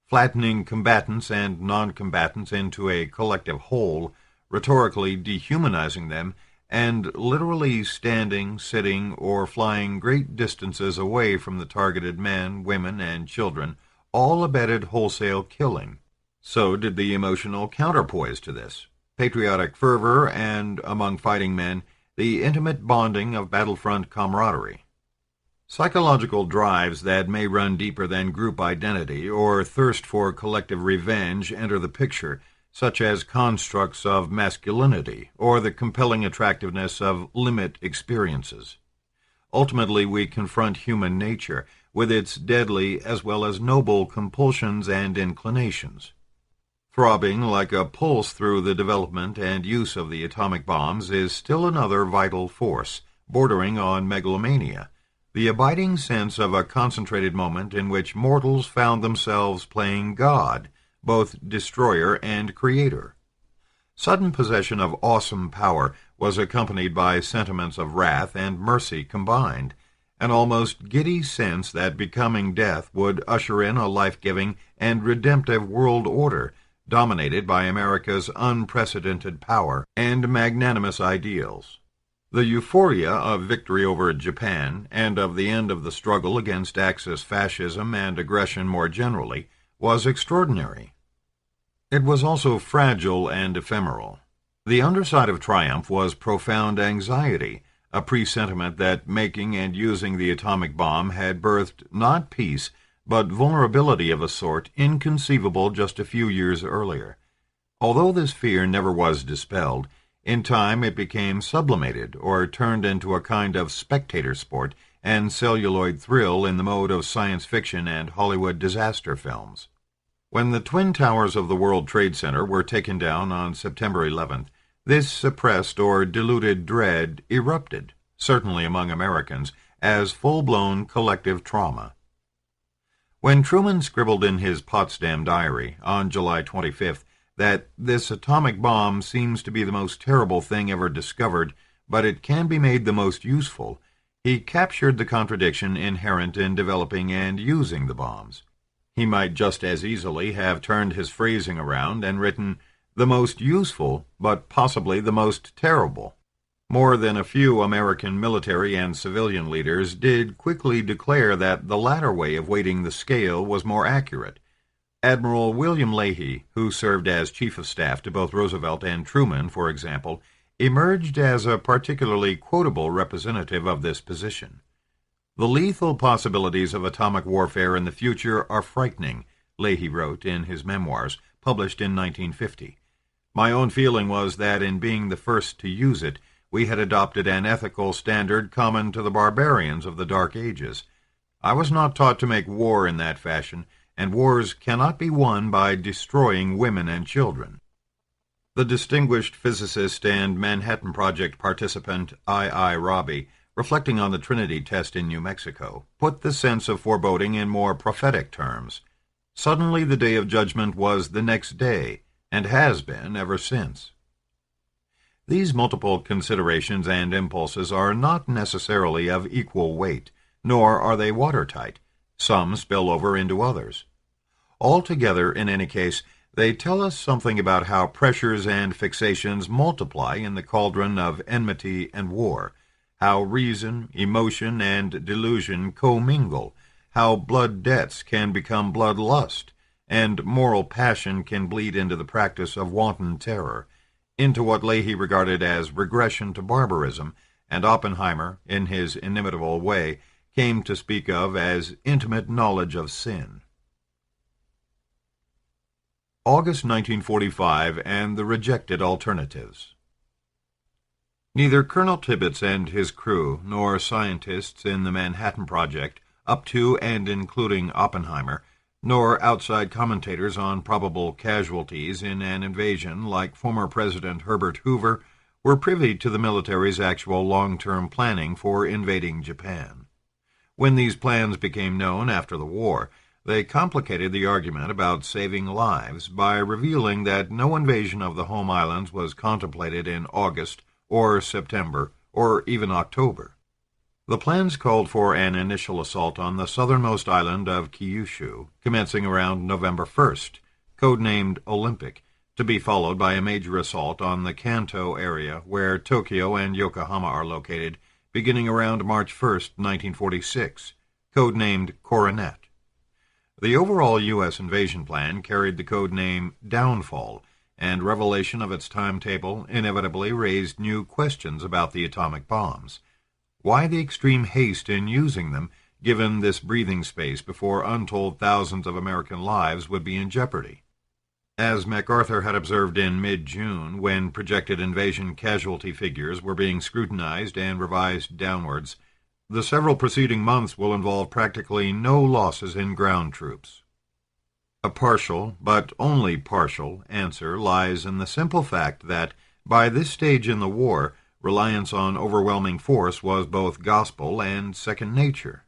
Flattening combatants and non-combatants into a collective whole, rhetorically dehumanizing them, and literally standing, sitting, or flying great distances away from the targeted men, women, and children, all abetted wholesale killing. So did the emotional counterpoise to this. Patriotic fervor and, among fighting men, the intimate bonding of battlefront camaraderie. Psychological drives that may run deeper than group identity or thirst for collective revenge enter the picture, such as constructs of masculinity or the compelling attractiveness of limit experiences. Ultimately, we confront human nature with its deadly as well as noble compulsions and inclinations. Throbbing like a pulse through the development and use of the atomic bombs is still another vital force, bordering on megalomania, the abiding sense of a concentrated moment in which mortals found themselves playing God, both destroyer and creator. Sudden possession of awesome power was accompanied by sentiments of wrath and mercy combined, an almost giddy sense that becoming death would usher in a life-giving and redemptive world order, dominated by America's unprecedented power and magnanimous ideals. The euphoria of victory over Japan and of the end of the struggle against Axis fascism and aggression more generally was extraordinary. It was also fragile and ephemeral. The underside of triumph was profound anxiety, a presentiment that making and using the atomic bomb had birthed not peace, but vulnerability of a sort inconceivable just a few years earlier. Although this fear never was dispelled, in time it became sublimated or turned into a kind of spectator sport and celluloid thrill in the mode of science fiction and Hollywood disaster films. When the Twin Towers of the World Trade Center were taken down on September 11th, this suppressed or diluted dread erupted, certainly among Americans, as full-blown collective trauma. When Truman scribbled in his Potsdam diary on July 25th that this atomic bomb seems to be the most terrible thing ever discovered, but it can be made the most useful, he captured the contradiction inherent in developing and using the bombs. He might just as easily have turned his phrasing around and written, the most useful, but possibly the most terrible. More than a few American military and civilian leaders did quickly declare that the latter way of weighting the scale was more accurate. Admiral William Leahy, who served as Chief of Staff to both Roosevelt and Truman, for example, emerged as a particularly quotable representative of this position. The lethal possibilities of atomic warfare in the future are frightening, Leahy wrote in his memoirs, published in 1950. My own feeling was that in being the first to use it, we had adopted an ethical standard common to the barbarians of the Dark Ages. I was not taught to make war in that fashion, and wars cannot be won by destroying women and children. The distinguished physicist and Manhattan Project participant I. Robbie, reflecting on the Trinity test in New Mexico, put the sense of foreboding in more prophetic terms. Suddenly the day of judgment was the next day, and has been ever since. These multiple considerations and impulses are not necessarily of equal weight, nor are they watertight. Some spill over into others. Altogether, in any case, they tell us something about how pressures and fixations multiply in the cauldron of enmity and war, how reason, emotion, and delusion commingle, how blood debts can become blood lust, and moral passion can bleed into the practice of wanton terror, into what Leahy regarded as regression to barbarism, and Oppenheimer, in his inimitable way, came to speak of as intimate knowledge of sin. August 1945 and the Rejected Alternatives. Neither Colonel Tibbets and his crew, nor scientists in the Manhattan Project, up to and including Oppenheimer, nor outside commentators on probable casualties in an invasion like former President Herbert Hoover, were privy to the military's actual long-term planning for invading Japan. When these plans became known after the war, they complicated the argument about saving lives by revealing that no invasion of the home islands was contemplated in August or September or even October. The plans called for an initial assault on the southernmost island of Kyushu, commencing around November 1st, codenamed Olympic, to be followed by a major assault on the Kanto area where Tokyo and Yokohama are located, beginning around March 1st, 1946, codenamed Coronet. The overall U.S. invasion plan carried the code name Downfall, and revelation of its timetable inevitably raised new questions about the atomic bombs. Why the extreme haste in using them, given this breathing space before untold thousands of American lives would be in jeopardy? As MacArthur had observed in mid-June, when projected invasion casualty figures were being scrutinized and revised downwards, the several preceding months will involve practically no losses in ground troops. A partial, but only partial, answer lies in the simple fact that, by this stage in the war, reliance on overwhelming force was both gospel and second nature.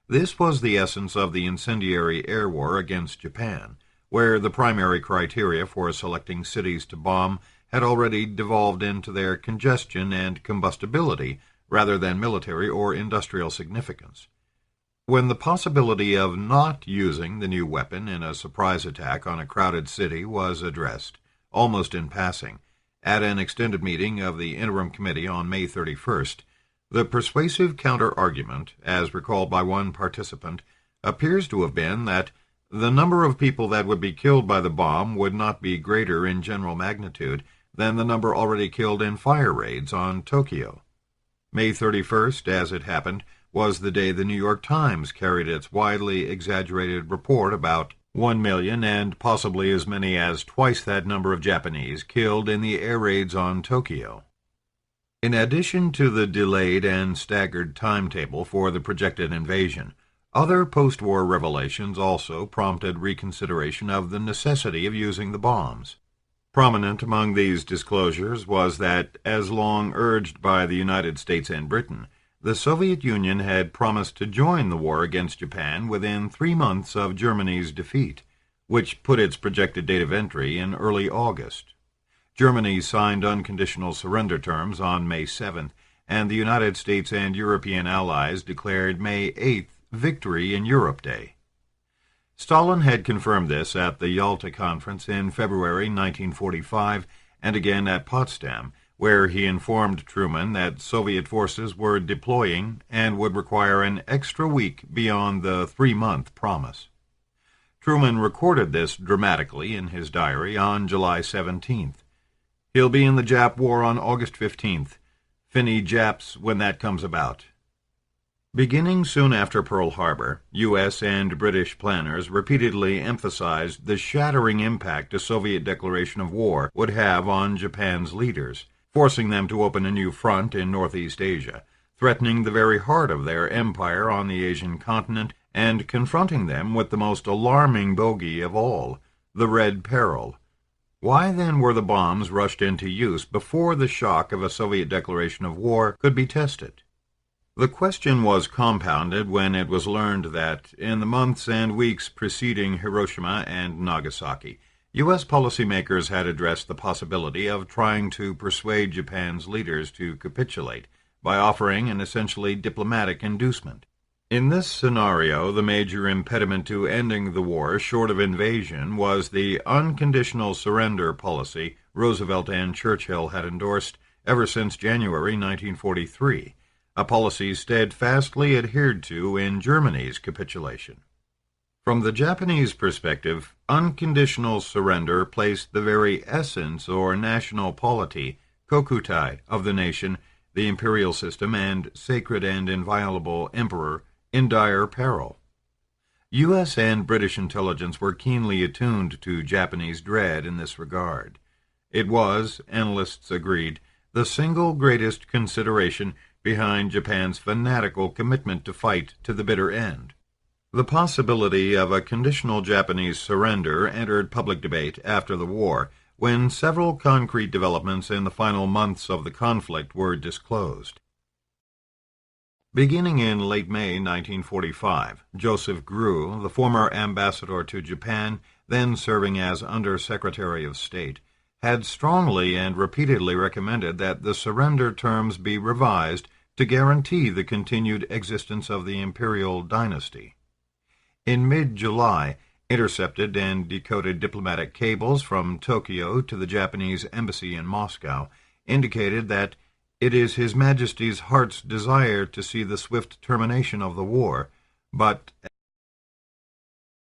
This was the essence of the incendiary air war against Japan, where the primary criteria for selecting cities to bomb had already devolved into their congestion and combustibility, rather than military or industrial significance. When the possibility of not using the new weapon in a surprise attack on a crowded city was addressed, almost in passing, at an extended meeting of the Interim Committee on May 31st, the persuasive counter-argument, as recalled by one participant, appears to have been that the number of people that would be killed by the bomb would not be greater in general magnitude than the number already killed in fire raids on Tokyo. May 31st, as it happened, was the day the New York Times carried its widely exaggerated report about 1 million and possibly as many as twice that number of Japanese killed in the air raids on Tokyo. In addition to the delayed and staggered timetable for the projected invasion, other post-war revelations also prompted reconsideration of the necessity of using the bombs. Prominent among these disclosures was that, as long urged by the United States and Britain, the Soviet Union had promised to join the war against Japan within 3 months of Germany's defeat, which put its projected date of entry in early August. Germany signed unconditional surrender terms on May 7th, and the United States and European allies declared May 8th Victory in Europe Day. Stalin had confirmed this at the Yalta Conference in February 1945 and again at Potsdam, where he informed Truman that Soviet forces were deploying and would require an extra week beyond the 3-month promise. Truman recorded this dramatically in his diary on July 17th. He'll be in the Jap war on August 15th. Finny Japs when that comes about. Beginning soon after Pearl Harbor, U.S. and British planners repeatedly emphasized the shattering impact a Soviet declaration of war would have on Japan's leaders, forcing them to open a new front in Northeast Asia, threatening the very heart of their empire on the Asian continent and confronting them with the most alarming bogey of all, the Red Peril. Why then were the bombs rushed into use before the shock of a Soviet declaration of war could be tested? The question was compounded when it was learned that, in the months and weeks preceding Hiroshima and Nagasaki, U.S. policymakers had addressed the possibility of trying to persuade Japan's leaders to capitulate by offering an essentially diplomatic inducement. In this scenario, the major impediment to ending the war, short of invasion, was the unconditional surrender policy Roosevelt and Churchill had endorsed ever since January 1943. A policy steadfastly adhered to in Germany's capitulation. From the Japanese perspective, unconditional surrender placed the very essence or national polity, kokutai, of the nation, the imperial system, and sacred and inviolable emperor, in dire peril. U.S. and British intelligence were keenly attuned to Japanese dread in this regard. It was, analysts agreed, the single greatest consideration behind Japan's fanatical commitment to fight to the bitter end. The possibility of a conditional Japanese surrender entered public debate after the war, when several concrete developments in the final months of the conflict were disclosed. Beginning in late May 1945, Joseph Grew, the former ambassador to Japan, then serving as Under-Secretary of State, had strongly and repeatedly recommended that the surrender terms be revised to guarantee the continued existence of the imperial dynasty. In mid-July, intercepted and decoded diplomatic cables from Tokyo to the Japanese embassy in Moscow indicated that it is His Majesty's heart's desire to see the swift termination of the war, but